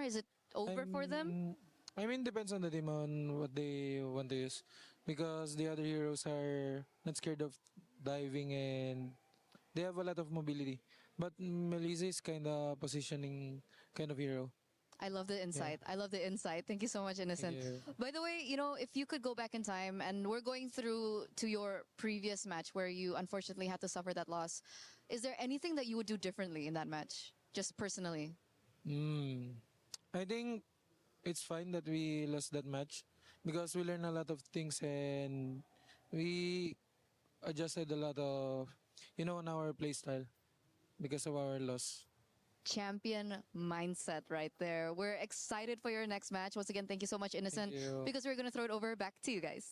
Is it over for them? I mean, depends on the team on what they want to use. Because the other heroes are not scared of diving and they have a lot of mobility. But Melissa is kind of positioning kind of hero. I love the insight. I love the insight. Thank you so much, Innocent. you. By the way, if you could go back in time, and we're going through to your previous match where you unfortunately had to suffer that loss, is there anything that you would do differently in that match, just personally? I think it's fine that we lost that match because we learned a lot of things and we adjusted a lot of, on our play style because of our loss. Champion mindset right there. We're excited for your next match. Once again, thank you so much, Innocent, Thank you. because we're going to throw it over back to you guys.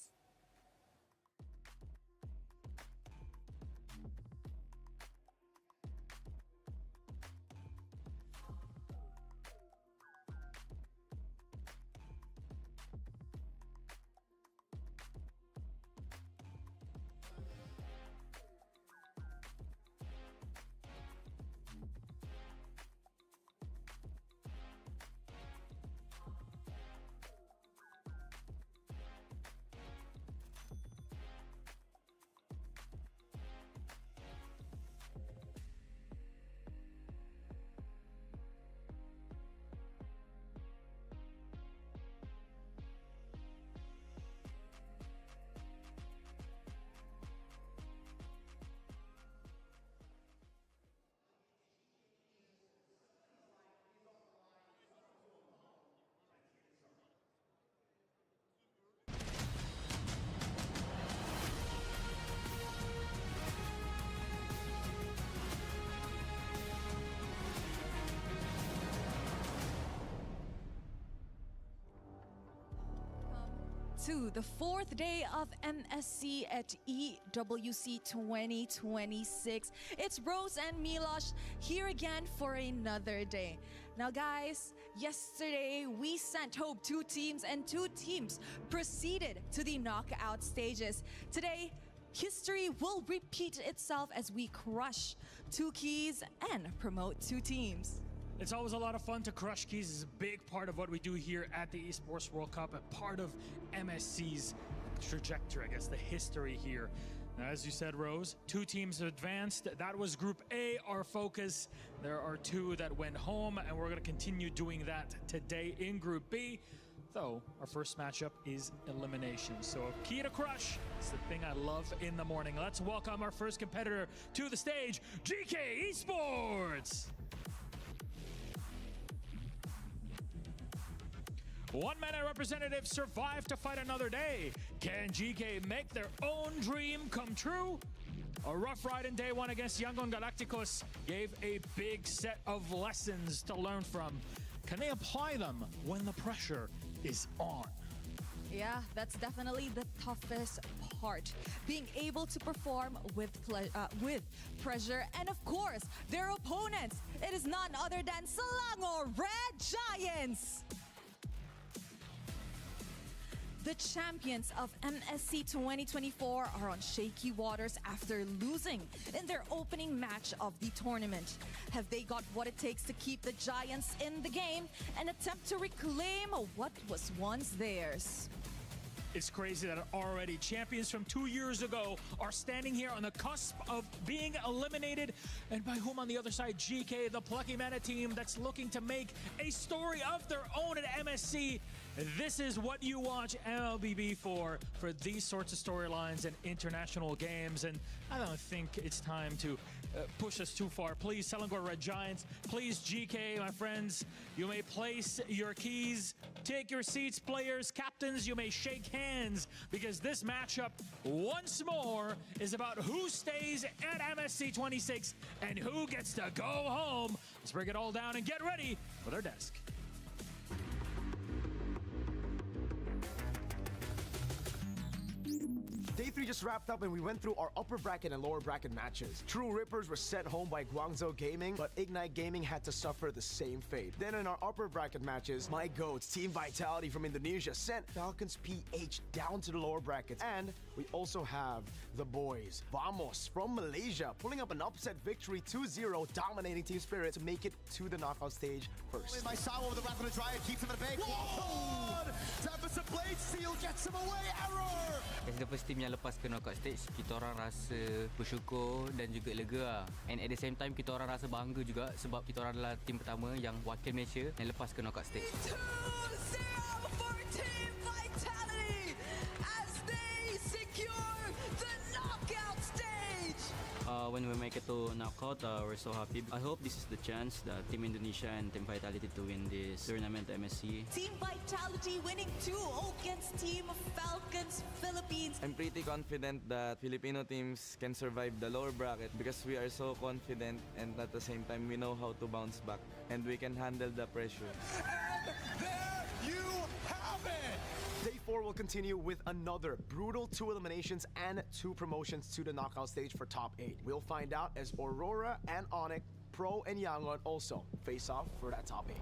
To the fourth day of MSC at EWC 2026. It's Rose and Milosh here again for another day. Now guys, yesterday we sent home 2 teams and 2 teams proceeded to the knockout stages. Today, history will repeat itself as we crush 2 keys and promote 2 teams. It's always a lot of fun to crush keys. It's a big part of what we do here at the Esports World Cup, a part of MSC's trajectory, I guess, the history here. Now, as you said, Rose, 2 teams advanced. That was Group A, our focus. There are 2 that went home, and we're going to continue doing that today in Group B. Though, our first matchup is elimination. So, a key to crush is the thing I love in the morning. Let's welcome our first competitor to the stage, GK Esports! 1-minute representatives survive to fight another day. Can GK make their own dream come true? A rough ride in day 1 against Yangon Galacticos gave a big set of lessons to learn from. Can they apply them when the pressure is on? Yeah, that's definitely the toughest part. Being able to perform with pressure, and of course, their opponents. It is none other than Selangor Red Giants. The champions of MSC 2024 are on shaky waters after losing in their opening match of the tournament. Have they got what it takes to keep the Giants in the game and attempt to reclaim what was once theirs? It's crazy that already champions from 2 years ago are standing here on the cusp of being eliminated. And by whom on the other side? GK, the Plucky Mana team that's looking to make a story of their own at MSC. This is what you watch MLBB for these sorts of storylines and international games. And I don't think it's time to push us too far. Please, Selangor Red Giants. Please, GK, my friends, you may place your keys. Take your seats, players, captains. You may shake hands because this matchup, once more, is about who stays at MSC 26 and who gets to go home. Let's break it all down and get ready for their desk. Day 3 just wrapped up and we went through our upper bracket and lower bracket matches. True Rippers were sent home by Guangzhou Gaming, but Ignite Gaming had to suffer the same fate. Then in our upper bracket matches, my GOATs, Team Vitality from Indonesia, sent Falcons PH down to the lower brackets. And we also have the boys, Vamos from Malaysia, pulling up an upset victory 2-0, dominating Team Spirit to make it to the knockout stage first. My Sawa with the Wrath of the Dryad keeps him at bay. Tempest Blade Seal gets him away. Error! As the first team yang lepas ke knockout stage, kita orang rasa bersyukur dan juga lega. And at the same time, kita orang rasa bangga juga sebab kita orang adalah team pertama yang wakil Malaysia yang lepas ke knockout stage. 2-0 for Team Vitality as they secure the knockout stage. When we make it to knockout, we're so happy. I hope this is the chance that Team Indonesia and Team Vitality to win this tournament MSC. Team Vitality winning 2 against Team Falcons Philippines. I'm pretty confident that Filipino teams can survive the lower bracket because we are so confident and at the same time we know how to bounce back and we can handle the pressure. And there you have it! Day 4 will continue with another brutal 2 eliminations and 2 promotions to the knockout stage for top 8. We'll find out as Aurora and Onyx, Pro and Yangon also face off for that top 8.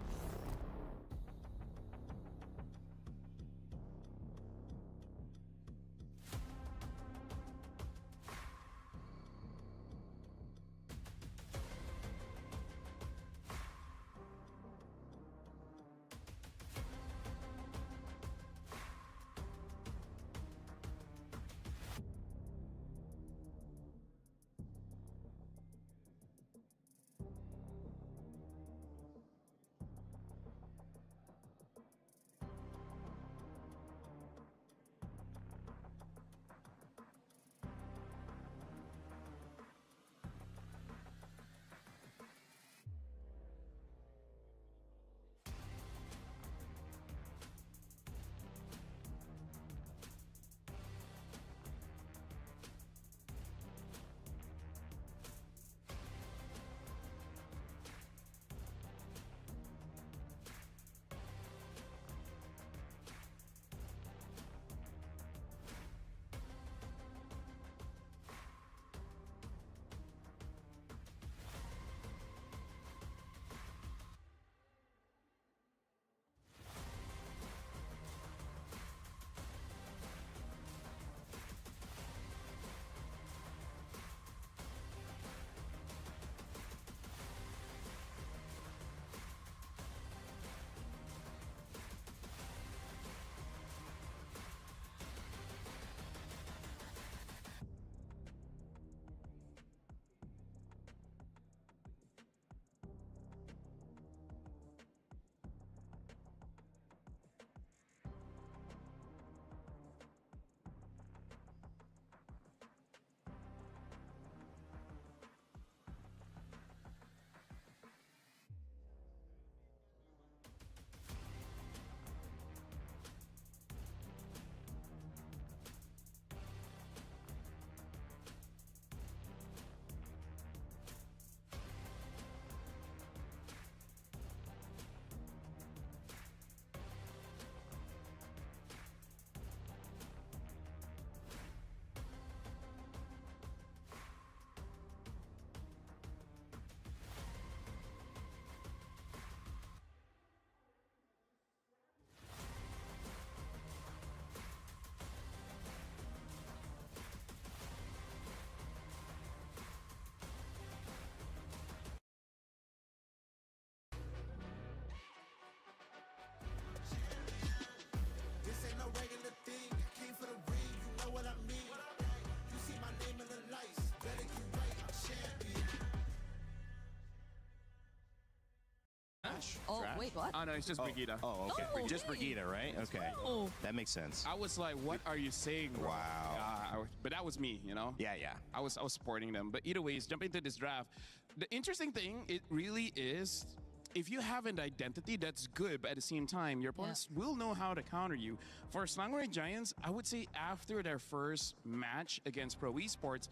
Oh, wait, what? Oh, no, it's just Brigida. Oh, okay. Oh, Just okay. Brigida, right? Okay. Oh. That makes sense. I was like, what are you saying, bro? Wow. But that was me, you know? Yeah, yeah. I was supporting them. But either ways, jumping into this draft, the interesting thing, it really is, if you have an identity, that's good, but at the same time, your opponents will know how to counter you. For Slangway Giants, I would say after their first match against Pro Esports,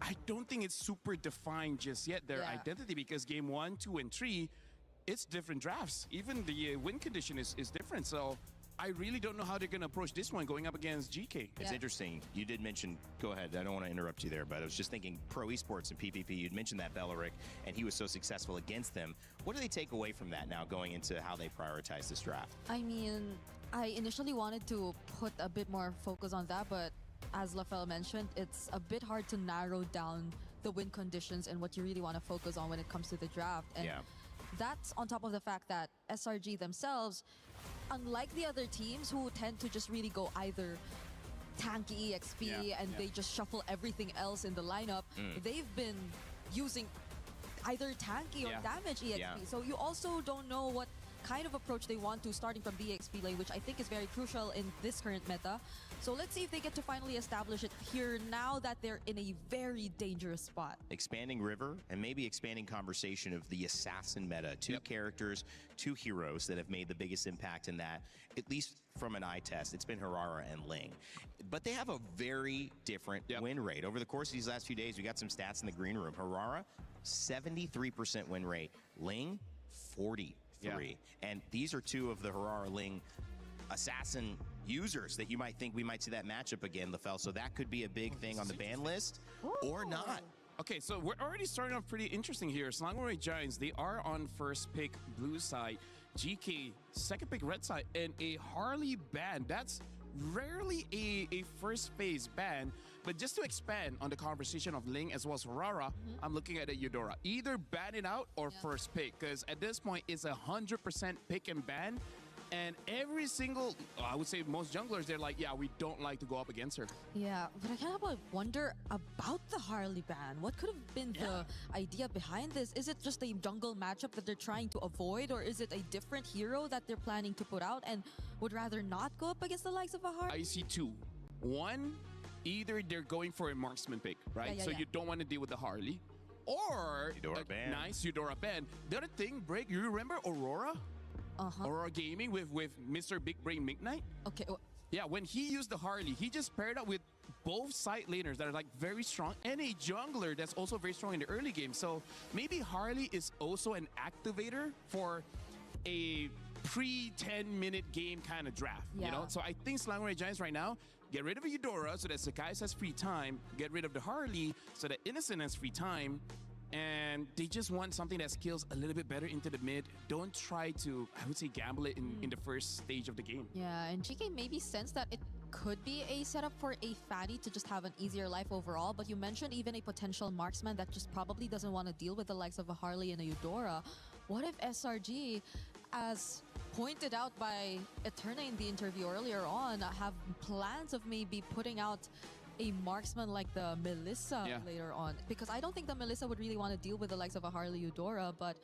I don't think it's super defined just yet, their identity, because game 1, 2, and 3, it's different drafts. Even the win condition is different. So I really don't know how they're going to approach this one going up against GK. It's interesting. You did mention, go ahead, I don't want to interrupt you there, but I was just thinking pro esports and PvP, you'd mentioned that Beleric, and he was so successful against them. What do they take away from that now going into how they prioritize this draft? I mean, I initially wanted to put a bit more focus on that, but as Lafel mentioned, it's a bit hard to narrow down the win conditions and what you really want to focus on when it comes to the draft. And that's on top of the fact that SRG themselves, unlike the other teams who tend to just really go either tanky EXP and they just shuffle everything else in the lineup, they've been using either tanky or damage EXP. So you also don't know what kind of approach they want to starting from the EXP lane, which I think is very crucial in this current meta. So let's see if they get to finally establish it here now that they're in a very dangerous spot. Expanding River and maybe expanding conversation of the assassin meta. Two characters, two heroes that have made the biggest impact in that, at least from an eye test. It's been Harara and Ling. But they have a very different win rate. Over the course of these last few days, we got some stats in the green room. Harara, 73% win rate. Ling, 40. And these are two of the Harara Ling assassin users that you might think we might see that matchup again, Lafel. So that could be a big thing on the ban list or not. Okay, so we're already starting off pretty interesting here. Slangway Giants, they are on first pick blue side. GK, second pick red side. And a Harley ban. That's rarely a first phase ban. But just to expand on the conversation of Ling as well as Harara, I'm looking at a Eudora. Either ban it out or first pick, because at this point it's 100% pick and ban. And every single, I would say most junglers, they're like, yeah, we don't like to go up against her. Yeah, but I kind of wonder about the Harley ban. What could have been the idea behind this? Is it just a jungle matchup that they're trying to avoid, or is it a different hero that they're planning to put out and would rather not go up against the likes of a Harley? I see two. One, either they're going for a marksman pick, right? So you don't want to deal with the Harley. Or Eudora ban. Nice Eudora ban. The other thing, Break, you remember Aurora? Aurora Gaming with Mr. Big Brain Midnight? Okay. Yeah, when he used the Harley, he just paired up with both side laners that are like very strong and a jungler that's also very strong in the early game. So maybe Harley is also an activator for a pre-10-minute game kind of draft, you know? So I think Slangway Giants right now, get rid of Eudora so that Sakai's has free time, get rid of the Harley so that Innocent has free time, and they just want something that skills a little bit better into the mid. Don't try to, I would say, gamble it in the first stage of the game. Yeah, and GK maybe sense that it could be a setup for a Fatty to just have an easier life overall, but you mentioned even a potential marksman that just probably doesn't want to deal with the likes of a Harley and a Eudora. What if SRG, as pointed out by Eterna in the interview earlier on, have plans of maybe putting out a marksman like the Melissa later on? Because I don't think the Melissa would really want to deal with the likes of a Harley Eudora, but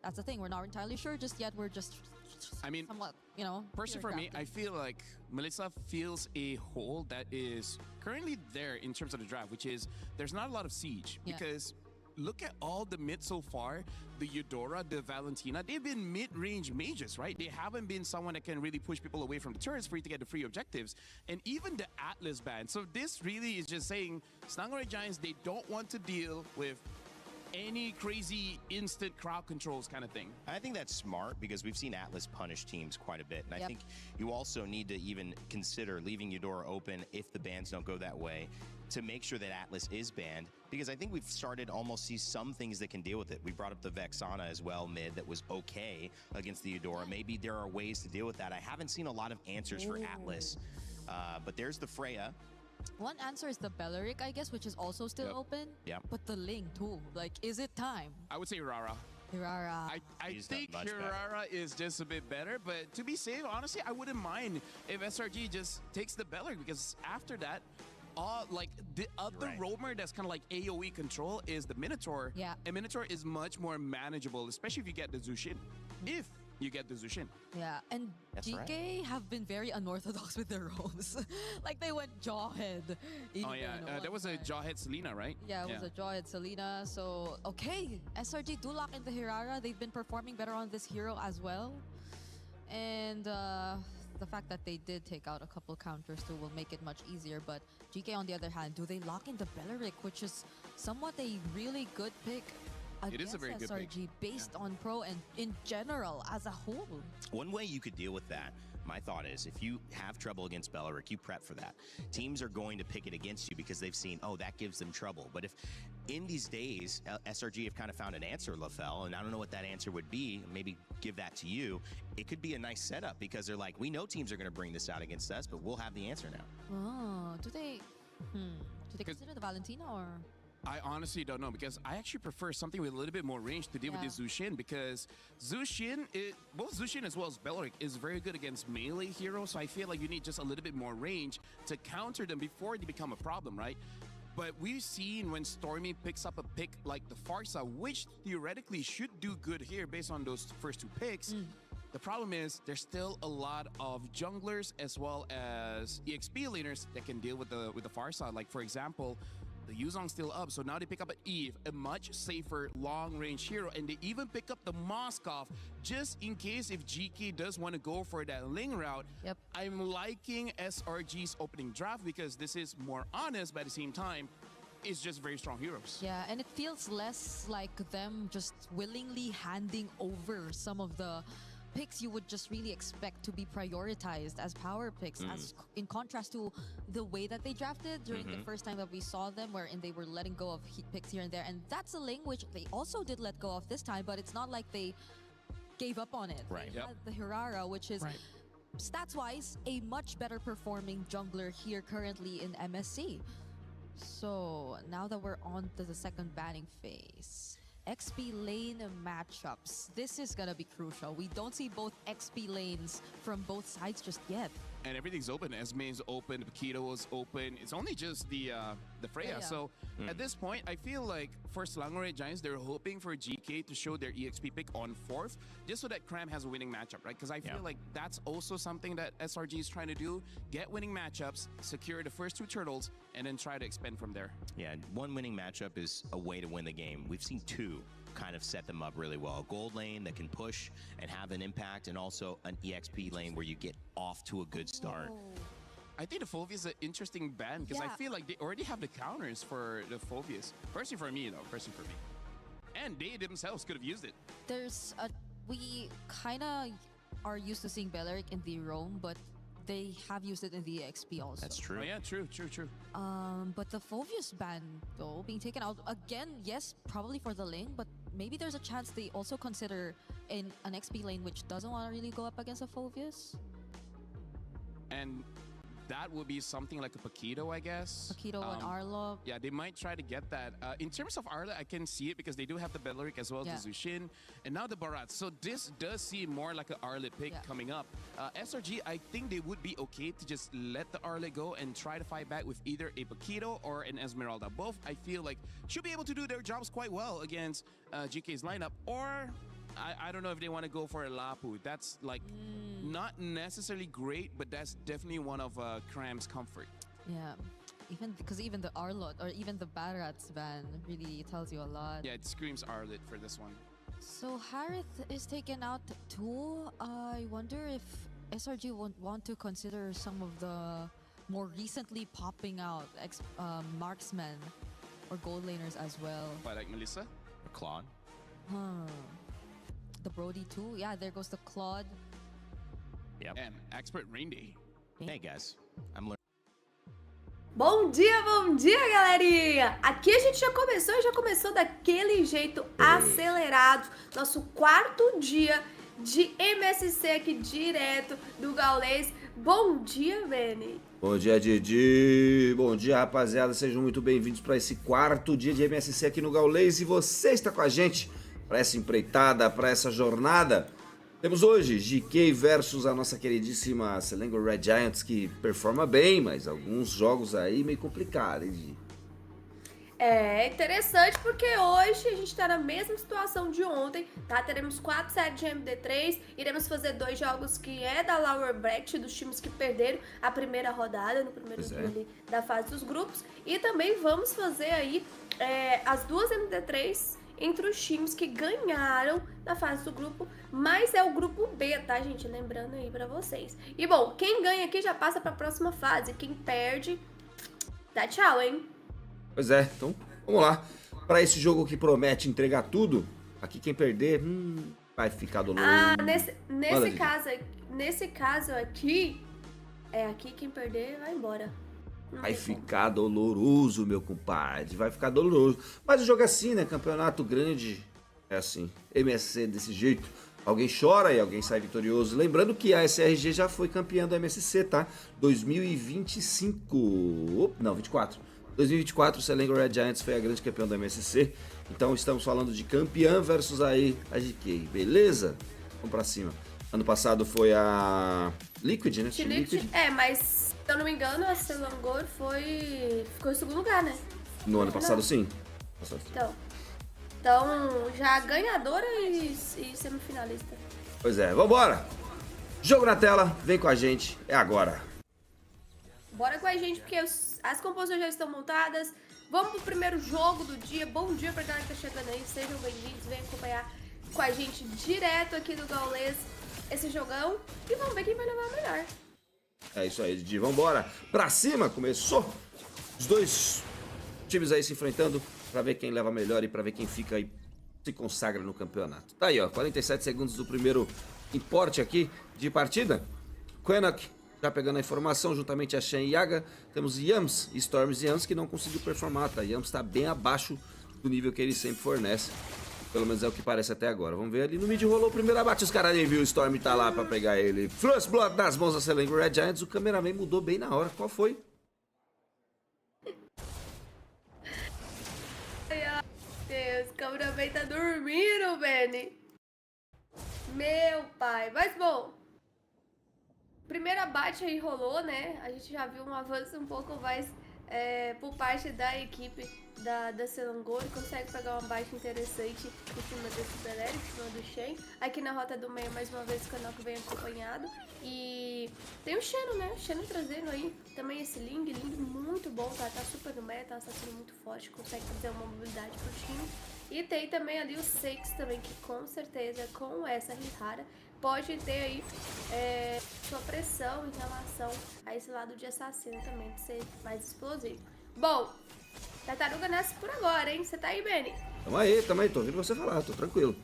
that's the thing. We're not entirely sure just yet. We're just somewhat, you know. Personally for me, I feel like Melissa fills a hole that is currently there in terms of the draft, which is there's not a lot of siege because look at all the mid so far. The Eudora, the Valentina, they've been mid-range mages, right? They haven't been someone that can really push people away from the turrets for you to get the free objectives. And even the Atlas ban. So this really is just saying Slangway Giants, they don't want to deal with any crazy instant crowd controls kind of thing. I think that's smart because we've seen Atlas punish teams quite a bit. And I think you also need to even consider leaving Eudora open if the bans don't go that way to make sure that Atlas is banned, because I think we've started almost see some things that can deal with it. We brought up the Vexana as well mid that was okay against the Eudora. Maybe there are ways to deal with that. I haven't seen a lot of answers for Atlas, but there's the Freya. One answer is the Beleric, I guess, which is also still open. Yeah. But the Ling too. Like, is it time? I would say Rara. Hirara. I think Hirara is just a bit better, but to be safe, honestly, I wouldn't mind if SRG just takes the Beleric, because after that, like the other roamer that's kind of like AoE control is the Minotaur. Yeah. And Minotaur is much more manageable, especially if you get the Zushin. If you get the Zushin. Yeah, and GK have been very unorthodox with their roams. Like they went Jawhead. Oh yeah, that was a Jawhead Selena, right? Yeah, it was a Jawhead Selena. So, okay, SRG do lock into Hirara. They've been performing better on this hero as well. And the fact that they did take out a couple counters too will make it much easier. But GK, on the other hand, do they lock into Beleric, which is somewhat a really good pick It is a very good SRG pick. based on pro and in general as a whole. One way you could deal with that, My thought is, if you have trouble against Belleric, you prep for that. Teams are going to pick it against you because they've seen, oh, that gives them trouble. But if in these days, SRG have kind of found an answer, LaFell, and I don't know what that answer would be, maybe give that to you, it could be a nice setup because they're like, we know teams are going to bring this out against us, but we'll have the answer now. Oh, do they consider the Valentina or? I honestly don't know because I actually prefer something with a little bit more range to deal with this Zushin because Zushin, both Zushin as well as Belleric is very good against melee heroes, so I feel like you need just a little bit more range to counter them before they become a problem, right? But we've seen when Stormy picks up a pick like the Farsa, which theoretically should do good here based on those first 2 picks. The problem is there's still a lot of junglers as well as EXP laners that can deal with the Farsa. Like for example, the Yuzong's still up, so now they pick up an Eve, a much safer long-range hero, and they even pick up the Moskov just in case if GK does want to go for that Ling route. Yep. I'm liking SRG's opening draft because this is more honest, but at the same time, it's just very strong heroes. Yeah, and it feels less like them just willingly handing over some of the picks you would just really expect to be prioritized as power picks, as in contrast to the way that they drafted during the first time that we saw them, wherein they were letting go of picks here and there. And that's a Ling which they also did let go of this time, but it's not like they gave up on it. Right. They had the Hirara, which is stats-wise a much better performing jungler here currently in MSC. So now that we're on to the second banning phase, XP lane matchups. This is gonna be crucial. We don't see both XP lanes from both sides just yet. And everything's open. Esme's open, Paquito is open. It's only just the Freya. So at this point, I feel like for Selangor Giants, they're hoping for GK to show their EXP pick on 4th, just so that Cram has a winning matchup, right? Because I feel like that's also something that SRG is trying to do. Get winning matchups, secure the first 2 turtles, and then try to expand from there. Yeah, one winning matchup is a way to win the game. We've seen 2 kind of set them up really well. A gold lane that can push and have an impact, and also an EXP lane where you get off to a good start. I think the Phobius is an interesting ban because I feel like they already have the counters for the Phobius. Personally for me, though. Personally for me. And they themselves could have used it. We kind of are used to seeing Belleric in the roam, but they have used it in the XP also. That's true. Oh yeah, true. But the Phobius ban, though, being taken out again, yes, probably for the Ling, but maybe there's a chance they also consider in an XP lane which doesn't want to really go up against a Phobius. And that would be something like a Paquito, I guess. Paquito and Arlo. Yeah, they might try to get that. In terms of Arlo, I can see it because they do have the Belleric as well as the Zushin, and now the Barat. So this does seem more like an Arlet pick coming up. SRG, I think they would be okay to just let the Arlet go and try to fight back with either a Paquito or an Esmeralda. Both, I feel like, should be able to do their jobs quite well against GK's lineup, or I don't know if they want to go for a Lapu. That's like not necessarily great, but that's definitely one of Cram's comfort. Yeah, even the Arlot or even the Barat's ban really tells you a lot. Yeah, it screams Arlet for this one. So Harith is taken out too. I wonder if SRG won't want to consider some of the more recently popping out marksmen or gold laners as well. Like Melissa? Or Claude? The Brody too. Yeah, there goes the Claude. Yep. And expert Rain Day. Hey guys, I'm learning. Bom dia, galerinha! Aqui a gente já começou daquele jeito acelerado. Nosso 4º dia de MSC aqui direto do Gaules. Bom dia, Benny! Bom dia, Didi! Bom dia, rapaziada! Sejam muito bem-vindos para esse 4º dia de MSC aqui no Gaules. E você está com a gente para essa empreitada, para essa jornada. Temos hoje GK versus a nossa queridíssima Selangor Red Giants, que performa bem, mas alguns jogos aí meio complicados, hein, Didi? É interessante porque hoje a gente tá na mesma situação de ontem, tá? Teremos 4 séries de MD3, iremos fazer 2 jogos que é da Lower Bracket, dos times que perderam a primeira rodada, no primeiro dia ali da fase dos grupos. E também vamos fazer aí as 2 MD3 entre os times que ganharam na fase do grupo, mas é o grupo B, tá, gente? Lembrando aí pra vocês. E bom, quem ganha aqui já passa pra próxima fase, quem perde, dá tchau, hein? Pois é, então vamos lá. Para esse jogo que promete entregar tudo, aqui quem perder, Vai ficar doloroso. Nesse caso aqui, aqui quem perder vai embora. Vai ficar doloroso, meu compadre. Vai ficar doloroso. Mas o jogo é assim, né? Campeonato grande é assim. MSC desse jeito. Alguém chora e alguém sai vitorioso. Lembrando que a SRG já foi campeã do MSC, tá? 2025. Não, 24. 2024, o Selangor Red Giants foi a grande campeã do MSC. Então estamos falando de campeã versus aí a GK, beleza? Vamos pra cima. Ano passado foi a Liquid, né? Liquid. Mas se eu não me engano, a Selangor ficou em segundo lugar, né? No ano passado, sim. Então, já ganhadora e semifinalista. Pois é, vambora! Jogo na tela, vem com a gente, é agora. Bora com a gente, porque as composições já estão montadas. Vamos pro primeiro jogo do dia. Bom dia pra galera que tá chegando aí. Sejam bem-vindos, venham acompanhar com a gente direto aqui do Gaules esse jogão. E vamos ver quem vai levar a melhor. É isso aí, Didi. Vambora. Pra cima, começou. Os dois times aí se enfrentando pra ver quem leva a melhor e pra ver quem fica aí, se consagra no campeonato. Tá aí, ó. 47 segundos do primeiro importe aqui de partida. Quenak já pegando a informação, juntamente a Shen e Yaga. Temos Yams, Storms e Yams que não conseguiu performar, tá? Yams tá bem abaixo do nível que ele sempre fornece. Pelo menos é o que parece até agora. Vamos ver ali no mid, rolou o primeiro abate. Os caras nem viu, o Storm tá lá pra pegar ele. First Blood nas mãos da Selangor Red Giants. O cameraman mudou bem na hora. Qual foi? Ai, Deus, o cameraman tá dormindo, Benny. Meu pai. Mas bom, primeiro abate aí rolou, né? A gente já viu um avanço um pouco mais por parte da equipe da Selangor. Consegue pegar uma baixa interessante em cima desse Beleri, em cima do Shen. Aqui na rota do meio, mais uma vez, o Canal que vem acompanhado. E tem o Xeno, né? O Xeno trazendo aí também esse Ling muito bom, tá? Tá super no meta, tá sendo muito forte, consegue fazer uma mobilidade pro time. E tem também ali o Seix também, que com certeza, com essa Rihara, pode ter aí sua pressão em relação a esse lado de assassino também, de ser mais explosivo. Bom, Tartaruga nasce por agora, hein? Você tá aí, Benny? Tamo aí, tô ouvindo você falar, tô tranquilo.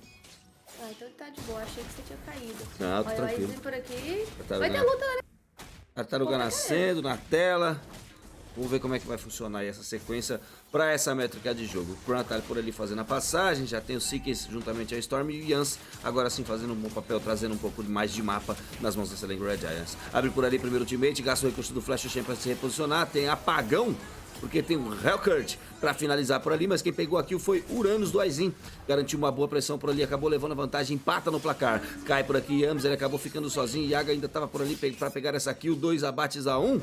Ah, então tá de boa, achei que você tinha caído. Não, tô olha, tranquilo. por aqui. Tartaruga, vai ter luta, né? Tartaruga nascendo na tela. Vamos ver como é que vai funcionar aí essa sequência para essa métrica de jogo. O Kran tá por ali fazendo a passagem, já tem o Seekers juntamente a Storm e o Yans, agora sim fazendo um bom papel, trazendo um pouco mais de mapa nas mãos da Selangor Red Giants. Abre por ali primeiro teammate, gasta o recurso do Flash Chain para se reposicionar, tem apagão, porque tem o Hellcurt para finalizar por ali, mas quem pegou a kill foi Uranus do Aizin. Garantiu uma boa pressão por ali, acabou levando a vantagem, empata no placar. Cai por aqui Yams, ele acabou ficando sozinho, Yaga ainda estava por ali para pegar essa kill, 2 abates a 1.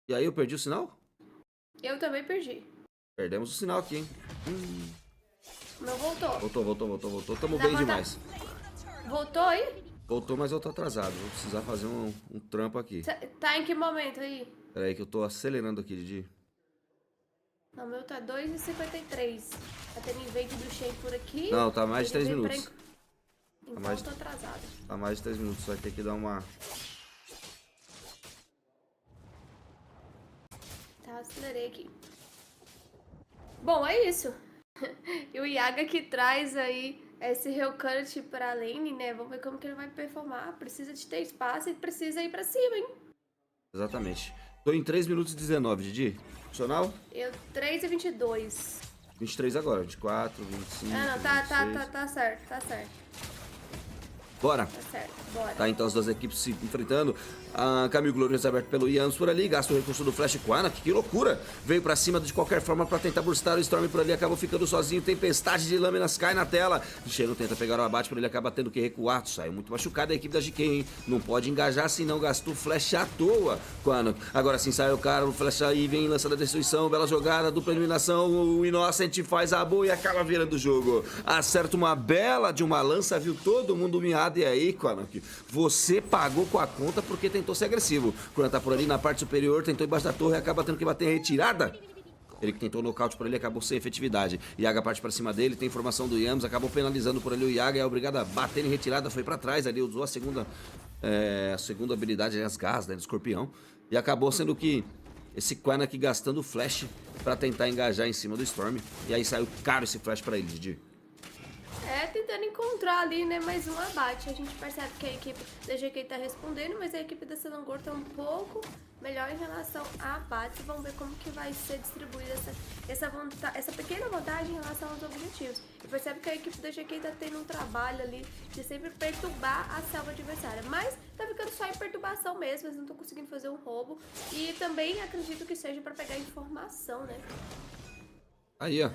E aí eu perdi o sinal? Eu também perdi. Perdemos o sinal aqui, hein? Não voltou. Voltou. Tamo bem demais. Voltou aí? Voltou, mas eu tô atrasado. Vou precisar fazer um trampo aqui. Tá em que momento aí? Pera aí que eu tô acelerando aqui, Didi. Não, meu tá 2:53. Tá tendo invade do Shen por aqui. Não, tá mais de 3 minutos. Então eu tô atrasado. Tá mais de 3 minutos, vai ter que dar uma... Tá, acelerei aqui. Bom, é isso. E o Yaga que traz aí esse Hellcurt pra lane, né? Vamos ver como que ele vai performar. Precisa de ter espaço e precisa ir pra cima, hein? Exatamente. Tô em 3 minutos e 19, Didi. Funcional? Eu 3:22. 23 agora, 24, 25. Ah, não, tá certo, tá certo. Bora. Tá certo, bora. Tá, então as duas equipes se enfrentando. Caminho glorioso aberto pelo Yams por ali. Gasta o recurso do Flash Quanak. Que loucura. Veio pra cima de qualquer forma pra tentar burstar o Storm por ali. Acabou ficando sozinho. Tempestade de lâminas cai na tela. Xeno tenta pegar o abate por ele. Acaba tendo que recuar. Saiu muito machucado a equipe da GK, hein? Não pode engajar se não gastou Flash à toa. Quanak. Agora sim sai o cara. O Flash aí vem lançando a destruição. Bela jogada. Dupla eliminação. O Innocent faz a boa e acaba virando o jogo. Acerta uma bela de uma lança. Viu todo mundo miado. E aí, Quanak? Você pagou com a conta porque tentou ser agressivo. Quando tá por ali na parte superior, tentou embaixo da torre e acaba tendo que bater em retirada. Ele que tentou nocaute por ali, acabou sem efetividade. Yaga parte pra cima dele, tem informação do Yams, acabou penalizando por ali o Yaga, é obrigado a bater em retirada, foi pra trás ali, usou a segunda habilidade, as garras, né, do escorpião. E acabou sendo que esse Quanak gastando o flash pra tentar engajar em cima do Storm. E aí saiu caro esse flash pra ele, Didi. Tentando encontrar ali, né, mais um abate. A gente percebe que a equipe da GK tá respondendo, mas a equipe da Selangor tá um pouco melhor em relação a abates. Vamos ver como que vai ser distribuída essa pequena vantagem em relação aos objetivos. E percebe que a equipe da GK tá tendo um trabalho ali de sempre perturbar a selva adversária. Mas tá ficando só em perturbação mesmo, eles não estão conseguindo fazer um roubo. E também acredito que seja para pegar informação, né? Aí, ó.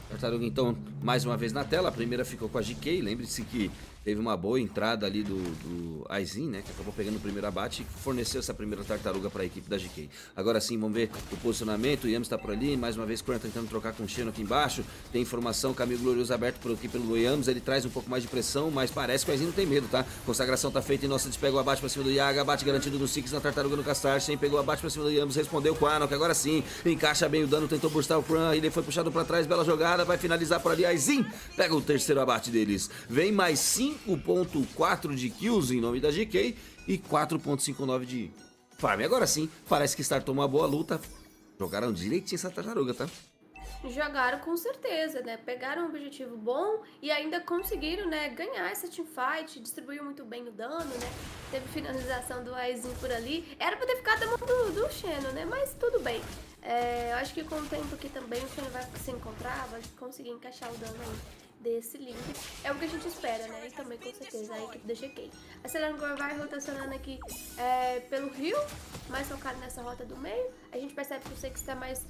Tartaruga, então, mais uma vez na tela. A primeira ficou com a GK. Lembre-se que teve uma boa entrada ali do Aizin, né? Que acabou pegando o primeiro abate e forneceu essa primeira tartaruga para a equipe da GK. Agora sim, vamos ver o posicionamento. O Yams está por ali. Mais uma vez, Kuran tentando trocar com o Xeno aqui embaixo. Tem informação, caminho glorioso aberto por aqui pelo Yams. Ele traz um pouco mais de pressão, mas parece que o Aizin não tem medo, tá? Consagração tá feita e nossa despega o abate para cima do Yaga. Abate garantido do Six na tartaruga no Castar. Sem pegou o abate para cima do Yams. Respondeu com o Anok. Agora sim, encaixa bem o dano. Tentou burstar o Kuran. Ele foi puxado para trás. Bela jogada. Vai finalizar por ali. Aizin pega o terceiro abate deles. Vem mais 5.4 de kills em nome da GK e 4.59 de farm. Agora sim, parece que startou uma boa luta. Jogaram direitinho essa tartaruga, tá? Jogaram com certeza, né? Pegaram um objetivo bom e ainda conseguiram, né, ganhar essa teamfight, distribuiu muito bem o dano, né? Teve finalização do Aizinho por ali. Era pra ter ficado na mão do Xeno, né? Mas tudo bem. Eu acho que com o tempo aqui também o Xeno vai se encontrar, vai conseguir encaixar o dano aí desse link. É o que a gente espera, né? E também com certeza a equipe da GK. A Selangor vai rotacionando aqui pelo rio, mais focado nessa rota do meio. A gente percebe que o Six está mais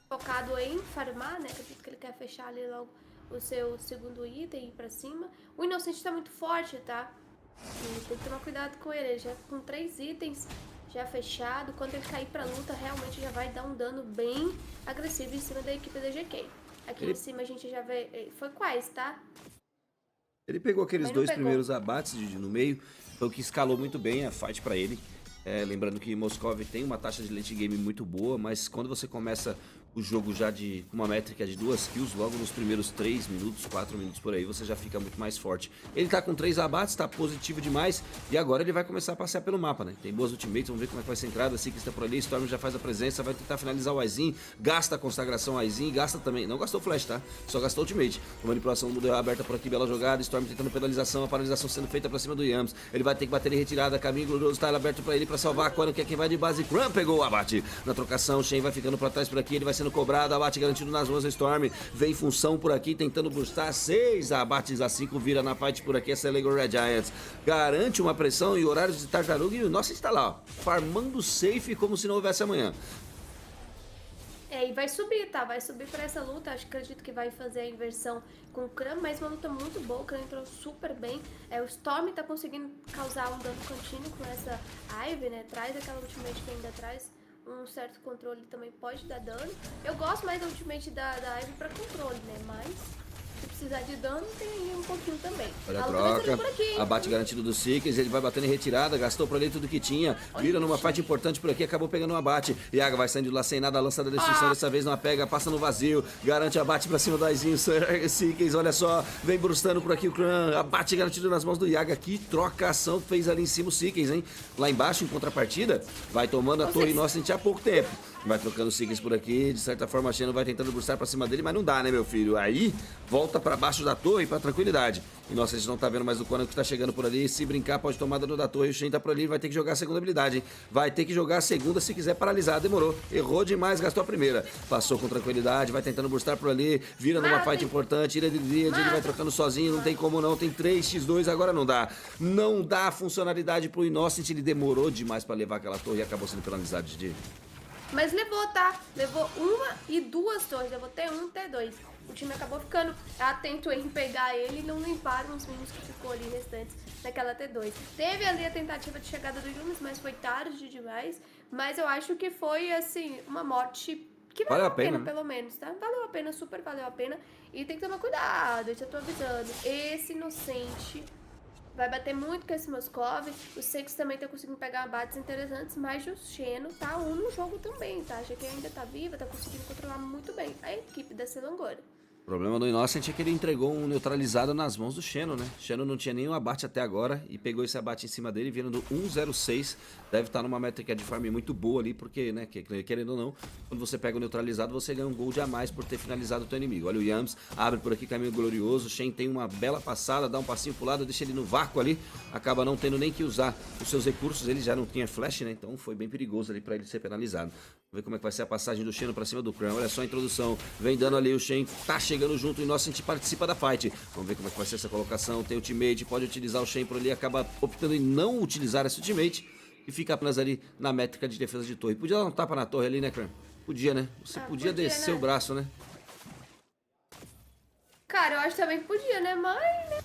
focado em farmar, né? Acredito que ele quer fechar ali logo o seu segundo item e ir pra cima. O Inocente tá muito forte, tá? E tem que tomar cuidado com ele. Ele já com 3 itens já fechado. Quando ele cair pra luta, realmente já vai dar um dano bem agressivo em cima da equipe da GK. Aqui em cima a gente já vê... Foi quais, tá? Ele pegou aqueles dois primeiros abates no meio, então que escalou muito bem a fight pra ele. Lembrando que Moscov tem uma taxa de late game muito boa, mas quando você começa o jogo já com uma métrica de 2 kills, logo nos primeiros 3 minutos, 4 minutos por aí, você já fica muito mais forte. Ele tá com 3 abates, tá positivo demais, e agora ele vai começar a passear pelo mapa, né? Tem boas ultimates, vamos ver como é que vai ser a entrada. Siga está por ali, Storm já faz a presença, vai tentar finalizar o Aizin, gasta a consagração Aizin, gasta também, não gastou flash, tá? Só gastou ultimate. A manipulação do mundo aberta por aqui, bela jogada, Storm tentando penalização, a paralisação sendo feita pra cima do Yams. Ele vai ter que bater em retirada, caminho glorioso, tá aberto pra ele pra salvar a Quano, que é quem vai de base. Kran pegou o abate. Na trocação, Shen vai ficando pra trás por aqui, ele vai sendo cobrado, abate garantido nas mãos da Storm. Vem função por aqui, tentando buscar 6 abates a 5, vira na fight por aqui, essa é Lego Red Giants. Garante uma pressão e horários de tartaruga e o nosso está lá, ó, farmando safe como se não houvesse amanhã. E vai subir, tá? Vai subir pra essa luta. Acredito que vai fazer a inversão com o Kran, mas uma luta muito boa. O Kran entrou super bem. O Storm tá conseguindo causar um dano contínuo com essa Ivy, né? Traz aquela ultimate que ainda traz um certo controle, também pode dar dano. Eu gosto mais da ultimate da Ivy pra controle, né? Mas se precisar de dano, tem aí um pouquinho também. Olha a troca, abate garantido do Seekers, ele vai batendo em retirada, gastou por ali tudo que tinha, vira numa fight importante por aqui, acabou pegando um abate. Yaga vai saindo lá sem nada, lança da destruição, dessa vez não a pega, passa no vazio, garante abate pra cima do Aizinho. Seekers, olha só, vem brustando por aqui o Kran, abate garantido nas mãos do Yaga. Que trocação fez ali em cima o Seekers, hein? Lá embaixo, em contrapartida, vai tomando a torre Innocent há pouco tempo. Vai trocando o Seekers por aqui, de certa forma a Xeno vai tentando brustar pra cima dele, mas não dá, né, meu filho? Aí, volta pra baixo da torre pra tranquilidade. E nossa, a gente não tá vendo mais o Conan que tá chegando por ali. Se brincar, pode tomar dano da torre. O Shen tá por ali, vai ter que jogar a segunda habilidade, hein? Vai ter que jogar a segunda se quiser paralisar. Demorou. Errou demais, gastou a primeira. Passou com tranquilidade, vai tentando brustar por ali. Vira numa fight importante, ira de Driad, ele vai trocando sozinho, não tem como não. Tem 3x2, agora não dá. Não dá funcionalidade pro Innocent, ele demorou demais pra levar aquela torre e acabou sendo penalizado de... Mas levou, tá? Levou 1 e 2 torres. Levou T1 e T2. O time acabou ficando atento em pegar ele e não limparam os minions que ficou ali restantes naquela T2. Teve ali a tentativa de chegada do Yumis, mas foi tarde demais. Mas eu acho que foi, assim, uma morte que valeu a pena, pelo menos, tá? Valeu a pena, super valeu a pena. E tem que tomar cuidado, eu já tô avisando. Esse Inocente vai bater muito com esse Moscov. O Sex também tá conseguindo pegar abates interessantes, mas o Xeno tá no jogo também, tá? Já que ainda tá viva, tá conseguindo controlar muito bem a equipe da Selangor. O problema do Innocent é que ele entregou um neutralizado nas mãos do Xeno, né? Xeno não tinha nenhum abate até agora e pegou esse abate em cima dele, virando 1-0-6. Deve estar numa métrica de farm muito boa ali, porque, né, querendo ou não, quando você pega o neutralizado, você ganha um gold a mais por ter finalizado o teu inimigo. Olha o Yams, abre por aqui caminho glorioso, o Shen tem uma bela passada, dá um passinho pro lado, deixa ele no vácuo ali, acaba não tendo nem que usar os seus recursos, ele já não tinha flash, né? Então foi bem perigoso ali pra ele ser penalizado. Vamos ver como é que vai ser a passagem do Xeno pra cima do Kran. Olha só a introdução, vem dando ali o Shen, tá chegando junto, o Innocent participa da fight. Vamos ver como é que vai ser essa colocação, tem ultimate, pode utilizar o Shen por ali, acaba optando em não utilizar esse ultimate e fica apenas ali na métrica de defesa de torre. Podia dar um tapa na torre ali, né, Kran? Podia, né? Você podia descer, né, o braço, né? Cara, eu acho também que podia, né? Mas, né,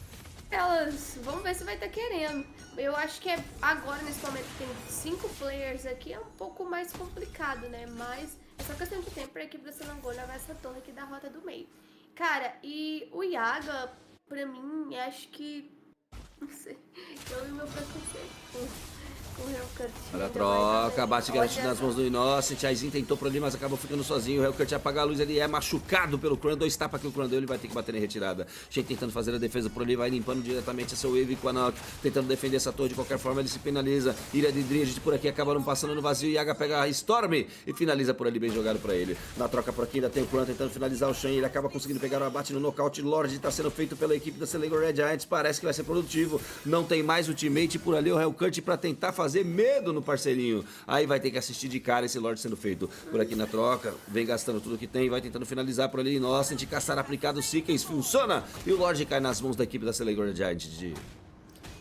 elas... Vamos ver se vai estar querendo. Eu acho que agora, nesse momento, que tem 5 players aqui, é um pouco mais complicado, né? Mas é só questão de tempo pra equipe da Selangor levar essa torre aqui da rota do meio. Cara, e o Yaga, pra mim, acho que... Não sei. Eu e meu preconceito. Olha a troca, bate garantido nas mãos do Innocent. A Izin tentou por ali, mas acabou ficando sozinho. O Hellcat apaga a luz, ele é machucado pelo Kran. 2 tapas que o Kran deu, ele vai ter que bater em retirada. Shen tentando fazer a defesa por ali, vai limpando diretamente a seu wave com a Knock, tentando defender essa torre de qualquer forma. Ele se penaliza. Ilha de Dredge por aqui, acabaram passando no vazio. Yaga pega a Storm e finaliza por ali, bem jogado pra ele. Na troca por aqui ainda tem o Kran tentando finalizar o Shen. Ele acaba conseguindo pegar o abate no nocaute. Lorde tá sendo feito pela equipe da Selangor Red Giants. Parece que vai ser produtivo. Não tem mais ultimate por ali. O Hellcat pra tentar fazer medo no parceirinho. Aí vai ter que assistir de cara esse Lorde sendo feito por aqui na troca. Vem gastando tudo que tem, vai tentando finalizar por ali. Innocent, caçar aplicado, Siga, funciona. E o Lorde cai nas mãos da equipe da Selangor Giant.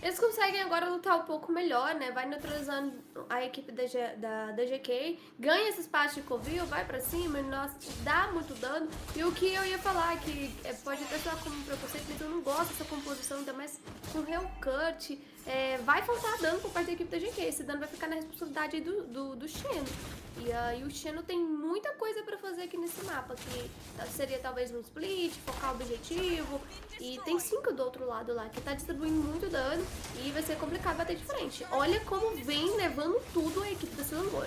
Eles conseguem agora lutar um pouco melhor, né? Vai neutralizando a equipe da GK, ganha esse espaço de covil, vai pra cima, nossa, dá muito dano. E o que eu ia falar, que pode até soar como um preconceito, mas eu não gosto dessa composição, ainda mais com o Hellcat. Vai faltar dano por parte da equipe da GK, esse dano vai ficar na responsabilidade aí do Xeno. E aí o Xeno tem muita coisa pra fazer aqui nesse mapa, que seria talvez um split, focar o objetivo. E tem 5 do outro lado lá, que tá distribuindo muito dano e vai ser complicado bater de frente. Olha como vem levando tudo a equipe da Selangor.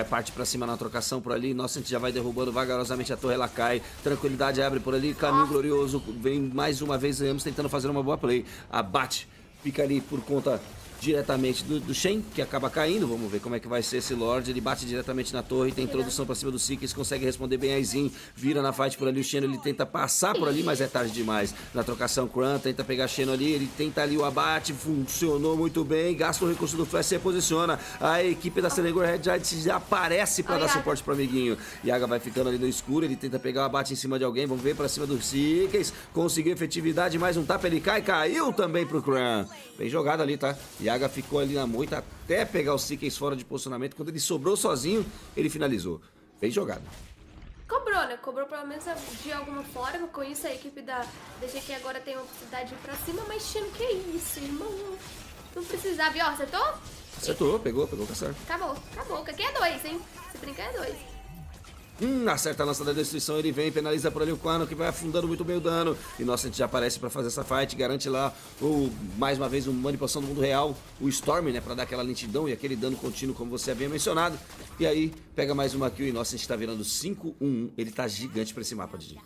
Parte pra cima na trocação por ali. Innocent já vai derrubando vagarosamente a torre, ela cai. Tranquilidade abre por ali, caminho glorioso. Vem mais uma vez, Ramos tentando fazer uma boa play. Abate, fica ali por conta diretamente do Shen, que acaba caindo. Vamos ver como é que vai ser esse Lorde. Ele bate diretamente na torre, tem introdução pra cima do Siga, consegue responder bem a Izin, vira na fight por ali. O Xeno, ele tenta passar por ali, mas é tarde demais. Na trocação, Kran tenta pegar Xeno ali, ele tenta ali o abate, funcionou muito bem, gasta o recurso do flash, se reposiciona. A equipe da Selangor Red Giants já aparece pra dar suporte pro amiguinho. Yaga vai ficando ali no escuro, ele tenta pegar o abate em cima de alguém. Vamos ver pra cima do Siga, conseguiu efetividade, mais um tapa, ele caiu também pro Kran. Bem jogado ali, tá? Yaga ficou ali na moita até pegar o Siga fora de posicionamento. Quando ele sobrou sozinho, ele finalizou. Bem jogado. Cobrou, né? Cobrou pelo menos de alguma forma. Com isso, a equipe da GK agora tem uma oportunidade de ir pra cima. Mas, Xeno, que isso, irmão? Não precisava. E, ó, acertou? Acertou, pegou o caçar. Acabou. Aqui é 2, hein? Se brincar é 2. Acerta a lança da destruição, ele vem, penaliza por ali o Quano, que vai afundando muito bem o dano. Innocent já aparece pra fazer essa fight, garante lá, mais uma vez, uma manipulação do mundo real, o Storm, né, pra dar aquela lentidão e aquele dano contínuo, como você havia mencionado. E aí, pega mais uma kill, o Innocent tá virando 5-1-1, ele tá gigante pra esse mapa, Didi.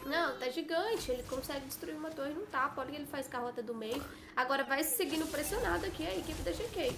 Não, tá gigante, ele consegue destruir uma torre num tapa, olha que ele faz com a rota do meio. Agora vai seguindo pressionado aqui a equipe da GK.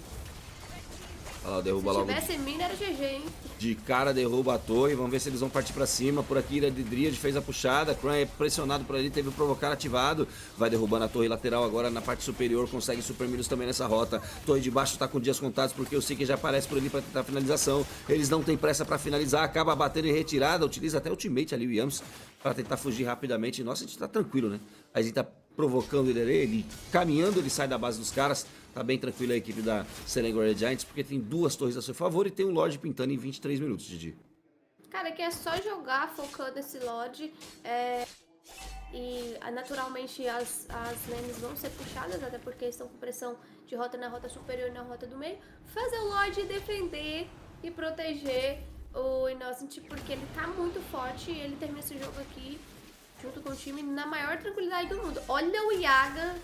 Olha lá, derruba logo. Se tivesse mina, era GG, hein? De cara derruba a torre, vamos ver se eles vão partir pra cima. Por aqui, Ilha de Dredge fez a puxada, Kran é pressionado por ali, teve o provocar ativado. Vai derrubando a torre lateral agora na parte superior, consegue super milhos também nessa rota. Torre de baixo tá com dias contados porque o Siga já aparece por ali pra tentar a finalização. Eles não têm pressa pra finalizar, acaba batendo em retirada, utiliza até o ultimate ali, o Yams, pra tentar fugir rapidamente. Nossa, a gente tá tranquilo, né? A gente tá provocando ele caminhando, ele sai da base dos caras. Tá bem tranquila a equipe da Selangor Red Giants, porque tem 2 torres a seu favor e tem um Lorde pintando em 23 minutos, Didi. Cara, que é só jogar focando esse Lorde. E naturalmente as lanes vão ser puxadas, até porque estão com pressão de rota na rota superior e na rota do meio. Fazer o Lorde defender e proteger o Innocent, porque ele tá muito forte e ele termina esse jogo aqui junto com o time na maior tranquilidade do mundo. Olha o Yaga.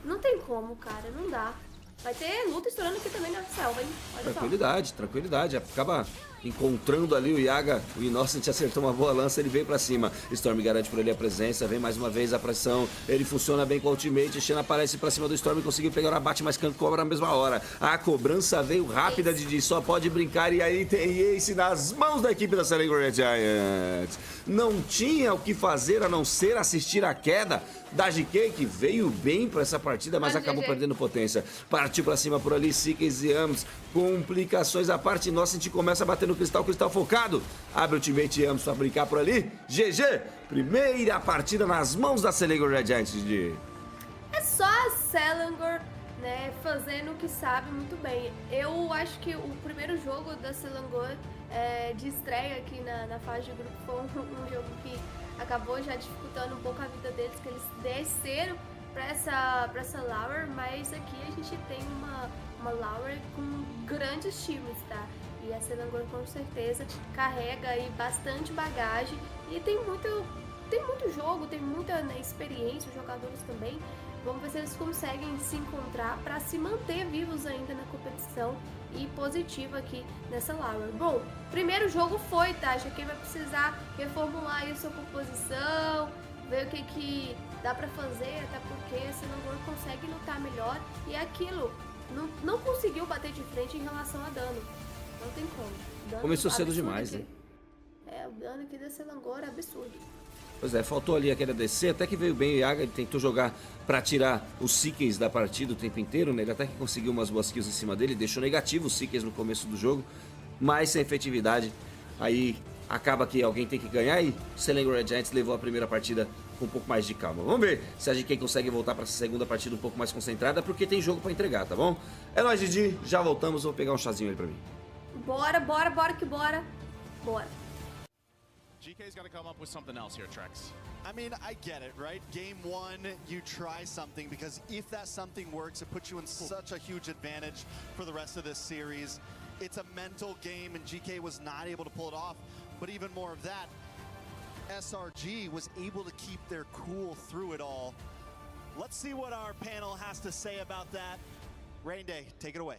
Não tem como, cara, não dá. Vai ter luta estourando aqui também na selva, hein? Olha tranquilidade, só. Tranquilidade. Acaba encontrando ali o Yaga. O Innocent acertou uma boa lança, ele veio pra cima. Storm garante por ele a presença, vem mais uma vez a pressão. Ele funciona bem com o ultimate. Shen aparece pra cima do Storm, conseguiu pegar o abate, mas Kant cobra na mesma hora. A cobrança veio rápida, Didi, só pode brincar. E aí tem Ace nas mãos da equipe da Select Red Giants. Não tinha o que fazer a não ser assistir a queda da GK, que veio bem para essa partida, mas acabou perdendo potência. Partiu para cima por ali, Sigas e Amos. Complicações à parte, nossa, a gente começa a bater no cristal focado. Abre o ultimate e Amos para brincar por ali. GG, primeira partida nas mãos da Selangor Red Giants, Didi. É só a Selangor, né, fazendo o que sabe muito bem. Eu acho que o primeiro jogo da Selangor de estreia aqui na fase de grupo foi um jogo que acabou já dificultando um pouco a vida deles, que eles desceram para essa Lower, mas aqui a gente tem uma Lower com grandes times, tá? E a Selangor com certeza carrega aí bastante bagagem e tem muito jogo, tem muita, né, experiência, os jogadores também. Vamos ver se eles conseguem se encontrar para se manter vivos ainda na competição e positivo aqui nessa Lower. Bom, primeiro jogo foi, tá? Já que vai precisar reformular aí a sua composição, ver o que dá pra fazer, até porque a Selangor consegue lutar melhor e aquilo, não conseguiu bater de frente em relação a dano. Não tem como. Dano Começou cedo demais, aqui. né? O dano aqui da Selangor é absurdo. Pois é, faltou ali aquele ADC, até que veio bem o Yaga, ele tentou jogar pra tirar o Sikas da partida o tempo inteiro, né? Ele até que conseguiu umas boas kills em cima dele, deixou negativo o Sikas no começo do jogo, mas sem efetividade. Aí acaba que alguém tem que ganhar e o Selangor Red Giants levou a primeira partida com um pouco mais de calma. Vamos ver se a GK consegue voltar pra segunda partida um pouco mais concentrada, porque tem jogo pra entregar, tá bom? É nóis, Didi, já voltamos, vou pegar um chazinho aí pra mim. Bora que bora. Bora. GK's got to come up with something else here, Trex. I mean, I get it, right? Game one, you try something because if that something works, it puts you in such a huge advantage for the rest of this series. It's a mental game, and GK was not able to pull it off. But even more of that, SRG was able to keep their cool through it all. Let's see what our panel has to say about that. Rain Day, take it away.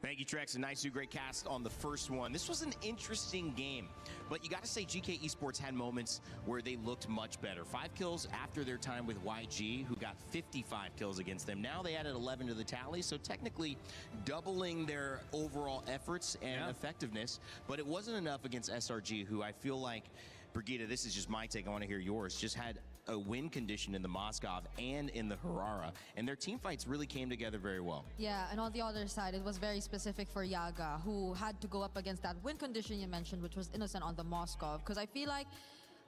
Thank you, Trex. A nice, great cast on the first one. This was an interesting game, but you got to say GK Esports had moments where they looked much better. 5 kills after their time with YG, who got 55 kills against them. Now they added 11 to the tally, so technically doubling their overall efforts and effectiveness, but it wasn't enough against SRG, who I feel like, Brigitte, this is just my take, I want to hear yours, just had a win condition in the Moskov and in the Harara, and their team fights really came together very well. Yeah, and on the other side, it was very specific for Yaga, who had to go up against that win condition you mentioned, which was Innocent on the Moskov, because I feel like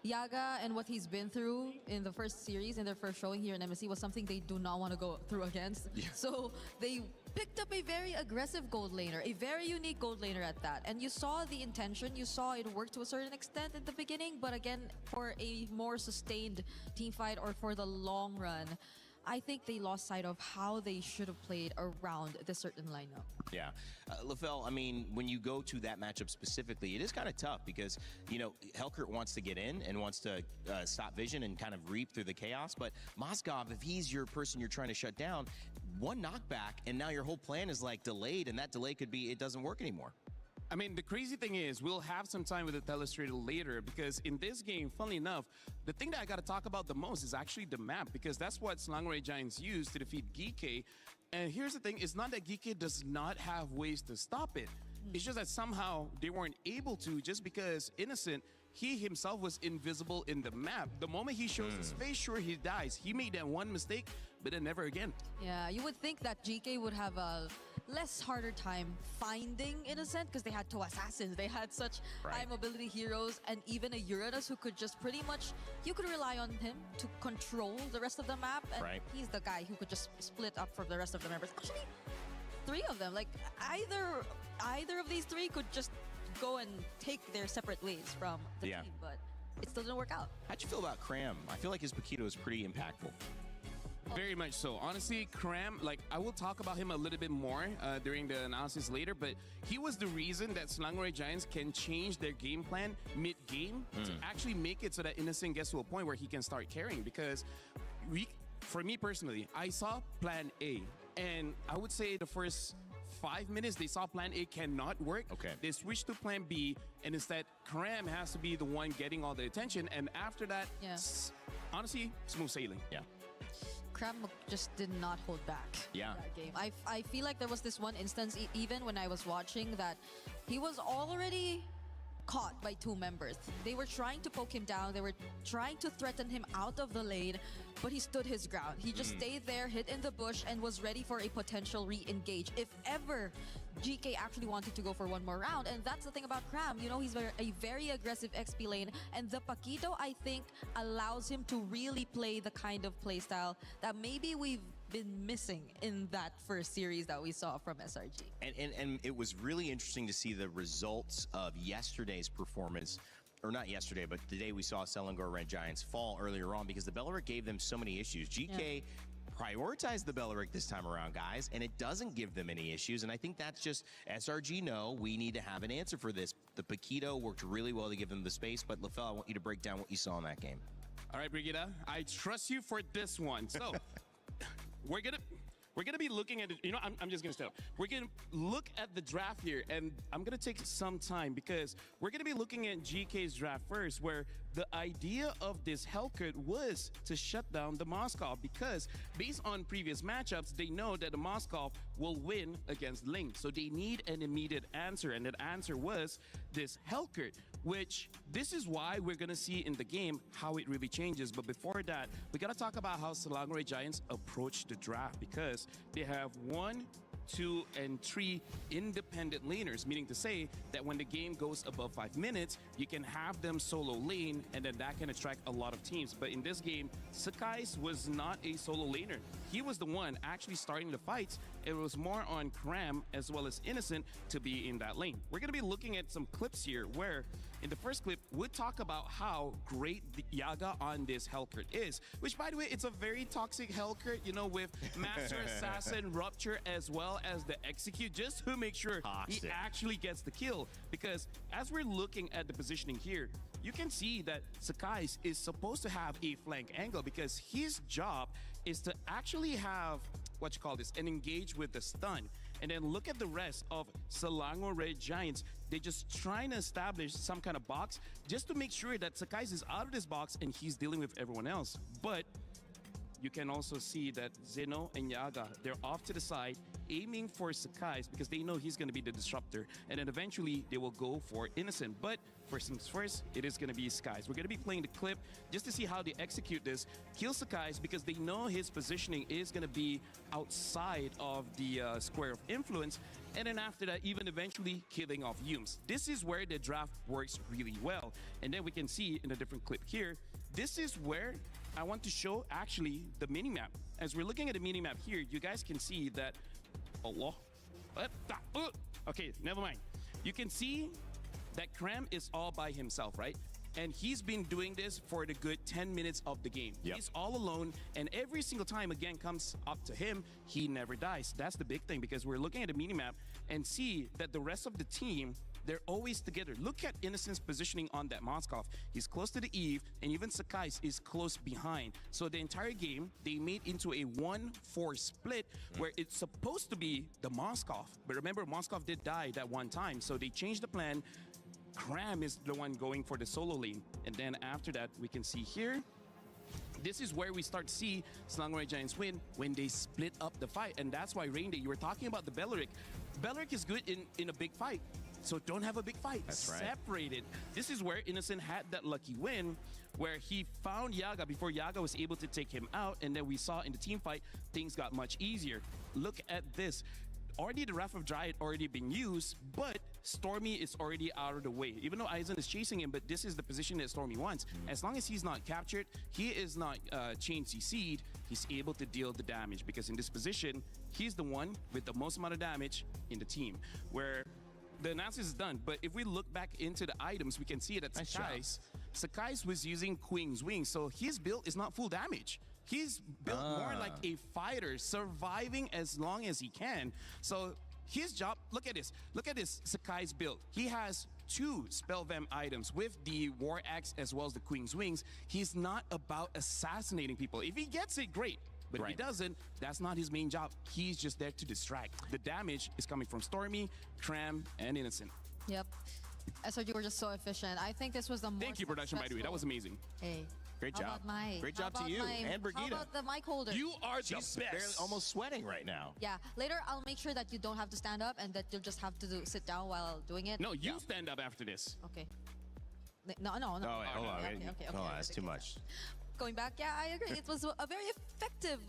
Yaga and what he's been through in the first series, in their first showing here in MSC, was something they do not want to go through against. Yeah. So they picked up a very aggressive gold laner, a very unique gold laner at that. And you saw the intention, you saw it work to a certain extent at the beginning, but again, for a more sustained team fight or for the long run, I think they lost sight of how they should have played around the certain lineup. Yeah. LaFell, I mean, when you go to that matchup specifically, it is kind of tough because, you know, Helkert wants to get in and wants to stop Vision and kind of reap through the chaos. But Moskov, if he's your person you're trying to shut down, one knockback and now your whole plan is like delayed, and that delay could be it doesn't work anymore. I mean, the crazy thing is we'll have some time with the Telestrator later because in this game, funnily enough, the thing that I got to talk about the most is actually the map because that's what Selangor Giants used to defeat Geeke. And here's the thing, it's not that Geeke does not have ways to stop it. It's just that somehow they weren't able to just because Innocent, he himself was invisible in the map. The moment he shows his face, sure, he dies. He made that one mistake, but then never again. Yeah, you would think that GK would have a less harder time finding Innocent because they had 2 assassins. They had such high mobility heroes and even a Uranus who could just pretty much, you could rely on him to control the rest of the map. And he's the guy who could just split up from the rest of the members. Actually, 3 of them, like either of these 3 could just go and take their separate ways from the team, but it still didn't work out. How'd you feel about Cram? I feel like his Paquito is pretty impactful. Very much so. Honestly, Cram, like, I will talk about him a little bit more during the analysis later, but he was the reason that Selangor Giants can change their game plan mid-game to actually make it so that Innocent gets to a point where he can start carrying. Because for me personally, I saw plan A, and I would say the first 5 minutes, they saw plan A cannot work. Okay. They switched to plan B, and instead, Kram has to be the one getting all the attention. And after that, Yeah. honestly, smooth sailing. Yeah. Kram just did not hold back. Yeah. That game. I feel like there was this one instance, even when I was watching, that he was already caught by two members. They were trying to poke him down. They were trying to threaten him out of the lane, but he stood his ground. He just stayed there, hid in the bush, and was ready for a potential re-engage if ever GK actually wanted to go for one more round. And that's the thing about Kram. You know, he's a very aggressive XP lane, and the Paquito, I think, allows him to really play the kind of playstyle that maybe we've been missing in that first series that we saw from SRG. And it was really interesting to see the results of yesterday's performance, or not yesterday, but the day we saw Selangor Red Giants fall earlier on, because the Belleric gave them so many issues. GK prioritized the Belleric this time around, guys, and it doesn't give them any issues. And I think that's just SRG know we need to have an answer for this. The Paquito worked really well to give them the space, but LaFell, I want you to break down what you saw in that game. All right, Brigitte, I trust you for this one. So we're gonna be looking at it. You know, I'm just gonna stop. We're gonna look at the draft here, and I'm gonna take some time because we're gonna be looking at GK's draft first, where the idea of this Hellcat was to shut down the Moskov, because based on previous matchups, they know that the Moskov will win against Ling. So they need an immediate answer, and that answer was this Hellcat, which this is why we're gonna see in the game how it really changes. But before that, we gotta talk about how Selangor Giants approach the draft, because they have 1, 2, and 3 independent laners, meaning to say that when the game goes above 5 minutes, you can have them solo lane, and then that can attract a lot of teams. But in this game, Sakai's was not a solo laner. He was the one actually starting the fights. It was more on Kram as well as Innocent to be in that lane. We're going to be looking at some clips here where in the first clip, we'll talk about how great the Yaga on this Hellcat is, which, by the way, it's a very toxic Hellcat, you know, with Master Assassin, Rupture, as well as the Execute, just to make sure he actually gets the kill. Because as we're looking at the positioning here, you can see that Sakai's is supposed to have a flank angle, because his job is to actually have, what you call this, an engage with the stun. And then look at the rest of Selangor Red Giants. They're just trying to establish some kind of box just to make sure that Sakai's is out of this box and he's dealing with everyone else. But you can also see that Zeno and Yaga, they're off to the side, aiming for Sakai's because they know he's going to be the disruptor. And then eventually they will go for Innocent. But first things first, it is going to be Skies. We're going to be playing the clip just to see how they execute this. Kill Sakai's because they know his positioning is going to be outside of the square of influence. And then after that, even eventually killing off Yumes. This is where the draft works really well. And then we can see in a different clip here, this is where I want to show actually the minimap. As we're looking at the minimap here, you guys can see that, Allah, okay, never mind. You can see that Kram is all by himself, right? And he's been doing this for the good 10 minutes of the game. Yep. He's all alone, and every single time again comes up to him, he never dies. That's the big thing, because we're looking at the minimap and see that the rest of the team, they're always together. Look at Innocent's positioning on that Moskov. He's close to the Eve, and even Sakai's is close behind. So the entire game, they made into a 1-4 split where it's supposed to be the Moskov. But remember, Moskov did die that one time, so they changed the plan. Kram is the one going for the solo lane. And then after that, we can see here, this is where we start to see Selangor Red Giants win when they split up the fight. And that's why, Rain Day, you were talking about the Belleric. Belleric is good in a big fight. So don't have a big fight. That's right. Separated. This is where Innocent had that lucky win, where he found Yaga before Yaga was able to take him out. And then we saw in the team fight, things got much easier. Look at this. Already the Wrath of Dryad already been used, but Stormy is already out of the way. Even though Aizen is chasing him, but this is the position that Stormy wants. As long as he's not captured, he is not chain CC'd, he's able to deal the damage, because in this position, he's the one with the most amount of damage in the team. Where the analysis is done, but if we look back into the items, we can see that Sakai's was using Queen's Wings, so his build is not full damage. He's built more like a fighter, surviving as long as he can. So his job, look at this Sakai's build. He has 2 Spell Vamp items with the War Axe as well as the Queen's Wings. He's not about assassinating people. If he gets it, great. But if he doesn't, that's not his main job. He's just there to distract. The damage is coming from Stormy, Cram, and Innocent. Yep. SRG were just so efficient. I think this was the most Thank you, production, by the way. That was amazing. Hey. Great How job. about my, Great how job to about you my- and How Brigida. about the mic holder? You are the She's best. barely, almost sweating right now. Yeah. Later, I'll make sure that you don't have to stand up and that you'll just have to sit down while doing it. No, you stand up after this. Okay. No. Oh, wait, hold on. Okay, Hold on, that's too much. Going back, yeah, I agree. It was a very effective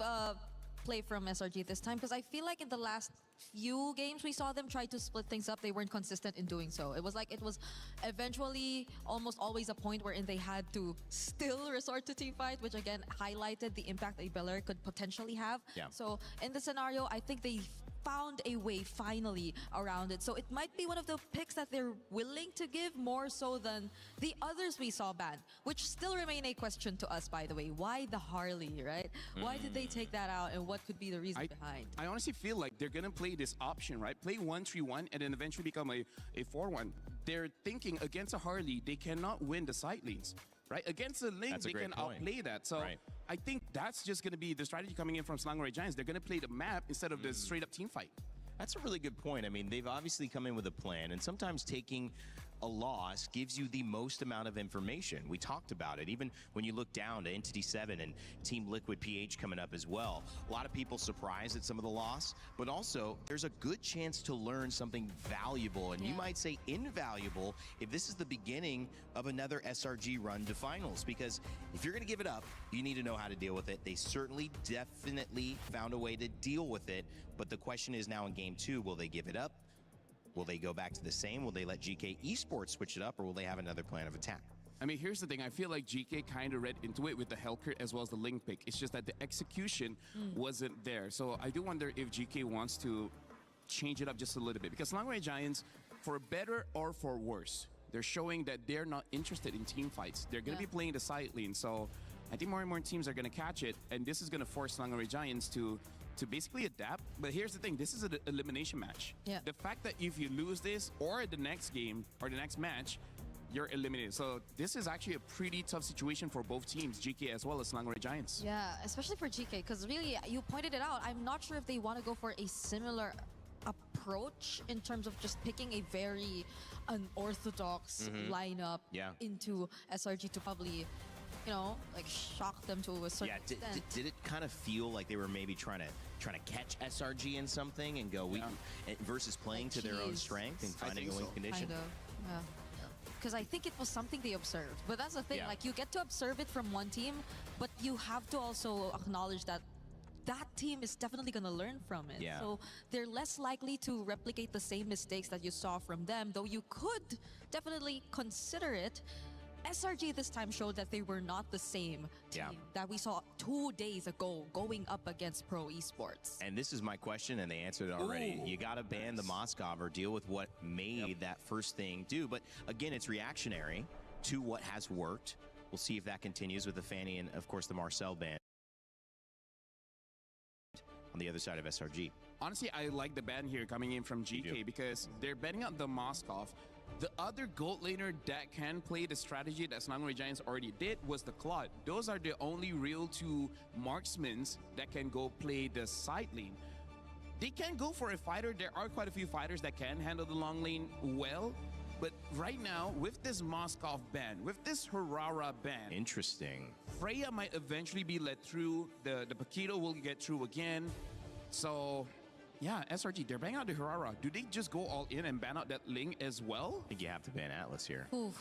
play from SRG this time because I feel like in the last few games we saw them try to split things up. They weren't consistent in doing so. It was eventually almost always a point wherein they had to still resort to team fight, which again highlighted the impact a Bel Air could potentially have. Yeah. So in the scenario, I think they found a way finally around it. So it might be one of the picks that they're willing to give more so than the others we saw banned, which still remain a question to us, by the way. Why the Harley, right? Why did they take that out and what could be the reason behind? I honestly feel like they're going to play this option, right? Play 1-3-1 and then eventually become a 4-1. They're thinking against a Harley, they cannot win the side lanes, right? Against a Ling, That's a they great can point. outplay that. So Right. I think that's just going to be the strategy coming in from Slangorai Giants. They're going to play the map instead of the straight up team fight. That's a really good point. I mean, they've obviously come in with a plan, and sometimes taking a loss gives you the most amount of information. We talked about it. Even when you look down to Entity 7 and Team Liquid PH coming up as well, a lot of people surprised at some of the loss, but also there's a good chance to learn something valuable, and you might say invaluable, if this is the beginning of another SRG run to finals. Because if you're going to give it up, you need to know how to deal with it. They certainly definitely found a way to deal with it, but the question is now in Game 2, will they give it up? Will they go back to the same? Will they let GK Esports switch it up, or will they have another plan of attack? I mean, here's the thing. I feel like GK kind of read into it with the Hellcurt as well as the Ling pick. It's just that the execution wasn't there. So I do wonder if GK wants to change it up just a little bit. Because Slangorai Giants, for better or for worse, they're showing that they're not interested in team fights. They're going to be playing the side lane. So I think more and more teams are going to catch it. And this is going to force Slangorai Giants to basically adapt. But here's the thing, this is an elimination match. Yeah. The fact that if you lose this or the next game or the next match, you're eliminated. So this is actually a pretty tough situation for both teams, GK as well as Slangorai Giants. Yeah, especially for GK, because really, you pointed it out. I'm not sure if they want to go for a similar approach in terms of just picking a very unorthodox lineup into SRG to probably, you know, like shock them to a certain extent. Did it kind of feel like they were maybe trying to catch SRG in something and go versus playing to their own strength and finding a win condition? Kind of, yeah. Because I think it was something they observed. But that's the thing, like you get to observe it from one team, but you have to also acknowledge that that team is definitely going to learn from it. Yeah. So they're less likely to replicate the same mistakes that you saw from them, though you could definitely consider it. SRG this time showed that they were not the same team that we saw 2 days ago going up against Pro Esports. And this is my question, and they answered it already. You got to ban the Moskov or deal with what made that first thing do. But again, it's reactionary to what has worked. We'll see if that continues with the Fanny and, of course, the Marcel ban on the other side of SRG. Honestly, I like the ban here coming in from GK because they're betting out the Moskov. The other gold laner that can play the strategy that Slangorai Giants already did was the Claude. Those are the only real two marksmen that can go play the side lane. They can go for a fighter. There are quite a few fighters that can handle the long lane well. But right now, with this Moskov ban, with this Harara ban, interesting. Freya might eventually be let through. The Paquito will get through again. So, yeah, SRG, they're banning out the Harara. Do they just go all in and ban out that Ling as well? I think you have to ban Atlas here. Who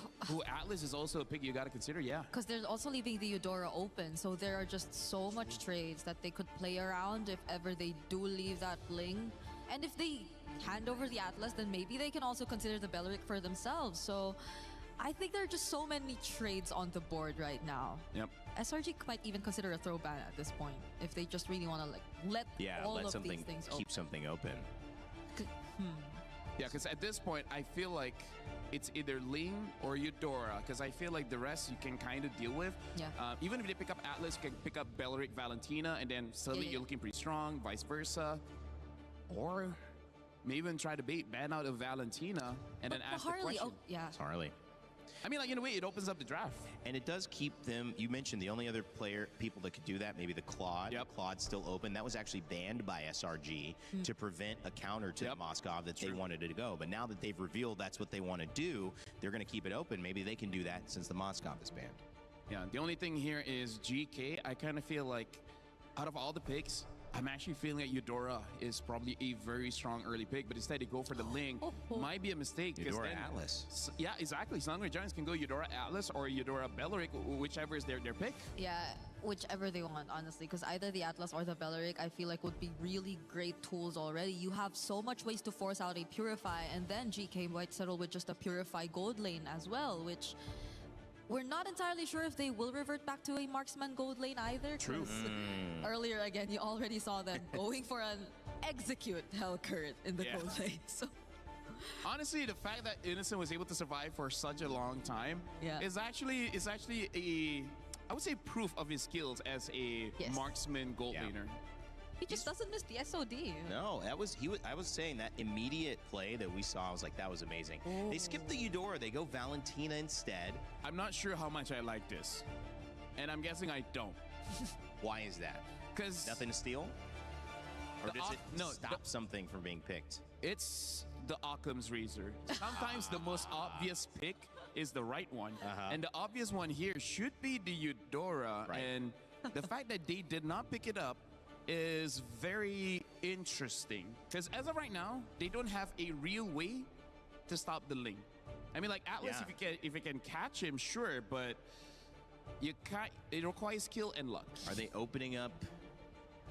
Atlas is also a pick you got to consider, Because they're also leaving the Eudora open, so there are just so much trades that they could play around if ever they do leave that Ling. And if they hand over the Atlas, then maybe they can also consider the Beleric for themselves. So I think there are just so many trades on the board right now. Yep. SRG might even consider a throw ban at this point if they just really want to let all let of something these things keep open. something open. Yeah, because at this point, I feel like it's either Ling or Eudora, because I feel like the rest you can kind of deal with. Yeah. Even if they pick up Atlas, you can pick up Beleric, Valentina, and then suddenly you're looking pretty strong, vice versa. Or maybe even try to ban out of Valentina and then ask Harley, the question. yeah. It's Harley. I mean, like, in a way, it opens up the draft. And it does keep them, you mentioned the only other people that could do that, maybe the Claude. Yep. Claude's still open. That was actually banned by SRG to prevent a counter to the Moskov that they wanted it to go. But now that they've revealed that's what they want to do, they're going to keep it open. Maybe they can do that since the Moskov is banned. Yeah, the only thing here is GK. I kind of feel like out of all the picks, I'm actually feeling that Eudora is probably a very strong early pick, but instead they go for the Ling. Might be a mistake. Eudora Atlas. Yeah, exactly. Slanguay Giants can go Eudora Atlas or Eudora Belleric, whichever is their pick. Yeah, whichever they want, honestly, because either the Atlas or the Belleric, I feel like would be really great tools already. You have so much ways to force out a Purify, and then GK might settle with just a Purify gold lane as well, which we're not entirely sure if they will revert back to a marksman gold lane either. True. Earlier, again, you already saw them going for an execute Hellcurt in the gold lane. So honestly, the fact that Innocent was able to survive for such a long time is actually a, I would say, proof of his skills as a marksman gold laner. he just doesn't miss the SOD. No, that was I was saying that immediate play that we saw. I was like, that was amazing. They skipped the Eudora. They go Valentina instead. I'm not sure how much I like this, and I'm guessing I don't. Why is that? Because nothing to steal, or does it stop something from being picked? It's the Occam's razor. Sometimes the most obvious pick is the right one, and the obvious one here should be the Eudora. And the fact that they did not pick it up is very interesting, because as of right now, they don't have a real way to stop the Ling. I mean, like Atlas, if you can catch him, sure, but you can't. It requires skill and luck. Are they opening up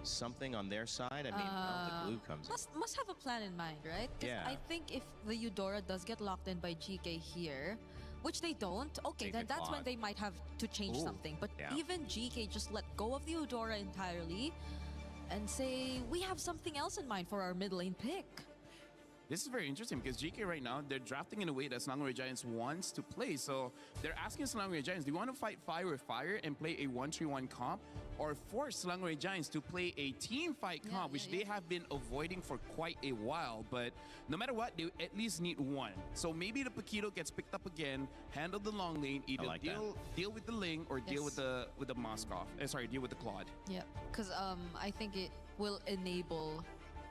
something on their side? I mean, the blue comes in. Must have a plan in mind, right? 'Cause I think if the Eudora does get locked in by GK here, which they don't, okay, then that's when they might have to change something. But even GK just let go of the Eudora entirely and say, we have something else in mind for our mid lane pick. This is very interesting because GK right now, they're drafting in a way that Slanguay Giants wants to play. So they're asking Slanguay Giants, do you want to fight fire with fire and play a 1-3-1 comp, or force Slanguay Giants to play a team fight comp, which they have been avoiding for quite a while. But no matter what, they at least need one. So maybe the Paquito gets picked up again, handle the long lane, either deal with the Ling or deal with the Moskov. Sorry, deal with the Claude. Yeah, because I think it will enable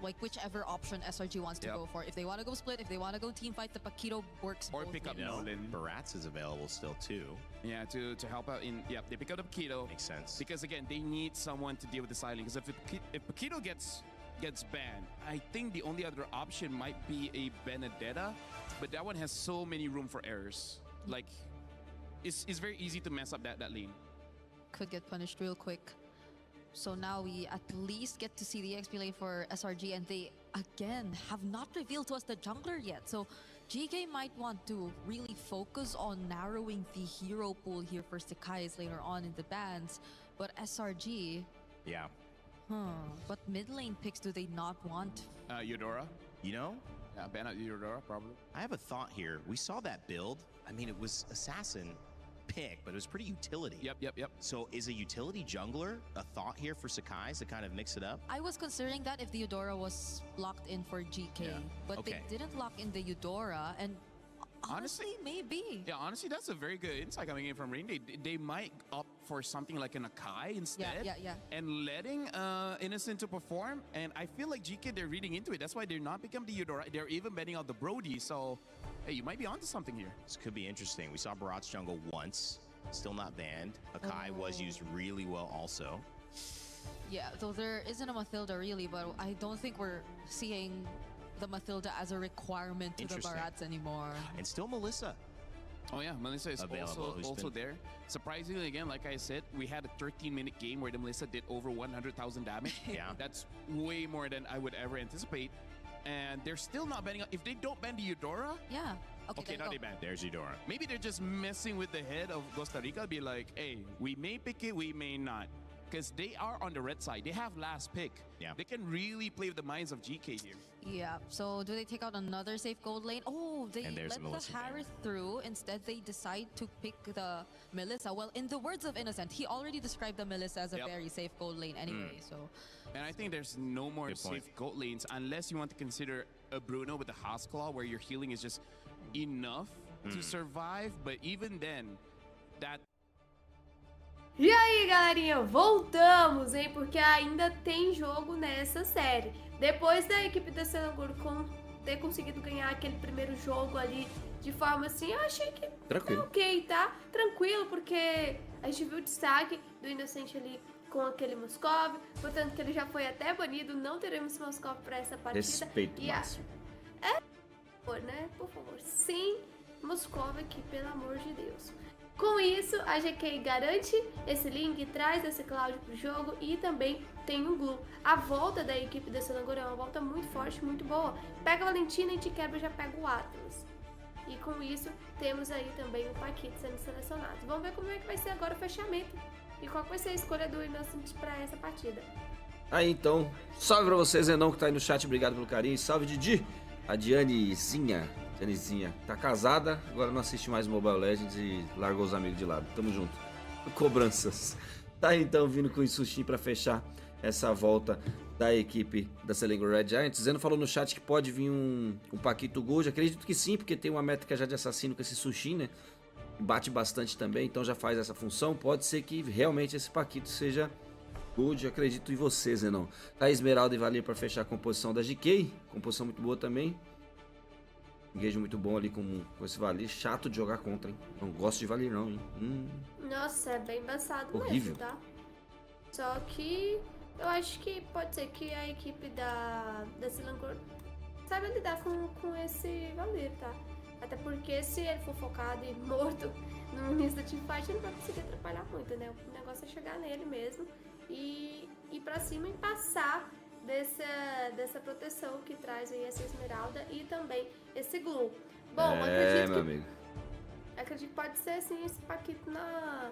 like whichever option SRG wants to go for. If they want to go split, if they want to go team fight, the Paquito works. Or pick up Nolan. Barats is available still too. Yeah, to help out in they pick up the Paquito. Makes sense. Because again, they need someone to deal with the silent. Because if Paquito gets banned, I think the only other option might be a Benedetta, but that one has so many room for errors. Like it's very easy to mess up that lane. Could get punished real quick. So now we at least get to see the XP lane for SRG, and they again have not revealed to us the jungler yet. So GK might want to really focus on narrowing the hero pool here for Sociais later on in the bans. But SRG, what mid lane picks do they not want? Eudora. You know? Yeah, ban out Eudora probably. I have a thought here. We saw that build. I mean, it was Assassin pick, but it was pretty utility. Yep. So is a utility jungler a thought here for Sociais to kind of mix it up? I was considering that if the Eudora was locked in for GK, but they didn't lock in the Eudora, and honestly, maybe. Yeah, honestly, that's a very good insight coming in from Rain. They might opt for something like an Akai instead. Yeah. And letting Innocent to perform. And I feel like GK, they're reading into it. That's why they're not becoming the Eudora. They're even betting out the Brody. So, hey, you might be onto something here. This could be interesting. We saw Barat's jungle once. Still not banned. Akai was used really well also. Yeah, though there isn't a Mathilda really, but I don't think we're seeing the Mathilda as a requirement to the Barats anymore. And still Melissa. Oh yeah, Melissa is also there. Surprisingly, again, like I said, we had a 13-minute game where the Melissa did over 100,000 damage. That's way more than I would ever anticipate. And they're still not banning. If they don't ban the Eudora, okay, now they ban. There's Eudora. Maybe they're just messing with the head of Costa Rica. Be like, hey, we may pick it, we may not. Because they are on the red side. They have last pick. They can really play with the minds of GK here. Yeah, so do they take out another safe gold lane? Oh, they let the Harith through. Instead, they decide to pick the Melissa. Well, in the words of Innocent, he already described the Melissa as a very safe gold lane anyway. So, and I think there's no more safe gold lanes unless you want to consider a Bruno with the House Claw where your healing is just enough to survive, but even then, that. E aí, galerinha, voltamos, hein? Porque ainda tem jogo nessa série. Depois da equipe da Selangor ter conseguido ganhar aquele primeiro jogo ali de forma assim, eu achei que Tranquilo. tá ok, tá? Tranquilo, porque a gente viu o destaque do Inocente ali com aquele Moscov, portanto que ele já foi até banido, não teremos Moscov pra essa partida. Respeito máximo. Né? Por favor, sem Moscov aqui, pelo amor de Deus. Com isso, a GK garante esse link, traz esse Cloud pro jogo e também tem o Glue. A volta da equipe da Selangor é uma volta muito forte, muito boa. Pega a Valentina e de quebra já pega o Atlas. E com isso, temos aí também o Paquito sendo selecionado. Vamos ver como é que vai ser agora o fechamento e qual vai ser a escolha do Inocente para essa partida. Aí então, salve pra você, Zenão, que tá aí no chat, obrigado pelo carinho. Salve, Didi. A Dianezinha tá casada, agora não assiste mais Mobile Legends e largou os amigos de lado. Tamo junto. Cobranças. Tá aí então vindo com o Sushi pra fechar essa volta da equipe da Selangor Red Giants. Zeno falou no chat que pode vir um Paquito Gold. Acredito que sim, porque tem uma métrica já de assassino com esse Sushi, né? Bate bastante também, então já faz essa função. Pode ser que realmente esse Paquito seja Gold. Acredito em você, Zenon. Tá Esmeralda e Valir pra fechar a composição da GK. Composição muito boa também. Engage muito bom ali com esse Valir. Chato de jogar contra, hein? Não gosto de Valir, não, hein? Nossa, é bem embaçado Horrível. mesmo, tá? Só que eu acho que pode ser que a equipe da Selangor saiba lidar com esse Valir, tá? Até porque se ele for focado e morto no início da teamfight, ele não vai conseguir atrapalhar muito, né? O negócio é chegar nele mesmo e ir pra cima e passar dessa proteção que traz aí essa Esmeralda e também esse Glue. Bom, acredito que pode ser assim esse Paquito na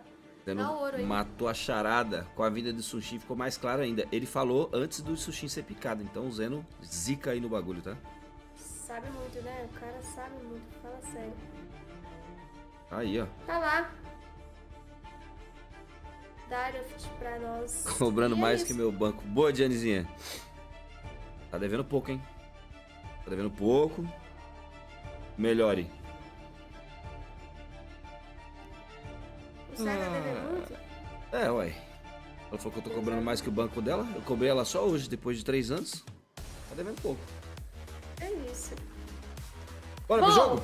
ouro aí. Matou a charada com a vida do Sushi, ficou mais claro ainda. Ele falou antes do Sushi ser picado, então o Zeno zica aí no bagulho, tá? Sabe muito, né? O cara sabe muito, fala sério. Aí, ó. Tá lá. Direct pra nós. Cobrando mais que meu banco. Boa, Dianezinha. Tá devendo pouco, hein? Tá devendo pouco. Melhore. O Siga tá devendo muito? É, uai. Ela falou que eu tô cobrando mais que o banco dela. Eu cobrei ela só hoje, depois de 3 anos. Tá devendo pouco. É isso. Bora pro jogo?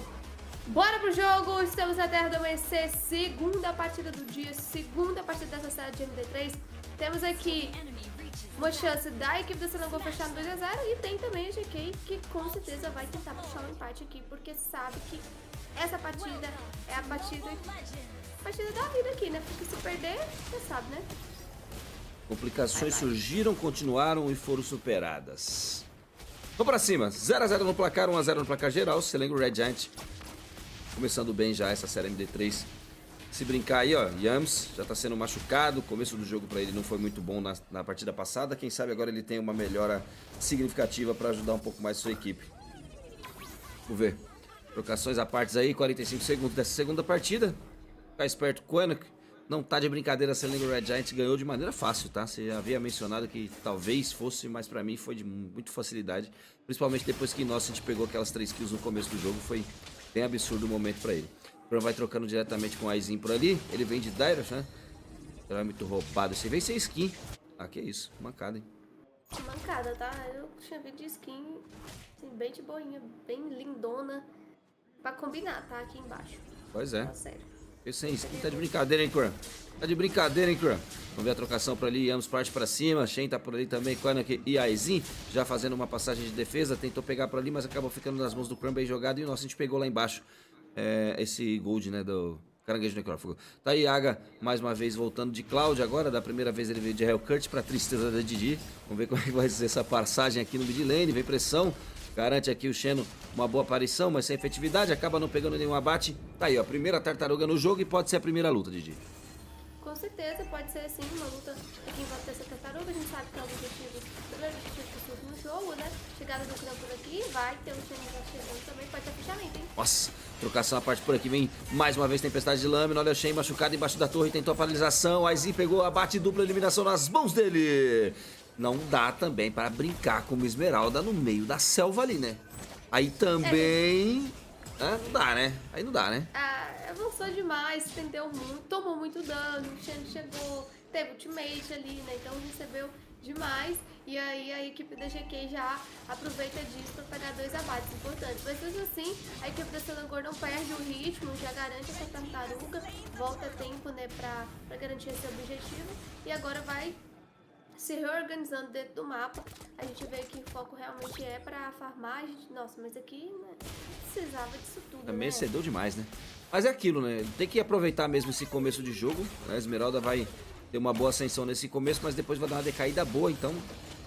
Bora pro jogo, estamos na Terra do Amanhecer, segunda partida do dia, segunda partida dessa série de MD3. Temos aqui uma chance da equipe da Selangor fechar no 2-0 e tem também a GK que com certeza vai tentar puxar um empate aqui, porque sabe que essa partida é a partida da vida aqui, né? Porque se perder, você sabe, né? Complicações surgiram, continuaram e foram superadas. Vamos pra cima, 0-0 no placar, 1-0 no placar geral, Selangor Red Giant. Começando bem já essa série MD3. Se brincar aí, ó, Yams já tá sendo machucado. O começo do jogo pra ele não foi muito bom na partida passada. Quem sabe agora ele tem uma melhora significativa pra ajudar um pouco mais a sua equipe. Vamos ver. Trocações à parte aí, 45 segundos dessa segunda partida. Ficar esperto, Quanuck. Não tá de brincadeira, a Selangor Red Giant ganhou de maneira fácil, tá? Você havia mencionado que talvez fosse, mas pra mim foi de muita facilidade. Principalmente depois que a gente pegou aquelas 3 kills no começo do jogo, foi bem absurdo o momento pra ele. O Bran vai trocando diretamente com o Aizinho por ali. Ele vem de Dairos, né? Ele é muito roubado. Você vem sem skin. Ah, que isso. Mancada, hein? Mancada, tá? Eu tinha visto de skin assim, bem de boinha, bem lindona. Pra combinar, tá? Aqui embaixo. Pois é. Fala sério. Eu sem skin tá de brincadeira, hein, Kuran? Tá de brincadeira, hein, Kuran? Vamos ver a trocação por ali. Yams parte pra cima. Shen tá por ali também. Quanuck e Aizinho já fazendo uma passagem de defesa. Tentou pegar por ali, mas acabou ficando nas mãos do Kuran bem jogado. E o nosso a gente pegou lá embaixo. Esse gold, né, do caranguejo necrófago. Tá aí Aga, mais uma vez voltando de Cloud agora, da primeira vez ele veio de Hellcut pra tristeza da Didi. Vamos ver como é que vai ser essa passagem aqui no mid lane, vem pressão, garante aqui o Xeno uma boa aparição, mas sem efetividade, acaba não pegando nenhum abate. Tá aí, ó, primeira tartaruga no jogo e pode ser a primeira luta, Didi. Com certeza, pode ser sim, uma luta aqui em volta dessa tartaruga, a gente sabe que é o primeiro objetivo no jogo, né? Chegada do Cran por aqui, vai ter o Xeno já chegando também, pode ter fechamento, hein? Nossa, trocação a parte por aqui, vem mais uma vez tempestade de lâmina, olha o Shen machucado embaixo da torre, tentou a paralisação, Aizinho pegou abate dupla eliminação nas mãos dele. Não dá também para brincar com uma Esmeralda no meio da selva ali, né? Aí também Não dá, né? Aí não dá, né? Avançou demais, estendeu muito, tomou muito dano, o Shen chegou, teve ultimate ali, né? Então recebeu demais. E aí a equipe da GK já aproveita disso para pegar 2 abates importantes. Mas mesmo assim, a equipe da Selangor não perde o ritmo, já garante essa tartaruga, volta tempo, né, pra garantir esse objetivo. E agora vai se reorganizando dentro do mapa. A gente vê que o foco realmente é pra farmar. Nossa, mas aqui, né, precisava disso tudo, Também né? cedeu demais, né? Mas é aquilo, né? Tem que aproveitar mesmo esse começo de jogo. A Esmeralda vai ter uma boa ascensão nesse começo, mas depois vai dar uma decaída boa, então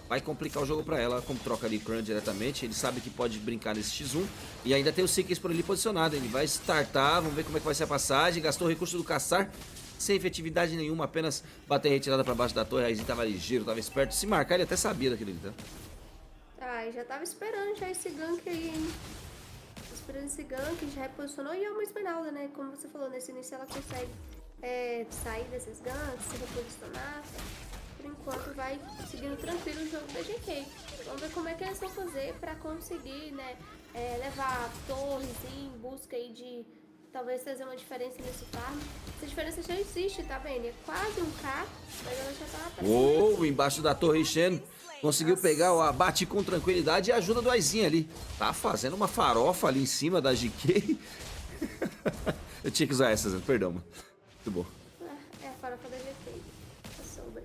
vai complicar o jogo pra ela. Como troca ali Crun diretamente, ele sabe que pode brincar nesse X1. E ainda tem o Siga por ali posicionado. Ele vai startar, vamos ver como é que vai ser a passagem. Gastou o recurso do caçar, sem efetividade nenhuma, apenas bater retirada pra baixo da torre. A Aizen tava ligeiro, tava esperto. Se marcar, ele até sabia daquele ali, tá? Já tava esperando já esse gank aí, hein? Esperando esse gank, já reposicionou. E é uma Esmeralda, né? Como você falou, nesse início ela consegue sair desses ganks, se reposicionar. Por enquanto vai seguindo tranquilo o jogo da GK. Vamos ver como é que eles vão fazer pra conseguir, né, levar torres em busca aí de talvez fazer uma diferença nesse farm. Essa diferença já existe, tá vendo? É quase 1k, mas ela já tá aparecendo. Embaixo da torre Shen. Conseguiu pegar o abate com tranquilidade e a ajuda do Aizen ali. Tá fazendo uma farofa ali em cima da GK. Eu tinha que usar essas, né? Perdão, mano. Muito bom. É a farofa da GK. Sombra.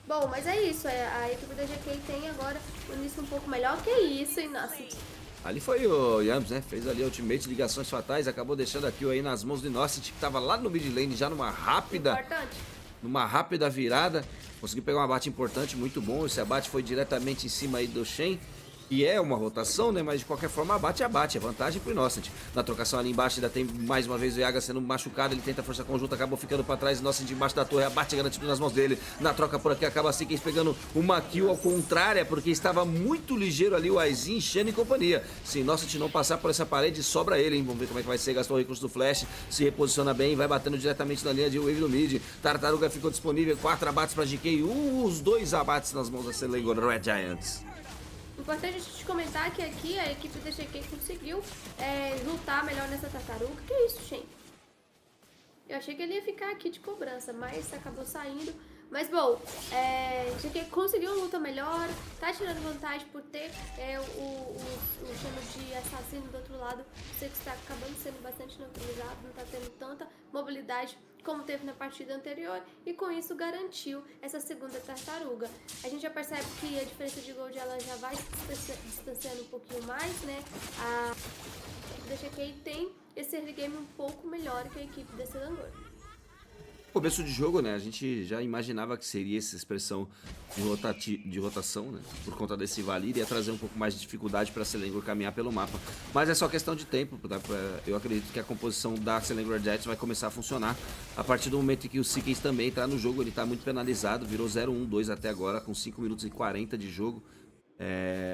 Bom, mas é isso. A equipe da GK tem agora um início um pouco melhor. Que isso, hein, nossa. Ali foi o Yams, né? Fez ali a ultimate, ligações fatais, acabou deixando a kill aí nas mãos do Innocent, que tava lá no mid lane, já numa rápida virada. Conseguiu pegar um abate importante, muito bom. Esse abate foi diretamente em cima aí do Shen. E é uma rotação, né? Mas de qualquer forma, abate. É vantagem pro Innocent. Na trocação ali embaixo ainda tem mais uma vez o Yaga sendo machucado. Ele tenta força conjunta, acabou ficando pra trás. Innocent embaixo da torre, abate garantido nas mãos dele. Na troca por aqui acaba Siga pegando uma kill ao contrário, porque estava muito ligeiro ali o Aizen, Shen e companhia. Se Innocent não passar por essa parede, sobra ele, hein? Vamos ver como é que vai ser. Gastou o recurso do flash, se reposiciona bem, vai batendo diretamente na linha de wave do mid. Tartaruga ficou disponível, 4 abates pra GK, os 2 abates nas mãos da Selangor Red Giants. Importante a gente comentar que aqui a equipe da GK conseguiu lutar melhor nessa tartaruga. Que é isso, Shen? Eu achei que ele ia ficar aqui de cobrança, mas acabou saindo. Mas bom, GK conseguiu uma luta melhor, tá tirando vantagem por ter o chama de assassino do outro lado. Sei que está acabando sendo bastante neutralizado, não tá tendo tanta mobilidade como teve na partida anterior, e com isso garantiu essa segunda tartaruga. A gente já percebe que a diferença de gold ela já vai se distanciando um pouquinho mais, né? A equipe da GK tem esse early game um pouco melhor que a equipe da Selangor. Começo de jogo, né? A gente já imaginava que seria essa expressão de rotação, né? Por conta desse Valir, ia trazer um pouco mais de dificuldade para a Selangor caminhar pelo mapa. Mas é só questão de tempo, tá? Eu acredito que a composição da Selangor Jets vai começar a funcionar a partir do momento em que o Siga também entrar no jogo. Ele tá muito penalizado, virou 0-1-2 até agora, com 5 minutos e 40 de jogo.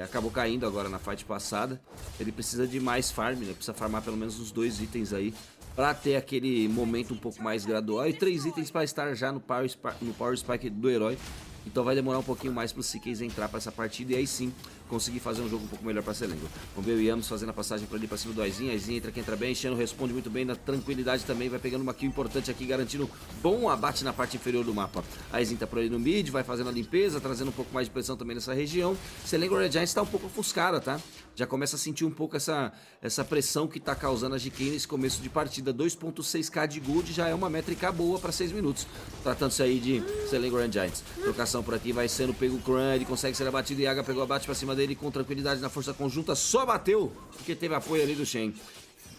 Acabou caindo agora na fight passada. Ele precisa de mais farm, né? Precisa farmar pelo menos os 2 itens aí para ter aquele momento um pouco mais gradual, e 3 itens para estar já no Power Spike do herói. Então vai demorar um pouquinho mais para o CKs entrar para essa partida e aí sim conseguir fazer um jogo um pouco melhor para Selangor. Vamos ver o Yamos fazendo a passagem por ali para cima do Aizen. Aizen entra, que entra bem, Shen responde muito bem na tranquilidade também, vai pegando uma kill importante aqui, garantindo bom abate na parte inferior do mapa. Aizen tá por ali no mid, vai fazendo a limpeza, trazendo um pouco mais de pressão também nessa região. Selangor Red Giants está um pouco ofuscada, tá? Já começa a sentir um pouco essa pressão que tá causando a GK nesse começo de partida. 2.6k de gold já é uma métrica boa para 6 minutos. Tratando-se aí de Selangor Red Giants. Trocação por aqui, vai sendo pego o Crun, ele consegue ser abatido, e Yaga pegou abate para cima dele com tranquilidade na força conjunta, só bateu porque teve apoio ali do Shen.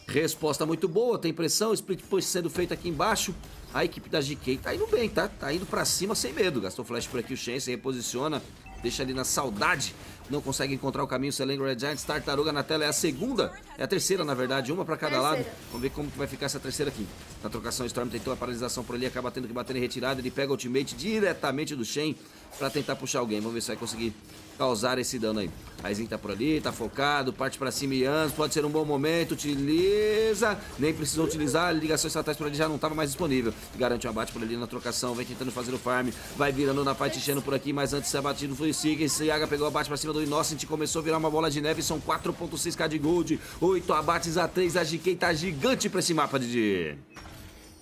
Resposta muito boa, tem pressão, split push sendo feito aqui embaixo. A equipe da GK tá indo bem, tá? Tá indo pra cima sem medo. Gastou flash por aqui o Shen, se reposiciona, deixa ali na saudade. Não consegue encontrar o caminho. Selangor Red Giants, tartaruga na tela, é a segunda. É a terceira, na verdade, uma pra cada lado. Vamos ver como que vai ficar essa terceira aqui. Na trocação, Storm tentou a paralisação por ali, acaba tendo que bater em retirada. Ele pega o ultimate diretamente do Shen. pra tentar puxar alguém. Vamos ver se vai conseguir causar esse dano aí. Aizinho tá por ali, tá focado, parte pra cima e Yans, pode ser um bom momento, utiliza, nem precisou utilizar, ligação estatais por ali já não tava mais disponível. Garante um abate por ali na trocação, vem tentando fazer o farm, vai virando na fight enchendo por aqui, mas antes de ser abatido foi o Siga, Siga pegou o abate pra cima do Innocent, começou a virar uma bola de neve, são 4.6k de gold, 8 abates a 3, a GK tá gigante pra esse mapa, Didi.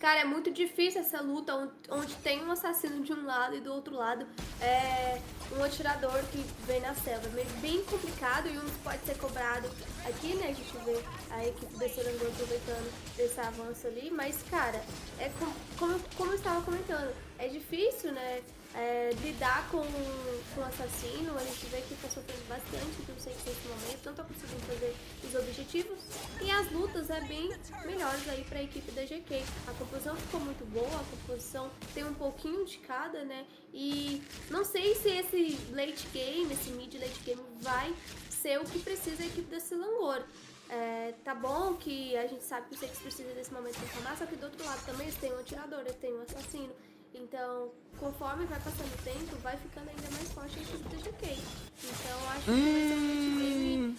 Cara, é muito difícil essa luta onde tem um assassino de um lado e do outro lado um atirador que vem na selva. É bem complicado e um pode ser cobrado aqui, né? A gente vê a equipe da Serangor aproveitando desse avanço ali. Mas, cara, como eu estava comentando, é difícil, né? Lidar com o assassino. A gente vê que tá sofrendo bastante do Sense nesse momento, não tá conseguindo fazer os objetivos e as lutas bem melhores aí pra equipe da GK. A composição ficou muito boa, a composição tem um pouquinho de cada, né? E não sei se esse late game, esse mid late game vai ser o que precisa a equipe da Selangor. Tá bom que a gente sabe que o Sense precisa desse momento de reclamar, só que do outro lado também eles têm um atirador, eles têm um assassino. Então, conforme vai passando o tempo, vai ficando ainda mais forte a equipe da GK. Então, acho que vai ser um game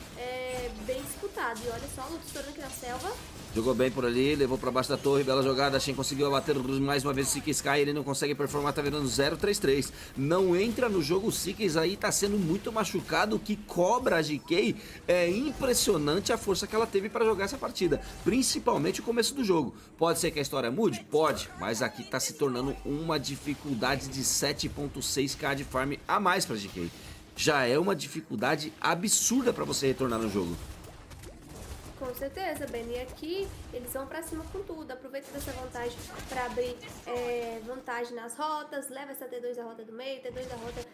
bem disputado. E olha só, o Lux estourando aqui na selva. Jogou bem por ali, levou pra baixo da torre, bela jogada, a Shen conseguiu abater mais uma vez o Seekers Sky, ele não consegue performar, tá virando 0-3-3. Não entra no jogo, o Seekers aí tá sendo muito machucado, o que cobra a GK. É impressionante a força que ela teve pra jogar essa partida, principalmente o começo do jogo. Pode ser que a história mude? Pode, mas aqui tá se tornando uma dificuldade de 7.6k de farm a mais pra GK. Já é uma dificuldade absurda pra você retornar no jogo. Com certeza, Ben. E aqui eles vão pra cima com tudo. Aproveita dessa vantagem pra abrir vantagem nas rotas. Leva essa T2 da rota do meio, T2 da rota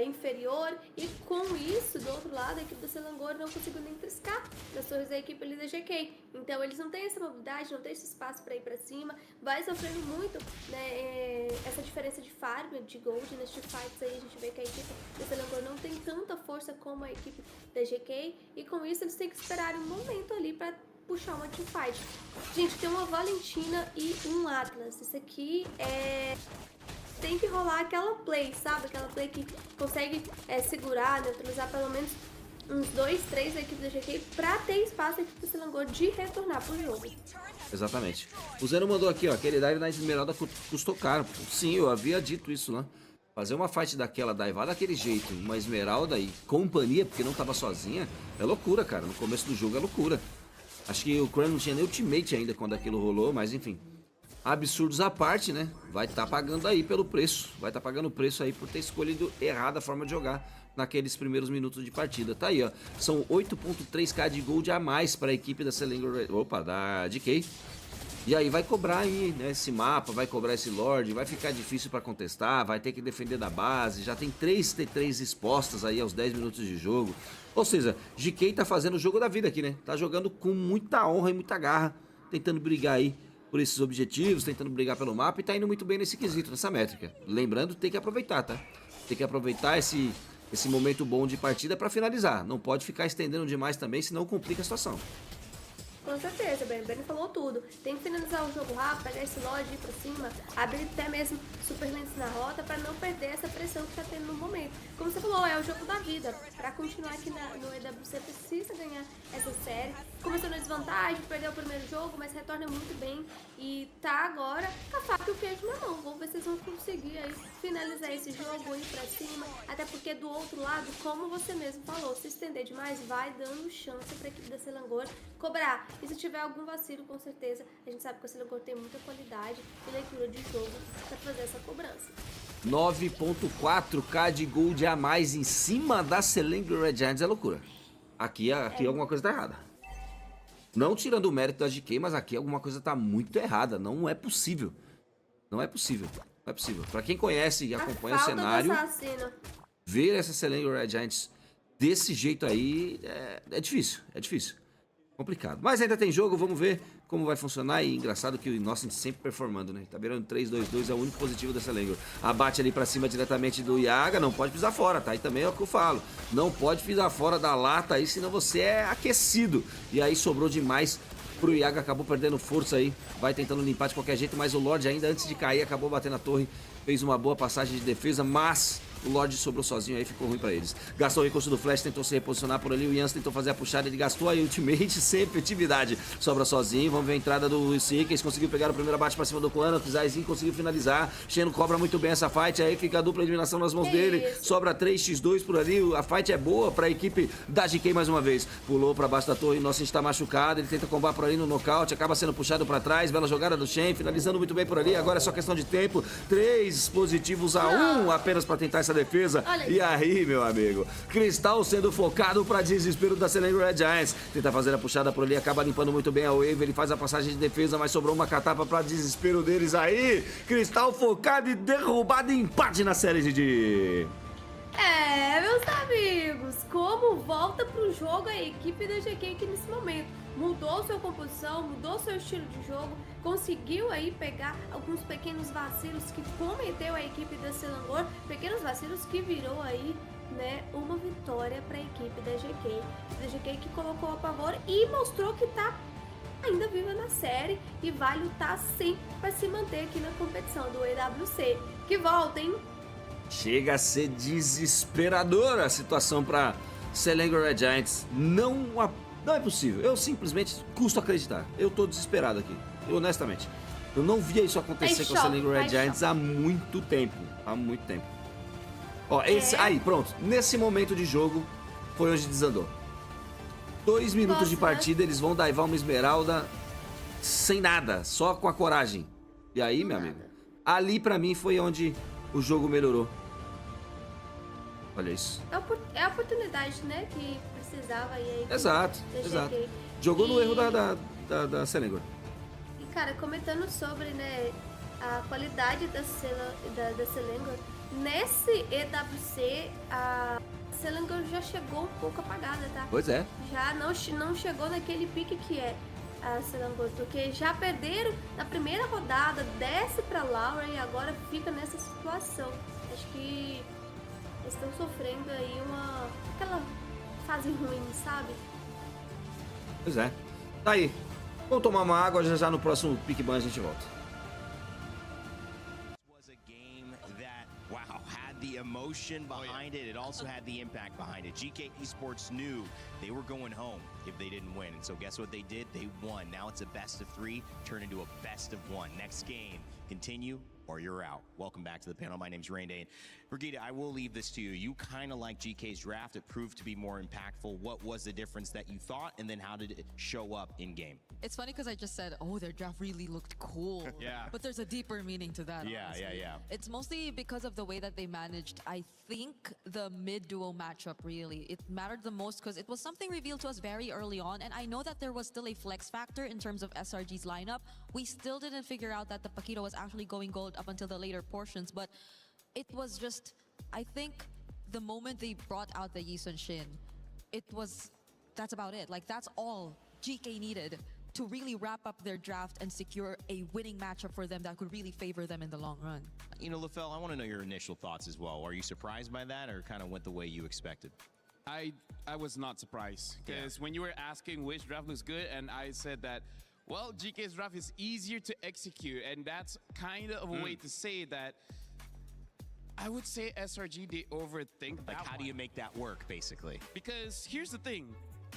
inferior. E com isso, do outro lado, a equipe do Selangor não conseguiu nem triscar das torres da equipe ali da GK. Então eles não têm essa mobilidade, não tem esse espaço pra ir pra cima. Vai sofrendo muito, né, essa diferença de farm, de gold nas teamfights. Aí a gente vê que a equipe do Selangor não tem tanta força como a equipe da GK. E com isso eles têm que esperar um momento ali pra puxar uma teamfight. Gente, tem uma Valentina e um Atlas. Isso aqui tem que rolar aquela play, sabe? Aquela play que consegue segurar, neutralizar pelo menos uns 2, 3 da equipe da GK pra ter espaço a equipe do Selangor de retornar pro jogo. Exatamente. O Zeno mandou aqui, ó, aquele dive na Esmeralda custou caro. Sim, eu havia dito isso, né? Fazer uma fight daquela, divar daquele jeito, uma Esmeralda e companhia, porque não tava sozinha, é loucura, cara. No começo do jogo é loucura. Acho que o Cran não tinha nem ultimate ainda quando aquilo rolou, mas enfim. Absurdos à parte, né? Vai estar pagando aí pelo preço. Vai estar pagando o preço aí por ter escolhido errada a forma de jogar naqueles primeiros minutos de partida. Tá aí, ó. São 8.3k de gold a mais para a equipe da Selangor, da GK. E aí vai cobrar aí, né, esse mapa, vai cobrar esse Lorde, vai ficar difícil para contestar, vai ter que defender da base. Já tem 3 T3 expostas aí aos 10 minutos de jogo. Ou seja, GK tá fazendo o jogo da vida aqui, né? Tá jogando com muita honra e muita garra, tentando brigar aí por esses objetivos, tentando brigar pelo mapa e tá indo muito bem nesse quesito, nessa métrica. Lembrando, tem que aproveitar, tá? Tem que aproveitar esse momento bom de partida para finalizar. Não pode ficar estendendo demais também, senão complica a situação. Com certeza, Ben. O Ben falou tudo. Tem que finalizar o jogo rápido, pegar esse Lorde, ir pra cima, abrir até mesmo super lentes na rota pra não perder essa pressão que tá tendo no momento. Como você falou, é o jogo da vida. Pra continuar aqui no EWC precisa ganhar essa série. Começou na desvantagem, perdeu o primeiro jogo, mas retorna muito bem e tá agora com a faca e o queijo na mão. Vamos ver se eles vão conseguir aí finalizar esse jogo, ir pra cima. Até porque do outro lado, como você mesmo falou, se estender demais vai dando chance pra equipe da Selangor cobrar. E se tiver algum vacilo, com certeza, a gente sabe que o Selangor tem muita qualidade e leitura de jogo para fazer essa cobrança. 9.4k de gold a mais em cima da Selangor Red Giants é loucura. Aqui alguma coisa tá errada. Não tirando o mérito da GK, mas aqui alguma coisa tá muito errada. Não é possível. Não é possível. Não é possível. Pra quem conhece e acompanha o cenário, ver essa Selangor Red Giants desse jeito aí é difícil. É difícil. Complicado. Mas ainda tem jogo, vamos ver como vai funcionar. E engraçado que o Innocent sempre performando, né? Tá virando 3-2-2, é o único positivo dessa Selangor. Abate ali pra cima diretamente do Yaga, não pode pisar fora, tá? E também é o que eu falo. Não pode pisar fora da lata aí, senão você é aquecido. E aí sobrou demais pro Yaga, acabou perdendo força aí. Vai tentando limpar de qualquer jeito, mas o Lorde ainda antes de cair acabou batendo a torre. Fez uma boa passagem de defesa, mas O Lorde sobrou sozinho aí, ficou ruim pra eles. Gastou o recurso do Flash, tentou se reposicionar por ali. O Jans tentou fazer a puxada, ele gastou a ultimate sem efetividade. Sobra sozinho, vamos ver a entrada do Siga. Conseguiu pegar o primeiro abate pra cima do Clã. O Zaizinho conseguiu finalizar. Xeno cobra muito bem essa fight. Aí fica a dupla eliminação nas mãos dele. Sobra 3x2 por ali. A fight é boa pra equipe da GK mais uma vez. Pulou pra baixo da torre. Nossa, está machucado. Ele tenta combar por ali no nocaute. Acaba sendo puxado pra trás. Bela jogada do Shen. Finalizando muito bem por ali. Agora é só questão de tempo. 3 positivos a 1 apenas pra tentar essa defesa. E aí, meu amigo, Cristal sendo focado pra desespero da Selene Red Giants. Tenta fazer a puxada por ali, acaba limpando muito bem a Wave. Ele faz a passagem de defesa, mas sobrou uma catapa pra desespero deles aí. Cristal focado e derrubado em empate na série de... Meus amigos, como volta pro jogo a equipe da GK aqui nesse momento. Mudou sua composição, mudou seu estilo de jogo, conseguiu aí pegar alguns pequenos vacilos que cometeu a equipe da Selangor, pequenos vacilos que virou aí, né, uma vitória para a equipe da GK que colocou a pavor e mostrou que tá ainda viva na série e vai lutar sim para se manter aqui na competição do EWC. Que volta, hein? Chega a ser desesperadora a situação para Selangor Red Giants. Não é possível. Eu simplesmente custo acreditar. Eu tô desesperado aqui. Honestamente. Eu não via isso acontecer com a Selangor Red Giants há muito tempo. Há muito tempo. Ó, aí, pronto. Nesse momento de jogo foi onde desandou. 2 minutos de partida, eles vão daivar uma esmeralda sem nada, só com a coragem. E aí, meu amigo, ali pra mim foi onde o jogo melhorou. Olha isso. É a oportunidade, né, que precisava aí. Exato. Jogou no erro da Selangor. E, cara, comentando sobre, né, a qualidade da Selangor, nesse EWC, a Selangor já chegou um pouco apagada, tá? Pois é. Já não chegou naquele pique que é a Selangor, porque já perderam na primeira rodada, desce pra Laura e agora fica nessa situação. Acho que estão sofrendo aí aquela fase ruim, sabe? Pois é. Tá aí. Vamos tomar uma água, já no próximo Pick Ban a gente volta. The emotion behind it. It also had the impact behind it. GK Esports knew they were going home if they didn't win. And so guess what they did? They won. Now it's a best of 3, turn into a best of 1. Next game, continue or you're out. Welcome back to the panel. My name's Raindane. Brigitte, I will leave this to you. You kind of like GK's draft. It proved to be more impactful. What was the difference that you thought? And then how did it show up in game? It's funny because I just said, oh, their draft really looked cool. Yeah. But there's a deeper meaning to that. Yeah. It's mostly because of the way that they managed, I think, the mid-duo matchup, really. It mattered the most because it was something revealed to us very early on. And I know that there was still a flex factor in terms of SRG's lineup. We still didn't figure out that the Paquito was actually going gold up until the later portions. But it was just, I think, the moment they brought out the Yisun Shin, that's about it. Like, that's all GK needed to really wrap up their draft and secure a winning matchup for them that could really favor them in the long run. You know, LaFell, I want to know your initial thoughts as well. Are you surprised by that or kind of went the way you expected? I was not surprised because when you were asking which draft looks good, and I said that, well, GK's draft is easier to execute, and that's kind of a way to say that. I would say SRG, they overthink that. Like, how do you make that work, basically? Because here's the thing.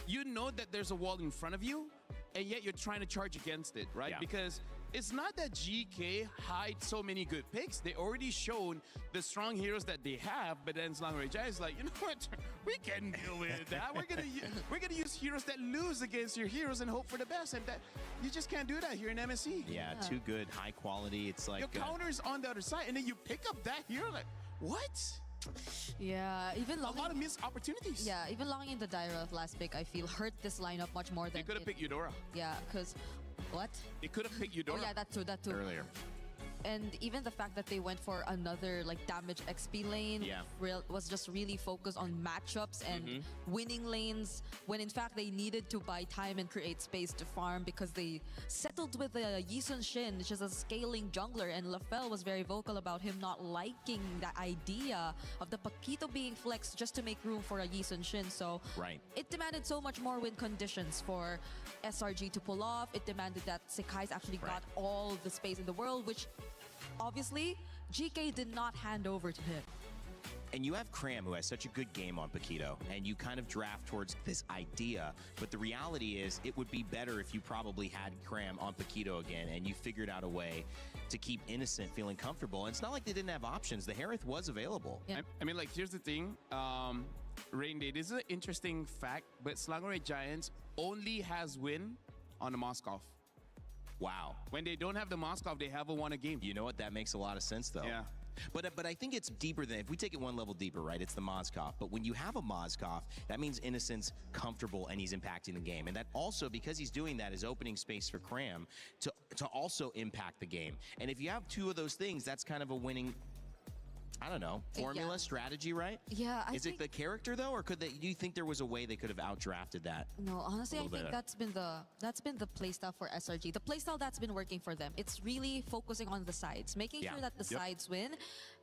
You know that there's a wall in front of you, and yet you're trying to charge against it, right? Yeah. Because it's not that GK hides so many good picks. They already shown the strong heroes that they have, but then Selangor Jai is like, you know what? We can deal with that. We're gonna use heroes that lose against your heroes and hope for the best, and that you just can't do that here in MSC. Yeah, too good, high quality. It's like your counter's on the other side, and then you pick up that hero like, what? Yeah, even a lot of missed opportunities. Yeah, even longing in the Dyra of last pick, I feel hurt this lineup much more than they could have picked Eudora. Yeah, because what? They could have picked Eudora. Oh yeah, that too. Earlier. And even the fact that they went for another like damage XP lane was just really focused on matchups and winning lanes, when in fact they needed to buy time and create space to farm because they settled with the Yisun Shin, which is a scaling jungler, and LaFell was very vocal about him not liking the idea of the Paquito being flexed just to make room for a Yisun Shin. So it demanded so much more win conditions for SRG to pull off. It demanded that Sekai's actually got all the space in the world, which obviously GK did not hand over to him. and you have Cram, who has such a good game on Paquito, and you kind of draft towards this idea, but the reality is it would be better if you probably had Cram on Paquito again, and you figured out a way to keep Innocent feeling comfortable. And it's not like they didn't have options. The Harith was available. Yeah. I mean, like, here's the thing. Rain Day, this is an interesting fact, but Selangor Giants only has win on the Moskov. Wow. When they don't have the Moskov, they haven't won a game. You know what? That makes a lot of sense, though. Yeah. But I think it's deeper than, if we take it one level deeper, right? It's the Moskov. But when you have a Moskov, that means Innocent's comfortable and he's impacting the game. And that also, because he's doing that, is opening space for Cram to also impact the game. And if you have two of those things, that's kind of a winning, I don't know, formula, strategy, right? Yeah, Is it the character though, or do you think there was a way they could have outdrafted that? No, honestly, I think better? that's been the playstyle for SRG. The playstyle that's been working for them. It's really focusing on the sides, making sure that the sides win,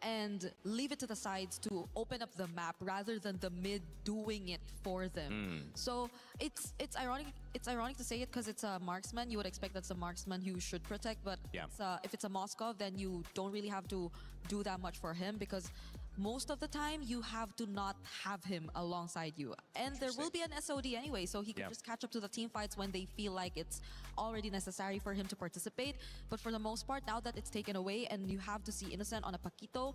and leave it to the sides to open up the map rather than the mid doing it for them. So it's ironic. It's ironic to say it because it's a marksman. You would expect that's a marksman you should protect, but if it's a Moskov, then you don't really have to do that much for him, because most of the time you have to not have him alongside you, and there will be an SOD anyway, so he can just catch up to the team fights when they feel like it's already necessary for him to participate. But for the most part, now that it's taken away and you have to see Innocent on a Paquito,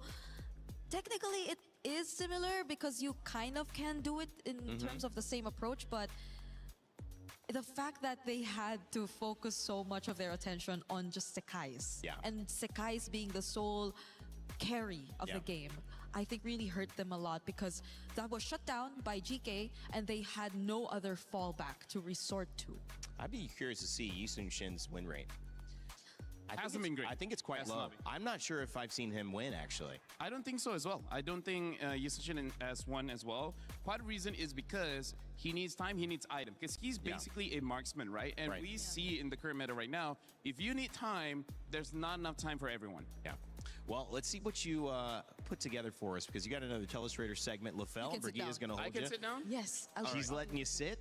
technically it is similar because you kind of can do it in terms of the same approach, but the fact that they had to focus so much of their attention on just Sekais, and Sekais being the sole carry of the game, I think really hurt them a lot, because that was shut down by GK and they had no other fallback to resort to. I'd be curious to see Yisun Shin's win rate. Hasn't been great. I think it's quite low. I'm not sure if I've seen him win, actually. I don't think so as well. I don't think Yushin has won as well. Part of the reason is because he needs time, he needs item. Because he's basically a marksman, right? And we see in the current meta right now, if you need time, there's not enough time for everyone. Yeah. Well, let's see what you put together for us, because you got another Telestrator segment. LaFell, Brigida's going to hold you. I can sit down? Yes. She's letting you sit?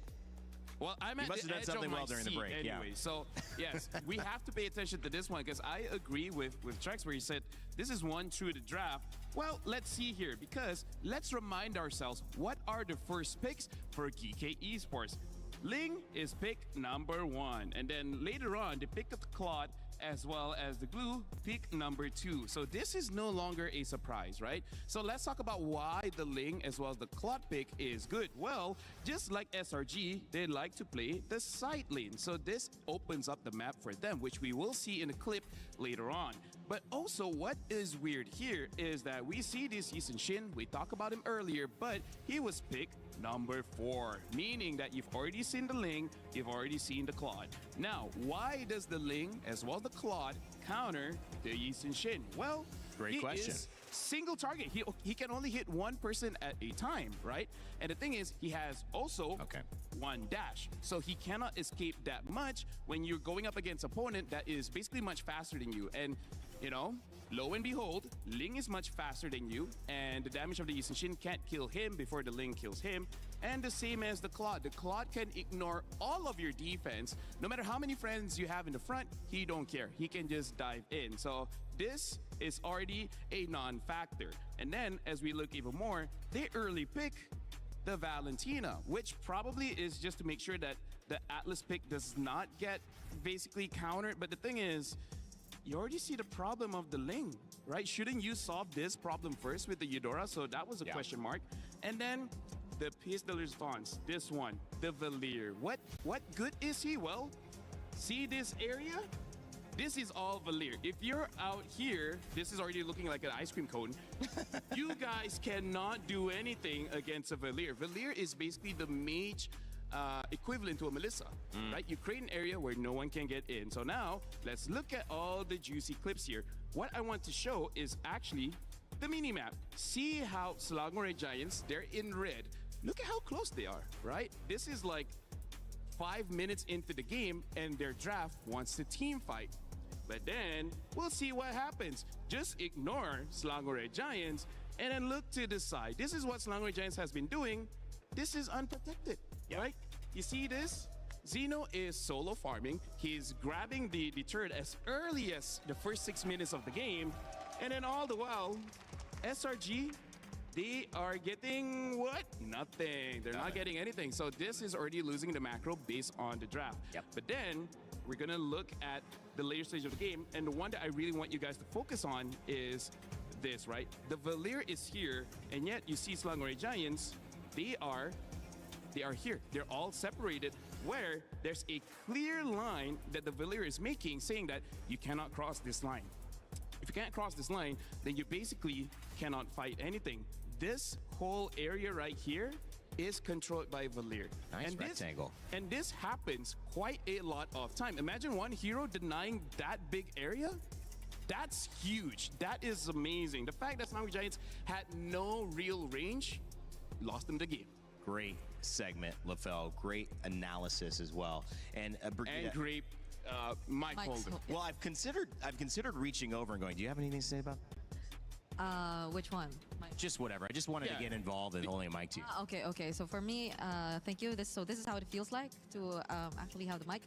Well, I'm at must the have done edge something of my well during the seat break, anyway. So, yes, we have to pay attention to this one, because I agree with Trex where he said, this is one through the draft. Well, let's see here, because let's remind ourselves, what are the first picks for GK Esports? Ling is pick number 1. And then later on, they pick up the Claude as well as the Glue, pick number 2. So this is no longer a surprise, right? So let's talk about why the Ling as well as the Claude pick is good. Well, just like SRG, they like to play the side lane. So this opens up the map for them, which we will see in a clip later on. But also, what is weird here is that we see this Yisun Shin, we talked about him earlier, but he was picked number 4, meaning that you've already seen the Ling, you've already seen the Claude. Now, why does the Ling as well as the Claude counter the Yisun Shin? Well, great question. Is single target. He can only hit one person at a time, right? And the thing is, he has also one dash. So he cannot escape that much when you're going up against an opponent that is basically much faster than you. And, you know, lo and behold, Ling is much faster than you, and the damage of the Yisun Shin can't kill him before the Ling kills him. And the same as the Claude. The Claude can ignore all of your defense. No matter how many friends you have in the front, he don't care. He can just dive in. So this is already a non-factor. And then, as we look even more, they early pick the Valentina, which probably is just to make sure that the Atlas pick does not get basically countered. But the thing is, you already see the problem of the Ling, right? Shouldn't you solve this problem first with the Eudora? So that was a question mark. And then the piece de response, this one, the Valier. What good is he? Well, see this area? This is all Valier. If you're out here, this is already looking like an ice cream cone. You guys cannot do anything against a Valier. Valier is basically the mage equivalent to a Melissa, right? You create an area where no one can get in. So now, let's look at all the juicy clips here. What I want to show is actually the mini-map. See how Selangor Giants, they're in red. Look at how close they are, right? This is like 5 minutes into the game, and their draft wants to team fight. But then, we'll see what happens. Just ignore Selangor Giants, and then look to the side. This is what Selangor Giants has been doing. This is unprotected, right? You see this? Zeno is solo farming. He's grabbing the turret as early as the first 6 minutes of the game. And then all the while, SRG, They are getting what? Nothing. They're not getting anything. So this is already losing the macro based on the draft. Yep. But then we're going to look at the later stage of the game. And the one that I really want you guys to focus on is this, right? The Valir is here, and yet you see Selangor Giants, they are here. They're all separated, where there's a clear line that the Valir is making saying that you cannot cross this line. If you can't cross this line, then you basically cannot fight anything. This whole area right here is controlled by Valir. Nice rectangle. And this happens quite a lot of time. Imagine one hero denying that big area. That's huge. That is amazing. The fact that Selangor Giants had no real range lost them the game. Great segment, LaFell. Great analysis as well. And Brigida, And great mic holder. well, I've considered reaching over and going, do you have anything to say about that? Which one? Just whatever. I just wanted to get involved in holding a mic to you. Okay. So for me, thank you. This is how it feels like to actually have the mic.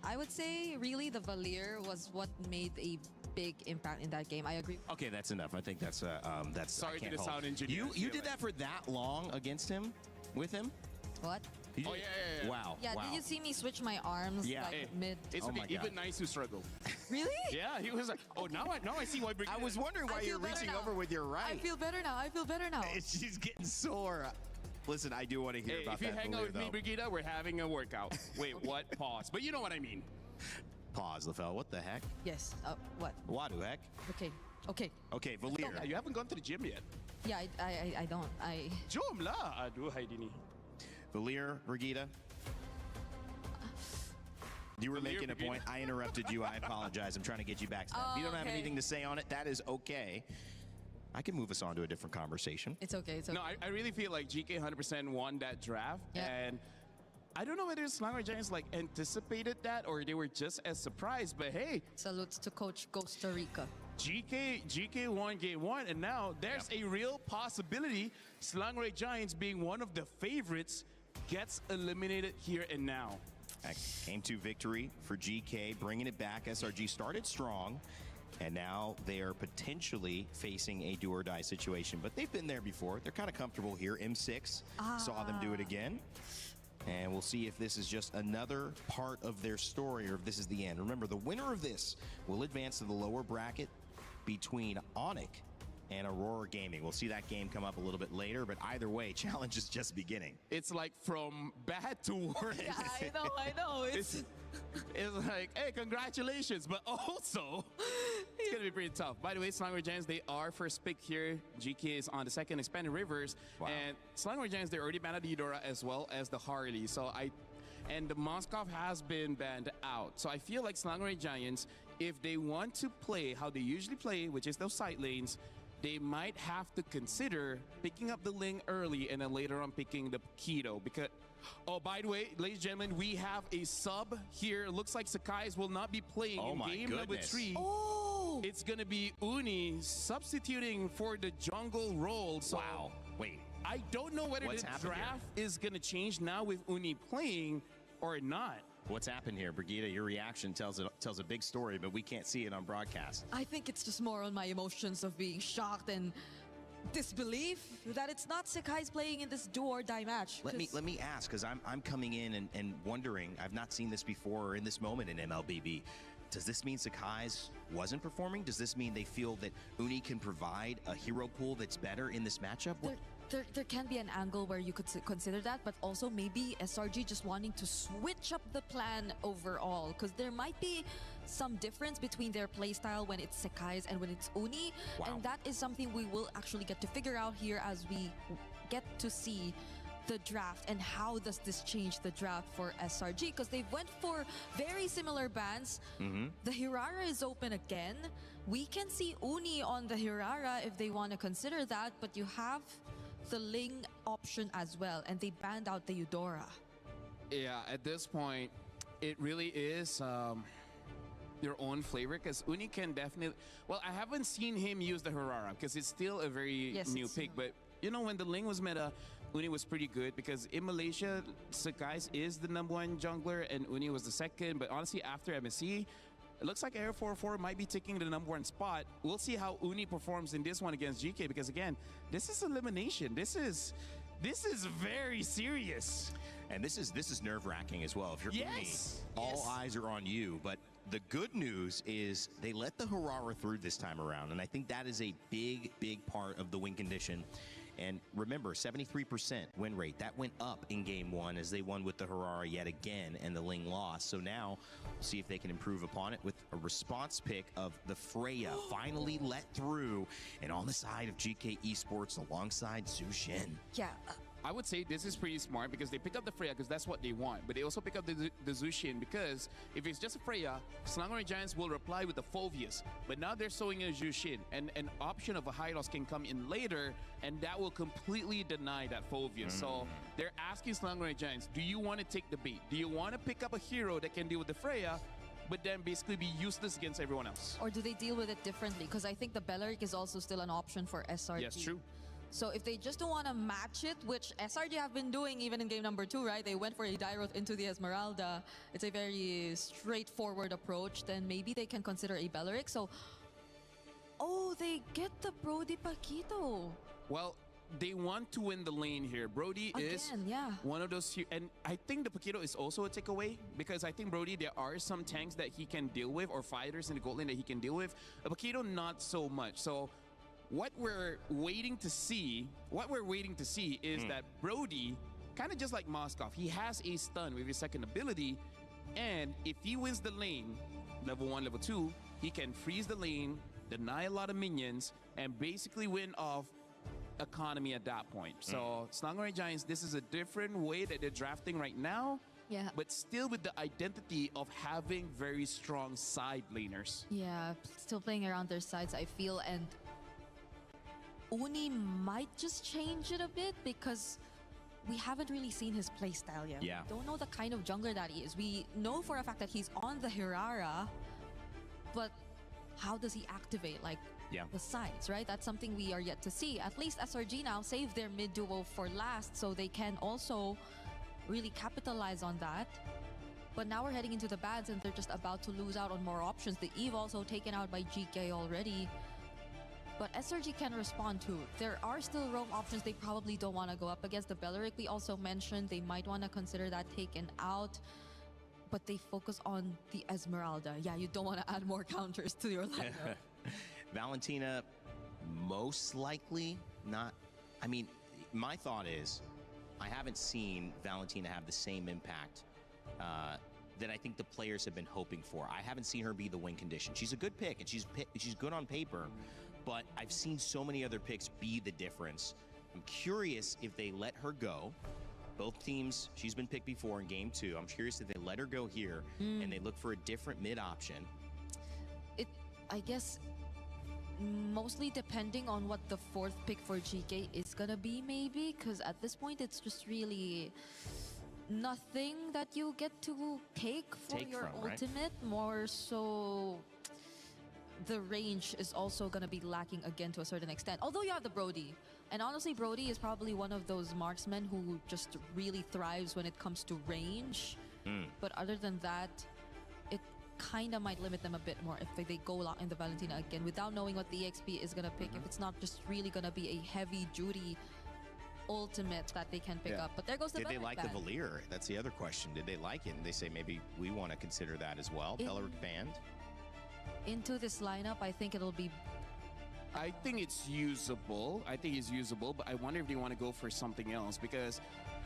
I would say really the Valir was what made a big impact in that game. I agree. Okay, that's enough. I think that's Sorry I can't to the hold. sound engineer. You did that for that long against him, with him? What? You Oh, did- yeah. Wow. Yeah, wow. did you see me switch my arms Yeah. like Hey, mid? It's Oh okay. my Even God. nice who struggle. Really? Yeah, he was like, oh, now I see why Brigida. I was wondering why I feel you're better reaching now. over with your right. I feel better now. She's getting sore. Listen, I do want to hear Hey, about if you that hang out Valir, with me, though. Brigida, we're having a workout. Wait, what? Pause. But you know what I mean. Pause, LaFell. What the heck? Yes. What? What the heck? Okay. Okay, Valir. You haven't gone to the gym yet. Yeah, I don't. Jom lah. Aduh, hai dini. Valir, Brigida. You were Valir, making a Brigida. point. I interrupted you. I apologize. I'm trying to get you back. If you don't have okay. anything to say on it, that is okay. I can move us on to a different conversation. It's okay. No, I really feel like GK 100% won that draft. Yeah. And I don't know whether Selangor Giants like anticipated that or they were just as surprised. But hey, Salutes to Coach Costa Rica. GK won game one, and now there's a real possibility Selangor Giants, being one of the favorites, gets eliminated here and now. Came to victory for GK, bringing it back. SRG started strong, and now they are potentially facing a do-or-die situation. But they've been there before. They're kind of comfortable here. M6 saw them do it again. And we'll see if this is just another part of their story or if this is the end. Remember, the winner of this will advance to the lower bracket between Onic and Aurora Gaming. We'll see that game come up a little bit later, but either way, challenge is just beginning. It's like from bad to worse. Yeah, I know. It's like, hey, congratulations, but also it's gonna be pretty tough. By the way, Selangor Giants, they are first pick here. GK is on the second, Expanded Rivers, and Selangor Giants, they already banned the Eudora as well as the Harley. And the Moskov has been banned out. So I feel like Selangor Giants, if they want to play how they usually play, which is those side lanes, they might have to consider picking up the Ling early and then later on picking the Keto. Because, oh, by the way, ladies and gentlemen, we have a sub here. Looks like Sakai's will not be playing in game number 3. Oh! It's going to be Uni substituting for the jungle role. So Wow. Wait. I don't know whether What's the happened here? draft is going to change now with Uni playing or not. What's happened here, Brigida? Your reaction tells a big story, but we can't see it on broadcast. I think it's just more on my emotions of being shocked and disbelief that it's not Sakai's playing in this do-or-die match. Let me ask, because I'm coming in and wondering, I've not seen this before or in this moment in MLBB. Does this mean Sakai's wasn't performing? Does this mean they feel that Uni can provide a hero pool that's better in this matchup? There can be an angle where you could consider that, but also maybe SRG just wanting to switch up the plan overall, because there might be some difference between their playstyle when it's Sakai's and when it's Uni, and that is something we will actually get to figure out here as we get to see the draft and how does this change the draft for SRG, because they went for very similar bans. The Hirara is open again. We can see Uni on the Hirara if they want to consider that, but you have the Ling option as well, and they banned out the Eudora. Yeah, at this point, it really is your own flavor, because Uni can definitely... Well, I haven't seen him use the Harara because it's still a very new pick, but you know, when the Ling was meta, Uni was pretty good because in Malaysia, Sakai's is the #1 jungler and Uni was the second, but honestly, after MSC, it looks like Air 44 might be taking the #1 spot. We'll see how Uni performs in this one against GK, because again, this is elimination. This is very serious. And this is nerve-wracking as well. If you're Yes. Uni, all Yes. eyes are on you. But the good news is they let the Harara through this time around, and I think that is a big, big part of the win condition. And remember, 73% win rate. That went up in game 1 as they won with the Harara yet again, and the Ling lost. So now we'll see if they can improve upon it with a response pick of the Freya finally let through, and on the side of GK Esports alongside Zushin. Yeah. I would say this is pretty smart because they pick up the Freya because that's what they want. But they also pick up the Zushin because if it's just a Freya, Selangor Giants will reply with the Phoveus. But now they're sowing a Zushin, and an option of a Hylos can come in later, and that will completely deny that Phoveus. So they're asking Selangor Giants, do you want to take the bait? Do you want to pick up a hero that can deal with the Freya, but then basically be useless against everyone else? Or do they deal with it differently? Because I think the Belleric is also still an option for SRG. Yes, true. So if they just don't want to match it, which SRG have been doing even in game number 2, right? They went for a Dairoth into the Esmeralda. It's a very straightforward approach. Then maybe they can consider a Belleric. So, oh, they get the Brody Paquito. Well, they want to win the lane here. Brody is yeah. one of those, and I think the Paquito is also a takeaway because I think Brody, there are some tanks that he can deal with or fighters in the gold lane that he can deal with. A Paquito, not so much. So what we're waiting to see is that Brody, kind of just like Moskov, he has a stun with his second ability, and if he wins the lane, level 1, level 2, he can freeze the lane, deny a lot of minions, and basically win off economy at that point. So Selangor Giants, this is a different way that they're drafting right now. Yeah. But still with the identity of having very strong side laners. Yeah, still playing around their sides, I feel, and Uni might just change it a bit because we haven't really seen his playstyle yet. Yeah. We don't know the kind of jungler that he is. We know for a fact that he's on the Hirara, but how does he activate the sides, right? That's something we are yet to see. At least SRG now saved their mid duo for last, so they can also really capitalize on that. But now we're heading into the bans and they're just about to lose out on more options. The Eve also taken out by GK already. But SRG can respond too. There are still roam options they probably don't want to go up against. The Belleric we also mentioned, they might want to consider that taken out. But they focus on the Esmeralda. Yeah, you don't want to add more counters to your lineup. Valentina, most likely not. I mean, my thought is, I haven't seen Valentina have the same impact that I think the players have been hoping for. I haven't seen her be the win condition. She's a good pick, and she's good on paper, but I've seen so many other picks be the difference. I'm curious if they let her go. Both teams, she's been picked before in game 2. I'm curious if they let her go here and they look for a different mid option. I guess mostly depending on what the 4th pick for GK is gonna be, maybe, because at this point it's just really nothing that you get to take for your ultimate. Right? More so the range is also gonna be lacking again to a certain extent, although you have the Brody, and honestly Brody is probably one of those marksmen who just really thrives when it comes to range. But other than that, it kind of might limit them a bit more if they go out in the Valentina again without knowing what the EXP is gonna pick. If it's not just really gonna be a heavy duty ultimate that they can pick up. But there goes the Did they like ban. the Valir? That's the other question. Did they like it? And they say maybe we want to consider that as well. Belleric banned. Into this lineup, I think it'll be. I think it's usable. But I wonder if they want to go for something else because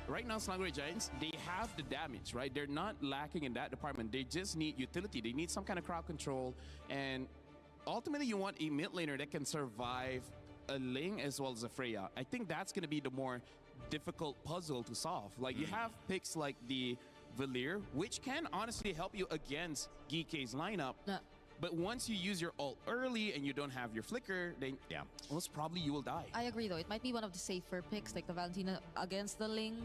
right now, Selangor Giants, they have the damage, right? They're not lacking in that department. They just need utility. They need some kind of crowd control. And ultimately, you want a mid laner that can survive a Ling as well as a Freya. I think that's going to be the more difficult puzzle to solve. Like, you have picks like the Valir, which can honestly help you against GK's lineup. But once you use your ult early and you don't have your flicker, then most probably you will die. I agree though. It might be one of the safer picks, like the Valentina against the Ling.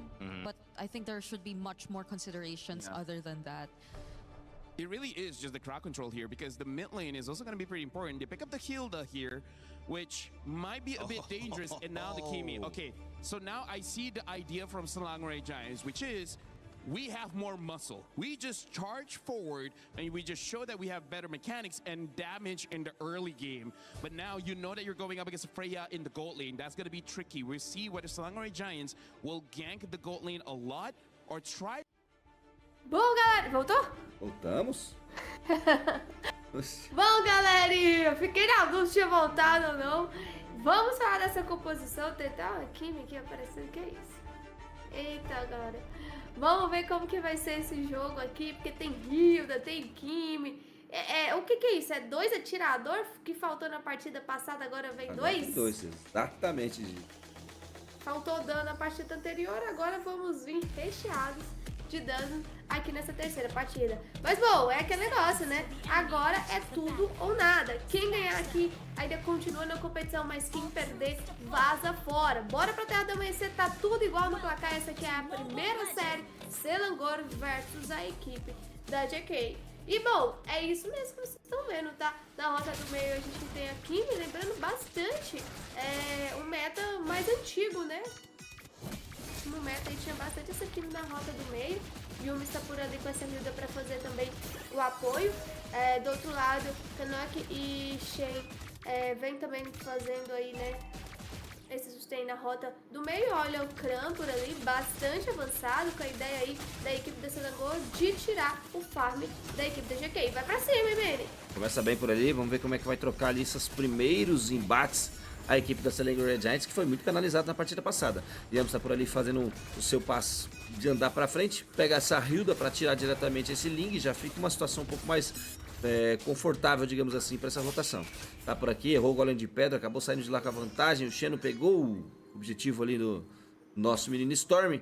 But I think there should be much more considerations other than that. It really is just the crowd control here because the mid lane is also going to be pretty important. They pick up the Hilda here, which might be a bit dangerous. And now the Kimi. Okay, so now I see the idea from Selangor Giants, which is we have more muscle. We just charge forward and we just show that we have better mechanics and damage in the early game. But now you know that you're going up against Freya in the gold lane. That's going to be tricky. We'll see whether Salangoy Giants will gank the gold lane a lot or try. Bom, galera, voltou? Voltamos? Bom, galerinha, fiquei na dúvida se tinha voltado ou não. Vamos falar dessa composição, tentar uma química aqui aparecendo, que é isso? Eita, galera. Vamos ver como que vai ser esse jogo aqui, porque tem Hilda, tem Kimi. O que é isso? É 2 atirador que faltou na partida passada, agora vem 2? 2, exatamente. Faltou dano na partida anterior, agora vamos vir recheados de dano aqui nessa terceira partida. Mas, bom, é aquele negócio, né? Agora é tudo ou nada. Quem ganhar aqui ainda continua na competição, mas quem perder, vaza fora. Bora pra Terra do Amanhecer, tá tudo igual no placar. Essa aqui é a primeira série, Selangor versus a equipe da GK. E, bom, é isso mesmo que vocês estão vendo, tá? Na rota do meio a gente tem a Kimi, lembrando bastante um meta mais antigo, né? No meta aí tinha bastante essa Kimi na rota do meio. Yumi está por ali com essa Hilda para fazer também o apoio. Do outro lado, Kanok e Shen vem também fazendo aí, né? Esse sustain na rota do meio. Olha o Kran por ali, bastante avançado, com a ideia aí da equipe da Selangor de tirar o farm da equipe da GK. Vai pra cima, hein, Benny? Começa bem por ali, vamos ver como é que vai trocar ali esses primeiros embates a equipe da Selangor Giants, que foi muito penalizada na partida passada. Yams está por ali fazendo o seu passo de andar para frente, pega essa Hilda para tirar diretamente esse Ling, já fica uma situação um pouco mais confortável, digamos assim, para essa rotação. Tá por aqui, errou o golem de pedra, acabou saindo de lá com a vantagem, o Xeno pegou o objetivo ali do nosso menino Storm,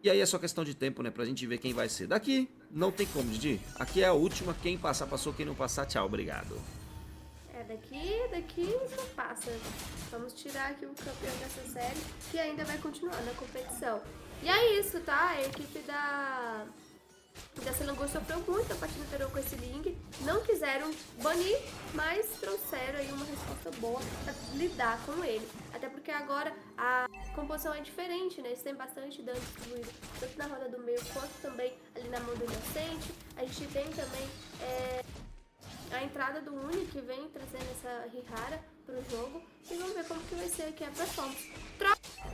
e aí é só questão de tempo, né, pra gente ver quem vai ser. Daqui, não tem como, Didi. Aqui é a última, quem passar, passou, quem não passar, tchau, obrigado. Daqui não passa. Vamos tirar aqui o campeão dessa série, que ainda vai continuar na competição. E é isso, tá? A equipe da Selangor sofreu muito a partida anterior com esse Ling. Não quiseram banir, mas trouxeram aí uma resposta boa pra lidar com ele. Até porque agora a composição é diferente, né? Eles têm bastante dano distribuído, tanto na roda do meio quanto também ali na mão do Inocente. A gente tem também a entrada do Uni, que vem trazendo essa Rihara pro jogo. E vamos ver como que vai ser aqui a performance.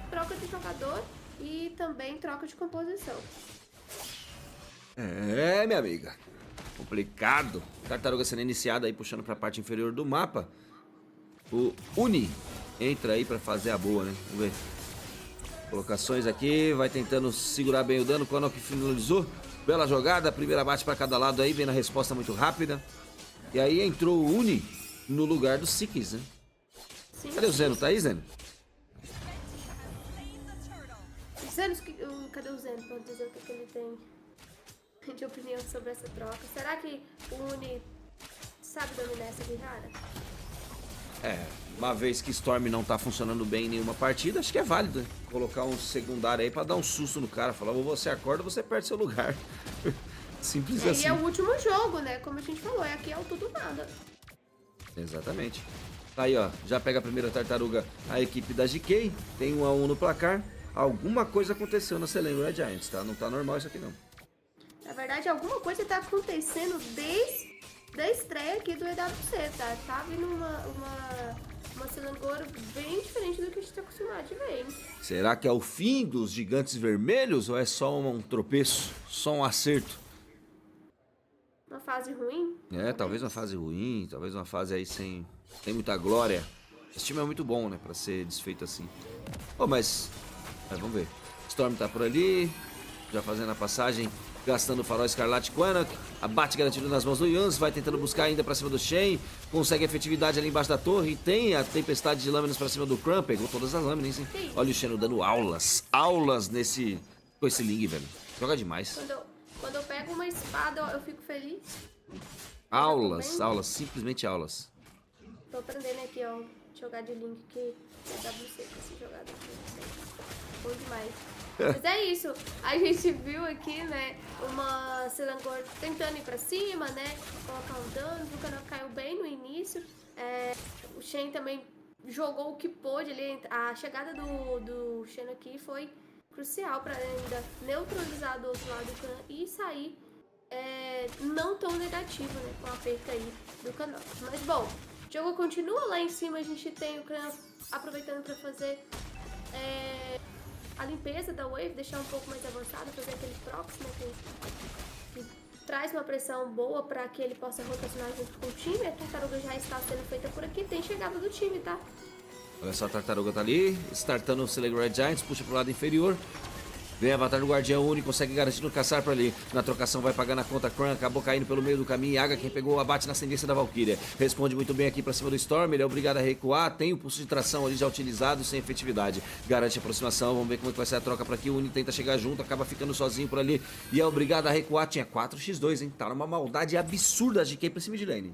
Troca de jogador e também troca de composição. Minha amiga. Complicado. Tartaruga sendo iniciada aí, puxando pra parte inferior do mapa. O Uni entra aí pra fazer a boa, né? Vamos ver. Colocações aqui, vai tentando segurar bem o dano. Quando que finalizou. Bela jogada, primeira bate pra cada lado aí, vem na resposta muito rápida. E aí entrou o Uni no lugar do Sikis, né? Sim. Cadê o Zeno? Tá aí, Zeno? Cadê o Zeno? Pra dizer o que ele tem de opinião sobre essa troca. Será que o Uni sabe dominar essa Rihara? Uma vez que Storm não tá funcionando bem em nenhuma partida, acho que é válido, né? Colocar um secundário aí pra dar um susto no cara. Falar, ou você acorda ou você perde seu lugar. Simples assim. E é o último jogo, né? Como a gente falou, aqui é o tudo nada. Exatamente. Aí, ó, já pega a primeira tartaruga a equipe da GK. Tem 1-1 no placar. Alguma coisa aconteceu na Selangor Giants, tá? Não tá normal isso aqui, não. Na verdade, alguma coisa tá acontecendo desde a estreia aqui do EWC, tá? Tá vindo uma Selangor bem diferente do que a gente tá acostumado de ver, hein? Será que é o fim dos gigantes vermelhos ou é só um tropeço? Só um acerto? Uma fase ruim? Talvez uma fase ruim, talvez uma fase aí sem muita glória. Esse time é muito bom, né, pra ser desfeito assim. Mas vamos ver. Storm tá por ali, já fazendo a passagem, gastando o farol Escarlate Quanak. Abate garantido nas mãos do Yans, vai tentando buscar ainda pra cima do Shen. Consegue efetividade ali embaixo da torre e tem a tempestade de lâminas pra cima do Kran. Pegou todas as lâminas, hein? Olha o Shen dando aulas com esse Ling, velho. Joga demais. Quando eu pego uma espada, eu fico feliz. Aulas, simplesmente aulas. Tô aprendendo aqui, ó, jogar de Link que é WC, com esse jogador aqui. Bom demais. Mas é isso, a gente viu aqui, né, uma Selangor tentando ir pra cima, né, colocar um dano, o Kanok caiu bem no início. O Shen também jogou o que pôde ali, a chegada do Shen aqui foi crucial para ainda neutralizar do outro lado do Khan e sair não tão negativo, né, com a perca aí do canal. Mas bom, o jogo continua lá em cima, a gente tem o Khan aproveitando para fazer a limpeza da wave, deixar um pouco mais avançado, fazer aquele proxy, né, que traz uma pressão boa para que ele possa rotacionar junto com o time. A tartaruga já está sendo feita por aqui, tem chegada do time, tá? Olha só, a tartaruga tá ali, startando o Select Red Giants, puxa pro lado inferior. Vem a avatar do Guardião único, consegue garantir no caçar pra ali. Na trocação vai pagar na conta Kran, acabou caindo pelo meio do caminho. Yaga, quem pegou, abate na ascendência da Valkyria. Responde muito bem aqui pra cima do Storm, ele é obrigado a recuar. Tem o pulso de tração ali já utilizado, sem efetividade. Garante a aproximação, vamos ver como é que vai ser a troca pra aqui. O Uni tenta chegar junto, acaba ficando sozinho por ali. E é obrigado a recuar, tinha 4x2, hein? Tá numa maldade absurda a GK pra cima de lane.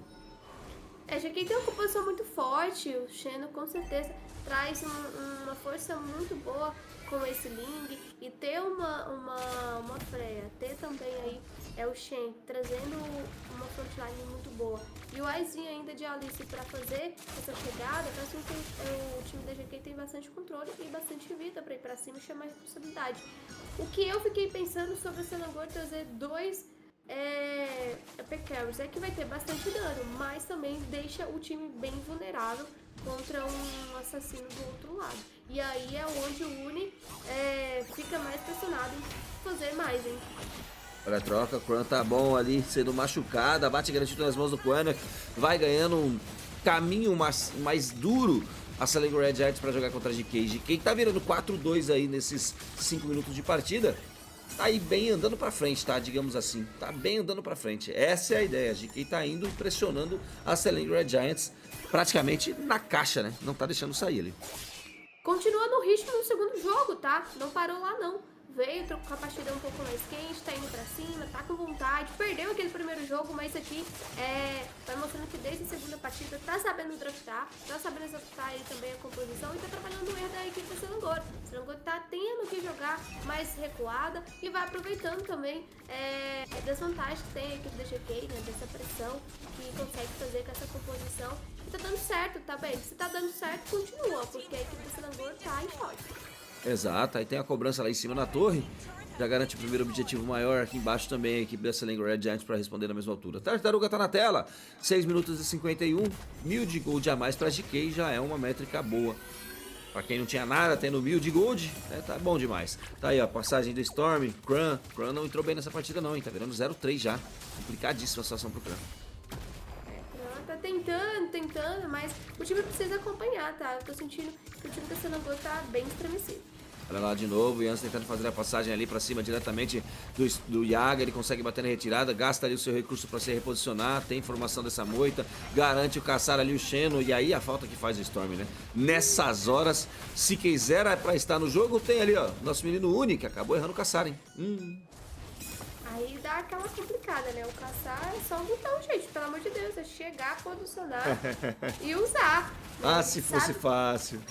GK tem uma composição muito forte, o Xeno com certeza traz uma força muito boa com esse Ling, e ter uma Freya, ter também aí o Shen trazendo uma frontline muito boa, e o Aizinho ainda de Alice para fazer essa chegada, faz com que o time da GK tem bastante controle e bastante vida para ir para cima e chamar responsabilidade. O que eu fiquei pensando sobre o Senagor trazer dois P-Carries é que vai ter bastante dano, mas também deixa o time bem vulnerável contra um assassino do outro lado. E aí é onde o Uni fica mais pressionado em fazer mais, hein? Olha a troca, o Kran tá bom ali, sendo machucado, abate garantido nas mãos do Quana, vai ganhando um caminho mais duro a Select Red Giants para jogar contra a GK. GK tá virando 4-2 aí nesses 5 minutos de partida. Tá aí bem andando pra frente, tá? Digamos assim. Tá bem andando pra frente. Essa é a ideia. A GK tá indo pressionando a Select Red Giants praticamente na caixa, né? Não tá deixando sair ali. Continua no ritmo no segundo jogo, tá? Não parou lá, não. Veio com a partida um pouco mais quente, tá indo pra cima, tá com vontade. Perdeu aquele primeiro jogo, mas aqui vai mostrando que desde a segunda partida tá sabendo draftar, tá sabendo executar aí também a composição e tá trabalhando o erro da equipe do Selangor. O Selangor tá tendo que jogar mais recuada e vai aproveitando também a desvantagem que tem a equipe da GK, né, dessa pressão que consegue fazer com essa composição. E tá dando certo, tá bem? Se tá dando certo, continua, porque a equipe do Selangor tá em choque. Exato, aí tem a cobrança lá em cima na torre. Já garante o primeiro objetivo maior. Aqui embaixo também a equipe da Select Red Giants para responder na mesma altura. Tartaruga tá na tela. 6 minutos e 51. 1000 de gold a mais para GK já é uma métrica boa. Para quem não tinha nada, tendo 1000 de gold, tá bom demais. Tá aí, ó, passagem do Storm. Kran não entrou bem nessa partida não, hein? Tá virando 0-3 já. Complicadíssima a situação pro Kran. Tá tentando, mas o time precisa acompanhar, tá? Eu tô sentindo que o time da Senagor tá bem estremecido. Olha lá de novo, o Jans tentando fazer a passagem ali pra cima diretamente do Yaga, ele consegue bater na retirada, gasta ali o seu recurso pra se reposicionar, tem informação dessa moita, garante o caçar ali o Xeno, e aí a falta que faz o Storm, né? Nessas horas, se quiser pra estar no jogo, tem ali, ó, nosso menino Uni, que acabou errando o caçar, hein? Aí dá aquela complicada, né? O caçar é só um botão, gente, pelo amor de Deus, é chegar, posicionar e usar. Ah, se fosse fácil.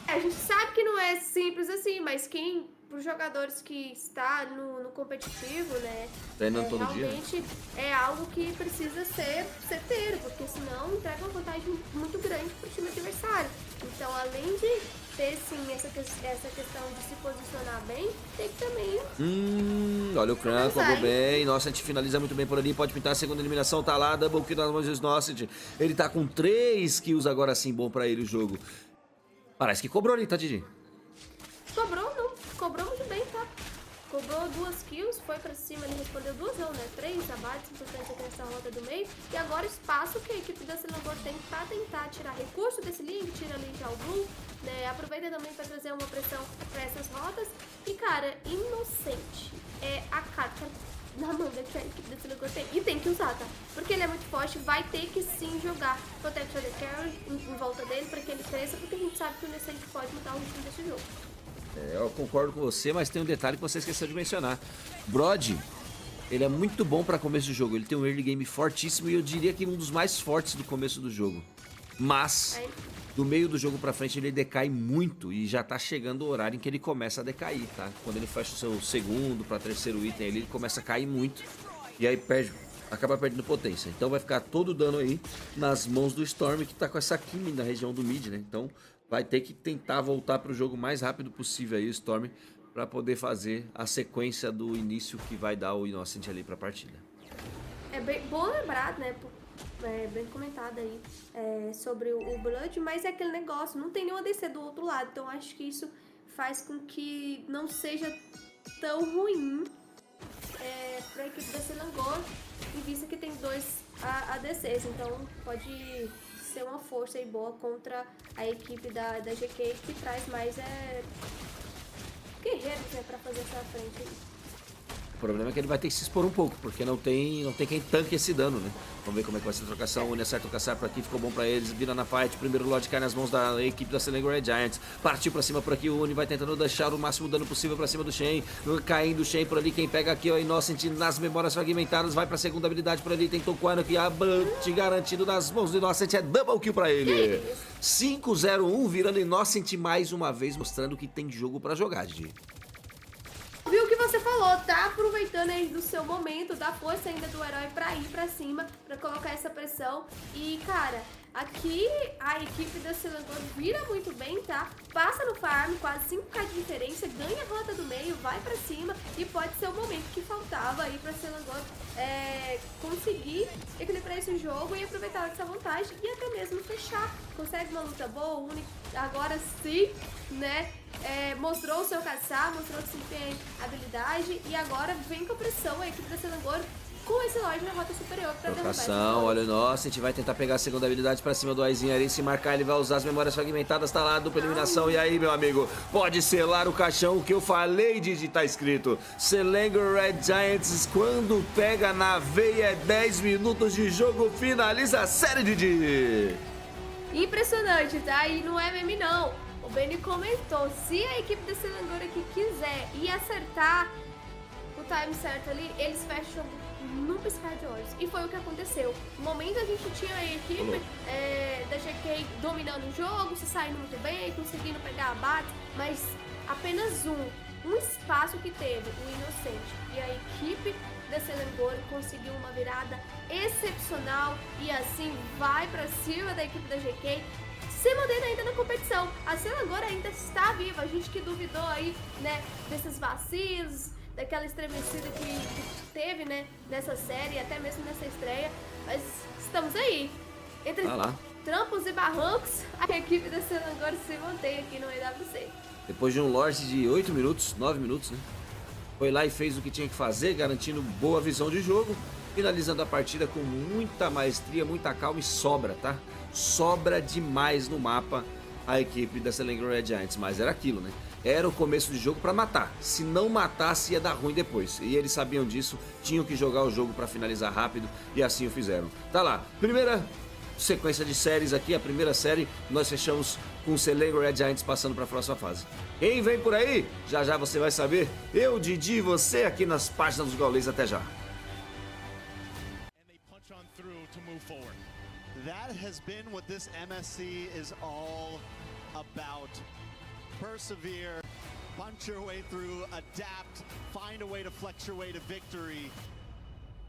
A gente sabe que não é simples assim, mas para os jogadores que está no competitivo, né? Treinando todo dia. Realmente é algo que precisa ser certeiro, porque senão entrega uma vantagem muito grande para o time adversário. Então, além de ter sim essa questão de se posicionar bem, tem que também. Olha o Kran, cobrou bem. Nossa, a gente finaliza muito bem por ali. Pode pintar a segunda eliminação. Tá lá, double kill nas mãos do Nosset. Ele tá com 3 kills agora sim, bom pra ele o jogo. Parece que cobrou ali, tá, Didi? Cobrou muito bem, tá? Cobrou 2 kills, foi pra cima, ele respondeu 2 não, né? 3 abates importantes aqui nessa rota do meio. E agora o espaço que a equipe da Selangor tem pra tentar tirar recurso desse link, tira ali já o Blue, né? Aproveita também pra trazer uma pressão pra essas rotas. E, cara, inocente é a carta na mão que a equipe da Selangor tem. E tem que usar, tá? Porque ele é muito forte, vai ter que sim jogar Protection the Carry em volta dele pra que ele cresça, porque a gente sabe que o Innocent pode mudar o ritmo desse jogo. Eu concordo com você, mas tem um detalhe que você esqueceu de mencionar. Brody, ele é muito bom para começo do jogo. Ele tem um early game fortíssimo e eu diria que um dos mais fortes do começo do jogo. Mas, do meio do jogo pra frente, ele decai muito e já tá chegando o horário em que ele começa a decair, tá? Quando ele fecha o seu segundo para terceiro item, ele começa a cair muito e aí acaba perdendo potência. Então vai ficar todo o dano aí nas mãos do Storm, que tá com essa Kimi na região do mid, né? Então vai ter que tentar voltar pro jogo o mais rápido possível aí, o Storm, para poder fazer a sequência do início que vai dar o Innocent ali para a partida. É bem bom lembrar, né? Bem comentado aí sobre o Blood, mas é aquele negócio, não tem nenhuma DC do outro lado, então acho que isso faz com que não seja tão ruim para a equipe da Selangor, em vista que tem 2 ADCs, então pode ser uma força aí boa contra a equipe da GK, que traz mais guerreiros, né, para fazer essa frente aí. O problema é que ele vai ter que se expor um pouco, porque não tem quem tanque esse dano, né? Vamos ver como é que vai ser a trocação. O Uni acerta o caçar por aqui, ficou bom pra eles. Vira na fight, primeiro Lorde cai nas mãos da equipe da Selangor Red Giants. Partiu pra cima por aqui, o Uni vai tentando deixar o máximo dano possível pra cima do Shen. Caindo o Shen por ali, quem pega aqui é o Innocent nas memórias fragmentadas. Vai pra segunda habilidade por ali, tentou Quano aqui, a Blunt garantido nas mãos do Innocent. É double kill pra ele. 5-0-1, virando Innocent mais uma vez, mostrando que tem jogo pra jogar, Didi. Viu o que você falou, tá aproveitando aí do seu momento, da força ainda do herói pra ir pra cima, pra colocar essa pressão. E, cara, aqui a equipe da Selangor vira muito bem, tá? Passa no farm, quase 5k de diferença, ganha a rota do meio, vai pra cima e pode ser o momento que faltava aí pra Selangor conseguir equilibrar esse jogo e aproveitar essa vantagem e até mesmo fechar. Consegue uma luta boa, o Uni agora sim, né? Mostrou o seu caçar, mostrou que sim tem habilidade e agora vem com a pressão a equipe da Selangor com esse Lorde na rota superior pra derrubar esse Trocação, olha o Innocent, vai tentar pegar a segunda habilidade pra cima do Aizinho ali, se marcar ele vai usar as memórias fragmentadas, tá lá, dupla eliminação, e aí meu amigo, pode selar o caixão, o que eu falei de tá escrito, Selangor Red Giants, quando pega na veia, 10 minutos de jogo, finaliza a série, Didi. Impressionante, tá? E não é meme não. O Benny comentou, se a equipe da Selangor aqui quiser e acertar o time certo ali, eles fecham num piscar de olhos. E foi o que aconteceu. No momento a gente tinha a equipe da GK dominando o jogo, se saindo muito bem, conseguindo pegar abate, mas apenas um espaço que teve, o Inocente. E a equipe da Selangor conseguiu uma virada excepcional e assim vai pra cima da equipe da GK, se mantendo ainda na competição. A Selangor ainda está viva, a gente que duvidou aí, né, desses vacilos, daquela estremecida que teve, né, nessa série, até mesmo nessa estreia, mas estamos aí. Entre trampos e barrancos, a equipe da Selangor se mantém aqui no EWC. Depois de um Lorde de 8 minutos, 9 minutos, né? Foi lá e fez o que tinha que fazer, garantindo boa visão de jogo, finalizando a partida com muita maestria, muita calma e sobra, tá? Sobra demais no mapa a equipe da Selangor Red Giants, mas era aquilo, né? Era o começo de jogo para matar. Se não matasse, ia dar ruim depois. E eles sabiam disso, tinham que jogar o jogo para finalizar rápido e assim o fizeram. Tá lá, primeira sequência de séries aqui, a primeira série, nós fechamos com o Selangor Red Giants passando para a próxima fase. Quem vem por aí? Já já você vai saber. Eu, Didi, você aqui nas páginas dos Gaules. Até já. That has been what this MSC is all about. Persevere, punch your way through, adapt, find a way to flex your way to victory.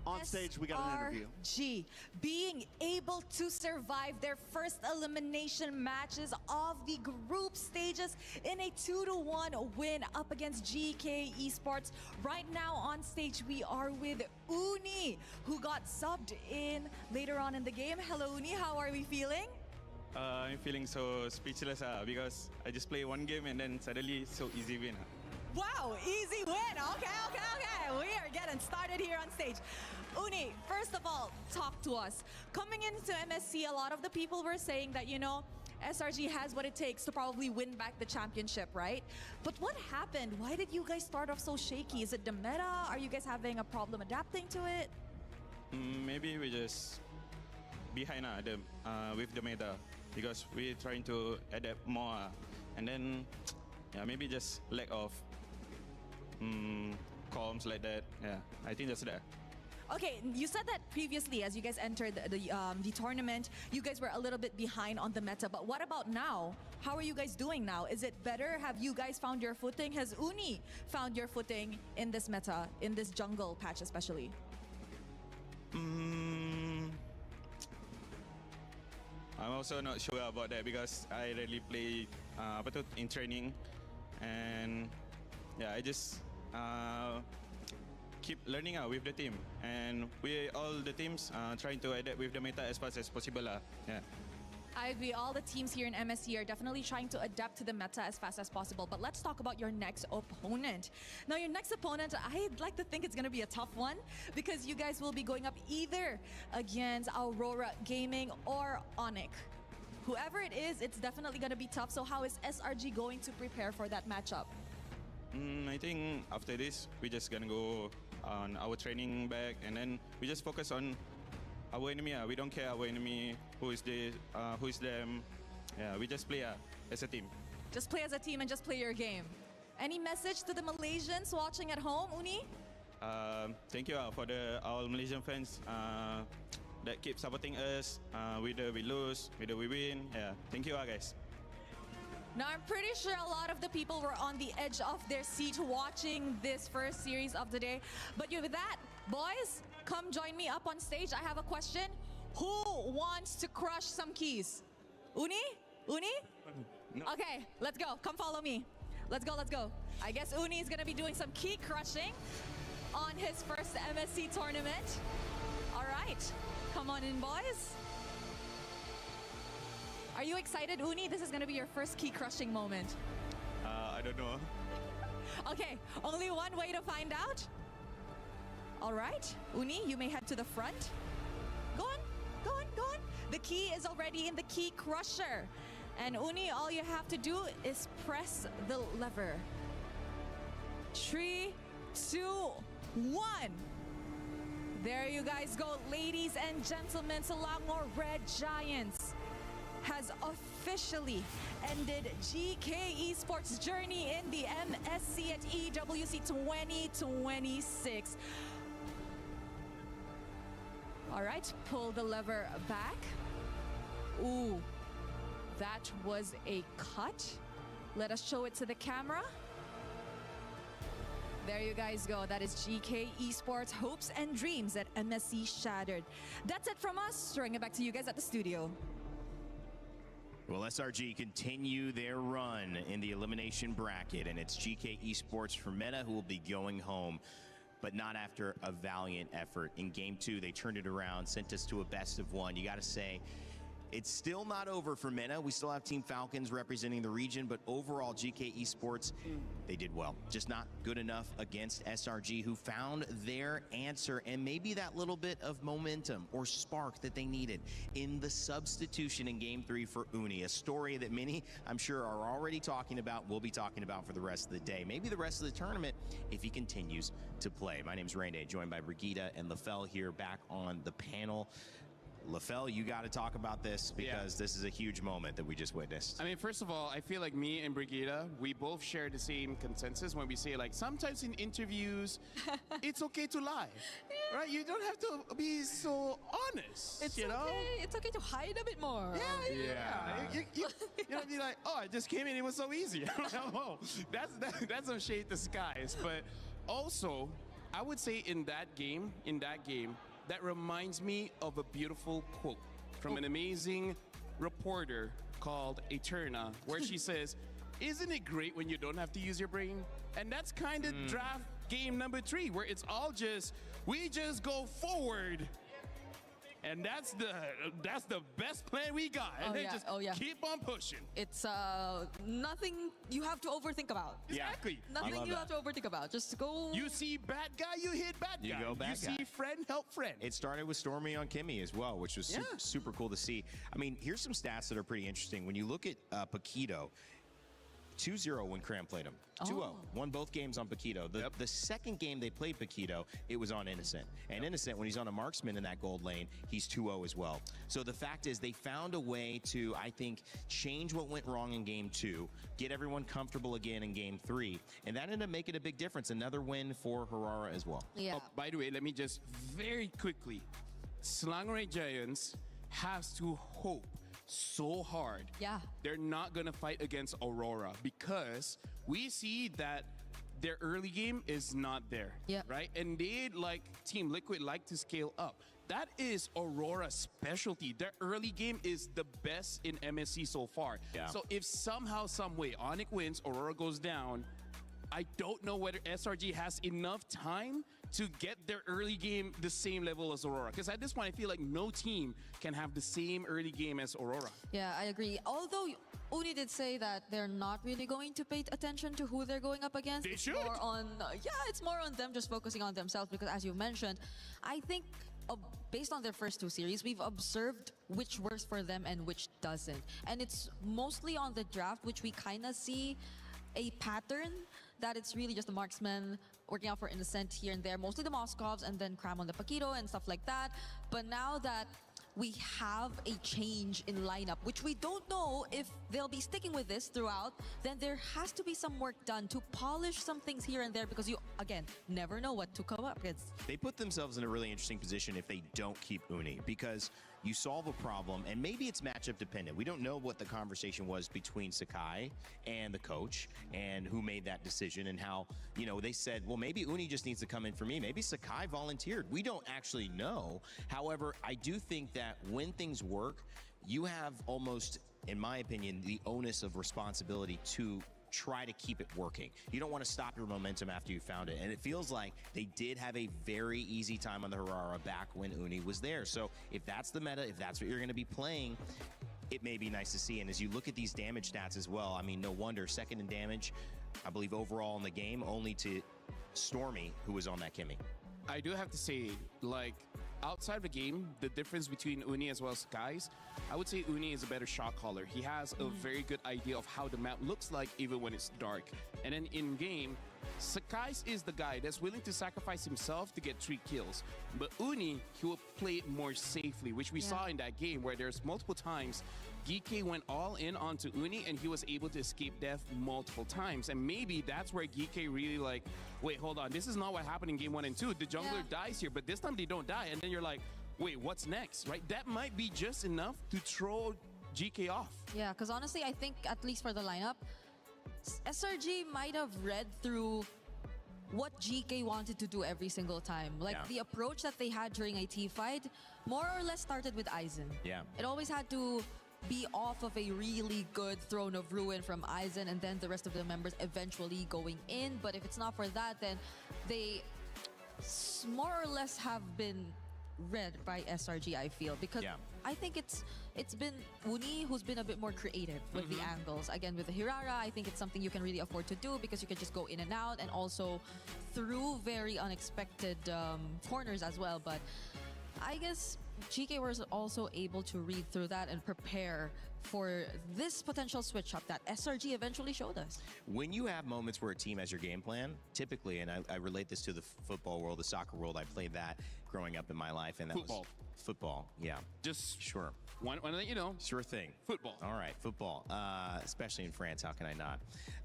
On stage, we got an interview. SRG being able to survive their first elimination matches of the group stages in a 2-1 win up against GK Esports. Right now on stage, we are with Uni, who got subbed in later on in the game. Hello, Uni. How are we feeling? I'm feeling so speechless because I just play one game and then suddenly so easy win. Wow, easy win. Okay. We are getting started here on stage. Uni, first of all, talk to us. Coming into MSC, a lot of the people were saying that, you know, SRG has what it takes to probably win back the championship, right? But what happened? Why did you guys start off so shaky? Is it the meta? Are you guys having a problem adapting to it? Maybe we just behind with the meta because we're trying to adapt more and then maybe just lack of comms like that. Yeah, I think that's that. Okay, you said that previously as you guys entered the tournament, you guys were a little bit behind on the meta, but what about now? How are you guys doing now? Is it better? Have you guys found your footing? Has Uni found your footing in this meta, in this jungle patch especially? I'm also not sure about that because I rarely play in training and yeah, I just keep learning with the team, and we all the teams trying to adapt with the meta as fast as possible. Yeah. I agree. All the teams here in MSC are definitely trying to adapt to the meta as fast as possible. But let's talk about your next opponent. Now, your next opponent, I'd like to think it's going to be a tough one because you guys will be going up either against Aurora Gaming or Onyx. Whoever it is, it's definitely going to be tough. So how is SRG going to prepare for that matchup? I think after this, we're just going to go on our training back, and then we just focus on our enemy. We don't care our enemy, who is them. Yeah, we just play as a team. Just play as a team and just play your game. Any message to the Malaysians watching at home, Uni? Thank you for all Malaysian fans that keep supporting us. Whether we lose, whether we win. Yeah, thank you guys. Now, I'm pretty sure a lot of the people were on the edge of their seat watching this first series of the day. But with that, boys, come join me up on stage. I have a question. Who wants to crush some keys? Uni? Uni? No. Okay, let's go. Come follow me. Let's go, let's go. I guess Uni is going to be doing some key crushing on his first MSC tournament. All right, come on in, boys. Are you excited, Uni? This is going to be your first key crushing moment. I don't know. Okay, only one way to find out. All right, Uni, you may head to the front. Go on, go on, go on. The key is already in the key crusher. And Uni, all you have to do is press the lever. 3, 2, 1. There you guys go, ladies and gentlemen. Selangor Red Giants has officially ended GK Esports' journey in the MSC at EWC 2026. All right, pull the lever back. Ooh, that was a cut. Let us show it to the camera. There you guys go. That is GK Esports hopes and dreams at MSC shattered. That's it from us. Throwing it back to you guys at the studio. Well, SRG continue their run in the elimination bracket, and it's GK Esports for Meta who will be going home, but not after a valiant effort. In Game 2, they turned it around, sent us to a best of 1. You got to say, it's still not over for Meta. We still have Team Falcons representing the region, but overall, GK Esports, they did well. Just not good enough against SRG, who found their answer and maybe that little bit of momentum or spark that they needed in the substitution in Game 3 for Uni, a story that many, I'm sure, are already talking about, will be talking about for the rest of the day. Maybe the rest of the tournament if he continues to play. My name's Rene, joined by Brigitte and Lefel here back on the panel. Lefel, you got to talk about this because this is a huge moment that we just witnessed. I mean, first of all, I feel like me and Brigitte, we both share the same consensus when we say, like, sometimes in interviews, it's okay to lie, right? You don't have to be so honest, It's you know? okay. It's okay to hide a bit more. Yeah. You know, be like, oh, I just came in, it was so easy. Oh, that's some shade disguise. But also, I would say in that game, that reminds me of a beautiful quote from an amazing reporter called Eterna, where she says, isn't it great when you don't have to use your brain? And that's kind of draft game number 3, where it's all just, we just go forward. And that's the best plan we got. And then just keep on pushing. It's nothing you have to overthink about. Exactly. Nothing you have to overthink about. Just go. You see bad guy, you hit bad guy. You go bad guy. You see friend, help friend. It started with Stormy on Kimmy as well, which was super cool to see. I mean, here's some stats that are pretty interesting. When you look at Paquito, 2-0 when Cram played him. 2-0. Won both games on Paquito. The second game they played Paquito, it was on Innocent. And Innocent, when he's on a marksman in that gold lane, he's 2-0 as well. So the fact is they found a way to, I think, change what went wrong in Game 2, get everyone comfortable again in Game 3, and that ended up making a big difference. Another win for Harara as well. Yeah. Oh, by the way, let me just very quickly, Selangor Giants has to hope so hard. Yeah. They're not going to fight against Aurora because we see that their early game is not there. Yeah. Right? And they, like Team Liquid, like to scale up. That is Aurora's specialty. Their early game is the best in MSC so far. Yeah. So if somehow, some way, Onyx wins, Aurora goes down, I don't know whether SRG has enough time to get their early game the same level as Aurora. Because at this point, I feel like no team can have the same early game as Aurora. Yeah, I agree. Although Uni did say that they're not really going to pay attention to who they're going up against. They should. More on, it's more on them just focusing on themselves because as you mentioned, I think based on their first two series, we've observed which works for them and which doesn't. And it's mostly on the draft, which we kind of see a pattern that it's really just the marksman working out for Innocent here and there, mostly the Moscovs, and then Cram on the Paquito and stuff like that. But now that we have a change in lineup, which we don't know if they'll be sticking with this throughout, then there has to be some work done to polish some things here and there because you, again, never know what to come up against. They put themselves in a really interesting position if they don't keep Uni because you solve a problem and maybe it's matchup dependent. We don't know what the conversation was between Sakai and the coach and who made that decision and how, they said, well, maybe Uni just needs to come in for me. Maybe Sakai volunteered. We don't actually know. However, I do think that when things work, you have almost, in my opinion, the onus of responsibility to try to keep it working. You don't want to stop your momentum after you found it. And it feels like they did have a very easy time on the Harara back when Uni was there. So if that's the meta, if that's what you're going to be playing, it may be nice to see. And as you look at these damage stats as well, I mean, no wonder. Second in damage, I believe overall in the game, only to Stormy, who was on that Kimmy. I do have to say, outside of the game, the difference between Uni as well as Skies, I would say Uni is a better shot caller. He has a very good idea of how the map looks like even when it's dark. And then in game, Sakai's is the guy that's willing to sacrifice himself to get 3 kills. But Uni, he will play it more safely, which we saw in that game where there's multiple times GK went all in onto Uni and he was able to escape death multiple times. And maybe that's where GK really wait, hold on, this is not what happened in game 1 and 2. The jungler dies here, but this time they don't die. And then you're like, wait, what's next, right? That might be just enough to throw GK off. Yeah, because honestly, I think at least for the lineup, SRG might have read through what GK wanted to do every single time. The approach that they had during a T fight more or less started with Aizen. Yeah. It always had to be off of a really good Throne of Ruin from Aizen and then the rest of the members eventually going in. But if it's not for that, then they more or less have been read by SRG, I feel. Because I think it's been Uni who's been a bit more creative with the angles. Again, with the Hirara, I think it's something you can really afford to do because you can just go in and out and also through very unexpected corners as well. But I guess GK was also able to read through that and prepare for this potential switch up that SRG eventually showed us. When you have moments where a team has your game plan, typically, and I relate this to the football world, the soccer world, I played that growing up in my life, and that was football. Yeah, just sure. Want to let you know. Sure thing. Football. All right, football. Especially in France, how can I not?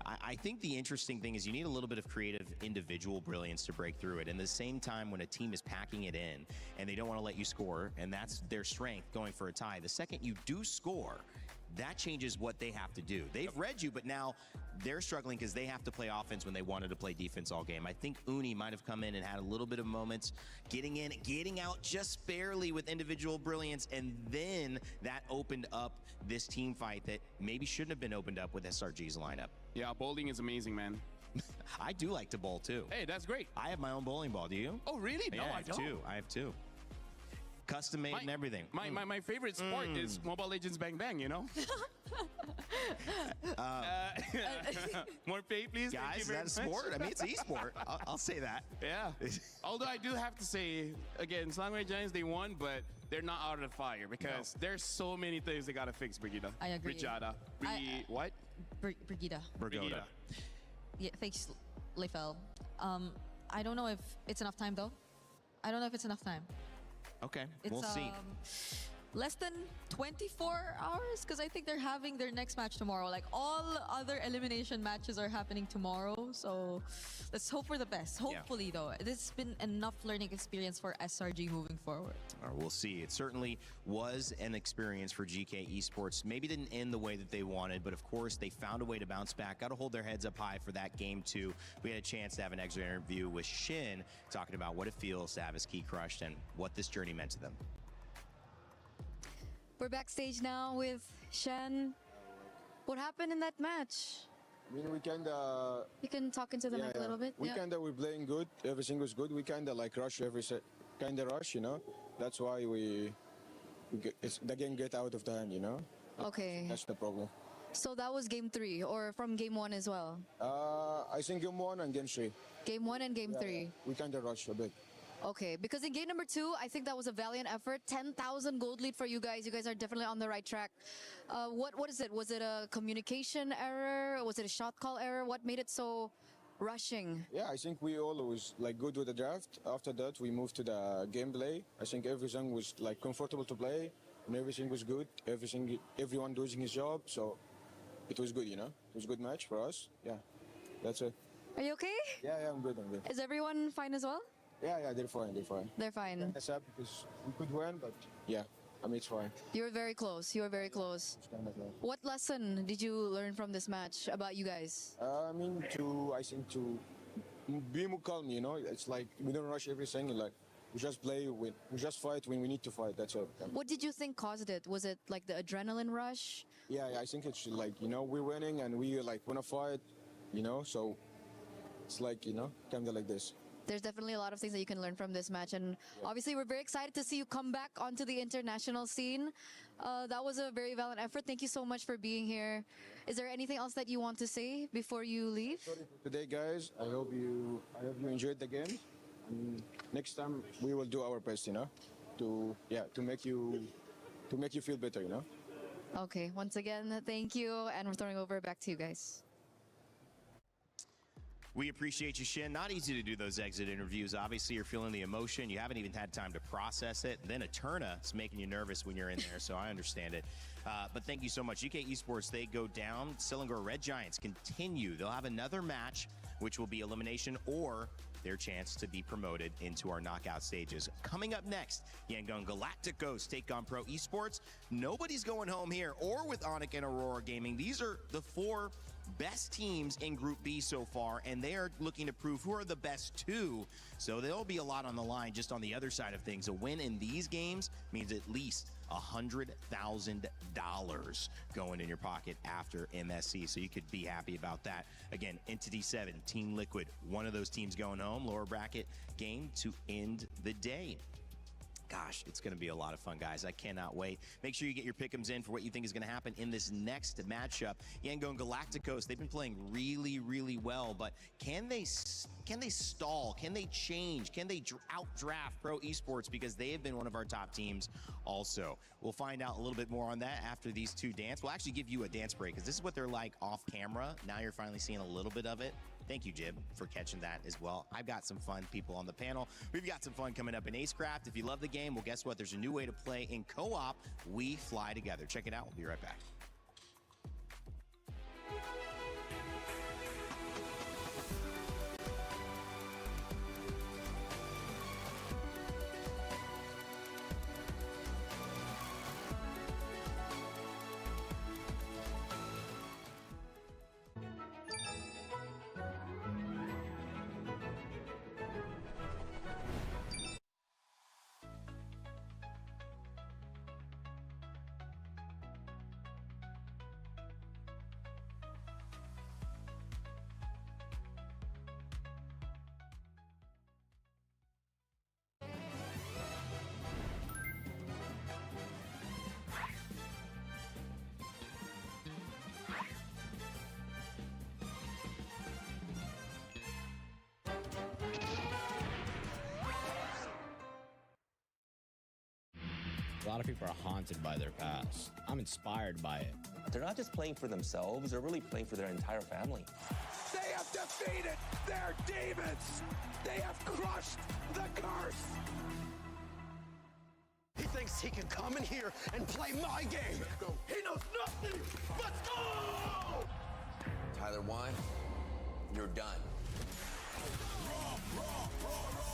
I think the interesting thing is you need a little bit of creative individual brilliance to break through it. And at the same time, when a team is packing it in and they don't want to let you score, and that's their strength going for a tie, the second you do score, that changes what they have to do. They've read you, but now they're struggling because they have to play offense when they wanted to play defense all game. I think Uni might have come in and had a little bit of moments, getting in, getting out just barely with individual brilliance, and then that opened up this team fight that maybe shouldn't have been opened up with SRG's lineup. Yeah, bowling is amazing, man. I do like to bowl too. Hey, that's great. I have my own bowling ball. Do you? Oh, really? Yeah, No, I don't. I have two. Custom made and everything. My favorite sport is Mobile Legends Bang Bang, you know? More pay, please. Guys, is that a sport? I mean, it's e-sport. I'll say that. Yeah. Although I do have to say, again, Slangway Giants, they won, but they're not out of the fire because there's so many things they got to fix, Brigida. I agree. Brigida. What? Brigida. Brigida. Yeah, thanks, Leifel. I don't know if it's enough time, though. I don't know if it's enough time. Okay, It's, we'll see. Less than 24 hours because I think they're having their next match tomorrow. Like all other elimination matches are happening tomorrow. So let's hope for the best. Hopefully, though, this has been enough learning experience for SRG moving forward. We'll see. It certainly was an experience for GK Esports. Maybe didn't end the way that they wanted, but of course they found a way to bounce back. Got to hold their heads up high for that game too. We had a chance to have an extra interview with Shin talking about what it feels to have his key crushed and what this journey meant to them. We're backstage now with Shen. What happened in that match? I mean, we kind of. You can talk into the mic a little bit. We kind of we're playing good. Everything was good. We kind of like rush every set. Kind of rush, you know. That's why the game get out of the hand, you know. Okay. That's the problem. So that was game 3, or from game 1 as well? I think game 1 and game 3. Game 1 and game 3. We kind of rushed a bit. Okay, because in game number 2, I think that was a valiant effort. 10,000 gold lead for you guys. You guys are definitely on the right track. What is it? Was it a communication error? Was it a shot call error? What made it so rushing? Yeah, I think we all was like good with the draft. After that, we moved to the gameplay. I think everything was like comfortable to play, and everything was good. Everyone doing his job. So it was good, you know. It was a good match for us. Yeah, that's it. Are you okay? Yeah, I'm good. Is everyone fine as well? Yeah, they're fine. They're fine. That's up because we could win, but yeah, I mean, it's fine. You were very close. What lesson did you learn from this match about you guys? I think to be more calm, you know. It's like we don't rush everything. Like we just we just fight when we need to fight. That's all. What did you think caused it? Was it like the adrenaline rush? Yeah, I think it's like, you know, we're winning and we like wanna fight, you know. So it's like, you know, kind of like this. There's definitely a lot of things that you can learn from this match, and obviously we're very excited to see you come back onto the international scene. That was a very valiant effort. Thank you so much for being here. Is there anything else that you want to say before you leave? Sorry for today, guys. I hope you enjoyed the game. And next time we will do our best, you know, to make you feel better, you know. Okay, once again, thank you, and we're throwing over back to you guys. We appreciate you, Shin. Not easy to do those exit interviews. Obviously, you're feeling the emotion. You haven't even had time to process it. Then Eterna is making you nervous when you're in there, so I understand it. But thank you so much. UK Esports, they go down. Sillinger Red Giants continue. They'll have another match, which will be elimination or their chance to be promoted into our knockout stages. Coming up next, Yangon Galacticos take on Pro Esports. Nobody's going home here or with Onic and Aurora Gaming. These are the 4 best teams in Group B so far, and they are looking to prove who are the best 2. So there'll be a lot on the line just on the other side of things. A win in these games means at least $100,000 going in your pocket after MSC, so you could be happy about that. Again, Entity 7, Team Liquid, one of those teams going home. Lower bracket game to end the day. Gosh, it's going to be a lot of fun, guys. I cannot wait. Make sure you get your pick'ems in for what you think is going to happen in this next matchup. Yangon Galacticos, they've been playing really, really well, but can they stall? Can they change? Can they outdraft Pro Esports? Because they have been one of our top teams also. We'll find out a little bit more on that after these 2 dance. We'll actually give you a dance break because this is what they're like off camera. Now you're finally seeing a little bit of it. Thank you, Jib, for catching that as well. I've got some fun people on the panel. We've got some fun coming up in Acecraft. If you love the game, well, guess what? There's a new way to play in co-op. We fly together. Check it out. We'll be right back. A lot of people are haunted by their past. I'm inspired by it. They're not just playing for themselves, they're really playing for their entire family. They have defeated their demons! They have crushed the curse! He thinks he can come in here and play my game! He knows nothing! Let's go! Tyler 1, you're done. Raw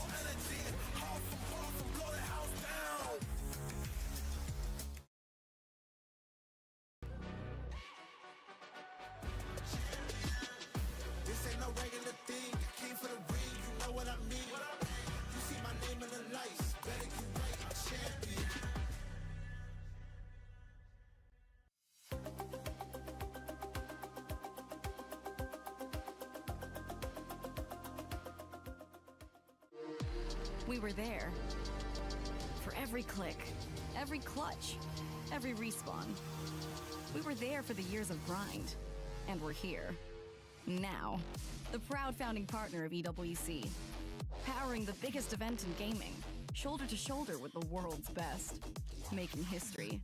energy, awesome, blow the house down! This ain't no regular thing. I came for the ring, you know what I mean. You see my name in the lights, better get right, I'm champion. We were there. For every click, every clutch, every respawn. We were there for the years of grind. And we're here. Now. The proud founding partner of EWC. Powering the biggest event in gaming. Shoulder to shoulder with the world's best. Making history.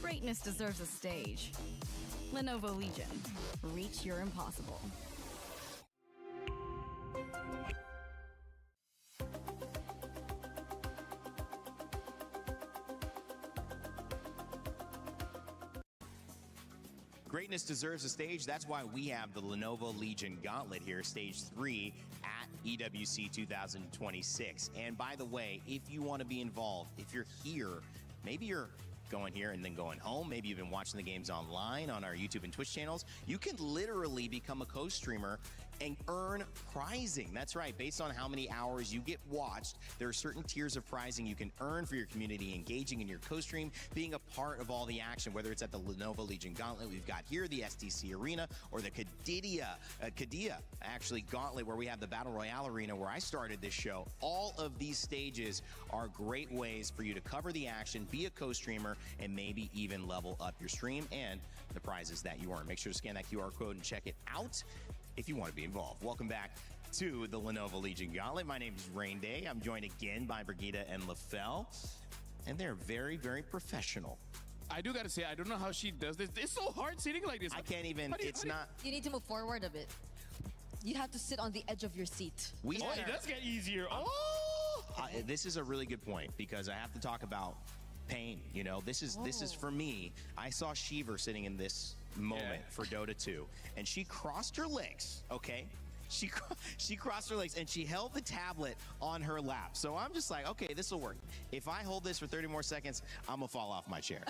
Greatness deserves a stage. Lenovo Legion. Reach your impossible. Greatness deserves a stage. That's why we have the Lenovo Legion Gauntlet here, Stage 3 at EWC 2026. And by the way, if you want to be involved, if you're here, maybe you're going here and then going home, maybe you've been watching the games online on our YouTube and Twitch channels, you can literally become a co-streamer and earn prizing. That's right. Based on how many hours you get watched, there are certain tiers of prizing you can earn for your community, engaging in your co-stream, being a part of all the action, whether it's at the Lenovo Legion Gauntlet we've got here, the STC Arena, or the Kadia actually Gauntlet, where we have the Battle Royale Arena where I started this show. All of these stages are great ways for you to cover the action, be a co-streamer, and maybe even level up your stream and the prizes that you earn. Make sure to scan that QR code and check it out if you want to be involved. Welcome back to the Lenovo Legion Gauntlet. My name is Rain Day. I'm joined again by Brigida and LaFell, and they're very, very professional. I do gotta say, I don't know how she does this. It's so hard sitting like this. I can't even, it's not. You need to move forward a bit. You have to sit on the edge of your seat. It does get easier. This is a really good point because I have to talk about pain. You know, this is for me. I saw Shiver sitting in this moment for Dota 2, and she crossed her legs. Okay, she crossed her legs and she held the tablet on her lap. So I'm just like, okay, this will work. If I hold this for 30 more seconds, I'm gonna fall off my chair.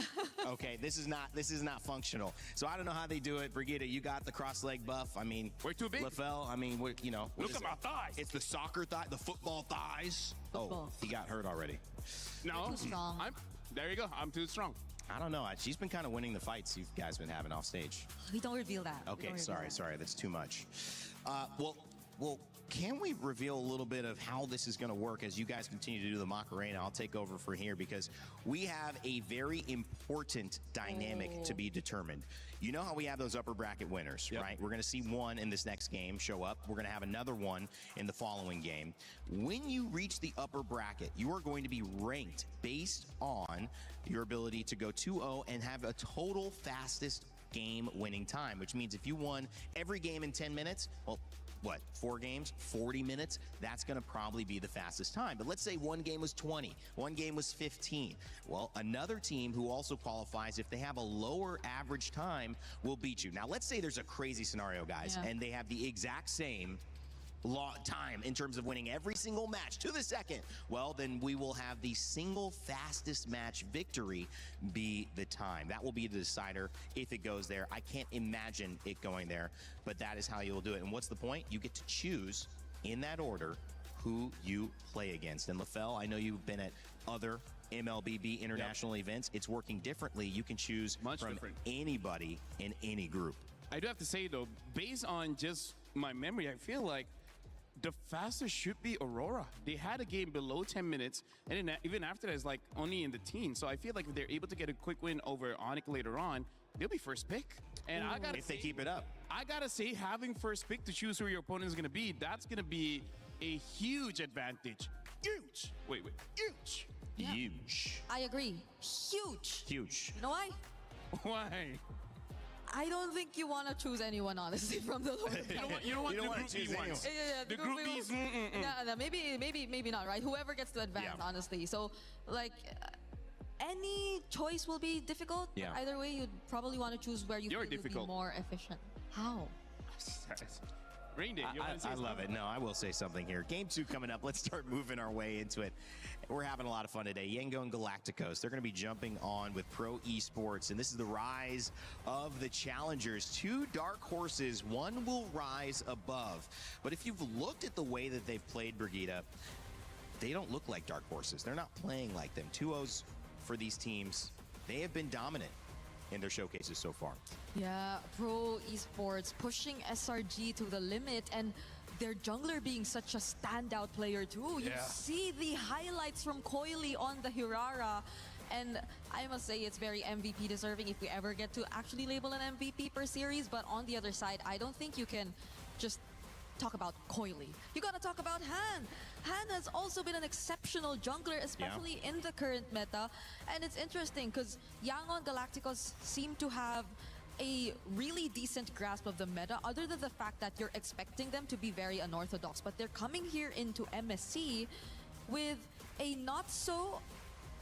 Okay, this is not functional. So I don't know how they do it. Brigida, you got the cross leg buff. I mean, we're too big. LaFell, I mean, we're, you know, look at my thighs. It's the soccer thigh, the football thighs. Football. Oh, he got hurt already. No, You're too strong. There you go. I'm too strong. I don't know. She's been kind of winning the fights you guys been having off stage. We don't reveal that. Okay, sorry, that's too much. Well, can we reveal a little bit of how this is going to work as you guys continue to do the Macarena? I'll take over for here because we have a very important dynamic to be determined. You know how we have those upper bracket winners, right? We're going to see one in this next game show up. We're going to have another one in the following game. When you reach the upper bracket, you are going to be ranked based on your ability to go 2-0 and have a total fastest game winning time, which means if you won every game in 10 minutes, well, what, 4 games, 40 minutes? That's going to probably be the fastest time. But let's say one game was 20, one game was 15. Well, another team who also qualifies, if they have a lower average time, will beat you. Now, let's say there's a crazy scenario, guys, and they have the exact same time in terms of winning every single match to the second. Well, then we will have the single fastest match victory be the time. That will be the decider if it goes there. I can't imagine it going there, but that is how you will do it. And what's the point? You get to choose in that order who you play against. And LaFell, I know you've been at other MLBB international events. It's working differently. You can choose from anybody in any group. I do have to say though, based on just my memory, I feel like the fastest should be Aurora. They had a game below 10 minutes, and then even after that, it's like only in the teens. So I feel like if they're able to get a quick win over Onyx later on, they'll be first pick. And I gotta if they keep it up, I gotta say, having first pick to choose who your opponent is gonna be, that's gonna be a huge advantage. Huge. Wait, huge. Huge. I agree. Huge. Huge. You know why? Why? I don't think you want to choose anyone, honestly, from the lower bracket. You don't want the Group B ones. Yeah, the Group B's. Yeah, maybe not, right? Whoever gets to advance, honestly. So, like, any choice will be difficult. Yeah. Either way, you'd probably want to choose where you feel you'd be more efficient. How? Rain Day, I love it. No, I will say something here. Game 2 coming up. Let's start moving our way into it. We're having a lot of fun today. Yengo and Galacticos, they're going to be jumping on with Pro Esports, and this is the rise of the challengers. 2 dark horses, one will rise above. But if you've looked at the way that they've played, Brigida, they don't look like dark horses. They're not playing like them. 2-0s for these teams. They have been dominant in their showcases so far. Yeah, Pro Esports pushing SRG to the limit, and their jungler being such a standout player too. You see the highlights from Coily on the Hirara. And I must say it's very MVP deserving if we ever get to actually label an MVP per series. But on the other side, I don't think you can just talk about Coily. You gotta talk about Han. Han has also been an exceptional jungler, especially in the current meta. And it's interesting because Yangon Galacticos seem to have a really decent grasp of the meta, other than the fact that you're expecting them to be very unorthodox. But they're coming here into MSC with a not so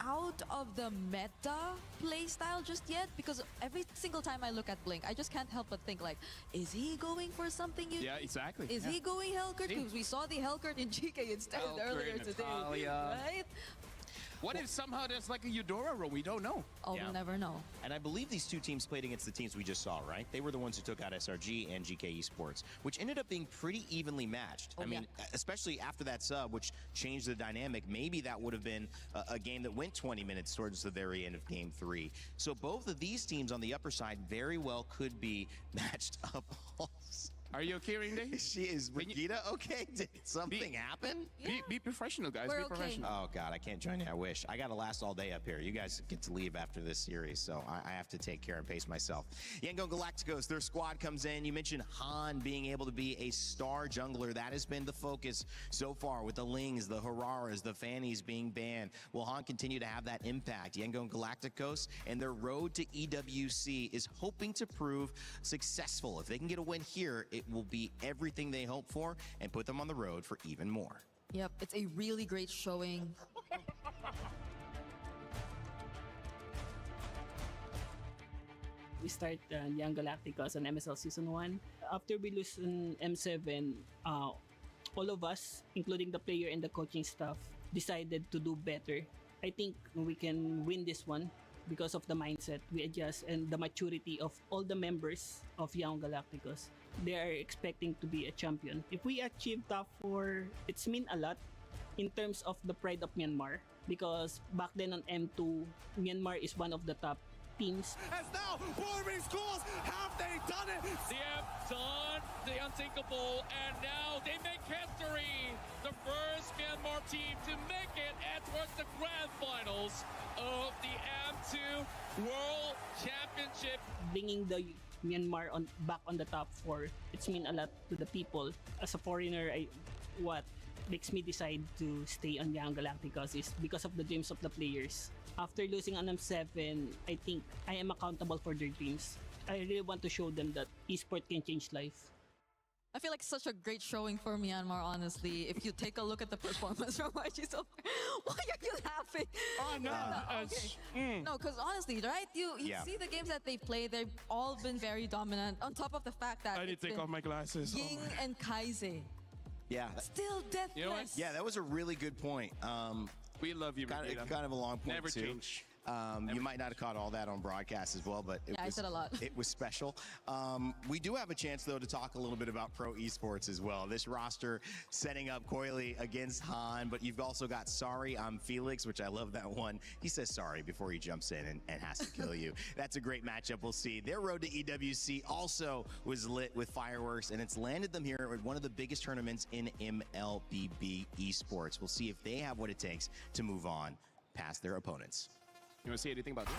out of the meta playstyle just yet, because every single time I look at Blink, I just can't help but think like, is he going for something unique? Yeah, exactly. Is he going Hellcurt? Because we saw the Hellcurt in GK instead earlier today, right? What if somehow there's like a Eudora role? We don't know. Oh, we'll never know. And I believe these two teams played against the teams we just saw, right? They were the ones who took out SRG and GK Esports, which ended up being pretty evenly matched. I mean, especially after that sub, which changed the dynamic, maybe that would have been a game that went 20 minutes towards the very end of Game 3. So both of these teams on the upper side very well could be matched up. Are you okay, Ringday? She is. Regina, okay? Did something happen? Be professional, guys. We're be okay. professional. Oh, God, I can't join you. I wish. I got to last all day up here. You guys get to leave after this series, so I have to take care and pace myself. Yangon Galacticos, their squad comes in. You mentioned Han being able to be a star jungler. That has been the focus so far with the Lings, the Hararas, the Fannies being banned. Will Han continue to have that impact? Yangon Galacticos and their road to EWC is hoping to prove successful. If they can get a win here, it will be everything they hope for and put them on the road for even more. Yep, it's a really great showing. We start Young Galacticos on MSL Season 1. After we lose in M7, all of us, including the player and the coaching staff, decided to do better. I think we can win this one because of the mindset we adjust and the maturity of all the members of Young Galacticos. They are expecting to be a champion. If we achieve top 4, it's mean a lot in terms of the pride of Myanmar, because back then on M2, Myanmar is one of the top teams. As now, boarding schools, have they done it? They have done the unthinkable, and now they make history. The first Myanmar team to make it towards the grand finals of the M2 World Championship. Bringing the Myanmar back on the top 4, it's mean a lot to the people. As a foreigner, what makes me decide to stay on Young Galacticos is because of the dreams of the players. After losing on M7, I think I am accountable for their dreams. I really want to show them that esport can change life. I feel like such a great showing for Myanmar, honestly. If you take a look at the performance from YG so far, why are you laughing? Oh, no. Okay. No, because honestly, right? You see the games that they've played, they've all been very dominant. On top of the fact that I need to take off my glasses. Ying and Kaize. Yeah. Still deathless. You know what? Yeah, that was a really good point. We love you, kind Regina. of a long point, Never too. change. You might not have caught all that on broadcast as well, but I said a lot. It was special. We do have a chance, though, to talk a little bit about pro esports as well. This roster setting up Coily against Han, but you've also got Sorry, I'm Felix, which I love that one. He says sorry before he jumps in and has to kill you. That's a great matchup. We'll see. Their road to EWC also was lit with fireworks, and it's landed them here at one of the biggest tournaments in MLBB esports. We'll see if they have what it takes to move on past their opponents. You want to say anything about this?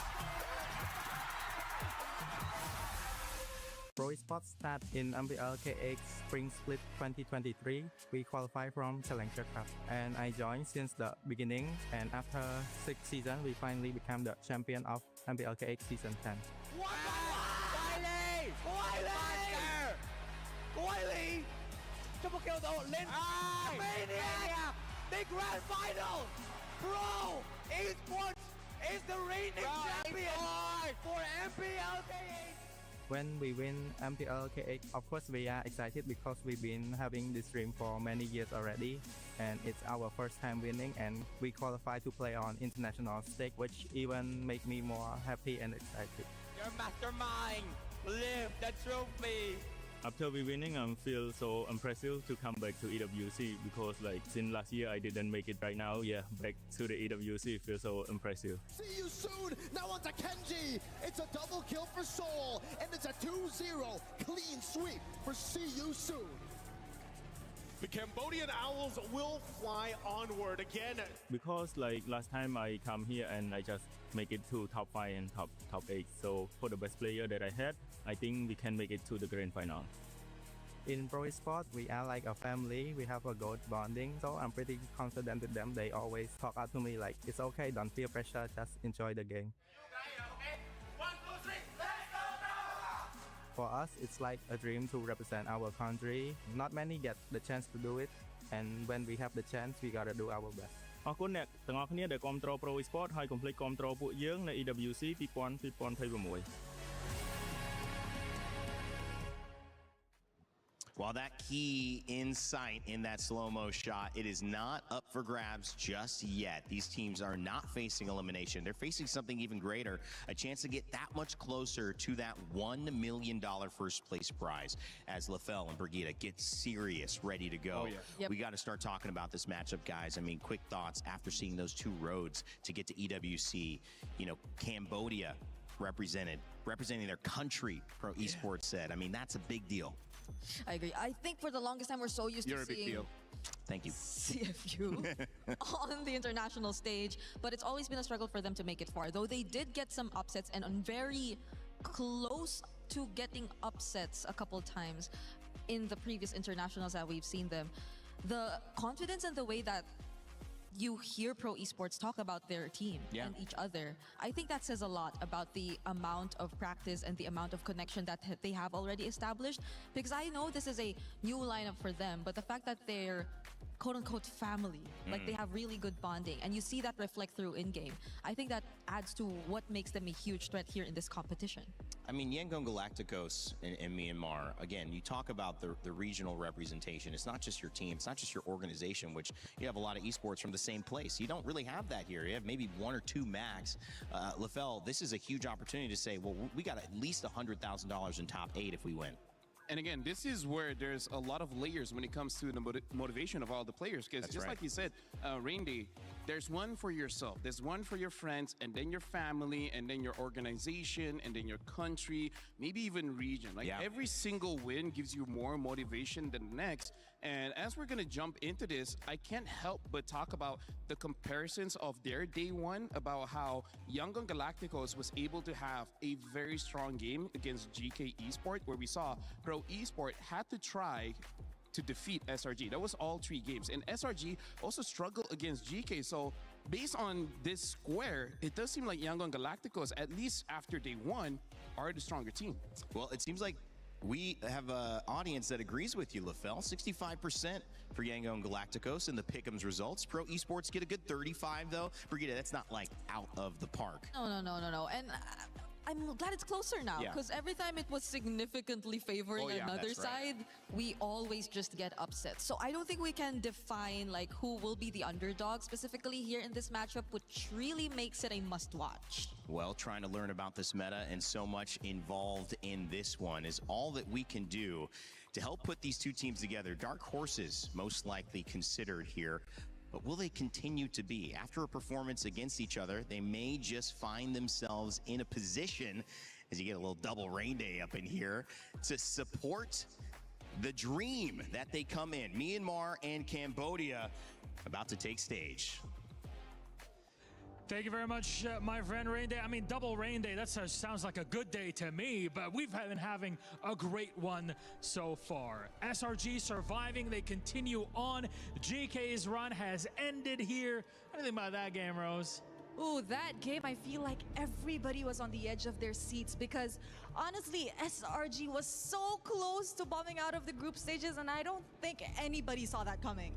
Pro Esports start in MBLKX Spring Split 2023. We qualify from Challenger Cup, and I joined since the beginning. And after 6 seasons, we finally become the champion of MBLKX Season 10. Coily! Coily! Triple kill though, Lin! Maniac! The grand final! Pro Esports is the reigning champion for MPLKX. When we win MPLKX, of course we are excited because we've been having this dream for many years already, and it's our first time winning, and we qualify to play on international stage, which even make me more happy and excited. Your mastermind, live the trophy. After we winning, I feel so impressive to come back to EWC because since last year I didn't make it right now. Yeah, back to the EWC feels so impressive. See you soon. Now on to Kenji. It's a double kill for Seoul, and it's a 2-0 clean sweep for See You Soon. The Cambodian Owls will fly onward again. Because like last time I come here and I just make it to top 5 and top 8. So for the best player that I had, I think we can make it to the grand final. In pro sport, we are like a family. We have a good bonding, so I'm pretty confident with them. They always talk out to me like, it's okay, don't feel pressure, just enjoy the game. For us, it's like a dream to represent our country. Not many get the chance to do it, and when we have the chance, we gotta do our best. អរគុណអ្នកទាំងអស់គ្នាដែលគាំទ្រ Pro Esport ហើយកុំភ្លេចគាំទ្រពួកយើងនៅ EWC 2026 While that key in sight in that slow-mo shot, it is not up for grabs just yet. These teams are not facing elimination. They're facing something even greater, a chance to get that much closer to that $1 million first place prize as LaFell and Brigitte get serious, ready to go. Oh, yeah. Yep. We got to start talking about this matchup, guys. I mean, quick thoughts after seeing those two roads to get to EWC. You know, Cambodia representing their country, Pro Esports said. I mean, that's a big deal. I agree. I think for the longest time, we're so used You're to a big seeing deal. Thank you. CFU on the international stage, but it's always been a struggle for them to make it far. Though they did get some upsets and on very close to getting upsets a couple times in the previous internationals that we've seen them. The confidence and the way that you hear Pro Esports talk about their team and each other, I think that says a lot about the amount of practice and the amount of connection that they have already established. Because I know this is a new lineup for them, but the fact that they're quote-unquote family, like they have really good bonding, and you see that reflect through in-game, I think that adds to what makes them a huge threat here in this competition. I mean, Yangon Galacticos in Myanmar, again, you talk about the regional representation. It's not just your team, it's not just your organization, which you have a lot of esports from the same place. You don't really have that here. You have maybe 1 or 2 max. LaFell, this is a huge opportunity to say, well, we got at least $100,000 in top 8 if we win. And again, this is where there's a lot of layers when it comes to the motivation of all the players. Because just like you said, Rain Day, there's one for yourself, there's one for your friends, and then your family, and then your organization, and then your country, maybe even region. Like every single win gives you more motivation than the next. And as we're gonna jump into this, I can't help but talk about the comparisons of their day one, about how Yangon Galacticos was able to have a very strong game against GK Esport, where we saw Pro Esport had to try to defeat SRG. That was all 3 games. And SRG also struggled against GK. So based on this square, it does seem like Yangon Galacticos, at least after day 1, are the stronger team. Well, it seems like we have an audience that agrees with you, LaFell. 65% for Yangon Galacticos in the Pick'ems results. Pro Esports get a good 35, though. Brigitte, that's not like out of the park. No. And I'm glad it's closer now, because every time it was significantly favoring another side, we always just get upset. So I don't think we can define like who will be the underdog specifically here in this matchup, which really makes it a must-watch. Well, trying to learn about this meta and so much involved in this one is all that we can do to help put these two teams together. Dark horses most likely considered here. But will they continue to be? After a performance against each other, they may just find themselves in a position, as you get a little double Rain Day up in here, to support the dream that they come in. Myanmar and Cambodia about to take stage. Thank you very much, my friend Rain Day. I mean, double Rain Day, that sounds like a good day to me, but we've been having a great one so far. SRG surviving, they continue on. GK's run has ended here. What do you think about that game, Rose? Ooh, that game, I feel like everybody was on the edge of their seats because honestly, SRG was so close to bombing out of the group stages, and I don't think anybody saw that coming.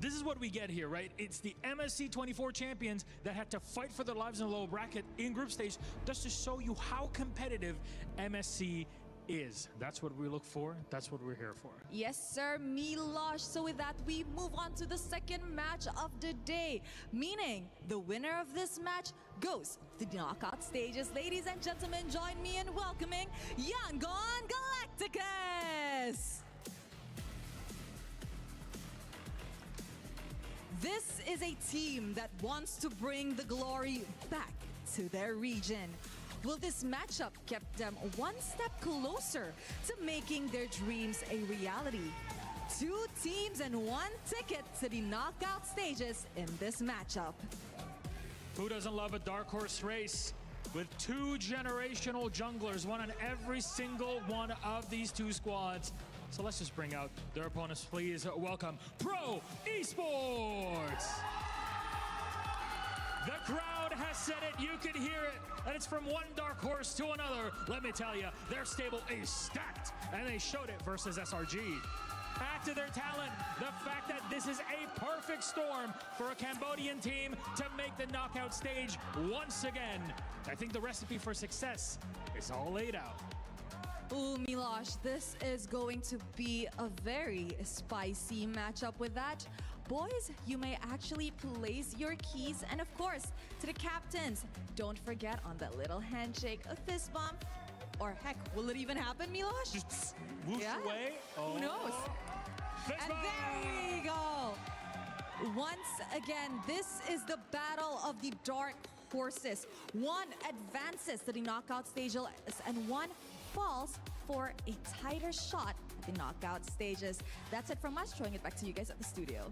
This is what we get here, right? It's the MSC 24 champions that had to fight for their lives in the lower bracket in group stage just to show you how competitive MSC is. That's what we look for. That's what we're here for. Yes, sir, Milosh. So with that, we move on to the second match of the day, meaning the winner of this match goes to the knockout stages. Ladies and gentlemen, join me in welcoming Yangon Galacticos. This is a team that wants to bring the glory back to their region. Will this matchup keep them one step closer to making their dreams a reality? 2 teams and 1 ticket to the knockout stages in this matchup. Who doesn't love a dark horse race with 2 generational junglers, one on every single one of these 2 squads? So let's just bring out their opponents. Please welcome Pro Esports. The crowd has said it, you can hear it, and it's from one dark horse to another. Let me tell you, their stable is stacked, and they showed it versus SRG. Add to their talent the fact that this is a perfect storm for a Cambodian team to make the knockout stage once again. I think the recipe for success is all laid out. Ooh, Milosh, this is going to be a very spicy matchup with that. Boys, you may actually place your keys, and of course, to the captains, don't forget on that little handshake, a fist bump, or heck, will it even happen, Milosh? Just whoosh away. Oh. Who knows? Fist And bump. there we go. Once again, this is the battle of the dark horses. One advances to the knockout stage, and one falls for a tighter shot at the knockout stages. That's it from us. Throwing it back to you guys at the studio.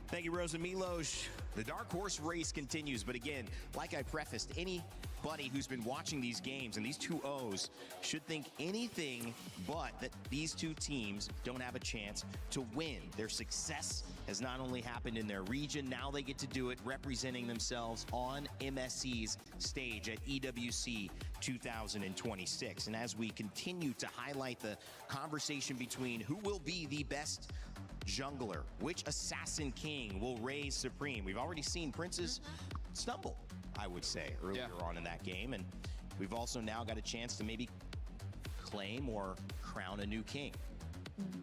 Thank you, Rose and Milos. The dark horse race continues, but again, like I prefaced, anybody who's been watching these games and these 2-0s should think anything but that these 2 teams don't have a chance to win. Their success has not only happened in their region, now they get to do it representing themselves on MSC's stage at EWC 2026. And as we continue to highlight the conversation between who will be the best jungler, which assassin king will reign supreme. We've already seen Princes stumble, I would say, earlier on in that game, and we've also now got a chance to maybe claim or crown a new king.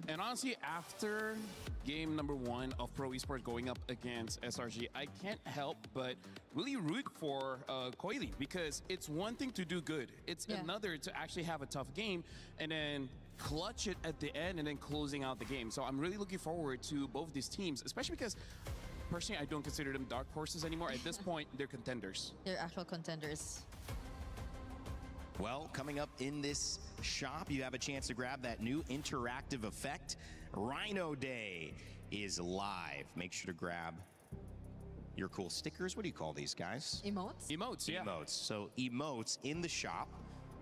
And honestly, after game number 1 of Pro Esports going up against SRG, I can't help but really root for Coily, because it's one thing to do good. It's another to actually have a tough game and then clutch it at the end and then closing out the game. So I'm really looking forward to both these teams, especially because personally, I don't consider them dark horses anymore. At this point, they're contenders. They're actual contenders. Well, coming up in this shop, you have a chance to grab that new interactive effect. Rhino Day is live. Make sure to grab your cool stickers. What do you call these guys? Emotes? Emotes, yeah. Emotes. So emotes in the shop.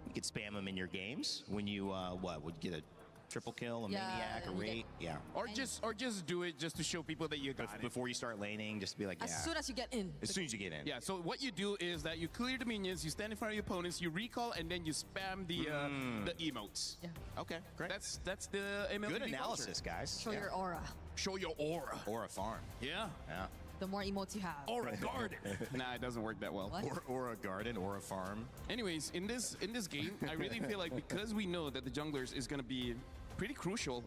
You could spam them in your games when you, would get a triple kill, a maniac, a raid? Yeah. Or just do it just to show people that you got it. Before you start laning, just be like, As soon as you get in. As soon as you get in. Yeah, so what you do is that you clear the minions, you stand in front of your opponents, you recall, and then you spam the emotes. Yeah. Okay, great. That's the MLBB Good analysis, guys. Show your aura. Show your aura. Aura farm. Yeah. Yeah. The more emotes you have. Aura garden. Nah, it doesn't work that well. Or a garden, or a farm. Anyways, in this game, I really feel like because we know that the junglers is going to be pretty crucial.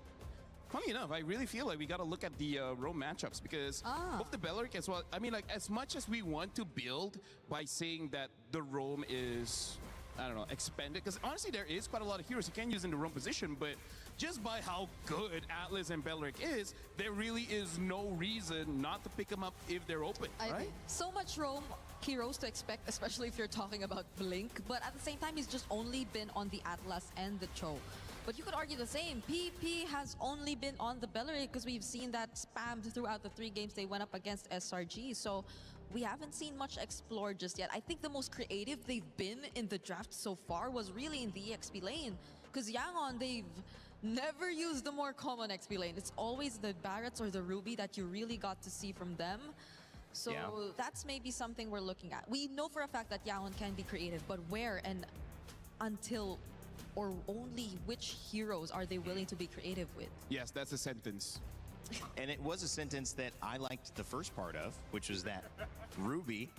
Funny enough, I really feel like we got to look at the roam matchups, because both the Beleric as well. I mean, like, as much as we want to build by saying that the roam is, I don't know, expanded, because honestly, there is quite a lot of heroes you can use in the roam position, but just by how good Atlas and Beleric is, there really is no reason not to pick them up if they're open, right? So much roam heroes to expect, especially if you're talking about Blink, but at the same time, he's just only been on the Atlas and the Cho. But you could argue the same. PP has only been on the Beleric because we've seen that spammed throughout the 3 games they went up against SRG. So we haven't seen much explored just yet. I think the most creative they've been in the draft so far was really in the XP lane. Because Yangon, they've never used the more common XP lane. It's always the Barretts or the Ruby that you really got to see from them. So that's maybe something we're looking at. We know for a fact that Yangon can be creative, but where and until or only which heroes are they willing to be creative with? Yes, that's a sentence. And it was a sentence that I liked the first part of, which was that Ruby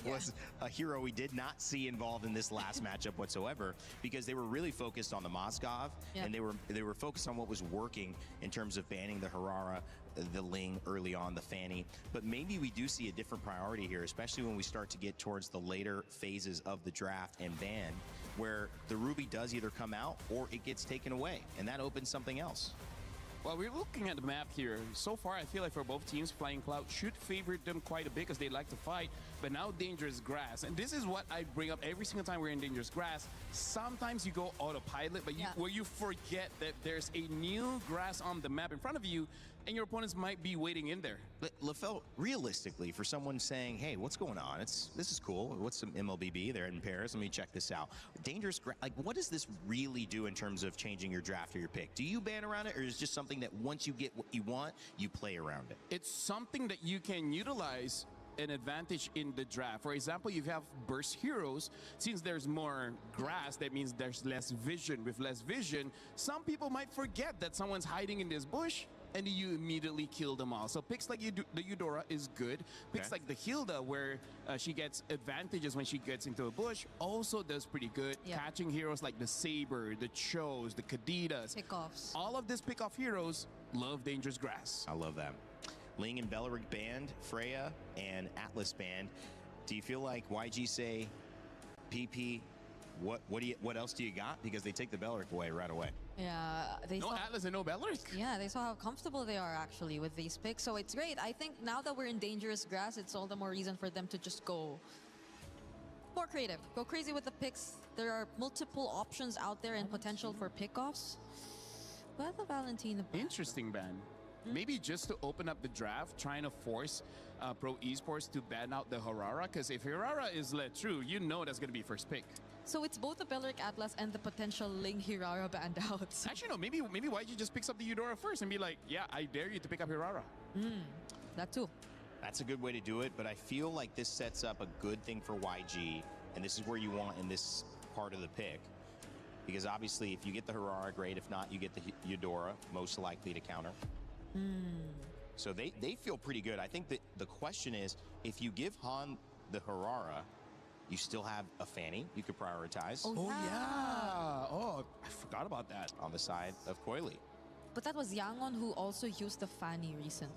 was a hero we did not see involved in this last matchup whatsoever, because they were really focused on the Moskov, and they were focused on what was working in terms of banning the Harara, the Ling early on, the Fanny. But maybe we do see a different priority here, especially when we start to get towards the later phases of the draft and ban, where the Ruby does either come out or it gets taken away, and that opens something else. Well, we're looking at the map here. So far, I feel like for both teams, Flying Cloud should favor them quite a bit because they like to fight. But now Dangerous Grass. And this is what I bring up every single time we're in Dangerous Grass. Sometimes you go autopilot, but where you forget that there's a new grass on the map in front of you, and your opponents might be waiting in there. LaFell, realistically, for someone saying, hey, what's going on? This is cool. What's some MLBB? They're in Paris. Let me check this out. Dangerous, like, what does this really do in terms of changing your draft or your pick? Do you ban around it, or is it just something that once you get what you want, you play around it? It's something that you can utilize an advantage in the draft. For example, you have burst heroes. Since there's more grass, that means there's less vision. With less vision, some people might forget that someone's hiding in this bush, and you immediately kill them all. So picks like the Eudora is good. Picks like the Hilda, where she gets advantages when she gets into a bush, also does pretty good. Catching heroes like the Saber, the Chos, the Kadidas. Pickoffs. All of these pickoff heroes love Dangerous Grass. I love that. Ling and Belleric banned, Freya and Atlas banned. Do you feel like YG say, PP, what else do you got? Because they take the Belleric away right away. Yeah, they No saw, Atlas and no Belleric. yeah, they saw how comfortable they are actually with these picks. So it's great. I think now that we're in Dangerous Grass, it's all the more reason for them to just go more creative. Go crazy with the picks. There are multiple options out there and potential for pickoffs. But the Valentina ban. Interesting ban. Maybe just to open up the draft, trying to force Pro Esports to ban out the Harara, because if Harara is let through, you know that's going to be first pick. So it's both the Belleric Atlas and the potential Ling Hirara banned out. Actually, no, maybe YG just picks up the Eudora first and be like, yeah, I dare you to pick up Harara. That too. That's a good way to do it, but I feel like this sets up a good thing for YG, and this is where you want in this part of the pick. Because obviously, if you get the Harara, great. If not, you get the Eudora, most likely to counter. So they feel pretty good. I think that the question is, if you give Han the Harara, you still have a Fanny you could prioritize. Oh, yeah. Oh, I forgot about that. On the side of Coily. But that was Yangon who also used the Fanny recently.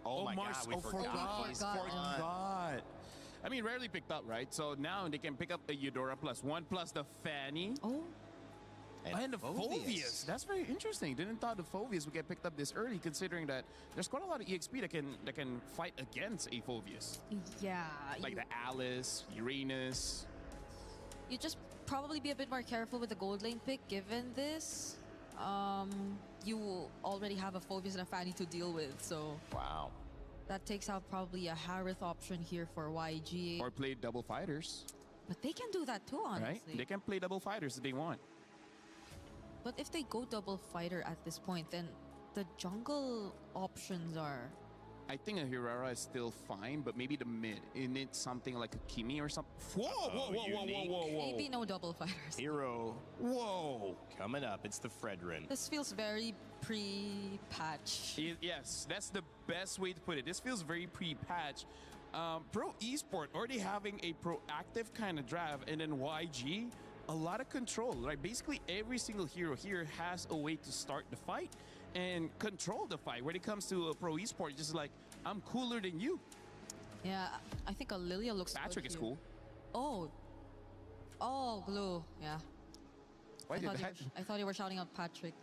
Oh my Mars, God, we forgot. forgot. I mean, rarely picked up, right? So now they can pick up the Eudora +1 plus the Fanny. Oh. And the Phoveus. That's very interesting. Didn't thought the Phoveus would get picked up this early, considering that there's quite a lot of EXP that can fight against a Phoveus. Yeah. Like the Alice, Uranus. You just probably be a bit more careful with the gold lane pick, given this. You already have a Phoveus and a Fanny to deal with, so... Wow. That takes out probably a Harith option here for YG. Or play double fighters. But they can do that too, honestly. Right? They can play double fighters if they want. But if they go double fighter at this point, then the jungle options are... I think a Hirara is still fine, but maybe the mid. It needs something like a Kimi or something. Whoa. Maybe no double fighters. Hero. Whoa. Coming up, it's the Fredrin. This feels very pre-patch. Yes, that's the best way to put it. This feels very pre-patch. Pro Esport already having a proactive kind of draft, and then YG, a lot of control. Like basically every single hero here has a way to start the fight and control the fight. When it comes to a Pro Esport, just like, I'm cooler than you. Yeah, I think a Lilia looks Patrick good is here. cool. Oh, Glue. Yeah. Why did that? I thought you were shouting out Patrick.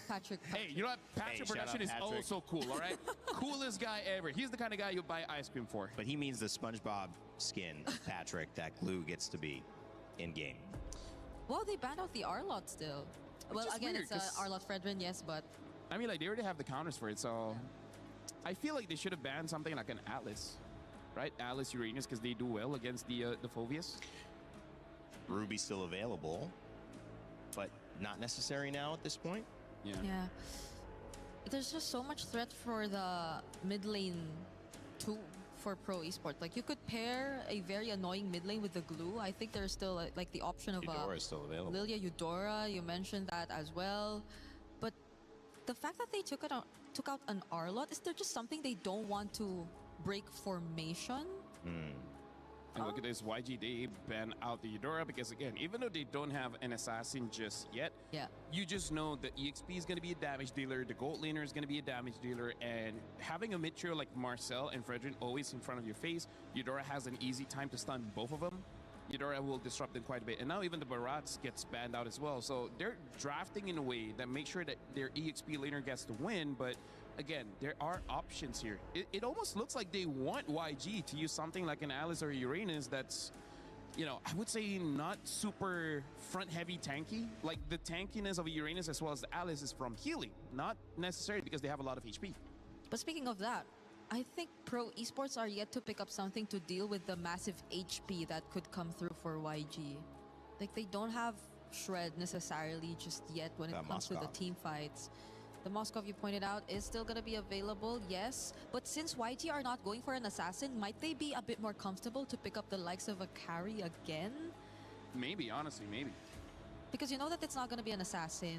Patrick. Hey, you know what? Patrick shout Production out is Patrick. also cool, all right? Coolest guy ever. He's the kind of guy you'll buy ice cream for. But he means the SpongeBob skin, Patrick, that Glue gets to be in-game. Well, they banned out the Arlot still. Well, is again, weird, it's Arlot Fredrin, yes, but... I mean, like, they already have the counters for it, so... I feel like they should have banned something like an Atlas, right? Atlas, Uranus, because they do well against the Phoveus. Ruby's still available, but not necessary now at this point. Yeah. There's just so much threat for the mid lane too for Pro Esport. Like you could pair a very annoying mid lane with the Glue. I think there's still like the option of Eudora is still available. Lilia Eudora. You mentioned that as well, but the fact that they took out an Arlot, is there just something they don't want to break formation? And look at this, YG, they ban out the Eudora because, again, even though they don't have an assassin just yet, you just know the EXP is going to be a damage dealer, the gold laner is going to be a damage dealer, and having a mid trio like Marcel and Fredrin always in front of your face, Eudora has an easy time to stun both of them. Eudora will disrupt them quite a bit. And now even the Barats gets banned out as well. So they're drafting in a way that makes sure that their EXP laner gets to win. But again, there are options here. It almost looks like they want YG to use something like an Alice or Uranus that's, you know, I would say not super front-heavy tanky. Like the tankiness of a Uranus as well as the Alice is from healing, not necessarily because they have a lot of HP. But speaking of that, I think pro esports are yet to pick up something to deal with the massive HP that could come through for YG. Like they don't have Shred necessarily just yet when it comes to the team fights. The Moskov you pointed out is still going to be available, yes. But since YG are not going for an assassin, might they be a bit more comfortable to pick up the likes of a carry again? Maybe, honestly, maybe. Because you know that it's not going to be an assassin.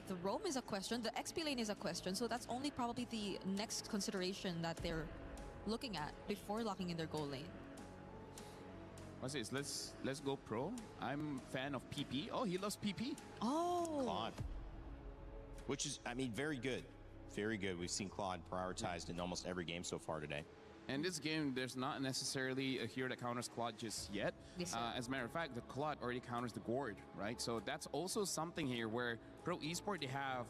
The roam is a question, the XP lane is a question, so that's only probably the next consideration that they're looking at before locking in their goal lane. What's this? Let's go pro. I'm a fan of PP. Oh, he loves PP. Oh. Claude. Which is, I mean, very good. Very good. We've seen Claude prioritized in almost every game so far today. And this game, there's not necessarily a hero that counters Claude just yet. Yes, as a matter of fact, the Claude already counters the Gourd, right? So that's also something here where Pro Esport, they have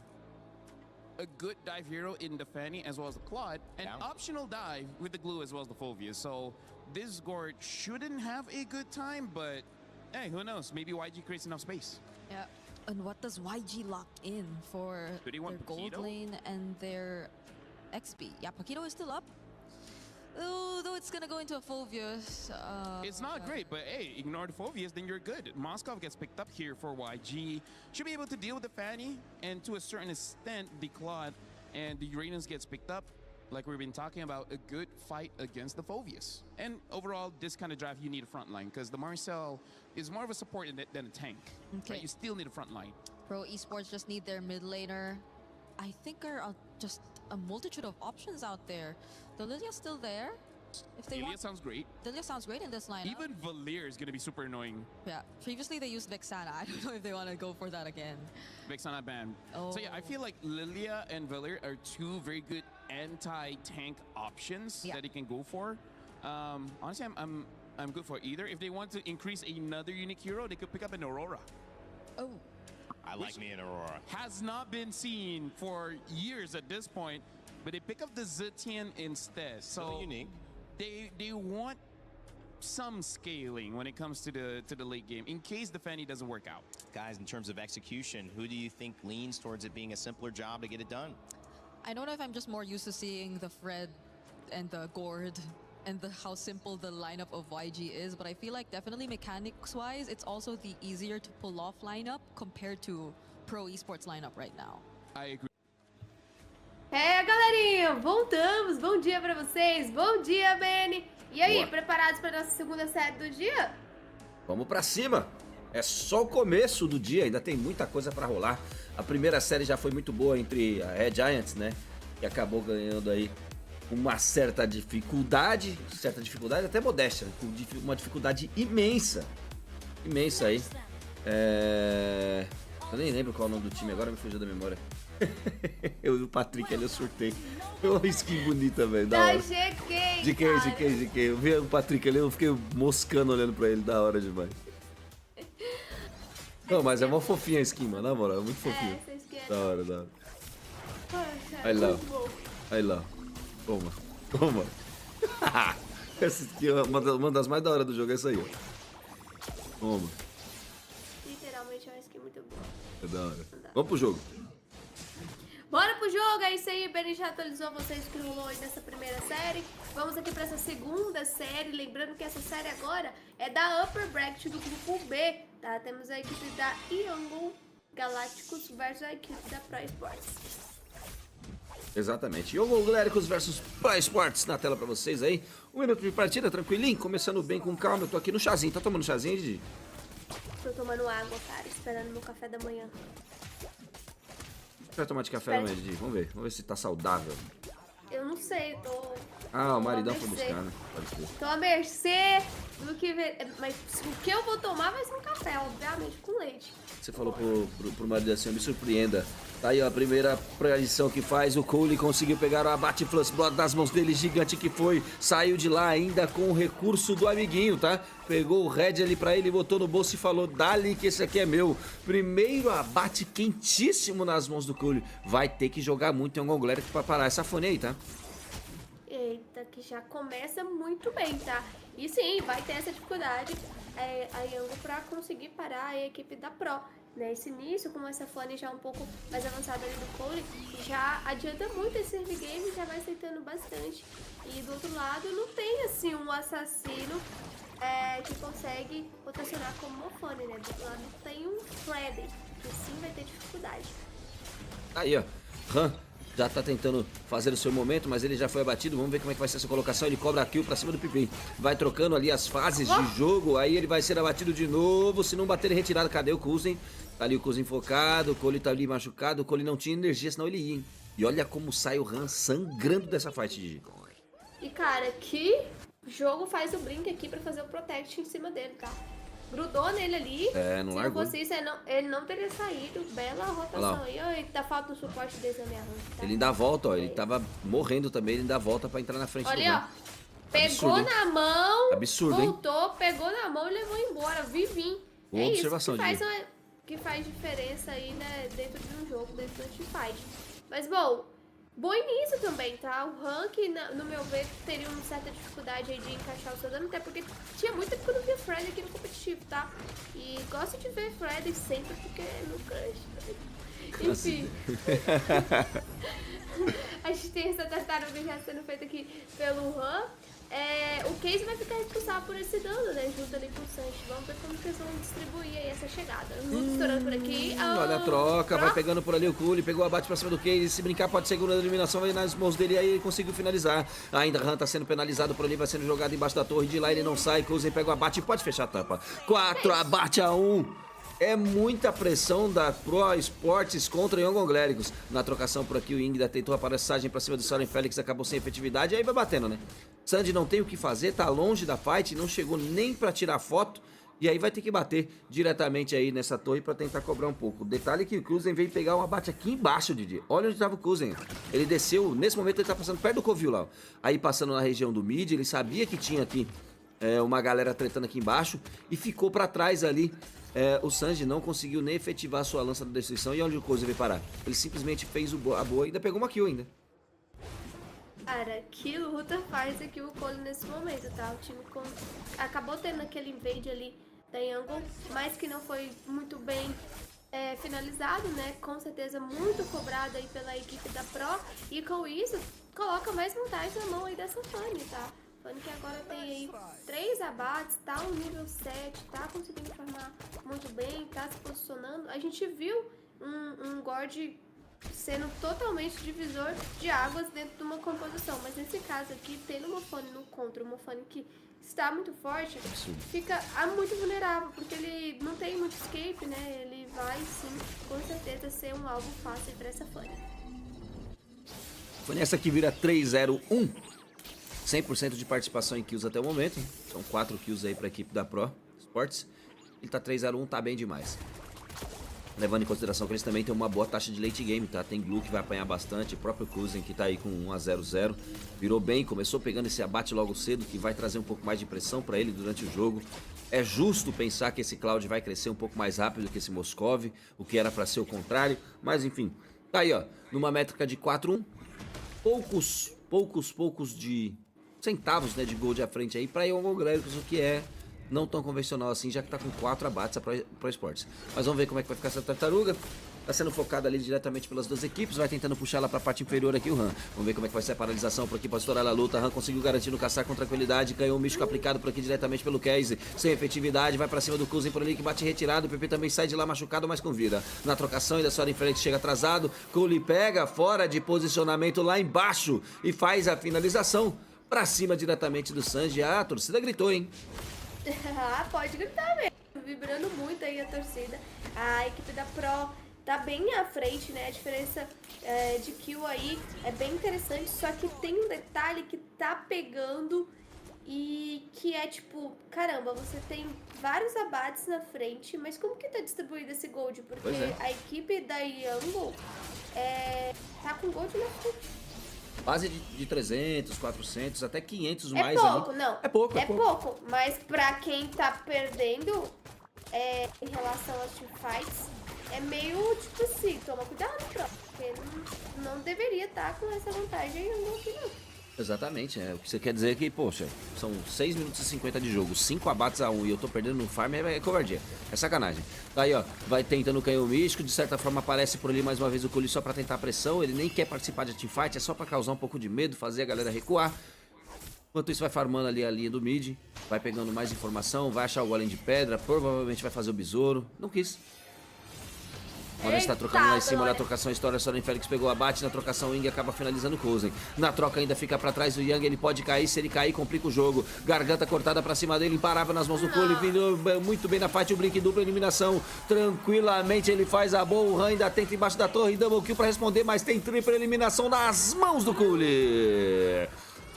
a good dive hero in the Fanny as well as the Claude, and optional dive with the Glue as well as the Fulvius. So this Gourd shouldn't have a good time, but hey, who knows? Maybe YG creates enough space. Yeah. And what does YG lock in for their gold lane and their XP? Yeah, Paquito is still up. Oh, though it's gonna go into a Fulvius. It's not great, but hey, ignore the Fulvius, then you're good. Moskov gets picked up here for YG. Should be able to deal with the Fanny, and to a certain extent, the Claude and the Uranus gets picked up. Like we've been talking about, a good fight against the Fulvius. And overall, this kind of draft, you need a front line, because the Marcel is more of a support than a tank. Okay. Right? You still need a front line. Pro Esports just need their mid laner. I think are just a multitude of options out there. The Lilia's still there. If they Lilia sounds great. Lilia sounds great in this lineup. Even Valir is going to be super annoying. Yeah. Previously they used Vexana. I don't know if they want to go for that again. Vexana ban. Oh. So yeah, I feel like Lilia and Valir are two very good anti-tank options that they can go for. Honestly, I'm good for either. If they want to increase another unique hero, they could pick up an Aurora. Oh. I like me an Aurora. Has not been seen for years at this point, but they pick up the Zetian instead. So unique. They want some scaling when it comes to the late game in case the Fanny doesn't work out. Guys, in terms of execution, who do you think leans towards it being a simpler job to get it done? I don't know if I'm just more used to seeing the Fred and the Gourd and how simple the lineup of YG is, but I feel like definitely mechanics-wise, it's also the easier to pull off lineup compared to Pro Esports lineup right now. I agree. Galerinha, voltamos. Bom dia pra vocês. Bom dia, Benny. E aí, preparados pra nossa segunda série do dia? Vamos pra cima. É só o começo do dia, ainda tem muita coisa pra rolar. A primeira série já foi muito boa entre a Red Giants, né? Que acabou ganhando aí uma certa dificuldade até modéstia, uma dificuldade imensa aí. Eu nem lembro qual é o nome do time agora, me fugiu da memória. Eu e o Patrick ali, eu surtei. Uma skin bonita, velho, da hora. GK. Eu vi o Patrick ali, eu fiquei moscando olhando pra ele, da hora demais. Não, mas é uma fofinha a skin, mano, na moral, é muito fofinha. Da hora. Aí lá. Toma. Essa aqui é uma das mais da hora do jogo, é essa aí, ó. Toma. Literalmente é uma skin muito boa. É da hora. Vamos pro jogo. Bora pro jogo, é isso aí, Benny já atualizou vocês o que rolou aí nessa primeira série. Vamos aqui pra essa segunda série, lembrando que essa série agora é da Upper Bracket do grupo B, tá? Temos a equipe da Young Galacticos versus a equipe da Pro Esports. Exatamente. Young Galacticos versus Pro Esports na tela pra vocês aí. 1 minuto de partida, tranquilinho, começando bem com calma. Eu tô aqui no chazinho. Tá tomando chazinho, Didi? Tô tomando água, cara, esperando meu café da manhã. Vai tomar de café da manhã, Didi? Vamos ver se tá saudável. Eu não sei, tô... Ah, o maridão foi buscar, né? Pode ser. Tô à mercê do que ver. Mas o que eu vou tomar vai ser um café, obviamente, com leite. Você falou pro marido assim, me surpreenda. Tá aí ó, a primeira predição que faz, o Cole conseguiu pegar o abate Flush Blood das mãos dele, gigante que foi, saiu de lá ainda com o recurso do amiguinho, tá? Pegou o Red ali pra ele, botou no bolso e falou, dali que esse aqui é meu. Primeiro abate quentíssimo nas mãos do Cole. Vai ter que jogar muito em algum lugar pra parar essa fone aí, tá? Eita, que já começa muito bem, tá? E sim, vai ter essa dificuldade a Yango pra conseguir parar a equipe da Pro. Nesse início, com essa fone já um pouco mais avançada ali do Cole, já adianta muito esse early game, já vai aceitando bastante. E do outro lado, não tem assim um assassino que consegue rotacionar como Mofone, né? Do outro lado tem um Freddy, que sim vai ter dificuldade. Aí ó, Han já tá tentando fazer o seu momento, mas ele já foi abatido. Vamos ver como é que vai ser essa colocação. Ele cobra a kill pra cima do Pipi. Vai trocando ali as fases de jogo. Aí ele vai ser abatido de novo. Se não bater, ele retirado. Cadê o Kuzen? Tá ali o Kuzen focado. O Cole tá ali machucado. O Cole não tinha energia, senão ele ia, hein? E olha como sai o Han sangrando dessa fight, Gigi. E cara, que jogo faz o Blink aqui pra fazer o Protect em cima dele, tá? Grudou nele ali. Não Se largou. não fosse isso, ele não teria saído. Bela rotação aí. Ai, tá falta o suporte desse na minha run, tá? Ele ainda volta, ó. Ele tava morrendo também. Ele ainda volta pra entrar na frente do Olha, Han. ó. Pegou na mão. Absurdo, hein? Voltou, pegou na mão e levou embora. Vivinho. Boa observação, isso que faz diferença aí, né? Dentro de um jogo, dentro do teamfight. Mas, bom, bom início também, tá? O rank, no meu ver, teria uma certa dificuldade aí de encaixar o seu dano, até porque tinha muito tempo que eu não via Freddy aqui no competitivo, tá? E gosto de ver Freddy sempre, porque no crush. Enfim. A gente tem essa tartaruga já sendo feita aqui pelo Han. O Case vai ficar responsável por esse dano, né? Junto ali com o Sanji. Vamos ver como que eles vão distribuir aí essa chegada. Estourando por aqui. Olha a troca, vai pegando por ali o Cole, pegou o abate pra cima do Case. Se brincar, pode ser segunda eliminação, vai nas mãos dele, aí ele conseguiu finalizar. Ainda Han tá sendo penalizado por ali, vai sendo jogado embaixo da torre. De lá ele não sai, Cole pega o abate e pode fechar a tampa. 4 abate a 1. É muita pressão da Pro Esportes contra Young Angléricos. Na trocação por aqui, o Ingda tentou a passagem pra cima do Soren Félix, acabou sem efetividade, aí vai batendo, né? Sandy não tem o que fazer, tá longe da fight, não chegou nem pra tirar foto, e aí vai ter que bater diretamente aí nessa torre pra tentar cobrar um pouco. O detalhe é que o Kuzen veio pegar um abate aqui embaixo, Didi. Olha onde tava o Kuzen. Ele desceu, nesse momento ele tá passando perto do Covil lá, ó. Aí passando na região do mid, ele sabia que tinha aqui uma galera tretando aqui embaixo, e ficou pra trás ali. O Sanji não conseguiu nem efetivar a sua lança da destruição. E onde o Kuzen veio parar? Ele simplesmente fez a boa e ainda pegou uma kill ainda. Cara, que luta faz aqui o Cole nesse momento, tá? O time acabou tendo aquele invade ali da Yangon, mas que não foi muito bem finalizado, né? Com certeza muito cobrado aí pela equipe da Pro. E com isso, coloca mais vantagem na mão aí dessa Fanny, tá? Fanny que agora tem aí 3 abates, tá no nível 7, tá conseguindo farmar muito bem, tá se posicionando. A gente viu um Gord sendo totalmente divisor de águas dentro de uma composição, mas nesse caso aqui, tendo uma Mofone no contra, uma Mofone que está muito forte, fica muito vulnerável, porque ele não tem muito escape, né? Ele vai sim, com certeza, ser um alvo fácil para essa Fanny. Fanny essa que vira 3-0-1. 100% de participação em kills até o momento. São 4 kills aí para a equipe da Pro Sports. Ele tá 3-0-1, tá bem demais. Levando em consideração que eles também têm uma boa taxa de late game, tá? Tem Glue que vai apanhar bastante, o próprio Kuzen que tá aí com 1-0-0. Virou bem, começou pegando esse abate logo cedo, que vai trazer um pouco mais de pressão para ele durante o jogo. É justo pensar que esse Cloud vai crescer um pouco mais rápido que esse Moscov, o que era para ser o contrário. Mas enfim, tá aí ó, numa métrica de 4-1. Poucos de centavos, né, de gold à frente aí para Young Angléricos, o que é não tão convencional assim, já que tá com 4 abates para esportes. Mas vamos ver como é que vai ficar essa tartaruga. Tá sendo focada ali diretamente pelas duas equipes, vai tentando puxar ela pra parte inferior aqui o Han. Vamos ver como é que vai ser a paralisação por aqui pra estourar a luta. Han conseguiu garantir no caçar com tranquilidade, ganhou um místico aplicado por aqui diretamente pelo Case, sem efetividade, vai pra cima do Kuzen por ali que bate retirado, o PP também sai de lá machucado, mas com vida. Na trocação ainda Soren Félix chega atrasado, Cole pega fora de posicionamento lá embaixo e faz a finalização pra cima diretamente do Sanji. A torcida gritou, hein? Ah, pode gritar mesmo, vibrando muito aí a torcida. A equipe da Pro tá bem à frente, né? A diferença de kill aí é bem interessante, só que tem um detalhe que tá pegando e que é tipo, caramba, você tem vários abates na frente, mas como que tá distribuído esse gold? Porque a equipe da Yango tá com gold na frente. Base de 300, 400, até 500 É mais pouco, ali. não. É pouco, é pouco. Mas pra quem tá perdendo em relação aos teamfights, é meio tipo assim, toma cuidado, bro. Porque não deveria estar com essa vantagem aqui, não. Exatamente, o que você quer dizer é que, poxa, são 6 minutos e 50 de jogo, 5 abates a 1 e eu tô perdendo no farm, é covardia, é sacanagem. Daí, ó, vai tentando o canhão místico, de certa forma aparece por ali mais uma vez o Gaules só pra tentar pressão, ele nem quer participar de teamfight, é só pra causar um pouco de medo, fazer a galera recuar. Enquanto isso vai farmando ali a linha do mid, vai pegando mais informação, vai achar o golem de pedra, provavelmente vai fazer o besouro, não quis. Agora está trocando lá em cima, na trocação história, Soren Félix pegou o abate, na trocação Ing acaba finalizando o Cozen. Na troca ainda fica pra trás o Yang, ele pode cair, se ele cair complica o jogo. Garganta cortada pra cima dele, imparável nas mãos do Cole, vindo muito bem na fight, o Blink dupla eliminação. Tranquilamente ele faz a boa, o Han ainda tenta embaixo da torre, double kill pra responder, mas tem tripla eliminação nas mãos do Cole.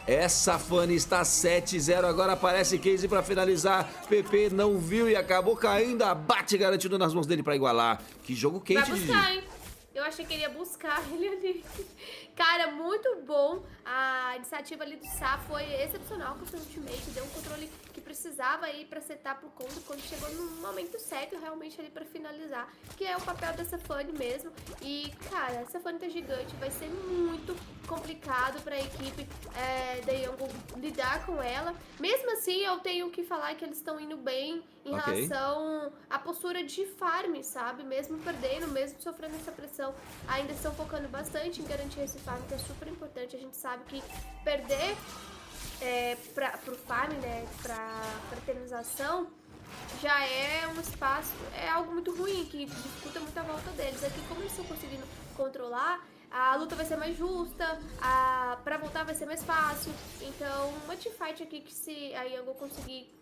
Essa Fanny está 7-0, agora aparece Casey para finalizar. PP não viu e acabou caindo. Abate garantido nas mãos dele para igualar. Que jogo quente, Vai buscar, hein? Eu achei que ele ia buscar ele ali. Cara, muito bom. A iniciativa ali do Sá foi excepcional com o seu ultimate. Deu um controle que precisava aí pra setar pro combo quando chegou no momento certo, realmente ali pra finalizar. Que é o papel dessa Fanny mesmo. E, cara, essa Fanny tá gigante. Vai ser muito complicado pra equipe da Yango lidar com ela. Mesmo assim, eu tenho que falar que eles estão indo bem em relação à postura de farm, sabe? Mesmo perdendo, mesmo sofrendo essa pressão, ainda estão focando bastante em garantir esse farm, que é super importante. A gente sabe que perder pro farm, né, pra fraternização, já é um espaço, é algo muito ruim, que dificulta muito a volta deles. Aqui, como eles estão conseguindo controlar, a luta vai ser mais justa, pra voltar vai ser mais fácil. Então, uma teamfight aqui que se a Yango conseguir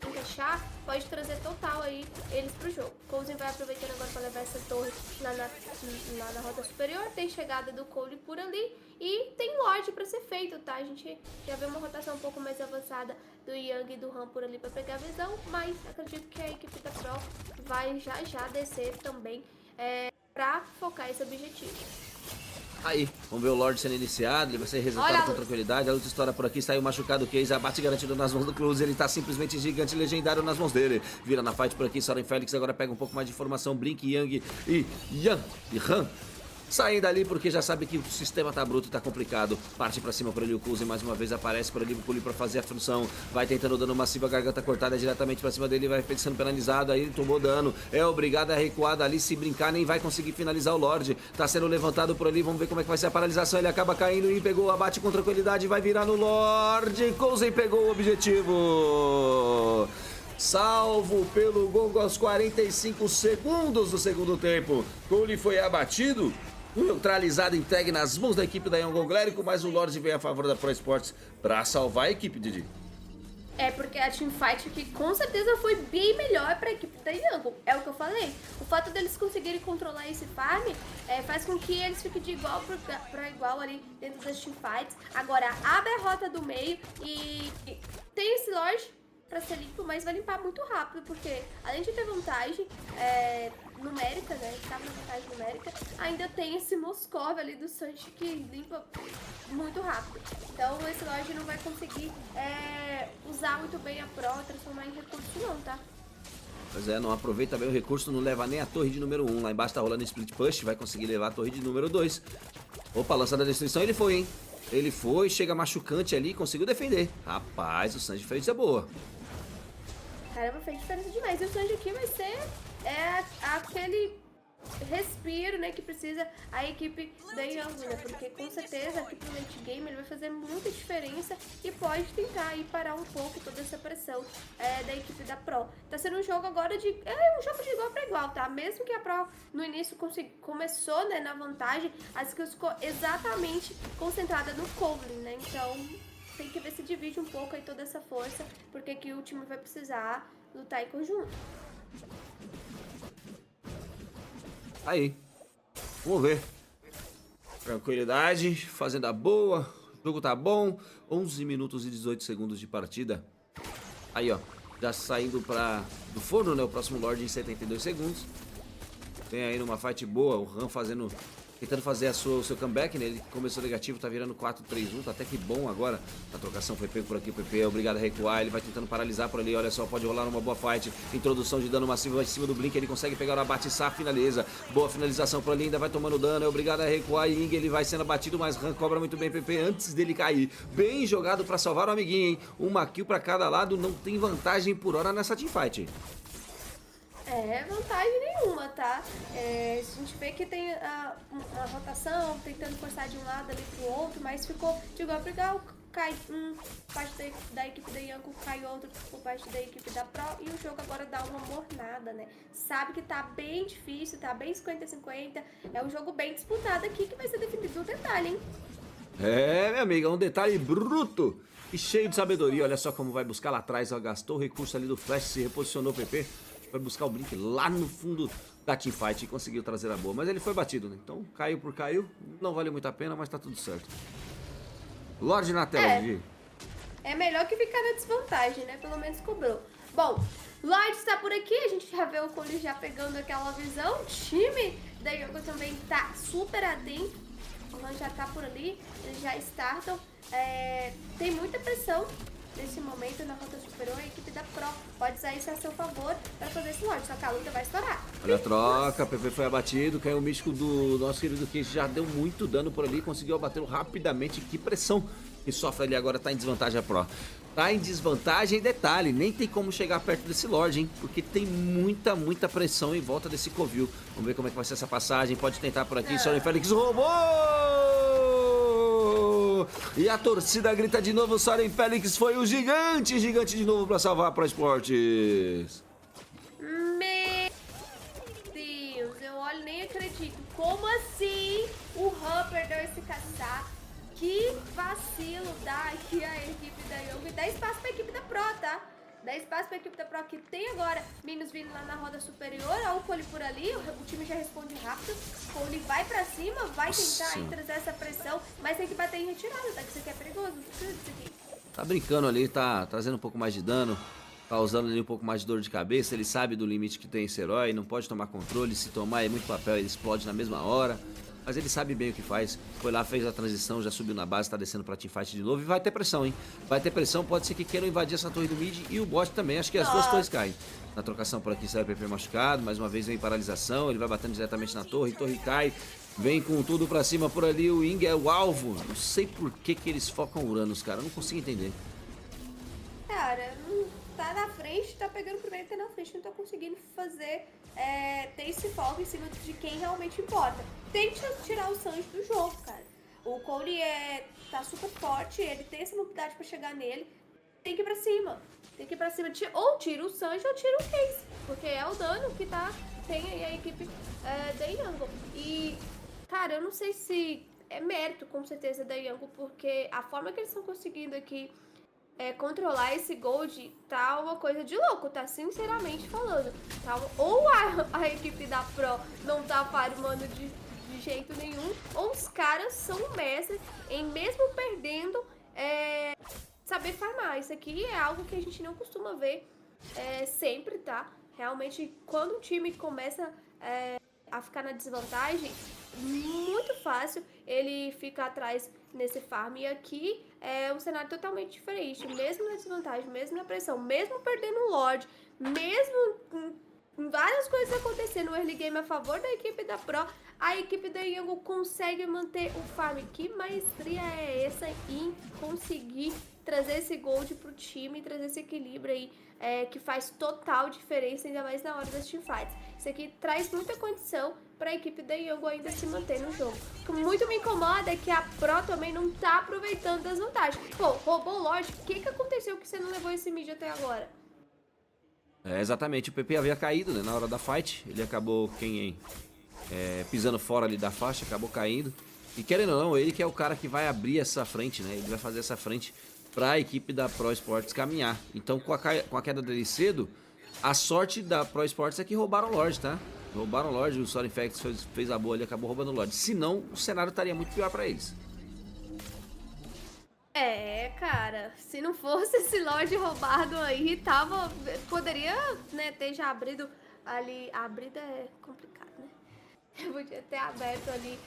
encaixar, pode trazer total aí eles pro jogo. Cozen vai aproveitando agora para levar essa torre lá na rota superior. Tem chegada do Cole por ali e tem Lorde para ser feito, tá? A gente já vê uma rotação um pouco mais avançada do Yang e do Han por ali para pegar a visão, mas acredito que a equipe da Pro vai já descer também para focar esse objetivo. Aí, vamos ver o Lorde sendo iniciado, ele vai ser resetado com tranquilidade, a luta estoura por aqui, saiu machucado o Case, abate garantido nas mãos do Close, ele tá simplesmente gigante, legendário nas mãos dele. Vira na fight por aqui, Soren Félix agora pega um pouco mais de informação, Blink, Yang e Han. Saem dali porque já sabe que o sistema tá bruto e tá complicado. Parte pra cima por ali o Kuzen, mais uma vez aparece por ali o Cole pra fazer a função. Vai tentando dano massivo, a garganta cortada diretamente pra cima dele, vai sendo penalizado, aí ele tomou dano. É obrigado a recuar dali, se brincar nem vai conseguir finalizar o Lorde. Tá sendo levantado por ali, vamos ver como é que vai ser a paralisação. Ele acaba caindo e pegou o abate com tranquilidade, vai virar no Lorde. Kuzen pegou o objetivo. Salvo pelo Gongo aos 45 segundos do segundo tempo. Cole foi abatido. Neutralizado, entregue nas mãos da equipe da Yango Glérico, mas o Lorde vem a favor da Pro Esportes pra salvar a equipe, Didi. É porque a teamfight aqui com certeza foi bem melhor pra equipe da Yango. É o que eu falei. O fato deles conseguirem controlar esse farm faz com que eles fiquem de igual pra igual ali dentro das teamfights. Agora abre a rota do meio e tem esse Lorde pra ser limpo, mas vai limpar muito rápido, porque além de ter vantagem numérica, né, estava na vantagem numérica, ainda tem esse Moscov ali do Sanji que limpa muito rápido. Então esse Lorde não vai conseguir usar muito bem a Pro, transformar em recurso não, tá? Pois é, não aproveita bem o recurso, não leva nem a torre de número 1. Lá embaixo tá rolando split push, vai conseguir levar a torre de número 2. Opa, lança da destruição, ele foi, hein? Ele foi, chega machucante ali, conseguiu defender. Rapaz, o Sanji fez isso boa. Caramba, fez diferença demais. E o Sanji aqui vai ser aquele respiro, né, que precisa a equipe da Yango, né? Porque com certeza aqui pro late game ele vai fazer muita diferença e pode tentar aí parar um pouco toda essa pressão da equipe da Pro. Tá sendo um jogo agora um jogo de igual para igual, tá? Mesmo que a Pro no início começou, né, na vantagem, a skills ficou exatamente concentrada no Cole, né? Então tem que ver se divide um pouco aí toda essa força, porque aqui o time vai precisar lutar em conjunto. Aí, vamos ver. Tranquilidade, fazendo a boa, O jogo tá bom, 11 minutos e 18 segundos de partida. Aí, ó, já saindo do forno, né? O próximo Lorde em 72 segundos. Tem aí numa fight boa, o Han tentando fazer o seu comeback, né? Ele começou negativo, tá virando 4-3-1, tá até que bom agora. A trocação foi pego por aqui, o PP é obrigado a recuar, ele vai tentando paralisar por ali, olha só, pode rolar uma boa fight. Introdução de dano massivo em cima do Blink, ele consegue pegar o abate e finaliza. Boa finalização por ali, ainda vai tomando dano, é obrigado a recuar e Ing, ele vai sendo abatido, mas Han cobra muito bem PP antes dele cair. Bem jogado pra salvar o amiguinho, hein? Uma kill pra cada lado, não tem vantagem por hora nessa teamfight. Vantagem nenhuma, tá? A gente vê que tem a rotação, tentando forçar de um lado ali pro outro, mas ficou de igual pra igual, cai por parte da equipe da Yango, cai outro por parte da equipe da Pro, e o jogo agora dá uma mornada, né? Sabe que tá bem difícil, tá bem 50-50, é um jogo bem disputado aqui que vai ser definido no detalhe, hein? Minha amiga, um detalhe bruto e cheio de sabedoria. Olha só como vai buscar lá atrás, ó, gastou o recurso ali do flash, se reposicionou o PP. Vai buscar o Blink lá no fundo da teamfight e conseguiu trazer a boa. Mas ele foi batido, né? Então, caiu por caiu. Não valeu muito a pena, mas tá tudo certo. Lorde na tela, Gigi. É melhor que ficar na desvantagem, né? Pelo menos cobrou. Bom, Lorde está por aqui. A gente já vê o Cole já pegando aquela visão. O time da Yoga também tá super atento. O Han já tá por ali. Eles já startam. Tem muita pressão nesse momento na rota superior. A equipe da Pro pode usar isso a seu favor para fazer esse Lorde, só que a luta vai estourar. Olha a troca, PP foi abatido, caiu o místico do nosso querido Case, já deu muito dano por ali, conseguiu abatê-lo rapidamente. Que pressão que sofre ali agora, tá em desvantagem a Pro. Tá em desvantagem, detalhe, nem tem como chegar perto desse Lorde, hein? Porque tem muita pressão em volta desse Covil. Vamos ver como é que vai ser essa passagem, pode tentar por aqui, Soren Félix roubou! E a torcida grita de novo, Soren Félix foi o gigante de novo para salvar a Pro Esportes. Meu Deus, eu olho nem acredito. Como assim o Han perdeu esse caçar? Que vacilo dá aqui a equipe da Young. E dá espaço pra equipe da Pro, tá? Dá espaço pra equipe da Pro que tem agora Minos vindo lá na roda superior. Olha o Cole por ali, o time já responde rápido. O Cole vai pra cima, vai tentar aí trazer essa pressão, mas tem que bater em retirada, tá? Que isso aqui é perigoso, tudo isso aqui. Tá brincando ali, tá trazendo um pouco mais de dano, tá usando ali um pouco mais de dor de cabeça. Ele sabe do limite que tem esse herói, não pode tomar controle. Se tomar é muito papel, ele explode na mesma hora. Mas ele sabe bem o que faz. Foi lá, fez a transição, já subiu na base, tá descendo pra teamfight de novo. E vai ter pressão, hein? Vai ter pressão, pode ser que queiram invadir essa torre do mid e o bot também. Acho que as duas torres caem. Na trocação por aqui sai o PP machucado. Mais uma vez vem paralisação, ele vai batendo diretamente na torre. Torre cai, vem com tudo pra cima por ali. O Ing é o alvo. Não sei por que eles focam Uranus, cara. Eu não consigo entender. Cara, tá na frente, tá pegando o primeiro, tá na frente, não tá conseguindo fazer, ter esse foco em cima de quem realmente importa. Tente tirar o Sanji do jogo, cara. O Cole tá super forte, ele tem essa mobilidade pra chegar nele. Tem que ir pra cima. Tem que ir pra cima. Ou tira o Sanji ou tira o Case. Porque é o dano que tem aí a equipe da Yango. E, cara, eu não sei se é mérito, com certeza, da Yango, porque a forma que eles estão conseguindo aqui controlar esse Gold tá uma coisa de louco, tá? Sinceramente falando. Tá? Ou a equipe da Pro não tá farmando de jeito nenhum, ou os caras são mestres em, mesmo perdendo, saber farmar. Isso aqui é algo que a gente não costuma ver sempre, tá? Realmente, quando um time começa a ficar na desvantagem, muito fácil ele fica atrás nesse farm. E aqui é um cenário totalmente diferente. Mesmo na desvantagem, mesmo na pressão, mesmo perdendo o Lorde, mesmo com várias coisas acontecendo, o early game a favor da equipe da Pro, a equipe da Yango consegue manter o farm. Que maestria é essa em conseguir trazer esse gold pro time, trazer esse equilíbrio aí, que faz total diferença, ainda mais na hora das teamfights. Isso aqui traz muita condição para a equipe da Yango ainda se manter no jogo. O que muito me incomoda é que a Pro também não tá aproveitando das vantagens. Pô, roubou o Lorde, o que aconteceu que você não levou esse mid até agora? Exatamente, o PP havia caído, né, na hora da fight. Ele acabou pisando fora ali da faixa, acabou caindo. E querendo ou não, ele que é o cara que vai abrir essa frente, né? Ele vai fazer essa frente para a equipe da Pro Esportes caminhar. Então, com a queda dele cedo, a sorte da Pro Esportes é que roubaram o Lorde, tá? Roubaram o Lorde, o Soren Félix fez a boa ali, acabou roubando o Lorde. Senão, o cenário estaria muito pior para eles. É, cara, se não fosse esse Lorde roubado aí, poderia, né, ter já abrido ali, abrido é complicado, né? Eu podia ter aberto ali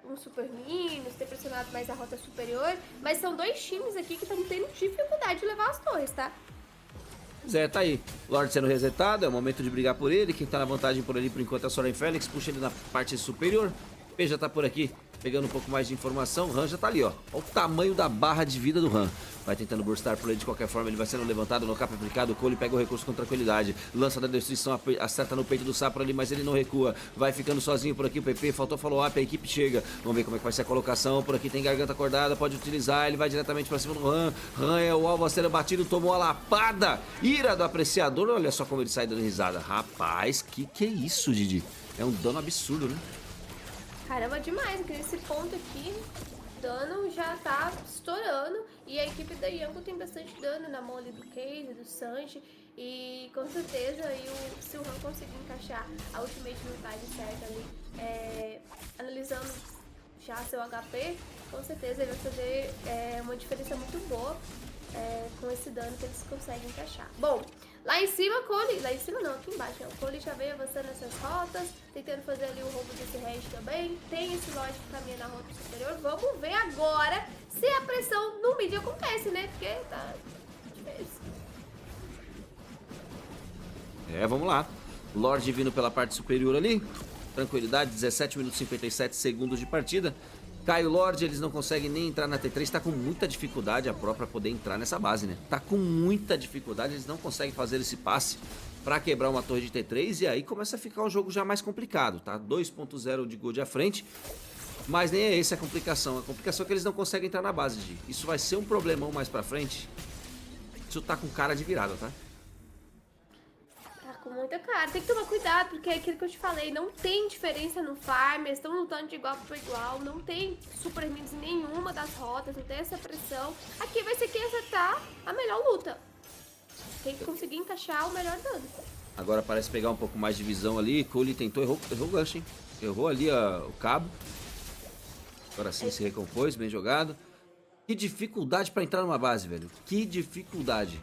um Super Minos, ter pressionado mais a rota superior, mas são dois times aqui que estão tendo dificuldade de levar as torres, tá? Zé, tá aí. Lorde sendo resetado, é o momento de brigar por ele. Quem tá na vantagem por ali por enquanto é a Soren Félix, puxa ele na parte superior. P já tá por aqui, pegando um pouco mais de informação. Han já tá ali, ó. Olha o tamanho da barra de vida do Han. Vai tentando burstar por ele de qualquer forma, ele vai sendo levantado, no cap aplicado, o Cole pega o recurso com tranquilidade. Lança da destruição, acerta no peito do Sapro ali, mas ele não recua. Vai ficando sozinho por aqui o PP, faltou follow-up, a equipe chega. Vamos ver como é que vai ser a colocação. Por aqui tem garganta acordada, pode utilizar, ele vai diretamente pra cima do Han. Han é o alvo a ser batido, tomou a lapada. Ira do apreciador, olha só como ele sai dando risada. Rapaz, que é isso, Didi? É um dano absurdo, né? Caramba, demais, porque nesse ponto aqui, dano já tá estourando. E a equipe da Yango tem bastante dano na mão ali do Case, do Sanji. E com certeza, se o Han conseguir encaixar a ultimate no time certo ali, analisando já seu HP, com certeza ele vai fazer uma diferença muito boa com esse dano que eles conseguem encaixar. Bom, lá em cima, Cole, lá em cima não, aqui embaixo, o Cole já veio avançando nessas rotas, tentando fazer ali o roubo desse Red também. Tem esse Lorde que caminha na rota superior. Vamos ver agora se a pressão no mid acontece, né? Porque tá difícil. Vamos lá. Lorde vindo pela parte superior ali. Tranquilidade, 17 minutos e 57 segundos de partida. Cai o Lorde, eles não conseguem nem entrar na T3, tá com muita dificuldade a própria poder entrar nessa base, né? Tá com muita dificuldade, eles não conseguem fazer esse passe pra quebrar uma torre de T3 e aí começa a ficar um jogo já mais complicado, tá? 2.0 de gold à frente, mas nem é essa a complicação é que eles não conseguem entrar na base, Gi. Isso vai ser um problemão mais pra frente, isso tá com cara de virada, tá? Com muita cara, tem que tomar cuidado, porque é aquilo que eu te falei, não tem diferença no farm, eles estão lutando de igual para igual, não tem super mins em nenhuma das rotas, não tem essa pressão. Aqui vai ser quem acertar a melhor luta, tem que conseguir encaixar o melhor dano. Agora parece pegar um pouco mais de visão ali, Cole tentou, errou o gancho, hein? Errou ali o cabo. Agora sim se recompôs, bem jogado. Que dificuldade para entrar numa base, velho, que dificuldade.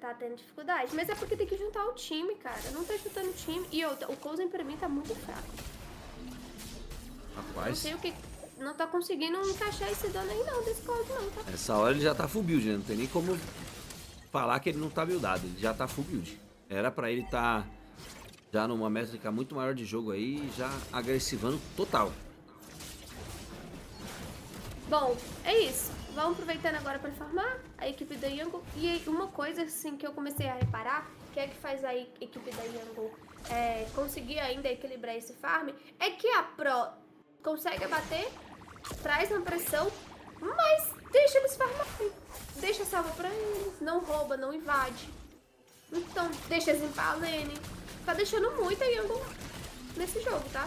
Tá tendo dificuldade, mas é porque tem que juntar o time, cara. Não tá juntando o time. E o Coulson pra mim tá muito fraco. Rapaz. Não sei o que. Não tá conseguindo encaixar esse dano aí não, desse Coulson não, tá? Essa hora ele já tá full build, né? Não tem nem como falar que ele não tá buildado. Ele já tá full build. Era pra ele tá já numa métrica muito maior de jogo aí, já agressivando total. Bom, é isso. Vamos aproveitando agora para farmar a equipe da Yango. E uma coisa assim que eu comecei a reparar, que é que faz a equipe da Yango conseguir ainda equilibrar esse farm, é que a Pro consegue abater, traz uma pressão, mas deixa eles farmarem. Deixa salva pra eles, não rouba, não invade. Então, deixa eles limpar a lane. Tá deixando muito a Yango nesse jogo, tá?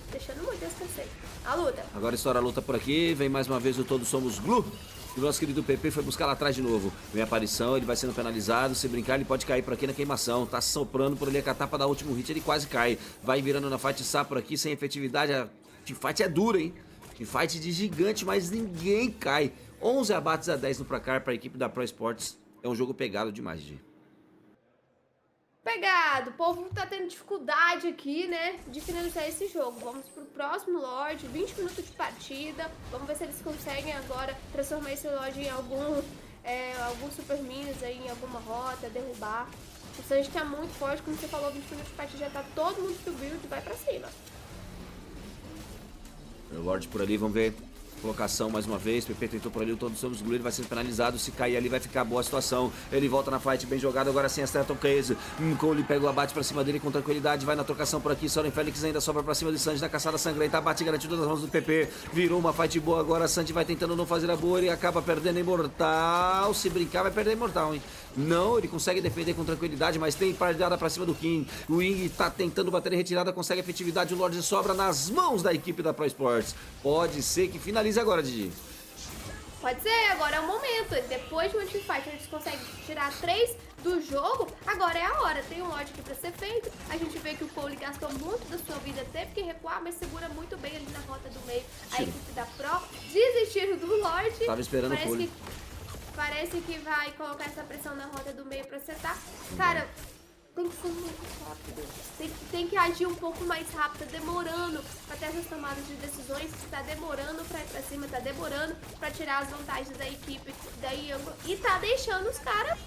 Deixando muito esse terceiro. A luta. Agora estoura a luta por aqui. Vem mais uma vez o Todos Somos Glue. E o nosso querido PP foi buscar lá atrás de novo. Vem a aparição, ele vai sendo penalizado. Se brincar, ele pode cair por aqui na queimação. Tá soprando por ali a catapa da último hit, ele quase cai. Vai virando na fight Sá por aqui, sem efetividade. A teamfight é dura, hein? Teamfight de gigante, mas ninguém cai. 11 abates a 10 no placar para a equipe da Pro Sports. É um jogo pegado demais, Gi. Pegado, o povo tá tendo dificuldade aqui, né, de finalizar esse jogo. Vamos pro próximo Lorde, 20 minutos de partida. Vamos ver se eles conseguem agora transformar esse Lorde em algum super minis aí, em alguma rota, derrubar. O Sanji tá muito forte, como você falou, 20 minutos de partida já tá todo mundo pro build, vai pra cima. O Lorde por ali, vamos ver. Colocação mais uma vez, PP tentou por ali, o Todos Somos Glue, ele vai sendo penalizado, se cair ali vai ficar boa a situação, ele volta na fight, bem jogado, agora sim acerta o Case, Cole pega o abate pra cima dele com tranquilidade, vai na trocação por aqui, Soren Félix ainda sobra pra cima de Sanji na caçada sangrenta, abate garantido das mãos do PP, virou uma fight boa, agora Sanji vai tentando não fazer a boa, ele acaba perdendo a Imortal, se brincar vai perder a Imortal, hein? Não, ele consegue defender com tranquilidade, mas tem parada pra cima do King. O Wing tá tentando bater em retirada, consegue efetividade, o Lorde sobra nas mãos da equipe da Pro Sports. Pode ser que finalize agora, Didi. Pode ser, agora é o momento. Depois de uma teamfight, eles conseguem tirar 3 do jogo, agora é a hora. Tem um Lorde aqui pra ser feito. A gente vê que o Cole gastou muito da sua vida, teve que recuar, mas segura muito bem ali na rota do meio. A equipe da Pro desistiram do Lorde. Tava esperando o Cole. Parece que vai colocar essa pressão na rota do meio pra acertar. Cara, tem que ser muito rápido. Tem que agir um pouco mais rápido. Tá demorando pra ter essas tomadas de decisões. Tá demorando pra ir pra cima. Tá demorando pra tirar as vantagens da equipe. Daí, e tá deixando os caras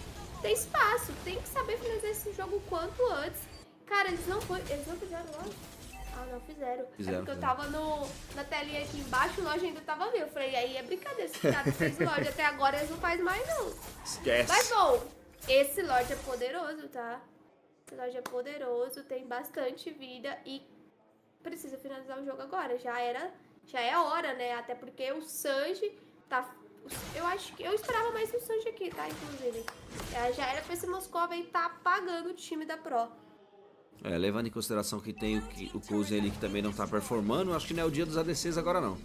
ter espaço. Tem que saber finalizar esse jogo o quanto antes. Cara, eles não fizeram logo. Ah, não fizeram. É porque eu tava na telinha aqui embaixo, o Lorde ainda tava ali. Eu falei, aí é brincadeira, esse cara fez Lorde. Até agora eles não fazem mais, não. Esquece. Mas bom, esse Lorde é poderoso, tá? Esse Lorde é poderoso, tem bastante vida e precisa finalizar o jogo agora. Já é hora, né? Até porque o Sanji tá... Eu esperava mais o Sanji aqui, tá? Inclusive. Já era pra esse Moscova aí tá apagando o time da Pro. Levando em consideração que tem o Cozy ali que também não tá performando, acho que não é o dia dos ADCs agora não.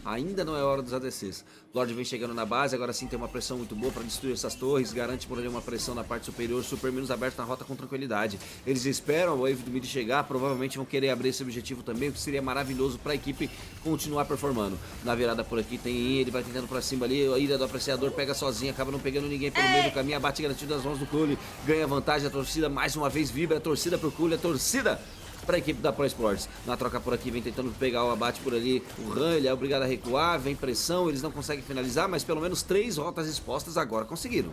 Ainda não é hora dos ADCs. Lorde vem chegando na base, agora sim tem uma pressão muito boa para destruir essas torres, garante por ali uma pressão na parte superior, super menos aberto na rota com tranquilidade. Eles esperam o wave do mid chegar, provavelmente vão querer abrir esse objetivo também, o que seria maravilhoso para a equipe continuar performando. Na virada por aqui tem ele vai tentando para cima ali, a ira do apreciador pega sozinho, acaba não pegando ninguém pelo meio do caminho, abate garantido nas mãos do Cole, ganha vantagem, a torcida mais uma vez vibra, a torcida pro Cole, a torcida para a equipe da Pro Sports. Na troca por aqui, vem tentando pegar o abate por ali. O Ran, ele é obrigado a recuar, vem pressão, eles não conseguem finalizar, mas pelo menos 3 rotas expostas agora conseguiram.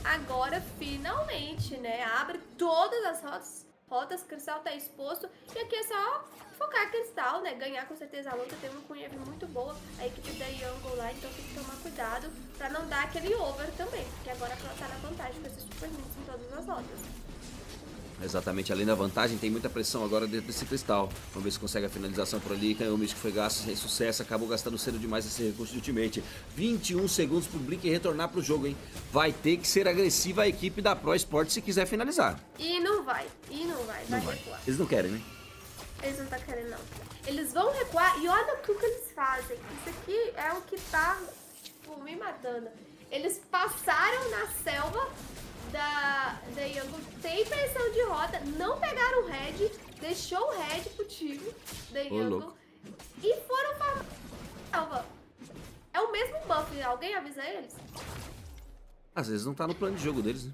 Agora, finalmente, né? Abre todas as rotas, Cristal tá exposto. E aqui é só focar Cristal, né? Ganhar com certeza a luta. Tem uma Queen muito boa, a equipe da Young lá, então tem que tomar cuidado pra não dar aquele over também. Porque agora ela tá na vantagem com esses super mins em todas as rotas. Exatamente, além da vantagem, tem muita pressão agora dentro desse Cristal. Vamos ver se consegue a finalização por ali. O Místico foi gasto sem sucesso, acabou gastando cedo demais esse recurso de ultimate. 21 segundos pro Blink retornar pro jogo, hein? Vai ter que ser agressiva a equipe da Pro Sports se quiser finalizar. E não vai, vai recuar. Eles não querem, né? Eles não tá querendo, não. Eles vão recuar e olha o que eles fazem. Isso aqui é o que tá, tipo, me matando. Eles passaram na selva da Young, tem pressão de rota, não pegaram o Red, deixou o Red pro time da Young e foram pra selva. É o mesmo buff, alguém avisa eles? Às vezes não tá no plano de jogo deles, né?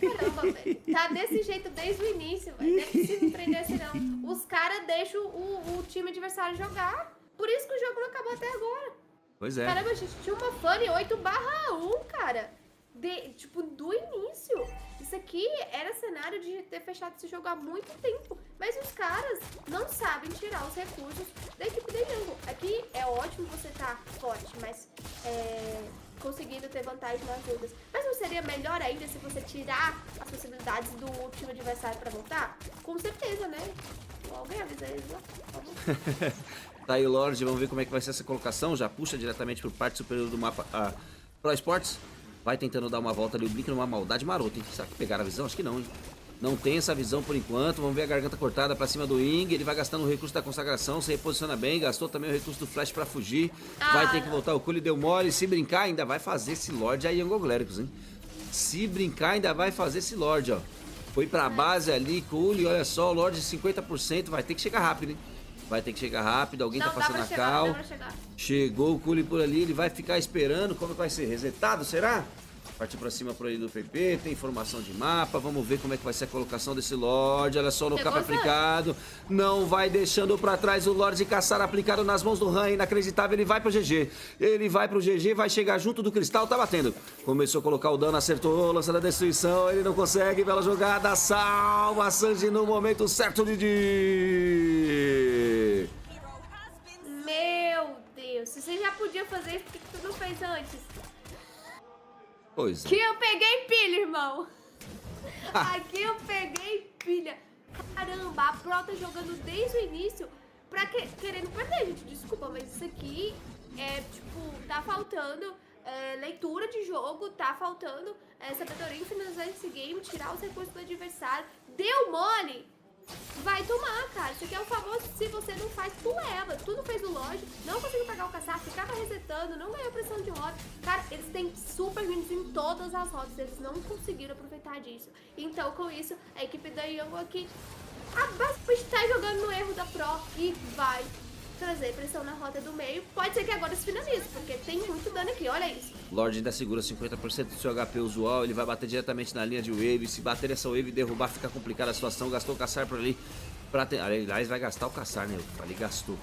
Caramba, velho. Tá desse jeito desde o início, velho. Nem precisa prender assim, não. Os caras deixam o time adversário jogar. Por isso que o jogo não acabou até agora. Pois é. Caramba, a gente tinha uma Fanny 8/1, cara. Tipo, do início. Isso aqui era cenário de ter fechado esse jogo há muito tempo. Mas os caras não sabem tirar os recursos da equipe da Young. Aqui é ótimo você tá forte, mas conseguindo ter vantagem nas lutas. Mas não seria melhor ainda se você tirar as possibilidades do time adversário pra voltar? Com certeza, né? Alguém avisa eles lá, por favor. Tá aí o Lorde, vamos ver como é que vai ser essa colocação. Já puxa diretamente pro parte superior do mapa a Pro Sports. Vai tentando dar uma volta ali, o Blink numa maldade marota, hein? Será que pegaram a visão? Acho que não, hein? Não tem essa visão por enquanto. Vamos ver a garganta cortada pra cima do Ing. Ele vai gastando o recurso da consagração, se reposiciona bem. Gastou também o recurso do flash pra fugir. Vai ter que voltar. O Cole deu mole. Se brincar, ainda vai fazer esse Lorde aí, Angoglericos, hein? Se brincar, ainda vai fazer esse Lorde, ó. Foi pra base ali, Cole. Olha só, o Lorde 50%. Vai ter que chegar rápido, hein? Vai ter que chegar rápido. Alguém tá passando a cal. Chegou o Cole por ali. Ele vai ficar esperando. Como vai ser? Resetado, será? Partiu pra cima por aí do PP, tem informação de mapa, vamos ver como é que vai ser a colocação desse Lorde, olha só no capa aplicado, não vai deixando pra trás o Lorde caçar aplicado nas mãos do Ran, inacreditável, ele vai pro GG, vai chegar junto do Cristal, tá batendo, começou a colocar o dano, acertou, lança da destruição, ele não consegue, bela jogada, salva a Sanji no momento certo, Didi! Meu Deus, se você já podia fazer isso, por que tu não fez antes? Pois é. Aqui eu peguei pilha, irmão. Aqui eu peguei pilha. Caramba, a Pro tá jogando desde o início querendo perder, gente. Desculpa, mas isso aqui tipo, tá faltando leitura de jogo, tá faltando sabedoria em finalizar esse game, tirar os recursos do adversário. Deu mole. vai tomar, cara. Isso aqui é um favor, se você não faz, tu leva. Tu não fez o Lorde, não conseguiu pegar o caçar, ficava resetando, não ganhou pressão de rota. Cara, eles têm super minions em todas as rotas, eles não conseguiram aproveitar disso. Então, com isso, a equipe da Young aqui, basicamente tá jogando no erro da Pro e vai trazer pressão na rota do meio. Pode ser que agora se finalize, porque tem muito dano aqui, olha isso. Lorde ainda segura 50% do seu HP usual, ele vai bater diretamente na linha de wave. Se bater essa wave e derrubar, fica complicada a situação. Gastou o caçar por ali. Aliás, vai gastar o caçar, né? Ali gastou.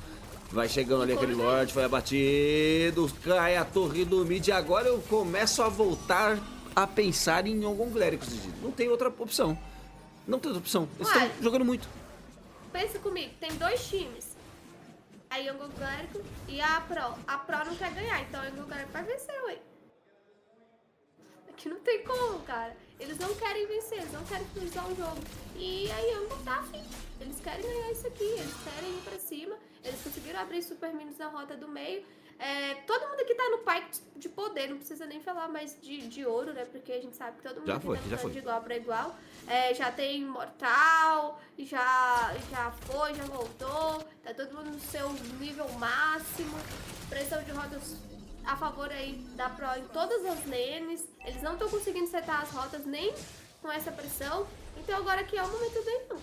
Vai chegando ali aquele Lorde, foi abatido. Cai a torre do mid. Agora eu começo a voltar a pensar em algum clérigo. Não tem outra opção. Não tem outra opção. Eles estão jogando muito. Pensa comigo, tem dois times. A Young Clérico e a Pro. A Pro não quer ganhar, então a Young Clérico vai vencer, ué. Aqui não tem como, cara. Eles não querem vencer, eles não querem finalizar o jogo. E a Young tá afim. Eles querem ganhar isso aqui, eles querem ir pra cima. Eles conseguiram abrir super minions na rota do meio. Todo mundo aqui tá no pai de poder, não precisa nem falar mais de ouro, né? Porque a gente sabe que todo mundo aqui tá lutando de igual pra igual. Já tem Imortal, já foi, já voltou. Tá todo mundo no seu nível máximo. Pressão de rotas a favor aí da Pro em todas as lanes. Eles não estão conseguindo setar as rotas nem com essa pressão. Então agora aqui é o momento do Young.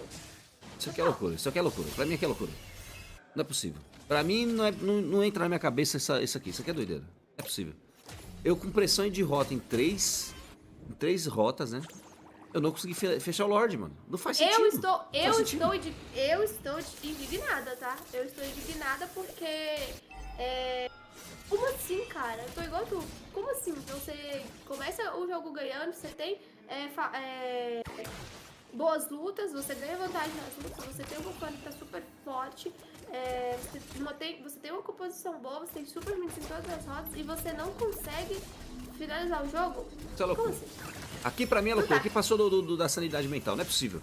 Isso aqui é loucura, isso aqui é loucura. Pra mim aqui é loucura. Não é possível. Pra mim não entra na minha cabeça isso aqui. Isso aqui é doideira. Não é possível. Eu com pressão de rota em três rotas, né? Eu não consegui fechar o Lorde, mano. Não faz sentido. Eu estou indignada, tá? Eu estou indignada porque... Como assim, cara? Eu tô igual tu. Como assim? Você começa o jogo ganhando, você tem boas lutas, você ganha vantagem nas lutas, você tem um buffano que tá super forte, você tem uma composição boa, você tem super minions em todas as rotas e você não consegue finalizar o jogo? Isso é loucura. Como assim? Aqui pra mim é loucura. Aqui passou da sanidade mental. Não é possível.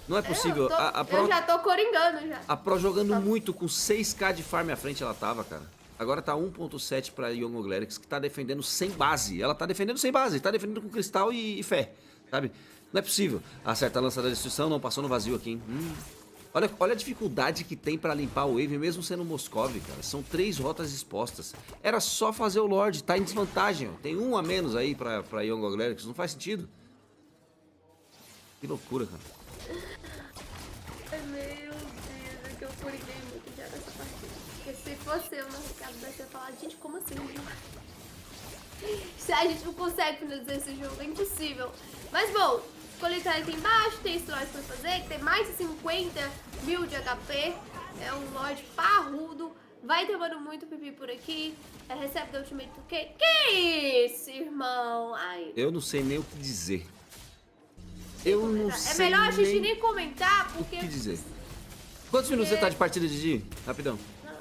Não é possível. Eu já tô coringando já. A Pro jogando muito, com 6k de farm à frente ela tava, cara. Agora tá 1.7 pra Young Clerics, que tá defendendo sem base. Ela tá defendendo sem base, tá defendendo com cristal e fé, sabe? Não é possível. Acerta a lança da destruição, não passou no vazio aqui, hein? Olha a dificuldade que tem pra limpar o wave, mesmo sendo Moscov, cara. São 3 rotas expostas. Era só fazer o Lorde, tá em desvantagem, ó. Tem um a menos aí pra Young Clerics, não faz sentido. Que loucura, cara. Meu Deus, é que eu coringuei muito já nessa partida. Porque se fosse eu, no Ricardo, vai ter falado, gente, como assim? Se a gente não consegue finalizar esse jogo, é impossível. Mas bom, coletar aqui embaixo, tem stories pra fazer, tem mais de 50 mil de HP. É um Lorde parrudo. Vai tomando muito pipi por aqui. Recebe da ultimate do quê? Que isso, irmão? Ai. Eu não sei nem o que dizer. Eu não sei. É melhor a gente nem comentar, porque. O que dizer? Quantos minutos você tá de partida, Didi? Rapidão. Não,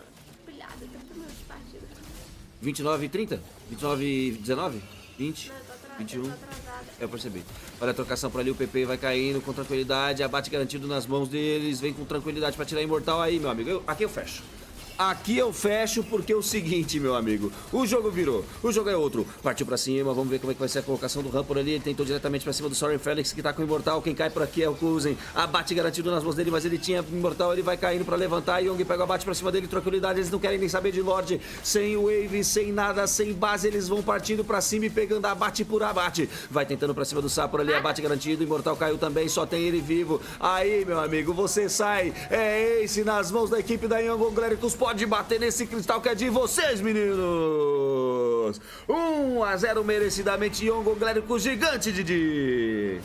pilhada, 30 minutos de partida. 29 e 30? 29 e 19? 20? Não, eu tô atrasada, 21? eu tô atrasada. Eu percebi. Olha a trocação por ali, o PP vai caindo com tranquilidade, abate garantido nas mãos deles, vem com tranquilidade pra tirar imortal aí, meu amigo. Aqui eu fecho. Aqui eu fecho porque é o seguinte, meu amigo. O jogo virou, o jogo é outro. Partiu pra cima, vamos ver como é que vai ser a colocação do Ram por ali. Ele tentou diretamente pra cima do Soren Felix, que tá com o Imortal. Quem cai por aqui é o Kuzen. Abate garantido nas mãos dele, mas ele tinha Imortal. Ele vai caindo pra levantar. Young pega o abate pra cima dele, tranquilidade. Eles não querem nem saber de Lorde. Sem wave, sem nada, sem base. Eles vão partindo pra cima e pegando abate por abate. Vai tentando pra cima do Sá por ali, abate garantido. Imortal caiu também, só tem ele vivo. Aí, meu amigo, você sai. É Ace nas mãos da equipe da Young Clérigos. Pode bater nesse cristal que é de vocês, meninos. 1-0 merecidamente Young Clérigos, gigante, Didi.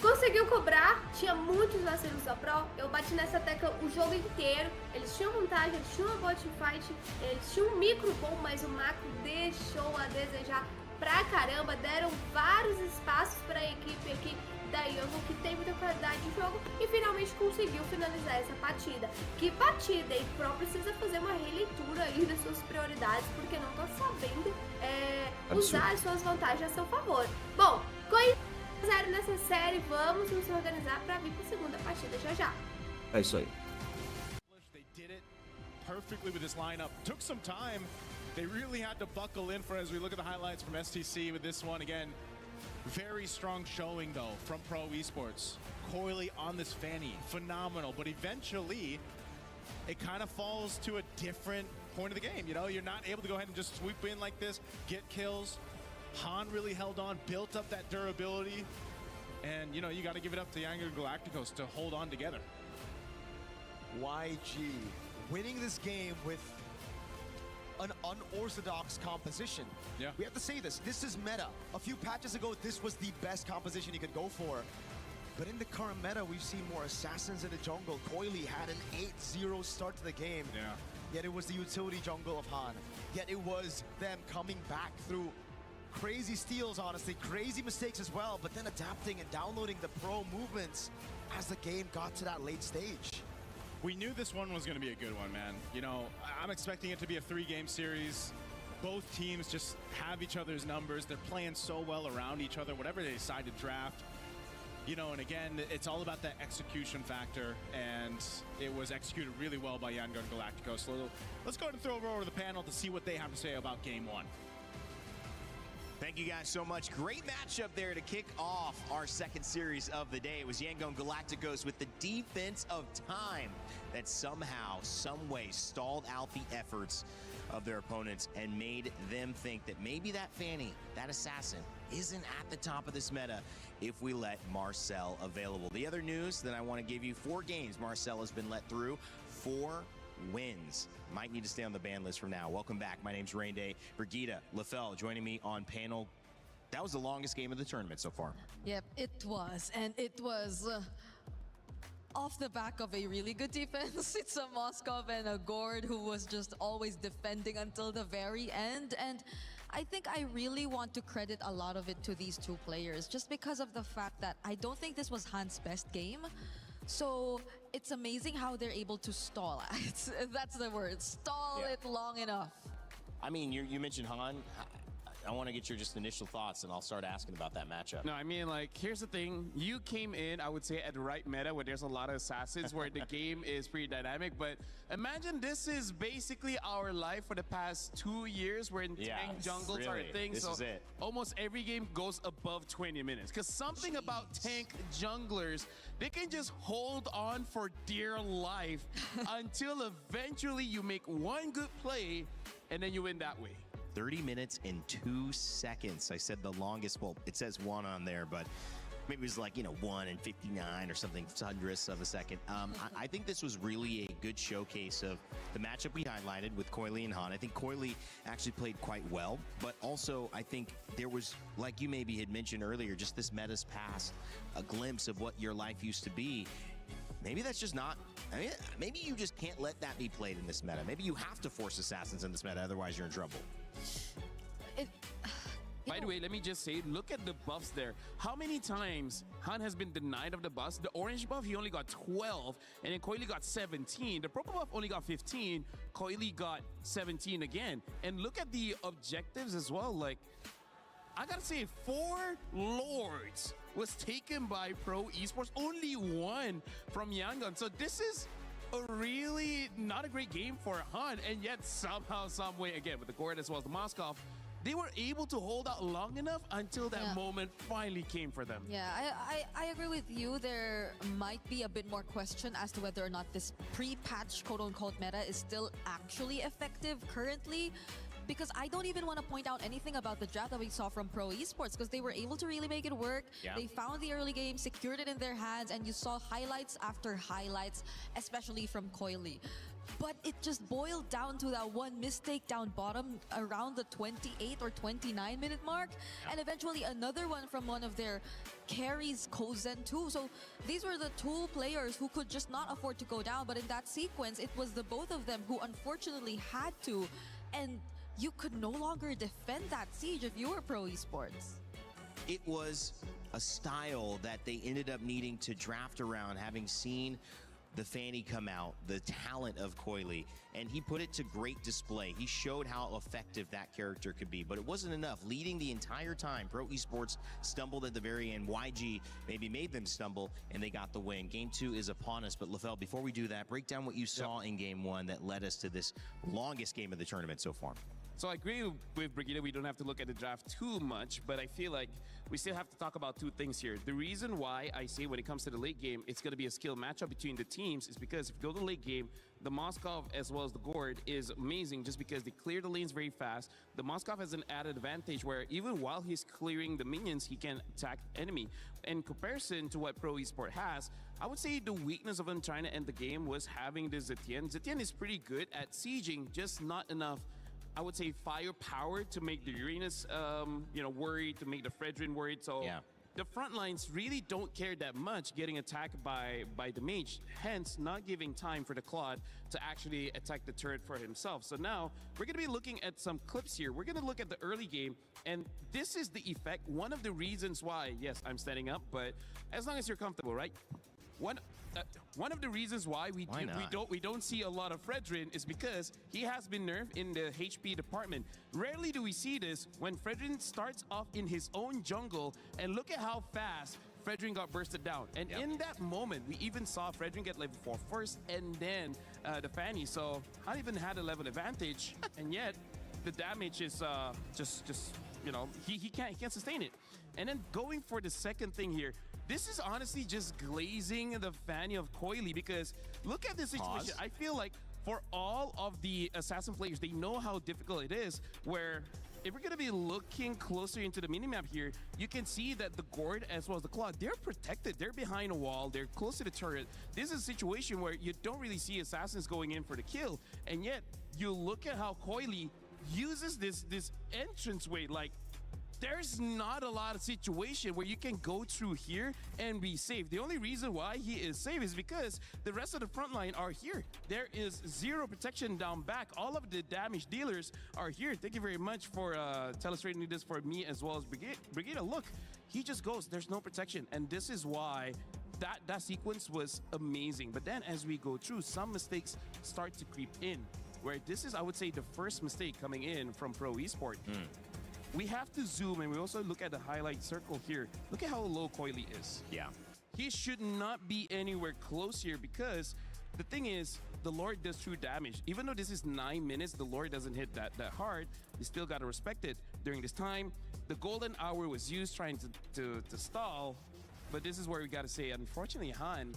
Conseguiu cobrar, tinha muitos vacilos da Pro, eu bati nessa tecla o jogo inteiro, eles tinham vantagem, eles tinham uma bot fight, eles tinham um micro bom, mas o macro deixou a desejar pra caramba, deram vários espaços pra equipe aqui da Young, que tem muita qualidade de jogo, e finalmente conseguiu finalizar essa partida. Que partida, e Pro precisa fazer uma releitura aí das suas prioridades, porque não tá sabendo usar as suas vantagens a seu favor. Bom, com 0 nessa série, vamos nos organizar para vir para a segunda partida já. É isso aí. They did it perfectly with this lineup. Took some time. They really had to buckle in for as we look at the highlights from STC with this one again. Very strong showing, though, from Pro Esports. Coily on this Fanny, phenomenal. But eventually, it kind of falls to a different point of the game. You know, you're not able to go ahead and just sweep in like this, get kills. Han really held on, built up that durability. And, you know, you got to give it up to Yangon Galacticos to hold on together. YG winning this game with an unorthodox composition. Yeah. We have to say this. This is meta. A few patches ago, this was the best composition you could go for. But in the current meta, we've seen more assassins in the jungle. Coily had an 8-0 start to the game. Yeah. Yet it was the utility jungle of Han. Yet it was them coming back through crazy steals, honestly, crazy mistakes as well, but then adapting and downloading the pro movements as the game got to that late stage. We knew this one was going to be a good one, man. You know, I'm expecting it to be a 3-game series. Both teams just have each other's numbers. They're playing so well around each other, whatever they decide to draft. You know, and again, it's all about that execution factor, and it was executed really well by Yangon Galacticos. So let's go ahead and throw it over to the panel to see what they have to say about Game 1. Thank you guys so much. Great matchup there to kick off our second series of the day. It was Yangon Galacticos with the defense of time that somehow, some way stalled out the efforts of their opponents and made them think that maybe that Fanny, that assassin, isn't at the top of this meta if we let Marcel available. The other news that I want to give you, 4 games Marcel has been let through, 4 wins. Might need to stay on the ban list from now. Welcome back. My name's Rain Day. Brigitte, Lefel joining me on panel. That was the longest game of the tournament so far. Yep, it was. And it was off the back of a really good defense. It's a Moskov and a Gord who was just always defending until the very end. And I think I really want to credit a lot of it to these 2 players just because of the fact that I don't think this was Han's best game. So it's amazing how they're able to stall. That's the word. Stall it long enough. I mean, you mentioned Han. I want to get your just initial thoughts, and I'll start asking about that matchup. No, I mean, like, here's the thing. You came in, I would say, at the right meta where there's a lot of assassins where the game is pretty dynamic. But imagine this is basically our life for the past 2 years where tank jungles are a thing. This is it. Almost every game goes above 20 minutes. Because something about tank junglers, they can just hold on for dear life until eventually you make one good play and then you win that way. 30 minutes and 2 seconds. I said the longest, well, it says 1 on there, but maybe it was like, 1 and 59 or something, hundredths of a second. I think this was really a good showcase of the matchup we highlighted with Coily and Han. I think Coily actually played quite well, but also I think there was, like you maybe had mentioned earlier, just this meta's past, a glimpse of what your life used to be. Maybe that's just not, I mean, maybe you just can't let that be played in this meta. Maybe you have to force assassins in this meta, otherwise you're in trouble. By the way, let me just say, look at the buffs there. How many times Han has been denied of the buffs? The orange buff, he only got 12, and then Coily got 17. The purple buff only got 15. Coily got 17 again. And look at the objectives as well. Like, I gotta say, 4 Lords was taken by Pro Esports. Only 1 from Yangon. So this is a really not a great game for Han, and yet somehow, some way, again, with the Gord as well as the Moskov, they were able to hold out long enough until that moment finally came for them. Yeah, I agree with you. There might be a bit more question as to whether or not this pre-patch quote-unquote meta is still actually effective currently. Because I don't even want to point out anything about the draft that we saw from Pro Esports, because they were able to really make it work. Yeah. They found the early game, secured it in their hands, and you saw highlights after highlights, especially from Coily. But it just boiled down to that one mistake down bottom around the 28 or 29 minute mark. And eventually another one from one of their carries, Kozen too. So these were the 2 players who could just not afford to go down. But in that sequence, it was the both of them who unfortunately had to. And you could no longer defend that siege if you were Pro Esports. It was a style that they ended up needing to draft around, having seen the Fanny come out, the talent of Coily, and he put it to great display. He showed how effective that character could be, but it wasn't enough. Leading the entire time, Pro Esports stumbled at the very end. YG maybe made them stumble, and they got the win. Game 2 is upon us, but Lefel, before we do that, break down what you saw in Game 1 that led us to this longest game of the tournament so far. So I agree with Brigitte. We don't have to look at the draft too much, but I feel like we still have to talk about two things here. The reason why I say when it comes to the late game, it's going to be a skill matchup between the teams is because if you go to the late game, the Moskov as well as the Gord is amazing just because they clear the lanes very fast. The Moskov has an added advantage where even while he's clearing the minions, he can attack enemy. In comparison to what Pro Esport has, I would say the weakness of him trying to end the game was having this Zetienne. Zetienne is pretty good at sieging, just not enough, I would say, firepower to make the Uranus, worried, to make the Fredrin worried. So the front lines really don't care that much getting attacked by the mage, hence not giving time for the Claude to actually attack the turret for himself. So now we're going to be looking at some clips here. We're going to look at the early game, and this is the effect. One of the reasons why, yes, I'm standing up, but as long as you're comfortable, right? One of the reasons why we don't see a lot of Fredrin is because he has been nerfed in the HP department. Rarely do we see this when Fredrin starts off in his own jungle, and look at how fast Fredrin got bursted down. And in that moment, we even saw Fredrin get level 4 first, and then the Fanny. So not even had a level advantage, and yet the damage is he can't sustain it. And then going for the second thing here. This is honestly just glazing the Fanny of Coily because look at this situation. Pause. I feel like for all of the Assassin players, they know how difficult it is, where if we're going to be looking closer into the minimap here, you can see that the Gord as well as the Claw, they're protected. They're behind a wall. They're close to the turret. This is a situation where you don't really see Assassins going in for the kill, and yet you look at how Coily uses this entranceway. Like, there's not a lot of situation where you can go through here and be safe. The only reason why he is safe is because the rest of the front line are here. There is zero protection down back. All of the damage dealers are here. Thank you very much for illustrating this for me as well as Brigitte. Look, he just goes. There's no protection. And this is why that sequence was amazing. But then as we go through, some mistakes start to creep in. Where this is, I would say, the first mistake coming in from Pro Esport. We have to zoom, and we also look at the highlight circle here. Look at how low Coily is. Yeah. He should not be anywhere close here because the thing is, the Lord does true damage. Even though this is 9 minutes, the Lord doesn't hit that hard. You still got to respect it. During this time, the golden hour was used trying to stall, but this is where we got to say, unfortunately, Han,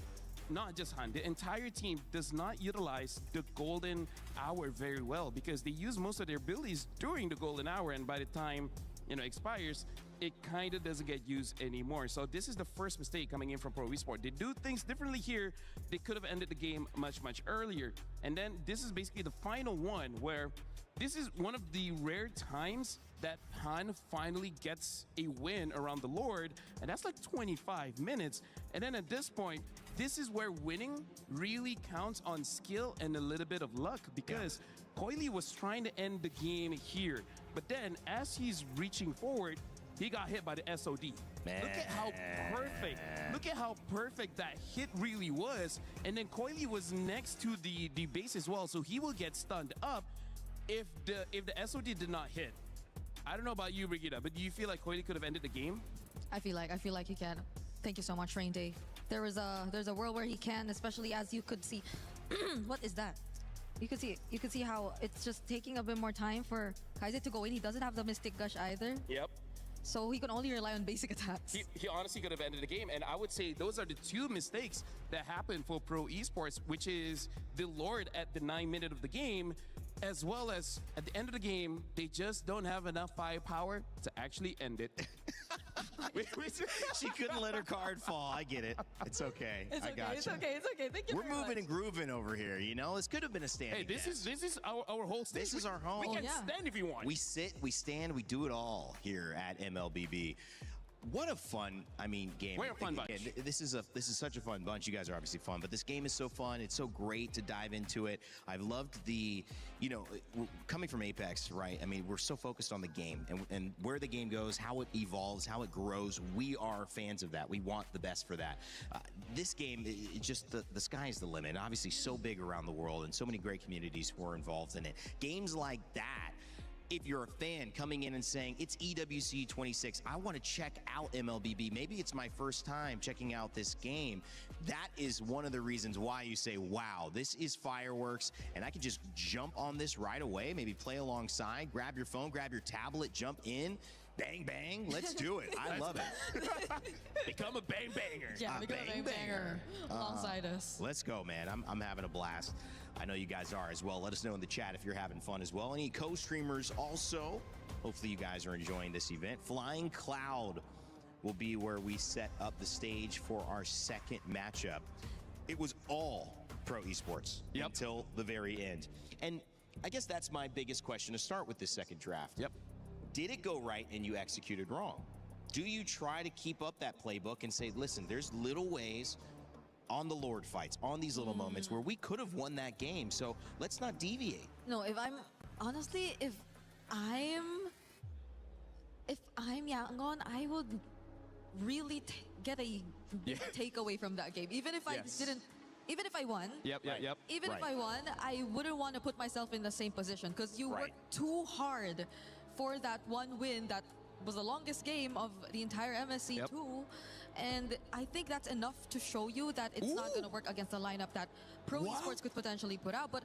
not just Han, the entire team does not utilize the golden hour very well because they use most of their abilities during the golden hour, and by the time expires, it kind of doesn't get used anymore. So this is the first mistake coming in from Pro Esport. They do things differently here. They could have ended the game much earlier. And then this is basically the final one where this is one of the rare times that Han finally gets a win around the Lord, and that's like 25 minutes. And then at this point, this is where winning really counts on skill and a little bit of luck because Coily was trying to end the game here. But then as he's reaching forward, he got hit by the SOD. Man. Look at how perfect that hit really was. And then Coily was next to the base as well, so he will get stunned up if the SOD did not hit. I don't know about you, Brigitte, but do you feel like Coily could have ended the game? I feel like he can. Thank you so much, Rain Day. There's a world where he can, especially as you could see. What is that? You could see how it's just taking a bit more time for Kaiser to go in. He doesn't have the Mystic Gush either. Yep. So he can only rely on basic attacks. He honestly could have ended the game, and I would say those are the two mistakes that happened for Pro Esports, which is the Lord at the 9 minute of the game, as well as at the end of the game, they just don't have enough firepower to actually end it. She couldn't let her card fall. I get it. It's okay. I got you. It's okay. Thank you. We're moving and grooving over here. This could have been a standing. Hey, this is our whole stage. This is our home. We can stand if you want. We sit, we stand, we do it all here at MLBB. What a fun, game. We're a fun bunch. This is such a fun bunch. You guys are obviously fun, but this game is so fun. It's so great to dive into it. I've loved the, coming from Apex, right? We're so focused on the game and where the game goes, how it evolves, how it grows. We are fans of that. We want the best for that. This game, just the sky is the limit. Obviously, so big around the world and so many great communities who are involved in it. Games like that if you're a fan coming in and saying, it's EWC 26, I want to check out MLBB. Maybe it's my first time checking out this game. That is one of the reasons why you say, wow, this is fireworks, and I can just jump on this right away, maybe play alongside, grab your phone, grab your tablet, jump in, bang, bang, let's do it. I love it. Become a bang banger. Yeah, become a bang banger alongside us. Let's go, man. I'm having a blast. I know you guys are as well. Let us know in the chat if you're having fun as well. Any co-streamers also. Hopefully you guys are enjoying this event. Flying Cloud will be where we set up the stage for our second matchup. It was all pro esports until the very end. And I guess that's my biggest question to start with this second draft. Did it go right and you executed wrong? Do you try to keep up that playbook and say, listen, there's little ways on the Lord fights, on these little moments where we could have won that game, so let's not deviate. No, if I'm Yangon, I would really get a takeaway from that game. Even if even if I won, even if I won, I wouldn't want to put myself in the same position because you worked too hard for that one win that was the longest game of the entire MSC too. And I think that's enough to show you that it's not going to work against the lineup that Pro Esports could potentially put out. But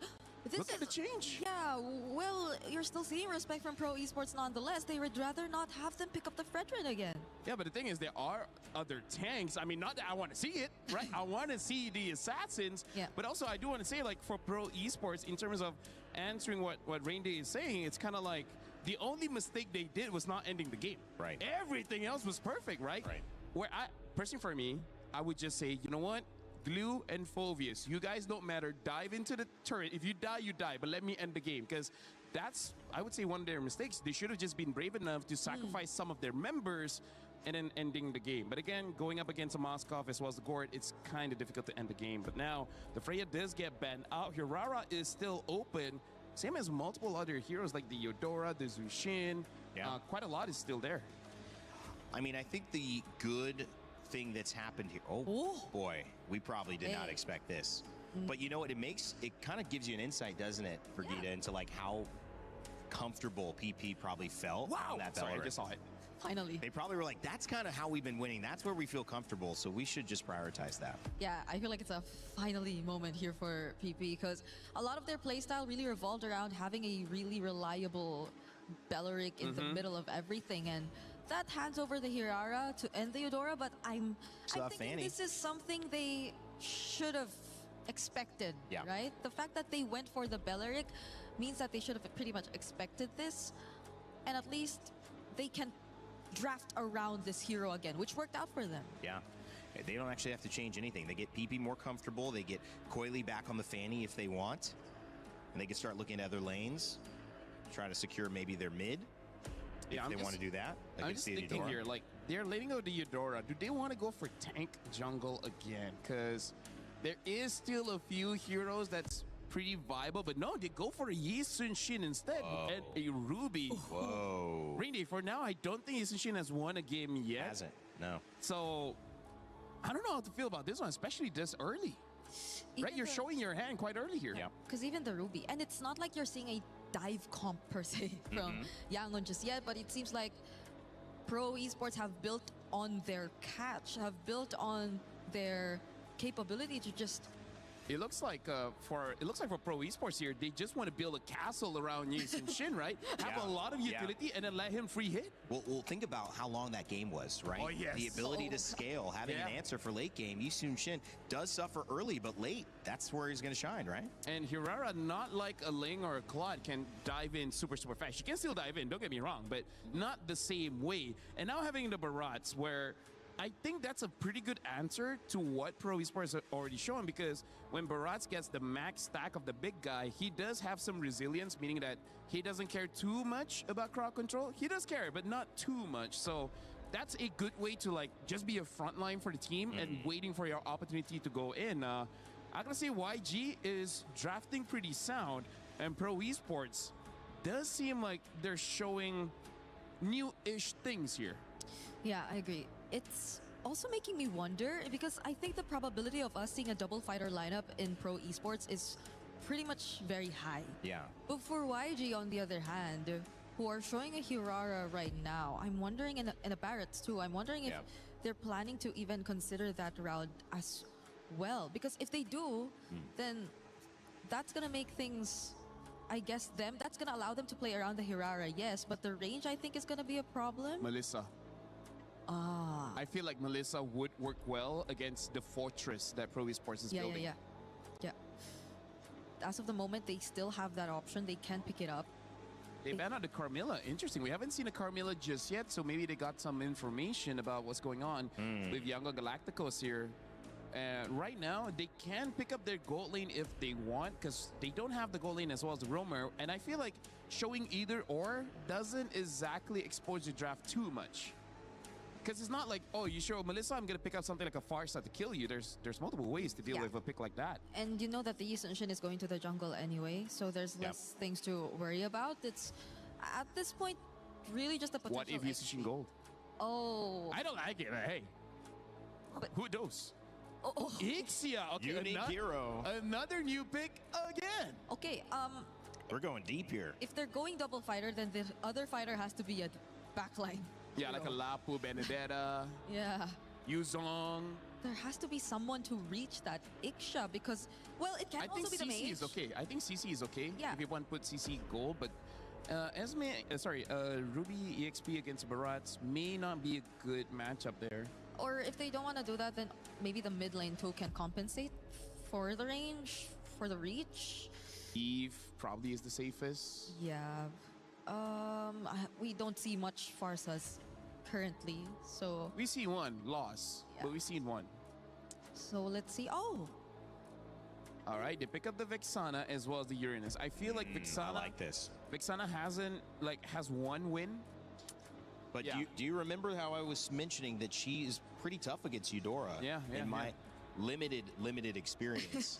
this Look at the change. Yeah, well, you're still seeing respect from Pro Esports nonetheless. They would rather not have them pick up the Fredrin again. Yeah, but the thing is, there are other tanks. I mean, not that I want to see it, right? I want to see the assassins. But also, I do want to say, like, for Pro Esports, in terms of answering what Rain Day is saying, it's kind of like the only mistake they did was not ending the game. Right. Everything else was perfect, right? Where personally for me, I would just say, you know what? Glue and Phovius, you guys don't matter. Dive into the turret. If you die, you die. But let me end the game, because that's, I would say, one of their mistakes. They should have just been brave enough to sacrifice some of their members and then ending the game. But again, going up against a Moskov as well as the Gord, it's kind of difficult to end the game. But now, the Freya does get banned out. Hirara is still open. Same as multiple other heroes like the Eudora, the Zushin. Quite a lot is still there. I mean, I think the good thing that's happened here. Oh boy, we probably did not expect this. But you know what? It kind of gives you an insight, doesn't it, Brigida, into like how comfortable PP probably felt. Wow. That Sorry, I just saw it. Finally. They probably were like, that's kind of how we've been winning. That's where we feel comfortable. So we should just prioritize that. Yeah, I feel like it's a finally moment here for PP because a lot of their playstyle really revolved around having a really reliable Belleric in the middle of everything. And that hands over the Hirara to end the Eudora, but I'm thinking this is something they should have expected, right? The fact that they went for the Belleric means that they should have pretty much expected this, and at least they can draft around this hero again, which worked out for them. Yeah. They don't actually have to change anything. They get PP more comfortable. They get Coily back on the Fanny if they want, and they can start looking at other lanes, try to secure maybe their mid. If they want to do that. I'm just thinking here, like, they're letting go the Eudora. Do they want to go for tank jungle again? Because there is still a few heroes that's pretty viable, but no, they go for a Yi Sun-Shin instead and a Ruby. Whoa. Randy, for now, I don't think Yi Sun-Shin has won a game yet. Hasn't, no. So, I don't know how to feel about this one, especially this early. Right, you're showing your hand quite early here. Yeah. Because even the Ruby, and it's not like you're seeing a dive comp per se from Yangon just yet, but it seems like Pro Esports have built on their catch, have built on their capability to just. It looks like for Pro Esports here, they just want to build a castle around Yi Sun-Shin, right? Have a lot of utility and then let him free hit. Well, think about how long that game was, right? Oh, yes. The ability to scale, having an answer for late game. Yi Sun-Shin does suffer early, but late, that's where he's going to shine, right? And Hirara, not like a Ling or a Claude, can dive in super fast. She can still dive in, don't get me wrong, but not the same way. And now having the Barats, where I think that's a pretty good answer to what Pro Esports have already shown, because when Barats gets the max stack of the big guy, he does have some resilience, meaning that he doesn't care too much about crowd control. He does care, but not too much. So that's a good way to like just be a front line for the team and waiting for your opportunity to go in. I'm gonna say YG is drafting pretty sound, and Pro Esports does seem like they're showing new-ish things here. Yeah, I agree. It's also making me wonder, because I think the probability of us seeing a double fighter lineup in Pro Esports is pretty much very high. Yeah. But for YG, on the other hand, who are showing a Hirara right now. I'm wondering, in a Barretts too, I'm wondering if they're planning to even consider that round as well. Because if they do, then that's going to make things, I guess, that's going to allow them to play around the Hirara, yes. But the range, I think, is going to be a problem. Melissa. I feel like Melissa would work well against the fortress that Pro Esports is building. Yeah. As of the moment, they still have that option. They can pick it up. They banned out the Carmilla. Interesting. We haven't seen a Carmilla just yet, so maybe they got some information about what's going on with Younger Galacticos here. Right now, they can pick up their gold lane if they want, because they don't have the gold lane as well as the roamer. And I feel like showing either or doesn't exactly expose the draft too much. Because it's not like, oh, you show Melissa, I'm going to pick up something like a Farsight to kill you. There's multiple ways to deal with a pick like that. And you know that the Yi Sun-shin is going to the jungle anyway, so there's less things to worry about. It's, at this point, really just a potential. What if Yi Sun-shin gold? Oh. I don't like it, hey. But who knows? Ixia, okay, unique hero. Another new pick again. Okay, we're going deep here. If they're going double fighter, then the other fighter has to be a backline. Yeah, like a Lapu, Benedetta. Yeah. Yuzong. There has to be someone to reach that Ixia because, well, it can also be the mage. I think CC is okay. I think CC is okay. Yeah. If you want to put CC gold, but Ruby EXP against Barats may not be a good matchup there. Or if they don't want to do that, then maybe the mid lane too can compensate for the range, for the reach. Eve probably is the safest. Yeah. We don't see much Farsas currently, so... We see one loss, but we seen one. So let's see. Oh! All right, they pick up the Vexana as well as the Uranus. I feel like Vexana... I like this. Vexana has one win. But do you remember how I was mentioning that she is pretty tough against Eudora? In my limited experience.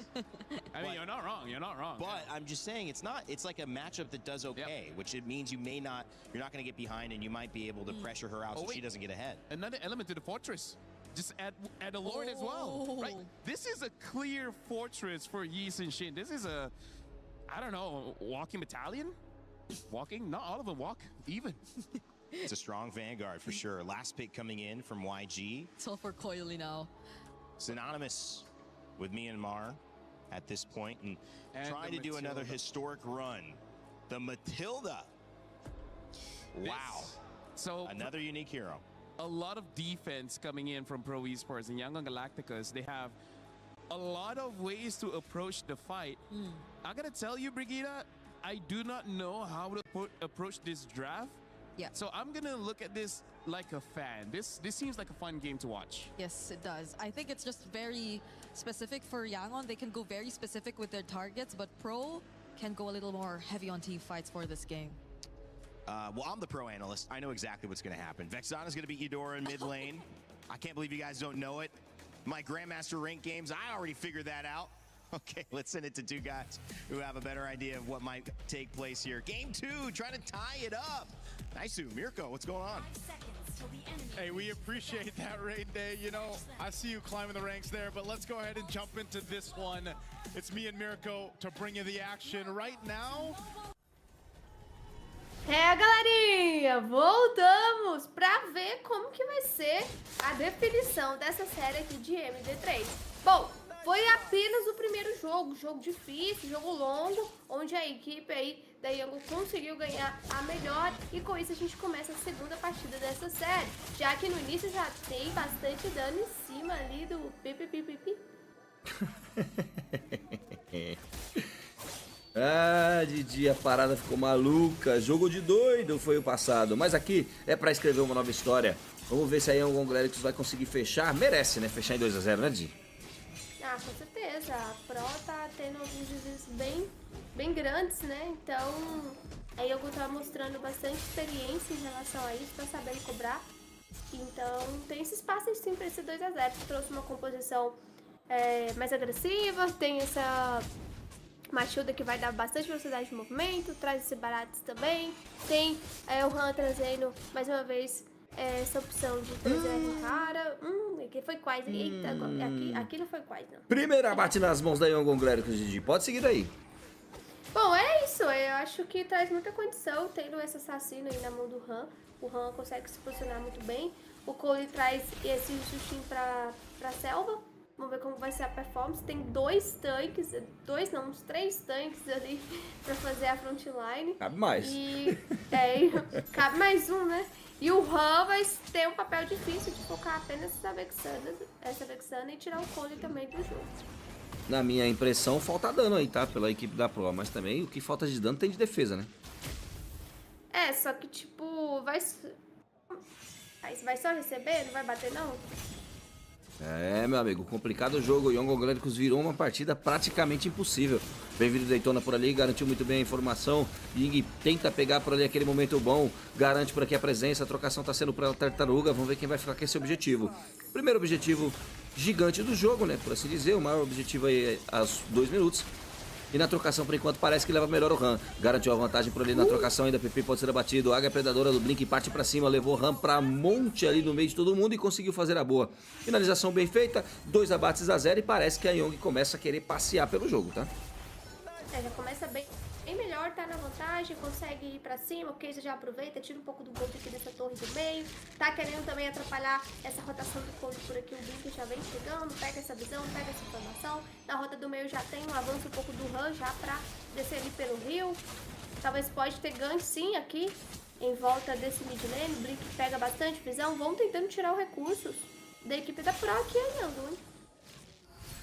I mean, you're not wrong. But I'm just saying it's like a matchup that does okay, which it means you're not going to get behind and you might be able to pressure her out so she doesn't get ahead. Another element to the fortress. Just add a Lord as well, right? This is a clear fortress for Yi Sun-shin. This is a, I don't know, walking battalion? Walking? Not all of them walk even. It's a strong vanguard for sure. Last pick coming in from YG. It's all for Coily now. Synonymous with Myanmar at this point and trying to do another historic run. The Matilda. Wow. So another unique hero. A lot of defense coming in from Pro Esports and Young Galacticos. They have a lot of ways to approach the fight. I gotta tell you, Brigida, I do not know how to approach this draft. Yeah. So I'm gonna look at this like a fan. This seems like a fun game to watch. Yes, it does. I think it's just very specific for Yangon. They can go very specific with their targets, but Pro can go a little more heavy on team fights for this game. Well, I'm the pro analyst. I know exactly what's going to happen. Vexana's going to beat Eudora in mid lane. I can't believe you guys don't know it. My Grandmaster rank games, I already figured that out. Okay, let's send it to two guys who have a better idea of what might take place here. Game 2, trying to tie it up. Nice, Mirko, what's going on? Hey, we appreciate that, Rain Day. You know, I see you climbing the ranks there, but let's go ahead and jump into this one. It's me and Mirko to bring you the action right now. Galerinha, voltamos pra ver como que vai ser a definição dessa série aqui de MD3. Bom, foi apenas o primeiro jogo difícil, jogo longo, onde a equipe aí da Yangon conseguiu ganhar a melhor e com isso a gente começa a segunda partida dessa série, já que no início já tem bastante dano em cima ali do pipipipipi. Ah, Didi, a parada ficou maluca. Jogo de doido foi o passado. Mas aqui é pra escrever uma nova história. Vamos ver se a Yangon Galacticos vai conseguir fechar. Merece, né? Fechar em 2-0, né, Didi? Ah, com certeza. A Pro tá tendo alguns desafios bem grandes, né? Então, a Yangon tá mostrando bastante experiência em relação a isso, tá sabendo cobrar. Então, tem esse espaço sim pra esse 2-0. Trouxe uma composição mais agressiva, tem essa Matilda que vai dar bastante velocidade de movimento, traz esse Barats também. Tem o Han trazendo mais uma vez essa opção de trazer a cara. Aqui foi quase. Eita, aqui não foi quase, não. Primeira bate nas mãos da Yangon Galacticos, Didi. Pode seguir aí. Bom, é isso. Eu acho que traz muita condição tendo esse assassino aí na mão do Han. O Han consegue se posicionar muito bem. O Cole traz esse justinho pra selva. Vamos ver como vai ser a performance. Tem uns 3 tanques ali pra fazer a frontline. Cabe mais. Cabe mais um, né? E o Han vai ter um papel difícil de focar apenas essa Vexana e tirar o Cole também do jogo. Na minha impressão, falta dano aí, tá? Pela equipe da Pro. Mas também o que falta de dano tem de defesa, né? Só que tipo, vai só receber? Não vai bater não? Meu amigo, complicado o jogo. O Young Galéricos virou uma partida praticamente impossível. Bem-vindo Daytona por ali, garantiu muito bem a informação. Ying tenta pegar por ali aquele momento bom, garante por aqui a presença, a trocação tá sendo pra Tartaruga. Vamos ver quem vai ficar com esse objetivo. Primeiro objetivo gigante do jogo, né, por assim dizer, o maior objetivo aí aos 2 minutos. E na trocação, por enquanto, parece que leva melhor o Han. Garantiu a vantagem por ali na trocação, ainda PP pode ser abatido. Águia Predadora do Blink parte pra cima, levou o Han pra monte ali no meio de todo mundo e conseguiu fazer a boa. Finalização bem feita, 2 abates a 0 e parece que a Young começa a querer passear pelo jogo, tá? Já começa bem melhor, tá na vantagem, consegue ir pra cima, o Case já aproveita, tira um pouco do gold aqui dessa torre do meio, tá querendo também atrapalhar essa rotação do Cole por aqui, o Blink já vem chegando, pega essa visão, pega essa informação, na rota do meio já tem um avanço um pouco do Han já pra descer ali pelo rio, talvez pode ter ganho sim aqui, em volta desse mid lane, o Blink pega bastante visão, vão tentando tirar os recursos da equipe da Pro aqui ainda, hein?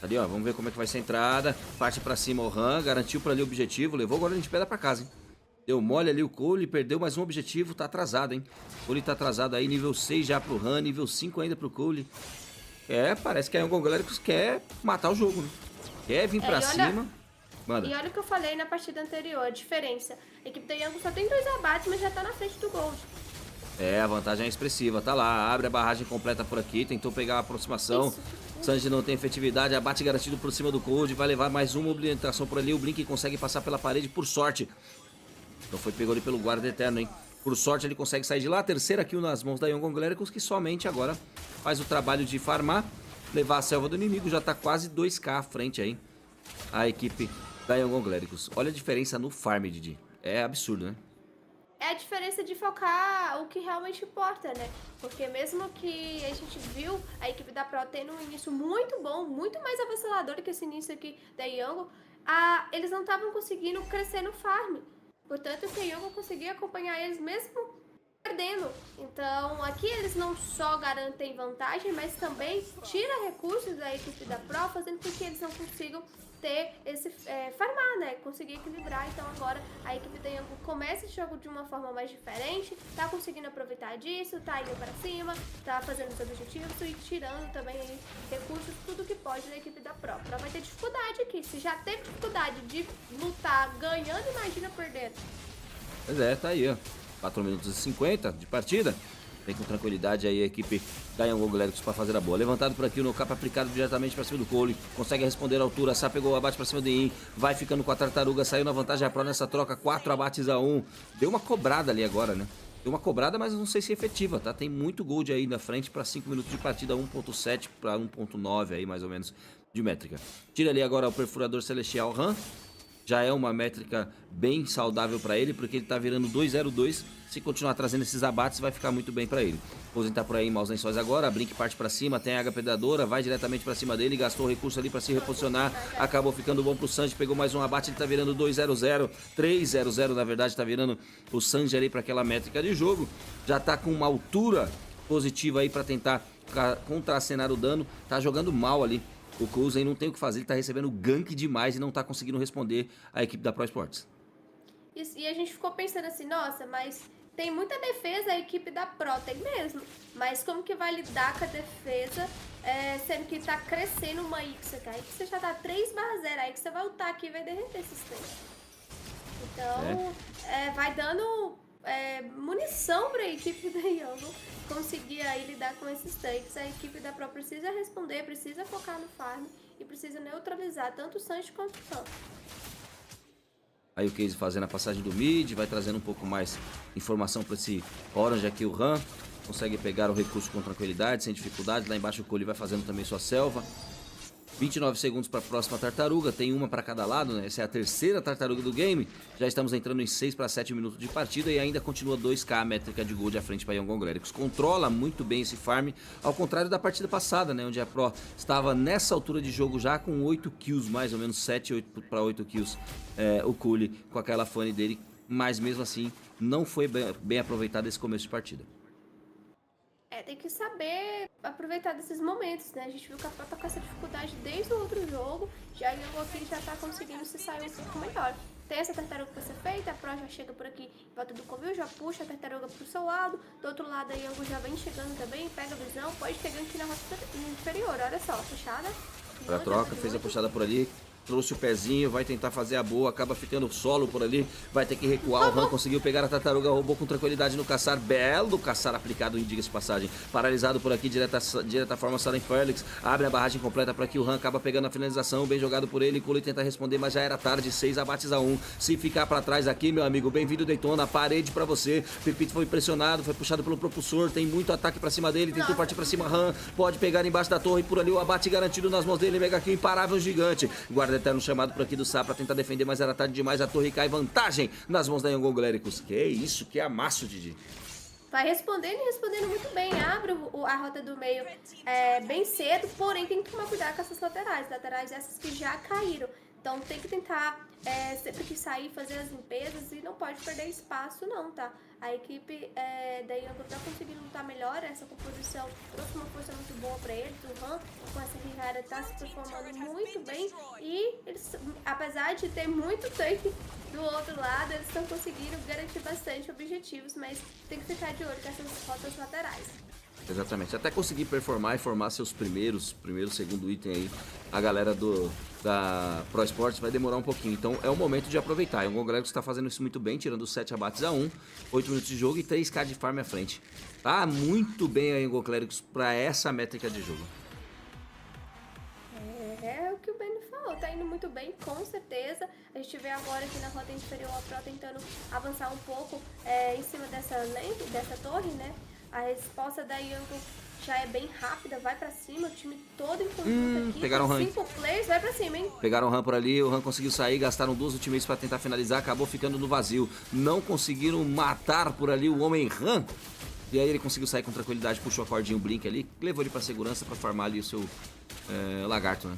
Ali, ó, vamos ver como é que vai ser a entrada. Parte pra cima o Han, garantiu pra ali o objetivo. Levou agora a gente pedra pra casa, hein? Deu mole ali o Cole, perdeu mais um objetivo. Tá atrasado, hein? Cole tá atrasado aí, nível 6 já pro Han, nível 5 ainda pro Cole. Parece que a Young Galéricos quer matar o jogo, né? Quer vir pra cima. Manda. E olha o que eu falei na partida anterior, a diferença. A equipe da Young só tem 2 abates, mas já tá na frente do Gold. A vantagem é expressiva. Tá lá, abre a barragem completa por aqui. Tentou pegar a aproximação. Isso. Sanji não tem efetividade, abate garantido por cima do Cold, vai levar mais uma movimentação por ali, o Blink consegue passar pela parede por sorte. Então foi pego ali pelo guarda eterno, hein? Por sorte ele consegue sair de lá, a terceira kill nas mãos da Young Galéricos, que somente agora faz o trabalho de farmar, levar a selva do inimigo, já tá quase 2k à frente aí, a equipe da Young Galéricos. Olha a diferença no farm, Didi, é absurdo, né? É a diferença de focar o que realmente importa, né? Porque mesmo que a gente viu a equipe da Pro tendo um início muito bom, muito mais avassalador que esse início aqui da Young, eles não estavam conseguindo crescer no farm. Portanto, que a Young conseguia acompanhar eles mesmo perdendo. Então, aqui eles não só garantem vantagem, mas também tira recursos da equipe da Pro, fazendo com que eles não consigam ter esse farmar, né? Conseguir equilibrar. Então agora a equipe da Young começa esse jogo de uma forma mais diferente, tá conseguindo aproveitar disso, tá indo para cima, tá fazendo os objetivos e tirando também aí recursos, tudo que pode da equipe da Pro. A Pro vai ter dificuldade aqui. Se já teve dificuldade de lutar ganhando, imagina perdendo. Pois é, tá aí, ó. 4 minutos e 50 de partida. Vem com tranquilidade aí a equipe da Young Galéricos para fazer a boa. Levantado por aqui o no-cap aplicado diretamente para cima do Cole. Consegue responder à altura. Sá pegou o abate para cima do In. Vai ficando com a Tartaruga. Saiu na vantagem a Pro nessa troca. 4 abates a 1. Deu uma cobrada ali agora, né? Deu uma cobrada, mas não sei se é efetiva, tá? Tem muito gold aí na frente para 5 minutos de partida. 1.7 para 1.9 aí mais ou menos de métrica. Tira ali agora o Perfurador Celestial Han. Já é uma métrica bem saudável para ele, porque ele tá virando 2-0-2. Se continuar trazendo esses abates, vai ficar muito bem para ele. Posen tá por aí em maus lençóis agora, a Blink parte para cima, tem a Águia Predadora, vai diretamente para cima dele, gastou o recurso ali para se reposicionar, acabou ficando bom pro Sanji, pegou mais um abate, ele tá virando 2-0-0, 3-0-0 na verdade, tá virando o Sanji ali para aquela métrica de jogo. Já tá com uma altura positiva aí para tentar contracenar o dano, tá jogando mal ali. O Coulson não tem o que fazer, ele tá recebendo gank demais e não tá conseguindo responder a equipe da Pro Sports. Isso, e a gente ficou pensando assim, nossa, mas tem muita defesa a equipe da Pro, tem mesmo. Mas como que vai lidar com a defesa, sendo que tá crescendo uma Ixa, cara? A Ixa já tá 3/0, a Ixa vai ultar aqui e vai derreter esses tanques. Então, vai dando munição pra equipe da Young conseguir aí lidar com esses tanques. A equipe da Pro precisa responder, precisa focar no farm e precisa neutralizar tanto o Sanji quanto o Sam. Aí o Case fazendo a passagem do mid, vai trazendo um pouco mais informação para esse Orange aqui, o Han. Consegue pegar o recurso com tranquilidade, sem dificuldade. Lá embaixo o Cole vai fazendo também sua selva. 29 segundos para a próxima tartaruga, tem uma para cada lado, né? Essa é a terceira tartaruga do game. Já estamos entrando em 6 para 7 minutos de partida e ainda continua 2k a métrica de gold à frente para Young Clérigos. Controla muito bem esse farm, ao contrário da partida passada, né? Onde a Pro estava nessa altura de jogo já com 8 kills, mais ou menos 7 para 8 kills. O Cooley com aquela Fanny dele, mas mesmo assim não foi bem aproveitado esse começo de partida. Tem que saber aproveitar desses momentos, né? A gente viu que a Pro tá com essa dificuldade desde o outro jogo, já o Young aqui já tá conseguindo se sair um pouco melhor. Tem essa tartaruga pra ser feita, a Pro já chega por aqui em volta do covil, já puxa a tartaruga pro seu lado, do outro lado a Young já vem chegando também, pega a visão, pode pegar aqui na rota inferior, olha só, puxada. Pra troca, fez a puxada por ali, trouxe o pezinho, vai tentar fazer a boa, acaba ficando solo por ali, vai ter que recuar, o Han conseguiu pegar a tartaruga, roubou com tranquilidade no caçar, belo caçar aplicado, diga-se passagem, paralisado por aqui, direta forma Saren Felix, abre a barragem completa para que o Han acaba pegando a finalização, bem jogado por ele, Cooley tenta responder, mas já era tarde, 6 abates a 1, se ficar para trás aqui, meu amigo, bem-vindo Daytona, parede para você, Pepito foi pressionado, foi puxado pelo propulsor, tem muito ataque para cima dele, tentou partir para cima, Han pode pegar embaixo da torre, por ali o abate garantido nas mãos dele, mega kill imparável, gigante, guarda eterno chamado por aqui do Sá pra tentar defender, mas era tarde demais, a torre cai, vantagem nas mãos da Young Clérigos. Que isso, que amasso, Didi. Vai respondendo e respondendo muito bem, abre a rota do meio bem cedo, porém tem que tomar cuidado com essas laterais essas que já caíram. Então tem que tentar sempre que sair, fazer as limpezas e não pode perder espaço não, tá? A equipe da Young tá conseguindo lutar melhor, essa composição trouxe uma força muito boa pra eles, o Han com essa Rihara tá se performando muito bem e eles, apesar de ter muito tanque do outro lado, eles estão conseguindo garantir bastante objetivos, mas tem que ficar de olho com essas rotas laterais. Exatamente, até conseguir performar e formar seus primeiro, segundo item aí, a galera da Pro Sports vai demorar um pouquinho, então é o momento de aproveitar. O Young Clérigos está fazendo isso muito bem, tirando os 7 abates a 1, 8 minutos de jogo e 3k de farm à frente. Tá muito bem a Young Clérigos para essa métrica de jogo. É o que o Ben falou, tá indo muito bem, com certeza. A gente vê agora aqui na rota inferior a Pro tentando avançar um pouco em cima dessa torre, né? A resposta da Young já é bem rápida, vai pra cima, o time todo em conjunto aqui. Pegaram o Han. 5 players, vai pra cima, hein? Pegaram o Han por ali, o Han conseguiu sair, gastaram 2 ultimates pra tentar finalizar, acabou ficando no vazio. Não conseguiram matar por ali o homem Han. E aí ele conseguiu sair com tranquilidade, puxou a cordinha, o Blink ali, levou ele pra segurança pra farmar ali o seu lagarto, né?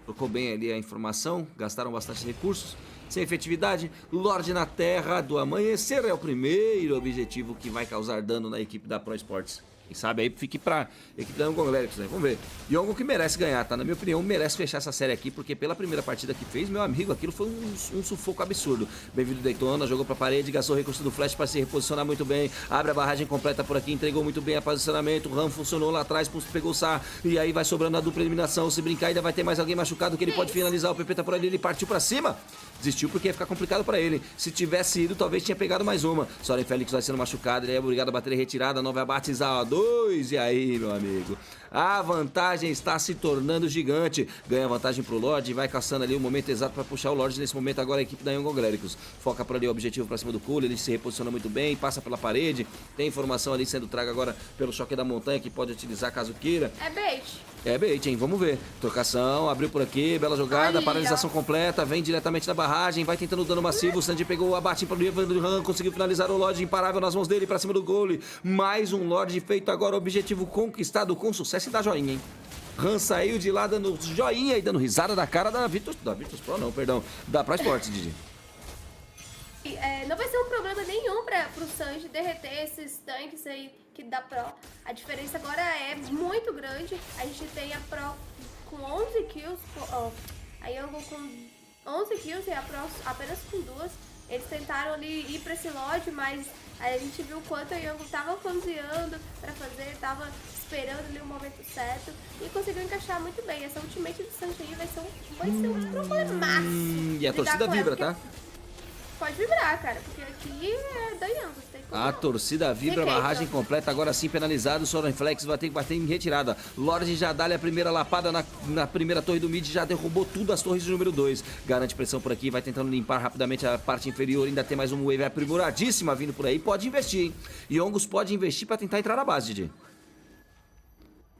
Trocou bem ali a informação, gastaram bastante recursos. Sem efetividade, Lorde na Terra do Amanhecer é o primeiro objetivo que vai causar dano na equipe da Pro Sports. Quem sabe aí fique pra equipe da Young Clérigos, né? Vamos ver. Young que merece ganhar, tá? Na minha opinião, merece fechar essa série aqui, porque pela primeira partida que fez, meu amigo, aquilo foi um sufoco absurdo. Bem-vindo Daytona, jogou pra parede, gastou o recurso do flash para se reposicionar muito bem, abre a barragem completa por aqui, entregou muito bem a posicionamento, o Ram funcionou lá atrás, pegou o Sá, e aí vai sobrando a dupla eliminação, se brincar ainda vai ter mais alguém machucado que ele pode finalizar, o PP tá por ali, ele partiu pra cima. Desistiu porque ia ficar complicado pra ele. Se tivesse ido, talvez tinha pegado mais uma. Soren Felix vai sendo machucado, ele é obrigado a bater em retirada, 9 abates a 2. E aí, meu amigo? A vantagem está se tornando gigante. Ganha vantagem pro Lorde, vai caçando ali o momento exato para puxar o Lorde. Nesse momento agora a equipe da Young Clérigos foca por ali o objetivo para cima do Cooley, ele se reposiciona muito bem, passa pela parede. Tem informação ali sendo traga agora pelo choque da montanha que pode utilizar caso queira. É bait. É bait, hein? Vamos ver. Trocação, abriu por aqui, bela jogada, paralisação completa, vem diretamente da barragem, vai tentando dano massivo, o Sandy pegou o abate para o Evandro Han, conseguiu finalizar o Lorde imparável nas mãos dele para cima do Gaules. Mais um Lorde feito agora, objetivo conquistado com sucesso e dá joinha, hein? Han saiu de lá dando joinha e dando risada da cara da Virtus Pro, não, perdão, da Pro Sports, Didi. Não vai ser um problema nenhum pro Sanji derreter esses tanques aí que dá Pro. A diferença agora é muito grande. A gente tem a Pro com 11 kills, a Young com 11 kills e a Pro apenas com 2. Eles tentaram ali ir pra esse Lorde, mas a gente viu o quanto a Young tava cozinhando pra fazer, tava esperando ali o momento certo e conseguiu encaixar muito bem. Essa ultimate do Sanji aí vai ser um problemaço. E a torcida vibra, tá? Pode vibrar, cara, porque aqui é da Young. A torcida vibra, barragem completa, agora sim penalizado, o Soren Flex vai ter que bater em retirada. Lorde já dá-lhe a primeira lapada na primeira torre do mid, já derrubou tudo as torres de número 2. Garante pressão por aqui, vai tentando limpar rapidamente a parte inferior, ainda tem mais um wave aprimoradíssima vindo por aí, pode investir, hein? Yongos pode investir pra tentar entrar na base, Didi.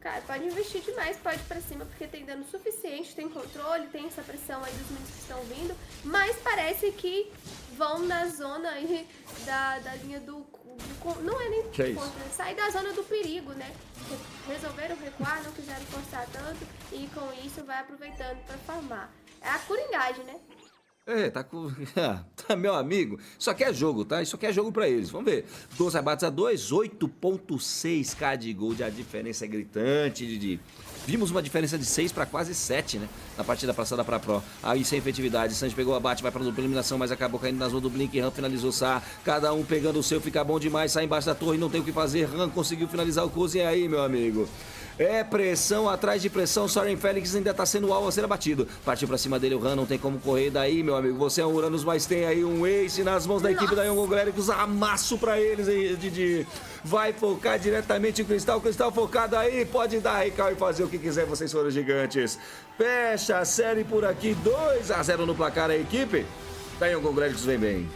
Cara, pode investir demais, pode ir pra cima, porque tem dano suficiente, tem controle, tem essa pressão aí dos meninos que estão vindo, mas parece que vão na zona aí da linha do não é nem contra, né? Sair da zona do perigo, né? Resolveram recuar, não quiseram forçar tanto, e com isso vai aproveitando pra farmar. É a coringagem, né? Tá com... tá, meu amigo. Isso aqui é jogo, tá? Isso aqui é jogo pra eles. Vamos ver. 12 abates a 2, 8.6k de gold. A diferença é gritante, Didi. Vimos uma diferença de 6 para quase 7, né? Na partida passada pra Pro. Aí sem efetividade. Sanji pegou o abate, vai pra dupla eliminação, mas acabou caindo na zona do Blink. Ram finalizou Sá. Cada um pegando o seu, fica bom demais. Sai embaixo da torre, não tem o que fazer. Ram conseguiu finalizar o Cozy. E aí, meu amigo? É pressão atrás de pressão. Soren Félix ainda tá sendo o alvo a ser abatido. Partiu pra cima dele o Ram, não tem como correr daí, meu amigo. Você é um Uranus, mas tem aí um ace nas mãos da equipe da Young Gléricos. Amasso pra eles, hein, Didi. Vai focar diretamente o Cristal. Cristal focado aí. Pode dar recal e fazer o que quiser. Vocês foram gigantes. Fecha a série por aqui. 2-0 no placar a equipe da Young Gléricos. Vem bem.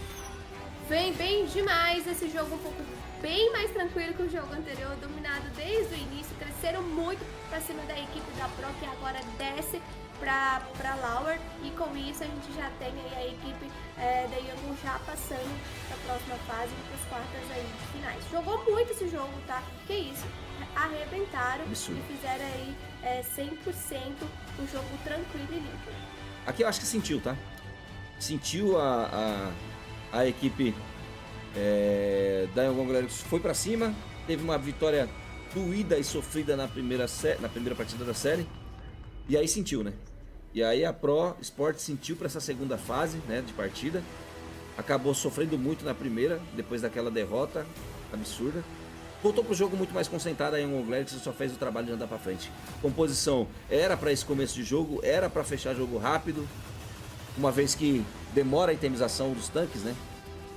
Vem bem demais esse jogo, um pouco bem mais tranquilo que o jogo anterior, dominado desde o início, cresceram muito pra cima da equipe da Pro, que agora desce pra Lower, e com isso a gente já tem aí a equipe da Young já passando pra próxima fase, pras quartas aí finais. Jogou muito esse jogo, tá? Que isso, arrebentaram Absurdo. E fizeram aí 100% um jogo tranquilo e limpo. Aqui eu acho que sentiu, tá? Sentiu a equipe da Young Gléricos foi pra cima, teve uma vitória doída e sofrida na primeira partida da série, e aí sentiu, né? E aí a Pro Sport sentiu para essa segunda fase, né, de partida, acabou sofrendo muito na primeira, depois daquela derrota absurda, voltou pro jogo muito mais concentrado. A Young Gléricos só fez o trabalho de andar pra frente. Composição era para esse começo de jogo, era para fechar jogo rápido, uma vez que demora a itemização dos tanques, né?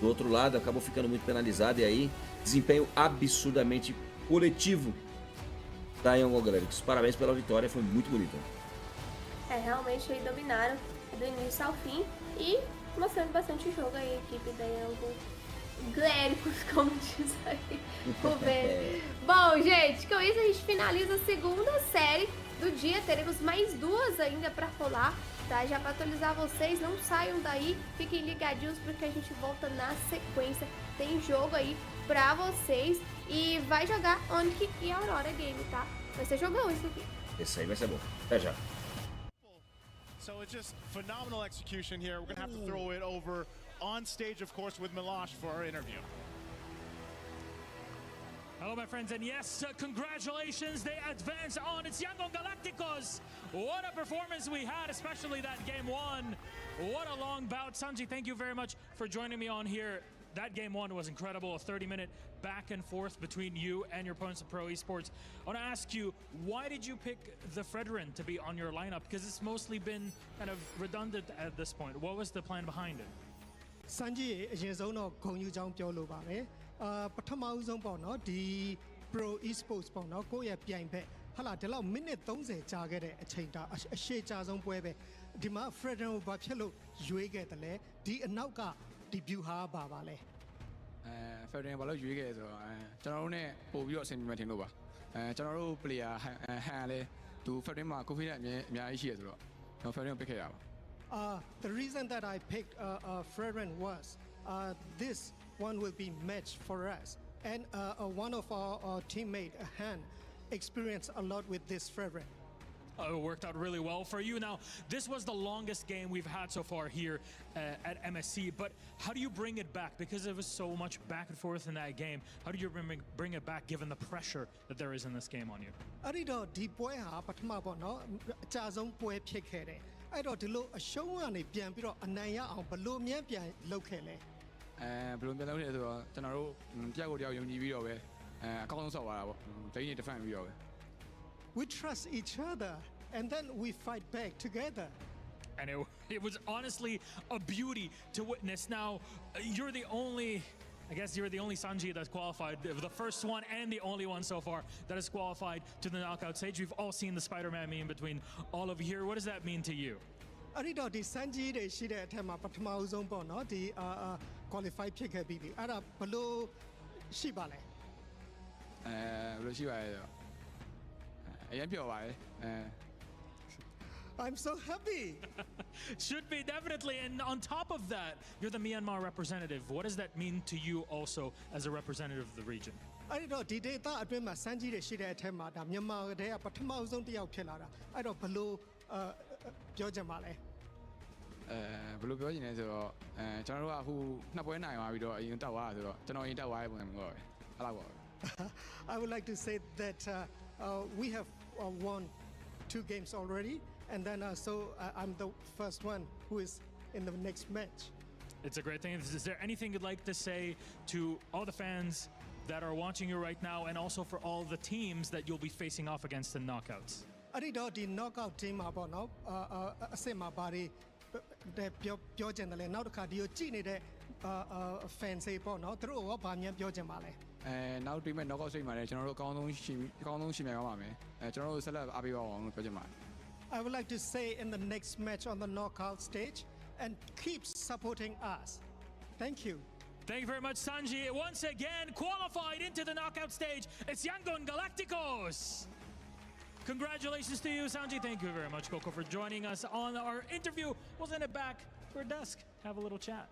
Do outro lado, acabou ficando muito penalizado, e aí, desempenho absurdamente coletivo da Young Gléricos. Parabéns pela vitória, foi muito bonito. Realmente aí dominaram do início ao fim e mostrando bastante jogo aí a equipe da Young Gléricos, como diz aí o Vê. Bom, gente, com isso a gente finaliza a segunda série do dia. Teremos mais duas ainda pra rolar. Tá, já para atualizar vocês, não saiam daí, fiquem ligadinhos porque a gente volta na sequência. Tem jogo aí pra vocês e vai jogar Onic e Aurora Game, tá? Vai ser jogão isso aqui. Esse aí vai ser bom. Até já. So it's just phenomenal execution here. We're gonna have to throw it over on stage, of course, with Milosh for our interview. Hello, my friends, and yes, congratulations, they advance on. It's Young Galacticos. What a performance we had, especially that game one. What a long bout. Sanji, thank you very much for joining me on here. That game one was incredible, a 30-minute back and forth between you and your opponents at Pro Esports. I want to ask you, why did you pick the Fredrin to be on your lineup? Because it's mostly been kind of redundant at this point. What was the plan behind it? Sanji အရင်ဆုံးတော့ဂုဏ်ယူကြောင်းပြောလိုပါမယ်ပထမဦးဆုံးပေါ့နော်ဒီ Pro Esports ပေါ့နော်ကိုယ့်ရဲ့ပြိုင်ဘက်ဟာလာဒီလောက်မိနစ်30ကြာခဲ့တဲ့အချိန်တာအရှိကြာဆုံးပွဲပဲဒီမှာ Fredrin ကိုဘာဖြစ်လို့ရွေးခဲ့တယ်လဲဒီအနောက်ကဒီ view ဟာပါလဲFredrin ဘာလို့ရွေးခဲ့ဆိုတော့ကျွန်တော်တို့ ਨੇ ပို့ပြီးတော့အဆင်ပြေမှထင်လို့ပါကျွန်တော်တို့ player ဟန်လဲသူ Fredrin မှာ confidence အများကြီးရှိရဆိုတော့ကျွန်တော် Fredrin ကို pick ခဲ့ရပါ The reason that I picked Fredrin was this one will be match for us, and one of our teammate Han experienced a lot with this Fredrin. It worked out really well for you. Now, this was the longest game we've had so far here at MSC, but how do you bring it back? Because there was so much back and forth in that game. How do you bring it back given the pressure that there is in this game on you? အဲ့ဒီတော့ဒီပွဲဟာပထမပေါ့နော်အကြဆုံးပွဲဖြစ်ခဲ့တယ်အဲ့တော့ဒီလိုအရှုံးကနေပြန်ပြီးတော့အနိုင်ရအောင်ဘလို့မြန်ပြန်လုပ်ခဲ့လဲဘလို့ပြန်လုပ်လဲဆိုတော့ကျွန်တော်တို့တယောက်ကိုတယောက်ယုံကြည်ပြီးတော့ပဲအကောင်းဆုံးဆော့သွားတာပေါ့ဒိန်းနေ defend ပြီးတော့ပဲ We trust each other and then we fight back together. And it was honestly a beauty to witness. Now, you're the only Sanji that's qualified, the first one and the only one so far that is qualified to the knockout stage. We've all seen the Spider-Man meme between all of you here. What does that mean to you? အဲ့ဒီတော့ဒီ Sanji တွေရှိတဲ့အထက်မှာပထမအဆုံးပေါ့နော်ဒီqualify ဖြစ်ခဲ့ပြီးပြီအဲ့ဒါဘလို့ရှိပါလဲဘလို့ရှိပါလဲဆို အရင်ပြောပါရဲ့ I'm so happy. Should be, definitely. And on top of that, you're the Myanmar representative. What does that mean to you also as a representative of the region? အဲ့တော့ဒီဒေတာအတွင်းမှာစမ်းကြီးတွေရှိတဲ့အထက်မှာဒါမြန်မာတဲ့ပထမဆုံးတစ်ယောက်ဖြစ်လာတာအဲ့တော့ဘလို့ပြောချင်ပါလဲ ဘယ်လိုပြောချင်လဲဆိုတော့ကျွန်တော်တို့ကအခုနှစ်ပွဲနိုင်သွားပြီးတော့အရင်တက်သွားတာဆိုတော့ကျွန်တော်အရင်တက်သွားတဲ့ပုံစံမျိုးပဲအဲ့လောက်ပါပဲ I would like to say that we have won 2 games already and then so I'm the first one who is in the next match. It's a great thing. Is there anything you'd like to say to all the fans that are watching you right now and also for all the teams that you'll be facing off against in knockouts? အဲ့ဒီတော့ဒီ knockout team မှာပေါ့နော်အစစ်မှာပါတယ်ပြောချင်တယ်လေနောက်တစ်ခါဒီကိုကြည့်နေတဲ့ fans တွေပေါ့နော်သူတို့ရောဗာမြန်ပြောချင်ပါလဲ နောက်တွေ့မဲ့ knockout stage မှာလည်းကျွန်တော်တို့အကောင်းဆုံးရှင်မြိုင်ပါပါမယ်ကျွန်တော်တို့ဆက်လက်အားပေးပါအောင်လို့ပြောချင်ပါတယ် I would like to say in the next match on the knockout stage and keep supporting us. Thank you. Thank you very much, Sanji. Once again, qualified into the knockout stage, it's Yangon Galacticos. Congratulations to you, Sanji. Thank you very much, Coco, for joining us on our interview. We'll send it back to our desk. Have a little chat.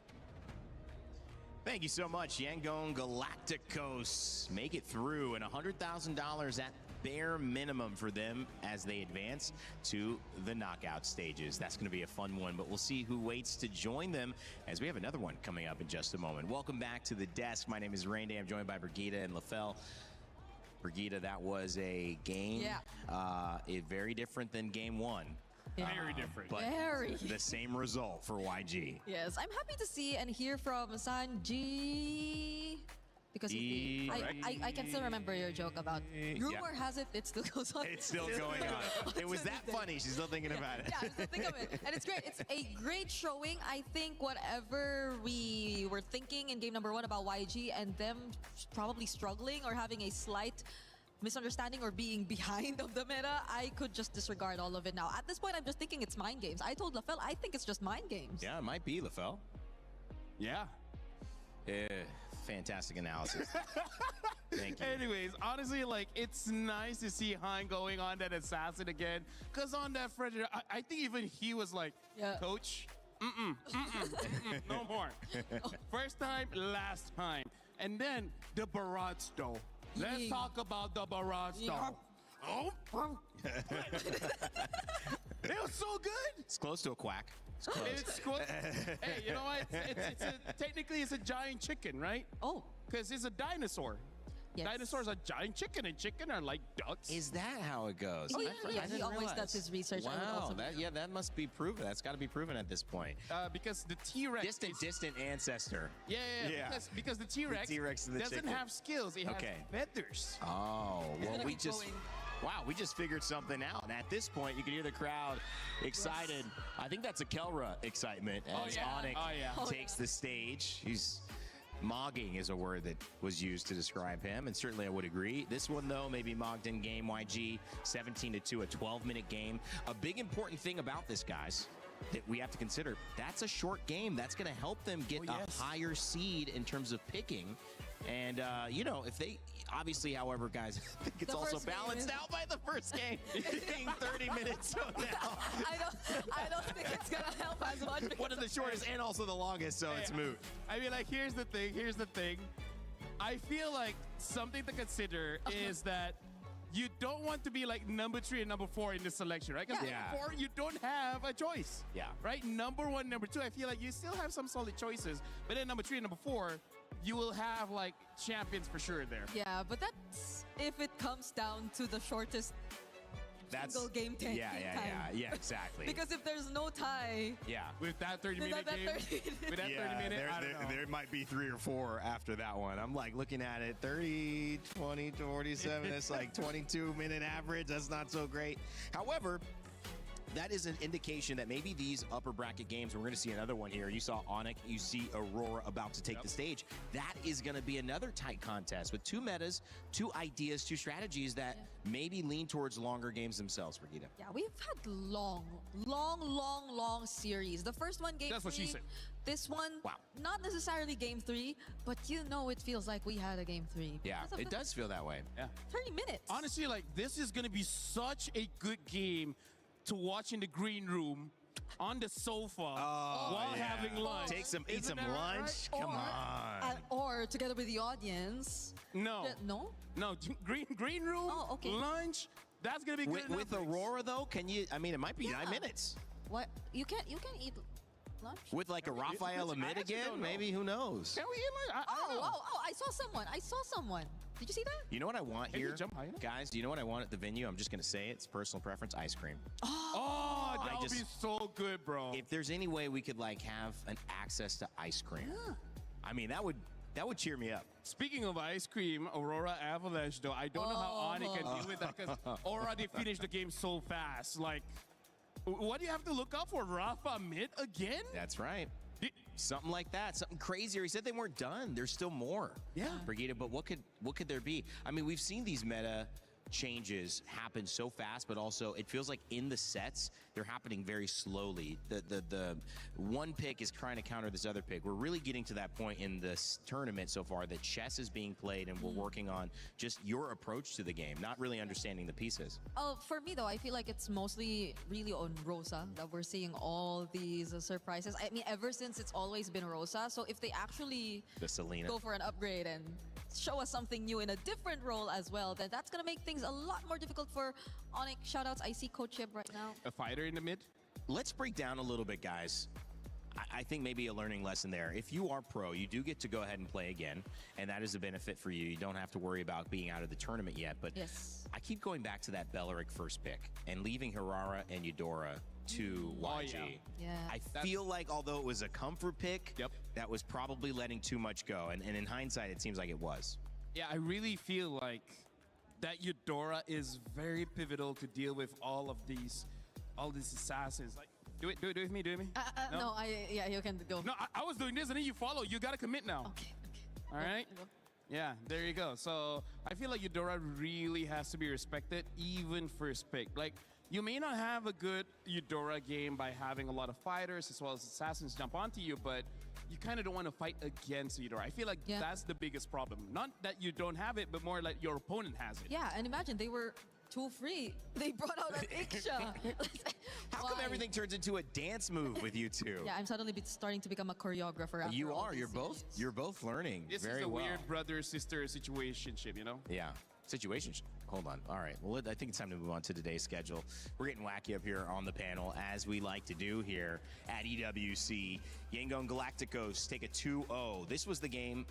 Thank you so much, Yangon Galacticos. Make it through, and $100,000 at bare minimum for them as they advance to the knockout stages. That's going to be a fun one, but we'll see who waits to join them as we have another one coming up in just a moment. Welcome back to the desk. My name is Rainday. I'm joined by Brigida and LaFell. Brigida, that was a game very different than game one. Very different. But Very. the same result for YG. Yes, I'm happy to see and hear from Sanji. Because I can still remember your joke about rumor has it still goes on. It's still going on. It was that funny. She's still thinking about it. Yeah, I'm still thinking of it. And it's great. It's a great showing. I think whatever we were thinking in game number 1 about YG and them probably struggling or having a slight misunderstanding or being behind of the meta, I could just disregard all of it now. At this point, I'm just thinking it's mind games. I told LaFell, I think it's just mind games. Yeah, it might be, LaFell. Yeah. Fantastic analysis. Thank you. Anyways, honestly, like, it's nice to see Hein going on that assassin again. Because on that Frederick, I think even he was like, Coach, no more. First time, last time. And then the Baratsto. Let's talk about the Baratsto. It was so good. It's close to a quack. It's close. Hey, you know what? Technically, it's a giant chicken, right? Oh. Because it's a dinosaur. Yes. Dinosaurs are giant chicken, and chicken are like ducks. Is that how it goes? Oh, yeah. He always does his research. Wow, that must be proven. That's got to be proven at this point. Because the T-Rex... Distant ancestor. Yeah. Because the T-Rex, doesn't chicken. have skills. It has feathers. Oh, well, Wow, we just figured something out. And at this point, you can hear the crowd excited. I think that's a Kelra excitement as Onyx takes the stage. He's mogging is a word that was used to describe him, and certainly I would agree. This one, though, maybe mogged in game YG, 17-2, a 12-minute game. A big important thing about this, guys, that we have to consider, that's a short game. That's going to help them get a higher seed in terms of picking. And, you know, if they... Obviously, however, guys, I think it's also balanced out by the first game being 30 minutes from now. I don't think it's going to help as much. One of the shortest and also the longest, so it's moot. I mean, like, here's the thing. I feel like something to consider is that you don't want to be like number 3 and number 4 in this selection, right? Because number 4, you don't have a choice. Yeah. Right? Number 1, number 2, I feel like you still have some solid choices. But then number 3 and number 4, you will have like champions for sure there. Yeah, but that's if it comes down to the shortest single game time. Yeah, exactly. Because if there's no tie, with that 30-minute game, with that 30-minute, I don't know. There might be 3 or 4 after that one. I'm like looking at it, 30, 20, 47. That's like 22-minute average. That's not so great. However, that is an indication that maybe these upper bracket games, we're going to see another one here. You saw Onyx, you see Aurora about to take the stage. That is going to be another tight contest with two metas, two ideas, two strategies that maybe lean towards longer games themselves, Brigitte. Yeah, we've had long series. The first one, game That's what she 3. said. This one, not necessarily game 3, but you know it feels like we had a game 3. Yeah, because of it the does feel that way. Yeah. 30 minutes. Honestly, like, this is going to be such a good game to watch in the green room on the sofa while having lunch. Eat some Isn't that lunch. right? Come on. Or together with the audience. No. No? No, green room, lunch. That's going to be good With Aurora, though, can you, I mean, it might be 9 minutes. What? You can eat lunch? With like a Raphael Amid again? Maybe, who knows? Can we eat lunch? I don't know. I saw someone. Did you see that? You know what I want Maybe here? jump high enough. Guys, do you know what I want at the venue? I'm just going to say it. It's personal preference, ice cream. Oh, that would be so good, bro. If there's any way we could like have an access to ice cream, I mean, that would cheer me up. Speaking of ice cream, Aurora Avalanche, though, I don't know how Ani can deal with that because Aurora, they finished the game so fast. Like, what do you have to look out for? Rafa mid again? That's right. Something like that, something crazier. He said they weren't done. There's still more. Yeah. Brigitte, but what could there be? I mean, we've seen these meta changes happen so fast, but also it feels like in the sets they're happening very slowly. The one pick is trying to counter this other pick. We're really getting to that point in this tournament so far that chess is being played and we're working on just your approach to the game, not really understanding the pieces. For me though, I feel like it's mostly really on Rosa that we're seeing all these surprises. I mean, ever since it's always been Rosa. So if they actually The Selena. go for an upgrade and show us something new in a different role as well, then that's gonna make things a lot more difficult for Onyx. Shoutouts, I see Coach Chip right now. A fighter in the mid? Let's break down a little bit, guys. I think maybe a learning lesson there. If you are pro, you do get to go ahead and play again, and that is a benefit for you. You don't have to worry about being out of the tournament yet, but I keep going back to that Beleric first pick and leaving Harara and Eudora to YG. I feel like although it was a comfort pick, that was probably letting too much go, and in hindsight, it seems like it was. Yeah, I really feel like that Eudora is very pivotal to deal with all these assassins. Like, do it with me, No, yeah, you can go. No, I was doing this and then you follow. You gotta commit now. Okay. All right? Yeah, there you go. So I feel like Eudora really has to be respected, even first pick. Like, you may not have a good Eudora game by having a lot of fighters as well as assassins jump onto you, but you kind of don't want to fight against Eudora. I feel like that's the biggest problem. Not that you don't have it, but more like your opponent has it. Yeah, and imagine they were too free. They brought out an Iksha. How come everything turns into a dance move with you two? Yeah, I'm suddenly starting to become a choreographer. After You all are. these You're both learning This very is a well. weird brother-sister situationship, you know? Yeah. Situation. Hold on. All right. Well, I think it's time to move on to today's schedule. We're getting wacky up here on the panel, as we like to do here at EWC. Yangon Galacticos take a 2-0. This was the game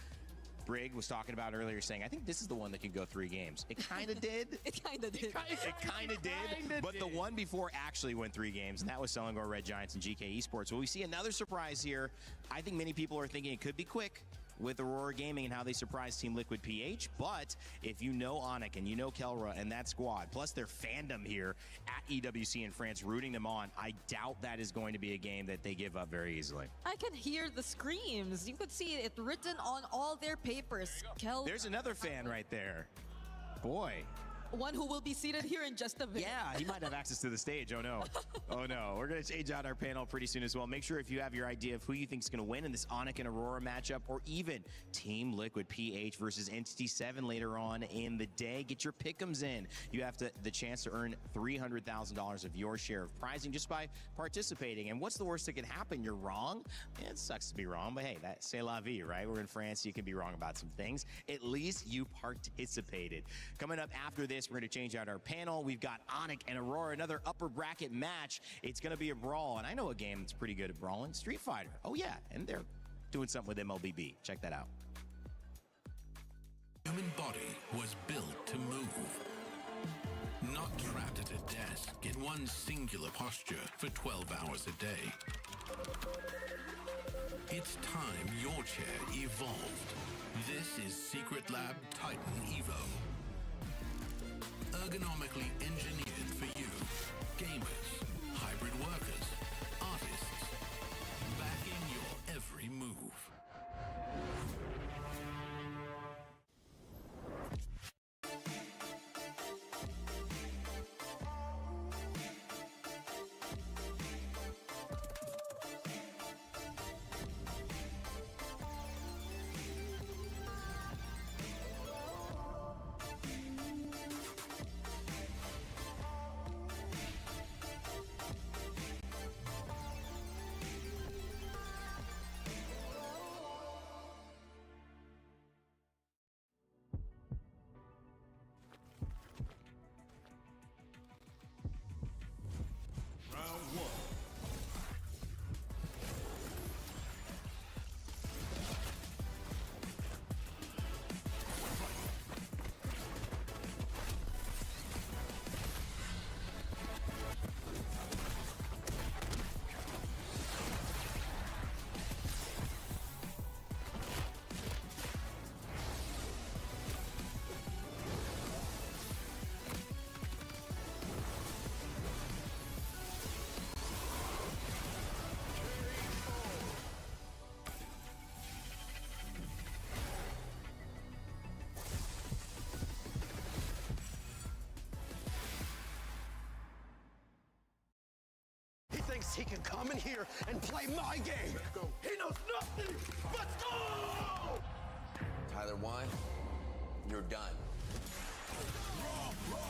Brig was talking about earlier, saying, I think this is the one that can go 3 games. It kind of did. It kind of did. It kind of did. But the one before actually went 3 games, and that was Selangor Red Giants and GK Esports. Well, we see another surprise here. I think many people are thinking it could be quick with Aurora Gaming and how they surprised Team Liquid PH. But if you know Onyx and you know Kelra and that squad, plus their fandom here at EWC in France rooting them on, I doubt that is going to be a game that they give up very easily. I can hear the screams. You could see it written on all their papers. There's another fan right there. Boy. One who will be seated here in just a bit. Yeah, he might have access to the stage. Oh, no. Oh, no. We're going to change out our panel pretty soon as well. Make sure if you have your idea of who you think is going to win in this Onyx and Aurora matchup, or even Team Liquid PH versus Entity 7 later on in the day, get your pick'ems in. You have the chance to earn $300,000 of your share of prizing just by participating. And what's the worst that can happen? You're wrong. It sucks to be wrong, but hey, that's c'est la vie, right? We're in France. You can be wrong about some things. At least you participated. Coming up after this, we're going to change out our panel. We've got Onyx and Aurora, another upper bracket match. It's going to be a brawl, and I know a game that's pretty good at brawling, Street Fighter. Oh yeah, and they're doing something with MLBB. Check that out. Human body was built to move, not trapped at a desk in one singular posture for 12 hours a day. It's time your chair evolved. This is Secret Lab Titan Evo. Ergonomically engineered for you, gamers, high he can come in here and play my game. He knows nothing. Let's go! Tyler Wine, you're done. Raw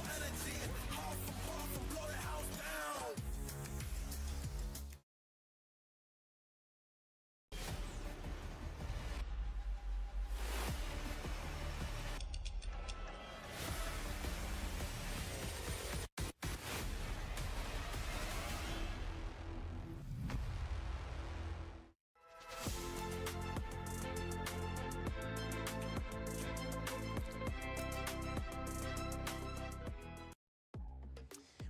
energy. Half a puff and blow the house down.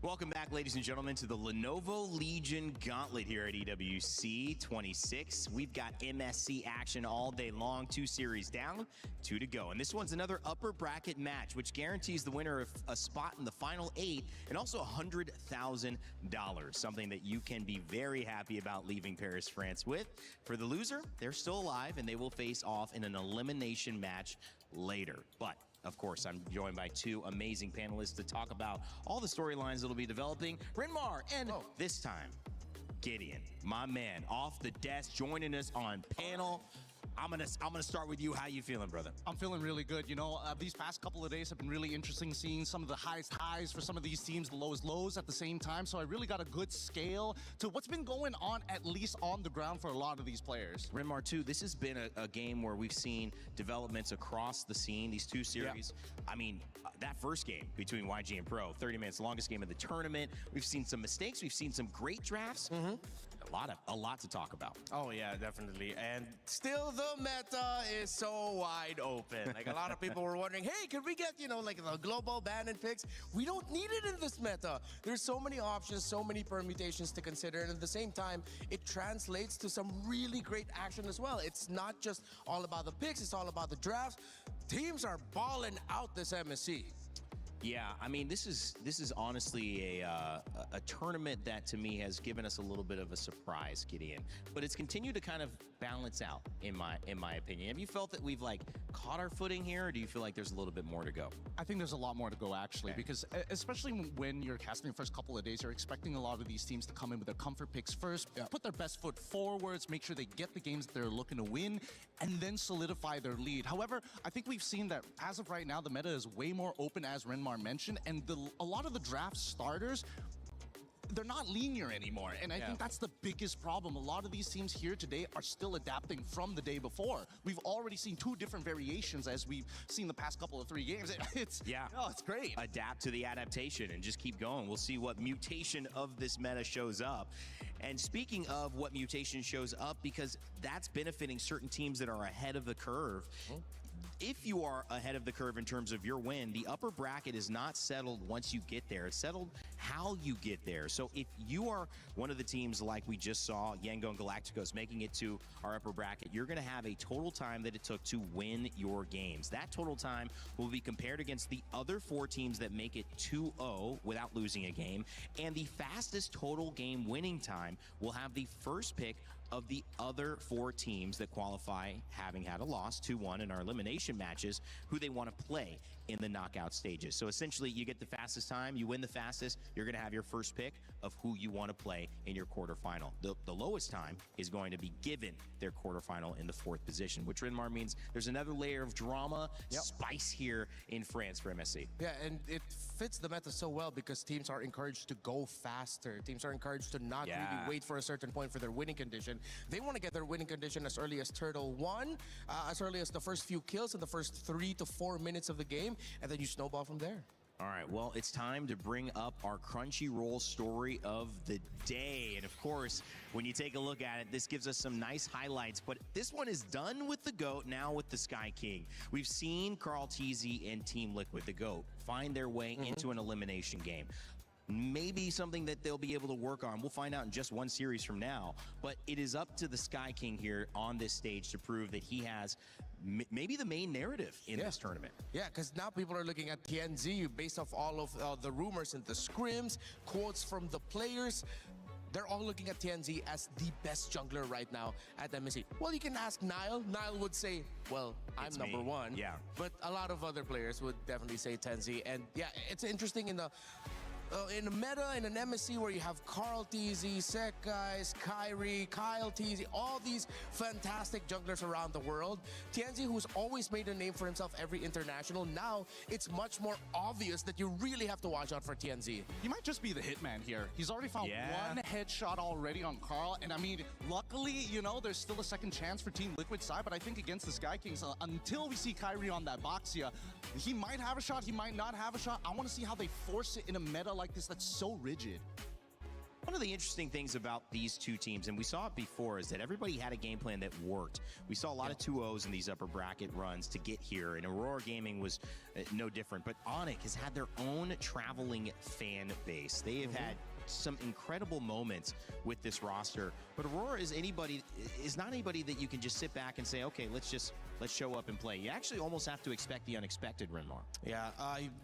Welcome back, ladies and gentlemen, to the Lenovo Legion Gauntlet here at EWC 26. We've got MSC action all day long. 2 series down, 2 to go. And this one's another upper bracket match, which guarantees the winner of a spot in the final 8 and also $100,000, something that you can be very happy about leaving Paris, France with. For the loser, they're still alive, and they will face off in an elimination match later. But of course, I'm joined by 2 amazing panelists to talk about all the storylines that'll be developing. Renmar and this time, Gideon, my man, off the desk, joining us on panel. I'm gonna start with you. How you feeling, brother? I'm feeling really good. You know, these past couple of days have been really interesting, seeing some of the highest highs for some of these teams, the lowest lows at the same time. So I really got a good scale to what's been going on, at least on the ground, for a lot of these players. Renmar, too, this has been a game where we've seen developments across the scene, these 2 series. Yeah. I mean, that first game between YG and Pro, 30 minutes, longest game of the tournament. We've seen some mistakes. We've seen some great drafts. A lot to talk about. Oh yeah, definitely. And still the meta is so wide open. Like, a lot of people were wondering, hey, could we get, you know, like the global ban and picks? We don't need it in this meta. There's so many options, so many permutations to consider, and at the same time, it translates to some really great action as well. It's not just all about the picks, it's all about the drafts. Teams are balling out this MSC. Yeah, I mean, this is honestly a tournament that to me has given us a little bit of a surprise, Gideon. But it's continued to kind of balance out, in my opinion. Have you felt that we've like caught our footing here, or do you feel like there's a little bit more to go? I think there's a lot more to go, actually, because especially when you're casting the first couple of days, you're expecting a lot of these teams to come in with their comfort picks first, put their best foot forwards, make sure they get the games that they're looking to win, and then solidify their lead. However, I think we've seen that as of right now, the meta is way more open, as Renmar mentioned, and a lot of the draft starters, they're not linear anymore. And I think that's the biggest problem. A lot of these teams here today are still adapting from the day before. We've already seen 2 different variations as we've seen the past couple of 3 games. It's great. Adapt to the adaptation and just keep going. We'll see what mutation of this meta shows up. And speaking of what mutation shows up, because that's benefiting certain teams that are ahead of the curve, if you are ahead of the curve in terms of your win, the upper bracket is not settled once you get there. It's settled how you get there. So if you are one of the teams like we just saw, Yango and Galacticos making it to our upper bracket, you're going to have a total time that it took to win your games. That total time will be compared against the other 4 teams that make it 2-0 without losing a game. And the fastest total game winning time will have the first pick of the other 4 teams that qualify, having had a loss 2-1 in our elimination matches, who they want to play in the knockout stages. So essentially, you get the fastest time, you win the fastest, you're going to have your first pick of who you want to play in your quarterfinal. The lowest time is going to be given their quarterfinal in the 4th position, which Renmar means there's another layer of drama, spice here in France for MSC. Yeah, and it fits the meta so well because teams are encouraged to go faster. Teams are encouraged to not really wait for a certain point for their winning condition. They want to get their winning condition as early as Turtle 1, as early as the first few kills in the first 3 to 4 minutes of the game, and then you snowball from there. All right, well, it's time to bring up our Crunchyroll story of the day. And of course, when you take a look at it, this gives us some nice highlights, but this one is done with the GOAT, now with the Sky King. We've seen Carl Teasy and Team Liquid, the GOAT, find their way into an elimination game. Maybe something that they'll be able to work on. We'll find out in just 1 series from now. But it is up to the Sky King here on this stage to prove that he has maybe the main narrative in this tournament. Yeah, because now people are looking at TNZ based off all of the rumors and the scrims, quotes from the players. They're all looking at TNZ as the best jungler right now at MSC. Well, you can ask Nile. Nile would say, well, I'm number 1. Yeah. But a lot of other players would definitely say TNZ. And yeah, it's interesting in the in a meta, in an MSC where you have Carl TZ, Sekais, Kyrie, Kyle TZ, all these fantastic junglers around the world, TNZ, who's always made a name for himself every international, now it's much more obvious that you really have to watch out for TNZ. He might just be the hitman here. He's already found one headshot already on Carl, and I mean, luckily, you know, there's still a second chance for Team Liquid side, but I think against the Sky Kings, until we see Kyrie on that Boxia, he might have a shot, he might not have a shot. I want to see how they force it in a meta like this that's so rigid. One of the interesting things about these two teams, and we saw it before, is that everybody had a game plan that worked. We saw a lot of 2-0s in these upper bracket runs to get here, and Aurora Gaming was no different. But Onyx has had their own traveling fan base. They have had some incredible moments with this roster, but Aurora is not anybody that you can just sit back and say, okay, let's show up and play. You actually almost have to expect the unexpected, Renmar. Yeah,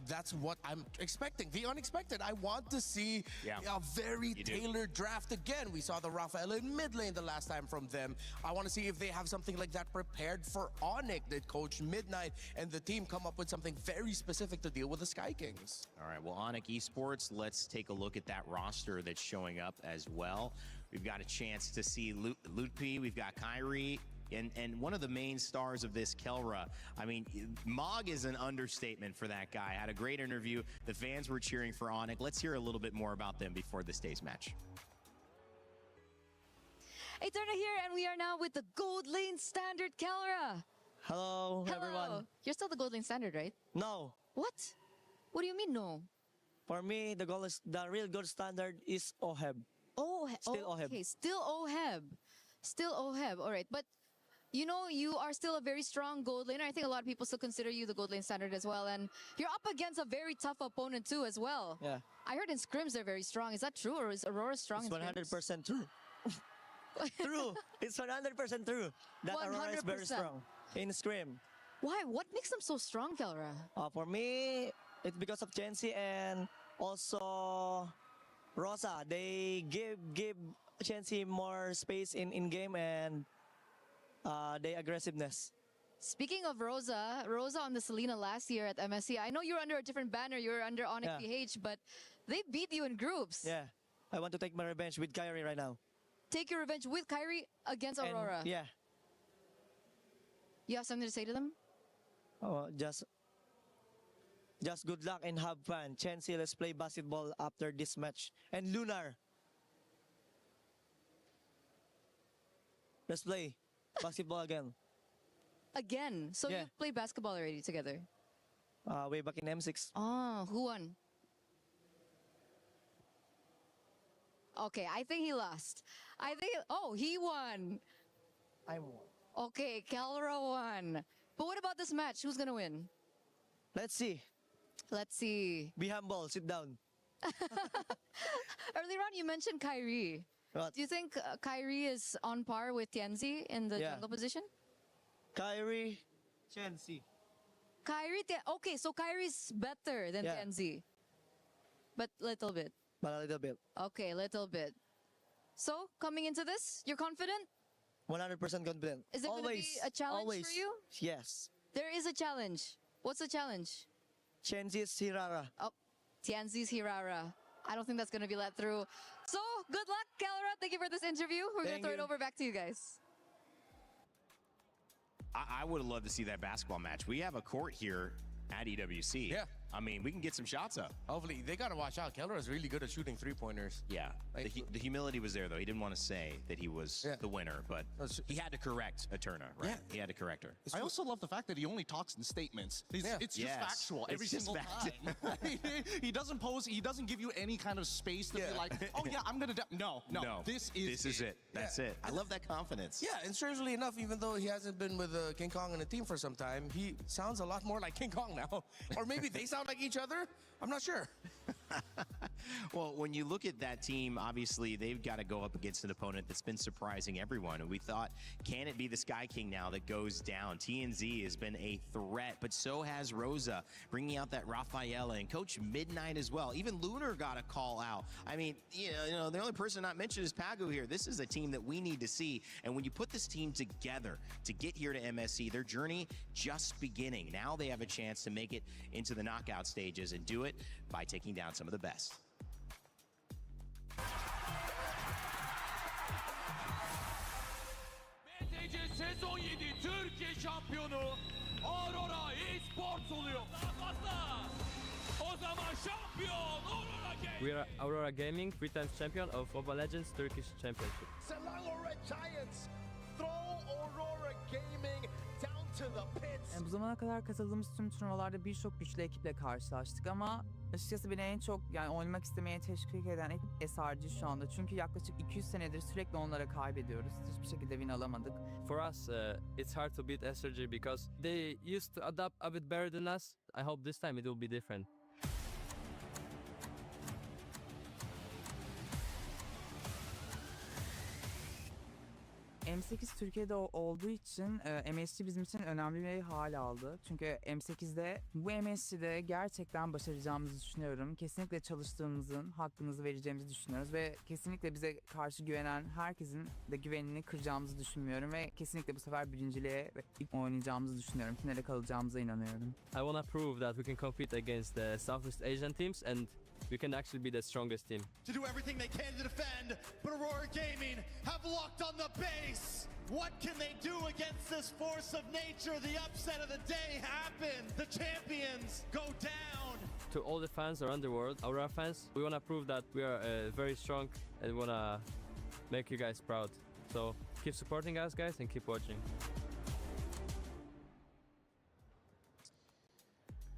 that's what I'm expecting. The unexpected. I want to see a very tailored draft again. We saw the Raphael in mid lane the last time from them. I want to see if they have something like that prepared for Onyx. Did Coach Midnight and the team come up with something very specific to deal with the Sky Kings? All right, well, Onyx Esports, let's take a look at that roster that's showing up as well. We've got a chance to see Lutpi, we've got Kyrie, and one of the main stars of this, Kelra. I mean, Mog is an understatement for that guy. Had a great interview. The fans were cheering for Onyx. Let's hear a little bit more about them before this day's match. Eterna here, and we are now with the Gold Lane Standard, Kelra. Hello, everyone. You're still the Gold Lane Standard, right? No. What? What do you mean, no? For me, the real gold standard is OHEB. Still OHEB. Okay, still OHEB. Still OHEB, all right. But, you know, you are still a very strong gold laner. I think a lot of people still consider you the Gold Lane Standard as well. And you're up against a very tough opponent, too, as well. Yeah. I heard in scrims they're very strong. Is that true, or is Aurora strong in scrims? It's 100% true. True. It's 100% true that 100%. Aurora is very strong in scrim. Why? What makes them so strong, Kelra? For me, it's because of Chensi and also Rosa. They give Chensi more space in game and their aggressiveness. Speaking of Rosa on the Selena last year at MSC, I know you're under a different banner, you're under Onyx PH, but they beat you in groups. Yeah, I want to take my revenge with Kyrie right now. Take your revenge with Kyrie against Aurora. Yeah. You have something to say to them? Oh, just good luck and have fun. Chensi, let's play basketball after this match. And Lunar, let's play basketball again. Again? So you played basketball already together? Way back in M6. Oh, who won? Okay, I think he lost. He won. I won. Okay, Kelra won. But what about this match? Who's gonna win? Let's see. Let's see. Be humble. Sit down. Earlier on, you mentioned Kyrie. What? Do you think Kyrie is on par with Tianzi in the jungle position? Kyrie, Chensi. Okay, so Kyrie's better than Tianzi. But little bit. But a little bit. Okay, little bit. So, coming into this, you're confident? 100% confident. Is it going to be a challenge for you? Yes. There is a challenge. What's the challenge? Chenzi's Hirara. Oh, Tianzi's Hirara. I don't think that's going to be let through. So, good luck, Kelra. Thank you for this interview. We're going to throw it over back to you guys. I would have loved to see that basketball match. We have a court here at EWC. Yeah. I mean, we can get some shots up. Hopefully, they got to watch out. Kelra is really good at shooting three-pointers. Yeah. Like, the humility was there, though. He didn't want to say that he was the winner, but he had to correct Eterna, right? Yeah. He had to correct her. I also love the fact that he only talks in statements. It's just factual every single time. He doesn't pose, he doesn't give you any kind of space to be like, oh yeah, I'm going to... No, this is it. That's it. I love that confidence. Yeah, and strangely enough, even though he hasn't been with King Kong and the team for some time, he sounds a lot more like King Kong now. Or maybe they sound like each other. I'm not sure. Well, when you look at that team, obviously they've got to go up against an opponent that's been surprising everyone. And we thought, can it be the Sky King now that goes down? TNZ has been a threat, but so has Rosa, bringing out that Raphael and Coach Midnight as well. Even Lunar got a call out. I mean, you know, the only person not mentioned is Pagu here. This is a team that we need to see. And when you put this team together to get here to MSC, their journey just beginning. Now they have a chance to make it into the knockout stages and do it by taking down some of the best. sezon 7 Türkiye şampiyonu Aurora Esports oluyor. Daha fazla. O zaman şampiyon Aurora Gaming. We are Aurora Gaming, 3 times champion of Mobile Legends Turkish Championship. Selangor Red Giants throw Aurora Gaming down to the pits. Bu zamana kadar katıldığımız tüm turnuvalarda birçok güçlü ekiple karşılaştık ama açıkçası beni en çok oynamak istemeye teşvik eden ekip SRG şu anda. Çünkü yaklaşık 200 senedir sürekli onlara kaybediyoruz. Hiçbir şekilde win alamadık. For us, it's hard to beat SRG because they used to adapt a bit better than us. I hope this time it will be different. M8 Türkiye'de olduğu için MSC bizim için önemli bir hal aldı. Çünkü M8'de bu MSC'de gerçekten başaracağımızı düşünüyorum. Kesinlikle çalıştığımızın hakkımızı vereceğimizi düşünüyoruz ve kesinlikle bize karşı güvenen herkesin de güvenini kıracağımızı düşünmüyorum ve kesinlikle bu sefer birinciliğe oynayacağımızı düşünüyorum. Finale kalacağımıza inanıyorum. I want to prove that we can compete against the Southeast Asian teams and we can actually be the strongest team. To do everything they can to defend, but Aurora Gaming have locked on the base. What can they do against this force of nature? The upset of the day happened. The champions go down. To all the fans around the world, Aurora fans, we want to prove that we are very strong and want to make you guys proud. So keep supporting us, guys, and keep watching.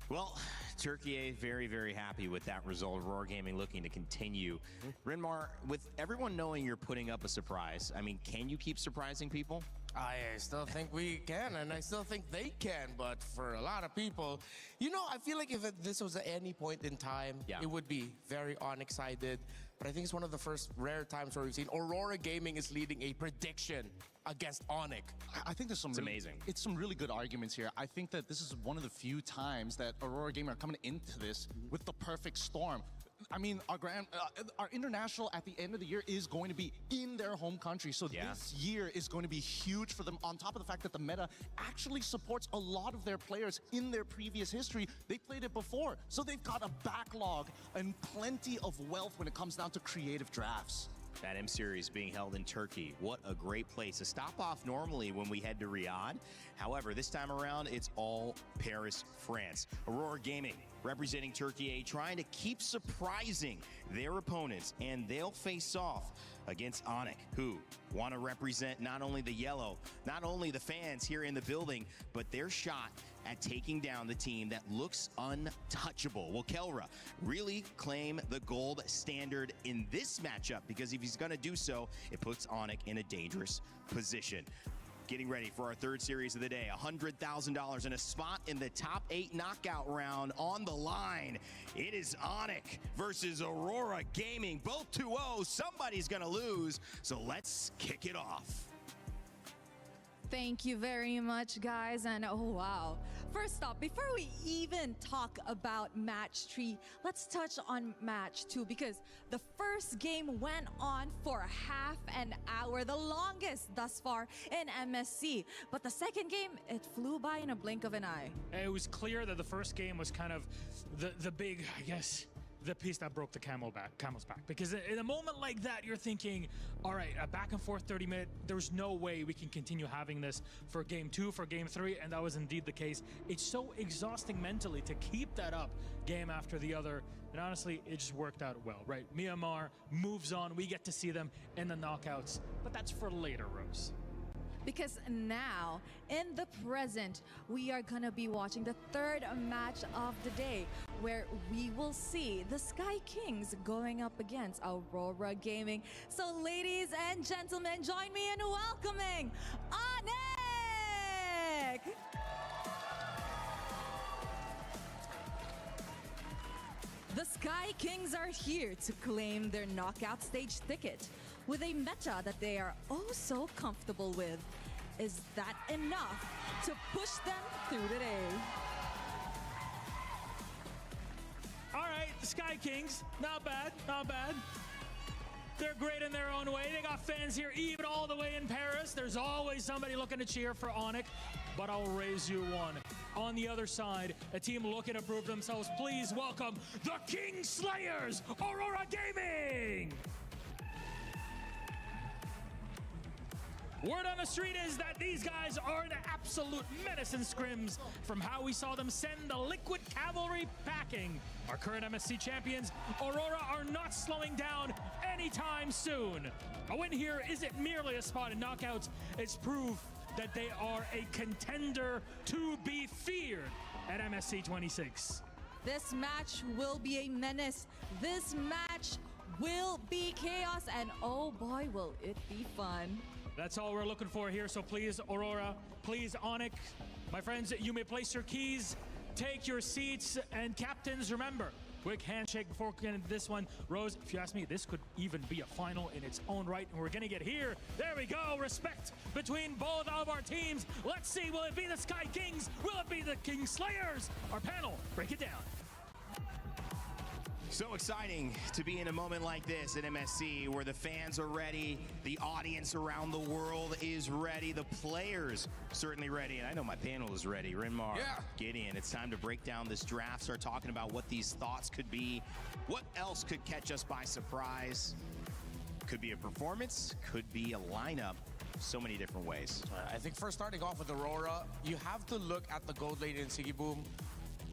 Well, Turkey very, very happy with that result. Aurora Gaming looking to continue. Rinmar, with everyone knowing you're putting up a surprise, I mean, can you keep surprising people? I still think we can, and I still think they can, but for a lot of people, I feel like if this was at any point in time, it would be very Onyx-sided. But I think it's one of the first rare times where we've seen Aurora Gaming is leading a prediction against Onyx. I think there's some amazing. It's some really good arguments here. I think that this is one of the few times that Aurora Gaming are coming into this with the perfect storm. I mean, our international at the end of the year is going to be in their home country. So this year is going to be huge for them. On top of the fact that the meta actually supports a lot of their players in their previous history. They played it before. So they've got a backlog and plenty of wealth when it comes down to creative drafts. That M Series being held in Turkey. What a great place. A stop off normally when we head to Riyadh. However, this time around, it's all Paris, France. Aurora Gaming representing Turkey, trying to keep surprising their opponents, and they'll face off against Onyx, who want to represent not only the yellow, not only the fans here in the building, but their shot at taking down the team that looks untouchable. Will Kelra really claim the gold standard in this matchup? Because if he's going to do so, it puts Onyx in a dangerous position. Getting ready for our third series of the day, $100,000 and a spot in the top 8 knockout round on the line. It is Onyx versus Aurora Gaming, both 2-0. Somebody's gonna lose, so let's kick it off. Thank you very much, guys. And oh, wow. First off, before we even talk about match 3, let's touch on match 2 because the first game went on for half an hour, the longest thus far in MSC. But the second game, it flew by in a blink of an eye. It was clear that the first game was kind of the big, I guess, the piece that broke the camel's back. Because in a moment like that, you're thinking, all right, a back and forth 30-minute, there's no way we can continue having this for game 2, for game 3, and that was indeed the case. It's so exhausting mentally to keep that up game after the other, and honestly, it just worked out well, right? Myanmar moves on, we get to see them in the knockouts, but that's for later, Rose. Because now, in the present, we are gonna be watching the third match of the day, where we will see the Sky Kings going up against Aurora Gaming. So ladies and gentlemen, join me in welcoming Onyx! The Sky Kings are here to claim their knockout stage ticket with a meta that they are oh so comfortable with. Is that enough to push them through the day? All right, the Sky Kings, not bad, not bad. They're great in their own way. They got fans here even all the way in Paris. There's always somebody looking to cheer for Onyx, but I'll raise you one. On the other side, a team looking to prove themselves. Please welcome the King Slayers, Aurora Gaming! Word on the street is that these guys are an absolute menace in scrims from how we saw them send the Liquid Cavalry packing. Our current MSC champions, Aurora, are not slowing down anytime soon. A win here isn't merely a spot in knockouts, it's proof that they are a contender to be feared at MSC 26. This match will be a menace. This match will be chaos, and oh boy, will it be fun. That's all we're looking for here, so please, Aurora, please, Onyx, my friends, you may place your keys, take your seats, and captains, remember, quick handshake before we get into this one. Rose, if you ask me, this could even be a final in its own right, and we're gonna get here. There we go, respect between both of our teams. Let's see, will it be the Sky Kings? Will it be the King Slayers? Our panel, break it down. So exciting to be in a moment like this at MSC where the fans are ready, the audience around the world is ready, the players certainly ready, and I know my panel is ready. Renmar, Gideon, it's time to break down this draft, start talking about what these thoughts could be, what else could catch us by surprise. Could be a performance, could be a lineup, so many different ways. I think first starting off with Aurora, you have to look at the gold lane in Siga Boom.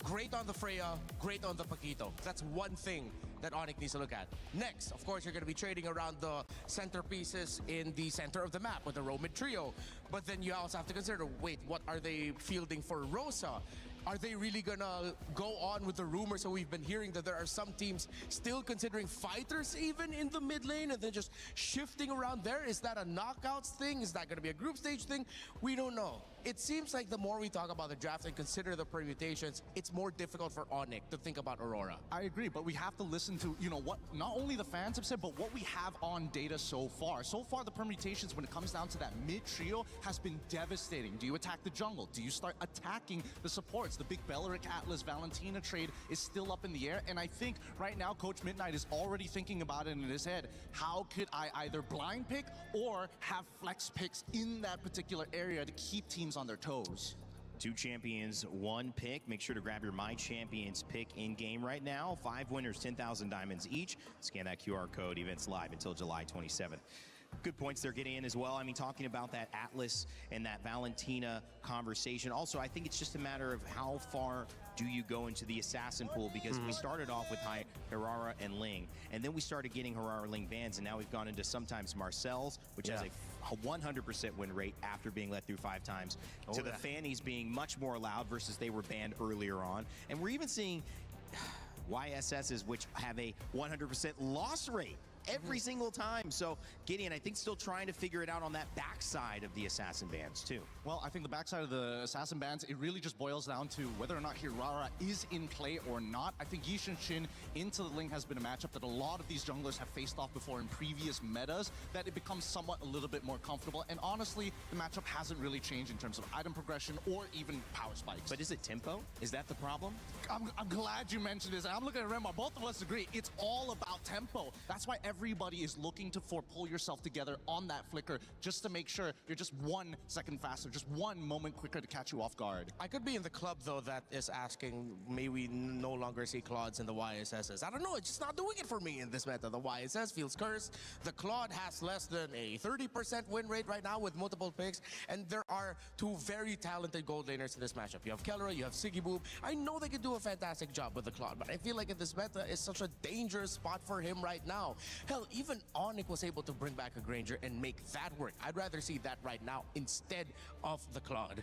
Great on the Freya, great on the Paquito. That's one thing that Onyx needs to look at. Next, of course, you're going to be trading around the centerpieces in the center of the map with the Romid trio. But then you also have to consider, wait, what are they fielding for Rosa? Are they really gonna go on with the rumors that we've been hearing that there are some teams still considering fighters even in the mid lane and then just shifting around there? Is that a knockouts thing? Is that gonna be a group stage thing? We don't know. It seems like the more we talk about the draft and consider the permutations, it's more difficult for Onyx to think about Aurora. I agree, but we have to listen to, you know, what not only the fans have said, but what we have on data so far. So far, the permutations when it comes down to that mid trio has been devastating. Do you attack the jungle? Do you start attacking the supports? The big Belleric Atlas Valentina trade is still up in the air, and I think right now Coach Midnight is already thinking about it in his head. How could I either blind pick or have flex picks in that particular area to keep teams on their toes? 2 champions, 1 pick. Make sure to grab your My Champions pick in game right now. 5 winners, 10,000 diamonds each. Scan that QR code. Events live until July 27th. Good points they're getting in as well. I mean, talking about that Atlas and that Valentina conversation. Also, I think it's just a matter of how far do you go into the assassin pool, because we started off with Hirara and Ling, and then we started getting Hirara Ling bans, and now we've gone into sometimes Marcel's, which has a 100% win rate after being let through 5 times, to the Fannies being much more allowed versus they were banned earlier on. And we're even seeing YSSs which have a 100% loss rate every single time. So Gideon, I think, still trying to figure it out on that backside of the assassin bans too. Well, I think the backside of the assassin bans, it really just boils down to whether or not Hirara is in play or not. I think Yishin Shin into the Ling has been a matchup that a lot of these junglers have faced off before in previous metas, that it becomes somewhat a little bit more comfortable. And honestly, the matchup hasn't really changed in terms of item progression or even power spikes. But is it tempo? Is that the problem? I'm glad you mentioned this. I'm looking at Remar. Both of us agree. It's all about tempo. That's why everybody is looking to pull yourself together on that flicker just to make sure you're just 1 second faster, just 1 moment quicker to catch you off guard. I could be in the club, though, that is asking, may we no longer see Claudes in the YSSs. I don't know, it's just not doing it for me in this meta. The YSS feels cursed. The Claude has less than a 30% win rate right now with multiple picks, and there are 2 very talented gold laners in this matchup. You have Kellera, you have Siga Boom. I know they can do a fantastic job with the Claude, but I feel like in this meta, it's such a dangerous spot for him right now. Hell, even Onyx was able to bring back a Granger and make that work. I'd rather see that right now instead of the Claude.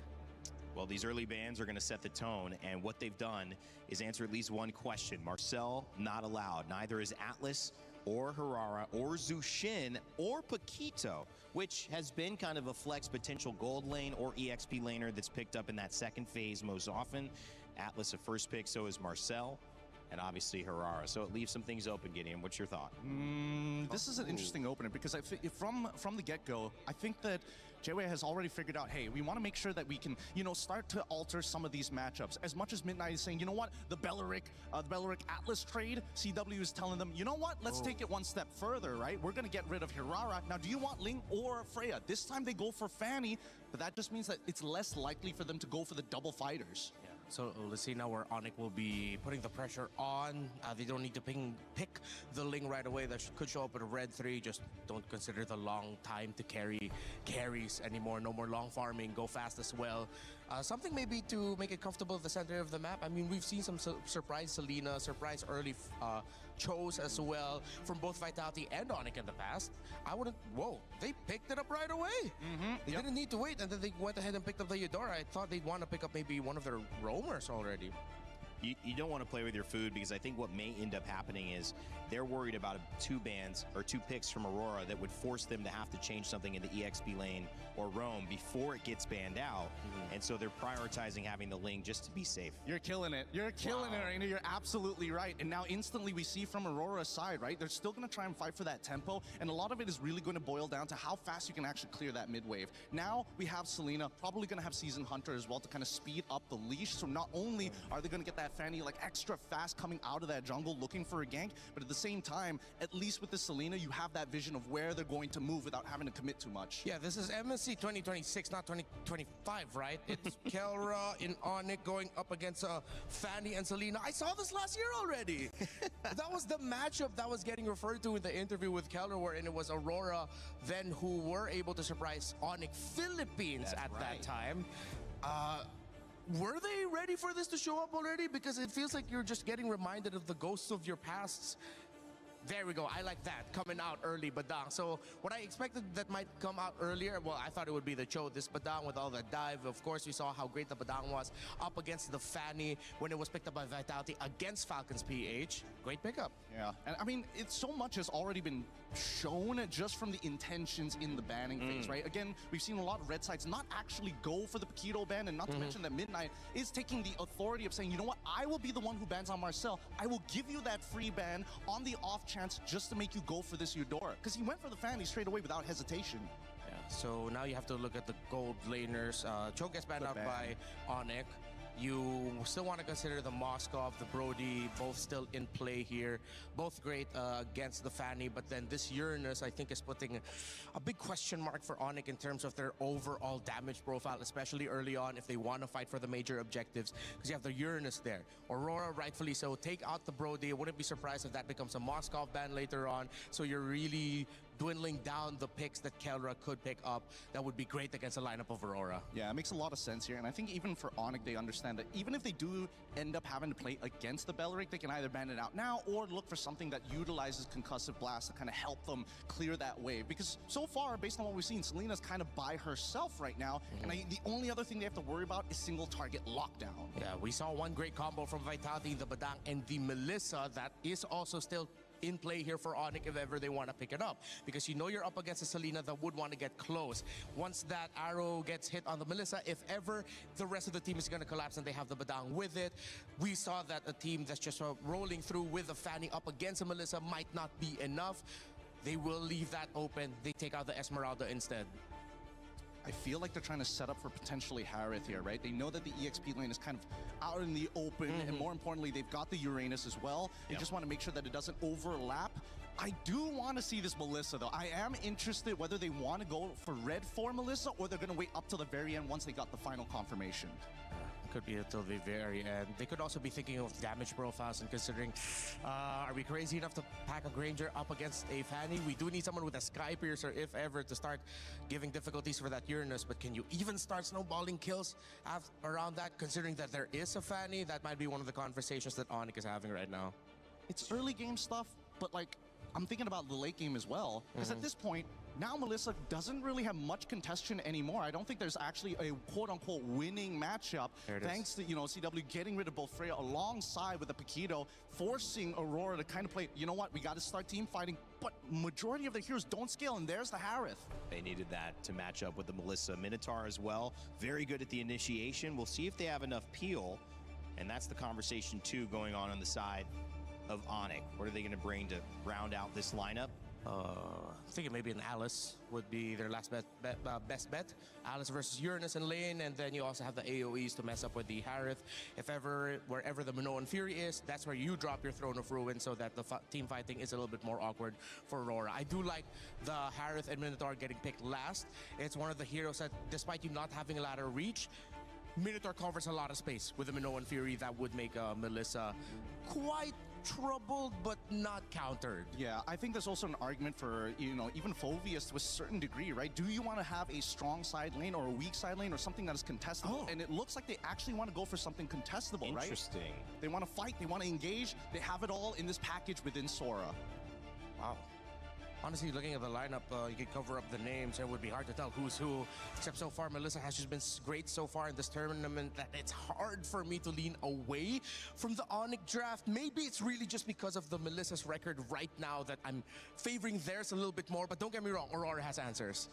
Well, these early bans are going to set the tone, and what they've done is answer at least one question. Marcel, not allowed. Neither is Atlas or Hirara or Zushin or Paquito, which has been kind of a flex potential gold lane or EXP laner that's picked up in that second phase most often. Atlas a first pick, so is Marcel, and obviously Hirara. So it leaves some things open, Gideon. What's your thought? This is an interesting opener, because I think from the get-go, I think that JWay has already figured out, hey, we want to make sure that we can, you know, start to alter some of these matchups. As much as Midnight is saying, you know what, the Belleric Atlas trade, CW is telling them, you know what, let's take it 1 step further, right? We're going to get rid of Hirara. Now, do you want Ling or Freya? This time they go for Fanny, but that just means that it's less likely for them to go for the double fighters. So let's see now where Onyx will be putting the pressure on. They don't need to pick the Ling right away. That could show up with a red 3. Just don't consider the long time to carry carries anymore. No more long farming. Go fast as well. Something maybe to make it comfortable at the center of the map. I mean, we've seen some surprise Selena, surprise early Chos as well from both Vitality and Onyx in the past. I wouldn't... Whoa, they picked it up right away. They didn't need to wait, and then they went ahead and picked up the Eudora. I thought they'd want to pick up maybe one of their roamers already. You don't want to play with your food, because I think what may end up happening is they're worried about 2 bans or 2 picks from Aurora that would force them to have to change something in the EXP lane or roam before it gets banned out. And so they're prioritizing having the Ling just to be safe. You're killing it. You're killing it, Raina. You're absolutely right. And now instantly we see from Aurora's side, right? They're still going to try and fight for that tempo. And a lot of it is really going to boil down to how fast you can actually clear that mid wave. Now we have Selena, probably going to have Season Hunter as well to kind of speed up the leash. So not only are they going to get that Fanny like extra fast coming out of that jungle looking for a gank, but at the same time, at least with the Selena, you have that vision of where they're going to move without having to commit too much. Yeah, this is MSC 2026, not 2025, right? It's Kelra in Onyx going up against Fanny and Selena. I saw this last year already. That was the matchup that was getting referred to in the interview with Kelra, wherein it was Aurora then who were able to surprise Onyx Philippines at that time. Were they ready for this to show up already? Because it feels like you're just getting reminded of the ghosts of your pasts. There we go. I like that. Coming out early, Badang. So what I expected that might come out earlier, well, I thought it would be the Cho. This Badang with all the dive. Of course, we saw how great the Badang was up against the Fanny when it was picked up by Vitality against Falcons PH. Great pickup. Yeah. And I mean, it's so much has already been shown just from the intentions in the banning phase, right? Again, we've seen a lot of red sides not actually go for the Paquito ban, and not to mention that Midnight is taking the authority of saying, you know what, I will be the one who bans on Marcel. I will give you that free ban on the off chance just to make you go for this Eudora. Because he went for the Fanny straight away without hesitation. Yeah. So now you have to look at the gold laners. Cho gets banned out by Onyx. You still want to consider the Moskov, the Brody, both still in play here. Both great against the Fanny, but then this Uranus, I think, is putting a big question mark for Onyx in terms of their overall damage profile, especially early on if they want to fight for the major objectives, because you have the Uranus there. Aurora, rightfully so, take out the Brody. I wouldn't be surprised if that becomes a Moskov ban later on, so you're really dwindling down the picks that Kelra could pick up. That would be great against a lineup of Aurora. Yeah, it makes a lot of sense here. And I think even for Onyx, they understand that even if they do end up having to play against the Belleric, they can either ban it out now or look for something that utilizes Concussive Blast to kind of help them clear that wave. Because so far, based on what we've seen, Selena's kind of by herself right now. And the only other thing they have to worry about is single target lockdown. Yeah, we saw one great combo from Vitality, the Badang, and the Melissa that is also still in play here for Onyx if ever they want to pick it up, because you know you're up against a Selena that would want to get close. Once that arrow gets hit on the Melissa, if ever the rest of the team is going to collapse and they have the Badang with it, we saw that a team that's just rolling through with a Fanny up against a Melissa might not be enough. They will leave that open. They take out the Esmeralda instead. I feel like they're trying to set up for potentially Harith here, right? They know that the EXP lane is kind of out in the open, and more importantly, they've got the Uranus as well. They just want to make sure that it doesn't overlap. I do want to see this Melissa, though. I am interested whether they want to go for red for Melissa or they're going to wait up till the very end once they got the final confirmation. Could be until the very end. They could also be thinking of damage profiles and considering, are we crazy enough to pack a Granger up against a Fanny? We do need someone with a Sky Piercer, if ever, to start giving difficulties for that Uranus. But can you even start snowballing kills around that, considering that there is a Fanny? That might be one of the conversations that Onyx is having right now. It's early game stuff, but like, I'm thinking about the late game as well. Because at this point, now Melissa doesn't really have much contention anymore. I don't think there's actually a quote-unquote winning matchup, thanks to, you know, CW getting rid of both Freya alongside with the Paquito, forcing Aurora to kind of play, you know what, we got to start team fighting, but majority of the heroes don't scale, and there's the Harith. They needed that to match up with the Melissa. Minotaur as well, very good at the initiation. We'll see if they have enough peel, and that's the conversation too going on the side of Onyx. What are they going to bring to round out this lineup? I'm thinking maybe an Alice would be their last best bet. Alice versus Uranus in lane, and then you also have the AoEs to mess up with the Harith. If ever, wherever the Minoan Fury is, that's where you drop your Throne of Ruin so that the team fighting is a little bit more awkward for Aurora. I do like the Harith and Minotaur getting picked last. It's one of the heroes that, despite you not having a ladder reach, Minotaur covers a lot of space with a Minoan Fury that would make Melissa quite troubled but not countered. Yeah, I think there's also an argument for, even Phoveus to a certain degree, right? Do you want to have a strong side lane or a weak side lane or something that is contestable? And it looks like they actually want to go for something contestable, right? Interesting. They want to fight, they want to engage, they have it all in this package within Sora. Wow. Honestly, looking at the lineup, you could cover up the names. It would be hard to tell who's who. Except so far, Melissa has just been great so far in this tournament that it's hard for me to lean away from the Onyx draft. Maybe it's really just because of the Melissa's record right now that I'm favoring theirs a little bit more. But don't get me wrong, Aurora has answers.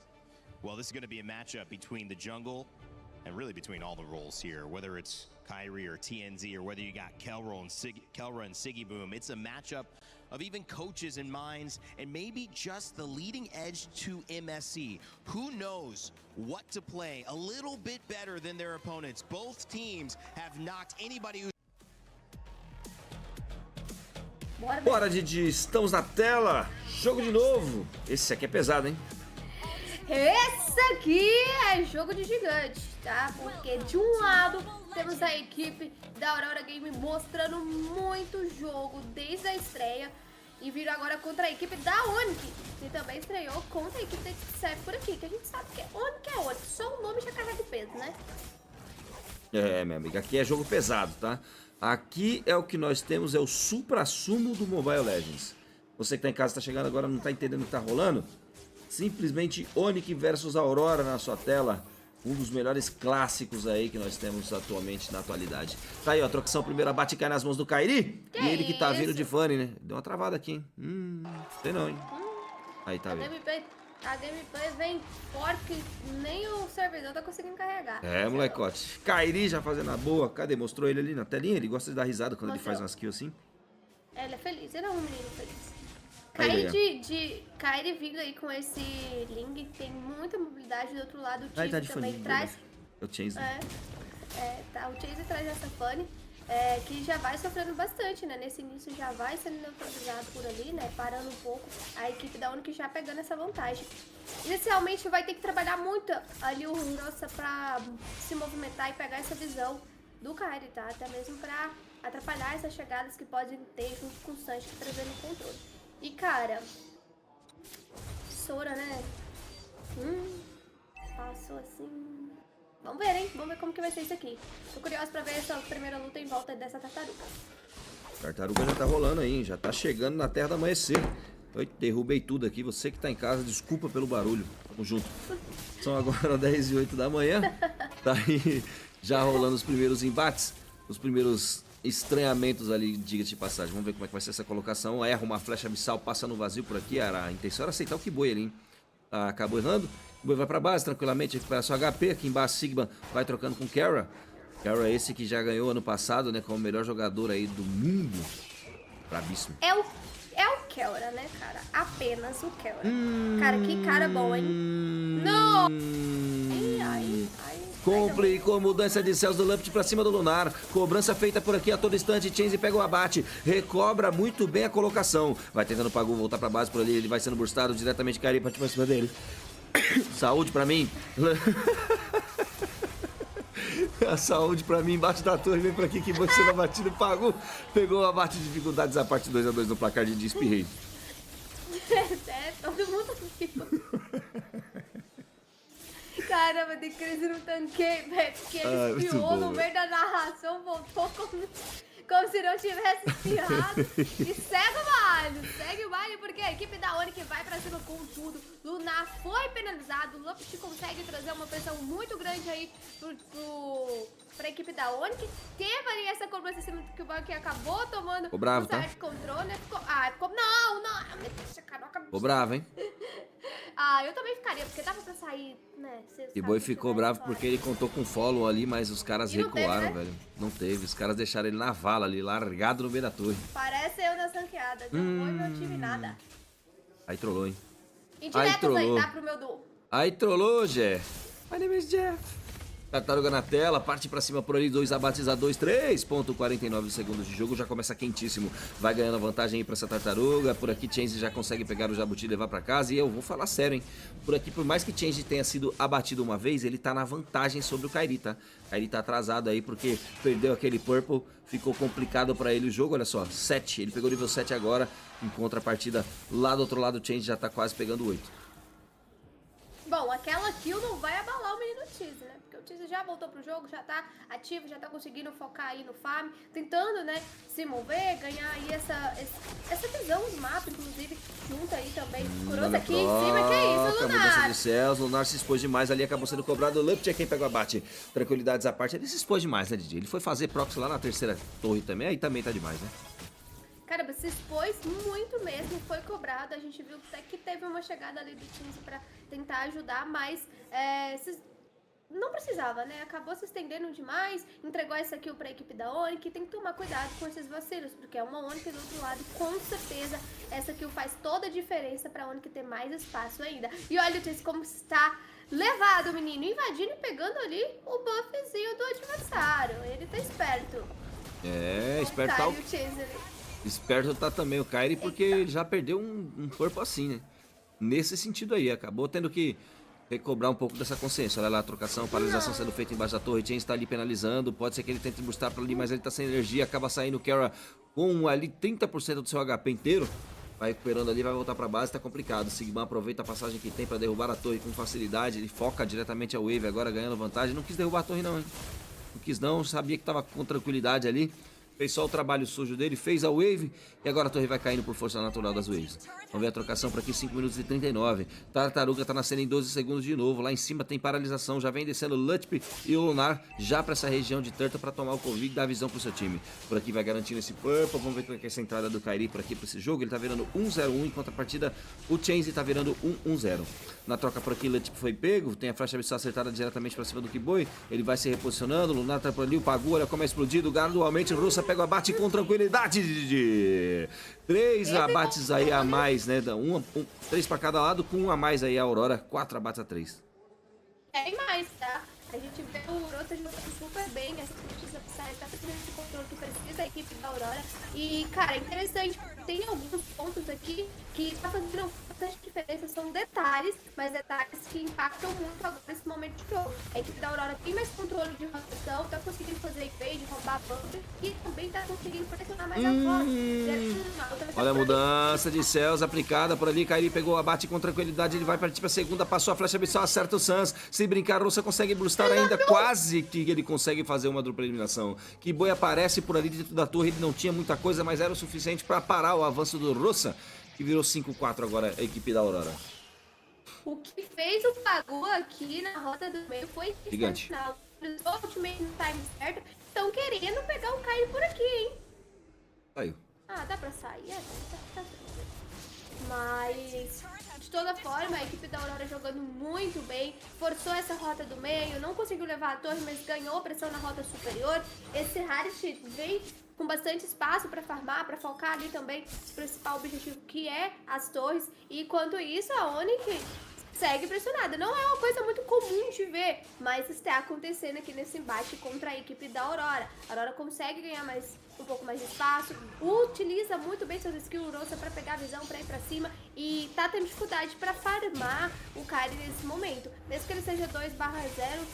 Well, this is going to be a matchup between the jungle and really between all the roles here, whether it's Kyrie or TNZ or whether you got Kelra and Siggy Boom. It's a matchup of even coaches and minds and maybe just the leading edge to MSC. Who knows what to play a little bit better than their opponents. Both teams have knocked anybody who... Bora, Didi, estamos na tela. Jogo de novo. Esse aqui é pesado, hein? Esse aqui é jogo de gigante, tá? Porque de um lado temos a equipe da Aurora Game mostrando muito jogo desde a estreia e viram agora contra a equipe da Onyx, que também estreou contra a equipe da Serve por aqui, que a gente sabe que é Onyx, só o nome já carrega o peso, né? É, minha amiga, aqui é jogo pesado, tá? Aqui é o que nós temos, é o supra-sumo do Mobile Legends. Você que tá em casa, tá chegando agora, não tá entendendo o que tá rolando? Simplesmente Onyx versus Aurora na sua tela. Um dos melhores clássicos aí que nós temos atualmente na atualidade. Tá aí, ó, a trocação, primeira bate cai nas mãos do Kairi. E ele que tá vindo de Fanny, né? Deu uma travada aqui, hein? Sei não, hein? Aí tá vendo. A gameplay vem forte que nem o servidor tá conseguindo carregar. É, molecote. Kairi já fazendo a boa. Cadê? Mostrou ele ali na telinha? Ele gosta de dar risada quando ele faz umas kills assim. Ele é feliz, ele é um menino feliz. Kairi vindo aí com esse Ling, tem muita mobilidade do outro lado. O Chase tá de também Fanny, traz. O Chase. Tá, o Chase traz essa Fanny, que já vai sofrendo bastante, né? Nesse início já vai sendo neutralizado por ali, né? Parando um pouco. A equipe da Onyx já pegando essa vantagem. Inicialmente vai ter que trabalhar muito ali o Roça pra se movimentar e pegar essa visão do Kairi, tá? Até mesmo pra atrapalhar essas chegadas que podem ter junto com o Sanji trazendo o controle. E cara, Sora, né? Passou assim. Vamos ver, hein? Vamos ver como que vai ser isso aqui. Tô curiosa pra ver essa primeira luta em volta dessa tartaruga. Tartaruga já tá rolando aí, já tá chegando na terra do amanhecer. Eu derrubei tudo aqui, você que tá em casa, desculpa pelo barulho. Tamo junto. São agora 10h08 da manhã. Tá aí já rolando os primeiros embates, os primeiros estranhamentos ali, diga-se de passagem. Vamos ver como é que vai ser essa colocação. Erra uma flecha abissal, passa no vazio por aqui. A intenção era aceitar o Kiboi ali, hein? Acabou errando. O Kiboi vai pra base tranquilamente, recupera seu HP. Aqui embaixo, Sigma vai trocando com Kara. Kara é esse que já ganhou ano passado, né? Como o melhor jogador aí do mundo. Brabíssimo. É o Kara, né, cara? Apenas o Kara. Cara, que cara bom, hein? Não! Ai. Complicou, mudança de céus do Lumped pra cima do Lunar. Cobrança feita por aqui a todo instante. Chainz pega o abate. Recobra muito bem a colocação. Vai tentando o Pagu voltar pra base por ali. Ele vai sendo burstado diretamente. Kairi pra cima dele. Saúde pra mim. A saúde pra mim embaixo da torre. Vem por aqui que você não batido. Pagu pegou o abate de dificuldades a parte 2-2 no placar de espirrei. Todo mundo viu. Caramba, tem crise no tanqueio, velho. Porque ele espiou no meio da narração, voltou como se não tivesse espirrado. E segue o baile, porque a equipe da Onyx vai pra cima com tudo. Lunar foi penalizado, o Lumped consegue trazer uma pressão muito grande aí pra equipe da Onyx. Teve ali essa cobrança em cima do Kiboi que acabou tomando o bravo, tá? controle, né? Ficou... Não, me deixa, caraca. Ficou bravo, hein? Eu também ficaria, porque dava pra sair, né? Kiboi ficou bravo porque ele contou com follow ali, mas os caras recuaram, velho. Não teve, os caras deixaram ele na vala ali, largado no meio da torre. Parece eu na sanqueada, não foi meu time nada. Aí trollou, hein? Indiretas aí, tá? Pro meu duo. Aí trollou, Jeff. My name is Jeff. Tartaruga na tela, parte pra cima por ali, 2 abates a 2, 3.49 segundos de jogo, já começa quentíssimo. Vai ganhando vantagem aí pra essa Tartaruga, por aqui Change já consegue pegar o Jabuti e levar pra casa. E eu vou falar sério, hein, por aqui, por mais que Change tenha sido abatido uma vez, ele tá na vantagem sobre o Kairi, tá? Kairi tá atrasado aí porque perdeu aquele Purple, ficou complicado pra ele o jogo, olha só, 7, ele pegou nível 7 agora, em contrapartida, lá do outro lado o Change já tá quase pegando 8. Bom, aquela kill não vai abalar o menino Tease, né? Porque o Tease já voltou pro jogo, já tá ativo, já tá conseguindo focar aí no farm, tentando, né, se mover, ganhar aí essa visão do mapa, inclusive, junto aí também. Curosa aqui em cima, que é isso, Lunar? Mudança de céus, Lunar se expôs demais ali, acabou sendo cobrado. O Lupt é quem pegou o abate. Tranquilidades à parte, ele se expôs demais, né, DJ? Ele foi fazer proxy lá na terceira torre também, aí também tá demais, né? Caramba, se expôs muito mesmo, foi cobrado. A gente viu até que teve uma chegada ali do Teams pra tentar ajudar, mas não precisava, né? Acabou se estendendo demais, entregou essa kill pra equipe da Oni, que tem que tomar cuidado com esses vacilos, porque é uma Oni do outro lado, com certeza essa kill faz toda a diferença pra Oni ter mais espaço ainda. E olha o Teams como está levado, menino, invadindo e pegando ali o buffzinho do adversário. Ele tá esperto. Esperto tá esperto tá também o Kairi, porque ele já perdeu um corpo assim, né? Nesse sentido aí, acabou tendo que recobrar um pouco dessa consciência. Olha lá a trocação, paralisação sendo feita embaixo da torre, Chains tá ali penalizando, pode ser que ele tente buscar pra ali, mas ele tá sem energia, acaba saindo o Kara com ali 30% do seu HP inteiro, vai recuperando ali, vai voltar pra base, tá complicado. Sigma aproveita a passagem que tem pra derrubar a torre com facilidade, ele foca diretamente a Wave agora ganhando vantagem, não quis derrubar a torre não, hein? Não quis não, sabia que tava com tranquilidade ali. Fez só o trabalho sujo dele, fez a wave e agora a torre vai caindo por força natural das waves. Vamos ver a trocação por aqui, 5 minutos e 39. Tartaruga tá nascendo em 12 segundos de novo. Lá em cima tem paralisação, já vem descendo o Lutp e o Lunar já pra essa região de Turtle pra tomar o Covid e dar visão pro seu time. Por aqui vai garantindo esse Purple. Vamos ver como é que é essa entrada do Kairi por aqui pra esse jogo. Ele tá virando 1-0-1, em contrapartida o Chains tá virando 1-1-0. Na troca por aqui, Lutp foi pego, tem a flecha abissal acertada diretamente pra cima do Kiboi. Ele vai se reposicionando, o Lunar tá por ali, o Pagu, olha como é explodido. Gradualmente o Russa pega o abate com tranquilidade. 3 abates aí a mais, né? 3 pra cada lado, com 1 a mais aí a Aurora. 4 abates a 3. Tem mais, tá? A gente vê o Urota jogando super bem, essa justiça Psy tá fazendo esse controle que precisa da equipe da Aurora. E, cara, é interessante, tem alguns pontos aqui que tá fazendo bastante diferença, são detalhes, mas detalhes que impactam muito agora nesse momento de jogo. A equipe da Aurora tem mais controle de rotação, tá conseguindo fazer evade, roubar bumper e também tá conseguindo pressionar mais a rota. Olha a mudança de céus aplicada por ali, Kairi pegou o abate com tranquilidade, ele vai partir pra segunda, passou a flecha abissal, acerta o Sans, se brincar, Russa consegue boostar ainda, quase que ele consegue fazer uma dupla eliminação. Kiboi aparece por ali dentro da torre, ele não tinha muita coisa, mas era o suficiente pra parar o avanço do Russa, que virou 5-4 agora a equipe da Aurora. O que fez o Pagu aqui na rota do meio foi gigante. Os ultimate no time certo estão querendo pegar o Kairi por aqui, hein? Saiu. Ah, dá pra sair? Tá mas, de toda forma, a equipe da Aurora jogando muito bem, forçou essa rota do meio, não conseguiu levar a torre, mas ganhou pressão na rota superior. Esse Harriet vem com bastante espaço para farmar, para focar ali também o principal objetivo, que é as torres. E enquanto isso, a Onyx segue pressionada. Não é uma coisa muito comum de ver, mas está acontecendo aqui nesse embate contra a equipe da Aurora. A Aurora consegue ganhar um pouco mais de espaço, utiliza muito bem seus skills Rosa para pegar a visão, para ir para cima e tá tendo dificuldade para farmar o Kairi nesse momento. Mesmo que ele seja 2/0,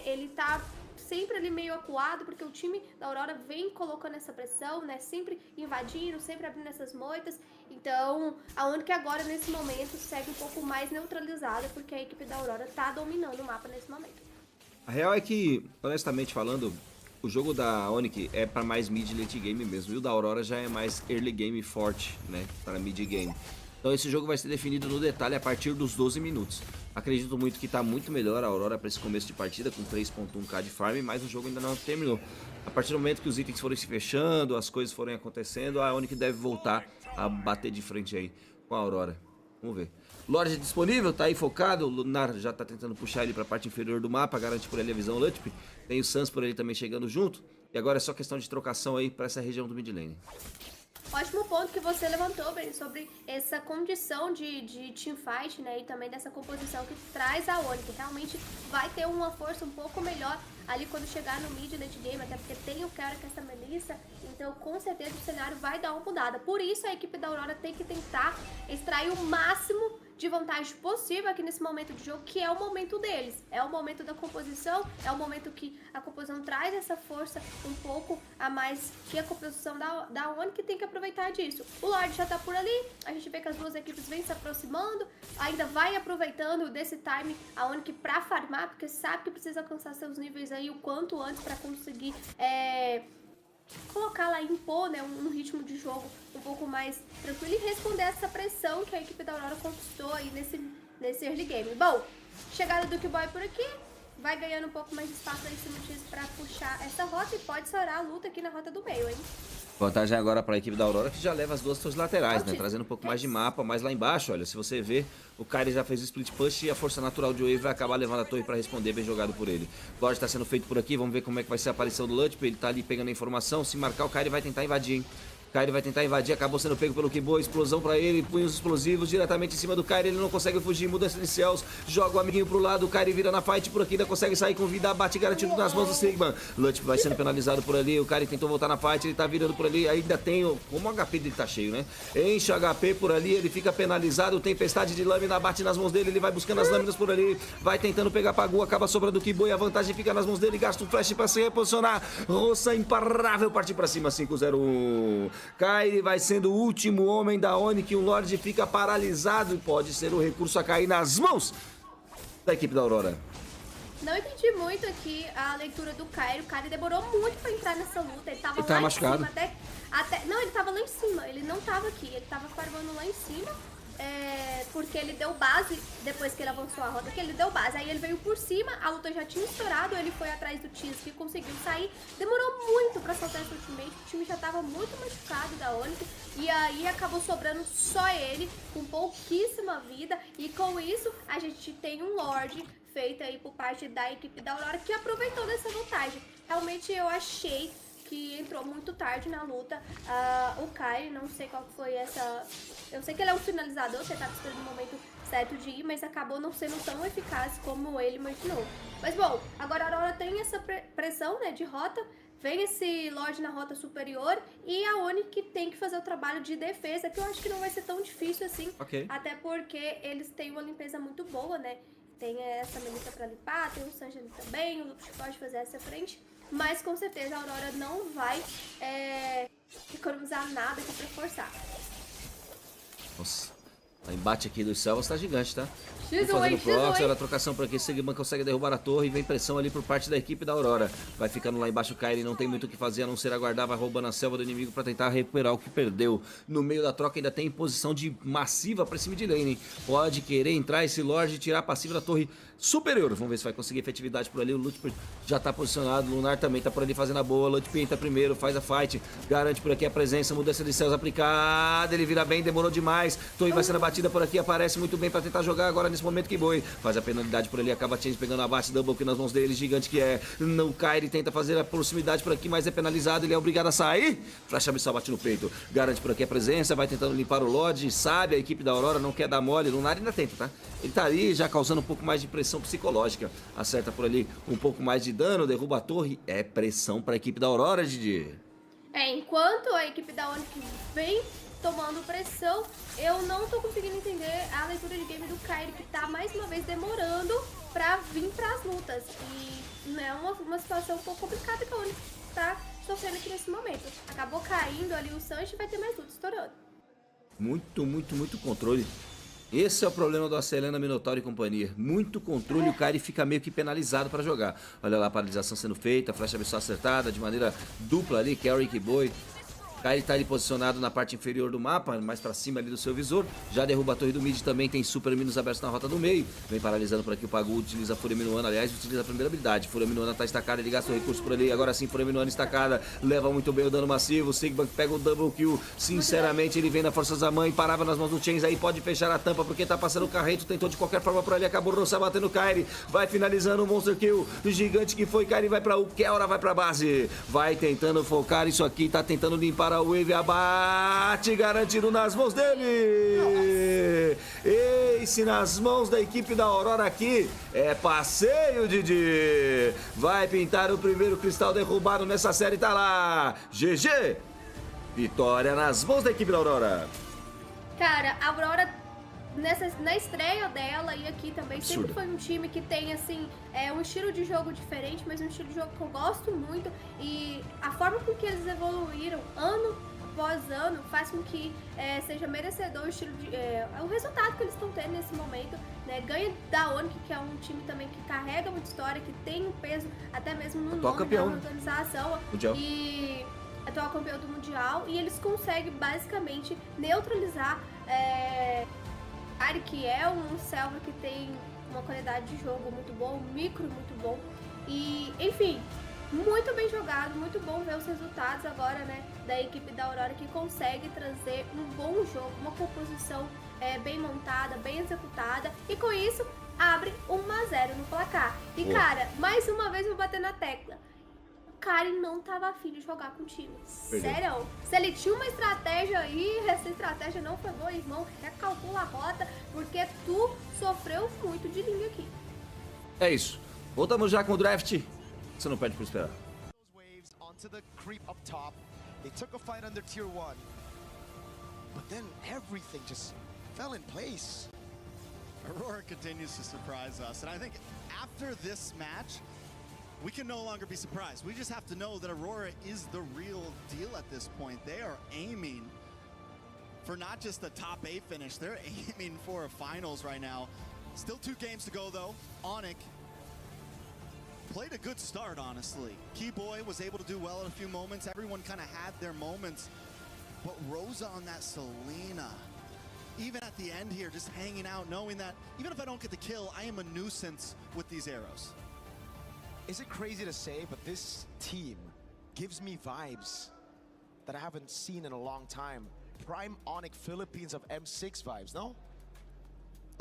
ele tá sempre ali meio acuado, porque o time da Aurora vem colocando essa pressão, né? Sempre invadindo, sempre abrindo essas moitas. Então, a única agora, nesse momento, segue um pouco mais neutralizada, porque a equipe da Aurora tá dominando o mapa nesse momento. A real é que, honestamente falando, o jogo da Onyx é para mais mid e late game mesmo, e o da Aurora já é mais early game forte, né? Para mid game. Então esse jogo vai ser definido no detalhe a partir dos 12 minutos. Acredito muito que tá muito melhor a Aurora para esse começo de partida, com 3.1k de farm, mas o jogo ainda não terminou. A partir do momento que os itens forem se fechando, as coisas forem acontecendo, a Onyx deve voltar a bater de frente aí com a Aurora. Vamos ver. Lorde disponível, tá aí focado, o Lunar já tá tentando puxar ele pra parte inferior do mapa, garante por ali a visão Lutp. Tem o Sans por ali também chegando junto, e agora é só questão de trocação aí pra essa região do mid lane. Ótimo ponto que você levantou, Ben, sobre essa condição de teamfight, né? E também dessa composição que traz a Oni, que realmente vai ter uma força um pouco melhor ali quando chegar no mid late game, até porque tem o cara com essa Melissa, então com certeza o cenário vai dar uma mudada. Por isso a equipe da Aurora tem que tentar extrair o máximo de vantagem possível aqui nesse momento de jogo, que é o momento deles. É o momento da composição, é o momento que a composição traz essa força um pouco a mais que a composição da Oni, que tem que aproveitar disso. O Lorde já tá por ali, a gente vê que as duas equipes vêm se aproximando, ainda vai aproveitando desse time a Oni pra farmar, porque sabe que precisa alcançar seus níveis aí o quanto antes pra conseguir colocar lá e impor, né, um ritmo de jogo um pouco mais tranquilo e responder essa pressão que a equipe da Aurora conquistou aí nesse early game. Bom, chegada do Boy por aqui, vai ganhando um pouco mais de espaço aí em cima disso pra puxar essa rota e pode estourar a luta aqui na rota do meio, hein? Vantagem agora para a equipe da Aurora, que já leva as duas torres laterais, né? Trazendo um pouco mais de mapa, mas lá embaixo, olha, se você ver, o Kairi já fez o split push e a força natural de Wave vai acabar levando a torre para responder, bem jogado por ele. Lorde está sendo feito por aqui, vamos ver como é que vai ser a aparição do Lutp, ele tá ali pegando a informação, se marcar o Kairi vai tentar invadir, hein? Kairi vai tentar invadir, acabou sendo pego pelo Kibo, explosão pra ele, punhos explosivos diretamente em cima do Kairi, ele não consegue fugir, mudança de céus, joga o amiguinho pro lado, o Kairi vira na fight por aqui, ainda consegue sair com vida, abate garantido nas mãos do Sigma. Lutp vai sendo penalizado por ali, o Kairi tentou voltar na fight, ele tá virando por ali, ainda tem, como o HP dele tá cheio, né? Enche o HP por ali, ele fica penalizado, tempestade de lâmina bate nas mãos dele, ele vai buscando as lâminas por ali, vai tentando pegar Pagu, acaba sobrando o Kibo e a vantagem fica nas mãos dele, gasta o flash pra se reposicionar, Roça imparável, partir pra cima, 5-0. Kairi vai sendo o último homem da Oni, que o Lorde fica paralisado e pode ser o recurso a cair nas mãos da equipe da Aurora. Não entendi muito aqui a leitura do Kairi. O Kairi demorou muito pra entrar nessa luta. Ele tava lá machucado. Em cima, até... Não, ele tava lá em cima. Ele não tava aqui. Ele tava farmando lá em cima. Porque ele deu base, depois que ele avançou a rota, que ele deu base. Aí ele veio por cima, a luta já tinha estourado, ele foi atrás do Tiz, que conseguiu sair. Demorou muito pra soltar esse ultimate, o time já tava muito machucado da Onyx. E aí acabou sobrando só ele, com pouquíssima vida. E com isso, a gente tem um Lorde feito aí por parte da equipe da Aurora, que aproveitou dessa vantagem. Realmente eu achei que entrou muito tarde na luta. O Kairi, não sei qual foi essa... Eu sei que ele é um finalizador, você tá esperando o momento certo de ir, mas acabou não sendo tão eficaz como ele imaginou. Mas bom, agora a Aurora tem essa pressão, né, de rota, vem esse Lorde na rota superior e a Oni que tem que fazer o trabalho de defesa, que eu acho que não vai ser tão difícil assim, até porque eles têm uma limpeza muito boa, né? Tem essa Melissa pra limpar, tem o Sanji ali também, o Lupus pode fazer essa frente. Mas com certeza a Aurora não vai economizar nada aqui pra forçar. Nossa, o embate aqui dos Selvas tá gigante, tá? X1, fazendo prox, olha a trocação por aqui, Sigma consegue derrubar a torre e vem pressão ali por parte da equipe da Aurora. Vai ficando lá embaixo o Kairi, não tem muito o que fazer a não ser aguardar, vai roubando a selva do inimigo pra tentar recuperar o que perdeu. No meio da troca ainda tem posição de massiva pra cima de lane, hein? Pode querer entrar esse Lorde e tirar a passiva da torre superior. Vamos ver se vai conseguir efetividade por ali. O Lutp já tá posicionado, o Lunar também tá por ali fazendo a boa. O Lutp entra primeiro, faz a fight, garante por aqui a presença, mudança de céus aplicada, ele vira bem, demorou demais. Torre vai sendo batida por aqui, aparece muito bem pra tentar jogar agora nesse momento que boi. Faz a penalidade por ali, acaba Change pegando a bate, double kill nas mãos dele, gigante que é. Não cai, ele tenta fazer a proximidade por aqui, mas é penalizado, ele é obrigado a sair. Flash abissal bate no peito, garante por aqui a presença, vai tentando limpar o Lorde, sabe, a equipe da Aurora não quer dar mole, o Lunar ainda tenta, tá? Ele tá ali já causando um pouco mais de pressão psicológica, acerta por ali um pouco mais de dano, derruba a torre, é pressão para a equipe da Aurora, Didi. Enquanto a equipe da Onyx vem tomando pressão, eu não tô conseguindo entender a leitura de game do Kairi, que tá mais uma vez demorando pra vir pras lutas. E é uma situação um pouco complicada que a Onyx tá sofrendo aqui nesse momento. Acabou caindo ali o Sanji e vai ter mais luta estourando. Muito controle. Esse é o problema do Acelena, Minotauro e companhia. Muito controle, o Kairi fica meio que penalizado para jogar. Olha lá a paralisação sendo feita, a flecha abissal acertada de maneira dupla ali, Carrick e Boy. Kairi tá ali posicionado na parte inferior do mapa, mais pra cima ali do seu visor. Já derruba a torre do mid também, tem super minos abertos na rota do meio. Vem paralisando por aqui o Pagu, utiliza a Fúria Minuana, aliás, utiliza a primeira habilidade. Fúria Minuana tá estacada, ele gasta o recurso por ali. Agora sim, Fúria Minuana estacada, leva muito bem o dano massivo. O Sigma pega o double kill. Sinceramente, ele vem na força da mãe, parava nas mãos do Chains aí, pode fechar a tampa porque tá passando o carreto. Tentou de qualquer forma por ali, acabou o Roça batendo o Kairi. Vai finalizando o Monster Kill. O gigante que foi, Kairi vai pra U, Kelra vai pra base. Vai tentando focar isso aqui, tá tentando limpar Agora o Wave abate, garantido nas mãos dele. Ace nas mãos da equipe da Aurora aqui. É passeio, Didi. Vai pintar o primeiro cristal derrubado nessa série, tá lá. GG. Vitória nas mãos da equipe da Aurora. Cara, a Aurora, na estreia dela e aqui também, Absurdo. sempre foi um time que tem, assim, um estilo de jogo diferente, mas um estilo de jogo que eu gosto muito. E a forma com que eles evoluíram ano após ano faz com que seja merecedor o estilo de, o resultado que eles estão tendo nesse momento. Né? Ganha da Onic, que é um time também que carrega muita história, que tem um peso até mesmo no nome da organização. Mundial. E atual campeão do Mundial. E eles conseguem basicamente neutralizar que é um Selva que tem uma qualidade de jogo muito bom, um micro muito bom. E, enfim, muito bem jogado, muito bom ver os resultados agora, né, da equipe da Aurora, que consegue trazer um bom jogo, uma composição bem montada, bem executada, e com isso abre 1-0 no placar. E, cara, mais uma vez eu vou bater na tecla. Karen não tava afim de jogar com o time. Sério. Se ele tinha uma estratégia aí, essa estratégia não foi boa, irmão, recalcula a rota, porque tu sofreu muito de linha aqui. É isso. Voltamos já com o draft. Você não pede por esperar. Waves onto the creep up top. They took a fight under tier 1. But then everything just fell in place. Aurora continues to surprise us, and I think after this match, we can no longer be surprised. We just have to know that Aurora is the real deal at this point. They are aiming for not just the top 8 finish, they're aiming for a finals right now. Still 2 games to go though. Onic played a good start, honestly. Keyboy was able to do well in a few moments. Everyone kind of had their moments. But Rosa on that Selena, even at the end here, just hanging out, knowing that even if I don't get the kill, I am a nuisance with these arrows. Is it crazy to say, but this team gives me vibes that I haven't seen in a long time. Prime Onic Philippines of M6 vibes, no?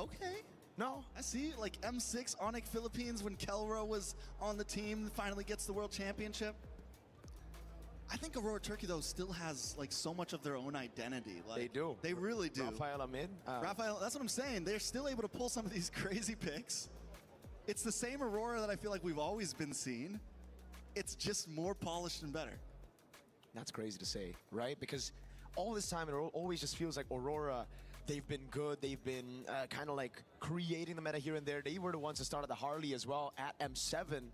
Okay. No? I see, like M6 Onic Philippines when Kelro was on the team, finally gets the World Championship. I think Aurora Turkey, though, still has like so much of their own identity. Like, they do. They really do. Rafael Amid. Rafael, that's what I'm saying. They're still able to pull some of these crazy picks. It's the same Aurora that I feel like we've always been seeing. It's just more polished and better. That's crazy to say, right? Because all this time, it always just feels like Aurora, they've been good. They've been kind of like creating the meta here and there. They were the ones that started the Harley as well at M7.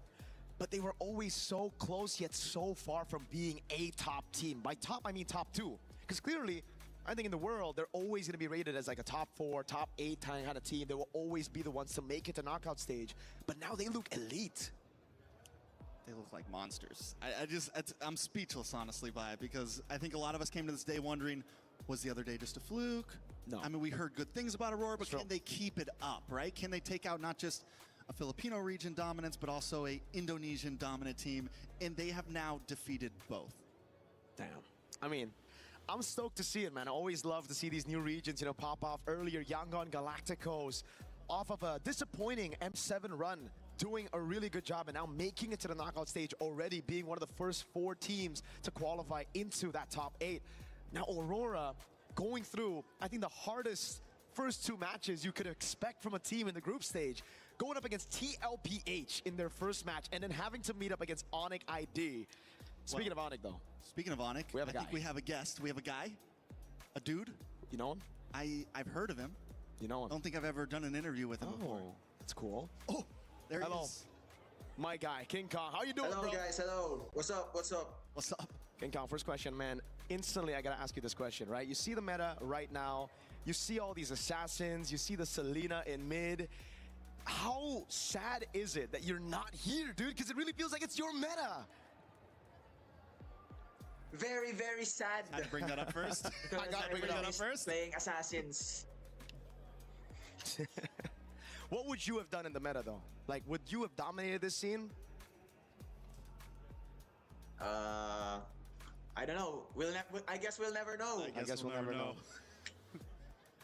But they were always so close, yet so far from being a top team. By top, I mean top 2. Because clearly, I think in the world, they're always going to be rated as like a top 4, top 8 kind of team. They will always be the ones to make it to knockout stage. But now they look elite. They look like monsters. I'm speechless, honestly, by it, because I think a lot of us came to this day wondering, was the other day just a fluke? No. I mean, we heard good things about Aurora, but can they keep it up, right? Can they take out not just a Filipino region dominance, but also a Indonesian dominant team? And they have now defeated both. Damn. I mean, I'm stoked to see it, man. I always love to see these new regions, pop off earlier. Yangon Galacticos, off of a disappointing M7 run, doing a really good job and now making it to the knockout stage already, being one of the first 4 teams to qualify into that top 8. Now Aurora going through, I think, the hardest first 2 matches you could expect from a team in the group stage. Going up against TLPH in their first match and then having to meet up against Onic ID. Speaking of Onic, though. Speaking of Onic, I think we have a guest. We have a guy, a dude. You know him? I've heard of him. You know him? I don't think I've ever done an interview with him before. That's cool. Oh, there Hello. he is. My guy, King Kong. How you doing, hello, bro? guys. Hello. What's up? What's up? What's up? King Kong, first question, man. Instantly, I gotta ask you this question, right? You see the meta right now. You see all these assassins. You see the Selena in mid. How sad is it that you're not here, dude? Because it really feels like it's your meta. Very, very sad. I had to bring that up first. I gotta bring it up first. Playing assassins. What would you have done in the meta, though? Like, would you have dominated this scene? I don't know. I guess we'll never know. I guess we'll never know.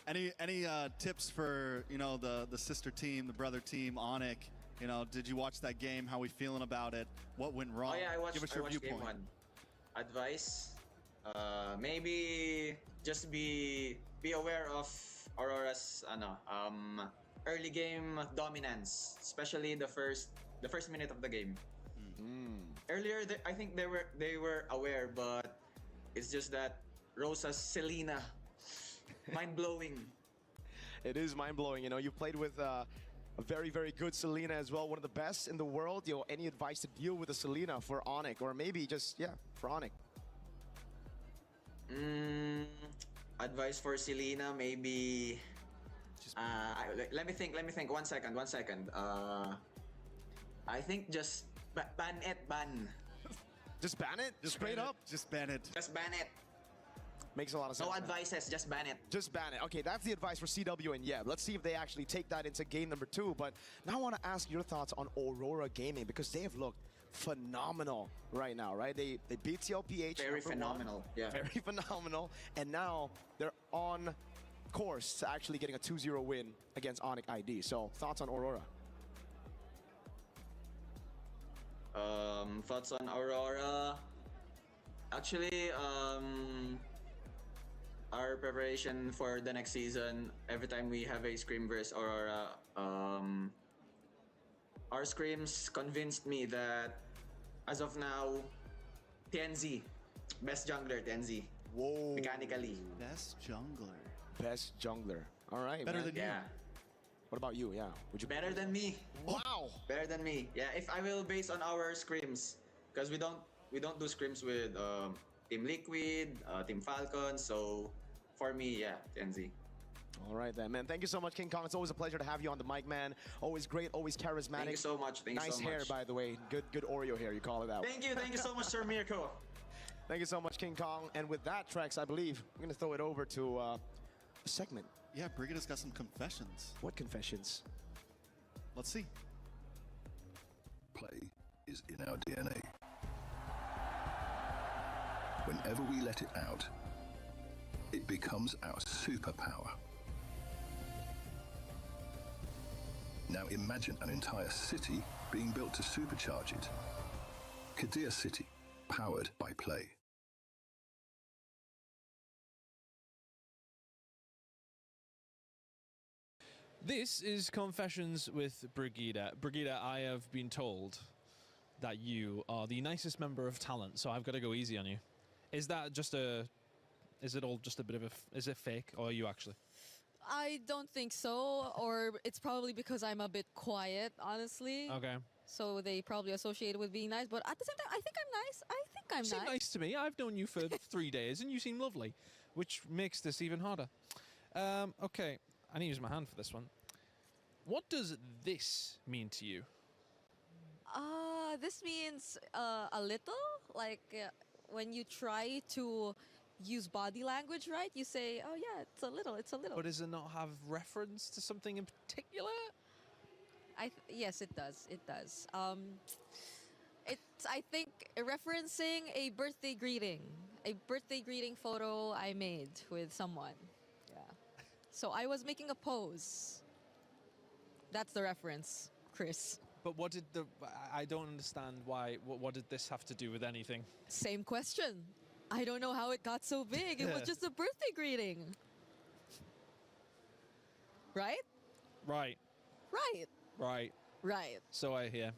Any tips for the sister team, the brother team, Onic? Did you watch that game? How we feeling about it? What went wrong? Oh yeah, I watched. Give us your viewpoint. Game 1. Advice: Maybe just be aware of Aurora's early game dominance, especially the first minute of the game. Earlier, I think they were aware, but it's just that Rosa's Selena, mind blowing. It is mind blowing. You know, you played with a very, very good Selena as well, one of the best in the world. You know, any advice to deal with a Selena for Onyx, or maybe just for Onyx? Advice for Selena, maybe. Let me think. 1 second. I think just ban it. Just ban it? Just Straight ban up? it. Just ban it. Just ban it. Makes a lot of sense. No advices, just ban it. Just ban it. Okay, that's the advice for CW and Yeb. Let's see if they actually take that into game number 2. But now I want to ask your thoughts on Aurora Gaming, because they have looked phenomenal right now, right? They beat CLPH. Very phenomenal. Yeah. Very phenomenal. And now they're on course to actually getting a 2-0 win against Onyx ID. So thoughts on Aurora? Thoughts on Aurora? Actually, our preparation for the next season, every time we have a scrim versus Aurora, our scrims convinced me that as of now, TNZ, best jungler, TNZ. Whoa. Mechanically. Best jungler. Best jungler. All right, Better man. than you. Yeah. What about you? Yeah. Would you Better than me. Wow. Better than me. Yeah, if I will base on our scrims, because we don't do scrims with Team Liquid, Team Falcon, so for me, yeah, TNZ. All right then, man. Thank you so much, King Kong. It's always a pleasure to have you on the mic, man. Always great, always charismatic. Thank you so much. Thank you nice so much. hair, by the way. Good Oreo hair, you call it that. Thank you so much, Sir Mirko. Thank you so much, King Kong. And with that, Trex, I believe I'm going to throw it over to a segment. Yeah, Brigida's got some confessions. What confessions? Let's see. Play is in our DNA. Whenever we let it out, it becomes our superpower. Now imagine an entire city being built to supercharge it. Kadir City, powered by play. This is Confessions with Brigida. Brigida, I have been told that you are the nicest member of talent, so I've got to go easy on you. Is that just is it all just a bit of is it fake, or are you actually? I don't think so, or it's probably because I'm a bit quiet, honestly. Okay. So they probably associate it with being nice, but at the same time, I think I'm nice. You seem nice to me. I've known you for 3 days, and you seem lovely, which makes this even harder. Okay, I need to use my hand for this one. What does this mean to you? This means a little, like when you try to use body language, right? You say, oh yeah, it's a little. But does it not have reference to something in particular? Yes, it does. It does. It's, I think, referencing a birthday greeting photo I made with someone. Yeah. So I was making a pose. That's the reference, Chris. But what did I don't understand why. What did this have to do with anything? Same question. I don't know how it got so big. It was just a birthday greeting. Right? Right. Right. Right. Right. So I hear.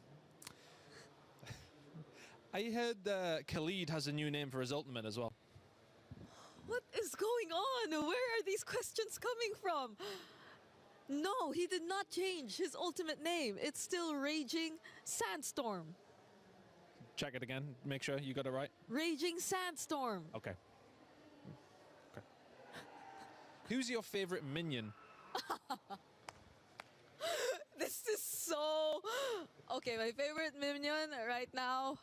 I heard Khalid has a new name for his ultimate as well. What is going on? Where are these questions coming from? No, he did not change his ultimate name. It's still Raging Sandstorm. Check it again. Make sure you got it right. Raging Sandstorm. Okay. Okay. Who's your favorite minion? This is so... Okay, my favorite minion right now...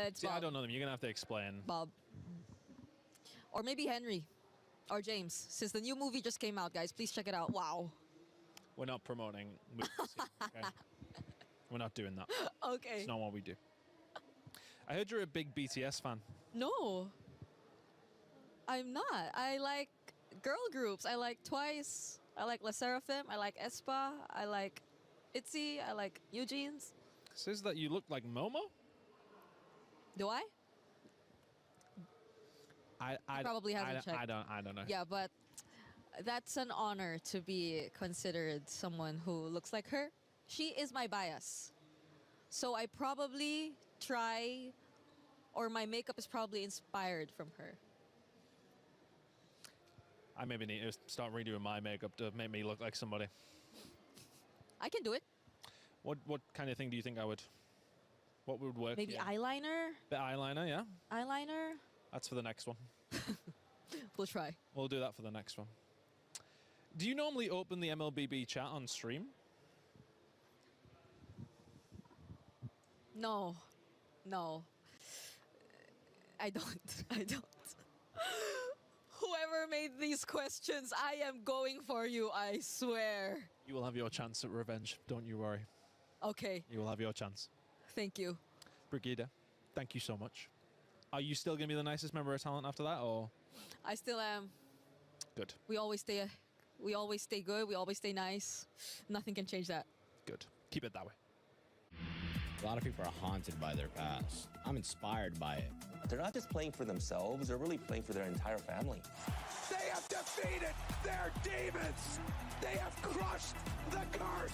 it's See, Bob. I don't know them. You're going to have to explain. Bob. Or maybe Henry. Or James. Since the new movie just came out, guys, please check it out. Wow. We're not promoting movies here, okay? We're not doing that. Okay. It's not what we do. I heard you're a big BTS fan. No. I'm not. I like girl groups. I like Twice. I like La Seraphim. I like aespa. I like ITZY. I like Eugene's. Says that you look like Momo? Do I? He probably hasn't checked. I don't know. Yeah, but that's an honor to be considered someone who looks like her. She is my bias. So I probably try, or my makeup is probably inspired from her. I maybe need to start redoing my makeup to make me look like somebody. I can do it. What kind of thing do you think I would? What would work? Maybe eyeliner? Bit eyeliner, yeah. Eyeliner? That's for the next one. We'll try. We'll do that for the next one. Do you normally open the MLBB chat on stream? No. I don't. I don't. Whoever made these questions, I am going for you, I swear. You will have your chance at revenge, don't you worry. Okay. You will have your chance. Thank you. Brigida, thank you so much. Are you still going to be the nicest member of talent after that, or? I still am. Good. We always stay good, we always stay nice. Nothing can change that. Good. Keep it that way. A lot of people are haunted by their past. I'm inspired by it. They're not just playing for themselves, they're really playing for their entire family. They have defeated their demons. They have crushed the curse.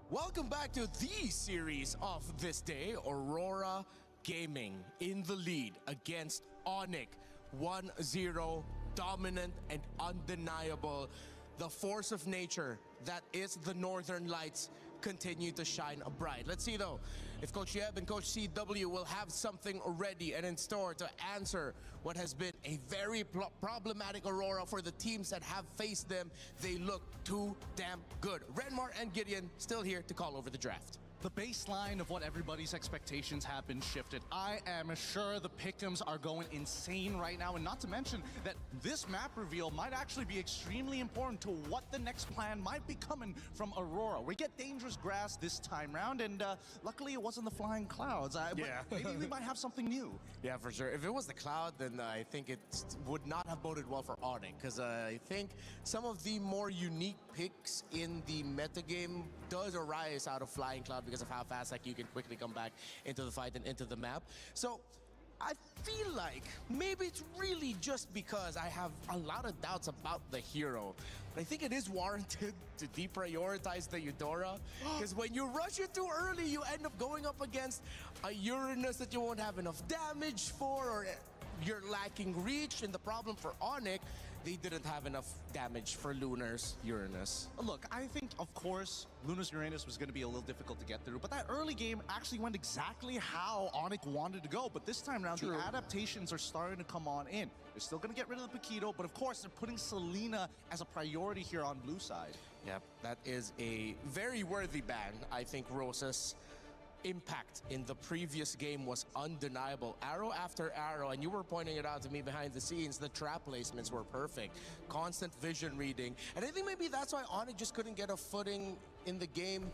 Welcome back to the series of this day. Aurora Gaming in the lead against Onyx. 1-0, dominant and undeniable. The force of nature that is the Northern Lights continue to shine bright. Let's see though if Coach Yeb and Coach CW will have something ready and in store to answer what has been a very problematic Aurora for the teams that have faced them. They look too damn good. Renmar and Gideon still here to call over the draft. The baseline of what everybody's expectations have been shifted. I am sure the pick'ems are going insane right now, and not to mention that this map reveal might actually be extremely important to what the next plan might be coming from Aurora. We get dangerous grass this time round, and luckily it wasn't the flying clouds. Yeah. Maybe we might have something new. Yeah, for sure. If it was the cloud, then I think it would not have boded well for Onyx, because I think some of the more unique picks in the metagame does arise out of flying cloud because of how fast you can quickly come back into the fight and into the map. So I feel like maybe it's really just because I have a lot of doubts about the hero. But I think it is warranted to deprioritize the Eudora, because when you rush it too early, you end up going up against a Uranus that you won't have enough damage for, or you're lacking reach. And the problem for Onyx, they didn't have enough damage for Lunar's Uranus. Look, I think, of course, Luna's Uranus was going to be a little difficult to get through, but that early game actually went exactly how Onyx wanted to go. But this time around, the adaptations are starting to come on in. They're still going to get rid of the Paquito, but of course, they're putting Selena as a priority here on blue side. Yep, that is a very worthy ban. I think Rosa's impact in the previous game was undeniable. Arrow after arrow, and you were pointing it out to me behind the scenes, the trap placements were perfect. Constant vision reading. And I think maybe that's why Onyx just couldn't get a footing in the game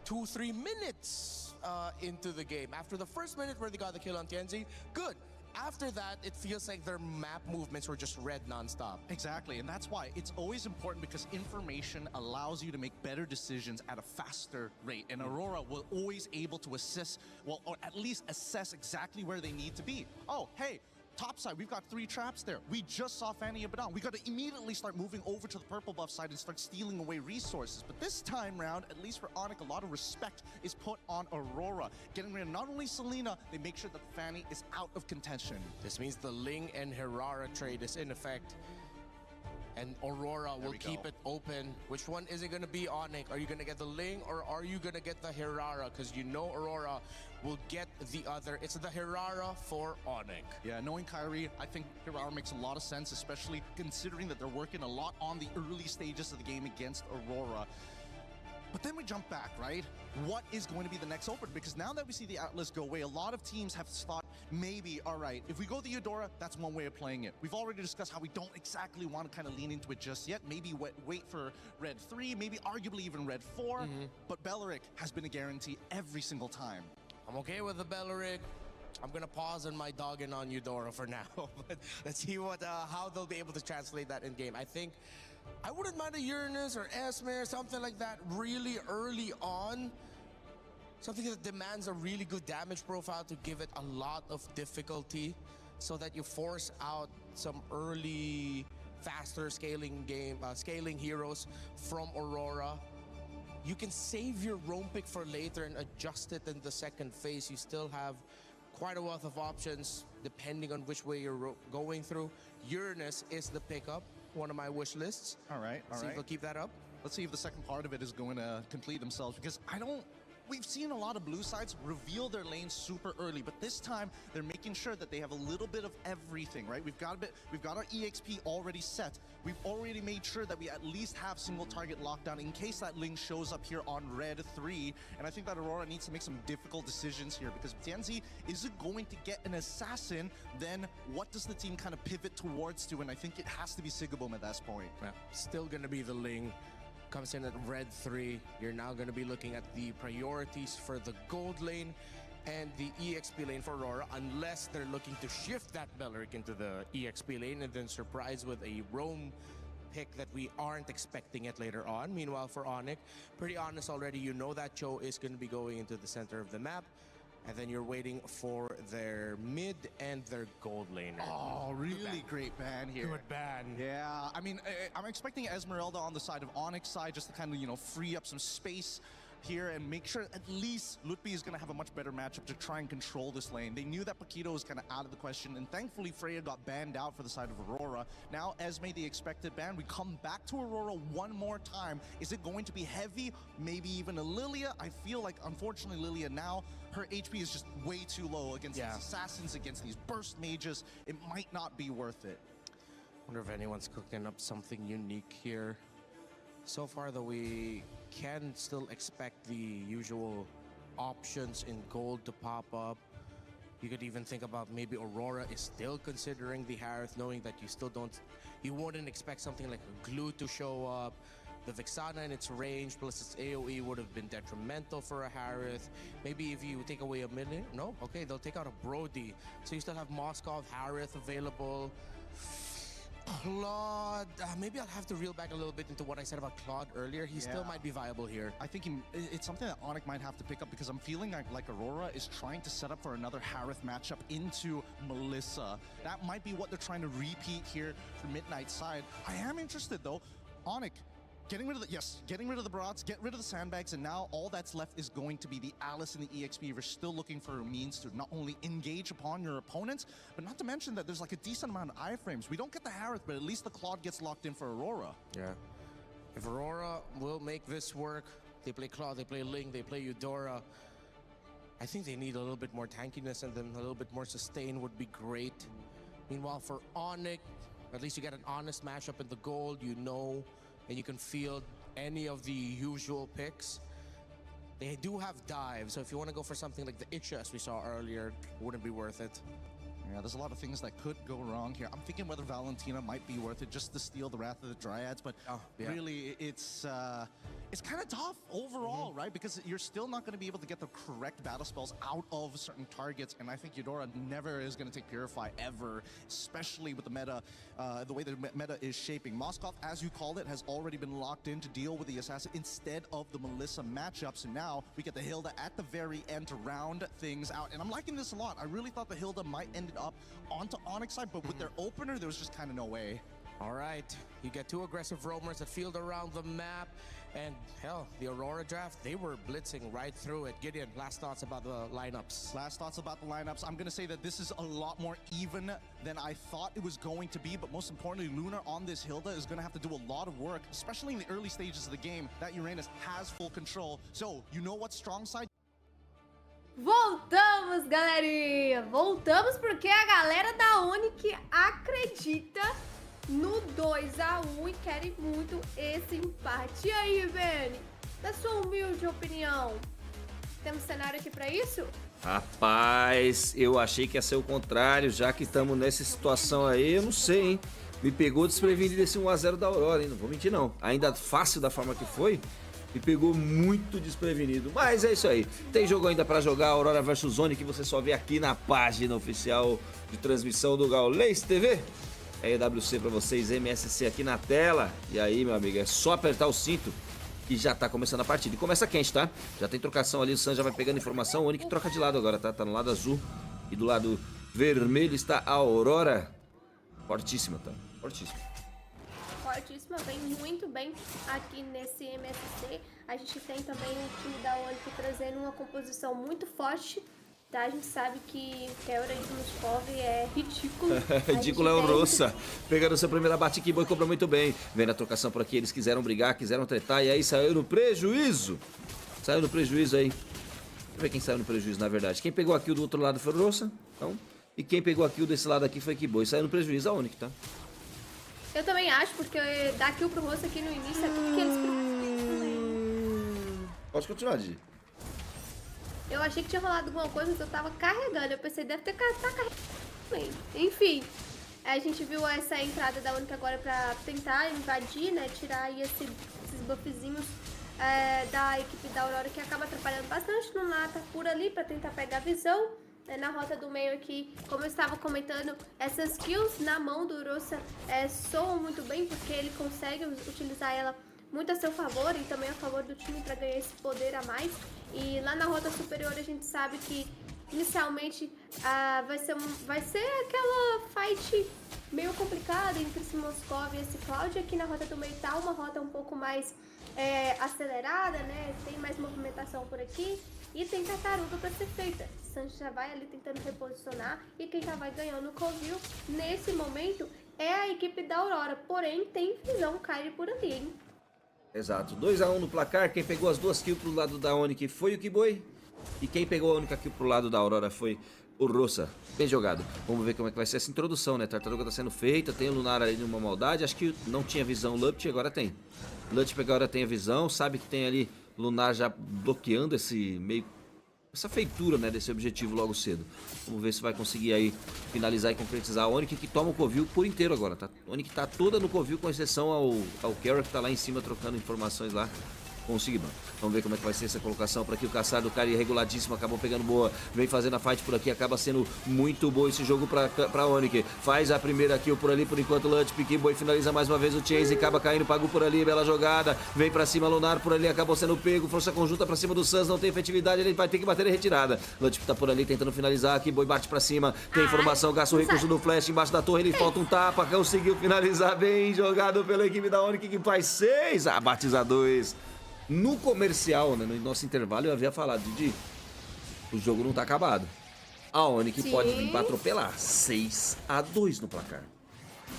2-3 minutes into the game. After the first minute where they got the kill on Tianzi, good. After that, it feels like their map movements were just red nonstop. Exactly, and that's why it's always important, because information allows you to make better decisions at a faster rate. And Aurora will always able to assess, well, or at least assess exactly where they need to be. Oh, hey, top side, we've got 3 traps there. We just saw Fanny Abaddon. We got to immediately start moving over to the purple buff side and start stealing away resources. But this time round, at least for Onyx, a lot of respect is put on Aurora. Getting rid of not only Selena, they make sure that Fanny is out of contention. This means the Ling and Herrera trade is in effect. And Aurora will keep it open. Which one is it going to be, Onyx? Are you going to get the Ling, or are you going to get the Herrera? Because you know Aurora will get the other. It's the Herrera for Onyx. Yeah, knowing Kyrie, I think Herrera makes a lot of sense, especially considering that they're working a lot on the early stages of the game against Aurora. But then we jump back, right? What is going to be the next open? Because now that we see the Atlas go away, a lot of teams have thought, maybe, all right, if we go the Eudora, that's one way of playing it. We've already discussed how we don't exactly want to kind of lean into it just yet. Maybe wait for Red 3, maybe arguably even Red 4. But Belleric has been a guarantee every single time. I'm okay with the Belleric. I'm gonna pause on my dogging on Eudora for now, but let's see how they'll be able to translate that in game. I think I wouldn't mind a Uranus or Esmer, something like that really early on. Something that demands a really good damage profile to give it a lot of difficulty so that you force out some early, faster scaling heroes from Aurora. You can save your roam pick for later and adjust it in the second phase. You still have quite a wealth of options depending on which way you're going through. Uranus is the pickup, one of my wish lists. All right. See if they'll keep that up. Let's see if the second part of it is going to complete themselves, because we've seen a lot of blue sides reveal their lanes super early, but this time they're making sure that they have a little bit of everything, right? We've got our EXP already set. We've already made sure that we at least have single target lockdown in case that Ling shows up here on red 3. And I think that Aurora needs to make some difficult decisions here, because Tianzi isn't going to get an assassin. Then what does the team kind of pivot towards to? And I think it has to be Sigaboom at that point. Yeah, still gonna be the Ling. Comes in at red 3. You're now going to be looking at the priorities for the gold lane and the EXP lane for Aurora, unless they're looking to shift that Belleric into the EXP lane and then surprise with a roam pick that we aren't expecting it later on. Meanwhile, for Onyx, pretty honest already, you know that Cho is going to be going into the center of the map. And then you're waiting for their mid and their gold laner. Oh, really great ban here. Good ban. Yeah, I mean, I'm expecting Esmeralda on the side of Onyx side just to kind of, free up some space here and make sure at least Lutfi is going to have a much better matchup to try and control this lane. They knew that Paquito was kind of out of the question, and thankfully Freya got banned out for the side of Aurora. Now Esme, the expected ban. We come back to Aurora one more time. Is it going to be heavy? Maybe even a Lilia? I feel like, unfortunately, Lilia now, her HP is just way too low against these assassins, against these burst mages. It might not be worth it. Wonder if anyone's cooking up something unique here. So far, though, we can still expect the usual options in gold to pop up. You could even think about maybe Aurora is still considering the Harith, knowing that you wouldn't expect something like a Glue to show up. The Vexana in its range plus its AoE would have been detrimental for a Harith. Maybe if you take away a million, no? Okay, they'll take out a Brody. So you still have Moskov, Harith available. Claude, maybe I'll have to reel back a little bit into what I said about Claude earlier. He still might be viable here. I think it's something that Onyx might have to pick up, because I'm feeling like Aurora is trying to set up for another Harith matchup into Melissa. That might be what they're trying to repeat here for Midnight side. I am interested though. Onyx, getting rid of the Barats, get rid of the sandbags, and now all that's left is going to be the Alice and the EXP. We're still looking for a means to not only engage upon your opponents, but not to mention that there's like a decent amount of iframes. We don't get the Harith, but at least the Claude gets locked in for Aurora. Yeah. If Aurora will make this work, they play Claude, they play Ling, they play Eudora. I think they need a little bit more tankiness, and then a little bit more sustain would be great. Meanwhile, for Onyx, at least you get an honest matchup in the gold, and you can field any of the usual picks. They do have dive, so if you want to go for something like the Itcha as we saw earlier, it wouldn't be worth it. Yeah, there's a lot of things that could go wrong here. I'm thinking whether Valentina might be worth it just to steal the Wrath of the Dryads, but really it's kind of tough overall, right? Because you're still not going to be able to get the correct battle spells out of certain targets, and I think Eudora never is going to take Purify ever, especially with the meta, the way the meta is shaping. Moskov, as you called it, has already been locked in to deal with the Assassin instead of the Melissa matchups, and now we get the Hilda at the very end to round things out, and I'm liking this a lot. I really thought the Hilda might end up onto Onyx side, but with their opener, there was just kind of no way. All right, you get two aggressive roamers that field around the map, and hell, the Aurora draft, they were blitzing right through it. Gideon, last thoughts about the lineups? Last thoughts about the lineups. I'm going to say that this is a lot more even than I thought it was going to be, but most importantly, Lunar on this Hilda is going to have to do a lot of work, especially in the early stages of the game, that Uranus has full control. So, you know what strong side? Voltamos, galerinha! Voltamos porque a galera da Onyx acredita no 2-1 e querem muito esse empate. E aí, Benny? Da sua humilde opinião, temos cenário aqui pra isso? Rapaz, eu achei que ia ser o contrário, já que estamos nessa situação aí, eu não sei, hein? Me pegou desprevenido esse 1-0 da Aurora, hein? Não vou mentir, não. Ainda fácil da forma que foi, Me pegou muito desprevenido. Mas é isso aí. Tem jogo ainda pra jogar, Aurora vs Zone, que você só vê aqui na página oficial de transmissão do Gaules TV. É EWC pra vocês, MSC aqui na tela. E aí, meu amigo, é só apertar o cinto que já tá começando a partida. E começa quente, tá? Já tem trocação ali, o Sam já vai pegando informação. O Onic troca de lado agora, tá? Tá no lado azul. E do lado vermelho está a Aurora. Fortíssima, tá? Fortíssima. Fortíssima, vem muito bem aqui nesse MSC. A gente tem também o time da Onic trazendo uma composição muito forte, tá? A gente sabe que a Eura de Moscov é ridículo. Ridículo é o Rossa. Pegando seu primeiro abate aqui, Boi cobrou muito bem. Vendo a trocação por aqui, eles quiseram brigar, quiseram tretar. E aí saiu no prejuízo. Saiu no prejuízo aí. Deixa eu ver quem saiu no prejuízo, na verdade. Quem pegou aqui do outro lado foi o Rossa. Então, e quem pegou aqui desse lado aqui foi que Boi. Saiu no prejuízo a Onic, tá? Eu também acho, porque dar kill pro Rosso aqui no início é tudo que eles precisam. Pode continuar, Didi. Eu achei que tinha rolado alguma coisa, mas eu tava carregando. Eu pensei, deve ter carregando também. Enfim, a gente viu essa entrada da Onic agora pra tentar invadir, né? Tirar aí esses buffzinhos da equipe da Aurora, que acaba atrapalhando bastante. No Nata por ali pra tentar pegar a visão. Na rota do meio aqui, como eu estava comentando, essas kills na mão do Rossa soam muito bem, porque ele consegue utilizar ela muito a seu favor e também a favor do time para ganhar esse poder a mais. E lá na rota superior a gente sabe que inicialmente vai ser aquela fight meio complicada entre esse Moscov e esse Cloud. Aqui na rota do meio tá uma rota um pouco mais acelerada, né? Tem mais movimentação por aqui. E tem tartaruga para ser feita. Sancho já vai ali tentando reposicionar. E quem já vai ganhando o Covil nesse momento é a equipe da Aurora. Porém, tem visão Kyrie por ali, hein? Exato. 2-1 no placar. Quem pegou as 2 kills pro lado da Onic foi o Kiboi. E quem pegou a única kill pro lado da Aurora foi o Rossa. Bem jogado. Vamos ver como é que vai ser essa introdução, né? Tartaruga tá sendo feita. Tem o Lunar ali numa maldade. Acho que não tinha visão o Lupt, agora tem. Lupt agora tem a visão. Sabe que tem ali Lunar já bloqueando essa feitura, né, desse objetivo logo cedo. Vamos ver se vai conseguir aí finalizar e concretizar a Onic, que toma o Covil por inteiro agora, tá? A Onic tá toda no Covil, com exceção ao Carol, que tá lá em cima trocando informações lá com o Sigma. Vamos ver como é que vai ser essa colocação por aqui. O caçar do cara reguladíssimo, acabou pegando boa. Vem fazendo a fight por aqui, acaba sendo muito boa esse jogo pra Onic. Faz a primeira kill por ali, por enquanto o Lunch, Pique Boy finaliza mais uma vez o Chase, acaba caindo, pagou por ali, bela jogada. Vem pra cima, Lunar por ali, acabou sendo pego. Força conjunta pra cima do Suns, não tem efetividade, ele vai ter que bater em retirada. Lunch tá por ali tentando finalizar, aqui Boy bate pra cima. Tem informação, gasta o recurso do flash embaixo da torre, ele falta um tapa, conseguiu finalizar bem, jogado pela equipe da Onic, que faz 6, abate a 2. No comercial, né, no nosso intervalo, eu havia falado, Didi, o jogo não tá acabado. A Onic pode vir pra atropelar. 6-2 no placar.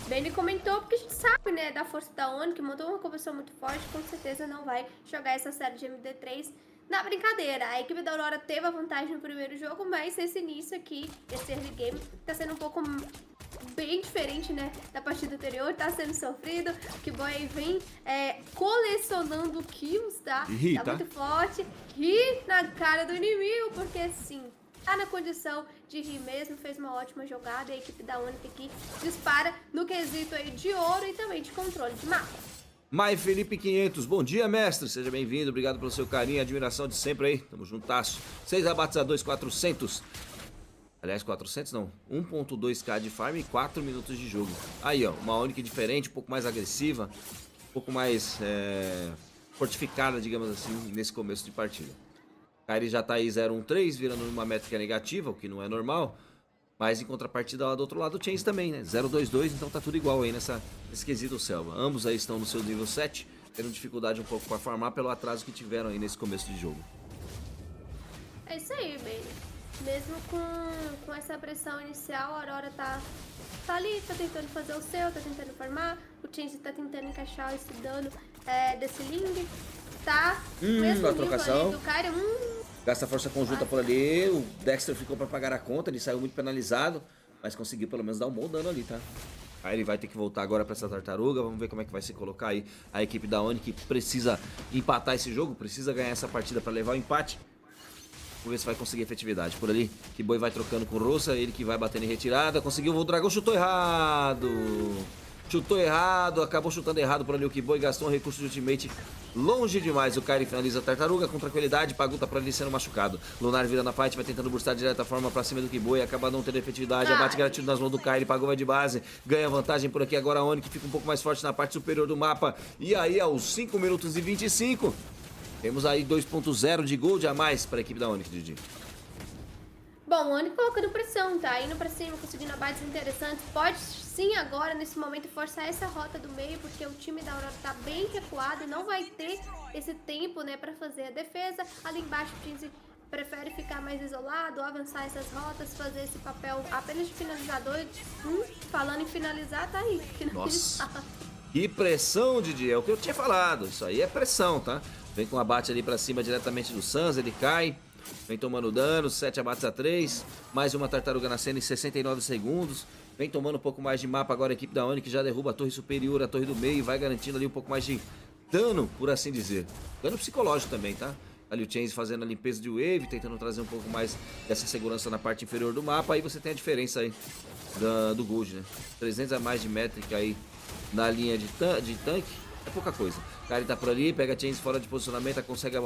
Bem, ele comentou, porque a gente sabe, né, da força da Onic, montou uma conversão muito forte, com certeza não vai jogar essa série de MD3 na brincadeira. A equipe da Aurora teve a vantagem no primeiro jogo, mas esse início aqui, esse early game, tá sendo um pouco bem diferente, né, da partida anterior, tá sendo sofrido. O Kiboi vem colecionando kills, tá? Tá muito forte. Ri na cara do inimigo, porque sim, tá na condição de rir mesmo, fez uma ótima jogada. A equipe da Onic aqui dispara no quesito aí de ouro e também de controle de mapa. Mai Felipe 500, bom dia, mestre, seja bem-vindo, obrigado pelo seu carinho e admiração de sempre aí, tamo juntasso. 6 abates a 2, 400. Aliás, 400 não, 1.2k de farm e 4 minutos de jogo. Aí, ó, uma Onic diferente, um pouco mais agressiva, um pouco mais fortificada, digamos assim, nesse começo de partida. Kairi já tá aí 0-1-3, virando uma métrica negativa, o que não é normal. Mas em contrapartida lá do outro lado o Chains também, né? 0-2-2, então tá tudo igual aí nesse quesito Selva. Ambos aí estão no seu nível 7, tendo dificuldade um pouco para farmar pelo atraso que tiveram aí nesse começo de jogo. É isso aí, bem. Mesmo com essa pressão inicial, a Aurora tá ali, tá tentando fazer o seu, tá tentando farmar. O Chains tá tentando encaixar esse dano desse Ling. Tá mesmo a trocação. do cara. Gasta força conjunta por ali, o Dexter ficou pra pagar a conta, ele saiu muito penalizado, mas conseguiu pelo menos dar um bom dano ali, tá? Aí ele vai ter que voltar agora pra essa tartaruga, vamos ver como é que vai se colocar aí a equipe da Onic, que precisa empatar esse jogo, precisa ganhar essa partida pra levar o empate. Vamos ver se vai conseguir efetividade por ali. Que Boi vai trocando com o Rossa, ele que vai batendo em retirada, conseguiu, o dragão chutou errado. Chutou errado, acabou chutando errado por ali o Kiboi, gastou um recurso de ultimate longe demais. O Kairi finaliza a tartaruga com tranquilidade, Pagu tá por ali sendo machucado. Lunar vira na fight, vai tentando burstar de direta forma pra cima do Kiboi, acaba não tendo efetividade, abate garantido nas mãos do Kairi, Pagu vai de base, ganha vantagem por aqui agora a Oni, que fica um pouco mais forte na parte superior do mapa. E aí aos 5 minutos e 25, temos aí 2.0 de gold a mais para a equipe da Onyx, Didi. Bom, o Onyx colocando pressão, tá? Indo pra cima, conseguindo abates interessantes. Pode sim agora, nesse momento, forçar essa rota do meio, porque o time da Aurora tá bem recuado, não vai ter esse tempo, né, pra fazer a defesa. Ali embaixo o Tinzi prefere ficar mais isolado, avançar essas rotas, fazer esse papel apenas de finalizador. Falando em finalizar, tá aí. Nossa, que pressão, Didi, é o que eu tinha falado. Isso aí é pressão, tá? Vem com um abate ali pra cima diretamente do Sans, ele cai. Vem tomando dano, 7 abates a 3. Mais uma tartaruga na cena em 69 segundos. Vem tomando um pouco mais de mapa agora a equipe da Onyx, que já derruba a torre superior, a torre do meio. Vai garantindo ali um pouco mais de dano, por assim dizer. Dano psicológico também, tá? Ali o Chains fazendo a limpeza de wave, tentando trazer um pouco mais dessa segurança na parte inferior do mapa. Aí você tem a diferença aí do gold, né? 300 a mais de métrica aí na linha de tanque. É pouca coisa. O Kairi tá por ali, pega a Chains fora de posicionamento, consegue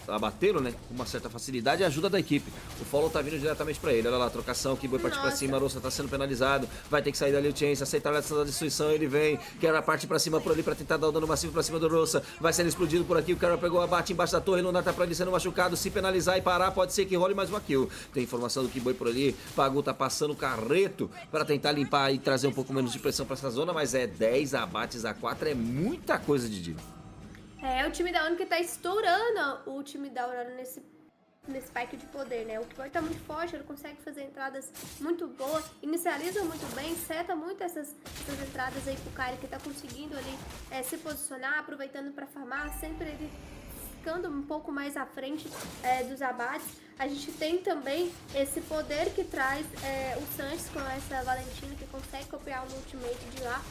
abatê-lo, né? Com uma certa facilidade e ajuda da equipe. O follow tá vindo diretamente pra ele. Olha lá, trocação, Kiboi parte pra cima, a Rosa tá sendo penalizado. Vai ter que sair dali o Chains, aceitar essa destruição, ele vem. Kera parte pra cima por ali pra tentar dar o dano massivo pra cima do Rosa. Vai sendo explodido por aqui, o Kera pegou o abate embaixo da torre, Lunar tá pra ele sendo machucado. Se penalizar e parar, pode ser que role mais uma kill. Tem informação do Kiboi por ali. Pagu tá passando o carreto pra tentar limpar e trazer um pouco menos de pressão pra essa zona, mas é 10 abates a 4, é muita coisa, Didi. É, o time da Onyx tá estourando o time da Aurora nesse spike de poder, né? O Kiboi tá muito forte, ele consegue fazer entradas muito boas, inicializa muito bem, seta muito essas entradas aí pro Kairi, que tá conseguindo ali se posicionar, aproveitando pra farmar, sempre ele ficando um pouco mais à frente dos abates. A gente tem também esse poder que traz o Sanches com essa Valentina, que consegue copiar o ultimate de lá.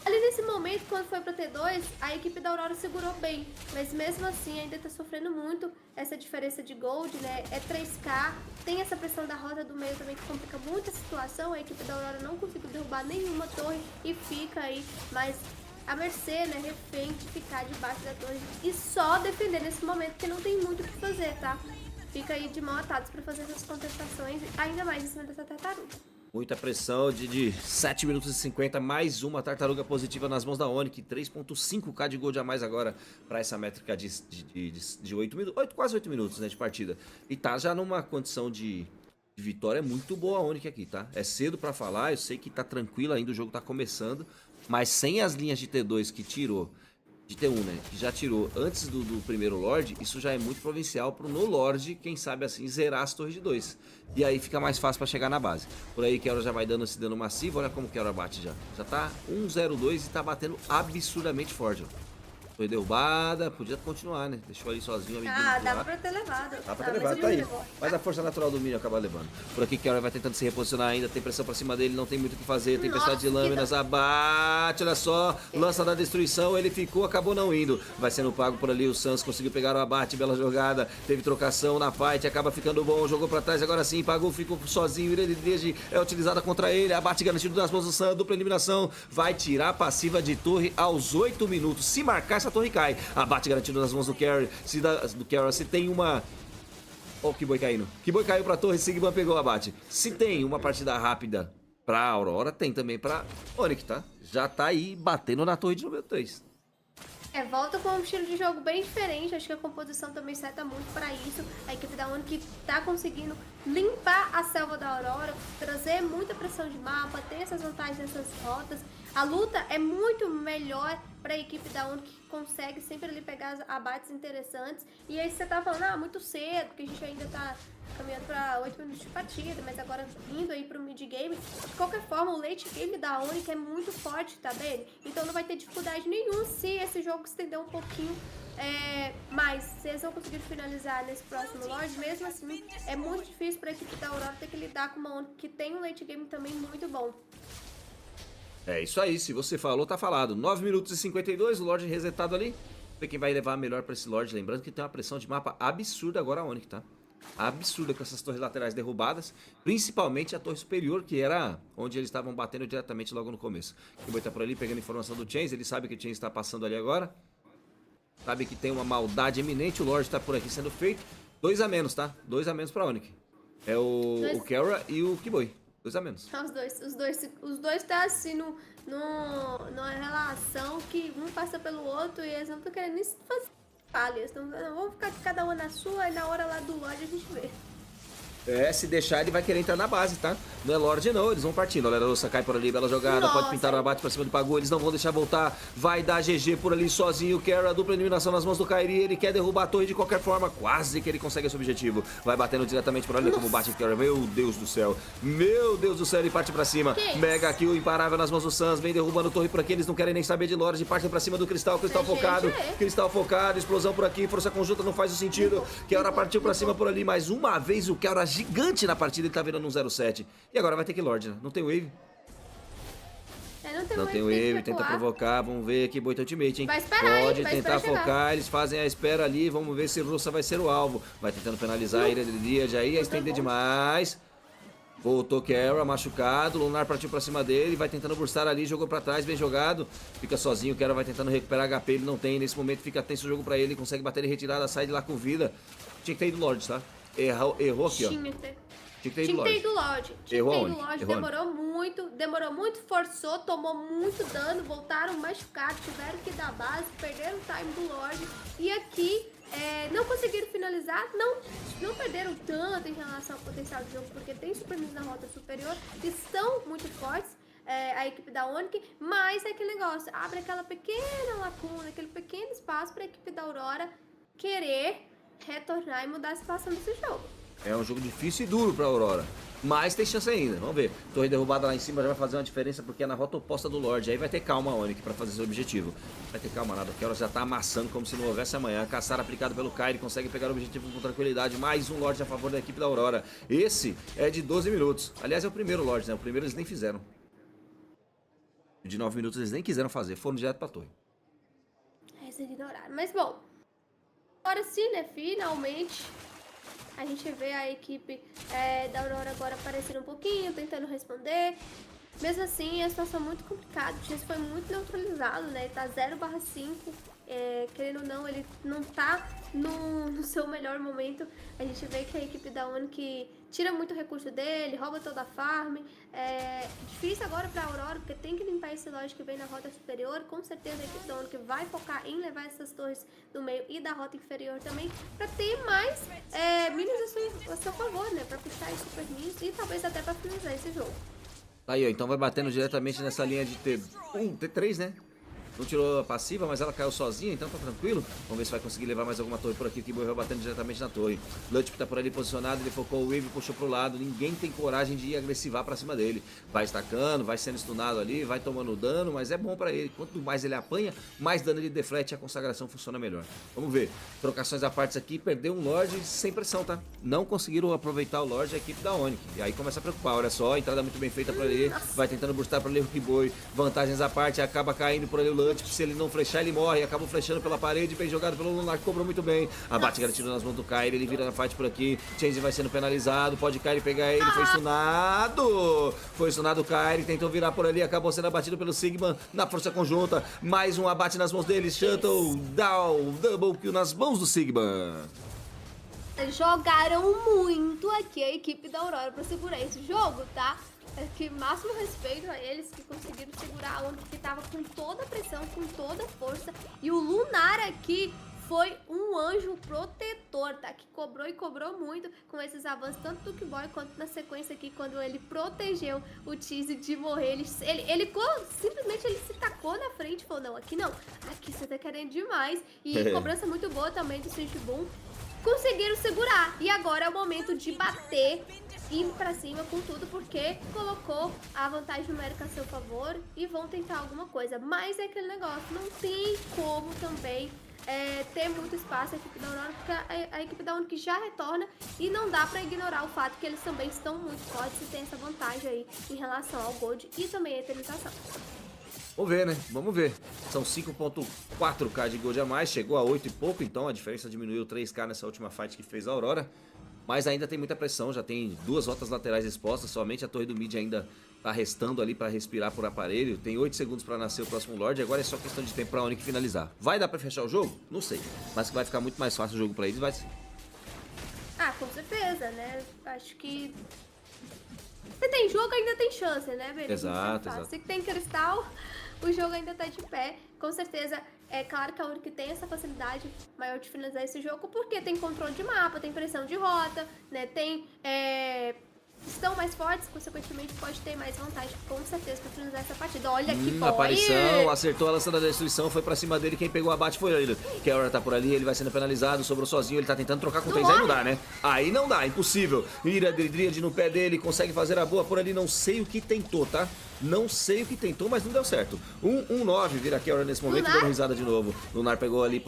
Ali nesse momento, quando foi pra T2, a equipe da Aurora segurou bem, mas mesmo assim ainda tá sofrendo muito essa diferença de gold, né? É 3k, tem essa pressão da rota do meio também que complica muito a situação. A equipe da Aurora não conseguiu derrubar nenhuma torre e fica aí mais à mercê, né? Refém de ficar debaixo da torre e só defender nesse momento, porque não tem muito o que fazer, tá? Fica aí de mão atados pra fazer essas contestações, ainda mais em cima dessa tartaruga. Muita pressão de 7 minutos e 50, mais uma tartaruga positiva nas mãos da Onyx, 3.5k de gold a mais agora para essa métrica de 8 minutos, quase 8 minutos, né, de partida. E tá já numa condição de vitória muito boa a Onyx aqui, tá? É cedo para falar, eu sei que tá tranquilo ainda, o jogo tá começando, mas sem as linhas de T2 que tirou, de T1, né, que já tirou antes do primeiro Lorde, isso já é muito provincial pro no Lorde, quem sabe assim, zerar as torres de 2. E aí fica mais fácil pra chegar na base. Por aí Kera já vai dando esse dano massivo, olha como Kera bate já. Já tá 1-0-2 e tá batendo absurdamente forte, ó. Foi derrubada, podia continuar, né? Deixou ali sozinho. Dava pra ter levado. Dá pra ter levado, tá aí. Mas a força natural do Minion acaba levando. Por aqui, Kera vai tentando se reposicionar ainda. Tem pressão pra cima dele, não tem muito o que fazer. Tempestade de lâminas, abate, olha só. Lança da destruição, ele ficou, acabou não indo. Vai sendo pago por ali, o Sans conseguiu pegar o abate, bela jogada. Teve trocação na fight, acaba ficando bom. Jogou pra trás, agora sim, pagou, ficou sozinho. Ele desde é utilizada contra ele. Abate garantido nas mãos do Sans, dupla eliminação. Vai tirar a passiva de torre aos 8 minutos. Se marcar, essa torre cai. Abate garantido nas mãos do Carry. Se tem uma... Ó o Kiboi caindo. Kiboi caiu pra torre, Sigma pegou o abate. Se tem uma partida rápida pra Aurora, tem também pra Onyx, tá? Já tá aí batendo na torre de número 3. Volta com um estilo de jogo bem diferente, acho que a composição também seta muito para isso. A equipe da Onyx tá conseguindo limpar a selva da Aurora, trazer muita pressão de mapa, ter essas vantagens nessas rotas. A luta é muito melhor para a equipe da Onyx, que consegue sempre ali pegar abates interessantes. E aí você tá falando, muito cedo, porque a gente ainda tá caminhando para 8 minutos de partida, mas agora indo aí pro mid-game. De qualquer forma, o late game da Onyx é muito forte, tá vendo? Então não vai ter dificuldade nenhuma se esse jogo estender um pouquinho mais. Se eles não conseguirem finalizar nesse próximo Lorde, mesmo assim, é muito difícil para a equipe da Aurora ter que lidar com uma Onyx que tem um late game também muito bom. É isso aí, se você falou, tá falado. 9 minutos e 52, o Lorde resetado ali. Ver quem vai levar melhor pra esse Lorde. Lembrando que tem uma pressão de mapa absurda agora a Onyx, tá? absurda com essas torres laterais derrubadas, principalmente a torre superior, que era onde eles estavam batendo diretamente logo no começo. O Kiboi tá por ali pegando informação do Chains, ele sabe que o Chains está passando ali agora. Sabe que tem uma maldade eminente, o Lorde tá por aqui sendo feito. 2 a menos, tá? 2 a menos pra Onyx. É o Kara e o Kiboi. 2 a menos. Os dois tá assim numa relação que um passa pelo outro e eles não estão querendo nem fazer falhas. Então, vamos ficar cada uma na sua e na hora lá do Lorde a gente vê. Se deixar, ele vai querer entrar na base, tá? Não é Lorde, não. Eles vão partindo. Olha, a Rosa cai por ali, bela jogada. Pode pintar o abate pra cima do Pagu. Eles não vão deixar voltar. Vai dar GG por ali sozinho. Kara, dupla eliminação nas mãos do Kairi. Ele quer derrubar a torre de qualquer forma. Quase que ele consegue esse objetivo. Vai batendo diretamente por ali. Como bate o Kara. Meu Deus do céu. Meu Deus do céu. Ele parte pra cima. Mega kill imparável nas mãos do Sans. Vem derrubando a torre por aqui. Eles não querem nem saber de Lorde. Partem pra cima do Cristal. Cristal focado. Cristal focado. Explosão por aqui. Força conjunta não faz o sentido. Kara partiu pra cima por ali. Mais uma vez o Kara gigante na partida. Ele tá virando um 0-7. E agora vai ter que Lorde, né? Não tem wave? Não tem wave, tenta provocar. Vamos ver aqui, Boita Ultimate, hein? Vai esperar, pode tentar focar, eles fazem a espera ali. Vamos ver se Russa vai ser o alvo. Vai tentando penalizar a Ilha de Dia, já ia estender demais. Voltou Kara, machucado. Lunar partiu pra cima dele, vai tentando burstar ali, jogou pra trás, bem jogado. Fica sozinho, Kara vai tentando recuperar HP, ele não tem. Nesse momento fica tenso o jogo pra ele, consegue bater em retirada, sai de lá com vida. Tinha que ter ido Lorde, tá? Errou aqui, ó. Tinha que ter ido Lorde. Demorou muito, forçou, tomou muito dano, voltaram machucados, tiveram que dar base, perderam o time do Lorde. E aqui não conseguiram finalizar, não perderam tanto em relação ao potencial do jogo, porque tem supremos na rota superior, que são muito fortes. A equipe da Onyx, mas é aquele negócio, abre aquela pequena lacuna, aquele pequeno espaço para a equipe da Aurora querer retornar e mudar a situação desse jogo. É um jogo difícil e duro pra Aurora, mas tem chance ainda, vamos ver. Torre derrubada lá em cima já vai fazer uma diferença porque é na rota oposta do Lorde. Aí vai ter calma a Onyx pra fazer seu objetivo. Vai ter calma nada, porque ela já tá amassando como se não houvesse amanhã. Caçar aplicado pelo Kairi, consegue pegar o objetivo com tranquilidade. Mais um Lorde a favor da equipe da Aurora. Esse é de 12 minutos. Aliás, é o primeiro Lorde, né? O primeiro eles nem fizeram. De 9 minutos eles nem quiseram fazer, foram direto pra torre. Eles ignoraram, mas bom. Agora sim, né? Finalmente a gente vê a equipe da Aurora agora aparecendo um pouquinho, tentando responder. Mesmo assim, a situação é muito complicada. O Chase foi muito neutralizado, né? Ele tá 0/5. Querendo ou não, ele não tá no seu melhor momento. A gente vê que a equipe da Onyx tira muito recurso dele, rouba toda a farm. É difícil agora pra Aurora, porque tem que limpar esse lote que vem na rota superior. Com certeza a equipe da Onyx vai focar em levar essas torres do meio e da rota inferior também, pra ter mais minions a seu favor, né? Pra puxar os super minions e talvez até pra finalizar esse jogo. Aí, ó, então vai batendo diretamente nessa linha de T3, né? Não tirou a passiva, mas ela caiu sozinha, então tá tranquilo. Vamos ver se vai conseguir levar mais alguma torre por aqui. O Kiboi vai batendo diretamente na torre. Lutip tá por ali posicionado, ele focou o wave, puxou pro lado. Ninguém tem coragem de ir agressivar pra cima dele. Vai estacando, vai sendo stunado ali, vai tomando dano, mas é bom pra ele. Quanto mais ele apanha, mais dano ele deflete e a consagração funciona melhor. Vamos ver. Trocações à parte aqui, perdeu um Lorde sem pressão, tá? Não conseguiram aproveitar o Lorde, a equipe da Onyx. E aí começa a preocupar, olha só, entrada muito bem feita pra ele. Vai tentando burstar pra ele o Kiboi. Vantagens à parte, acaba caindo por ali o se ele não flechar, ele morre. Acabou flechando pela parede, bem jogado pelo Lunar, que cobrou muito bem. Abate garantido nas mãos do Kairi, ele vira na fight por aqui. Change vai sendo penalizado, pode Kairi pegar ele, foi stunado. Foi stunado o Kairi, tentou virar por ali, acabou sendo abatido pelo Sigma na força conjunta. Mais um abate nas mãos dele, Shuttle, down, double kill nas mãos do Sigma. Jogaram muito aqui a equipe da Aurora pra segurar esse jogo, tá? Que máximo respeito a eles que conseguiram segurar a Onyx, que tava com toda a pressão, com toda a força. E o Lunar aqui foi um anjo protetor, tá? Que cobrou e cobrou muito com esses avanços, tanto do Kiboi quanto na sequência aqui, quando ele protegeu o Cheese de morrer. Simplesmente ele se tacou na frente e falou, não, aqui você tá querendo demais. E cobrança muito boa também do Boom. Conseguiram segurar. E agora é o momento de bater, indo pra cima com tudo, porque colocou a vantagem numérica a seu favor e vão tentar alguma coisa. Mas é aquele negócio, não tem como também ter muito espaço a equipe da Aurora, porque a equipe da Onyx já retorna e não dá pra ignorar o fato que eles também estão muito fortes e tem essa vantagem aí em relação ao Gold e também a eternização. Vamos ver, né? Vamos ver. São 5.4k de gold a mais, chegou a 8 e pouco, então a diferença diminuiu 3k nessa última fight que fez a Aurora. mas ainda tem muita pressão, já tem 2 rotas laterais expostas, somente a torre do mid ainda tá restando ali para respirar por aparelho, tem 8 segundos para nascer o próximo Lorde, agora é só questão de tempo para a Onyx finalizar. Vai dar para fechar o jogo? Não sei, mas que vai ficar muito mais fácil o jogo para eles, vai sim. Ah, com certeza, né? Acho que se tem jogo, ainda tem chance, né, beleza? Exato, exato. Se tem cristal, o jogo ainda tá de pé. Com certeza, é claro que a Onyx tem essa facilidade maior de finalizar esse jogo, porque tem controle de mapa, tem pressão de rota, né? Tem... estão mais fortes, consequentemente pode ter mais vantagem, com certeza, pra finalizar essa partida. Olha que boy! Aparição, acertou a lança da destruição, foi pra cima dele, quem pegou o abate foi ele. Keora tá por ali, ele vai sendo penalizado, sobrou sozinho, ele tá tentando trocar com o 3, aí não dá, né? Aí não dá, impossível. Ira Dríade no pé dele, consegue fazer a boa por ali, não sei o que tentou, tá? Não sei o que tentou, mas não deu certo. 1-9 vira Keora nesse momento, dando risada de novo. Lunar pegou ali,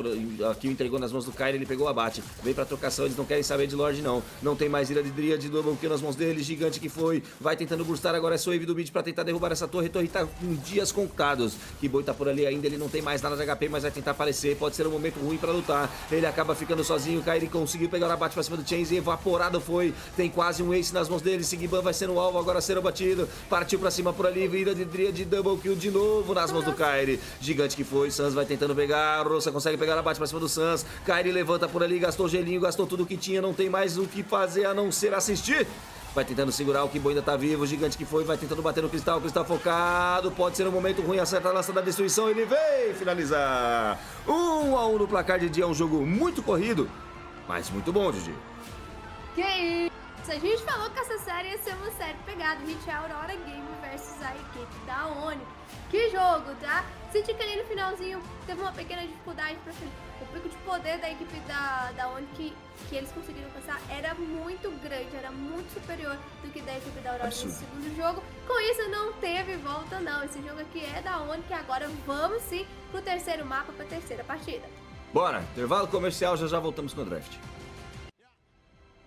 aqui entregou nas mãos do Kairi, ele pegou o abate. Veio pra trocação, eles não querem saber de Lorde não. Não tem mais Ira de Dríade, double kill nas mãos dele, gigante que foi. Vai tentando burstar, agora é Swave do mid pra tentar derrubar essa torre. A torre tá com dias contados. Kiboi tá por ali ainda, ele não tem mais nada de HP, mas vai tentar aparecer. Pode ser um momento ruim pra lutar. Ele acaba ficando sozinho, Kairi conseguiu pegar o abate pra cima do Chainz, evaporado foi. Tem quase um ace nas mãos dele, Sigiban vai sendo o alvo, agora será batido. Partiu pra cima por ali, Ira de Dríade, double kill de novo nas mãos do Kairi. Gigante que foi, Sans vai tentando pegar, Rosa consegue pegar o abate pra cima do Sans. Kairi levanta por ali, gastou gelinho, gastou tudo que tinha, não tem mais o que fazer a não ser assistir. Vai tentando segurar, o Kibo ainda tá vivo, o gigante que foi, vai tentando bater no cristal, o cristal focado, pode ser um momento ruim, acerta a lança da destruição, ele vem finalizar. 1-1 no placar de dia, é um jogo muito corrido, mas muito bom, Didi. Que isso? A gente falou que essa série ia ser uma série pegada, a gente é a Aurora Game versus a equipe da Onyx. Que jogo, tá? Senti que ali no finalzinho teve uma pequena dificuldade pra o pico de poder da equipe da Onyx que eles conseguiram passar era muito grande, era muito superior do que da equipe da Aurora no segundo jogo. Com isso não teve volta não, esse jogo aqui é da Onyx, agora vamos sim pro terceiro mapa, pra terceira partida. Bora, intervalo comercial, já voltamos com o draft.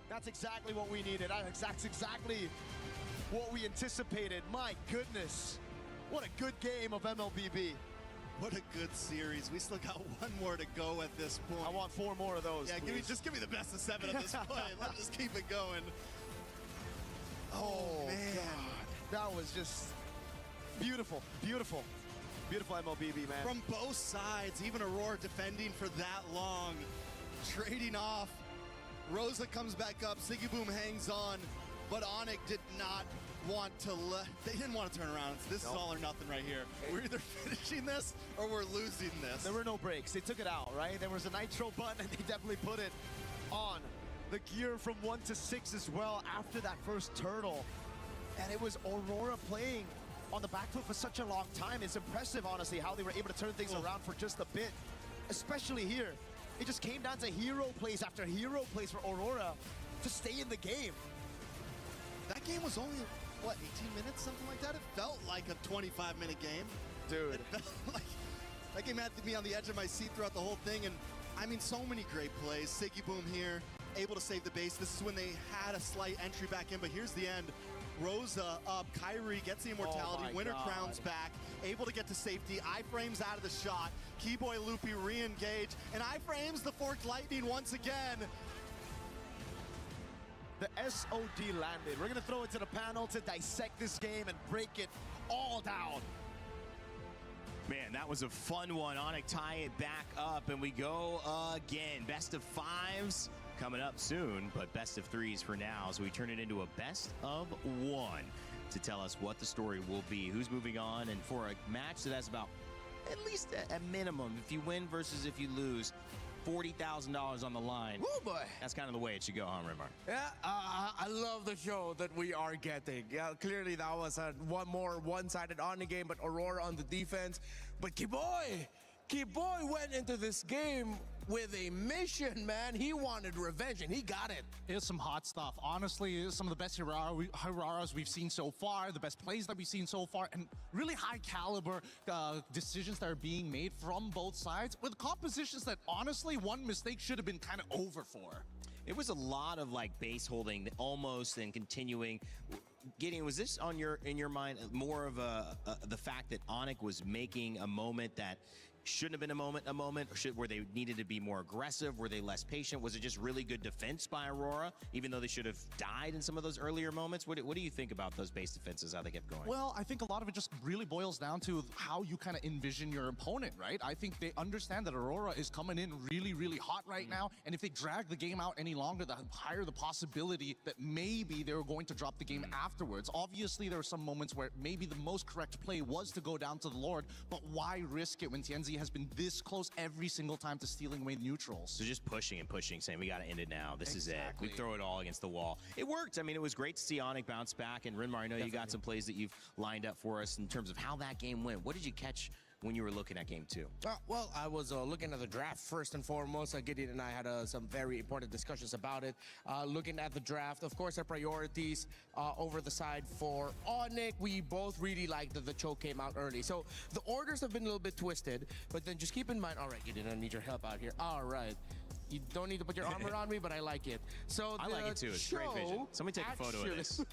That's exactly what we needed. That's exactly what we anticipated. My goodness. What a good game of MLBB. What a good series. We still got one more to go at this point. I want 4 more of those. Yeah, just give me the best of 7 at this point. Let's just keep it going. Oh man. God. That was just beautiful. Beautiful. Beautiful MLBB, man. From both sides, even Aurora defending for that long. Trading off. Rosa comes back up, Sigiboom hangs on, but Onyx did not want to they didn't want to turn around. This is all or nothing right here. We're either finishing this or we're losing this. There were no breaks. They took it out, right? There was a nitro button and they definitely put it on. The gear from 1 to 6 as well after that first turtle. And it was Aurora playing on the back foot for such a long time. It's impressive, honestly, how they were able to turn things around for just a bit, especially here. It just came down to hero plays after hero plays for Aurora to stay in the game. That game was only, what, 18 minutes, something like that? It felt like a 25-minute game. Dude. It felt like that game had me on the edge of my seat throughout the whole thing. And I mean, so many great plays. Sigiboom here, able to save the base. This is when they had a slight entry back in, but here's the end. Rosa up, Kyrie gets the immortality, Winter Crown's back, able to get to safety, iframes out of the shot, Keyboy Loopy re-engage, and iframes the Forked Lightning once again. The SOD landed. We're gonna throw it to the panel to dissect this game and break it all down. Man, that was a fun one. Onyx tie it back up, and we go again. Best of 5s coming up soon, but best of 3s for now. So we turn it into a best of 1 to tell us what the story will be, who's moving on, and for a match that has about at least a minimum, if you win versus if you lose, $40,000 on the line. Oh boy. That's kind of the way it should go, huh, Rimar? Yeah, I love the show that we are getting. Yeah, clearly that was a more one-sided on the game, but Aurora on the defense. But Keyboy went into this game with a mission, man. He wanted revenge, and he got it. It's some hot stuff. Honestly, it's some of the best Hiraras we've seen so far, the best plays that we've seen so far, and really high caliber decisions that are being made from both sides with compositions that honestly one mistake should have been kind of over for. It was a lot of like base holding almost and continuing. Gideon, was this on in your mind more of the fact that Onyx was making a moment that shouldn't have been a moment? Or were they needed to be more aggressive? Were they less patient? Was it just really good defense by Aurora, even though they should have died in some of those earlier moments? What do you think about those base defenses, how they kept going? Well, I think a lot of it just really boils down to how you kind of envision your opponent, right? I think they understand that Aurora is coming in really, really hot right now, and if they drag the game out any longer, the higher the possibility that maybe they were going to drop the game afterwards. Obviously, there were some moments where maybe the most correct play was to go down to the Lord, but why risk it when TNZ has been this close every single time to stealing away neutrals? So just pushing and pushing, saying we got to end it now. This is it. We throw it all against the wall. It worked. I mean, it was great to see Onyx bounce back. And Rinmar, I know you got some plays that you've lined up for us in terms of how that game went. What did you catch when you were looking at game 2? Well, I was looking at the draft first and foremost. Gideon and I had some very important discussions about it. Looking at the draft, of course, our priorities over the side for Onyx. We both really liked that the choke came out early. So the orders have been a little bit twisted, but then just keep in mind, all right, Gideon, I need your help out here. All right. You don't need to put your armor on me, but I like it. So I like it too. It's great vision. Somebody take a photo of this.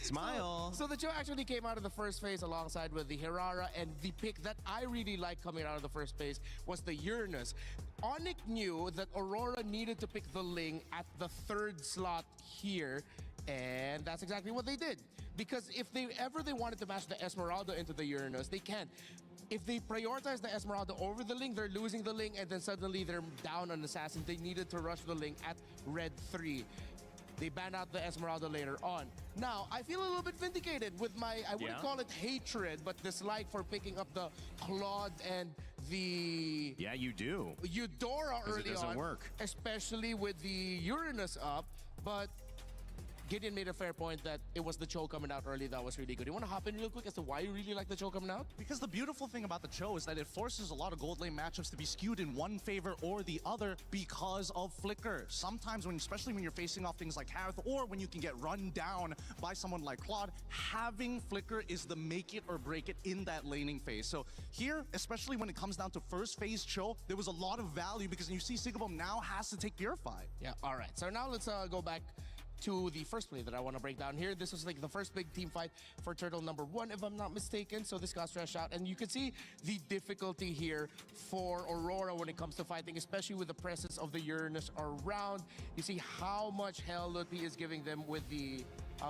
Smile. So the show actually came out of the first phase alongside with the Hirara, and the pick that I really liked coming out of the first phase was the Uranus. Onyx knew that Aurora needed to pick the Ling at the 3rd slot here, and that's exactly what they did. Because if they wanted to match the Esmeralda into the Uranus, they can't. If they prioritize the Esmeralda over the Ling, they're losing the Ling, and then suddenly they're down on Assassin. They needed to rush the Ling at red 3. They banned out the Esmeralda later on. Now, I feel a little bit vindicated with my, I wouldn't call it hatred, but dislike for picking up the Claude and the... Yeah, you do. Eudora early it doesn't on. Work. Especially with the Uranus up, but... Gideon made a fair point that it was the Cho coming out early that was really good. You want to hop in real quick as to why you really like the Cho coming out? Because the beautiful thing about the Cho is that it forces a lot of gold lane matchups to be skewed in one favor or the other because of Flicker. Sometimes, especially when you're facing off things like Harith, or when you can get run down by someone like Claude, having Flicker is the make it or break it in that laning phase. So here, especially when it comes down to first phase Cho, there was a lot of value because you see Siga now has to take Purify. Yeah, all right. So now let's go back to the first play that I want to break down here. This was like the first big team fight for Turtle number 1, if I'm not mistaken. So this got stretched out, and you can see the difficulty here for Aurora when it comes to fighting, especially with the presence of the Uranus around. You see how much hell that he is giving them with the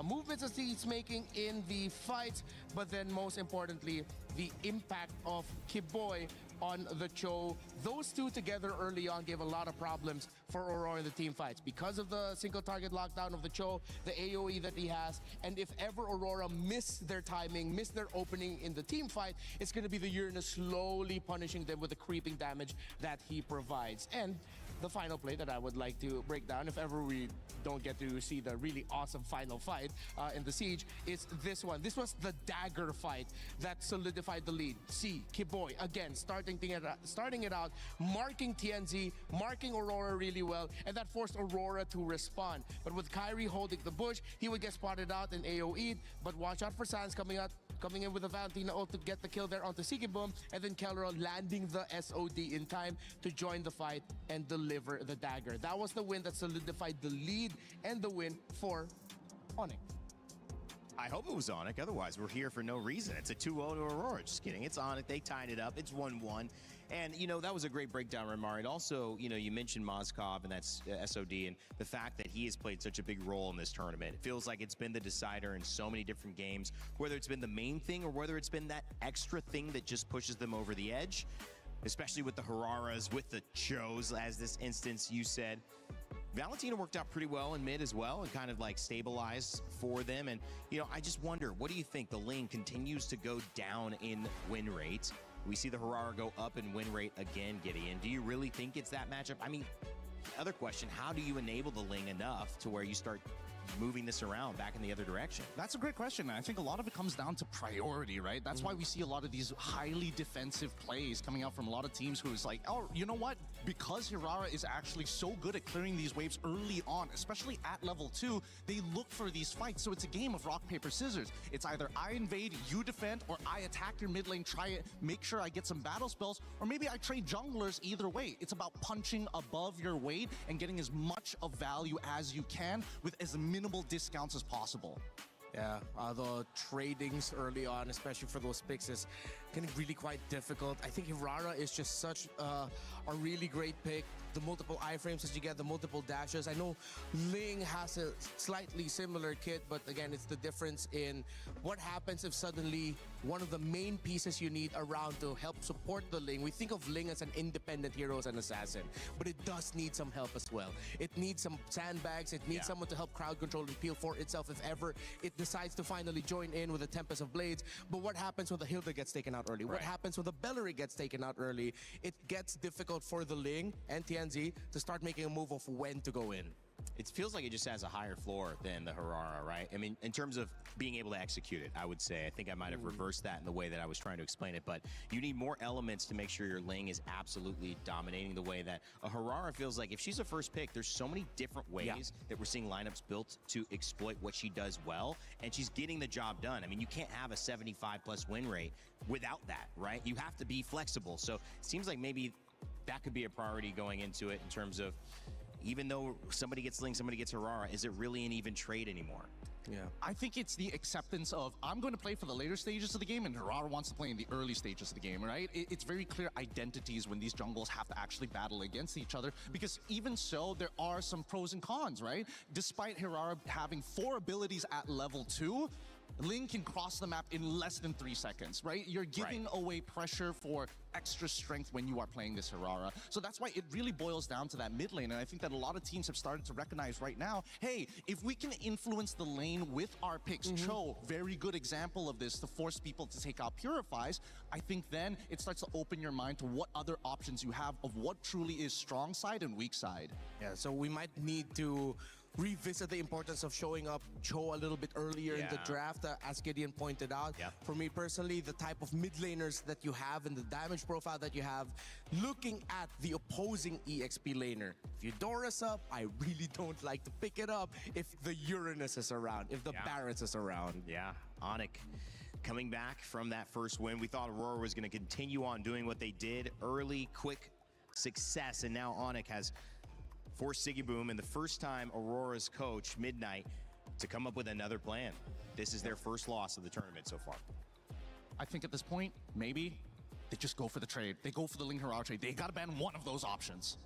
movements that he's making in the fights, but then most importantly, the impact of Kiboy on the Cho. Those two together early on gave a lot of problems for Aurora in the team fights because of the single target lockdown of the Cho, the AoE that he has, and if ever Aurora miss their timing, miss their opening in the team fight, it's going to be the Uranus slowly punishing them with the creeping damage that he provides. And the final play that I would like to break down, if ever we don't get to see the really awesome final fight in the Siege, is this one. This was the dagger fight that solidified the lead. See, Kiboy, again, starting it out, marking TNZ, marking Aurora really well, and that forced Aurora to respond. But with Kyrie holding the bush, he would get spotted out in AoE, but watch out for Sans coming in with a Valentina ult to get the kill there onto Sigibum, and then Kelro landing the SOD in time to join the fight and deliver the dagger. That was the win that solidified the lead and the win for Onyx. I hope it was Onyx, otherwise we're here for no reason. It's a 2-0 to Aurora. Just kidding. It's Onyx. They tied it up. It's 1-1. And, that was a great breakdown, Rinmar. And also, you mentioned Mozkov and that's SOD and the fact that he has played such a big role in this tournament. It feels like it's been the decider in so many different games, whether it's been the main thing or whether it's been that extra thing that just pushes them over the edge, especially with the Hararas, with the Chos, as this instance you said. Valentina worked out pretty well in mid as well and kind of like stabilized for them. And, I just wonder, what do you think? The Ling continues to go down in win rate. We see the Harara go up in win rate again, Gideon. Do you really think it's that matchup? I mean, other question, how do you enable the Ling enough to where you start moving this around back in the other direction? That's a great question. I think a lot of it comes down to priority, right? That's why we see a lot of these highly defensive plays coming out from a lot of teams who is like, oh, you know what? Because Hirara is actually so good at clearing these waves early on, especially at level 2, they look for these fights. So it's a game of rock, paper, scissors. It's either I invade, you defend, or I attack your mid lane, try it, make sure I get some battle spells, or maybe I trade junglers. Either way, it's about punching above your weight and getting as much of value as you can with as minimal discounts as possible. Yeah, the tradings early on, especially for those picks, is getting really quite difficult. I think Hirara is just such a really great pick. The multiple iframes that you get, the multiple dashes. I know Ling has a slightly similar kit, but again, it's the difference in what happens if suddenly one of the main pieces you need around to help support the Ling. We think of Ling as an independent hero, as an assassin, but it does need some help as well. It needs some sandbags. It needs someone to help crowd control and peel for itself if ever it decides to finally join in with a Tempest of Blades. But what happens when the Hilda gets taken out early? What happens when the Bellery gets taken out early? It gets difficult for the Ling and TNZ to start making a move of when to go in. It feels like it just has a higher floor than the Hirara, right? I mean, in terms of being able to execute it, I would say. I think I might have reversed that in the way that I was trying to explain it, but you need more elements to make sure your Ling is absolutely dominating the way that a Hirara feels like. If she's a first pick, there's so many different ways that we're seeing lineups built to exploit what she does well, and she's getting the job done. I mean, you can't have a 75+ win rate without that, right? You have to be flexible. So it seems like maybe that could be a priority going into it in terms of, even though somebody gets Ling, somebody gets Hirara, is it really an even trade anymore? Yeah, I think it's the acceptance of, I'm going to play for the later stages of the game and Hirara wants to play in the early stages of the game, right? It's very clear identities when these jungles have to actually battle against each other, because even so, there are some pros and cons, right? Despite Hirara having 4 abilities at level 2, Ling can cross the map in less than 3 seconds, right? You're giving away pressure for extra strength when you are playing this Hirara. So that's why it really boils down to that mid lane. And I think that a lot of teams have started to recognize right now, hey, if we can influence the lane with our picks, Cho, very good example of this, to force people to take out Purifies, I think then it starts to open your mind to what other options you have of what truly is strong side and weak side. Yeah, so we might need to revisit the importance of showing up Cho a little bit earlier in the draft, as Gideon pointed out. For me personally, the type of mid laners that you have and the damage profile that you have, looking at the opposing EXP laner. If Eudora's up, I really don't like to pick it up if the Uranus is around, if the Barretts is around. Yeah, Onyx coming back from that first win. We thought Aurora was going to continue on doing what they did, early, quick success, and now Onyx has forced Siggy Boom, and the first time Aurora's coach, Midnight, to come up with another plan. This is their first loss of the tournament so far. I think at this point, maybe they just go for the trade. They go for the Ling Hirara trade. They gotta ban one of those options.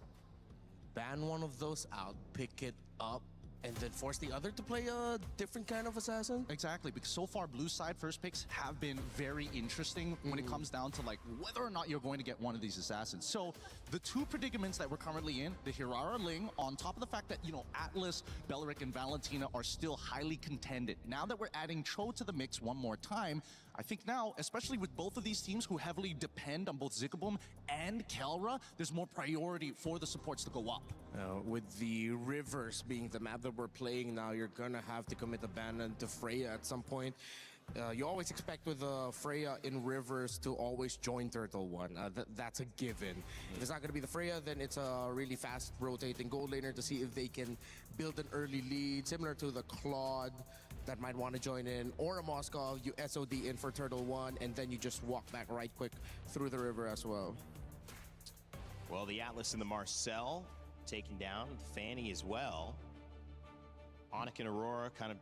Ban one of those out, pick it up, and then force the other to play a different kind of assassin? Exactly, because so far blue side first picks have been very interesting when it comes down to like whether or not you're going to get one of these assassins. So the 2 predicaments that we're currently in, the Hirara Ling, on top of the fact that, you know, Atlas, Beleric, and Valentina are still highly contended. Now that we're adding Cho to the mix one more time, I think now, especially with both of these teams who heavily depend on both Ziggaboom and Kelra, there's more priority for the supports to go up. With the Rivers being the map that we're playing now, you're gonna have to commit abandon to Freya at some point. You always expect with Freya in Rivers to always join Turtle One. That's a given. If it's not going to be the Freya, then it's a really fast rotating gold laner to see if they can build an early lead, similar to the Claude that might want to join in, or a Moskov, you SOD in for Turtle One, and then you just walk back right quick through the river as well. Well, the Atlas and the Marcel taken down, Fanny as well. Onyx and Aurora kind of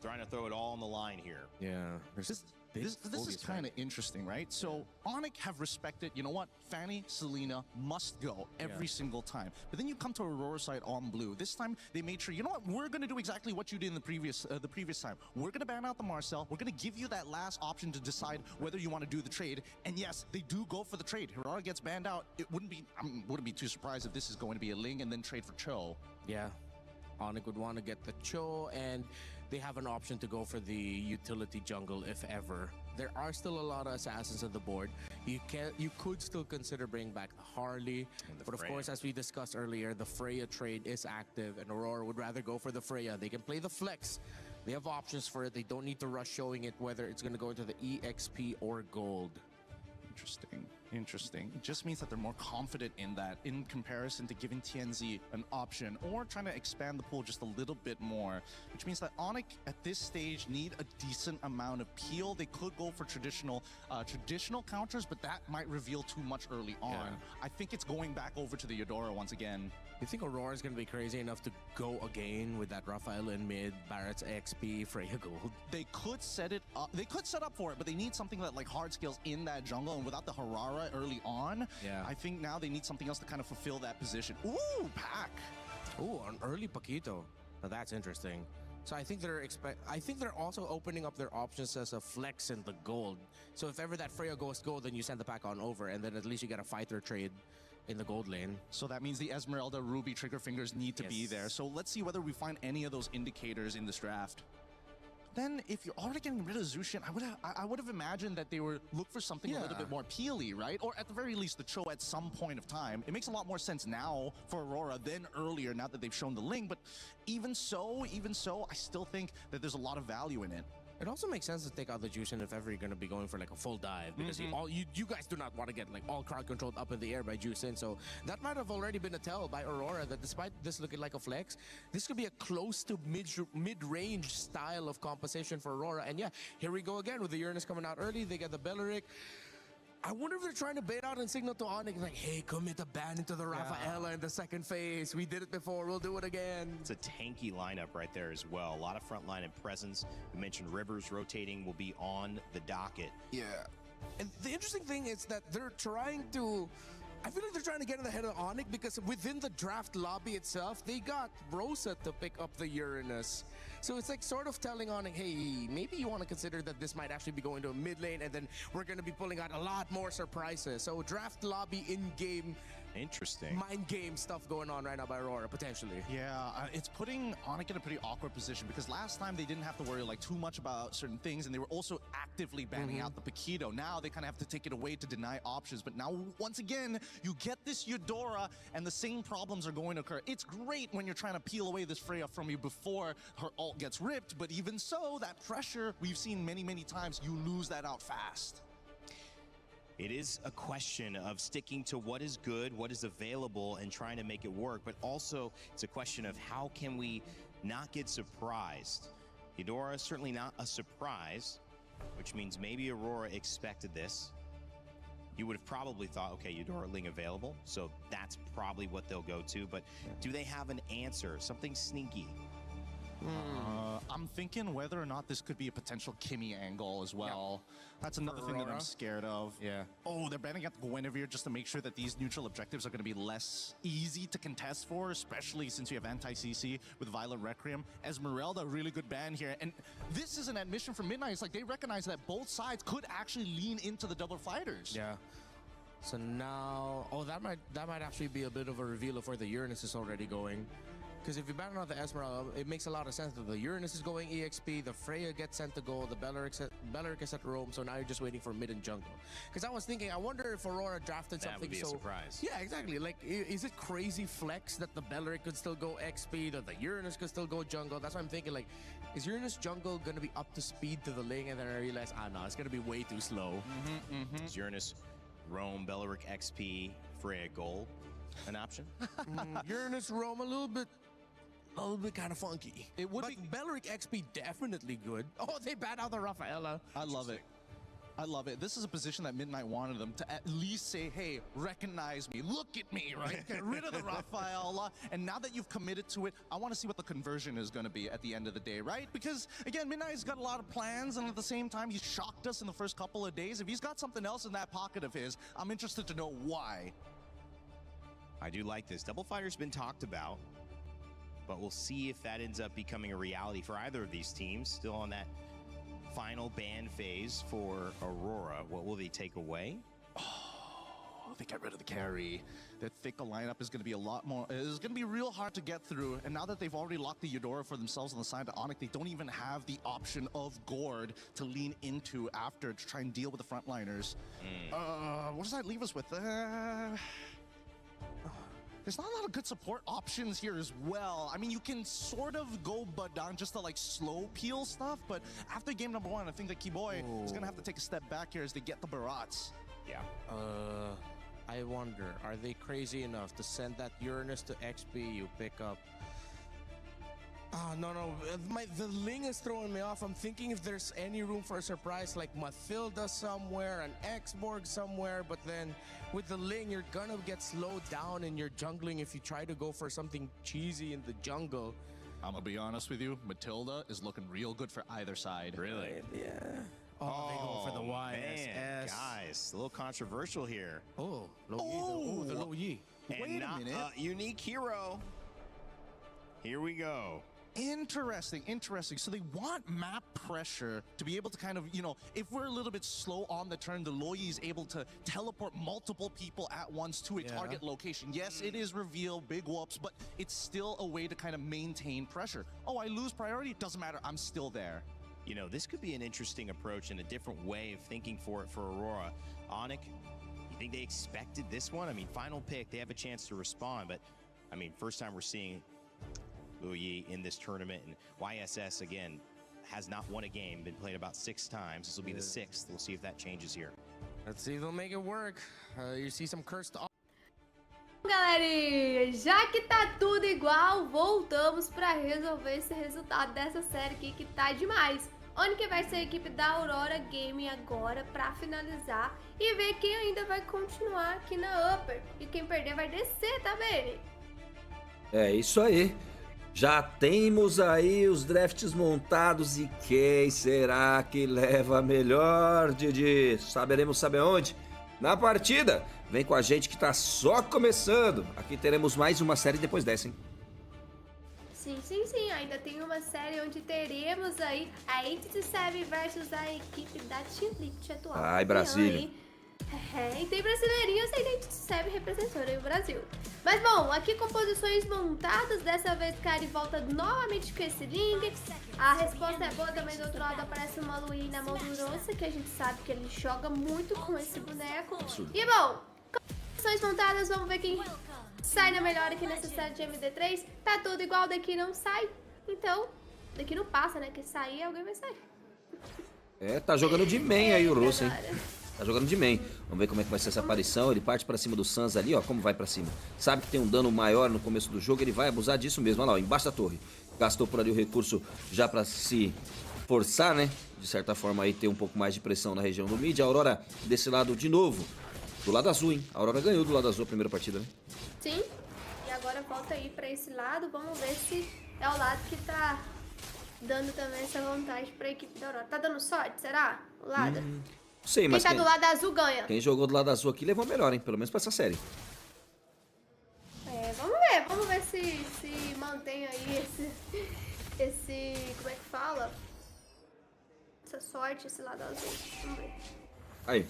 trying to throw it all on the line here. Yeah. This is kind of interesting, right? So Onyx have respected, you know what, Fanny, Selena must go every single time. But then you come to Aurora side on blue. This time they made sure, you know what, we're going to do exactly what you did in the previous time. We're going to ban out the Marcel. We're going to give you that last option to decide whether you want to do the trade. And yes, they do go for the trade. Hirara gets banned out. It wouldn't be too surprised if this is going to be a Ling and then trade for Cho. Yeah. Onyx would want to get the Cho, and they have an option to go for the utility jungle if ever. There are still a lot of assassins on the board. You could still consider bringing back the Harley, but of course, as we discussed earlier, the Freya trade is active, and Aurora would rather go for the Freya. They can play the flex. They have options for it. They don't need to rush showing it whether it's going to go into the EXP or gold. Interesting. Interesting. It just means that they're more confident in that in comparison to giving TNZ an option or trying to expand the pool just a little bit more, which means that Onyx at this stage need a decent amount of peel. They could go for traditional counters, but that might reveal too much early on. Yeah. I think it's going back over to the Eudora once again. You think Aurora's going to be crazy enough to go again with that Raphael in mid, Barrett's XP, Freya Gold? They could set it up. They could set up for it, but they need something that like hard scales in that jungle, and without the Harara early on, I think now they need something else to kind of fulfill that position. Ooh, Pack. Ooh, an early Paquito. Now that's interesting. So I think they're also opening up their options as a flex in the gold. So if ever that Freya goes gold, then you send the Pack on over, and then at least you get a fighter trade in the gold lane. So that means the Esmeralda, Ruby, Trigger Fingers need to be there. So let's see whether we find any of those indicators in this draft. Then, if you're already getting rid of Zushin, I would have imagined that they would look for something a little bit more peely, right? Or at the very least, the Cho at some point of time. It makes a lot more sense now for Aurora than earlier, now that they've shown the Ling. But even so, I still think that there's a lot of value in it. It also makes sense to take out the Jushin if ever you're going to be going for like a full dive, because you guys do not want to get like all crowd controlled up in the air by Jushin. So that might have already been a tell by Aurora that despite this looking like a flex, this could be a close to mid-range style of composition for Aurora. And yeah, here we go again with the Uranus coming out early. They get the Belleric. I wonder if they're trying to bait out and signal to Onyx like, hey, commit a ban into the Rafaela in the second phase. We did it before. We'll do it again. It's a tanky lineup right there as well. A lot of front line and presence. We mentioned Rivers rotating will be on the docket. Yeah. And the interesting thing is that they're trying to... I feel like they're trying to get in the head of Onyx because within the draft lobby itself, they got Rosa to pick up the Uranus. So it's like sort of telling Onyx, hey, maybe you want to consider that this might actually be going to a mid lane, and then we're going to be pulling out a lot more surprises. So draft lobby in-game... Interesting. Mind game stuff going on right now by Aurora, potentially. Yeah, it's putting Onyx in a pretty awkward position because last time they didn't have to worry like too much about certain things, and they were also actively banning out the Paquito. Now they kind of have to take it away to deny options. But now, once again, you get this Eudora, and the same problems are going to occur. It's great when you're trying to peel away this Freya from you before her ult gets ripped, but even so, that pressure we've seen many, many times, you lose that out fast. It is a question of sticking to what is good, what is available, and trying to make it work. But also, it's a question of how can we not get surprised. Eudora is certainly not a surprise, which means maybe Aurora expected this. You would have probably thought, okay, Eudora Ling available, so that's probably what they'll go to. But do they have an answer? Something sneaky? I'm thinking whether or not this could be a potential Kimmy angle as well. That's another thing that I'm scared of. Yeah. Oh, they're banning out the Guinevere just to make sure that these neutral objectives are going to be less easy to contest for, especially since you have anti-CC with Violent Requiem. Esmeralda, really good ban here. And this is an admission from Midnight. It's like they recognize that both sides could actually lean into the double fighters. Yeah. So now, that might actually be a bit of a reveal of where the Uranus is already going. Because if you ban out the Esmeralda, it makes a lot of sense that the Uranus is going EXP, the Freya gets sent to gold, the Belleric is at Rome, so now you're just waiting for mid and jungle. Because I was thinking, I wonder if Aurora drafted something That would be a surprise. Yeah, exactly. Like, is it crazy flex that the Belleric could still go XP, that the Uranus could still go jungle? That's what I'm thinking, like, is Uranus jungle going to be up to speed to the Ling? And then I realized, no, it's going to be way too slow. Is Uranus, Rome, Belleric XP, Freya Gold an option? Uranus, Rome, a little bit kind of funky. It would but be Belleric XP definitely good. Oh, they banned out the Rafaela. I love it. I love it. This is a position that Midnight wanted them to at least say, hey, recognize me, look at me, right? Get rid of the Rafaela. And now that you've committed to it, I want to see what the conversion is going to be at the end of the day, right? Because, again, Midnight's got a lot of plans, and at the same time, he's shocked us in the first couple of days. If he's got something else in that pocket of his, I'm interested to know why. I do like this. Double Fighter's been talked about, but we'll see if that ends up becoming a reality for either of these teams. Still on that final ban phase for Aurora. What will they take away? Oh, they got rid of the carry. That thicker lineup is going to be a lot more. It's going to be real hard to get through. And now that they've already locked the Eudora for themselves on the side to Onyx, they don't even have the option of Gord to lean into after to try and deal with the frontliners. What does that leave us with? There's not a lot of good support options here as well. I mean, you can sort of go Badan just to like slow peel stuff, but after game number one, I think that Keyboy is going to have to take a step back here as they get the Barats. Yeah. I wonder, are they crazy enough to send that Uranus to XP? You pick up. Oh, no. The Ling is throwing me off. I'm thinking if there's any room for a surprise, like Mathilda somewhere, an X-Borg somewhere, but then with the Ling, you're gonna get slowed down in your jungling if you try to go for something cheesy in the jungle. I'm gonna be honest with you, Matilda is looking real good for either side. Really? Yeah. Oh, they go for the man, YSS. guys, a little controversial here. Oh, the low Yi. And Wait a not minute. Unique hero. Here we go. Interesting. So they want map pressure to be able to kind of, if we're a little bit slow on the turn, the Loyi is able to teleport multiple people at once to a target location. Yes, it is reveal, big whoops, but it's still a way to kind of maintain pressure. Oh, I lose priority? Doesn't matter, I'm still there. This could be an interesting approach and a different way of thinking for Aurora. Onyx, you think they expected this one? I mean, final pick, they have a chance to respond, but I mean, first time we're seeing Luyi in this tournament, and YSS again has not won a game, been played about 6 times. This will be the 6th. We'll see if that changes here. Let's see if they'll make it work. You see some cursed. Galerinha, já que tá tudo igual, voltamos pra resolver esse resultado dessa série aqui que tá demais. Onde que vai ser a equipe da Aurora Gaming agora pra finalizar e ver quem ainda vai continuar aqui na Upper. E quem perder vai descer, tá, Beni? É isso aí. Já temos aí os drafts montados e quem será que leva melhor, Didi? Saberemos saber onde? Na partida. Vem com a gente que tá só começando. Aqui teremos mais uma série depois dessa, hein? Sim. Ainda tem uma série onde teremos aí a Entity 7 versus a equipe da Team Liquid atual. Ai, Brasília. E tem brasileirinhos aí da Entity 7 representando aí o Brasil. Mas bom, aqui composições montadas. Dessa vez Kari volta novamente com esse link. A resposta é boa também. Do outro lado aparece uma Luí na mão do Ronça, que a gente sabe que ele joga muito com esse boneco. E bom, composições montadas, vamos ver quem sai na melhor aqui nessa série de MD3. Tá tudo igual, daqui não sai. Então, daqui não passa, né? Que sair, alguém vai sair. Tá jogando de main aí o Russo, hein? Tá jogando de main. Vamos ver como é que vai ser essa aparição. Ele parte pra cima do Sans ali, ó. Como vai pra cima. Sabe que tem um dano maior no começo do jogo. Ele vai abusar disso mesmo. Olha lá, ó, embaixo da torre. Gastou por ali o recurso já pra se forçar, né? De certa forma aí ter um pouco mais de pressão na região do mid. A Aurora desse lado de novo. Do lado azul, hein? A Aurora ganhou do lado azul a primeira partida, né? Sim. E agora volta aí pra esse lado. Vamos ver se é o lado que tá dando também essa vantagem pra equipe da Aurora. Tá dando sorte, será? O lado? Sei, mas quem tá do lado azul ganha. Quem jogou do lado azul aqui levou melhor, hein? Pelo menos pra essa série. Vamos ver se mantém aí esse, como é que fala? Essa sorte, esse lado azul. Vamos ver. Aí,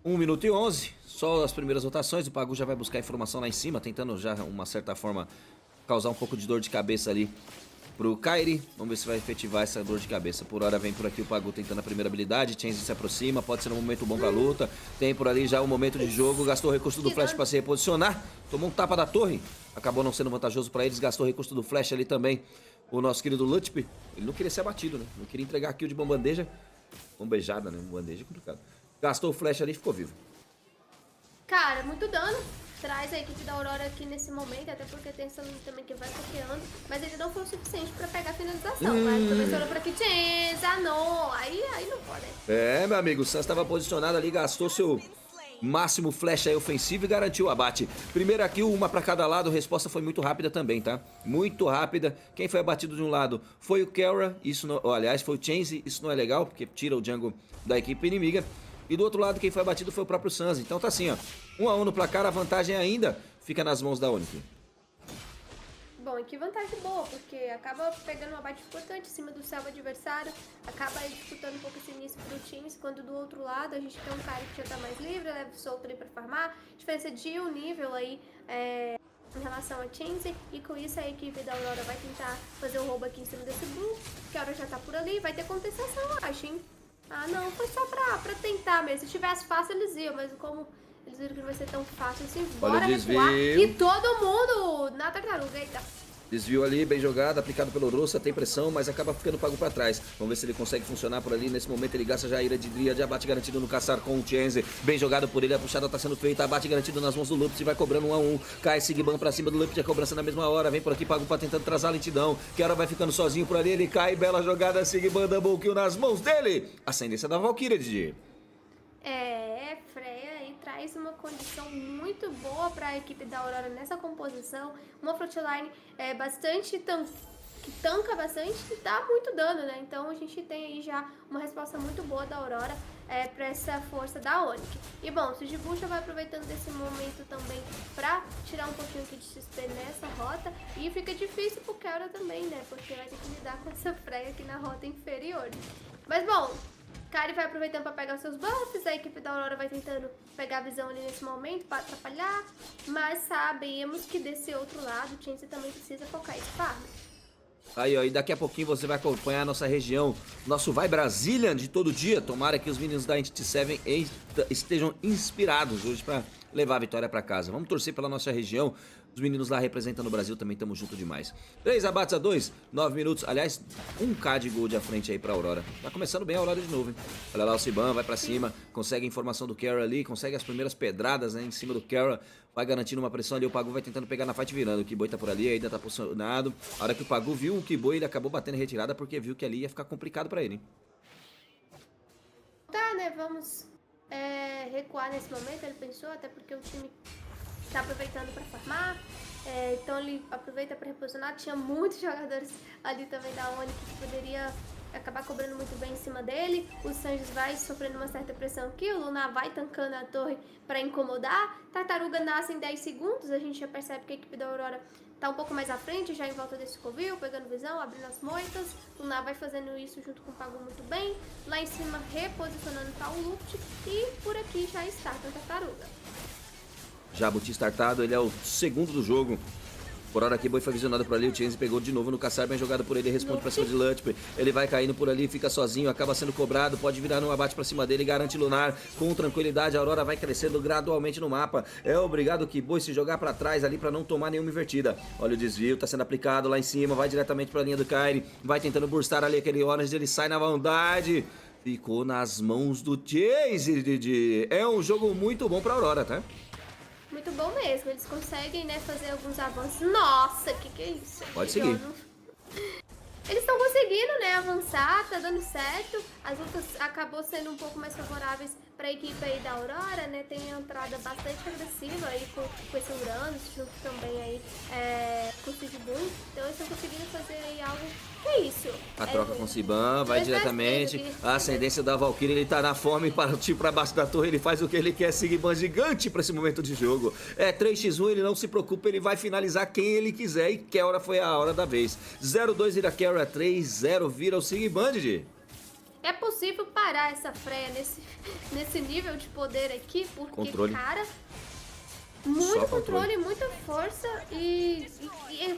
1 minuto e 11, só as primeiras rotações. O Pagu já vai buscar informação lá em cima, tentando já, uma certa forma, causar um pouco de dor de cabeça ali pro Kairi. Vamos ver se vai efetivar essa dor de cabeça. Por hora vem por aqui o Pagu tentando a primeira habilidade. Chainz se aproxima, pode ser um momento bom pra luta. Tem por ali já um momento de jogo. Gastou o recurso do flash pra se reposicionar. Tomou um tapa da torre. Acabou não sendo vantajoso pra eles. Gastou o recurso do flash ali também. O nosso querido Lutp. Ele não queria ser abatido, né? Não queria entregar kill de bombandeja. Bombejada, né? Bombandeja é complicado. Gastou o flash ali e ficou vivo. Cara, muito dano. Traz a equipe da Aurora aqui nesse momento, até porque tem essa luta também que vai copiando, mas ele não foi o suficiente pra pegar a finalização. Mas também estourou por aqui, Chainz, não, aí não pode. Meu amigo, o Sans estava posicionado ali, gastou seu máximo flash aí ofensivo e garantiu o abate. Primeira kill, uma pra cada lado, a resposta foi muito rápida também, tá? Muito rápida. Quem foi abatido de um lado foi o Kera, isso não, aliás, foi o Chainz, isso não é legal, porque tira o jungle da equipe inimiga. E do outro lado, quem foi abatido foi o próprio Sans. Então tá assim, ó. 1 a 1 no placar, a vantagem ainda fica nas mãos da Onyx. Bom, e que vantagem boa, porque acaba pegando um abate importante em cima do selva adversário, acaba aí disputando um pouco esse início pro Teams, quando do outro lado a gente tem um cara que já tá mais livre, leve solto ali pra farmar, diferença de um nível aí em relação a Chainz, e com isso a equipe da Aurora vai tentar fazer um roubo aqui em cima desse blue, que a Aurora já tá por ali, vai ter compensação, eu acho, hein? Ah, não, foi só pra tentar mesmo. Se tivesse fácil, eles iam, mas como eles viram que não vai ser tão fácil assim, bora recuar. E todo mundo na tartaruga, eita. Desvio ali, bem jogado, aplicado pelo Roça, tem pressão, mas acaba ficando pago pra trás. Vamos ver se ele consegue funcionar por ali. Nesse momento ele gasta já a ira de Dríade, abate garantido no caçar com o Chenze. Bem jogado por ele, a puxada tá sendo feita, abate garantido nas mãos do Lupit, vai cobrando 1 a 1. Cai Sigban pra cima do Lupit, a cobrança na mesma hora. Vem por aqui, pago pra tentando trazer a lentidão. Quero vai ficando sozinho por ali, ele cai, bela jogada, Sigban, double kill nas mãos dele. Ascendência da Valkyria, Didi. Freya aí traz uma condição muito boa para a equipe da Aurora nessa composição. Uma frontline bastante que tanca bastante e dá muito dano, né? Então a gente tem aí já uma resposta muito boa da Aurora para essa força da Onyx. E bom, o Sigibu já vai aproveitando desse momento também para tirar um pouquinho aqui de XP nessa rota. E fica difícil pro Keura também, né? Porque vai ter que lidar com essa Freya aqui na rota inferior. Mas bom, Kari vai aproveitando para pegar os seus buffs, a equipe da Aurora vai tentando pegar a visão ali nesse momento para atrapalhar, mas sabemos que desse outro lado o Chense também precisa focar esse farm. Aí, ó, e daqui a pouquinho você vai acompanhar a nossa região, nosso Vai Brasília de todo dia. Tomara que os meninos da Entity 7 estejam inspirados hoje para levar a vitória para casa. Vamos torcer pela nossa região. Os meninos lá representando o Brasil também estamos junto demais. 3 abates a 2, 9 minutos. Aliás, 1k de gold à frente aí pra Aurora. Tá começando bem a Aurora de novo, hein? Olha lá o Siban, vai pra cima, consegue a informação do Kara ali, consegue as primeiras pedradas, né, em cima do Kara. Vai garantindo uma pressão ali, o Pagu vai tentando pegar na fight virando. O Kiboi tá por ali, ainda tá posicionado. A hora que o Pagu viu o Kiboi, ele acabou batendo em retirada porque viu que ali ia ficar complicado pra ele, hein? Tá, né, vamos recuar nesse momento, ele pensou, até porque o time tá aproveitando para farmar, então ele aproveita para reposicionar. Tinha muitos jogadores ali também da Onyx que poderia acabar cobrando muito bem em cima dele. O Sanjos vai sofrendo uma certa pressão aqui, o Luna vai tancando a torre para incomodar. Tartaruga nasce em 10 segundos, a gente já percebe que a equipe da Aurora tá um pouco mais à frente, já em volta desse covil, pegando visão, abrindo as moitas. Luna vai fazendo isso junto com o Pagu muito bem. Lá em cima reposicionando para o Lupt e por aqui já está a Tartaruga. Jabuti startado, ele é o segundo do jogo. Por hora aqui, Boi foi visionado por ali, o Chenze pegou de novo no caçar, bem jogado por ele, responde pra cima de Lutp. Ele vai caindo por ali, fica sozinho, acaba sendo cobrado, pode virar num abate pra cima dele, garante Lunar com tranquilidade. A Aurora vai crescendo gradualmente no mapa. É obrigado que Boi se jogar pra trás ali pra não tomar nenhuma invertida. Olha o desvio, tá sendo aplicado lá em cima, vai diretamente pra linha do Kairi, vai tentando burstar ali aquele Orange, ele sai na vontade. Ficou nas mãos do Chenze, Didi. É um jogo muito bom pra Aurora, tá? Muito bom mesmo, eles conseguem, né, fazer alguns avanços. Nossa, que é isso? Pode seguir. Eles estão conseguindo, né, avançar, tá dando certo. As lutas acabou sendo um pouco mais favoráveis para a equipe aí da Aurora, né? Tem entrada bastante agressiva aí com esse Uranus, junto também aí com o Sigboon. Então eles estão conseguindo fazer aí algo. Que é isso? A troca com o Siban, vai diretamente. A ascendência da Valkyria, ele tá na fome, partiu pra baixo da torre, ele faz o que ele quer. Sigban gigante pra esse momento de jogo. É 3x1, ele não se preocupa, ele vai finalizar quem ele quiser. E Keura foi a hora da vez. 0-2 vira Keura, 3-0 vira o Sigban, Didi. É possível parar essa Freya nesse nível de poder aqui, porque, controle. Cara, muito controle, muita força e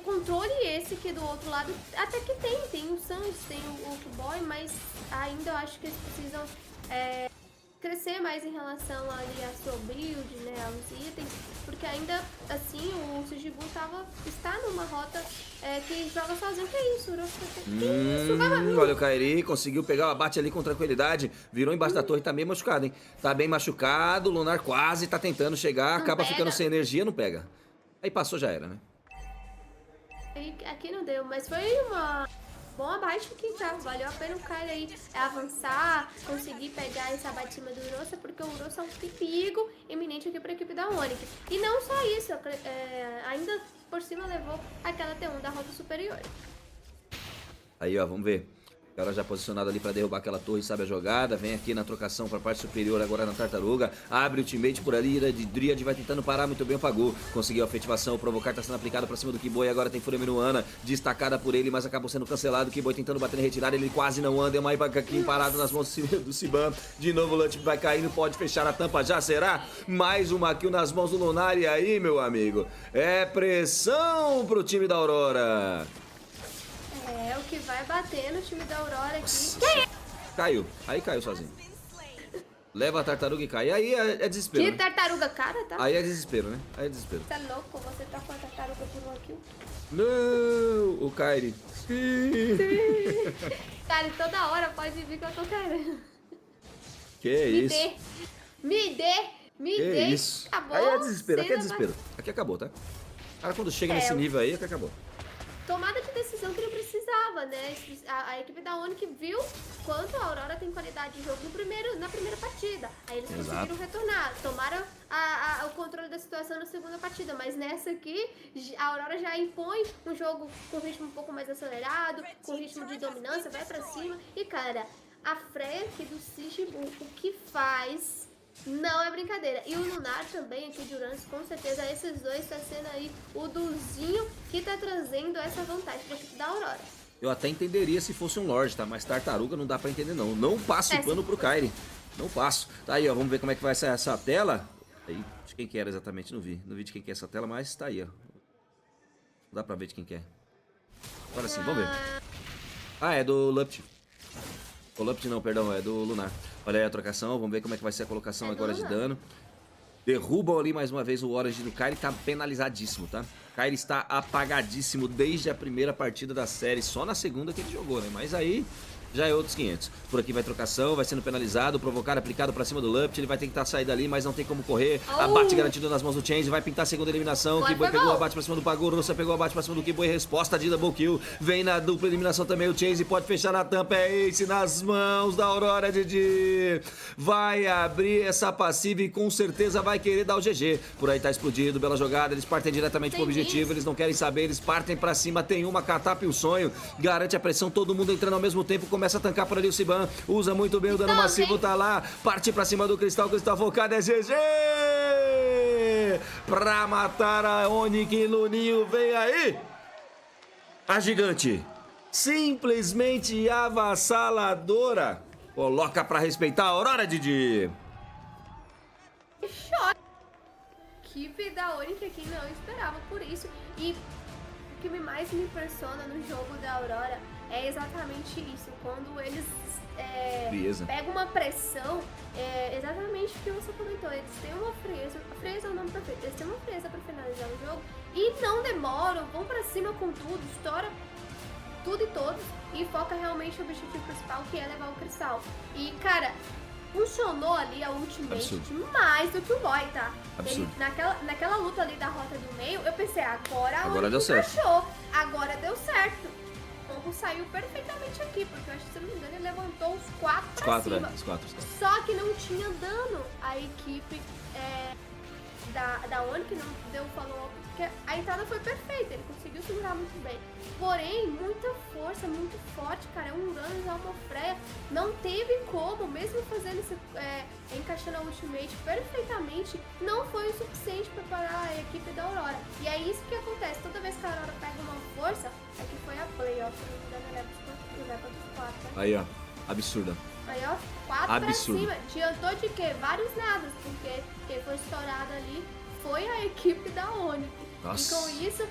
controle esse aqui do outro lado, até que tem o Sans, tem o Kiboi, mas ainda eu acho que eles precisam crescer mais em relação ali à sua build, né, aos itens, porque ainda assim o Sigibu está numa rota que joga sozinho. Que é isso, olha o Kairi, conseguiu pegar o abate ali com tranquilidade, virou embaixo da torre, tá bem machucado, hein? Tá bem machucado, o Lunar quase tá tentando chegar, acaba ficando sem energia, não pega. Aí passou, já era, né? Aqui não deu, mas foi uma bom abate aqui, tá? Valeu a pena o cara aí avançar, conseguir pegar esse abate cima do Urosa, porque o Urosa é um perigo iminente aqui para a equipe da Onyx. E não só isso, ainda por cima levou aquela T1 da rota superior. Aí, ó, vamos ver. O cara já posicionado ali pra derrubar aquela torre, sabe a jogada. Vem aqui na trocação pra parte superior agora na Tartaruga. Abre o teammate por ali, ira de Dríade vai tentando parar muito bem o Pagu. Conseguiu a efetivação, o provocar tá sendo aplicado pra cima do Kiboi. Agora tem Fúria Minuana, destacada por ele, mas acabou sendo cancelado. O Kiboi tentando bater em retirada, ele quase não anda. É uma Ibacaquim parado nas mãos do Siban. De novo o Lutp vai caindo, pode fechar a tampa, já será? Mais uma kill nas mãos do Lunar. E aí, meu amigo, é pressão pro time da Aurora. É o que vai bater no time da Aurora aqui. Caiu. Aí caiu sozinho. Leva a tartaruga e cai. Aí é desespero, Que né? tartaruga cara, tá? Aí é desespero, né? Aí é desespero. Você é louco? Você tá com a tartaruga por um kill? Não! O Kairi. Sim! Cara, e toda hora pode vir que eu tô querendo. Que Me isso? dê! Me dê! Me Que dê! isso? Acabou! Aí é desespero, aqui é cena desespero. Aqui acabou, tá? Cara, quando chega É, nesse eu- nível aí, aqui acabou. Tomada de decisão que não precisava, né? A equipe da Onyx viu quanto a Aurora tem qualidade de jogo na primeira partida. Aí eles Exato. conseguiram retornar, tomaram o controle da situação na segunda partida. Mas nessa aqui, a Aurora já impõe um jogo com ritmo um pouco mais acelerado, com ritmo de dominância, vai pra cima. E cara, a Freya aqui do Sigibu, o que faz... Não é brincadeira. E o Lunar também aqui de Uranus, com certeza esses dois tá sendo aí o duzinho que tá trazendo essa vantagem pra equipe da Aurora. Eu até entenderia se fosse um Lorde, tá? Mas tartaruga não dá pra entender, não. Não passo o pano pro Kairi. Não passo. Tá aí, ó. Vamos ver como é que vai ser essa tela. Aí, de quem que era exatamente, não vi. Não vi de quem que é essa tela, mas tá aí, ó. Não dá pra ver de quem que é. Agora sim, vamos ver. Ah, é do Lupt. O Lupt não, perdão, é do Lunar. Olha aí a trocação, vamos ver como é que vai ser a colocação agora de dano. Derrubam ali mais uma vez o Orange do Kairi, tá penalizadíssimo, tá? Kairi está apagadíssimo desde a primeira partida da série, só na segunda que ele jogou, né? Mas aí já é outros 500. Por aqui vai trocação, vai sendo penalizado, provocar aplicado pra cima do Lupt, ele vai tentar sair dali, mas não tem como correr. Abate garantido nas mãos do Change, vai pintar a segunda eliminação. Kiboi pegou o abate pra cima do Pagu, Rossa pegou o abate pra cima do Kiboi, resposta de double kill. Vem na dupla eliminação também o Change, pode fechar na tampa, é Ace nas mãos da Aurora, Didi. Vai abrir essa passiva e com certeza vai querer dar o GG. Por aí tá explodido, bela jogada, eles partem diretamente pro objetivo, eles não querem saber, eles partem pra cima, tem uma catap e um sonho, garante a pressão, todo mundo entrando ao mesmo tempo, começa a tancar por ali o Siban, usa muito bem o dano massivo, tá lá, parte pra cima do Cristal focado, é GG! Pra matar a Onyx, Luninho, vem aí! A gigante, simplesmente avassaladora, coloca pra respeitar a Aurora, Didi! Choque! Equipe da Onyx aqui não esperava por isso. E o que mais me impressiona no jogo da Aurora é exatamente isso, quando eles pegam uma pressão, exatamente o que você comentou, eles têm uma frieza, a frieza é o nome perfeito, eles têm uma frieza pra finalizar o jogo e não demoram, vão pra cima com tudo, estoura tudo e todos e foca realmente no objetivo principal, que é levar o cristal. E cara, funcionou ali a ultimate mais do que o boy, tá? Ele, naquela luta ali da rota do meio, eu pensei, agora deu certo. encaixou, agora deu certo. O saiu perfeitamente aqui, porque eu acho que, se não me engano, ele levantou os 4 pra cima. Os quatro. Só que não tinha dano a equipe da Onyx, não deu follow-up, porque a entrada foi perfeita, ele conseguiu segurar muito bem. Porém, muita força, muito forte, cara, um Uranus e uma Freya, não teve como, mesmo fazendo esse, encaixando a ultimate perfeitamente, não foi o suficiente para parar a equipe da Aurora. E é isso que acontece, toda vez que a Aurora pega uma força, aqui foi a play, ó, se não me engano, leva dos 4, né? Aí, ó, absurda. Aí, ó, 4 Absurdo. pra cima. Adiantou de quê? Vários nadas, porque quem foi estourado ali foi a equipe da Onyx. Nossa. E com isso,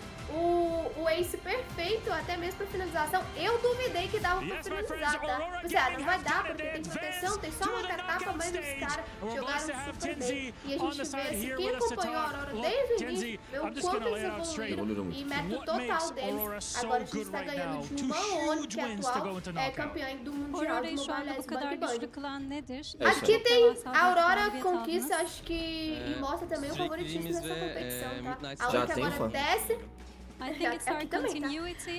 o ace perfeito, até mesmo pra finalização, eu duvidei que dava pra finalizar, tá? Você, não vai dar, porque tem proteção, tem só uma catapa, mas os caras jogaram super bem. E a gente vê, assim, quem acompanhou a Aurora desde o início, vê o quanto eles evoluíram e mérito total deles. Agora a gente tá ganhando de uma Onyx, que é atual campeã do Mundial de Mobile Legends Bang. Aqui tem a Aurora conquista, acho que, e mostra também o favoritismo nessa competição, tá? A Onyx agora desce. Aqui também, tá?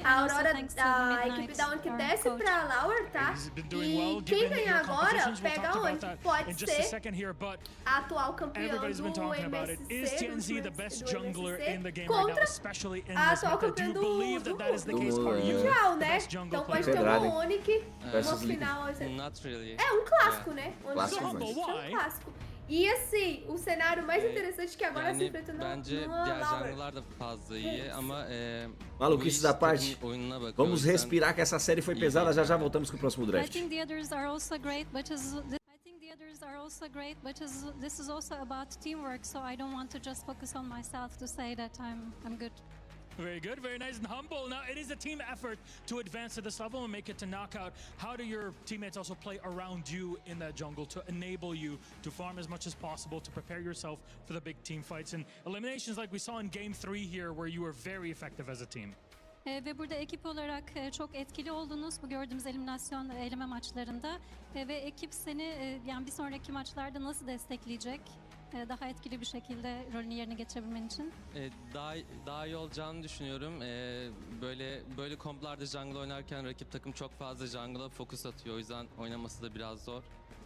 A Aurora, a equipe da Onyx desce pra Lauer, tá? E quem ganhar agora, pega a Onyx. Pode ser a atual campeã do MSC, contra a atual campeã do Mundial, né? Então pode ter uma Onyx, uma final. É um clássico, né? Clássico, é um clássico. E assim, o cenário mais interessante que agora se enfrenta numa Lauer. Maluquice da parte. Vamos respirar que essa série foi pesada, já voltamos com o próximo draft. I think the others are also great, but this is also about teamwork, so I don't want to just focus on myself to say that I'm good. Very good, very nice and humble. Now, it is a team effort to advance to this level and make it to knockout. How do your teammates also play around you in that jungle to enable you to farm as much as possible, to prepare yourself for the big team fights and eliminations like we saw in Game 3 here, where you were very effective as a team? Ve burada ekip olarak çok etkili oldunuz bu gördüğümüz eliminasyon eleme maçlarında. Ve ekip seni yani bir sonraki maçlarda nasıl destekleyecek? Daha etkili bir şekilde rolünü yerine getirebilmen için. Daha iyi olacağını düşünüyorum. Böyle komplarda jungle oynarken rakip takım çok fazla jungle'a fokus atıyor. O yüzden oynaması da biraz zor.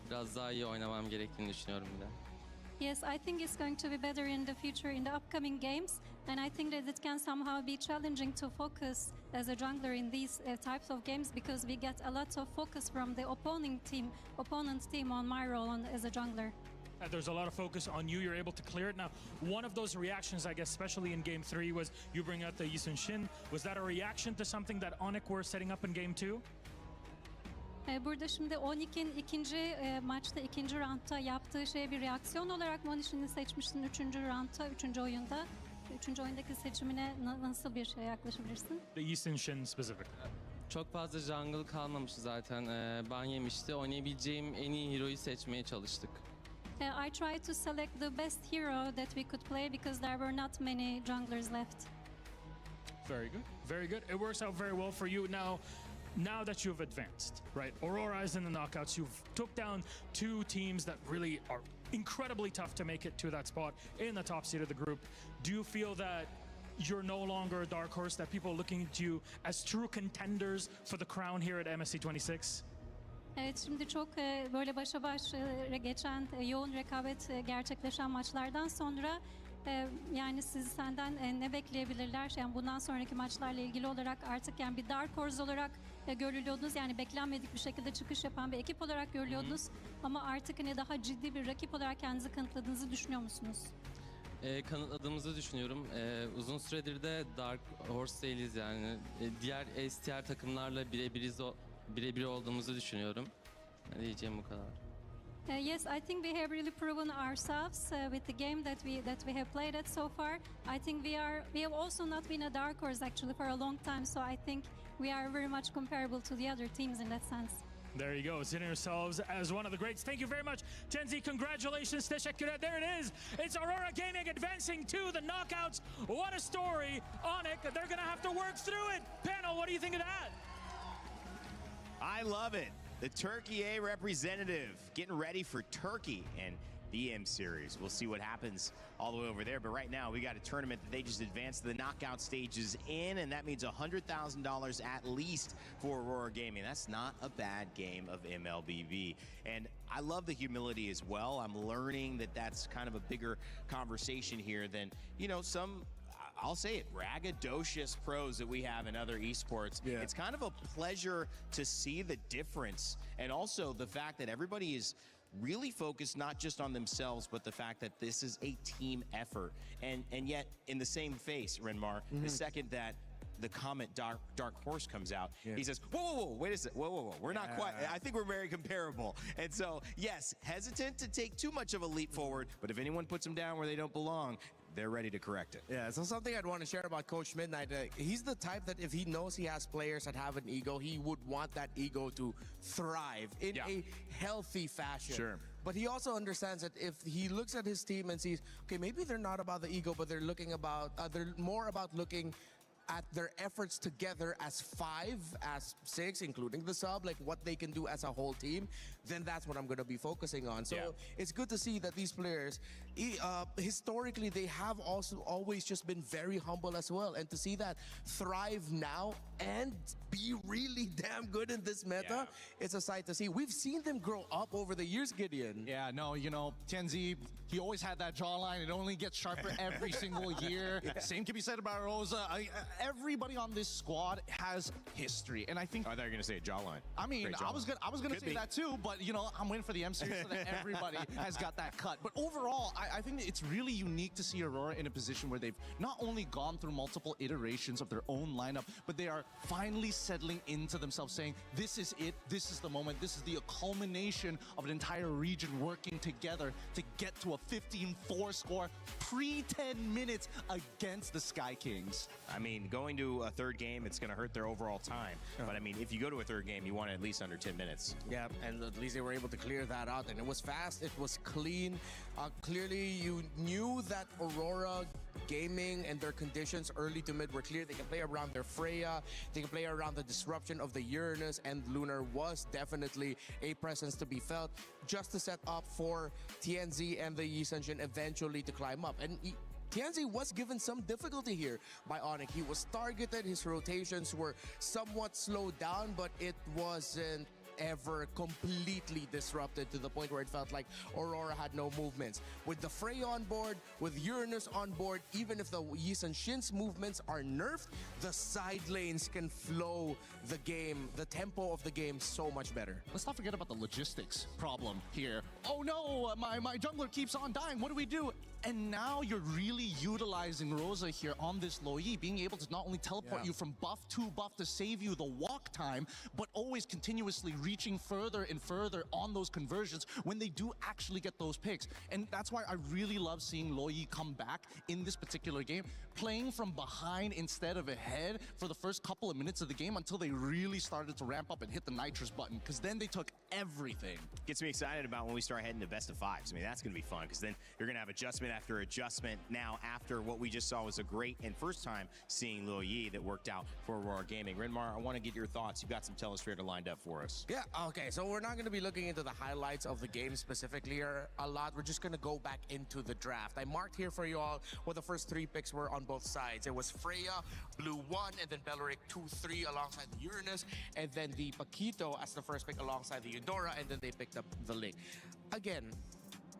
Biraz daha iyi oynamam gerektiğini düşünüyorum bir de. Yes, I think it's going to be better in the future in the upcoming games, and I think that it can somehow be challenging to focus as a jungler in these types of games because we get a lot of focus from the opponent team on my role as a jungler. There's a lot of focus on you. You're able to clear it. Now, one of those reactions, I guess, especially in Game 3, was you bring out the Yi Sun-shin. Was that a reaction to something that Onyx were setting up in Game 2? Burada şimdi Onyx'in ikinci maçta, ikinci roundda yaptığı şey bir reaksiyon olarak Onyx'ini seçmiştin 3. roundda, 3. oyunda. 3. oyundaki seçimine nasıl bir şey yaklaşabilirsin? The Yi Sun-shin specific. Çok fazla jungle kalmamıştı zaten. Ban yemişti. Oynayabileceğim en iyi hero'yu seçmeye çalıştık. I tried to select the best hero that we could play because there were not many junglers left. Very good, very good. It works out very well for you. Now that you've advanced, right? Aurora is in the knockouts. You've took down two teams that really are incredibly tough to make it to that spot in the top seed of the group. Do you feel that you're no longer a dark horse, that people are looking at you as true contenders for the crown here at MSC 26? Evet, şimdi çok böyle başa baş geçen yoğun rekabet gerçekleşen maçlardan sonra yani senden ne bekleyebilirler? Yani bundan sonraki maçlarla ilgili olarak artık yani bir dark horse olarak görülüyordunuz. Yani beklenmedik bir şekilde çıkış yapan bir ekip olarak görülüyordunuz. Ama artık hani daha ciddi bir rakip olarak kendinizi kanıtladığınızı düşünüyor musunuz? Kanıtladığımızı düşünüyorum. Uzun süredir de Dark Horse değiliz yani. Diğer STR takımlarla birebir olduğumuzu düşünüyorum. Diyeceğim bu kadar. Yes, I think we have really proven ourselves with the game that we have played at so far. I think we have also not been a dark horse actually for a long time, so I think we are very much comparable to the other teams in that sense. There you go, seeing yourselves as one of the greats. Thank you very much, Tenzi. Congratulations, teşekkürler. There it is. It's Aurora Gaming advancing to the knockouts. What a story. Onyx, they're going to have to work through it. Panel, what do you think of that? I love it. The Turkey A representative getting ready for Turkey and the M Series. We'll see what happens all the way over there. But right now, we got a tournament that they just advanced the knockout stages in, and that means $100,000 at least for Aurora Gaming. That's not a bad game of MLBB. And I love the humility as well. I'm learning that that's kind of a bigger conversation here than, you know, some, I'll say it, braggadocious pros that we have in other esports. Yeah. It's kind of a pleasure to see the difference, and also the fact that everybody is really focused not just on themselves, but the fact that this is a team effort. And yet, in the same face, Renmar, the second that the comment Dark Horse comes out, he says, whoa, wait a second, whoa, we're not quite, I think we're very comparable. And so, yes, hesitant to take too much of a leap forward, but if anyone puts them down where they don't belong, they're ready to correct it. Yeah, so something I'd want to share about Coach Midnight, he's the type that if he knows he has players that have an ego, he would want that ego to thrive in a healthy fashion. Sure. But he also understands that if he looks at his team and sees, okay, maybe they're not about the ego, but they're more about looking at their efforts together as 5, as 6, including the sub, like what they can do as a whole team, then that's what I'm going to be focusing on. So it's good to see that these players, historically, they have also always just been very humble as well. And to see that thrive now and be really damn good in this meta, it's a sight to see. We've seen them grow up over the years, Gideon. Yeah, no, you know, Tenzi, he always had that jawline. It only gets sharper every single year. Same can be said about Rosa. Everybody on this squad has history, and I think. I thought you were gonna say a jawline. I mean, I was gonna say that too, but you know, I'm waiting for the M Series so that everybody has got that cut. But overall, I think that it's really unique to see Aurora in a position where they've not only gone through multiple iterations of their own lineup, but they are finally settling into themselves, saying, "This is it. This is the moment. This is the culmination of an entire region working together to get to a 15-4 score pre-10 minutes against the Sky Kings. I mean, going to a third game, it's going to hurt their overall time. But I mean, if you go to a third game, you want it at least under 10 minutes. Yeah, and at least they were able to clear that out. And it was fast, it was clean. Clearly, you knew that Aurora Gaming and their conditions early to mid were clear. They can play around their Freya, they can play around the disruption of the Uranus, and Lunar was definitely a presence to be felt just to set up for TNZ and the Yi Sun-shin eventually to climb up. And TNZ was given some difficulty here by Onyx. He was targeted, his rotations were somewhat slowed down, but it wasn't ever completely disrupted to the point where it felt like Aurora had no movements. With the Freya on board, with Uranus on board, even if the Yi Sun-shin's movements are nerfed, the side lanes can flow the game, the tempo of the game so much better. Let's not forget about the logistics problem here. Oh no, my jungler keeps on dying. What do we do? And now you're really utilizing Rosa here on this Lo Yi, being able to not only teleport you from buff to buff to save you the walk time, but always continuously reaching further and further on those conversions when they do actually get those picks. And that's why I really love seeing Lo Yi come back in this particular game, playing from behind instead of ahead for the first couple of minutes of the game until they really started to ramp up and hit the nitrous button, because then they took everything. Gets me excited about when we start heading to best of fives. I mean, that's going to be fun, because then you're going to have adjustment after adjustment. Now, after what we just saw was a great and first time seeing Lo Yi that worked out for Aurora Gaming. Renmar, I want to get your thoughts. You've got some Telestrator lined up for us. Yeah, okay, so we're not going to be looking into the highlights of the game specifically or a lot. We're just going to go back into the draft. I marked here for you all what the first three picks were on both sides. It was Freya, Blue 1, and then Belleric 2-3 alongside the Uranus, and then the Paquito as the first pick alongside the Eudora, and then they picked up the Link. Again,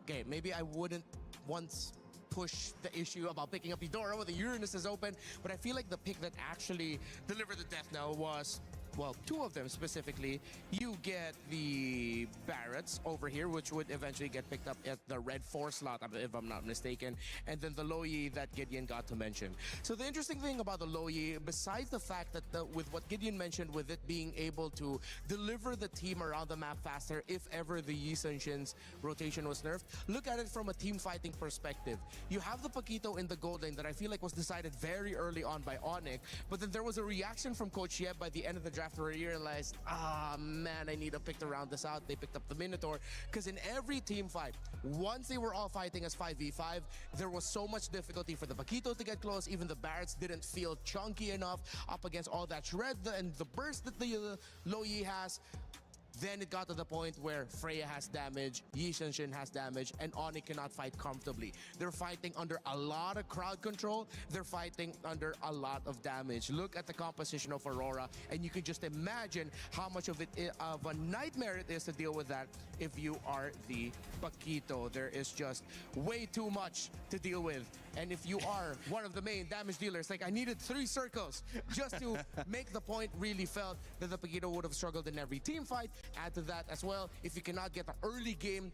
okay, maybe I wouldn't once push the issue about picking up Eudora when the Uranus is open, but I feel like the pick that actually delivered the death knell was, well, two of them specifically. You get the Barretts over here, which would eventually get picked up at the red 4 slot, if I'm not mistaken, and then the Lo Yi that Gideon got to mention. So the interesting thing about the Lo Yi, besides the fact that with what Gideon mentioned, with it being able to deliver the team around the map faster if ever the Yi Sun-shin's rotation was nerfed, look at it from a team fighting perspective. You have the Paquito in the gold lane that I feel like was decided very early on by Onyx, but then there was a reaction from Coach Yeb by the end of the draft where he realized, man, I need to pick to round this out. They picked up the Minotaur, because in every team fight, once they were all fighting as 5v5, there was so much difficulty for the Paquito to get close. Even the Barretts didn't feel chunky enough up against all that shred and the burst that the Lo Yi has. Then it got to the point where Freya has damage, Yi Sun-shin has damage, and Oni cannot fight comfortably. They're fighting under a lot of crowd control. They're fighting under a lot of damage. Look at the composition of Aurora, and you can just imagine how much of a nightmare it is to deal with that if you are the Paquito. There is just way too much to deal with. And if you are one of the main damage dealers, like I needed 3 circles just to make the point really felt that the Paquito would have struggled in every team fight. Add to that as well, if you cannot get the early game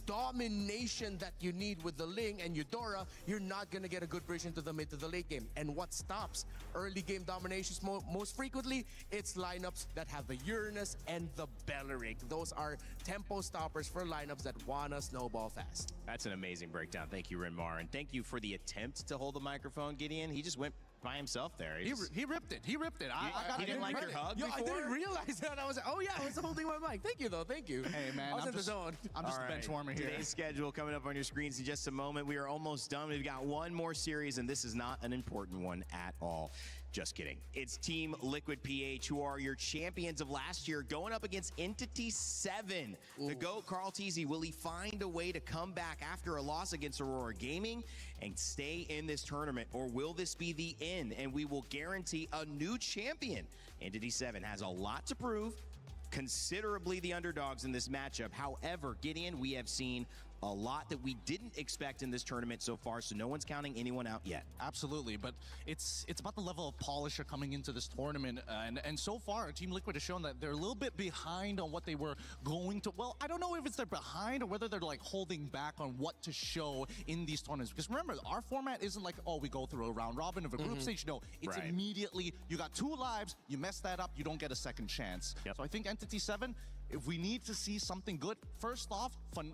domination that you need with the Ling and Eudora, you're not going to get a good bridge into the mid to the late game. And what stops early game dominations most frequently? It's lineups that have the Uranus and the Belleric. Those are tempo stoppers for lineups that want to snowball fast. That's an amazing breakdown. Thank you, Renmar. And thank you for the attempt to hold the microphone, Gideon. He just went by himself there. He ripped it. He ripped it. He didn't like your hug before? I didn't realize that. I was like, oh yeah, I was holding my mic. Thank you though. Thank you. Hey man, I was in the zone. I'm just a bench warmer here. Today's schedule coming up on your screens in just a moment. We are almost done. We've got one more series, and this is not an important one at all. Just kidding. It's Team Liquid PH, who are your champions of last year, going up against Entity 7. The GOAT, Carl Teasy, will he find a way to come back after a loss against Aurora Gaming and stay in this tournament, or will this be the end and we will guarantee a new champion? Entity 7 has a lot to prove, considerably the underdogs in this matchup. However, Gideon, we have seen a lot that we didn't expect in this tournament so far, so no one's counting anyone out yet. Absolutely, but it's about the level of polish coming into this tournament, and so far Team Liquid has shown that they're a little bit behind on what they were going to. Well, I don't know if it's they're behind or whether they're like holding back on what to show in these tournaments, because remember, our format isn't like, oh, we go through a round robin of a group stage. No, it's immediately, you got 2 lives, you mess that up, you don't get a second chance. So I think Entity 7, if we need to see something good, first off,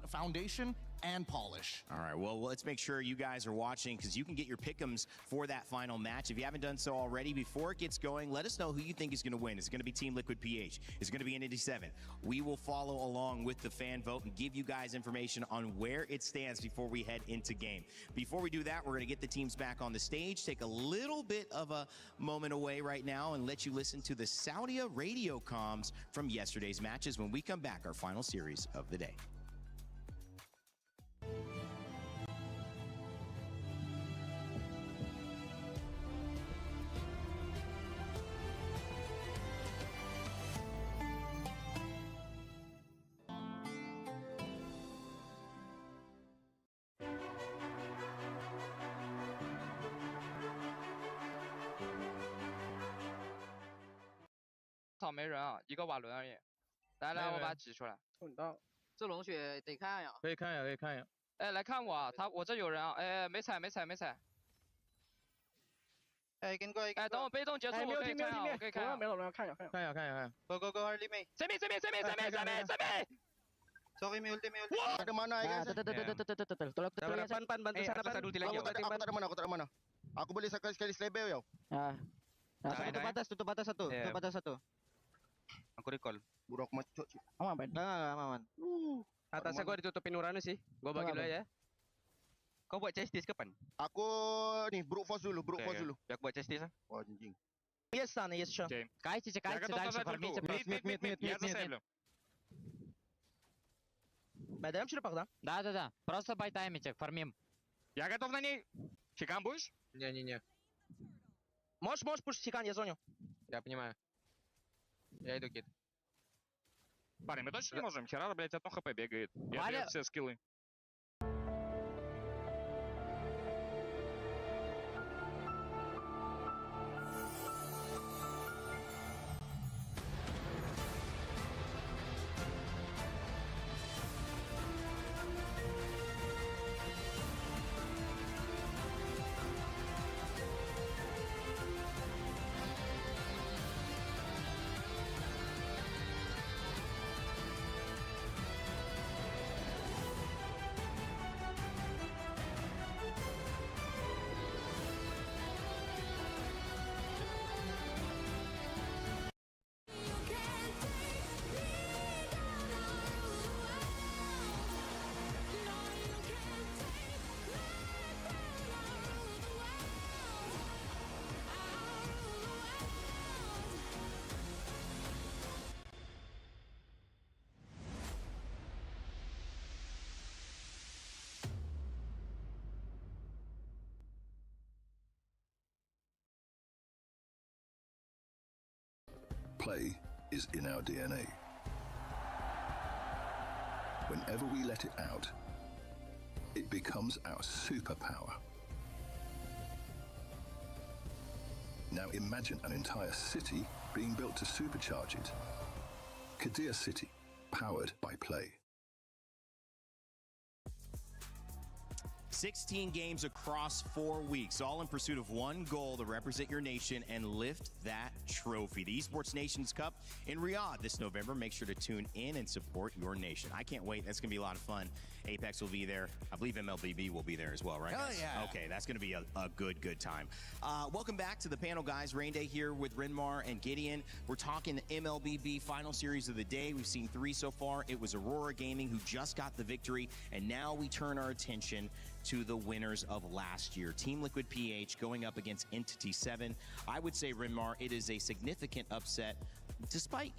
foundation and polish. All right, well, let's make sure you guys are watching because you can get your pick'ems for that final match. If you haven't done so already, before it gets going, let us know who you think is going to win. Is it going to be Team Liquid PH? Is it going to be N87? We will follow along with the fan vote and give you guys information on where it stands before we head into game. Before we do that, we're going to get the teams back on the stage, take a little bit of a moment away right now, and let you listen to the Saudia radio comms from yesterday's matches when we come back, our final series of the day.没人啊，一个瓦伦而已。来来，我把它挤出来。这龙血得看呀。可以看一下，可以看一下。哎，来看我啊，我这有人啊，哎，没踩。哎，跟过来。哎，等我被动结束，我可以看啊，我可以看。没有人，看一下。Go early main。这边。Sorry, main ulti. Wah, ada mana ya? Pan bantu sana pan. Aku tak ada mana. Aku boleh sekali selebel ya. Tutup batas satu. Aku recall. Buruk macet. Aman. Atasnya gua ditutupin Uranus sih. Gua bagi dulu ya. Kau buat chestis kapan? Aku nih brute force dulu. Biar buat chestis ah. Wah, anjing. Yes, sure. Кайся, дальше фармите. Мид. Я засейвлю. Байдаем черепах, да? Да. Просто байтаймите, фармим. Я готов на ней. Чекан будешь? Не. Можешь пушить чекан, я зоню. Я понимаю. Я иду кит. Парень, мы точно не можем? Херара, блядь, одно хп бегает. Я бью все скиллы. Play is in our DNA. Whenever we let it out, it becomes our superpower. Now imagine an entire city being built to supercharge it. Kadir City, powered by play. 16 games across 4 weeks, all in pursuit of one goal to represent your nation and lift that trophy. The Esports Nations Cup in Riyadh this November. Make sure to tune in and support your nation. I can't wait. That's going to be a lot of fun. Apex will be there. I believe MLBB will be there as well, right? Hell yeah. Okay, that's going to be a good time. Welcome back to the panel, guys. Rain Day here with Rinmar and Gideon. We're talking MLBB final series of the day. We've seen 3 so far. It was Aurora Gaming who just got the victory, and now we turn our attention to the winners of last year. Team Liquid PH going up against Entity 7. I would say, Rinmar, it is a significant upset, despite,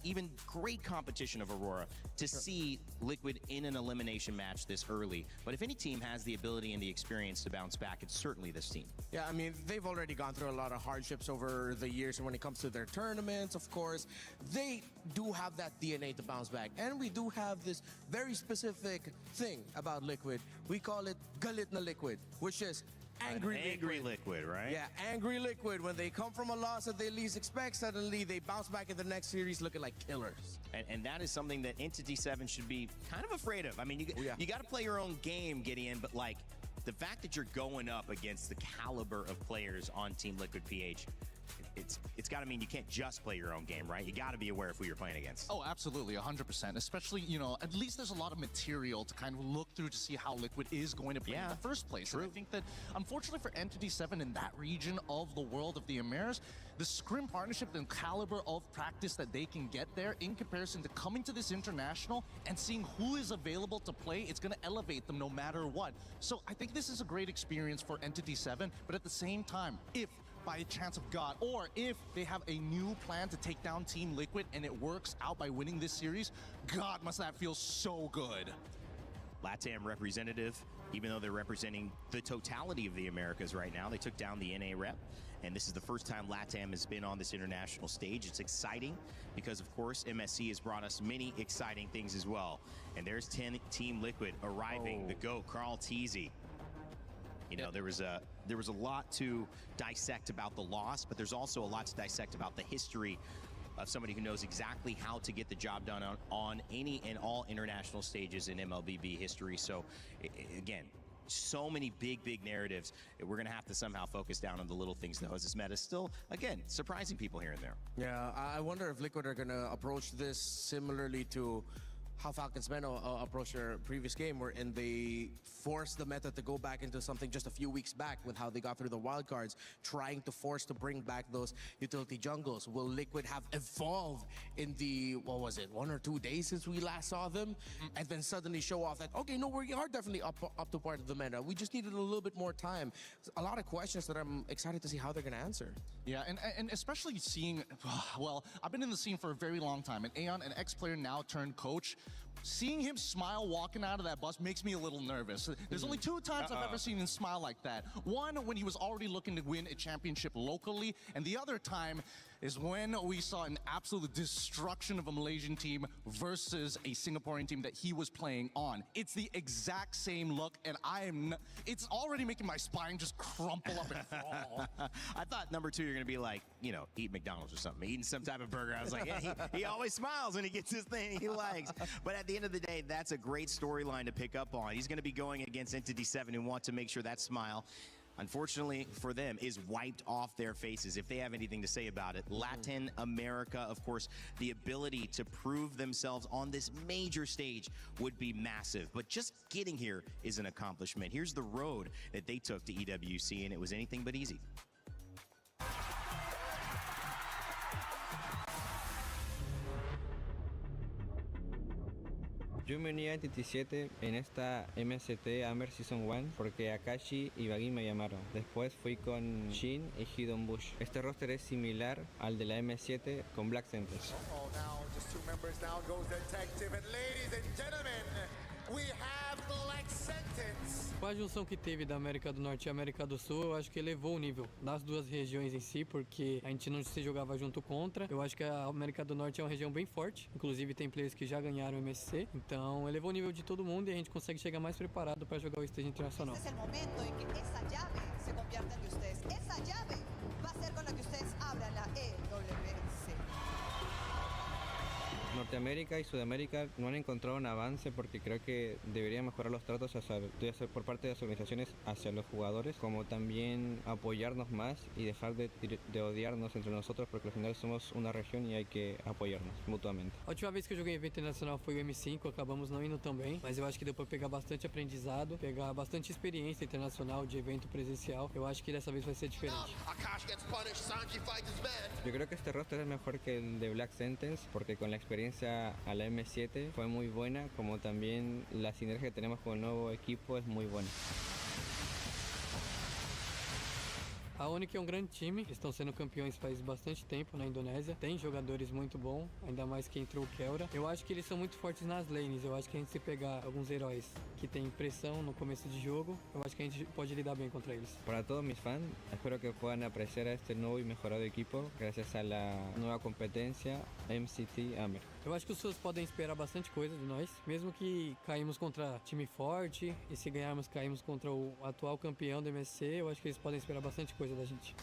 even great competition of Aurora, to see Liquid in an elimination match this early. But if any team has the ability and the experience to bounce back, it's certainly this team. Yeah, I mean, they've already gone through a lot of hardships over the years, and when it comes to their tournaments, of course, they do have that DNA to bounce back. And we do have this very specific thing about Liquid. We call it Galit na Liquid, which is angry liquid, right? Yeah, angry Liquid. When they come from a loss that they least expect, suddenly they bounce back in the next series looking like killers. And that is something that Entity 7 should be kind of afraid of. I mean, you got to play your own game, Gideon, but the fact that you're going up against the caliber of players on Team Liquid PH, it's got to mean you can't just play your own game, right? You got to be aware of who you're playing against. Oh, absolutely, 100%. Especially, you know, at least there's a lot of material to kind of look through to see how Liquid is going to play in the first place. And I think that, unfortunately for Entity 7 in that region of the world of the Americas, the Scrim partnership and caliber of practice that they can get there in comparison to coming to this international and seeing who is available to play, it's going to elevate them no matter what. So I think this is a great experience for Entity 7, but at the same time, if by a chance of God, or if they have a new plan to take down Team Liquid and it works out by winning this series, God, must that feel so good. LATAM representative, even though they're representing the totality of the Americas right now, they took down the NA rep, and this is the first time LATAM has been on this international stage. It's exciting because, of course, MSC has brought us many exciting things as well. And there's Team Liquid arriving, the GOAT, Carl Teasy. You know, there was a lot to dissect about the loss, but there's also a lot to dissect about the history of somebody who knows exactly how to get the job done on any and all international stages in MLBB history. So, again, so many big narratives. We're going to have to somehow focus down on the little things, though, as this meta is still, again, surprising people here and there. Yeah, I wonder if Liquid are going to approach this similarly to how Falcons Men approached their previous game, and they forced the meta to go back into something just a few weeks back with how they got through the wildcards, trying to force to bring back those utility jungles. Will Liquid have evolved in the, what was it, 1 or 2 days since we last saw them? And then suddenly show off that, okay, no, we are definitely up to part of the meta. We just needed a little bit more time. A lot of questions that I'm excited to see how they're going to answer. Yeah, and especially seeing, well, I've been in the scene for a very long time, and Aeon, an ex-player now turned coach, seeing him smile walking out of that bus makes me a little nervous. There's only 2 times I've ever seen him smile like that. One, when he was already looking to win a championship locally, and the other time is when we saw an absolute destruction of a Malaysian team versus a Singaporean team that he was playing on. It's the exact same look, and it's already making my spine just crumple up and fall. I thought number 2, you're going to be like, you know, eat McDonald's or something, eating some type of burger. I was like, yeah, he always smiles when he gets his thing he likes. But at the end of the day, that's a great storyline to pick up on. He's going to be going against Entity 7 and want to make sure that smile, unfortunately for them, is wiped off their faces if they have anything to say about it. Latin America, of course, the ability to prove themselves on this major stage would be massive. But just getting here is an accomplishment. Here's the road that they took to EWC, and it was anything but easy. Yo me uní a Entity 7 en esta MST Hammer Season 1 porque Akashi y Baggy me llamaron. Después fui con Shin y Hidden Bush. Este roster es similar al de la M7 con Black Sentence. Oh, now just 2 members. Now goes Detective. And ladies and gentlemen, we have Black Sentence. Com a junção que teve da América do Norte e América do Sul, eu acho que elevou o nível das duas regiões em si, porque a gente não se jogava junto contra. Eu acho que a América do Norte é uma região bem forte, inclusive tem players que já ganharam o MSC, então elevou o nível de todo mundo e a gente consegue chegar mais preparado para jogar o stage internacional. Este es el momento en que esa llave se convierta en de ustedes. Esa llave va a ser con la que ustedes abran la EWC. Norteamérica y Sudamérica no han encontrado un avance porque creo que deberían mejorar los tratos por parte de las organizaciones hacia los jugadores, como también apoyarnos más y dejar de odiarnos entre nosotros, porque al final somos una región y hay que apoyarnos mutuamente. A última vez que eu joguei em evento internacional foi o M5, acabamos não indo tão bem, mas eu acho que deu para pegar bastante aprendizado, pegar bastante experiência internacional de evento presencial. Eu acho que dessa vez vai ser diferente. Yo creo que este roster es mejor que el de Black Sentence porque con la experiencia a la M7 fue muy buena, como también la sinergia que tenemos con el nuevo equipo es muy buena. A Onyx é um grande time, estão sendo campeões faz bastante tempo na Indonésia, tem jogadores muito bons, ainda mais que entrou o Kelra. Eu acho que eles são muito fortes nas lanes, eu acho que a gente se pegar alguns heróis que tem pressão no começo de jogo, eu acho que a gente pode lidar bem contra eles. Para todos mis fans, espero que puedan apreciar a este nuevo y mejorado equipo gracias a la nueva competencia MCT Hammer. Eu acho que os fãs podem esperar bastante coisa de nós, mesmo que caímos contra time forte e se ganharmos caímos contra o atual campeão do MSC, eu acho que eles podem esperar bastante coisa da gente.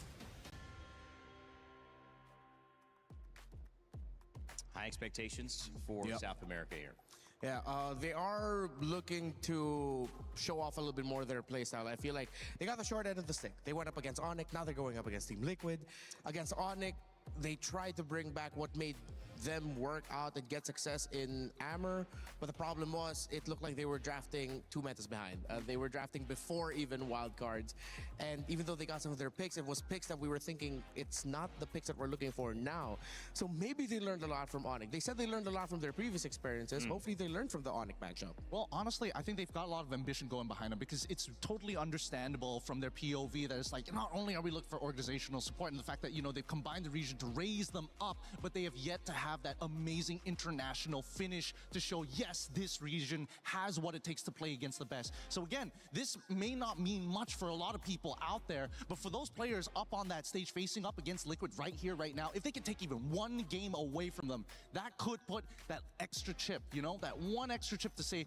High expectations for South America here. Yeah, they are looking to show off a little bit more of their playstyle. I feel like they got the short end of the stick. They went up against Onyx, now they're going up against Team Liquid. Against Onyx, they tried to bring back what made them work out and get success in Amber, but the problem was it looked like they were drafting 2 metas behind. They were drafting before even wildcards, and even though they got some of their picks, it was picks that we were thinking it's not the picks that we're looking for now. So maybe they learned a lot from Onyx. They said they learned a lot from their previous experiences. Hopefully they learned from the Onyx matchup. Well, honestly, I think they've got a lot of ambition going behind them, because it's totally understandable from their POV that it's like, not only are we looking for organizational support and the fact that, you know, they've combined the region to raise them up, but they have yet to have that amazing international finish to show, yes, this region has what it takes to play against the best. So again, this may not mean much for a lot of people out there, but for those players up on that stage facing up against Liquid right here, right now, if they could take even one game away from them, that could put that extra chip, you know, that one extra chip to say,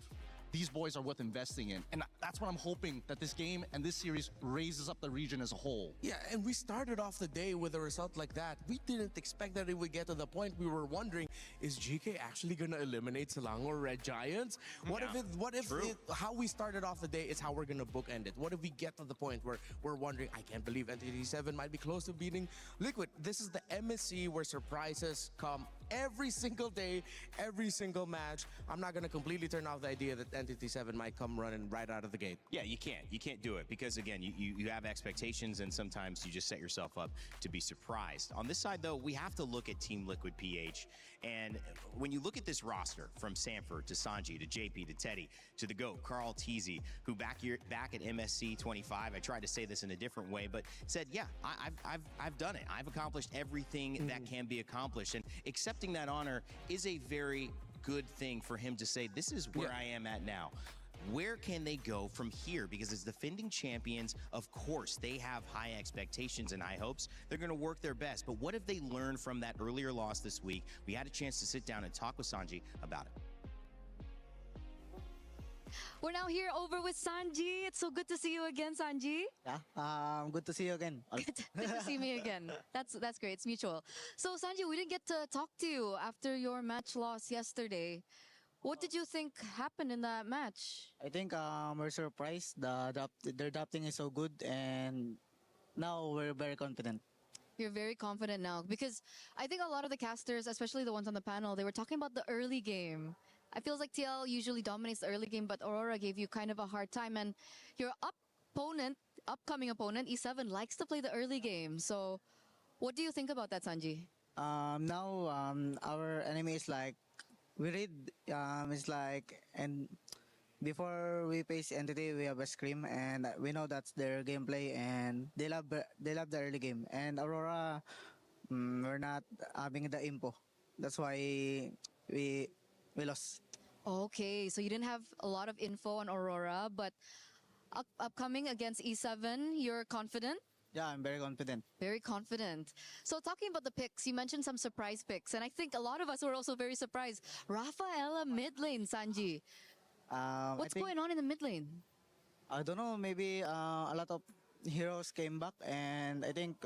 these boys are worth investing in. And that's what I'm hoping, that this game and this series raises up the region as a whole. Yeah, and we started off the day with a result like that. We didn't expect that it would get to the point we were wondering, is GK actually going to eliminate Selangor Red Giants? What if how we started off the day is how we're going to bookend it? What if we get to the point where we're wondering, I can't believe Entity 7 might be close to beating Liquid? This is the MSC where surprises come every single day, every single match. I'm not going to completely turn off the idea that Entity 7 might come running right out of the gate. Yeah, you can't. You can't do it because, again, you have expectations and sometimes you just set yourself up to be surprised. On this side, though, we have to look at Team Liquid PH. And when you look at this roster, from Sanford to Sanji to JP to Teddy to the GOAT, Carl Teasy, who back at MSC 25, I tried to say this in a different way, but said, yeah, I've done it. I've accomplished everything that can be accomplished. And accepting that honor is a very good thing for him to say, this is where I am at now. Where can they go from here? Because as defending champions, of course, they have high expectations and high hopes. They're going to work their best. But what have they learned from that earlier loss this week? We had a chance to sit down and talk with Sanji about it. We're now here over with Sanji. It's so good to see you again, Sanji. Yeah, good to see you again. Good to see me again. That's great. It's mutual. So, Sanji, we didn't get to talk to you after your match loss yesterday. What did you think happened in that match? I think we're surprised. Their drafting is so good, and now we're very confident. You're very confident now, because I think a lot of the casters, especially the ones on the panel, they were talking about the early game. I feel like TL usually dominates the early game, but Aurora gave you kind of a hard time, and your upcoming opponent, E7, likes to play the early game. So what do you think about that, Sanji? Now our enemy is like, we read, it's like, and before we face Entity, we have a Scream, and we know that's their gameplay, and they love the early game. And Aurora, we're not having the info. That's why we lost. Okay, so you didn't have a lot of info on Aurora, but upcoming against E7, you're confident? Yeah, I'm very confident. Very confident. So talking about the picks, you mentioned some surprise picks, and I think a lot of us were also very surprised. Rafaela mid lane, Sanji. What's going on in the mid lane? I don't know, maybe a lot of heroes came back, and I think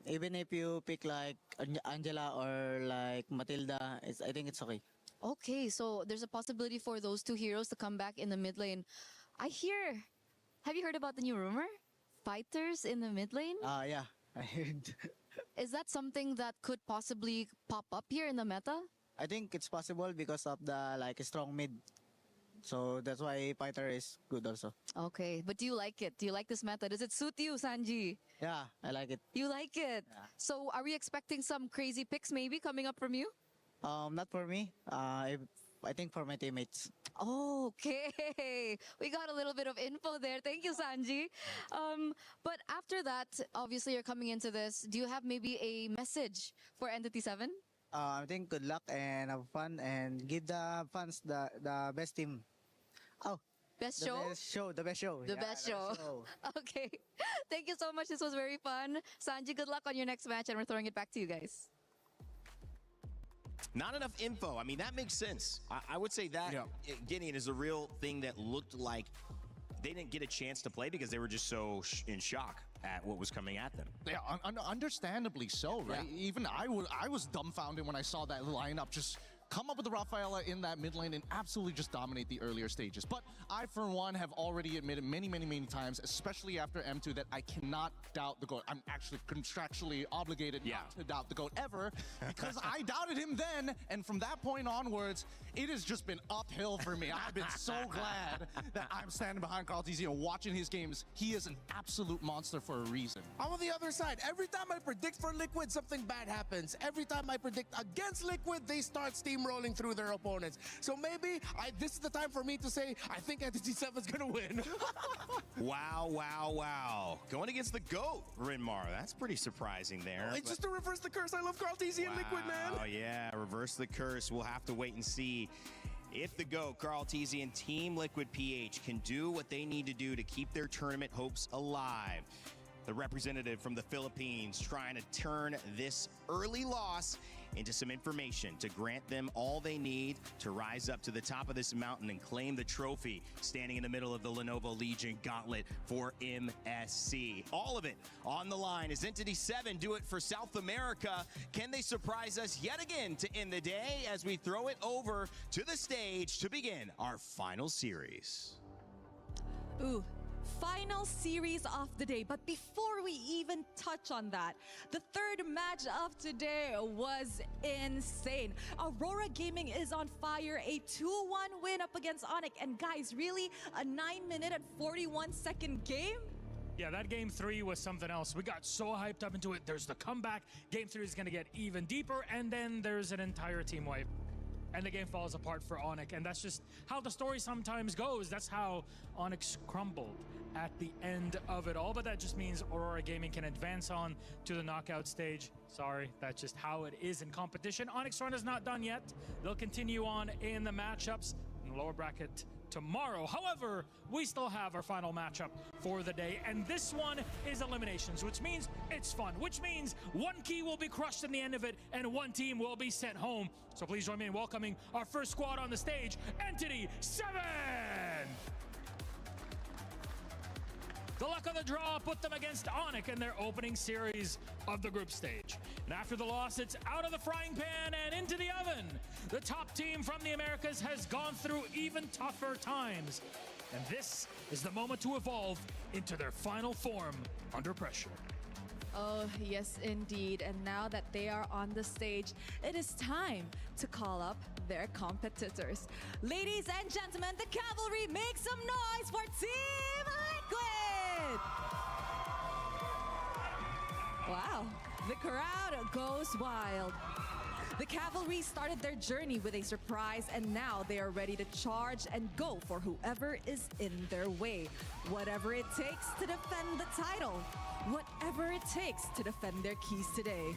even if you pick like Angela or like Matilda, I think it's okay. Okay, so there's a possibility for those two heroes to come back in the mid lane. Have you heard about the new rumor? Fighters in the mid lane? Yeah, I heard. Is that something that could possibly pop up here in the meta? I think it's possible because of the like strong mid. So that's why fighter is good also. Okay, but do you like it? Do you like this meta? Does it suit you, Sanji? Yeah, I like it. You like it? Yeah. So are we expecting some crazy picks maybe coming up from you? Not for me. I think for my teammates. Okay, we got a little bit of info there. Thank you, Sanji. But after that, obviously you're coming into this. Do you have maybe a message for Entity 7? I think good luck and have fun and give the fans the best team. Oh, best show? The best show. The best show. Okay. Thank you so much. This was very fun. Sanji, good luck on your next match, and we're throwing it back to you guys. Not enough info. I mean, that makes sense. I would say that Gideon is a real thing that looked like they didn't get a chance to play because they were just so in shock at what was coming at them. Yeah, understandably so, right? Yeah. Even I was dumbfounded when I saw that lineup just come up with the Rafaela in that mid lane and absolutely just dominate the earlier stages. But I, for one, have already admitted many times, especially after M2, that I cannot doubt the GOAT. I'm actually contractually obligated not to doubt the GOAT ever, because I doubted him then, and from that point onwards, it has just been uphill for me. I've been so glad that I'm standing behind Carl-TZ and watching his games. He is an absolute monster for a reason. I'm on the other side. Every time I predict for Liquid, something bad happens. Every time I predict against Liquid, they start steamrolling through their opponents. So maybe this is the time for me to say, I think Entity 7 is going to win. Wow. Going against the GOAT, Rinmar. That's pretty surprising there. It's just to reverse the curse. I love Carl-TZ and Liquid, man. Oh, yeah. Reverse the curse. We'll have to wait and see if the GOAT, Carl-TZ, and Team Liquid PH can do what they need to do to keep their tournament hopes alive. The representative from the Philippines trying to turn this early loss into some information to grant them all they need to rise up to the top of this mountain and claim the trophy, standing in the middle of the Lenovo Legion Gauntlet for MSC. All of it on the line as Entity 7 do it for South America. Can they surprise us yet again to end the day as we throw it over to the stage to begin our final series? Ooh. Final series of the day. But before we even touch on that, the third match of today was insane. Aurora Gaming is on fire. A 2-1 win up against Onyx. And guys, really? A 9-minute and 41-second game? Yeah, that game 3 was something else. We got so hyped up into it. There's the comeback. Game 3 is going to get even deeper. And then there's an entire team wipe. And the game falls apart for Onyx. And that's just how the story sometimes goes. That's how Onyx crumbled at the end of it all. But that just means Aurora Gaming can advance on to the knockout stage. Sorry, that's just how it is in competition. Onyx run is not done yet. They'll continue on in the matchups in the lower bracket tomorrow. However, we still have our final matchup for the day, and this one is eliminations, which means it's fun, which means one key will be crushed in the end of it, and one team will be sent home. So please join me in welcoming our first squad on the stage, Entity 7! The luck of the draw put them against Onyx in their opening series of the group stage. And after the loss, it's out of the frying pan and into the oven. The top team from the Americas has gone through even tougher times. And this is the moment to evolve into their final form under pressure. Oh, yes, indeed. And now that they are on the stage, it is time to call up their competitors. Ladies and gentlemen, the Cavalry, make some noise for Team Liquid! Wow, the crowd goes wild. The Cavalry started their journey with a surprise, and now they are ready to charge and go for whoever is in their way. Whatever it takes to defend the title. Whatever it takes to defend their keys today.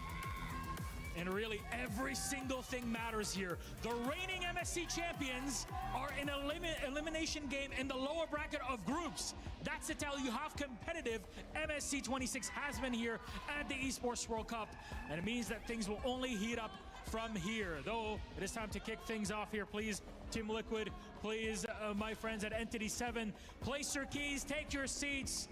And really, every single thing matters here. The reigning MSC champions are in an elimination game in the lower bracket of groups. That's to tell you how competitive MSC 26 has been here at the Esports World Cup. And it means that things will only heat up from here. Though, it is time to kick things off here. Please, Team Liquid, please, my friends at Entity 7, place your keys, take your seats.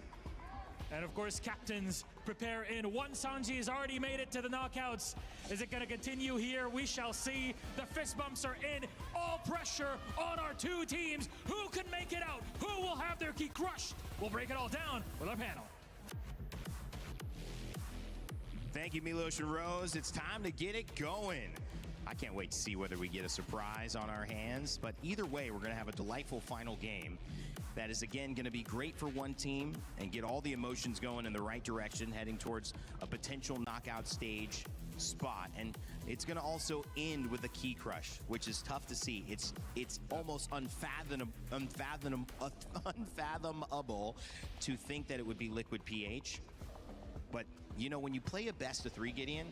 And of course, captains, prepare in. One Sanji has already made it to the knockouts. Is it going to continue here? We shall see. The fist bumps are in. All pressure on our two teams. Who can make it out? Who will have their key crushed? We'll break it all down with our panel. Thank you, Milos and Rose. It's time to get it going. I can't wait to see whether we get a surprise on our hands. But either way, we're going to have a delightful final game. That is, again, going to be great for one team and get all the emotions going in the right direction, heading towards a potential knockout stage spot. And it's going to also end with a key crush, which is tough to see. It's almost unfathomable to think that it would be Liquid PH. But, you know, when you play a best of 3, Gideon,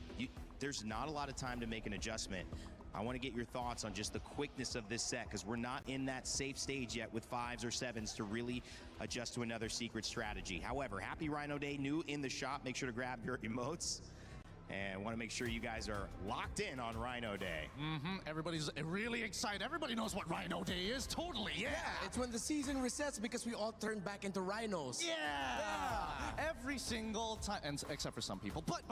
there's not a lot of time to make an adjustment. I want to get your thoughts on just the quickness of this set, because we're not in that safe stage yet with 5s or 7s to really adjust to another secret strategy. However, happy Rhino Day, new in the shop. Make sure to grab your emotes. And want to make sure you guys are locked in on Rhino Day. Everybody's really excited. Everybody knows what Rhino Day is. Totally, yeah. It's when the season resets because we all turn back into rhinos. Yeah. every single time, and except for some people. But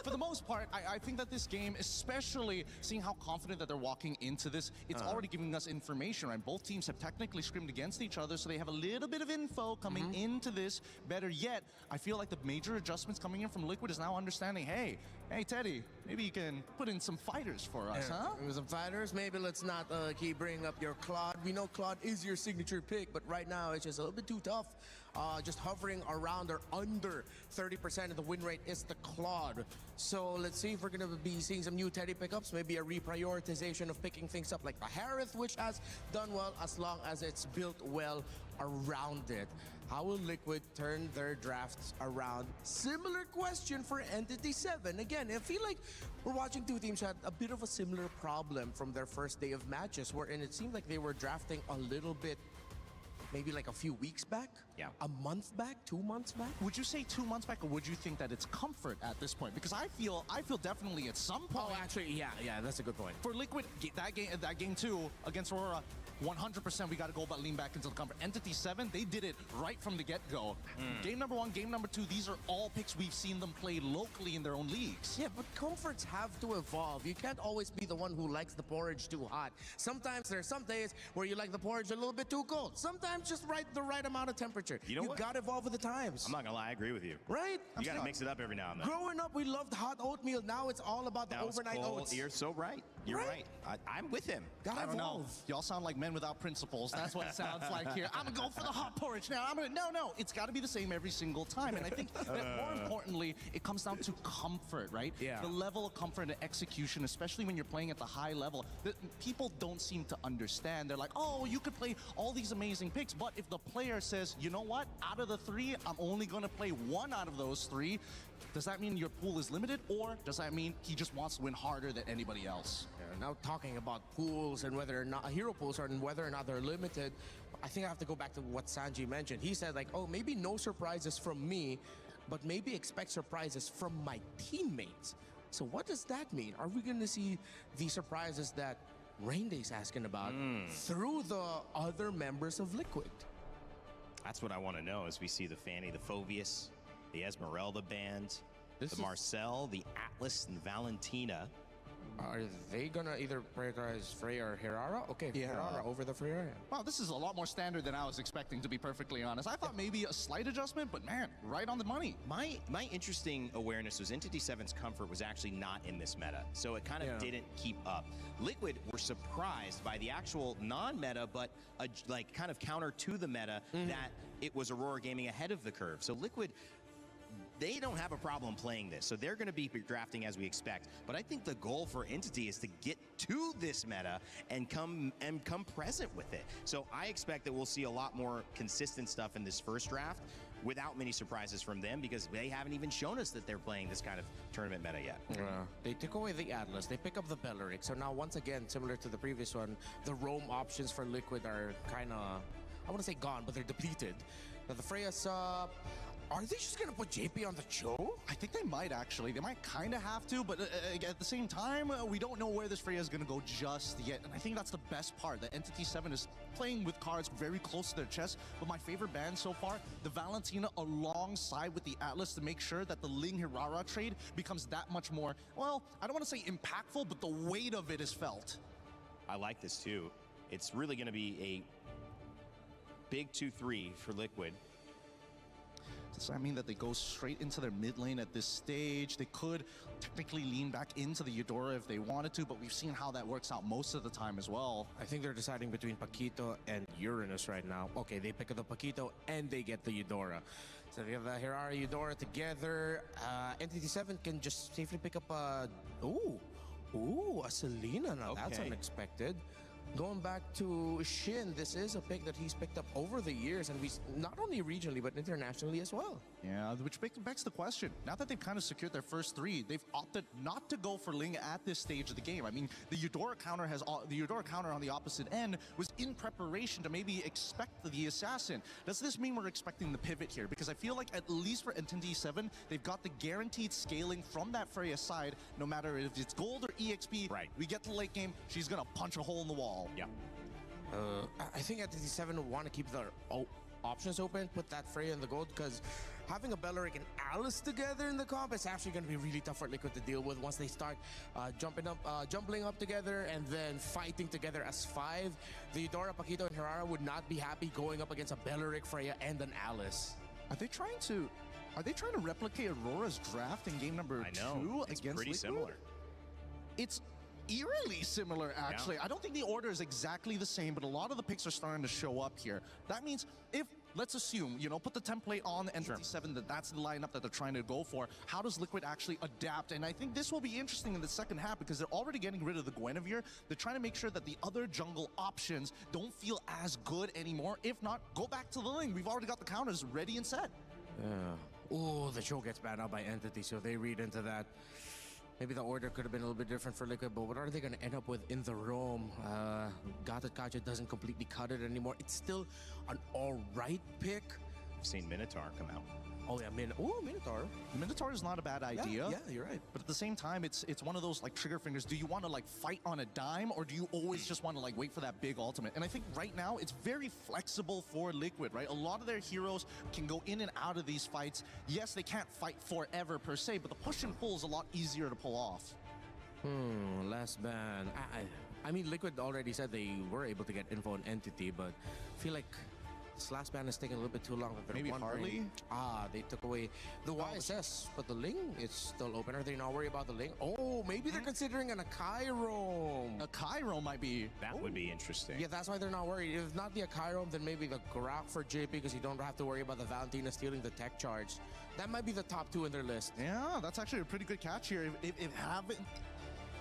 for the most part, I think that this game, especially seeing how confident that they're walking into this, it's already giving us information, right? Both teams have technically scrimmed against each other, so they have a little bit of info coming into this. Better yet, I feel like the major adjustments coming in from Liquid is now understanding, hey, Teddy, maybe you can put in some fighters for us, huh? Some fighters. Maybe let's not keep bringing up your Claude. We know Claude is your signature pick, but right now it's just a little bit too tough. Just hovering around or under 30% of the win rate is the Claude. So let's see if we're going to be seeing some new Teddy pickups, maybe a reprioritization of picking things up like the Harith, which has done well as long as it's built well around it. How will Liquid turn their drafts around? Similar question for Entity 7. Again, I feel like we're watching two teams had a bit of a similar problem from their first day of matches, wherein it seemed like they were drafting a little bit, maybe like a few weeks back? Yeah. A month back? 2 months back? Would you say 2 months back, or would you think that it's comfort at this point? Because I feel definitely at some point. Oh, actually, yeah, that's a good point. For Liquid, that game 2 against Aurora, 100% we got to go about lean back into the comfort. Entity 7, they did it right from the get-go. Game number 1, game number 2, these are all picks we've seen them play locally in their own leagues. Yeah, but comforts have to evolve. You can't always be the one who likes the porridge too hot. Sometimes there's some days where you like the porridge a little bit too cold. Sometimes just the right amount of temperature. You know what? Got to evolve with the times. I'm not gonna lie, I agree with you. Right? You gotta mix it up every now and then. Growing up, we loved hot oatmeal. Now it's all about the overnight oats. You're so right. You're right. I'm with him. Gotta I don't know. evolve. Y'all sound like men without principles. That's what it sounds like here. I'm gonna go for the hot porridge now. No. It's got to be the same every single time. And I think that more importantly, it comes down to comfort, right? Yeah. The level of comfort and execution, especially when you're playing at the high level, that people don't seem to understand. They're like, oh, you could play all these amazing picks, but if the player says, you know what, out of the 3, I'm only gonna play 1 out of those 3, does that mean your pool is limited, or does that mean he just wants to win harder than anybody else? Now talking about pools and whether or not hero pools and whether or not they're limited, I think I have to go back to what Sanji mentioned. He said like, oh, maybe no surprises from me, but maybe expect surprises from my teammates. So what does that mean? Are we going to see the surprises that Rainday's asking about through the other members of Liquid? That's what I want to know as we see the Fanny, the Phobius, the Esmeralda band, the Marcel, the Atlas, and Valentina. Are they gonna either prioritize Freya or Hirara? Okay, Yeah. Hirara over the Freya. Wow, this is a lot more standard than I was expecting, to be perfectly honest. I thought maybe a slight adjustment, but man, right on the money. My interesting awareness was Entity 7's comfort was actually not in this meta, so it kind of didn't keep up. Liquid were surprised by the actual non-meta, but like kind of counter to the meta, that it was Aurora Gaming ahead of the curve. So Liquid, they don't have a problem playing this, so they're going to be drafting as we expect. But I think the goal for Entity is to get to this meta and come present with it. So I expect that we'll see a lot more consistent stuff in this first draft without many surprises from them, because they haven't even shown us that they're playing this kind of tournament meta yet. They took away the Atlas, they pick up the Belleric. So now once again, similar to the previous one, the roam options for Liquid are kind of, I want to say gone, but they're depleted. Now the Freya sub, are they just going to put JP on the Cho? I think they might actually. They might kind of have to, but at the same time, we don't know where this Freya is going to go just yet. And I think that's the best part. The Entity 7 is playing with cards very close to their chest. But my favorite band so far, the Valentina alongside with the Atlas, to make sure that the Ling Hirara trade becomes that much more, well, I don't want to say impactful, but the weight of it is felt. I like this too. It's really going to be a big 2-3 for Liquid. Does that mean that they go straight into their mid lane at this stage? They could technically lean back into the Eudora if they wanted to, but we've seen how that works out most of the time as well. I think they're deciding between Paquito and Uranus right now. Okay, they pick up the Paquito and they get the Eudora. So they have the Hirara Eudora together. Entity 7 can just safely pick up a... Ooh, a Selena now. Okay. That's unexpected. Going back to Shin, this is a pick that he's picked up over the years, and we not only regionally but internationally as well. Yeah, which begs the question. Now that they've kind of secured their first 3, they've opted not to go for Ling at this stage of the game. I mean, the Eudora counter on the opposite end was in preparation to maybe expect the assassin. Does this mean we're expecting the pivot here? Because I feel like at least for Entity 7, they've got the guaranteed scaling from that Freya side, no matter if it's gold or EXP. Right. We get to the late game, she's gonna punch a hole in the wall. Yeah. I think Entity 7 will want to keep their options open, put that Freya in the gold, because having a Belleric and Alice together in the comp is actually going to be really tough for Liquid to deal with once they start jumping up together and then fighting together as 5. The Eudora, Paquito, and Herrera would not be happy going up against a Belleric, Freya, and an Alice. Are they trying to replicate Aurora's draft in game number 2 it's against pretty Liquid? similar. It's eerily similar, actually. Yeah. I don't think the order is exactly the same, but a lot of the picks are starting to show up here. That means if, let's assume, put the template on Entity 7, that's the lineup that they're trying to go for. How does Liquid actually adapt? And I think this will be interesting in the second half because they're already getting rid of the Guinevere. They're trying to make sure that the other jungle options don't feel as good anymore. If not, go back to the lane. We've already got the counters ready and set. Yeah. Oh, the show gets banned out by Entity, so they read into that. Maybe the order could have been a little bit different for Liquid, but what are they going to end up with in the roam? Gata Kacha doesn't completely cut it anymore. It's still an alright pick. I've seen Minotaur come out. Oh yeah, Minotaur. Minotaur is not a bad idea. Yeah, you're right. But at the same time, it's one of those like trigger fingers. Do you want to like fight on a dime, or do you always just want to like wait for that big ultimate? And I think right now it's very flexible for Liquid, right? A lot of their heroes can go in and out of these fights. Yes, they can't fight forever per se, but the push and pull is a lot easier to pull off. Last ban. I mean, Liquid already said they were able to get info on Entity, but I feel like this last ban is taking a little bit too long. Maybe Harley? They took away the YSS, but the Ling is still open. Are they not worried about the Ling? Oh, maybe they're considering an Akai roam. Akai roam might be... That would be interesting. Yeah, that's why they're not worried. If not the Akai roam, then maybe the Grok for JP, because you don't have to worry about the Valentina stealing the tech charge. That might be the top 2 in their list. Yeah, that's actually a pretty good catch here.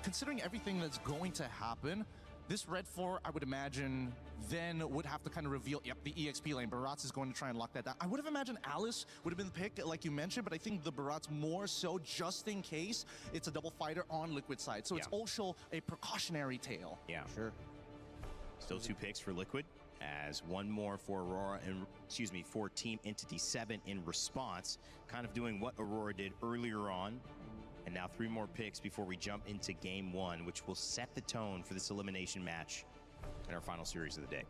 Considering everything that's going to happen, this Red 4, I would imagine, then would have to kind of reveal, the EXP lane. Barats is going to try and lock that down. I would have imagined Alice would have been the pick, like you mentioned, but I think the Barats more so just in case it's a double fighter on Liquid side. So it's also a precautionary tale. Yeah, sure. Still 2 picks for Liquid, as 1 more for Aurora and, for Team Entity 7 in response, kind of doing what Aurora did earlier on. And now 3 more picks before we jump into game 1, which will set the tone for this elimination match in our final series of the day.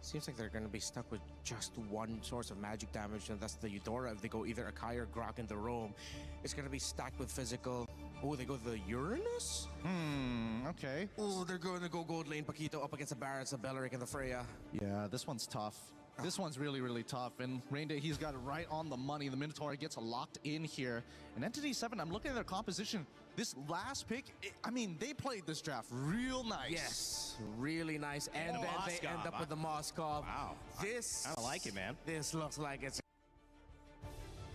Seems like they're going to be stuck with just 1 source of magic damage, and that's the Eudora. If they go either Akai or Grok in the roam, it's going to be stacked with physical. Oh, they go the Uranus? Okay. Oh, they're going to go gold lane Paquito up against the Barrett, the Belleric, and the Freya. Yeah, this one's tough. This one's really, really tough. And Rainday, he's got it right on the money. The Minotaur gets locked in here. And Entity 7, I'm looking at their composition. This last pick, I mean, they played this draft real nice. Yes, really nice. And then they end up with the Moskov. Wow. This... I like it, man. This looks like it's...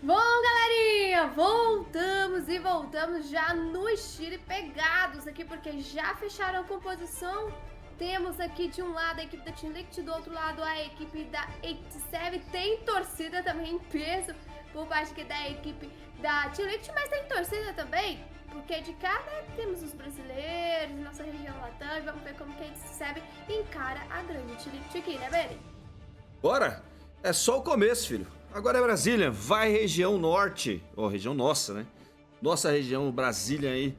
Bom, galerinha, voltamos e voltamos já nos tire pegados aqui, porque já fecharam a composição. Temos aqui de um lado a equipe da Team Liquid, do outro lado a equipe da 87. Tem torcida também em peso por parte aqui da equipe da Team Liquid, mas tem torcida também, porque de cá, né, temos os brasileiros, nossa região Latam, e vamos ver como que a 87 encara a grande Team Liquid aqui, né, Benny? Bora! É só o começo, filho. Agora é Brasília, vai região norte, região nossa, né? Nossa região, Brasília aí.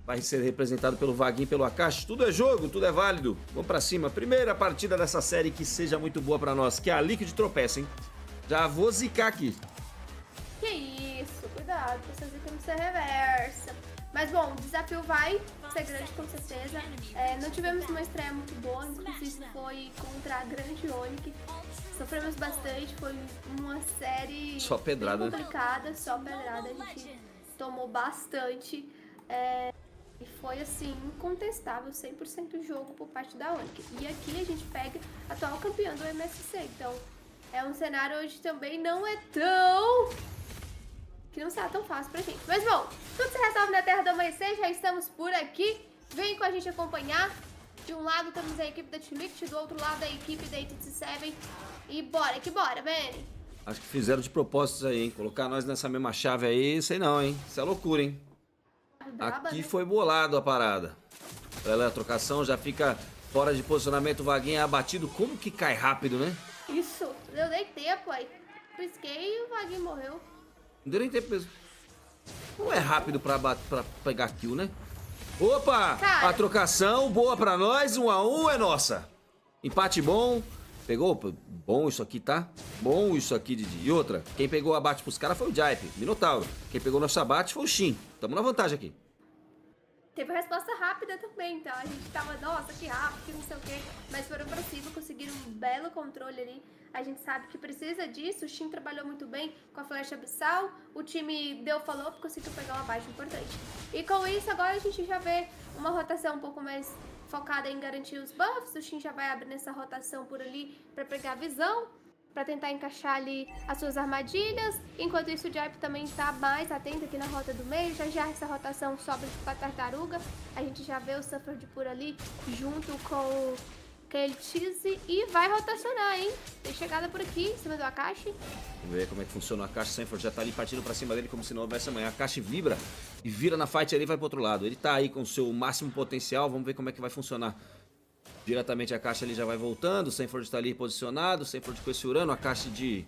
Vai ser representado pelo Vaguinho, pelo Akashi. Tudo é jogo, tudo é válido. Vamos pra cima. Primeira partida dessa série que seja muito boa pra nós, que é a Liquid tropeça, hein? Já vou zicar aqui. Que isso, cuidado pra essa zica não ser reversa. Mas bom, o desafio vai ser grande com certeza. Não tivemos uma estreia muito boa, inclusive foi contra a grande Onyx. Sofremos bastante, foi uma série só pedrada, bem complicada, só pedrada. A gente tomou bastante. E foi assim, incontestável, 100% jogo por parte da Onyx. E aqui a gente pega a atual campeã do MSC. Então é um cenário onde também não é tão... que não será tão fácil pra gente. Mas bom, tudo se resolve na Terra do Amanhecer, já estamos por aqui. Vem com a gente acompanhar. De um lado temos a equipe da Team Liquid, do outro lado a equipe da 87. E bora que bora, Benny. Acho que fizeram de propósito aí, hein? Colocar nós nessa mesma chave aí, sei não, hein? Isso é loucura, hein? Braba, aqui né? foi bolado a parada. Ela a trocação já fica fora de posicionamento, o Vaguinho é abatido. Como que cai rápido, né? Isso, eu dei tempo aí. Pisquei e o Vaguinho morreu. Não deu nem tempo mesmo. Não é rápido pra pegar kill, né? Opa! Cara. A trocação, boa pra nós, 1 a 1 é nossa. Empate bom. Pegou? Bom isso aqui, tá? Bom isso aqui, Didi. E outra, quem pegou o abate pros caras foi o Jaipe, Minotauro. Quem pegou nosso abate foi o Shin. Tamo na vantagem aqui. Teve resposta rápida também, então a gente tava, nossa, que rápido, que não sei o quê. Mas foram pra cima, conseguiram um belo controle ali. A gente sabe que precisa disso, o Shin trabalhou muito bem com a flecha abissal, o time deu follow-up, conseguiu pegar um abate importante. E com isso, agora a gente já vê uma rotação um pouco mais focada em garantir os buffs, o Shin já vai abrindo essa rotação por ali pra pegar a visão, pra tentar encaixar ali as suas armadilhas. Enquanto isso, o Jaipe também tá mais atento aqui na rota do meio, já essa rotação sobe pra tartaruga. A gente já vê o Suffered por ali, junto com o Cheese, e vai rotacionar, hein? Tem chegada por aqui, em cima do Akashi. Vamos ver como é que funciona o Akashi. Sanford já tá ali partindo pra cima dele como se não houvesse amanhã. Akashi vibra e vira na fight ali e vai pro outro lado. Ele tá aí com o seu máximo potencial, vamos ver como é que vai funcionar. Diretamente a caixa ali já vai voltando, o Sanford tá ali posicionado, o Sanford com esse Urano, a caixa de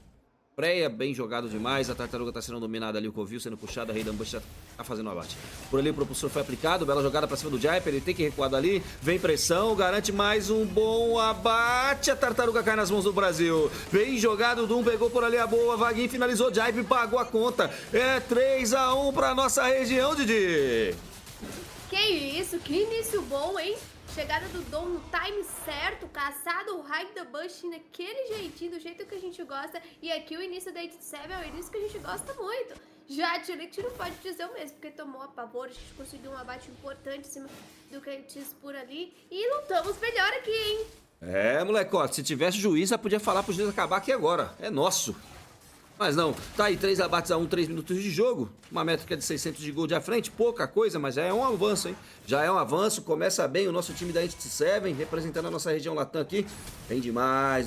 Preia, bem jogado demais, a tartaruga tá sendo dominada ali, o Covil sendo puxado, a Rei Ambush já tá fazendo o abate. Por ali o propulsor foi aplicado, bela jogada pra cima do Jaiper, ele tem que recuar dali, vem pressão, garante mais um bom abate, a tartaruga cai nas mãos do Brasil. Bem jogado, o Doom pegou por ali a boa, Vaguinho finalizou, Jaiper pagou a conta, é 3-1 pra nossa região, Didi. Que isso, que início bom, hein? Chegada do Dom no time certo, caçado o Hide the Bush naquele jeitinho, do jeito que a gente gosta. E aqui o início da 87 é o início que a gente gosta muito. Já a Tilix não pode dizer o mesmo, porque tomou a pavor, a gente conseguiu um abate importante em cima do Curtis por ali. E lutamos melhor aqui, hein? É, molecote, se tivesse juiz, já podia falar pro juiz acabar aqui agora. É nosso. Mas não, tá aí 3 abates a 3 minutos de jogo. Uma métrica de 600 de gold à frente, pouca coisa, mas já é um avanço, hein? Já é um avanço, começa bem o nosso time da Entity 7, representando a nossa região Latam aqui. Bem demais,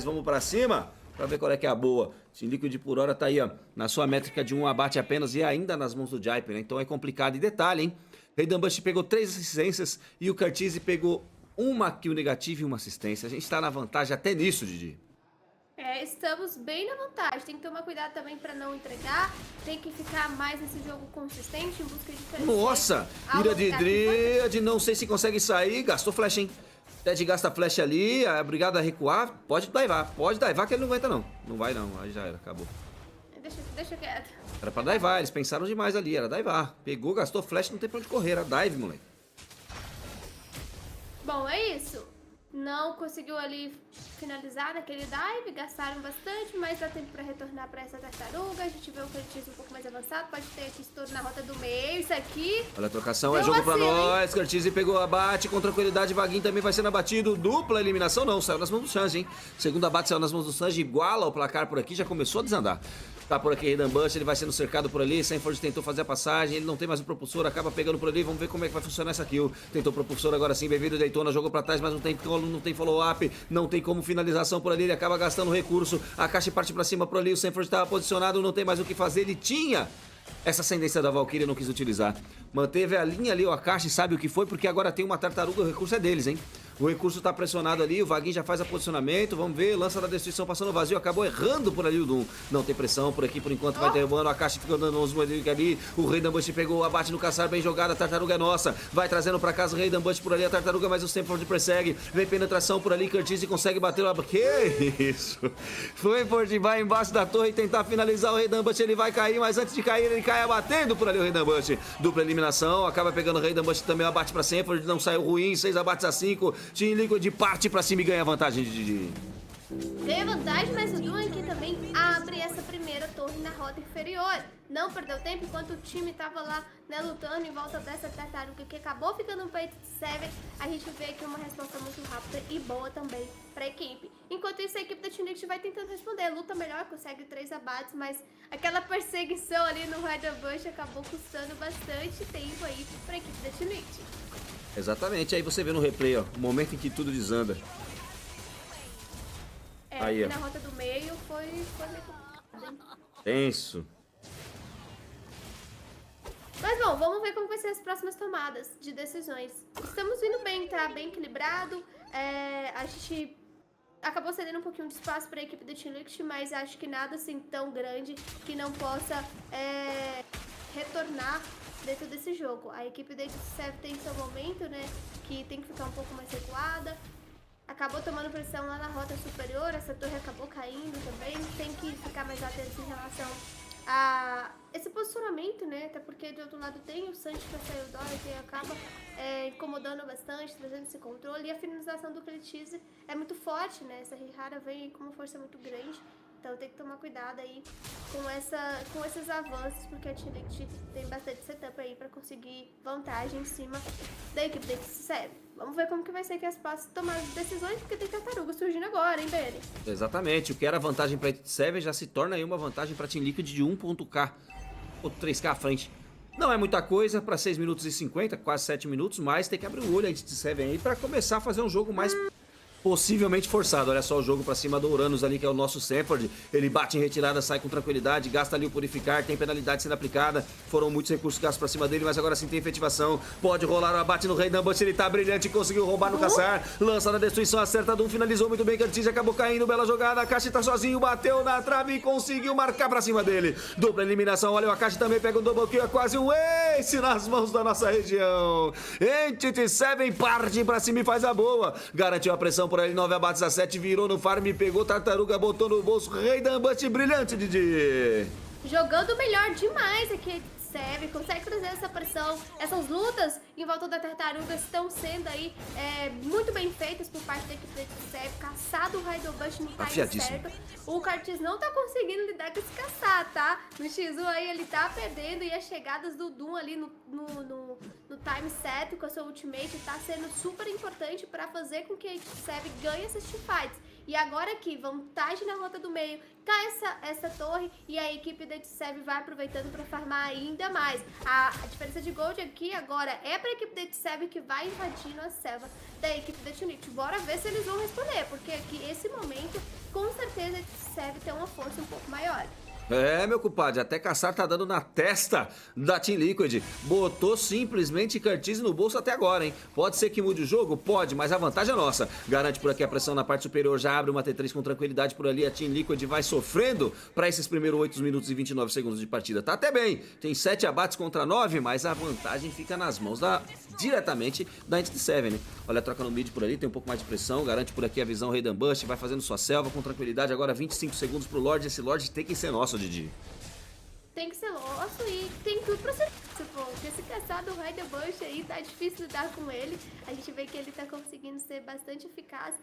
vamos pra cima pra ver qual é que é a boa. Team Liquid por hora tá aí, ó, na sua métrica de 1 abate apenas e ainda nas mãos do Jaiper, né? Então é complicado. E detalhe, hein? Rei Dambush pegou 3 assistências e o Curtis pegou 1 kill negativa e 1 assistência. A gente tá na vantagem até nisso, Didi. É, estamos bem na vantagem, tem que tomar cuidado também pra não entregar, tem que ficar mais nesse jogo consistente, em busca de diferença. Nossa, ira de Dríade, não sei se consegue sair, gastou flecha, hein? Ted gasta flecha ali, é obrigado a recuar, pode daivar que ele não aguenta não. Não vai não, aí já era, acabou. Deixa quieto. Era pra daivar, eles pensaram demais ali, era daivar. Pegou, gastou flecha, não tem pra onde correr, era dive, moleque. Bom, é isso. Não conseguiu ali finalizar naquele dive, gastaram bastante, mas dá tempo pra retornar pra essa tartaruga. A gente vê o Curtis um pouco mais avançado, pode ter aqui estouro na rota do meio, isso aqui. Olha a trocação, é jogo pra nós, Curtis pegou abate, com tranquilidade, Vaguinho também vai sendo abatido, dupla eliminação não, saiu nas mãos do Sanji, hein. Segundo abate saiu nas mãos do Sanji, iguala o placar por aqui, já começou a desandar. Tá por aqui Rei Dambush, ele vai sendo cercado por ali, Sanford tentou fazer a passagem, ele não tem mais o propulsor, acaba pegando por ali, vamos ver como é que vai funcionar essa kill. Tentou o propulsor agora sim, bem-vindo, Daytona, jogou pra trás, mas não tem follow-up, não tem como finalização por ali, ele acaba gastando recurso, a caixa parte pra cima por ali, o Sanford estava posicionado, não tem mais o que fazer, ele tinha essa ascendência da Valkyria, não quis utilizar. Manteve a linha ali, o Akashi sabe o que foi, porque agora tem uma tartaruga, o recurso é deles, hein? O recurso tá pressionado ali, o Vaguinho já faz a posicionamento, vamos ver, lança da destruição passando vazio, acabou errando por ali o Doom. Não tem pressão por aqui, por enquanto vai derrubando, a caixa fica dando uns moedinhos ali, o Rei Dambush pegou o abate no caçar, bem jogado, a tartaruga é nossa, vai trazendo pra casa o Rei Dambush por ali, a tartaruga, mas o Stanford persegue, vem penetração por ali, Curtis consegue bater o abate, que isso? Foi por debaixo embaixo da torre tentar finalizar o Rei Dambush, ele vai cair, mas antes de cair ele cai abatendo por ali o Rei Dambush, dupla eliminação, acaba pegando o Rei Dambush também, o abate pra Stanford, não saiu ruim, 6 abates a 5, Team Liquid parte pra cima e ganha vantagem de... Tem vantagem, mas o Doom aqui também abre essa primeira torre na rota inferior. Não perdeu tempo enquanto o time tava lá, né, lutando em volta dessa tartaruga que acabou ficando no peito de 7. A gente vê aqui uma resposta muito rápida e boa também pra equipe. Enquanto isso, a equipe da Team Liquid vai tentando responder. Luta melhor, consegue 3 abates, mas aquela perseguição ali no Hide the Bush acabou custando bastante tempo aí pra equipe da Team Liquid. Exatamente, aí você vê no replay, ó, o momento em que tudo desanda. É, aí, ó. Na rota do meio foi meio complicado, hein? Tenso. Mas bom, vamos ver como vai ser as próximas tomadas de decisões. Estamos indo bem, tá? Bem equilibrado. A gente acabou cedendo um pouquinho de espaço para a equipe do Team Liquid, mas acho que nada assim tão grande que não possa retornar dentro desse jogo. A equipe da 87 tem seu momento, né? Que tem que ficar um pouco mais recuada. acabou tomando pressão lá na rota superior, essa torre acabou caindo também, tem que ficar mais atento em relação a esse posicionamento, né? Até porque do outro lado tem o Sanji pra sair o Dora, que acaba incomodando bastante, trazendo esse controle, e a finalização do Critize é muito forte, né? Essa Rihara vem com uma força muito grande, então tem que tomar cuidado aí com esses avanços, porque a T-Liquid tem bastante setup aí pra conseguir vantagem em cima da equipe da EWC. Vamos ver como que vai ser que as passas tomar decisões, porque tem tartaruga surgindo agora, hein, Benny? Exatamente, o que era vantagem pra EWC já se torna aí uma vantagem pra Team Liquid de 1.k, ou 3k à frente. Não é muita coisa pra 6 minutos e 50, quase 7 minutos, mas tem que abrir o olho a EWC aí pra começar a fazer um jogo mais possivelmente forçado. Olha só o jogo pra cima do Uranus ali, que é o nosso Sanford. Ele bate em retirada, sai com tranquilidade, gasta ali o purificar, tem penalidade sendo aplicada. Foram muitos recursos gastos pra cima dele, mas agora sim tem efetivação. Pode rolar o abate no Rei Dambush, ele tá brilhante, conseguiu roubar no caçar. Lança na destruição, acerta Doom, finalizou muito bem, Curtis acabou caindo, bela jogada. Akashi tá sozinho, bateu na trave e conseguiu marcar pra cima dele. Dupla eliminação, olha o Akashi também pega um double kill, é quase um ace nas mãos da nossa região. Entity 7 parte pra cima e faz a boa. Garantiu a pressão por ali, 9 abates a 7, virou no farm, pegou tartaruga, botou no bolso. Rei Dambush brilhante, Didi. Jogando melhor demais aqui, Sev, consegue trazer essa pressão. Essas lutas em volta da tartaruga estão sendo aí muito bem feitas por parte da equipe da Sev. Caçado o Rei Dambush no time certo. O Curtis não tá conseguindo lidar com esse caçar, tá? No X1 aí ele tá perdendo, e as chegadas do Doom ali no time certo com a sua ultimate tá sendo super importante pra fazer com que a Sev ganhe essas teamfights. E agora aqui, vantagem na rota do meio, cai essa torre e a equipe da Sev vai aproveitando para farmar ainda mais. A diferença de gold aqui agora é para a equipe da Sev, que vai invadindo a selva da equipe da Tunit. Bora ver se eles vão responder, porque aqui, esse momento, com certeza a Sev tem uma força um pouco maior. É, meu compadre, até caçar tá dando na testa da Team Liquid. Botou simplesmente Curtis no bolso até agora, hein? Pode ser que mude o jogo? Pode, mas a vantagem é nossa. Garante por aqui a pressão na parte superior, já abre uma T3 com tranquilidade por ali. A Team Liquid vai sofrendo para esses primeiros 8 minutos e 29 segundos de partida. Tá até bem, tem 7 abates contra 9, mas a vantagem fica nas mãos diretamente da Entity 7, né? Olha, troca no mid por ali, tem um pouco mais de pressão. Garante por aqui a visão Rei Dambush, vai fazendo sua selva com tranquilidade. Agora 25 segundos pro Lorde, esse Lorde tem que ser nosso, Didi. Tem que ser nosso e tem tudo pra ser nosso, pô. Porque esse caçado do Rei Dambush aí tá difícil lidar com ele. A gente vê que ele tá conseguindo ser bastante eficaz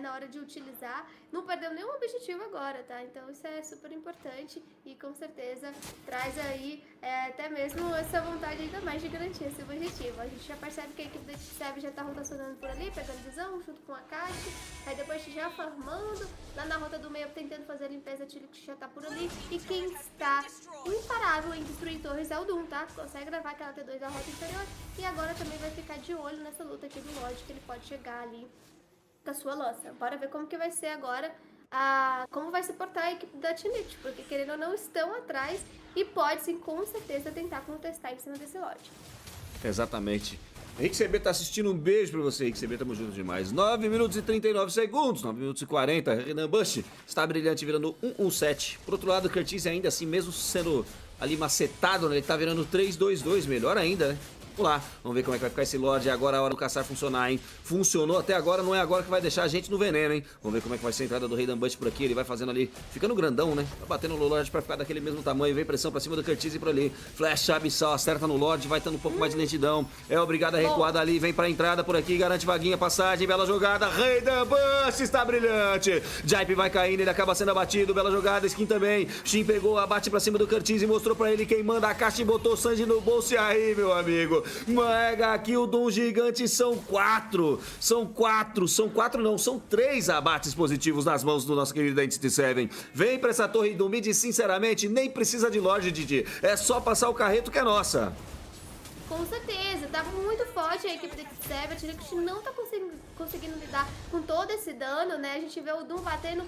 na hora de utilizar. Não perdeu nenhum objetivo agora, tá? Então isso é super importante e com certeza traz aí até mesmo essa vontade ainda mais de garantir esse objetivo. A gente já percebe que a equipe da Sev já tá rotacionando por ali, pegando visão junto com a Akashi. Aí depois já farmando, lá na rota do meio tentando fazer a limpeza, a Tilix já tá por ali. E quem está imparável em destruir torres é o Doom, tá? Consegue gravar aquela T2 da rota inferior e agora também vai ficar de olho nessa luta aqui do Lorde, que ele pode chegar ali com a sua lança. Bora ver como que vai ser agora, como vai se portar a equipe da Tinit, porque querendo ou não estão atrás e pode sim com certeza tentar contestar em cima desse Lorde. Exatamente. Henrique CB tá assistindo, um beijo pra você, Henrique CB, tamo juntos demais. 9 minutos e 39 segundos, 9 minutos e 40, Renan Bush está brilhante, virando 1-1-7. Por outro lado, Curtis ainda assim, mesmo sendo ali macetado, né, ele tá virando 3-2-2, melhor ainda, né? Vamos lá, vamos ver como é que vai ficar esse Lorde. Agora é a hora do caçar funcionar, hein? Funcionou até agora, não é agora que vai deixar a gente no veneno, hein? Vamos ver como é que vai ser a entrada do Rei Dambush por aqui. Ele vai fazendo ali, ficando grandão, né? Vai batendo no Lorde pra ficar daquele mesmo tamanho. Vem pressão pra cima do Curtis e por ali. Flash abissal, acerta no Lorde, vai tendo um pouco mais de lentidão. É obrigado a recuar dali, vem pra entrada por aqui, garante vaguinha, passagem, bela jogada. Rei Dambush está brilhante. Jaipe vai caindo, ele acaba sendo abatido. Bela jogada, Skin também. Shin pegou, abate pra cima do Curtis e mostrou pra ele quem manda. A caixa e botou o Sanji no bolso. E aí, meu amigo? Mega kill de um gigante, são 4 não, são 3 abates positivos nas mãos do nosso querido Entity 7. Vem pra essa torre do mid, sinceramente, nem precisa de Lorde, Didi. É só passar o carreto que é nossa. Com certeza, tá muito forte a equipe da Sev. A gente não tá conseguindo lidar com todo esse dano, né? A gente vê o Doom batendo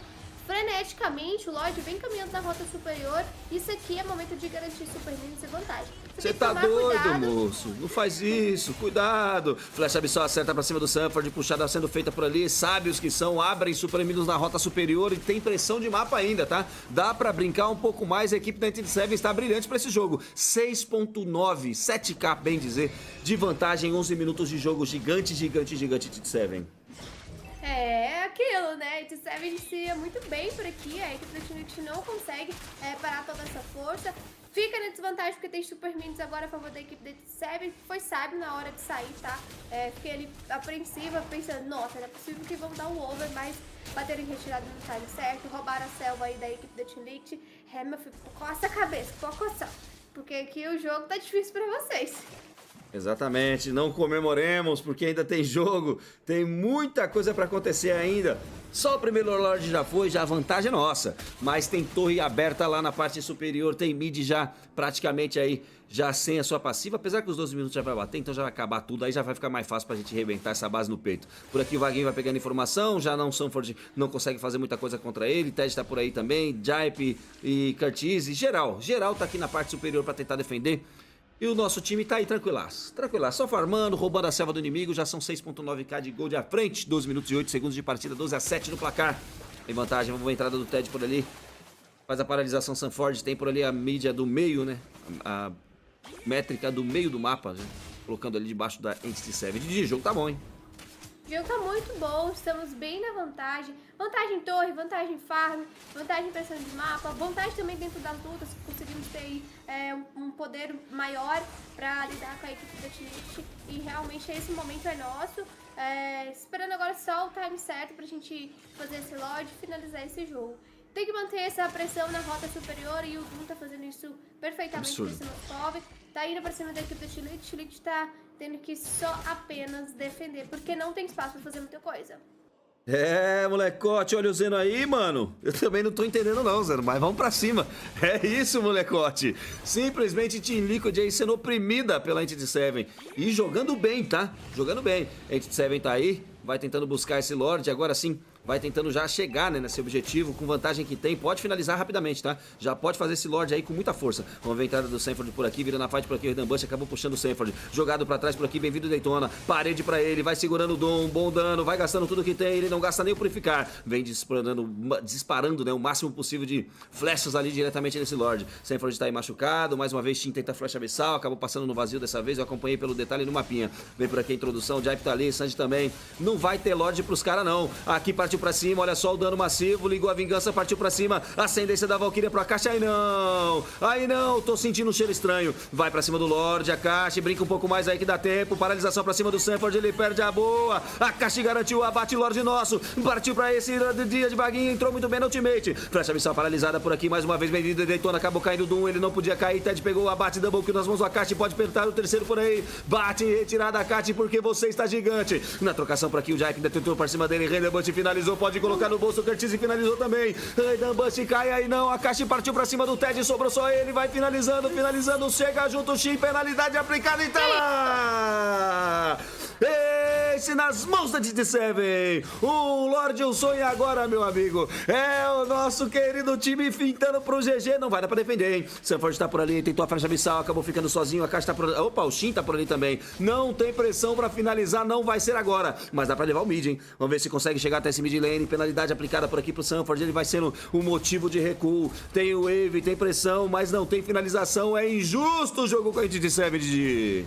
freneticamente, o Lorde vem caminhando na rota superior. Isso aqui é momento de garantir super níveis e vantagem. Você tá doido, moço? Não faz isso, cuidado. Flecha abissal acerta pra cima do Sanford, puxada sendo feita por ali. Sábios que são, abrem suprimidos na rota superior e tem pressão de mapa ainda, tá? Dá pra brincar um pouco mais, a equipe da Entity 7 está brilhante pra esse jogo. 6.9, 7k, bem dizer, de vantagem, 11 minutos de jogo. Gigante, Entity 7. É aquilo, né? EWC inicia muito bem por aqui, a equipe da Trinity não consegue parar toda essa força. Fica na desvantagem porque tem super minions agora a favor da equipe da EWC, foi sábio na hora de sair, tá? Fiquei ali apreensiva, pensando, nossa, não é possível que vão dar um over, mas bateram em retirada no time certo, roubaram a selva aí da equipe da Trinity. Meu filho, coça a cabeça, pode coçar, porque aqui o jogo tá difícil pra vocês. Exatamente, não comemoremos porque ainda tem jogo, tem muita coisa para acontecer ainda. Só o primeiro Lorde já foi, já a vantagem é nossa, mas tem torre aberta lá na parte superior, tem mid já praticamente aí, já sem a sua passiva, apesar que os 12 minutos já vai bater, então já vai acabar tudo, aí já vai ficar mais fácil pra gente arrebentar essa base no peito. Por aqui o Vaguinho vai pegando informação, já não Sanford não consegue fazer muita coisa contra ele, Ted tá por aí também, Jaipe e Curtis, geral tá aqui na parte superior pra tentar defender. E o nosso time tá aí tranquilaço, só farmando, roubando a selva do inimigo, já são 6.9k de gold à frente, 12 minutos e 8 segundos de partida, 12-7 no placar. Tem vantagem, vamos ver a entrada do Ted por ali, faz a paralisação Sanford, tem por ali a mídia do meio, né, a métrica do meio do mapa, né? Colocando ali debaixo da Entity 7. De jogo tá bom, hein? O jogo tá muito bom, estamos bem na vantagem. Vantagem torre, vantagem farm, vantagem pressão de mapa, vantagem também dentro das lutas, conseguimos ter aí, um poder maior para lidar com a equipe da Trinity. E realmente esse momento é nosso. Esperando agora só o time certo pra gente fazer esse Lorde e finalizar esse jogo. Tem que manter essa pressão na rota superior e o Doom tá fazendo isso perfeitamente por cima do Tove. Tá indo pra cima da equipe da Chilite. Chilite tá tendo que só apenas defender, porque não tem espaço pra fazer muita coisa. Molecote, olha o Zeno aí, mano. Eu também não tô entendendo não, Zeno, mas vamos pra cima. É isso, molecote. Simplesmente Team Liquid aí sendo oprimida pela Entity 7. E jogando bem, tá? Jogando bem. Entity 7 tá aí, vai tentando buscar esse Lorde, agora sim. Vai tentando já chegar, né, nesse objetivo, com vantagem que tem. Pode finalizar rapidamente, tá? Já pode fazer esse Lorde aí com muita força. Vamos ver a entrada do Sanford por aqui, virando a fight por aqui. O Redan Bush acabou puxando o Sanford. Jogado pra trás por aqui, bem-vindo Daytona. Parede pra ele, vai segurando o Dom, bom dano, vai gastando tudo que tem. Ele não gasta nem o Purificar. Vem disparando, né, o máximo possível de flechas ali diretamente nesse Lorde. Sanford tá aí machucado. Mais uma vez, Shin tenta flecha abissal. Acabou passando no vazio dessa vez. Eu acompanhei pelo detalhe no mapinha. Vem por aqui a introdução. Jaipe tá ali, Sanji também. Não vai ter Lorde pros caras, não. Aqui partiu pra cima, olha só o dano massivo, ligou a vingança, partiu pra cima, ascendência da Valkyria pro Akashi, aí não, tô sentindo um cheiro estranho, vai pra cima do Lorde, Akashi, brinca um pouco mais aí que dá tempo, paralisação pra cima do Sanford, ele perde a boa, Akashi garantiu o abate, Lorde nosso, partiu pra esse dia de Vaguinho, entrou muito bem no ultimate, flecha missão paralisada por aqui, mais uma vez, bem-vindo, Daytona, acabou caindo do 1, ele não podia cair, Ted pegou o abate, double kill nas mãos do Akashi, pode apertar o terceiro por aí, bate em retirada, Akashi, porque você está gigante, na trocação por aqui, o Jack ainda tentou pra cima dele, Redan Bush finalizou, pode colocar no bolso, o Curtis finalizou também. Redan Bush cai aí não. A Akashi partiu pra cima do Ted. Sobrou só ele. Vai finalizando. Chega junto o Shin. Penalidade aplicada e tá lá. Esse nas mãos da DT7. O Lorde o sonho agora, meu amigo. É o nosso querido time fintando pro GG. Não vai dar pra defender, hein? Sanford tá por ali. Tentou a flecha abissal. Acabou ficando sozinho. A Akashi tá por ali. Opa, o Shin tá por ali também. Não tem pressão pra finalizar. Não vai ser agora. Mas dá pra levar o mid, hein? Vamos ver se consegue chegar até esse mid lane. Penalidade aplicada por aqui pro Sanford, ele vai sendo o motivo de recuo. Tem o wave, tem pressão, mas não tem finalização. É injusto o jogo com a Entity 7.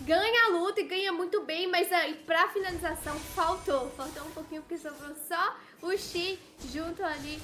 Ganha a luta e ganha muito bem, mas aí pra finalização faltou um pouquinho, porque sobrou só o Shin junto ali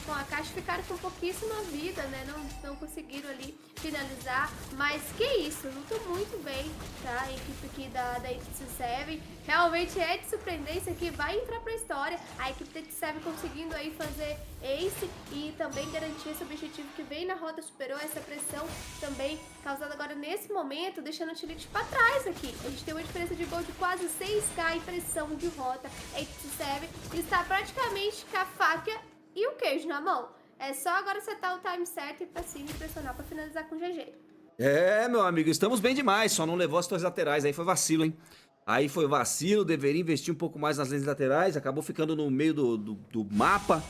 com a Akashi, ficaram com pouquíssima vida, né? Não conseguiram ali finalizar, mas que isso, lutou muito bem, tá? A equipe aqui da Entity 7 realmente é de surpreender, isso aqui vai entrar pra história, a equipe da Entity 7 conseguindo aí fazer ace e também garantir esse objetivo que vem na rota, superou essa pressão também causada agora nesse momento, deixando a Chilite pra trás aqui. A gente tem uma diferença de gol de quase 6k em pressão de rota, a Entity 7 está praticamente com a faca e o queijo na mão. É só agora acertar o time certo e ir pra cima e pressionar pra finalizar com GG. Meu amigo, estamos bem demais. Só não levou as torres laterais. Aí foi vacilo, hein? Aí foi vacilo. Deveria investir um pouco mais nas linhas laterais. Acabou ficando no meio do mapa.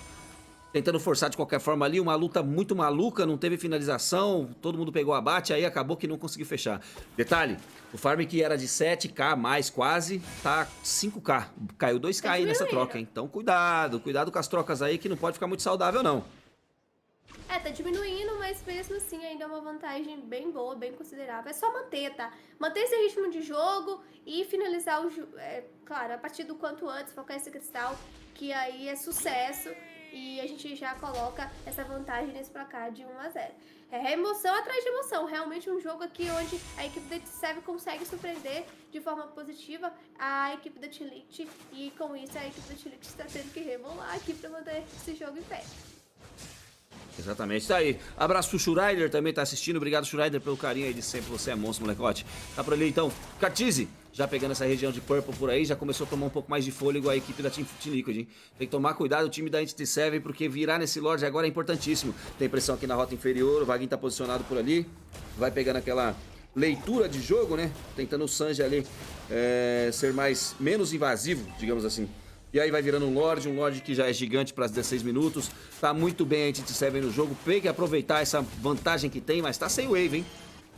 Tentando forçar de qualquer forma ali. Uma luta muito maluca. Não teve finalização. Todo mundo pegou abate. Aí acabou que não conseguiu fechar. Detalhe. O farm que era de 7k mais quase. Tá 5k. Caiu 2k aí nessa troca, hein? Então cuidado. Cuidado com as trocas aí que não pode ficar muito saudável, não. Tá diminuindo, mas mesmo assim ainda é uma vantagem bem boa, bem considerável. É só manter, tá? Manter esse ritmo de jogo e finalizar o jogo. Claro, a partir do quanto antes, focar esse cristal, que aí é sucesso. E a gente já coloca essa vantagem nesse placar de 1-0. É emoção atrás de emoção. Realmente um jogo aqui onde a equipe da EWC consegue surpreender de forma positiva a equipe da T-League. E com isso a equipe da T-League está tendo que rebolar aqui para manter esse jogo em pé. Exatamente, tá aí. Abraço pro Schreider, também tá assistindo. Obrigado, Schreider, pelo carinho aí de sempre. Você é monstro, molecote. Tá por ali, então. Cartize, já pegando essa região de Purple por aí, já começou a tomar um pouco mais de fôlego a equipe da Team Liquid, hein? Tem que tomar cuidado o time da Entity 7, porque virar nesse Lorde agora é importantíssimo. Tem pressão aqui na rota inferior, o Vaguinho tá posicionado por ali. Vai pegando aquela leitura de jogo, né? Tentando o Sanji ali ser menos invasivo, digamos assim. E aí vai virando um Lorde que já é gigante para 16 minutos. Tá muito bem a Entity 7 no jogo. Tem que aproveitar essa vantagem que tem, mas tá sem wave, hein?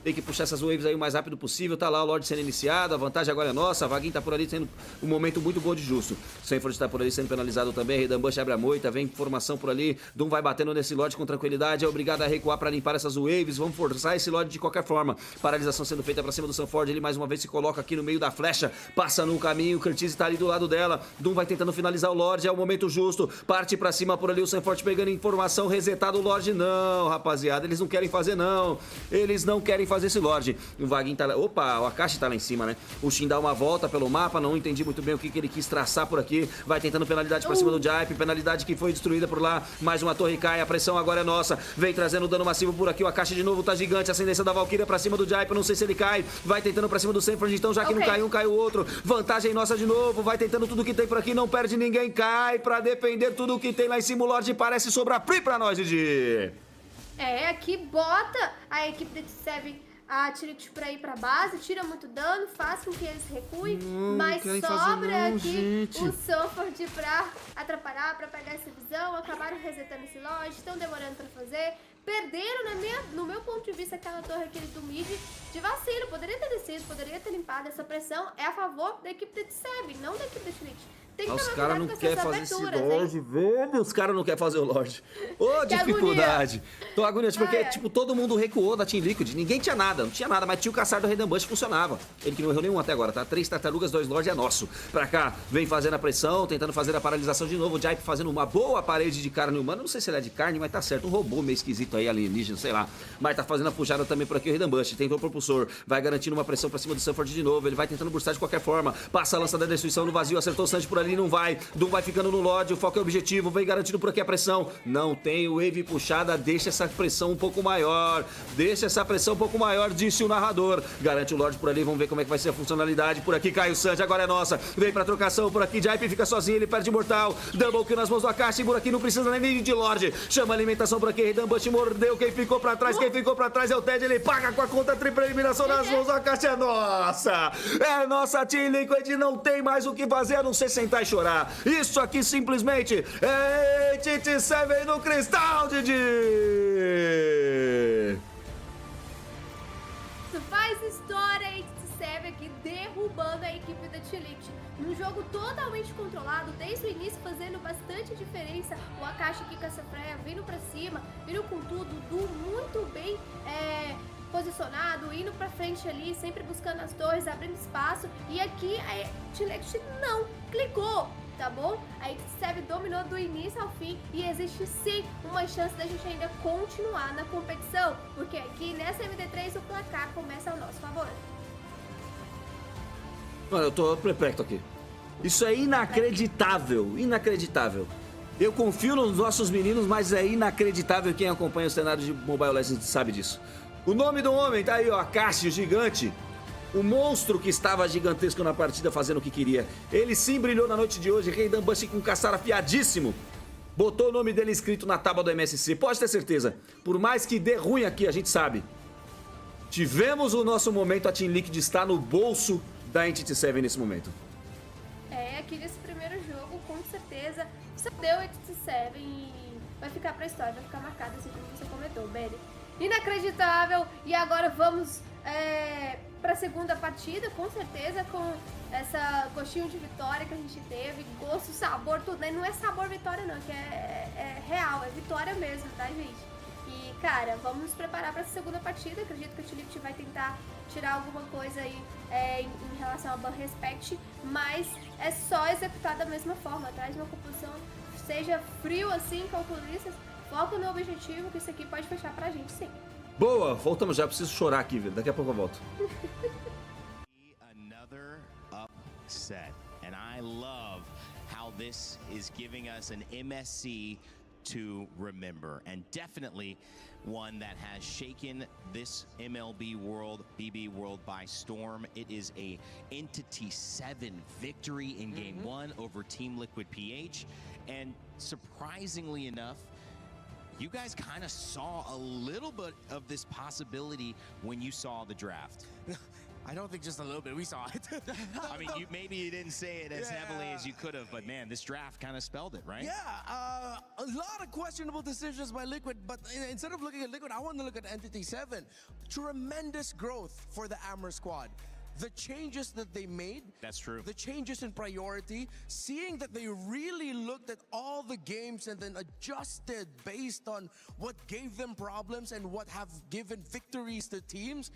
Tem que puxar essas waves aí o mais rápido possível. Tá lá o Lorde sendo iniciado, a vantagem agora é nossa. A Vaguinho tá por ali tendo um momento muito bom de justo. Sanford tá por ali sendo penalizado também. Redan abre a moita, vem formação por ali. Doom vai batendo nesse Lorde com tranquilidade. É obrigado a recuar para limpar essas waves. Vamos forçar esse Lorde de qualquer forma. Paralisação sendo feita para cima do Sanford. Ele mais uma vez se coloca aqui no meio da flecha. Passa no caminho. O Curtis tá ali do lado dela. Doom vai tentando finalizar o Lorde. É o momento justo. Parte para cima por ali. O Sanford pegando informação. Resetado o Lorde. Não, rapaziada. Eles não querem fazer, não. Eles não querem fazer esse Lorde. O Vaguinho tá lá. Opa, o Akashi tá lá em cima, né? O Shin dá uma volta pelo mapa. Não entendi muito bem o que ele quis traçar por aqui. Vai tentando penalidade pra cima do Jaipe. Penalidade que foi destruída por lá. Mais uma torre cai. A pressão agora é nossa. Vem trazendo dano massivo por aqui. O Akashi de novo tá gigante. Ascendência da Valkyria pra cima do Jaipe. Não sei se ele cai. Vai tentando pra cima do Sanford. Então, já que não cai um, cai o outro. Vantagem nossa de novo. Vai tentando tudo que tem por aqui. Não perde ninguém. Cai pra defender tudo que tem lá em cima. O Lorde parece sobrar free pra nós, Didi. Aqui bota a equipe da T7 a T-League pra ir pra base, tira muito dano, faz com que eles recuem, mas sobra aqui o Sanford pra atrapalhar, pra pegar essa visão. Acabaram resetando esse Lorde, estão demorando pra fazer. Perderam, no meu ponto de vista, aquela torre aqui do mid de vacilo. Poderia ter descido, poderia ter limpado. Essa pressão é a favor da equipe da T7, não da equipe da T-League. Os caras não querem fazer esse Lorde, velho. Os caras não querem fazer o Lorde. Ô, dificuldade. Tô agoniado, porque, tipo, todo mundo recuou da Team Liquid. Ninguém tinha nada, não tinha nada, mas tinha o caçar do Redan Bush, funcionava. Ele que não errou nenhum até agora, tá? 3 tartarugas, 2 Lorde é nosso. Pra cá, vem fazendo a pressão, tentando fazer a paralisação de novo. O Jaipe fazendo uma boa parede de carne humana. Não sei se ele é de carne, mas tá certo. Um robô meio esquisito aí, alienígena, sei lá. Mas tá fazendo a puxada também por aqui o Redan Bush. Tentou o propulsor, vai garantindo uma pressão pra cima do Sanford de novo. Ele vai tentando burstar de qualquer forma. Passa a lança da destruição no vazio, acertou o Sanji por ali, não vai. Vai ficando no Lorde, o foco é o objetivo, vem garantindo por aqui a pressão. Não tem wave puxada, deixa essa pressão um pouco maior. Deixa essa pressão um pouco maior, disse o narrador. Garante o Lorde por ali, vamos ver como é que vai ser a funcionalidade. Por aqui cai o Sanji, agora é nossa. Vem pra trocação, por aqui Jaipe fica sozinho, ele perde Mortal. Double kill nas mãos do Akashi, por aqui não precisa nem de Lorde. Chama a alimentação por aqui, Redan Bush mordeu, quem ficou pra trás é o Ted, ele paga com a conta, tripla eliminação nas mãos do Akashi, é nossa. É nossa, Team Liquid não tem mais o que fazer a não ser sentar e chorar. Isso aqui simplesmente é Entity 7 no cristal, Didi! Faz história a Entity 7 aqui derrubando a equipe da T-League. Num jogo totalmente controlado, desde o início fazendo bastante diferença. O Akashi aqui com essa freia vindo pra cima, vindo com tudo, Du muito bem posicionado, indo pra frente ali, sempre buscando as torres, abrindo espaço. E aqui a T-League não clicou. Tá bom? A EWC dominou do início ao fim e existe sim uma chance da gente ainda continuar na competição, porque aqui nessa MD3 o placar começa ao nosso favor. Mano, eu tô perplexo aqui. Isso é inacreditável, inacreditável. Eu confio nos nossos meninos, mas é inacreditável. Quem acompanha o cenário de Mobile Legends sabe disso. O nome do homem tá aí, ó, Akashi, o gigante. O monstro que estava gigantesco na partida fazendo o que queria. Ele sim brilhou na noite de hoje. Redan Bush com um caçar afiadíssimo. Botou o nome dele escrito na tábua do MSC. Pode ter certeza. Por mais que dê ruim aqui, a gente sabe. Tivemos o nosso momento. A Team Liquid está no bolso da Entity 7 nesse momento. Aqui nesse primeiro jogo, com certeza, você deu a Entity 7 e vai ficar pra história. Vai ficar marcado assim como você comentou, Benny. Inacreditável. E agora vamos para a segunda partida, com certeza, com essa gostinho de vitória que a gente teve, gosto, sabor, tudo, né? Não é sabor vitória não, que é real, é vitória mesmo, tá, gente? cara, vamos nos preparar para essa segunda partida. Acredito que o T-Liquid vai tentar tirar alguma coisa aí em relação ao ban respect, mas é só executar da mesma forma. Traz uma composição, seja frio assim, calculistas, foca no objetivo, que isso aqui pode fechar pra gente, sim. Boa, voltamos já. Preciso chorar aqui, velho. Daqui a pouco eu volto. Another upset. And I love how this is giving us an MSC to remember, and definitely one that has shaken this MLBB world by storm. It is a Entity 7 victory in Game 1 over Team Liquid PH, and surprisingly enough, you guys kind of saw a little bit of this possibility when you saw the draft. I don't think just a little bit. We saw it. I mean, maybe you didn't say it as heavily as you could have, but man, this draft kind of spelled it, right? Yeah, a lot of questionable decisions by Liquid, but instead of looking at Liquid, I want to look at Entity 7. Tremendous growth for the Amber squad. The changes that they made, that's true. The changes in priority, seeing that they really looked at all the games and then adjusted based on what gave them problems and what have given victories to teams.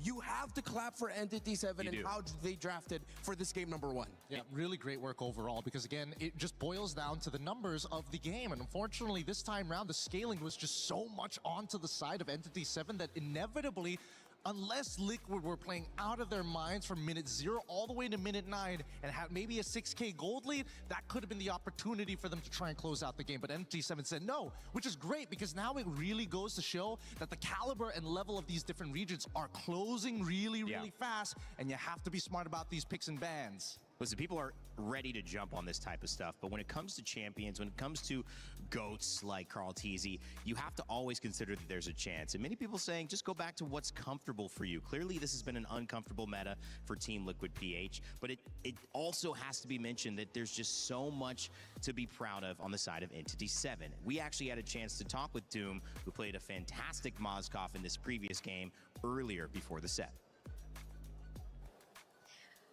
You have to clap for Entity 7 and how they drafted for this game number 1. Yeah, really great work overall, because again, it just boils down to the numbers of the game. And unfortunately, this time around, the scaling was just so much onto the side of Entity 7 that inevitably, unless Liquid were playing out of their minds from minute 0 all the way to minute 9 and had maybe a 6K gold lead, that could have been the opportunity for them to try and close out the game. But Entity 7 said no, which is great, because now it really goes to show that the caliber and level of these different regions are closing really fast, and you have to be smart about these picks and bans. Listen, people are ready to jump on this type of stuff, but when it comes to champions, when it comes to GOATs like Carl Teasy, you have to always consider that there's a chance. And many people saying, just go back to what's comfortable for you. Clearly, this has been an uncomfortable meta for Team Liquid PH, but it also has to be mentioned that there's just so much to be proud of on the side of Entity 7. We actually had a chance to talk with Doom, who played a fantastic Mozkov in this previous game earlier before the set.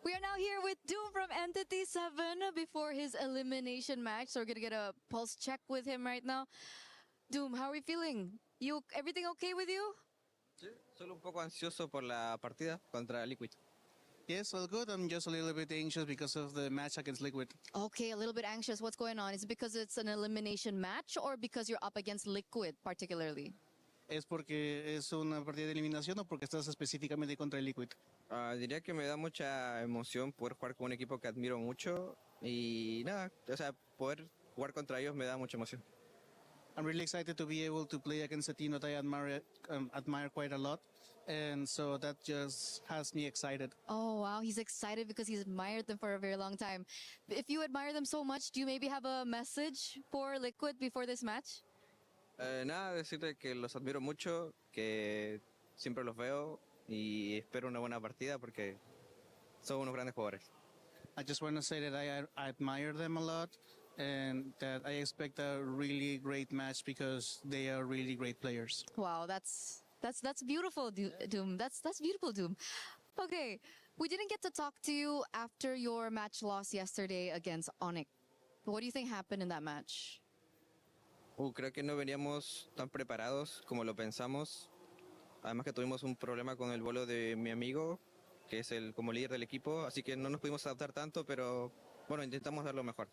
We are now here with Doom from Entity 7 before his elimination match. So we're going to get a pulse check with him right now. Doom, how are we feeling? Everything okay with you? Sí, solo un poco ansioso por la partida contra Liquid. Yes, all good. I'm just a little bit anxious because of the match against Liquid. Okay, a little bit anxious. What's going on? Is it because it's an elimination match or because you're up against Liquid particularly? ¿Es porque es una partida de eliminación o porque estás específicamente contra el Liquid? Diría que me da mucha emoción poder jugar con un equipo que admiro mucho y nada, o sea, poder jugar contra ellos me da mucha emoción. I'm really excited to be able to play against a team that I admire quite a lot, and so that just has me excited. Oh wow, he's excited because he's admired them for a very long time. If you admire them so much, do you maybe have a message for Liquid before this match? Nada, decirle que los admiro mucho, que siempre los veo y espero una buena partida porque son unos grandes jugadores. I just want to say that I admire them a lot and that I expect a really great match because they are really great players. Wow, that's beautiful, Doom. That's beautiful, Doom. Okay, we didn't get to talk to you after your match loss yesterday against Onyx. What do you think happened in that match? Creo que no veníamos tan preparados como lo pensamos. Además que tuvimos un problema con el vuelo de mi amigo, que es el como líder del equipo, así que no nos pudimos adaptar tanto, pero bueno, intentamos dar lo mejor.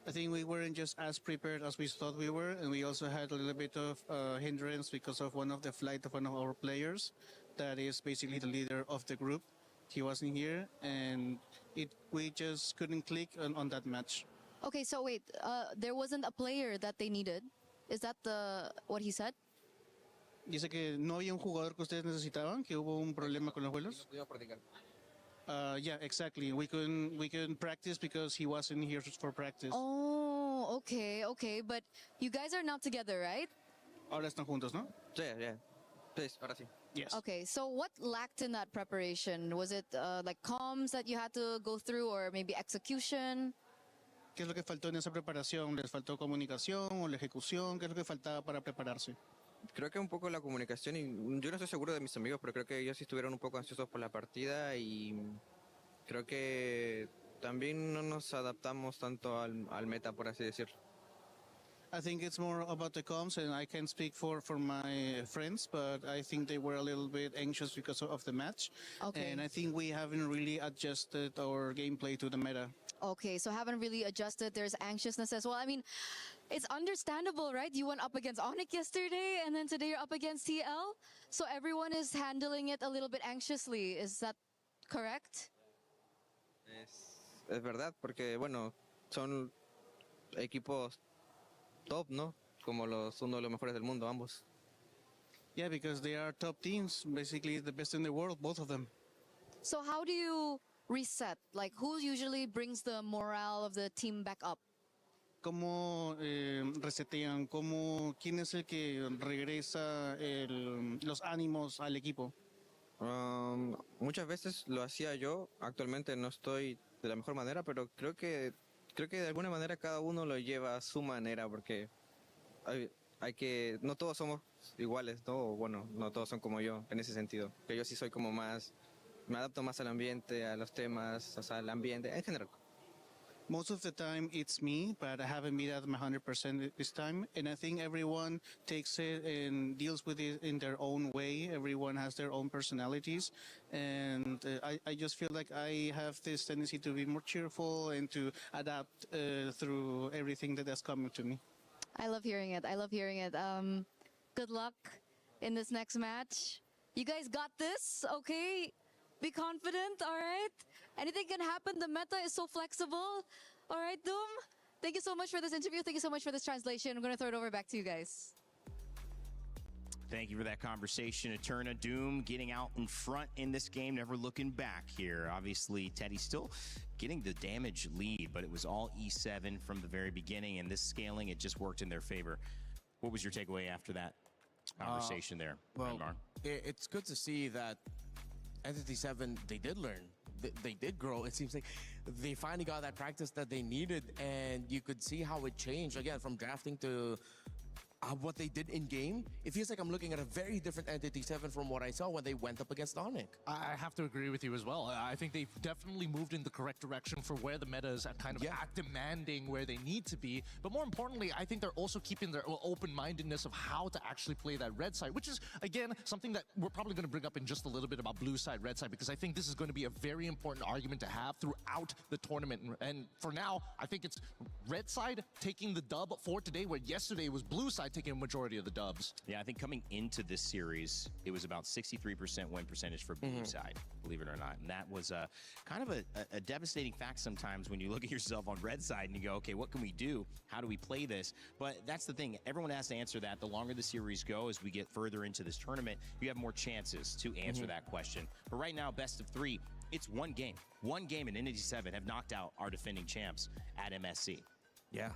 I think we weren't just as prepared as we thought we were, and we also had a little bit of hindrance because of one of the flight of one of our players that is basically the leader of the group. He wasn't here, and we just couldn't click on that match. Okay, so wait, there wasn't a player that they needed. Is that what he said? Dice que no había un jugador que ustedes necesitaban, que hubo un problema con los vuelos. Yeah, exactly. We couldn't practice because he wasn't here for practice. Oh, okay. But you guys are now together, right? Ahora están juntos, ¿no? Sí, yeah. Sí, ahora sí. Yes. Okay, so what lacked in that preparation? Was it like comms that you had to go through, or maybe execution? ¿Qué es lo que faltó en esa preparación? ¿Les faltó comunicación o la ejecución? ¿Qué es lo que faltaba para prepararse? Creo que un poco la comunicación, y yo no estoy seguro de mis amigos, pero creo que ellos sí estuvieron un poco ansiosos por la partida y creo que también no nos adaptamos tanto al meta, por así decirlo. I think it's more about the comms, and I can speak for my friends, but I think they were a little bit anxious because of the match. Okay. And I think we haven't really adjusted our gameplay to the meta. Okay, so haven't really adjusted. There's anxiousness as well. I mean, it's understandable, right? You went up against Onyx yesterday, and then today you're up against TL. So everyone is handling it a little bit anxiously. Is that correct? Es verdad, porque bueno, son equipos top, ¿no? Como uno de los mejores del mundo, ambos. Yeah, because they are top teams, basically the best in the world, both of them. So how do you reset? Like, who usually brings the morale of the team back up? ¿Cómo resetean? ¿Quién es el que regresa los ánimos al equipo? Muchas veces lo hacía yo. Actualmente no estoy de la mejor manera, pero creo que de alguna manera cada uno lo lleva a su manera, porque hay que, no todos somos iguales, ¿no? O bueno, no todos son como yo en ese sentido. Que yo sí soy como más, me adapto más al ambiente, a los temas, o sea, al ambiente en general. Most of the time it's me, but I haven't been at my 100% this time. And I think everyone takes it and deals with it in their own way. Everyone has their own personalities. And I just feel like I have this tendency to be more cheerful and to adapt through everything that has come to me. I love hearing it. I love hearing it. Good luck in this next match. You guys got this, okay? Be confident, all right? Anything can happen. The meta is so flexible. All right, Doom? Thank you so much for this interview. Thank you so much for this translation. I'm going to throw it over back to you guys. Thank you for that conversation, Eterna. Doom getting out in front in this game, never looking back here. Obviously, Teddy still getting the damage lead, but it was all E7 from the very beginning, and this scaling, it just worked in their favor. What was your takeaway after that conversation there, Well, Myanmar? it's good to see that Entity 7, they did learn. They did grow. It seems like they finally got that practice that they needed, and you could see how it changed, again, from drafting to what they did in game. It feels like I'm looking at a very different Entity 7 from what I saw when they went up against Onyx. I have to agree with you as well. I think they've definitely moved in the correct direction for where the meta is kind of at demanding where they need to be. But more importantly, I think they're also keeping their open-mindedness of how to actually play that red side, which is, again, something that we're probably going to bring up in just a little bit about blue side, red side, because I think this is going to be a very important argument to have throughout the tournament. And for now, I think it's red side taking the dub for today, where yesterday was blue side taking a majority of the dubs. Yeah, I think coming into this series, it was about 63% win percentage for blue side, believe it or not. And that was kind of a devastating fact sometimes when you look at yourself on red side and you go, okay, what can we do? How do we play this? But that's the thing. Everyone has to answer that. The longer the series go, as we get further into this tournament, you have more chances to answer that question. But right now, best of three, it's one game. One game in Entity 7 have knocked out our defending champs at MSC. Yeah,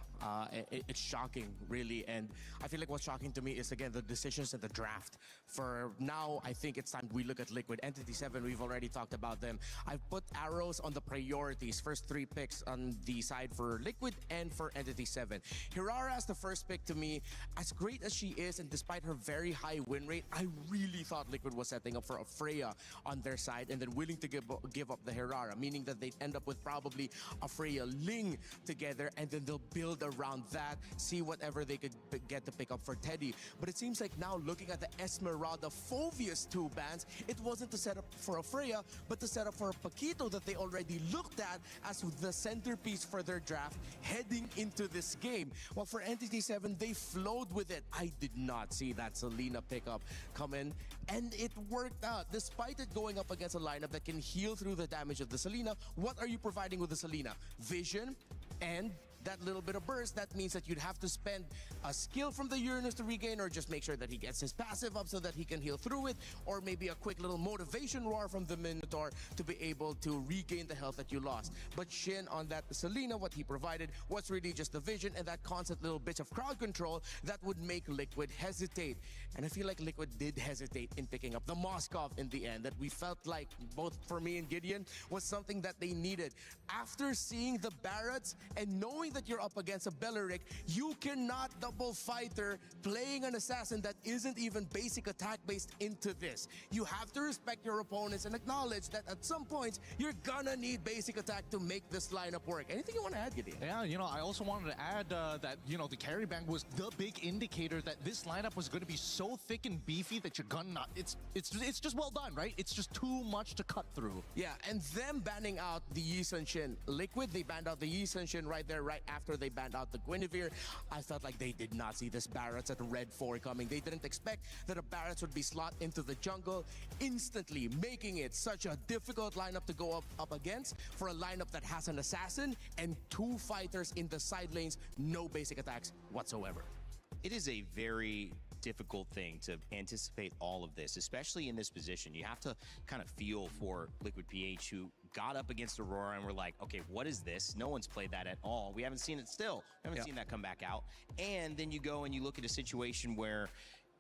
it's shocking, really. And I feel like what's shocking to me is, again, the decisions in the draft. For now, I think it's time we look at Liquid. Entity 7, we've already talked about them. I've put arrows on the priorities. First three picks on the side for Liquid and for Entity 7. Hirara's the first pick to me. As great as she is, and despite her very high win rate, I really thought Liquid was setting up for a Freya on their side and then willing to give up the Hirara, meaning that they'd end up with probably a Freya Ling together, and then they'll build around that, see whatever they could get to pick up for Teddy. But it seems like now, looking at the Esmeralda Phoveus two bans, it wasn't to set up for a Freya, but to set up for a Paquito that they already looked at as the centerpiece for their draft heading into this game. Well, for Entity 7, they flowed with it. I did not see that Selena pickup come in, and it worked out. Despite it going up against a lineup that can heal through the damage of the Selena, what are you providing with the Selena? Vision and that little bit of burst. That means that you'd have to spend a skill from the Uranus to regain, or just make sure that he gets his passive up so that he can heal through it, or maybe a quick little motivation roar from the Minotaur to be able to regain the health that you lost. But Shin on that Selena, what he provided was really just the vision and that constant little bit of crowd control that would make Liquid hesitate. And I feel like Liquid did hesitate in picking up the Moskov in the end, that we felt like, both for me and Gideon, was something that they needed. After seeing the Barretts and knowing that you're up against a Belleric, you cannot double fighter playing an assassin that isn't even basic attack based into this. You have to respect your opponents and acknowledge that at some points, you're gonna need basic attack to make this lineup work. Anything you want to add, Gideon? Yeah, I also wanted to add that, the carry bank was the big indicator that this lineup was going to be so thick and beefy that you're gonna not. It's just well done, right? It's just too much to cut through. Yeah, and them banning out the Yi Sun-Shin Liquid, they banned out the Yi Sun-Shin right there, right after they banned out the Guinevere. I felt like they did not see this Barretts at Red 4 coming. They didn't expect that a Barretts would be slot into the jungle, instantly making it such a difficult lineup to go up against for a lineup that has an assassin and 2 fighters in the side lanes, no basic attacks whatsoever. It is a very difficult thing to anticipate all of this, especially in this position. You have to kind of feel for Liquid PH, who got up against Aurora and we're like, okay, what is this? No one's played that at all. We haven't seen it still. We haven't seen that come back out. And then you go and you look at a situation where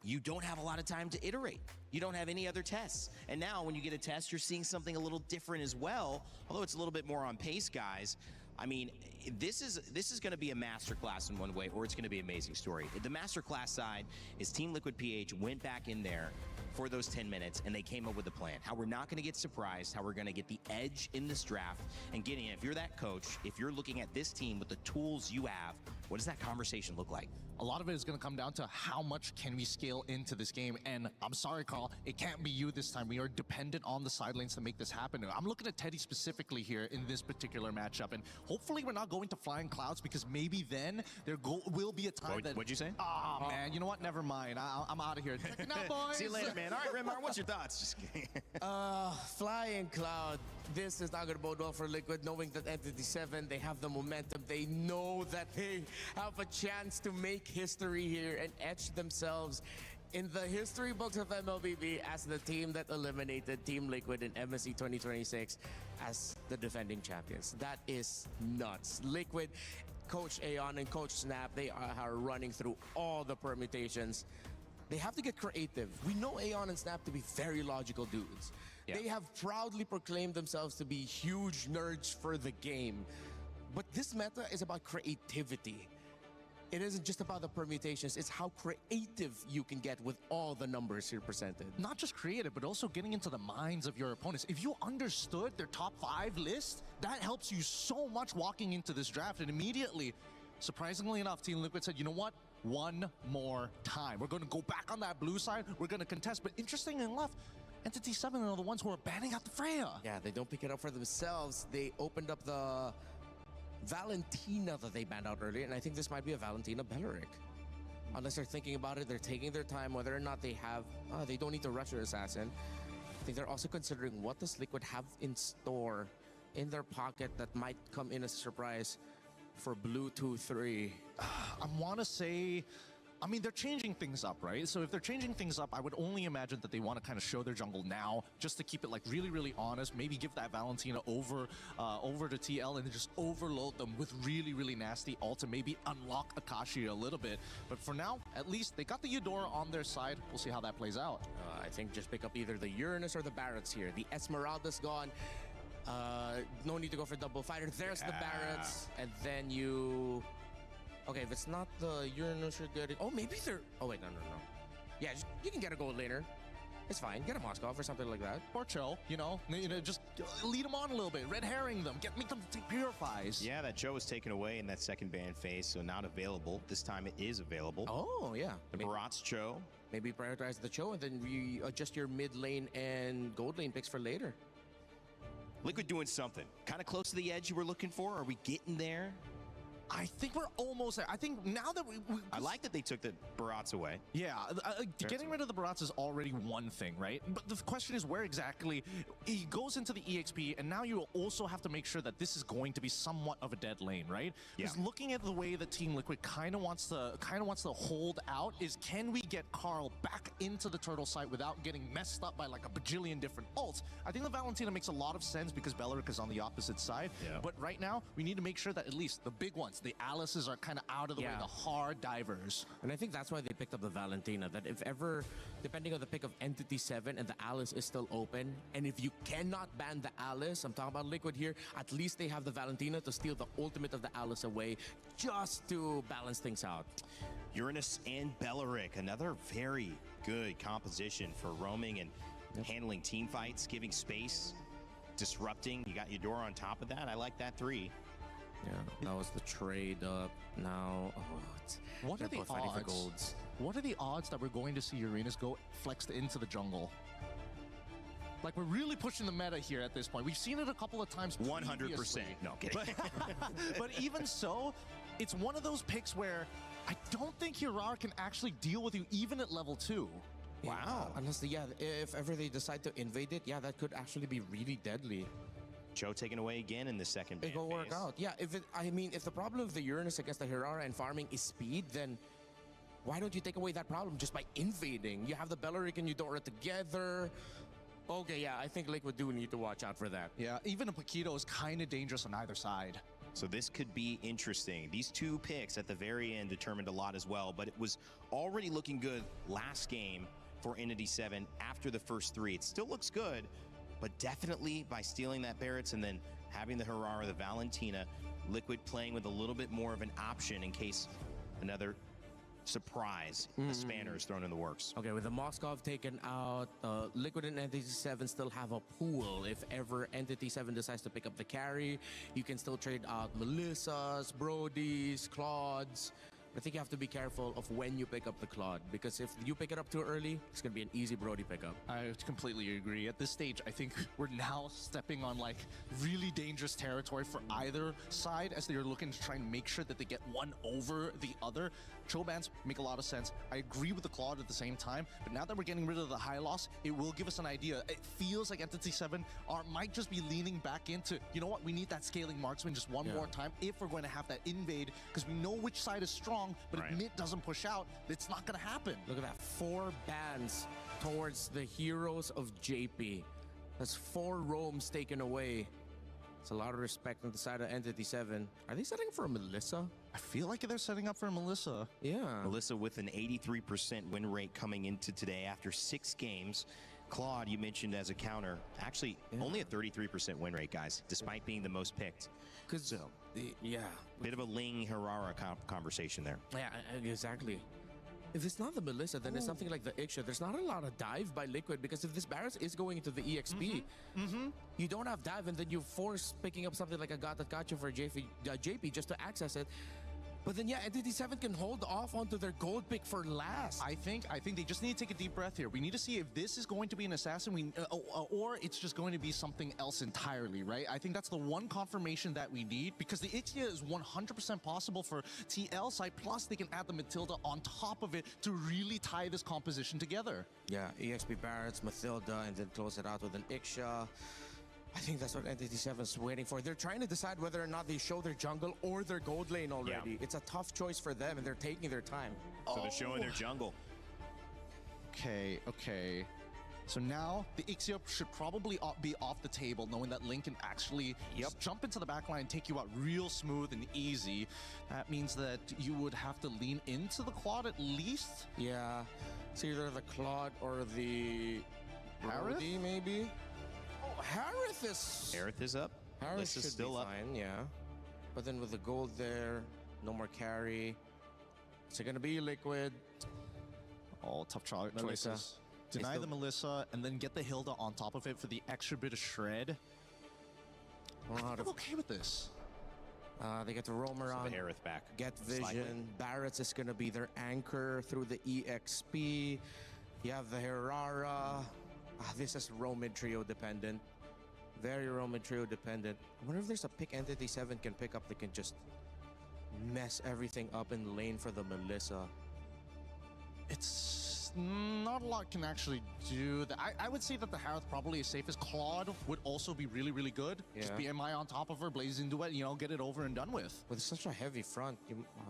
you don't have a lot of time to iterate. You don't have any other tests. And now when you get a test, you're seeing something a little different as well, although it's a little bit more on pace, guys. I mean, this is going to be a masterclass in one way, or it's going to be an amazing story. The masterclass side is Team Liquid PH went back in there for those 10 minutes, and they came up with a plan. How we're not going to get surprised, how we're going to get the edge in this draft. And getting, if you're that coach, if you're looking at this team with the tools you have, what does that conversation look like? A lot of it is going to come down to how much can we scale into this game. And I'm sorry, Carl, it can't be you this time. We are dependent on the side lanes to make this happen. I'm looking at Teddy specifically here in this particular matchup. And hopefully we're not going to Flying Clouds, because maybe then there will be a time that... What'd you say? Oh, man, you know what? Never mind. I'm out of here. Check it out, boys. See you later, man. All right, Remar, what's your thoughts? Just kidding. Flying Cloud. This is not going to bode well for Liquid, knowing that Entity 7, they have the momentum. They know that they have a chance to make history here and etch themselves in the history books of MLBB as the team that eliminated Team Liquid in MSC 2026 as the defending champions. That is nuts. Liquid, Coach Aeon and Coach Snap, they are running through all the permutations. They have to get creative. We know Aeon and Snap to be very logical dudes. Yeah. They have proudly proclaimed themselves to be huge nerds for the game. But this meta is about creativity. It isn't just about the permutations, it's how creative you can get with all the numbers here presented. Not just creative, but also getting into the minds of your opponents. If you understood their top 5 list, that helps you so much walking into this draft. And immediately, surprisingly enough, Team Liquid said, you know what? One more time. We're going to go back on that blue side. We're going to contest. But interestingly enough, Entity 7 are the ones who are banning out the Freya. Yeah, they don't pick it up for themselves. They opened up the Valentina that they banned out earlier, and I think this might be a Valentina Belleric. Unless they're thinking about it, they're taking their time, whether or not they have, they don't need to rush their assassin. I think they're also considering what does Liquid have in store in their pocket that might come in as a surprise for Blue 2-3. I want to say, I mean, they're changing things up, right? So if they're changing things up, I would only imagine that they want to kind of show their jungle now, just to keep it like really, really honest. Maybe give that Valentina over to TL and then just overload them with really, really nasty ult and maybe unlock Akashi a little bit. But for now, at least they got the Eudora on their side. We'll see how that plays out. I think just pick up either the Uranus or the Barretts here. The Esmeralda's gone. No need to go for double fighter. There's the Barretts, and then you... Okay, if it's not the Uranus, you're getting... Oh, maybe they're... Oh, wait, no. Yeah, you can get a gold laner. It's fine. Get a Moskov or something like that. Or Cho, just lead them on a little bit. Red herring them. Make them take purifies. Yeah, that Cho was taken away in that second ban phase, so not available. This time it is available. Oh, yeah. The Barat's Cho. Maybe prioritize the Cho and then you adjust your mid lane and gold lane picks for later. Liquid doing something. Kind of close to the edge you were looking for. Are we getting there? I think we're almost there. I think now that I like that they took the Barats away. Yeah, getting rid of the Barats is already one thing, right? But the question is where exactly he goes into the EXP, and now you also have to make sure that this is going to be somewhat of a dead lane, right? Because looking at the way that Team Liquid kind of wants to hold out is, can we get Carl back into the turtle site without getting messed up by like a bajillion different ults? I think the Valentina makes a lot of sense because Belleric is on the opposite side. Yeah. But right now we need to make sure that at least the big ones, It's the Alices are kind of out of the way, the hard divers. And I think that's why they picked up the Valentina, that if ever, depending on the pick of Entity 7 and the Alice is still open, and if you cannot ban the Alice, I'm talking about Liquid here, at least they have the Valentina to steal the ultimate of the Alice away, just to balance things out. Uranus and Bellaric, another very good composition for roaming and handling team fights, giving space, disrupting. You got Eudora on top of that. I like that 3. Yeah, that was the trade up. Now, What are the fighting for odds? golds. What are the odds that we're going to see Uranus go flexed into the jungle? Like, we're really pushing the meta here at this point. We've seen it a couple of times 100%. previously. No, kidding. But even so, it's one of those picks where I don't think Hirara can actually deal with you even at level 2. Wow. Unless, if ever they decide to invade it, that could actually be really deadly. Joe taken away again in the second ban It'll work phase. out. Yeah, if the problem of the Uranus against the Hirara and farming is speed, then why don't you take away that problem just by invading? You have the Bellaric and Eudora together. Okay, yeah, I think Liquid do need to watch out for that. Yeah, even a Paquito is kind of dangerous on either side. So this could be interesting. These 2 picks at the very end determined a lot as well, but it was already looking good last game for Entity 7 after the first 3. It still looks good, but definitely by stealing that Barrett's and then having the Hirara, the Valentina, Liquid playing with a little bit more of an option in case another surprise, a spanner is thrown in the works. Okay, with the Moskov taken out, Liquid and Entity 7 still have a pool. If ever Entity 7 decides to pick up the carry, you can still trade out Melissas, Brodies, Claudes. I think you have to be careful of when you pick up the Claude, because if you pick it up too early, it's going to be an easy Brody pickup. I completely agree. At this stage, I think we're now stepping on like really dangerous territory for either side as they're looking to try and make sure that they get one over the other. Chobans make a lot of sense. I agree with the Claude at the same time, but now that we're getting rid of the high loss, it will give us an idea. It feels like Entity 7 might just be leaning back into, you know what, we need that scaling marksman just one more time if we're going to have that invade, because we know which side is strong, but if mid doesn't push out, it's not going to happen. Look at that, 4 bans towards the heroes of JP. That's 4 roams taken away. It's a lot of respect on the side of Entity 7. Are they setting for a Melissa? I feel like they're setting up for a Melissa. Yeah. Melissa with an 83% win rate coming into today after 6 games. Claude, you mentioned as a counter, actually only a 33% win rate, guys, despite being the most picked. Because, bit of a Ling Hirara conversation there. Yeah, exactly. If it's not the Melissa, then it's something like the Ixia. There's not a lot of dive by Liquid, because if this Barrett is going into the EXP, you don't have dive, and then you force picking up something like a God that got you for JP just to access it. But then, Entity 7 can hold off onto their gold pick for last. I think they just need to take a deep breath here. We need to see if this is going to be an assassin, or it's just going to be something else entirely, right? I think that's the one confirmation that we need, because the Ixia is 100% possible for TL side, plus they can add the Matilda on top of it to really tie this composition together. Yeah, EXP Barretts, Matilda, and then close it out with an Ixia. I think that's what Entity 7 is waiting for. They're trying to decide whether or not they show their jungle or their gold lane already. Yeah. It's a tough choice for them, and they're taking their time. So they're showing their jungle. Okay. So now the Ixia should probably be off the table, knowing that Link can actually just jump into the backline and take you out real smooth and easy. That means that you would have to lean into the Claude at least. Yeah, it's either the Claude or the Brody, maybe. Harith is up. Harith is still up. Fine, yeah. But then with the gold there, no more carry. Is it gonna be Liquid? Oh, tough choices. Deny the Melissa and then get the Hilda on top of it for the extra bit of shred. I'm okay with this. They get to roam around. So Harith back. Get vision. Barrett's is gonna be their anchor through the EXP. You have the Hirara. This is Roman trio dependent. Very Roman trio dependent. I wonder if there's a pick Entity 7 can pick up that can just mess everything up in the lane for the Melissa. It's not a lot can actually do that. I would say that the Harith probably is safest. Claude would also be really, really good. Yeah. Just BMI on top of her, blazing duet, get it over and done with. With such a heavy front,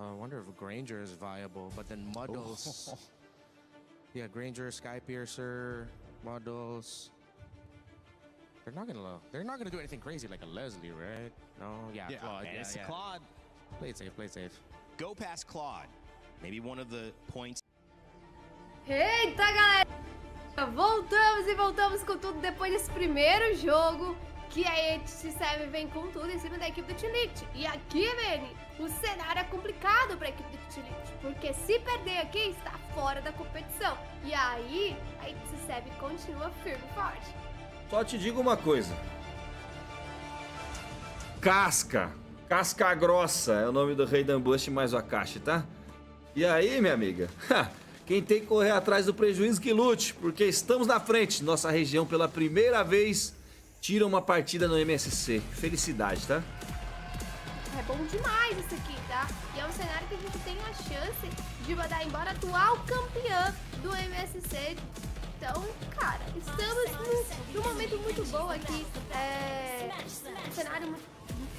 I wonder if Granger is viable. But then Muddles. Yeah, Granger, Skypiercer, Muddles. They're not gonna do anything crazy like a Leslie, right? No, Claude. It's Claude. Play it safe, play it safe. Go past Claude. Maybe one of the points. Eita, galera! Voltamos e voltamos com tudo depois desse primeiro jogo que a EWC vem com tudo em cima da equipe do T-Liquid. E aqui, Vini, o cenário é complicado para a equipe do T-Liquid, porque se perder aqui, está fora da competição. E aí, a EWC continua firme e forte. Só te digo uma coisa. Casca grossa é o nome do rei da ambush mais o Akashi, tá? E aí, minha amiga? Quem tem que correr atrás do prejuízo que lute, porque estamos na frente. Nossa região, pela primeira vez, tira uma partida no MSC. Felicidade, tá? É bom demais isso aqui, tá? E é um cenário que a gente tem a chance de mandar embora a atual campeã do MSC. Então, cara, estamos num momento muito bom aqui. Um cenário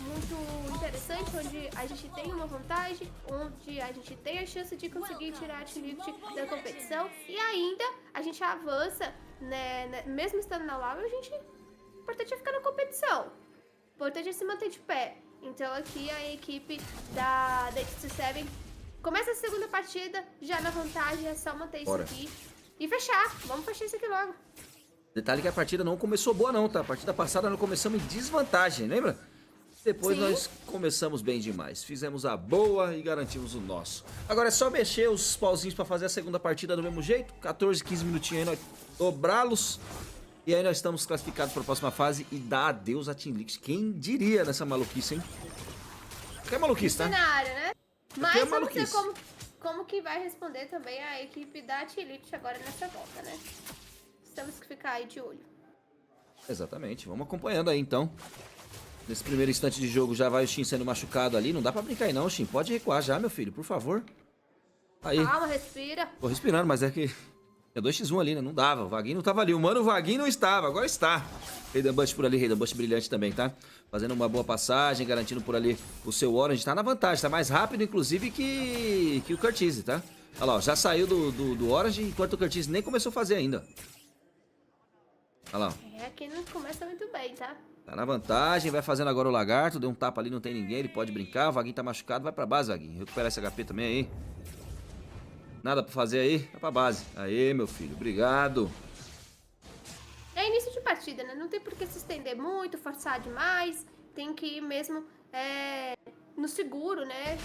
muito interessante, onde a gente tem uma vantagem, onde a gente tem a chance de conseguir tirar a T-Liquid da competição e ainda a gente avança, né? Mesmo estando na lava, o importante é ficar na competição, o importante é se manter de pé. Então aqui a equipe da EWC começa a segunda partida já na vantagem, é só manter isso aqui e fechar. Vamos fechar isso aqui logo. Detalhe que a partida não começou boa não, tá? A partida passada nós começamos em desvantagem, lembra? Depois nós começamos bem demais. Fizemos a boa e garantimos o nosso. Agora é só mexer os pauzinhos pra fazer a segunda partida do mesmo jeito. 14, 15 minutinhos aí, nós dobrá-los. E aí nós estamos classificados para a próxima fase e dá adeus a Team Liquid. Quem diria nessa maluquice, hein? Que é maluquice, tá? Cenário, né? Mas é vamos ver como que vai responder também a equipe da T-Liquid agora nessa volta, né? Temos que ficar aí de olho. Exatamente. Vamos acompanhando aí, então. Nesse primeiro instante de jogo já vai o Shin sendo machucado ali. Não dá pra brincar aí não, Shin. Pode recuar já, meu filho, por favor. Aí. Calma, respira. Tô respirando, mas é que... É 2x1 ali, né? Não dava. O Vaguinho não tava ali. O mano, o Vaguinho não estava. Agora está. Rei da Bush por ali. Rei da Bush brilhante também, tá? Fazendo uma boa passagem, garantindo por ali o seu Orange. Tá na vantagem. Tá mais rápido, inclusive, que o Curtis, tá? Olha lá, ó, já saiu do Orange, enquanto o Curtis nem começou a fazer ainda. Olha lá. Aqui não começa muito bem, tá? Tá na vantagem, vai fazendo agora o lagarto, deu um tapa ali, não tem ninguém, ele pode brincar, o Vaguinho tá machucado, vai pra base, Vaguinho. Recupera esse HP também aí. Nada pra fazer aí, vai pra base. Aê, meu filho, obrigado. É início de partida, né? Não tem por que se estender muito, forçar demais. Tem que ir mesmo no seguro, né?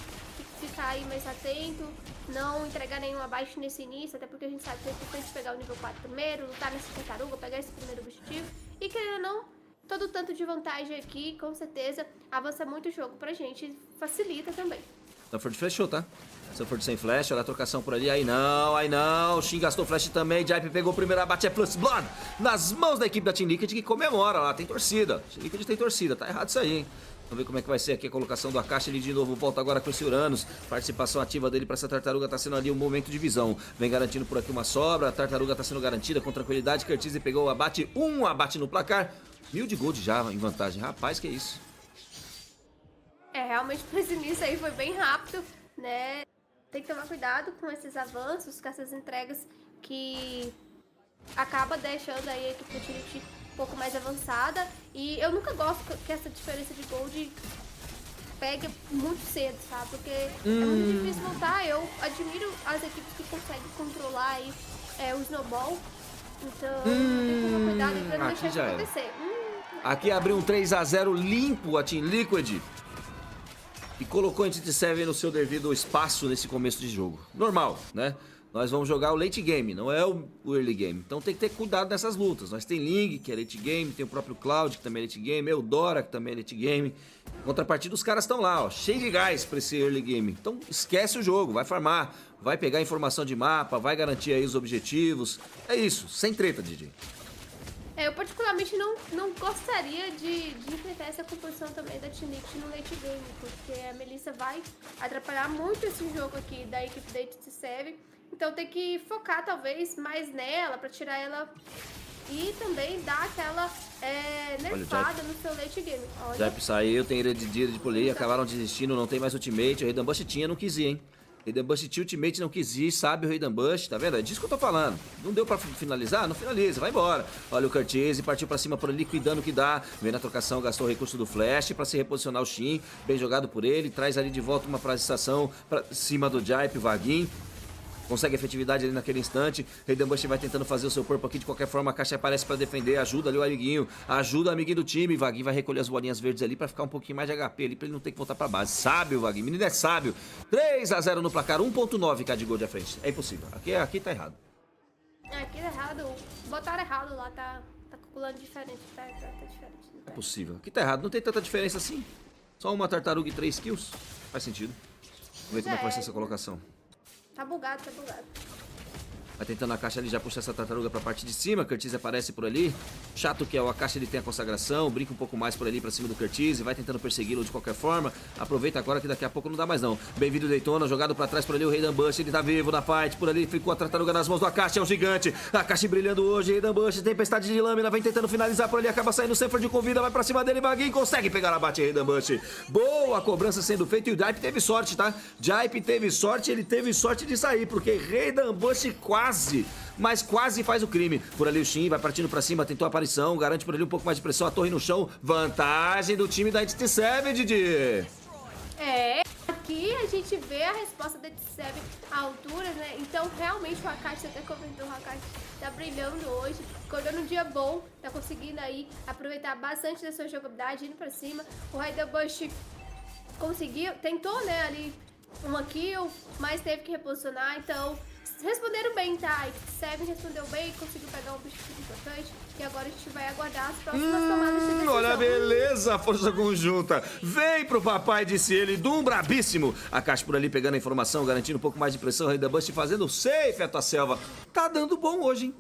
Ficar aí mais atento, não entregar nenhum abaixo nesse início, até porque a gente sabe que é importante pegar o nível 4 primeiro, lutar nessa tartaruga, pegar esse primeiro objetivo. E querendo ou não, todo tanto de vantagem aqui, com certeza, avança muito o jogo pra gente, facilita também. Stanford flechou, tá? Stanford sem flash, olha a trocação por ali, aí não, o Shin gastou flash também, Jaip pegou o primeiro abate, é Plus Blood, nas mãos da equipe da Team Liquid, que comemora lá, tem torcida, Team Liquid tem torcida, tá errado isso aí, hein? Vamos ver como é que vai ser aqui a colocação do Akashi, ele de novo volta agora com esse Uranus, participação ativa dele pra essa tartaruga, tá sendo ali um momento de visão, vem garantindo por aqui uma sobra, a tartaruga tá sendo garantida com tranquilidade, Curtis pegou o abate, um abate no placar, 1000 de gold já em vantagem, rapaz, que isso? Realmente esse início aí foi bem rápido, né? Tem que tomar cuidado com esses avanços, com essas entregas que acaba deixando aí a equipe do T-Liquid um pouco mais avançada. E eu nunca gosto que essa diferença de gold pegue muito cedo, sabe? Porque é muito difícil voltar. Eu admiro as equipes que conseguem controlar aí o snowball. Então, tem que tomar cuidado pra não deixar isso acontecer. Aqui abriu um 3-0 limpo a Team Liquid. E colocou a EWC no seu devido espaço nesse começo de jogo. Normal, né? Nós vamos jogar o late game, não é o early game. Então tem que ter cuidado nessas lutas. Nós tem Ling, que é late game, tem o próprio Cloud, que também é late game, Eudora, que também é late game. Em contrapartida, os caras estão lá, ó, cheio de gás pra esse early game. Então esquece o jogo, vai farmar, vai pegar informação de mapa, vai garantir aí os objetivos. É isso, sem treta, DJ. Eu particularmente não gostaria de enfrentar essa composição também da Team Liquid no late game, porque a Melissa vai atrapalhar muito esse jogo aqui da equipe da EWC. Então tem que focar talvez mais nela pra tirar ela e também dar aquela nerfada no seu late game. Jaip saiu, tem heredidira de polei, acabaram desistindo, não tem mais ultimate. O Rei da Ambush tinha, não quis ir, hein? Raiden Bush Ultimate não quis ir, sabe o Raiden Bush, tá vendo? É disso que eu tô falando. Não deu pra finalizar? Não finaliza, vai embora. Olha o Curtis, partiu pra cima por ali, cuidando o que dá. Vem na trocação, gastou o recurso do Flash pra se reposicionar o Shin. Bem jogado por ele, traz ali de volta uma estação pra cima do Jaipe, Vaguinho. Consegue efetividade ali naquele instante. Raiden Bush vai tentando fazer o seu corpo aqui. De qualquer forma, a caixa aparece pra defender. Ajuda ali o amiguinho. Ajuda o amiguinho do time. Vaguinho vai recolher as bolinhas verdes ali pra ficar um pouquinho mais de HP ali, pra ele não ter que voltar pra base. Sábio, Vaguinho. Menino é sábio. 3-0 no placar. 1.9 de gol de frente. É impossível. Aqui tá errado. Aqui tá errado. Botaram errado lá. Tá calculando diferente. Tá diferente. É possível. Aqui tá errado. Não tem tanta diferença assim. Só uma tartaruga e 3 kills. Faz sentido. Vamos ver como é que vai ser essa colocação. Tá bugado, tá bugado. Vai tentando a caixa ali, já puxa essa tartaruga pra parte de cima. Curtis aparece por ali. Chato que é, a caixa ele tem a consagração. Brinca um pouco mais por ali pra cima do Curtis. Vai tentando persegui-lo de qualquer forma. Aproveita agora que daqui a pouco não dá mais não. Bem-vindo Daytona, jogado pra trás por ali o Raiden Bush. Ele tá vivo na fight. Por ali ficou a tartaruga nas mãos do Akashi, é um gigante. Akashi brilhando hoje, Raiden Bush, tempestade de lâmina. Vem tentando finalizar por ali, acaba saindo o Sanford de convida. Vai pra cima dele, Vaguinho, consegue pegar a bate Raiden Bush. Boa cobrança sendo feita e o Jaipe teve sorte, tá? Jaipe teve sorte, ele teve sorte de sair, porque Raiden Bush quase... mas quase faz o crime. Por ali o Shin vai partindo pra cima, tentou a aparição, garante por ali um pouco mais de pressão, a torre no chão. Vantagem do time da NTT7, Didi. Aqui a gente vê a resposta da NTT7 à altura, né? Então realmente o Akashi, você até comentou, o Akashi tá brilhando hoje, acordou num dia bom, tá conseguindo aí aproveitar bastante da sua jogabilidade, indo pra cima. O Raiden Bush conseguiu, tentou, né, ali uma kill, mas teve que reposicionar, então... responderam bem, tá? A NTT7 respondeu bem, conseguiu pegar um objetivo importante. E agora a gente vai aguardar as próximas tomadas de decisão. Olha a beleza, força conjunta. Vem pro papai, disse ele, Doom brabíssimo. A caixa por ali pegando a informação, garantindo um pouco mais de pressão. Raiden Bush fazendo safe a tua selva. Tá dando bom hoje, hein?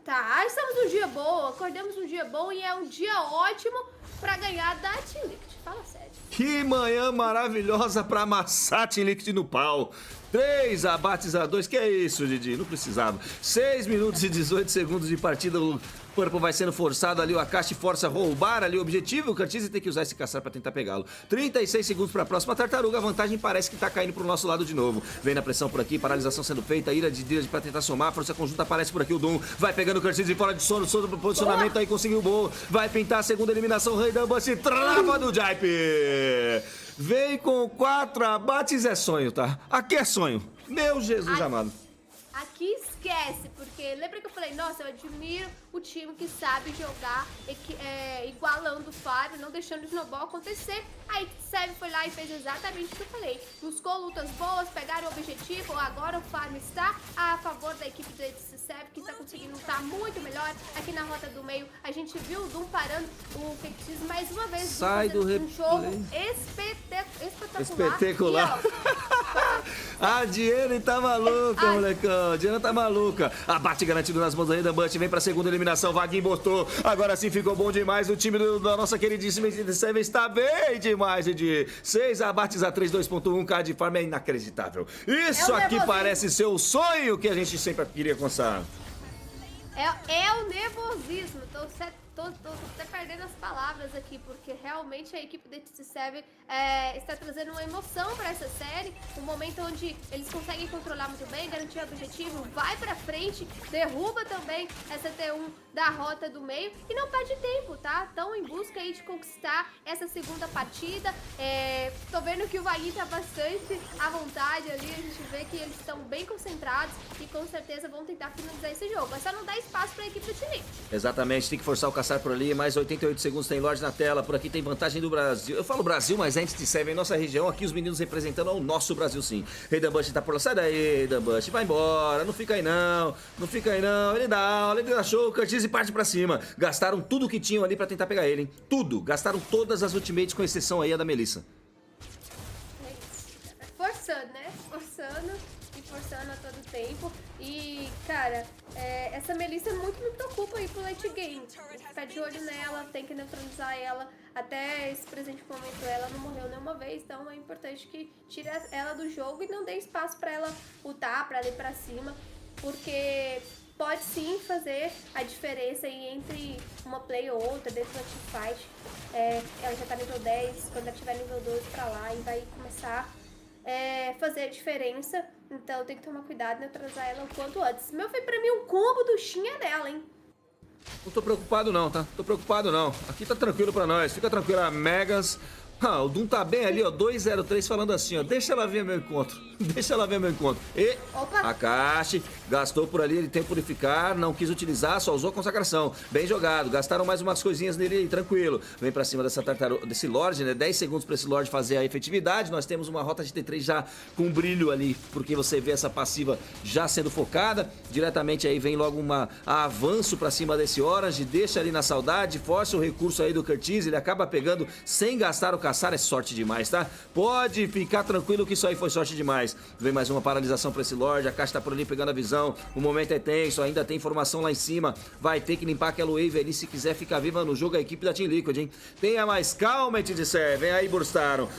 Tá, estamos num dia bom, acordamos num dia bom e é um dia ótimo pra ganhar da Team Liquid. Fala sério. Que manhã maravilhosa pra amassar a Team Liquid no pau. 3 abates a 2, que é isso, Didi? Não precisava. 6 minutos e 18 segundos de partida. O Purple vai sendo forçado ali. O Akashi força a roubar ali o objetivo. O Curtis tem que usar esse caçar pra tentar pegá-lo. 36 segundos pra próxima tartaruga. A vantagem parece que tá caindo pro nosso lado de novo. Vem na pressão por aqui. Paralisação sendo feita. Ira de Dirge pra tentar somar. Força conjunta aparece por aqui. O Doom vai pegando o Curtis de fora de sono. Sono pro posicionamento aí. Conseguiu o gol. Vai pintar a segunda eliminação. Raiden Bush trava do Jaipe. Vem com 4 abates, é sonho, tá? Aqui é sonho. Meu Jesus amado. Aqui esquece, porque lembra que eu falei, nossa, eu admiro o time que sabe jogar igualando o Fábio, não deixando o snowball acontecer. Aí NTT7 foi lá e fez exatamente o que eu falei. Buscou lutas boas, pegaram o objetivo, agora o Fábio está a favor da equipe do NTT7, que está conseguindo lutar muito melhor aqui na rota do meio. A gente viu o Doom parando o feitiço mais uma vez. Sai do replay. Um jogo espetacular. A Diana tá maluca, molecão. A Diana tá maluca. Abate garantido nas mãos do Raiden Bush. Vem pra segunda eliminação. Vaguinho botou. Agora sim ficou bom demais. O time da nossa queridíssima NTT7 está bem demais, Didi. 6 abates a 3, 2.1k de farm é inacreditável. Isso aqui parece ser o sonho que a gente sempre queria alcançar. É o nervosismo. Tô até perdendo as palavras aqui, porque realmente a equipe da NTT7 está trazendo uma emoção para essa série. Um momento onde eles conseguem controlar muito bem, garantir o objetivo, vai pra frente, derruba também essa T1 da rota do meio e não perde tempo, tá? Estão em busca aí de conquistar essa segunda partida. Tô vendo que o Vaguinho tá bastante à vontade ali, a gente vê que eles estão bem concentrados e com certeza vão tentar finalizar esse jogo. É só não dar espaço para a equipe do time. Exatamente, tem que forçar o caçar por ali, mais 88 segundos, tem Lorde na tela, por aqui tem vantagem do Brasil. Eu falo Brasil, mas a NTT7 em nossa região, aqui os meninos representando o nosso Brasil sim. Raiden Bush tá por lá, sai daí, Raiden Bush, vai embora, não fica aí não, ele dá show, o Curtis e parte pra cima. Gastaram tudo que tinham ali pra tentar pegar ele, hein, tudo, gastaram todas as ultimates com exceção aí a da Melissa. É isso, forçando, né, forçando a todo tempo. E, cara, essa Melissa muito me preocupa aí pro late game. Ficar de olho nela, tem que neutralizar ela. Até esse presente momento ela não morreu nenhuma vez, então é importante que tire ela do jogo e não dê espaço pra ela lutar, pra ir pra cima. Porque pode sim fazer a diferença aí entre uma play ou outra dentro da teamfight. Ela já tá nível 10, quando ela tiver nível 12 pra lá e vai começar fazer a diferença. Então tem que tomar cuidado e neutralizar ela o quanto antes. Meu filho, pra mim, o combo do Shin é dela, hein? Não tô preocupado não, tá? Tô preocupado não. Aqui tá tranquilo pra nós. Fica tranquilo, a Megas. Ah, o Doom tá bem ali, ó, 203 falando assim, ó, deixa ela ver meu encontro, deixa ela ver meu encontro. E Opa. Akashi gastou por ali, ele tem purificar, não quis utilizar, só usou consagração. Bem jogado, gastaram mais umas coisinhas nele aí, tranquilo. Vem pra cima dessa tartaruga, desse Lorde, né, 10 segundos pra esse Lorde fazer a efetividade. Nós temos uma rota de T3 já com brilho ali, porque você vê essa passiva já sendo focada. Diretamente aí vem logo avanço pra cima desse Orange, deixa ali na saudade, força o recurso aí do Curtis, ele acaba pegando sem gastar o caçar, é sorte demais, tá? Pode ficar tranquilo que isso aí foi sorte demais. Vem mais uma paralisação pra esse Lorde, a Caixa tá por ali pegando a visão, o momento é tenso, ainda tem formação lá em cima, vai ter que limpar aquela wave ali se quiser ficar viva no jogo a equipe da Team Liquid, hein? Tenha mais calma, te disser, vem aí, burstaram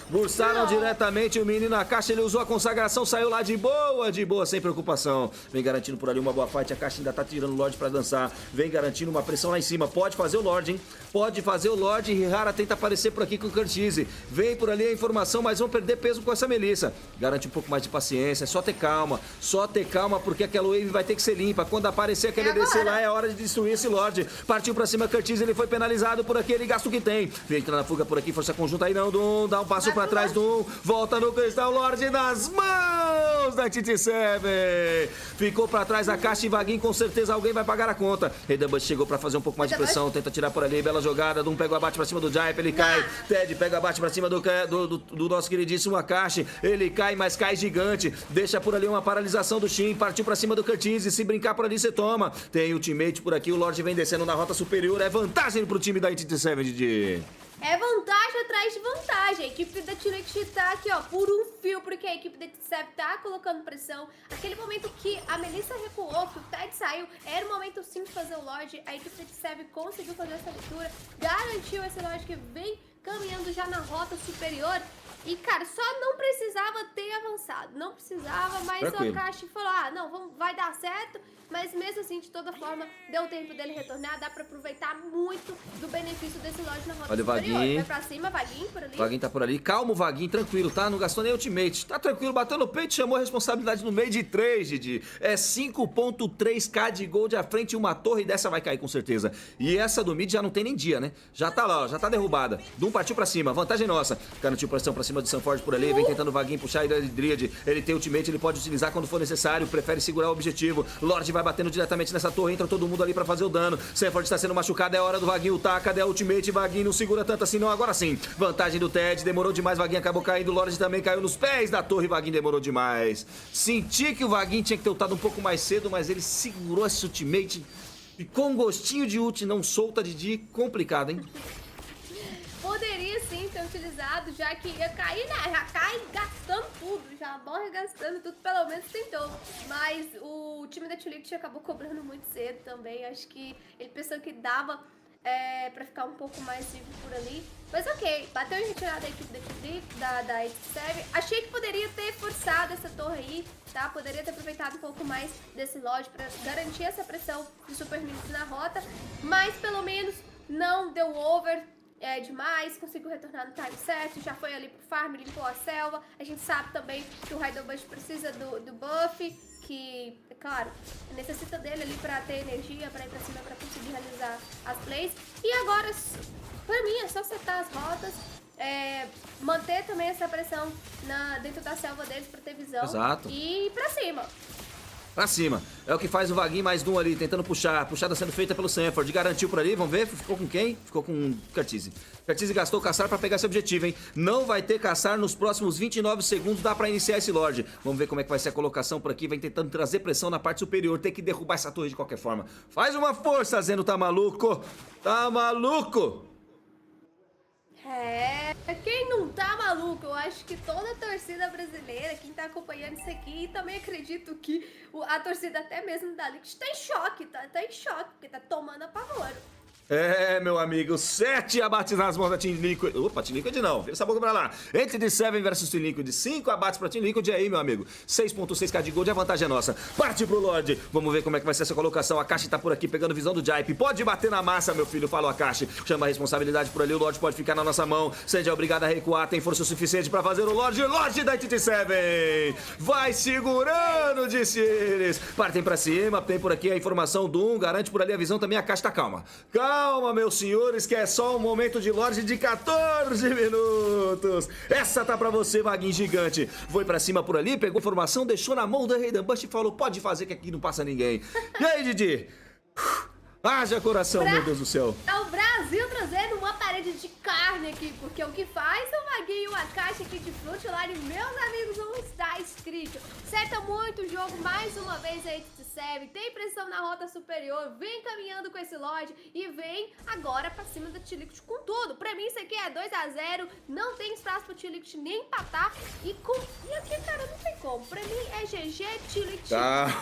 diretamente o menino na Caixa, ele usou a consagração, saiu lá de boa, sem preocupação. Vem garantindo por ali uma boa fight, a Caixa ainda tá tirando o Lorde pra dançar, vem garantindo uma pressão lá em cima, pode fazer o Lorde, hein? Pode fazer o Lorde, Rihara tenta aparecer por aqui com o Curtis. Vem por ali a informação, mas vão perder peso com essa Melissa. Garante um pouco mais de paciência, é só ter calma porque aquela wave vai ter que ser limpa. Quando aparecer aquele DC lá, é hora de destruir esse Lorde. Partiu pra cima Curtis, ele foi penalizado por aqui, ele gasta o que tem. Vem entrando na fuga por aqui, força conjunta aí não, Doom, dá um passo pra trás, Doom, volta no cristal, Lorde nas mãos da TT7. Ficou pra trás a Caixa e Vaguinho, com certeza alguém vai pagar a conta. Redabush chegou pra fazer um pouco mais de pressão, tenta tirar por ali, bela jogada, Doom pega o abate pra cima do Giant, ele cai, Ted pega o abate pra cima do nosso queridíssimo Akashi, ele cai, mas cai gigante, deixa por ali uma paralisação do Shin, partiu pra cima do Curtis, e se brincar por ali você toma. Tem ultimate por aqui, o Lorde vem descendo na rota superior, é vantagem pro time da IT7, Didi. É vantagem atrás de vantagem. A equipe da Team Liquid tá aqui, ó, por um fio, porque a equipe da IT7 tá colocando pressão. Aquele momento que a Melissa recuou, que o Ted saiu, era o momento sim de fazer o Lorde. A equipe da IT7 conseguiu fazer essa leitura, garantiu esse Lorde que vem caminhando já na rota superior. E, cara, só não precisava ter avançado. Não precisava, mas o Akashi falou, não, vai dar certo. Mas mesmo assim, de toda forma, deu tempo dele retornar. Dá pra aproveitar muito do benefício desse Lorde na rota superior. Vaguinho. Vai pra cima, Vaguinho por ali. Vaguinho tá por ali. Calma, Vaguinho, tranquilo, tá? Não gastou nem ultimate. Tá tranquilo, bateu no peito, chamou a responsabilidade no meio de 3, Didi. É 5.3k de gold à frente, uma torre dessa vai cair com certeza. E essa do mid já não tem nem dia, né? Já tá lá, ó, já tá derrubada. Doom partiu pra cima, vantagem nossa. Garantiu pressão pra cima do Sanford por ali, vem tentando o Vaguinho puxar ele de Dríade. Ele tem ultimate, ele pode utilizar quando for necessário, prefere segurar o objetivo. Lorde vai batendo diretamente nessa torre, entra todo mundo ali pra fazer o dano. Sanford está sendo machucado, é hora do Vaguinho lutar. Cadê a ultimate? Vaguinho não segura tanto assim não, agora sim. Vantagem do Ted, demorou demais, Vaguinho acabou caindo. Lorde também caiu nos pés da torre, Vaguinho demorou demais. Senti que o Vaguinho tinha que ter ultado um pouco mais cedo, mas ele segurou esse ultimate. E com gostinho de ult não solta, Didi, complicado, hein? Poderia sim ter utilizado, já que ia cair, né? Já cai gastando tudo, já morre gastando tudo, pelo menos tentou. Mas o time da Team Liquid acabou cobrando muito cedo também. Acho que ele pensou que dava pra ficar um pouco mais vivo por ali. Mas ok, bateu em retirada a equipe da IT7. Achei que poderia ter forçado essa torre aí, tá? Poderia ter aproveitado um pouco mais desse Lorde pra garantir essa pressão do Super Minions na rota. Mas pelo menos não deu over. Demais, conseguiu retornar no time certo, já foi ali pro farm, limpou a selva. A gente sabe também que o Raidobush precisa do buff, que, é claro, necessita dele ali pra ter energia, pra ir pra cima, pra conseguir realizar as plays. E agora, pra mim, é só setar as rotas, manter também essa pressão dentro da selva deles pra ter visão. Exato. E ir pra cima. Pra cima. É o que faz o Vaguinho mais um ali, tentando puxar. Puxada sendo feita pelo Sanford. Garantiu por ali, vamos ver. Ficou com quem? Ficou com o Curtis. Curtis gastou o caçar pra pegar esse objetivo, hein? Não vai ter caçar nos próximos 29 segundos. Dá pra iniciar esse Lorde. Vamos ver como é que vai ser a colocação por aqui. Vem tentando trazer pressão na parte superior. Tem que derrubar essa torre de qualquer forma. Faz uma força, Zeno, tá maluco? Tá maluco? Quem não tá maluco? Eu acho que toda a torcida brasileira, quem tá acompanhando isso aqui, e também acredito que a torcida até mesmo da Liquid tá em choque, tá em choque, porque tá tomando apavoro. É, meu amigo, 7 abates nas mãos da Team Liquid. Opa, Team Liquid não, vira essa boca pra lá. Entity 7 versus Team Liquid, 5 abates pra Team Liquid aí, meu amigo. 6.6k de gold, a vantagem é nossa. Parte pro Lorde, vamos ver como é que vai ser essa colocação. A Akashi tá por aqui pegando visão do Jaipe. Pode bater na massa, meu filho, falou a Akashi. Chama a responsabilidade por ali, o Lorde pode ficar na nossa mão. Sandy é obrigado a recuar, tem força suficiente pra fazer o Lorde. Lorde da Entity 7, vai segurando, disse eles. Partem pra cima, tem por aqui a informação do garante por ali a visão também. A Akashi tá calma. Calma, meus senhores, que é só um momento de Lorde de 14 minutos. Essa tá pra você, vaguinho gigante. Foi pra cima por ali, pegou formação, deixou na mão do Raiden Bush e falou, pode fazer que aqui não passa ninguém. E aí, Didi? Haja coração, meu Deus do céu. É o Brasil trazendo uma parede de carne aqui, porque o que faz o Vaguinho, a caixa aqui de Frontline, meus amigos, não está escrito. Acerta muito o jogo, mais uma vez a Entity tem pressão na rota superior, vem caminhando com esse Lorde e vem agora pra cima da T-Liquid com tudo. Pra mim isso aqui é 2-0, não tem espaço pro T-Liquid nem empatar e aqui, cara, não tem como. Pra mim é GG, T-Liquid,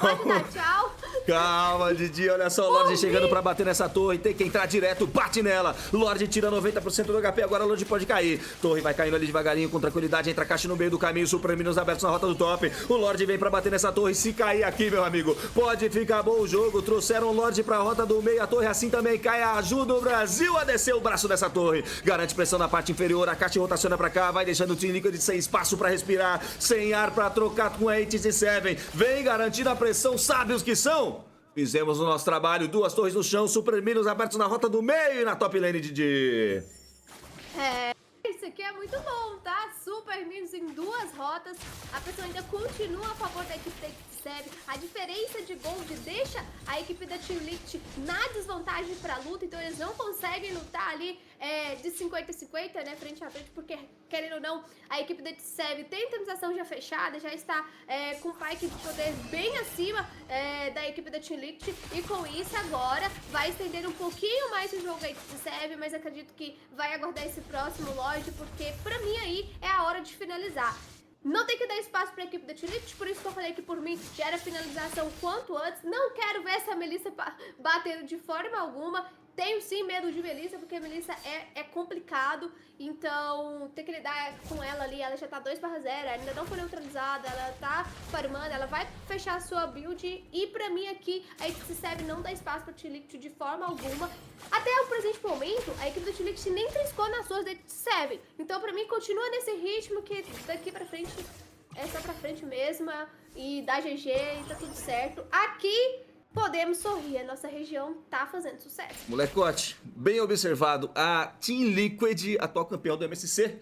pode dar tchau. Calma, Didi, olha só, o Lorde chegando pra bater nessa torre, tem que entrar direto, bate nela. Lorde tira 90% do HP, agora o Lorde pode cair. Torre vai caindo ali devagarinho, com tranquilidade, entra a caixa no meio do caminho, Supreminos abertos na rota do top. O Lorde vem pra bater nessa torre, se cair aqui, meu amigo, pode ficar bom o jogo. Trouxeram o Lorde pra rota do meio, a torre assim também cai, ajuda o Brasil a descer o braço dessa torre. Garante pressão na parte inferior, a caixa rotaciona pra cá, vai deixando o Team Liquid sem espaço pra respirar, sem ar pra trocar com a Entity 7. Vem garantindo a pressão, sabe os que são? Fizemos o nosso trabalho, 2 torres no chão, Super Minions abertos na rota do meio e na top lane, Didi. Isso aqui é muito bom, tá? Super Minions em 2 rotas, a pressão ainda continua a favor da equipe da Entity 7. A diferença de gold deixa a equipe da Team Liquid na desvantagem pra luta, então eles não conseguem lutar ali de 50-50, né, frente a frente, porque, querendo ou não, a equipe da Entity 7 tem tamização já fechada, já está com o Pike de poder bem acima da equipe da Team Liquid, e com isso agora vai estender um pouquinho mais o jogo da Entity 7, mas acredito que vai aguardar esse próximo Lorde, porque pra mim aí é a hora de finalizar. Não tem que dar espaço para a equipe da T-Liquid, por isso que eu falei que por mim já era finalização quanto antes. Não quero ver essa Melissa batendo de forma alguma. Tenho sim medo de Melissa, porque a Melissa é complicado, então tem que lidar com ela ali. Ela já tá 2/0, ainda não foi neutralizada, ela tá farmando, ela vai fechar a sua build. E pra mim aqui, a Entity 7 não dá espaço pra T-Liquid de forma alguma. Até o presente momento, a equipe da T-Liquid nem triscou nas suas da Entity 7. Então pra mim continua nesse ritmo que daqui pra frente é só pra frente mesmo. E dá GG e tá tudo certo. Aqui podemos sorrir, a nossa região tá fazendo sucesso. Molecote, bem observado, a Team Liquid, atual campeão do MSC,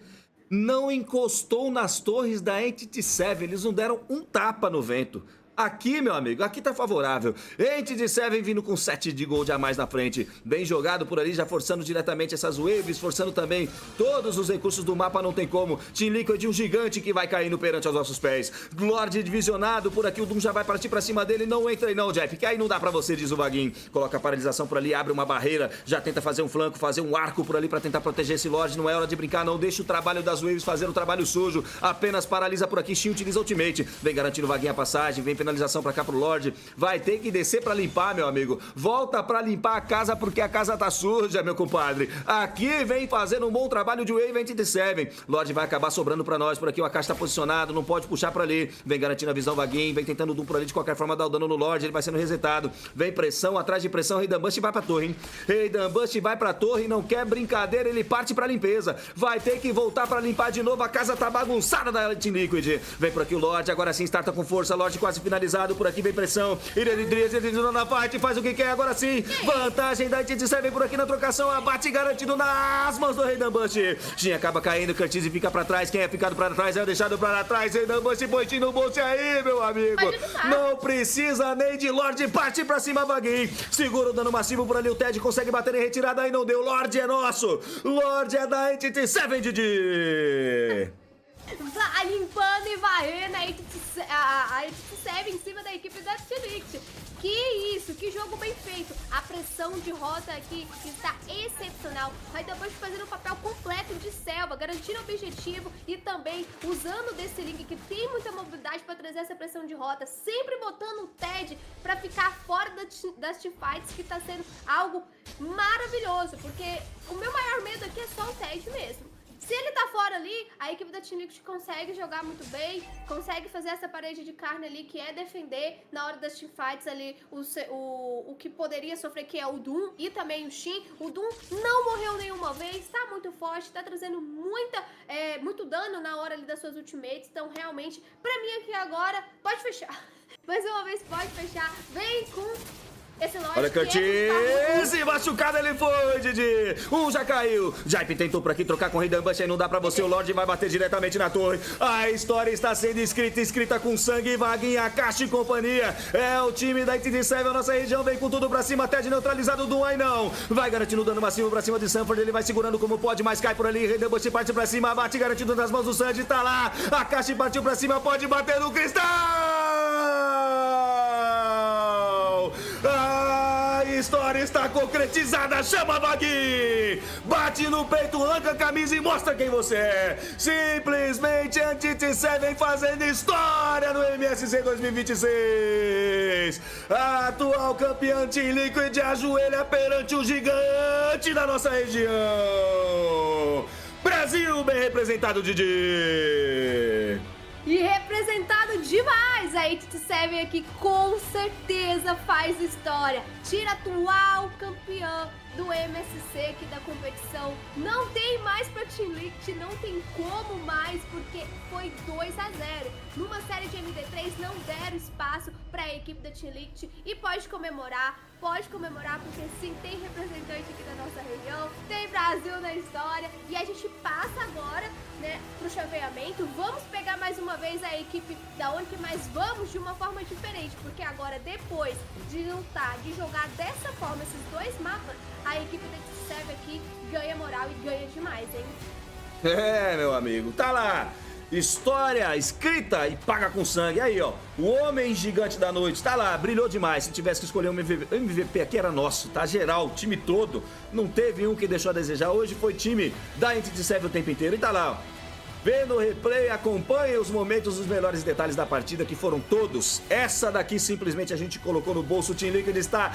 não encostou nas torres da Entity 7, eles não deram um tapa no vento. Aqui, meu amigo, aqui tá favorável. Entity 7 vindo com 7 de gold a mais na frente. Bem jogado por ali, já forçando diretamente essas waves, forçando também todos os recursos do mapa, não tem como. Team Liquid, um gigante que vai caindo perante aos nossos pés. Lorde divisionado por aqui, o Doom já vai partir pra cima dele. Não entra aí não, Jeff, que aí não dá pra você, diz o Vaguinho. Coloca a paralisação por ali, abre uma barreira, já tenta fazer um flanco, fazer um arco por ali pra tentar proteger esse Lorde. Não é hora de brincar, não deixa o trabalho das waves fazer o trabalho sujo. Apenas paralisa por aqui, Shin utiliza ultimate. Vem garantindo o Vaguinho a passagem, vem penalização pra cá pro Lorde. Vai ter que descer pra limpar, meu amigo. Volta pra limpar a casa porque a casa tá suja, meu compadre. Aqui vem fazendo um bom trabalho de wave Entity 7. Lorde vai acabar sobrando pra nós por aqui. O Akashi tá posicionado, não pode puxar pra ali. Vem garantindo a visão Vaguinho, vem tentando o Doom por ali de qualquer forma dar o dano no Lorde. Ele vai sendo resetado. Vem pressão, atrás de pressão. Raiden Bush vai pra torre, hein? Raiden Bush vai pra torre, não quer brincadeira, ele parte pra limpeza. Vai ter que voltar pra limpar de novo. A casa tá bagunçada da Team Liquid. Vem por aqui o Lorde, agora sim starta com força. Lorde quase finalizado. Por aqui vem pressão. Ele na fight, faz o que quer agora sim. Vantagem da Entity 7 por aqui na trocação. Abate garantido nas mãos do Raiden Bush. Jin acaba caindo, Curtis fica pra trás. Quem é ficado pra trás é o deixado pra trás. Raiden Bush, poitinho no bolso aí, meu amigo. Não precisa nem de Lorde. Parte pra cima, Vaguinho. Segura o dano massivo por ali. O Ted consegue bater em retirada. Aí não deu. Lorde é nosso. Lorde é da Entity 7, Didi. Vai limpando e varrendo a Entity 7. EWC em cima da equipe da T-Liquid. Que isso, que jogo bem feito. A pressão de rota aqui está excepcional. Raidabush fazendo o papel completo de selva, garantindo o objetivo e também usando desse link que tem muita mobilidade para trazer essa pressão de rota, sempre botando o TED para ficar fora das teamfights, que tá sendo algo maravilhoso, porque o meu maior medo aqui é só o TED mesmo. Se ele tá fora ali, a equipe da Team Liquid consegue jogar muito bem, consegue fazer essa parede de carne ali, que é defender na hora das teamfights ali o que poderia sofrer, que é o Doom e também o Shin. O Doom não morreu nenhuma vez, tá muito forte, tá trazendo muito dano na hora ali das suas ultimates. Então, realmente, pra mim aqui agora, pode fechar. Mais uma vez, pode fechar. Vem com... Olha Curtis, e machucado ele foi, Didi. Já caiu. Jaipe tentou por aqui trocar com o Raidabush, aí não dá pra você. O Lorde vai bater diretamente na torre. A história está sendo escrita com sangue, Vaguinha, Caixa e companhia. É o time da EWC, a nossa região vem com tudo pra cima, até de neutralizado do aí não. Vai garantindo dano massivo pra cima de Sanford, ele vai segurando como pode, mas cai por ali. Raidabush parte pra cima, bate garantido nas mãos do Sandy, tá lá. A Caixa partiu pra cima, pode bater no cristal. A história está concretizada, chama Vaguinho! Bate no peito, arranca a camisa e mostra quem você é! Simplesmente Anti-T7 fazendo história no MSC 2026! A atual campeã Team Liquid ajoelha perante o gigante da nossa região! Brasil bem representado, Didi! E representado demais, a EWC aqui com certeza faz história. Tira atual campeã do MSC aqui da competição. Não tem mais pra Team Liquid, não tem como mais, porque foi 2-0. Numa série de MD3 não deram espaço pra equipe da Team Liquid e pode comemorar porque sim, tem representante aqui da nossa região, tem Brasil na história. E a gente passa agora, né, pro chaveamento. Vamos pegar mais uma vez a equipe da onde mais vamos de uma forma diferente, porque agora, depois de lutar, de jogar dessa forma esses dois mapas, a equipe da EWC aqui ganha moral e ganha demais, hein? É, meu amigo, tá lá. História escrita e paga com sangue. Aí, ó, o homem gigante da noite tá lá, brilhou demais. Se tivesse que escolher um MVP aqui era nosso, tá? Geral, o time todo. Não teve um que deixou a desejar. Hoje foi time da EWC o tempo inteiro. E tá lá, ó. Vendo o replay, acompanhe os momentos, os melhores detalhes da partida, que foram todos. Essa daqui simplesmente a gente colocou no bolso. O Team Liquid está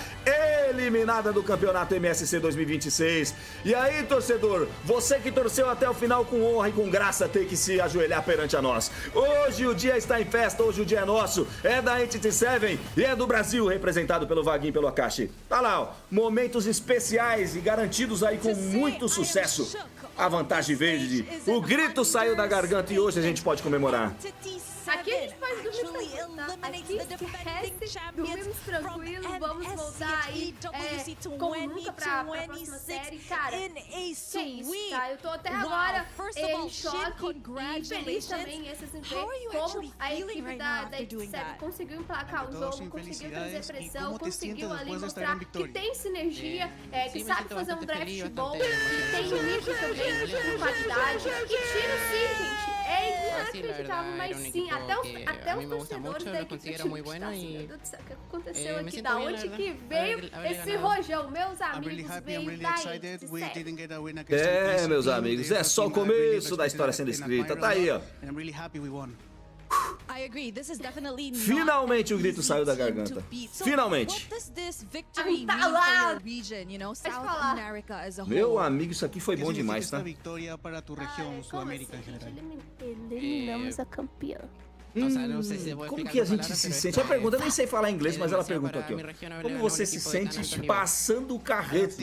eliminada do campeonato MSC 2026. E aí, torcedor, você que torceu até o final com honra e com graça, tem que se ajoelhar perante a nós. Hoje o dia está em festa, hoje o dia é nosso. É da EWC e é do Brasil, representado pelo Vaguinho e pelo Akashi. Tá lá, ó, momentos especiais e garantidos aí com muito sucesso. A vantagem verde, o grito saiu da garganta e hoje a gente pode comemorar. Aqui a gente pode dormir tranquilo, tá? Aqui esquece, dormimos tranquilo, vamos voltar aí como nunca pra próxima série. Cara, que isso, tá? Eu tô até agora em choque e feliz também esse desempenho, como a equipe da EWC conseguiu emplacar o jogo, conseguiu trazer pressão, conseguiu ali mostrar que tem sinergia, que sabe fazer um draft bom, que tem nível também de qualidade, e tiro sim, gente. É inacreditável, mas sim, até os torcedores da equipe tá assim, meu Deus do céu, o que aconteceu aqui? Da onde que veio esse rojão? Meus amigos, veio da É, meus amigos, é só o começo da história sendo escrita, tá aí, ó. Finalmente o grito saiu da garganta. Finalmente. Tá lá. Meu amigo, isso aqui foi bom demais, tá? Eliminamos a campeã. Como que a gente se sente? A pergunta, eu nem sei falar inglês, mas ela pergunta aqui, ó. Como você se sente passando o carreto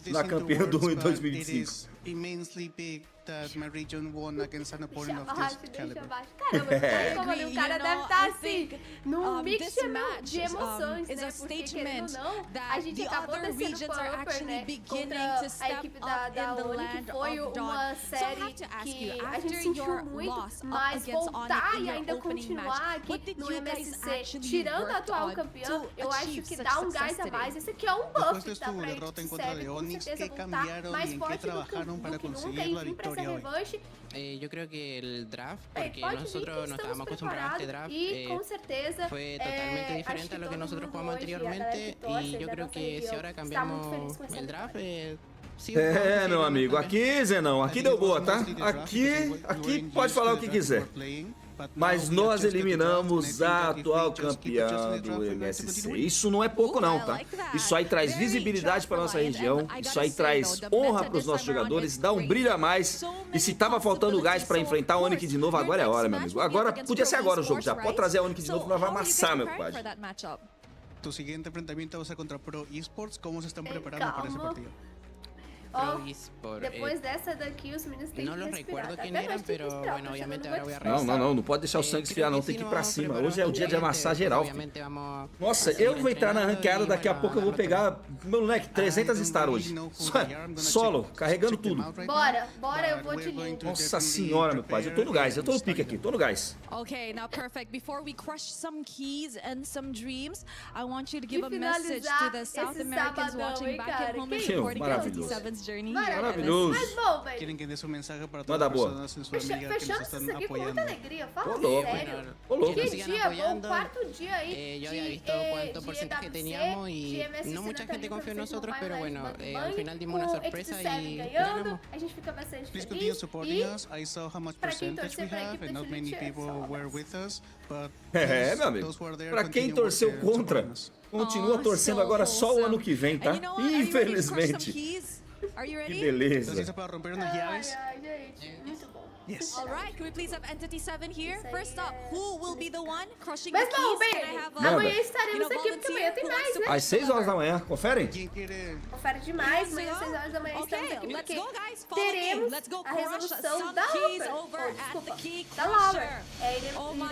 na campeã do 2025? Immensely big that my region won against an opponent of this caliber. Caramba, como ali, o cara deve estar assim, num mix de emoções, né? Porque, querendo ou não, a gente acabou descendo pro upper, né? Contra a equipe da Oni, que foi uma série que a gente sentiu muito, mas voltar e ainda continuar aqui no MSC, tirando a atual campeã, eu acho que dá um gás a mais. Esse aqui é um buff, tá? Pra EWC, com certeza voltar mais forte do que nunca e vir pra essa revanche. Yo creo que el draft, Bem, porque pode vir que nosotros no estamos estábamos acostumbrados a este preparados draft, e com certeza fue totalmente acho diferente que a lo que todo nosotros mundo jugamos hoje, a galera anteriormente que torce y yo da creo nossa que si região, ahora está muito feliz cambiamos com essa el draft, vitória. Meu amigo, aqui, Zenão, aqui deu boa, tá? Aqui pode falar o que quiser. Mas nós eliminamos a atual campeã do MSC. Isso não é pouco não, tá? Isso aí traz visibilidade para nossa região, isso aí traz honra para os nossos jogadores, dá um brilho a mais. E se tava faltando gás para enfrentar o Onyx de novo, agora é a hora, meu amigo. Agora, podia ser agora o jogo já. Pode trazer a Onyx de novo que nós vamos amassar, meu pai. Tu siguiente enfrentamiento va a ser contra Pro Esports. ¿Cómo se están preparando para ese partido? Depois dessa daqui, os meninos têm No que los respirar. recuerdo Tá? quién Até eran, nós temos que pero respirar, bueno, porque obviamente senão ahora voy a não vai revisar. Não pode deixar o sangue esfriar não, tem que ir pra cima. Hoje é o dia de amassar geral. Nossa, eu vou entrar na ranqueada, daqui a pouco eu vou pegar, meu moleque, 300 star hoje. Solo, carregando tudo. Bora, eu vou de link. Nossa senhora, meu pai, eu tô no gás, eu tô no pique aqui, tô no gás. Okay, now perfect. Before we crush some keys and some dreams, I want you to give a message to the South Americans watching back at home and supporting NTT7's journey here. Maravilhoso. Mas bom, velho. Quieren que dé su mensaje para todas Manda las boa. personas en Sudamérica que nos Fechamos isso están aqui com muita apoyando. alegria. Fala Ô, louco. sério. Ô, louco. Que dia bom, quarto dia aí Yo había visto cuánto porcentaje teníamos y no mucha gente confió en nosotros, pero bueno, al final dimos una sorpresa y ganamos. A gente fica bastante Please continue feliz. supporting us. I saw how much Pra quem percentage we torcer pra have, equipe and da not many Felicia, people só were with us. But É, meu amigo. those who are there, Pra quem continue torceu supporting contra, us. continua torcendo agora só o ano que vem, tá? And you know what? Are you ready to crush some Infelizmente. keys? Are you Que ready? beleza. Entonces, para romper unas llaves. Ai, gente, muito bom. Yes. All right, can we please have Entity 7 here? First up, who will be the one crushing Mas the bom, keys? Can I bem, have Manda. amanhã estaremos aqui porque amanhã tem mais, né? Às 6 horas da manhã, conferem? ¿Quién quiere? Confere demais, amanhã às 6 horas da manhã estamos Okay, aqui let's porque go, guys. Follow me. teremos Let's go a crush resolução some da keys Lauer. over at the Desculpa, Key da Lauer. Crusher.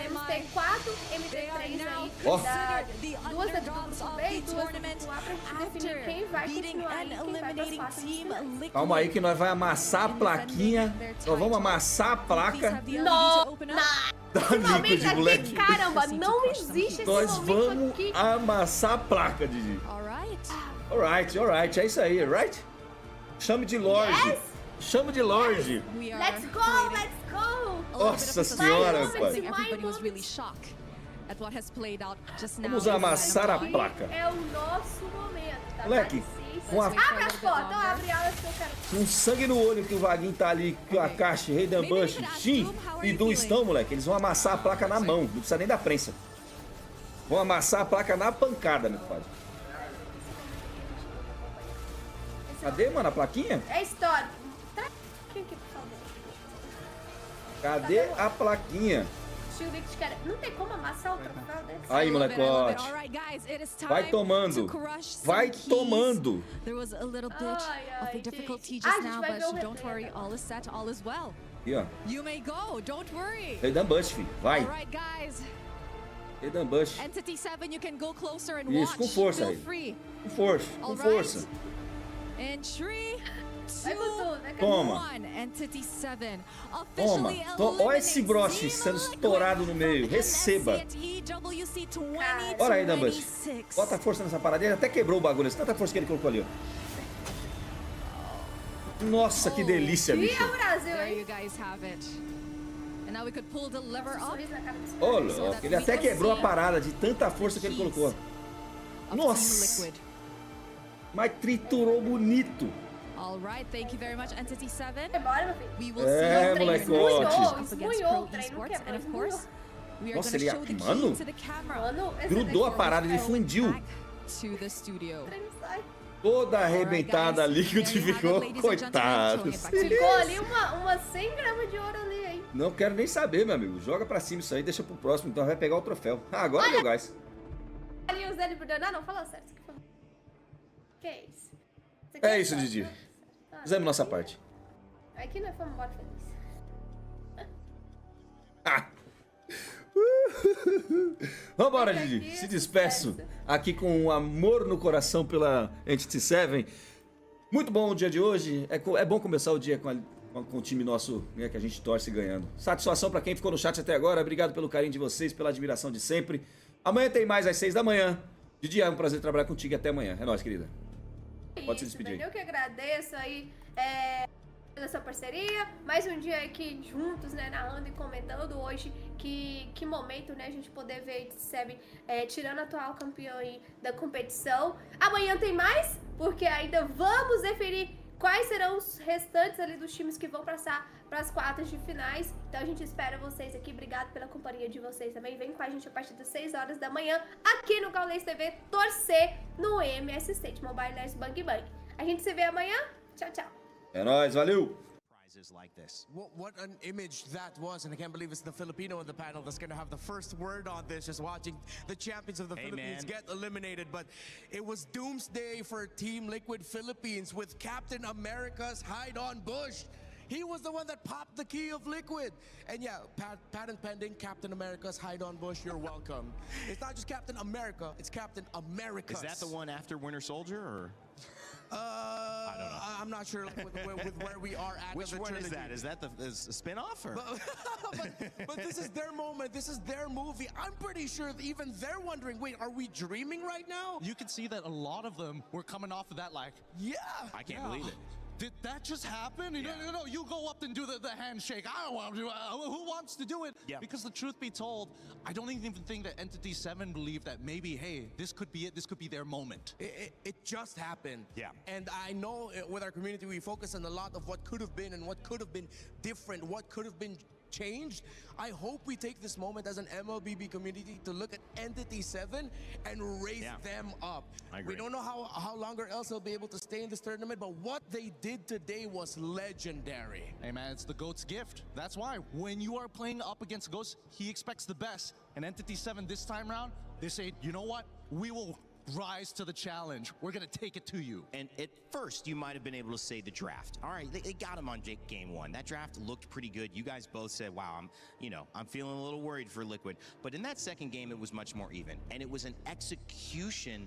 Iremos ter 4 They are MD3 now aí, Ó. da, the duas da underdogs grupo of B e the duas tournament do grupo A pra gente definir after quem vai beating continuar and e quem vai para as eliminating quartas de Team final. Liquid. Calma aí que nós vamos amassar a plaquinha. Nós vamos amassar a placa da Liquid, moleque. Caramba, não existe esse Nós momento vamos aqui. amassar a placa, Didi. Alright. Alright, é isso aí, right? Chame de Lorde. Yes. Chame de Lorde. We are Let's go! Nossa senhora, pai. Everybody was really shocked at what has played out just now. Vamos amassar a placa. É o nosso momento, tá? Moleque, com a- Abre as portas, abre elas que eu quero. Com sangue no olho que o Vaguinho tá ali, que a Caixa, Rei Bush, Shin e Du estão, moleque. Eles vão amassar a placa na mão, não precisa nem da prensa. Vão amassar a placa na pancada, meu pai. Cadê, mano, a plaquinha? É história. Traz aqui, por favor. Cadê a plaquinha? Deixa eu ver que cara. Não tem como amassar o troféu desse. Aí, molecote. Vai tomando. Vai tomando. There was a little bit of a difficulty Ah, a just gente now, vai ver o but don't replay worry, all is set, all is well. Aqui, ó. You may go, don't worry. Rei Bush, filho. Vai. All right, guys. Rei Bush. Entity 7, you can go closer and Isso, watch. com força, Feel Rei. free. Com força, com All força. right. In 3, Vai com tudo, vai com Toma. 1, Entity 7 Toma. officially Olha esse broche sendo estourado no meio. Receba. EWC Olha aí, Bush. 2026. Bota força nessa parada. Ele até quebrou o bagulho. Tanta força que ele colocou ali, ó. Nossa, que delícia, bicho. E o Brasil, There hein? you guys have it. And now we could pull the lever up. Sorriso na cara desse Ô, cara. louco. Ele até quebrou a parada de tanta força que ele colocou. Of Team Nossa. Liquid. Mas triturou bonito. All right, thank you very much, Entity 7. Bora, meu filho. We will É, see molecote. up against Esmunhou, Pro trem, não Esports, quebrou, and of course, we are Nossa, going ele- to show the key mano, to the camera. Mano, esse Grudou a daqui, parada, ele fundiu. Back to the studio. o trem sai. Toda arrebentada ali que There you have it, ficou. ladies and gentlemen, Coitado. showing it back to Ficou ali uma 100 gramas de ouro ali, hein? Não quero nem saber, meu amigo. Joga pra cima isso aí, deixa pro próximo, então vai pegar o troféu. Ah, agora deu gás. Ali os ele por não, fala sério. Isso aqui foi... Que é isso? Aqui É isso, só- Didi. Ah, Fizemos nossa parte. Aqui nós fomos embora feliz. Ah. Vambora, Didi. Se despeço aqui com um amor no coração pela Entity 7. Muito bom o dia de hoje. É bom começar o dia com o time nosso, né, que a gente torce ganhando. Satisfação pra quem ficou no chat até agora. Obrigado pelo carinho de vocês, pela admiração de sempre. Amanhã tem mais às 6 da manhã. Didi, é um prazer trabalhar contigo e até amanhã. É nóis, querida. Pode se despedir aí. Eu que agradeço aí. pela sua parceria, mais um dia aqui juntos, né, narrando e comentando hoje, que momento, né, a gente poder ver EWC tirando a atual campeã aí da competição. Amanhã tem mais, porque ainda vamos definir quais serão os restantes ali dos times que vão passar para as quartas de finais. Então a gente espera vocês aqui. Obrigado pela companhia de vocês também. Vem com a gente a partir das 6 horas da manhã aqui no Gaules TV, torcer no MSC de Mobile Legends Bang Bang. A gente se vê amanhã. Tchau, tchau. É nóis, valeu! Like this. What an image that was, and I can't believe it's the Filipino in the panel that's going to have the first word on this, just watching the champions of the Philippines get eliminated. But it was doomsday for Team Liquid Philippines with Captain America's hide-on Bush. He was the one that popped the key of Liquid. And yeah, patent pending, Captain America's hide-on Bush, you're welcome. It's not just Captain America, it's Captain America. Is that the one after Winter Soldier, or? I don't know. I'm not sure with where we are at. Which one is that? Is that a spin-off? Or? But this is their moment. This is their movie. I'm pretty sure that even they're wondering, wait, are we dreaming right now? You can see that a lot of them were coming off of that like, yeah. I can't believe it. Did that just happen? You know, you go up and do the handshake. I don't want to do it. Who wants to do it? Yeah. Because the truth be told, I don't even think that Entity 7 believed that maybe, hey, this could be it. This could be their moment. It just happened. Yeah. And I know with our community, we focus on a lot of what could have been and what could have been different, what could have been changed. I hope we take this moment as an MLBB community to look at Entity 7 and raise them up. I agree. We don't know how longer else they'll be able to stay in this tournament, but what they did today was legendary. Hey man, it's the GOAT's gift. That's why when you are playing up against Ghost, he expects the best. And Entity 7 this time round, they say, you know what? We will rise to the challenge. We're going to take it to you. And at first, you might have been able to say the draft. All right, they got him on game one. That draft looked pretty good. You guys both said, wow, I'm feeling a little worried for Liquid. But in that second game, it was much more even. And it was an execution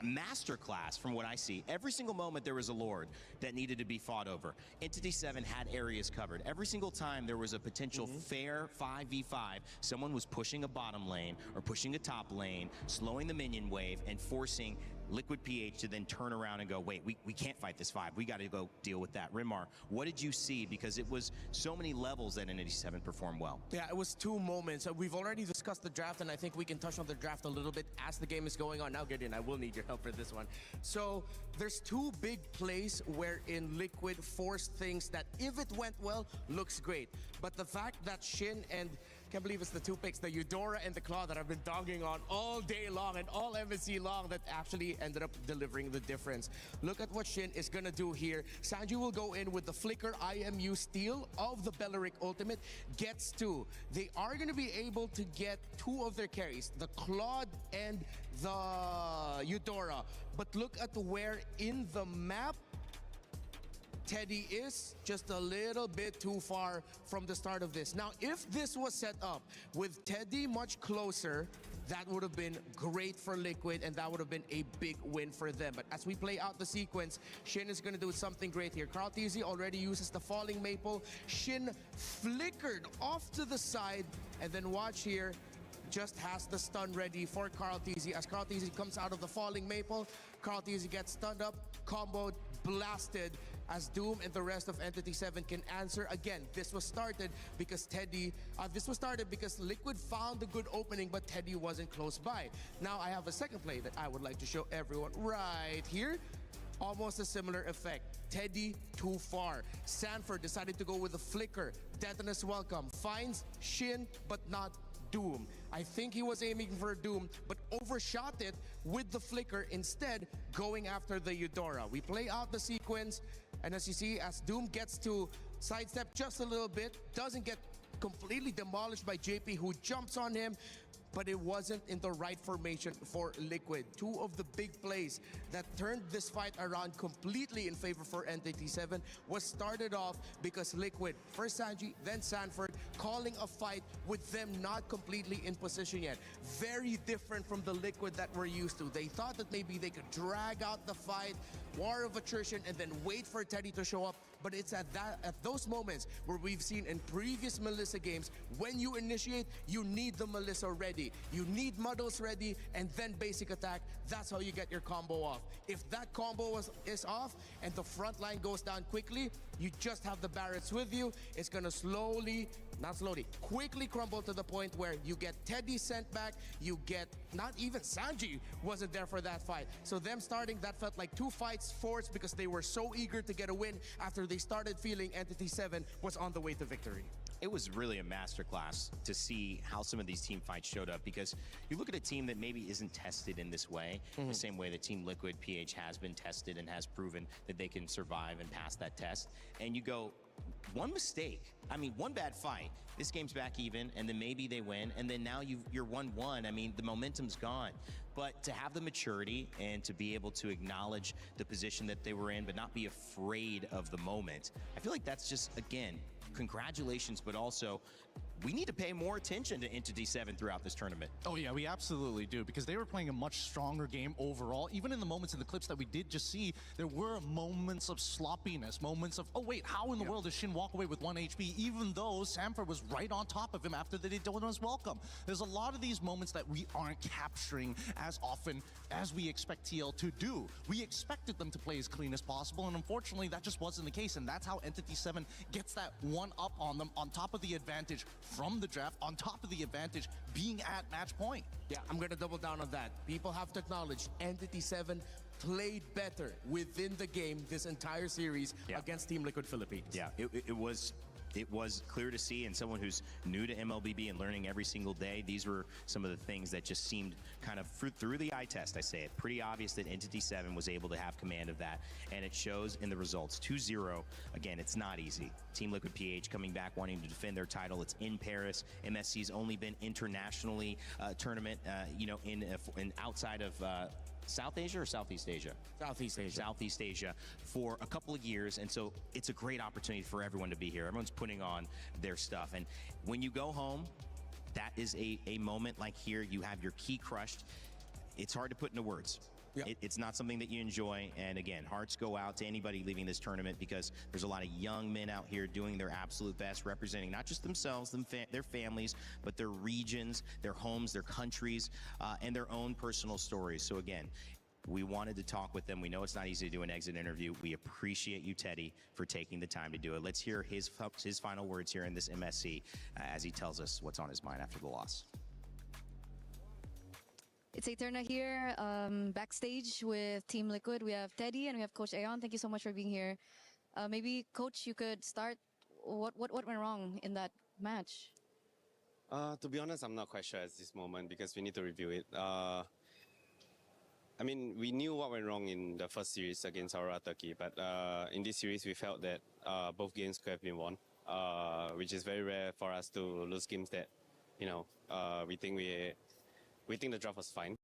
masterclass from what I see. Every single moment there was a Lord that needed to be fought over. Entity 7 had areas covered. Every single time there was a potential fair 5v5, someone was pushing a bottom lane or pushing a top lane, slowing the minion wave and forcing Liquid PH to then turn around and go, wait, we can't fight this 5. We got to go deal with that. Rimar, what did you see? Because it was so many levels that Entity 7 performed well. Yeah, it was 2 moments. We've already discussed the draft, and I think we can touch on the draft a little bit as the game is going on. Now, Gideon, I will need your help for this one. So there's 2 big plays wherein Liquid forced things that, if it went well, looks great. But the fact that Shin and can't believe it's the 2 picks, the Eudora and the Claw that I've been dogging on all day long and all MSC long that actually ended up delivering the difference. Look at what Shin is gonna do here. Sanji will go in with the Flicker IMU steal of the Belleric ultimate, gets 2. They are gonna be able to get 2 of their carries, the Claude and the Eudora. But look at where in the map Teddy is just a little bit too far from the start of this. Now, if this was set up with Teddy much closer, that would have been great for Liquid, and that would have been a big win for them. But as we play out the sequence, Shin is going to do something great here. Carl TZ already uses the Falling Maple. Shin flickered off to the side, and then watch here, just has the stun ready for Carl TZ. As Carl TZ comes out of the Falling Maple, Carl TZ gets stunned up, comboed, blasted, as Doom and the rest of Entity 7 can answer. Again, this was started because Liquid found a good opening, but Teddy wasn't close by. Now I have a second play that I would like to show everyone right here. Almost a similar effect. Teddy too far. Sanford decided to go with the Flicker. Detonus welcome. Finds Shin, but not Doom. I think he was aiming for Doom, but overshot it with the Flicker, instead going after the Eudora. We play out the sequence, and as you see, as Doom gets to sidestep just a little bit, doesn't get completely demolished by JP, who jumps on him, but it wasn't in the right formation for Liquid. 2 of the big plays that turned this fight around completely in favor for Entity 7 was started off because Liquid, first Sanji, then Sanford, calling a fight with them not completely in position yet. Very different from the Liquid that we're used to. They thought that maybe they could drag out the fight, war of attrition, and then wait for Teddy to show up. But it's at those moments where we've seen in previous Melissa games, when you initiate, you need the Melissa ready. You need Muddles ready, and then basic attack. That's how you get your combo off. If that combo is off and the front line goes down quickly, you just have the Barretts with you. It's gonna quickly crumble to the point where you get Teddy sent back, you get, not even Sanji wasn't there for that fight. So them starting, that felt like 2 fights forced because they were so eager to get a win after they started feeling Entity 7 was on the way to victory. It was really a masterclass to see how some of these team fights showed up, because you look at a team that maybe isn't tested in this way, the same way that Team Liquid PH has been tested and has proven that they can survive and pass that test, and you go, one mistake, I mean, one bad fight, this game's back even, and then maybe they win, and then now you're 1-1. I mean, the momentum's gone. But to have the maturity and to be able to acknowledge the position that they were in, but not be afraid of the moment, I feel like that's just, again, congratulations, but also we need to pay more attention to Entity 7 throughout this tournament. Oh yeah, we absolutely do, because they were playing a much stronger game overall. Even in the moments in the clips that we did just see, there were moments of sloppiness, moments of, oh wait, how in the world does Shin walk away with 1 HP, even though Sanford was right on top of him after they did his welcome. There's a lot of these moments that we aren't capturing as often as we expect TL to do. We expected them to play as clean as possible, and unfortunately that just wasn't the case, and that's how Entity 7 gets that one up on them, on top of the advantage from the draft, on top of the advantage being at match point. Yeah, I'm gonna double down on that. People have to acknowledge Entity 7 played better within the game this entire series against Team Liquid Philippines. Yeah, it was clear to see, and someone who's new to MLBB and learning every single day, these were some of the things that just seemed kind of through the eye test, I say it, pretty obvious that Entity 7 was able to have command of that, and it shows in the results. 2-0, again, it's not easy. Team Liquid PH coming back, wanting to defend their title. It's in Paris. MSC's only been internationally tournament, in outside of South Asia or Southeast Asia? Southeast Asia. Southeast Asia for a couple of years, and so it's a great opportunity for everyone to be here. Everyone's putting on their stuff, and when you go home, that is a moment like here. You have your key crushed. It's hard to put into words. It's not something that you enjoy, and again, hearts go out to anybody leaving this tournament, because there's a lot of young men out here doing their absolute best, representing not just themselves, their families, but their regions, their homes, their countries, and their own personal stories. So again, we wanted to talk with them. We know it's not easy to do an exit interview. We appreciate you, Teddy, for taking the time to do it. Let's hear his final words here in this MSC as he tells us what's on his mind after the loss. It's Eterna here, backstage with Team Liquid. We have Teddy and we have Coach Aeon. Thank you so much for being here. Maybe, Coach, you could start. What went wrong in that match? To be honest, I'm not quite sure at this moment, because we need to review it. I mean, we knew what went wrong in the first series against Aurora Turkey, but in this series, we felt that both games could have been won, which is very rare for us to lose games that, we think the draft was fine.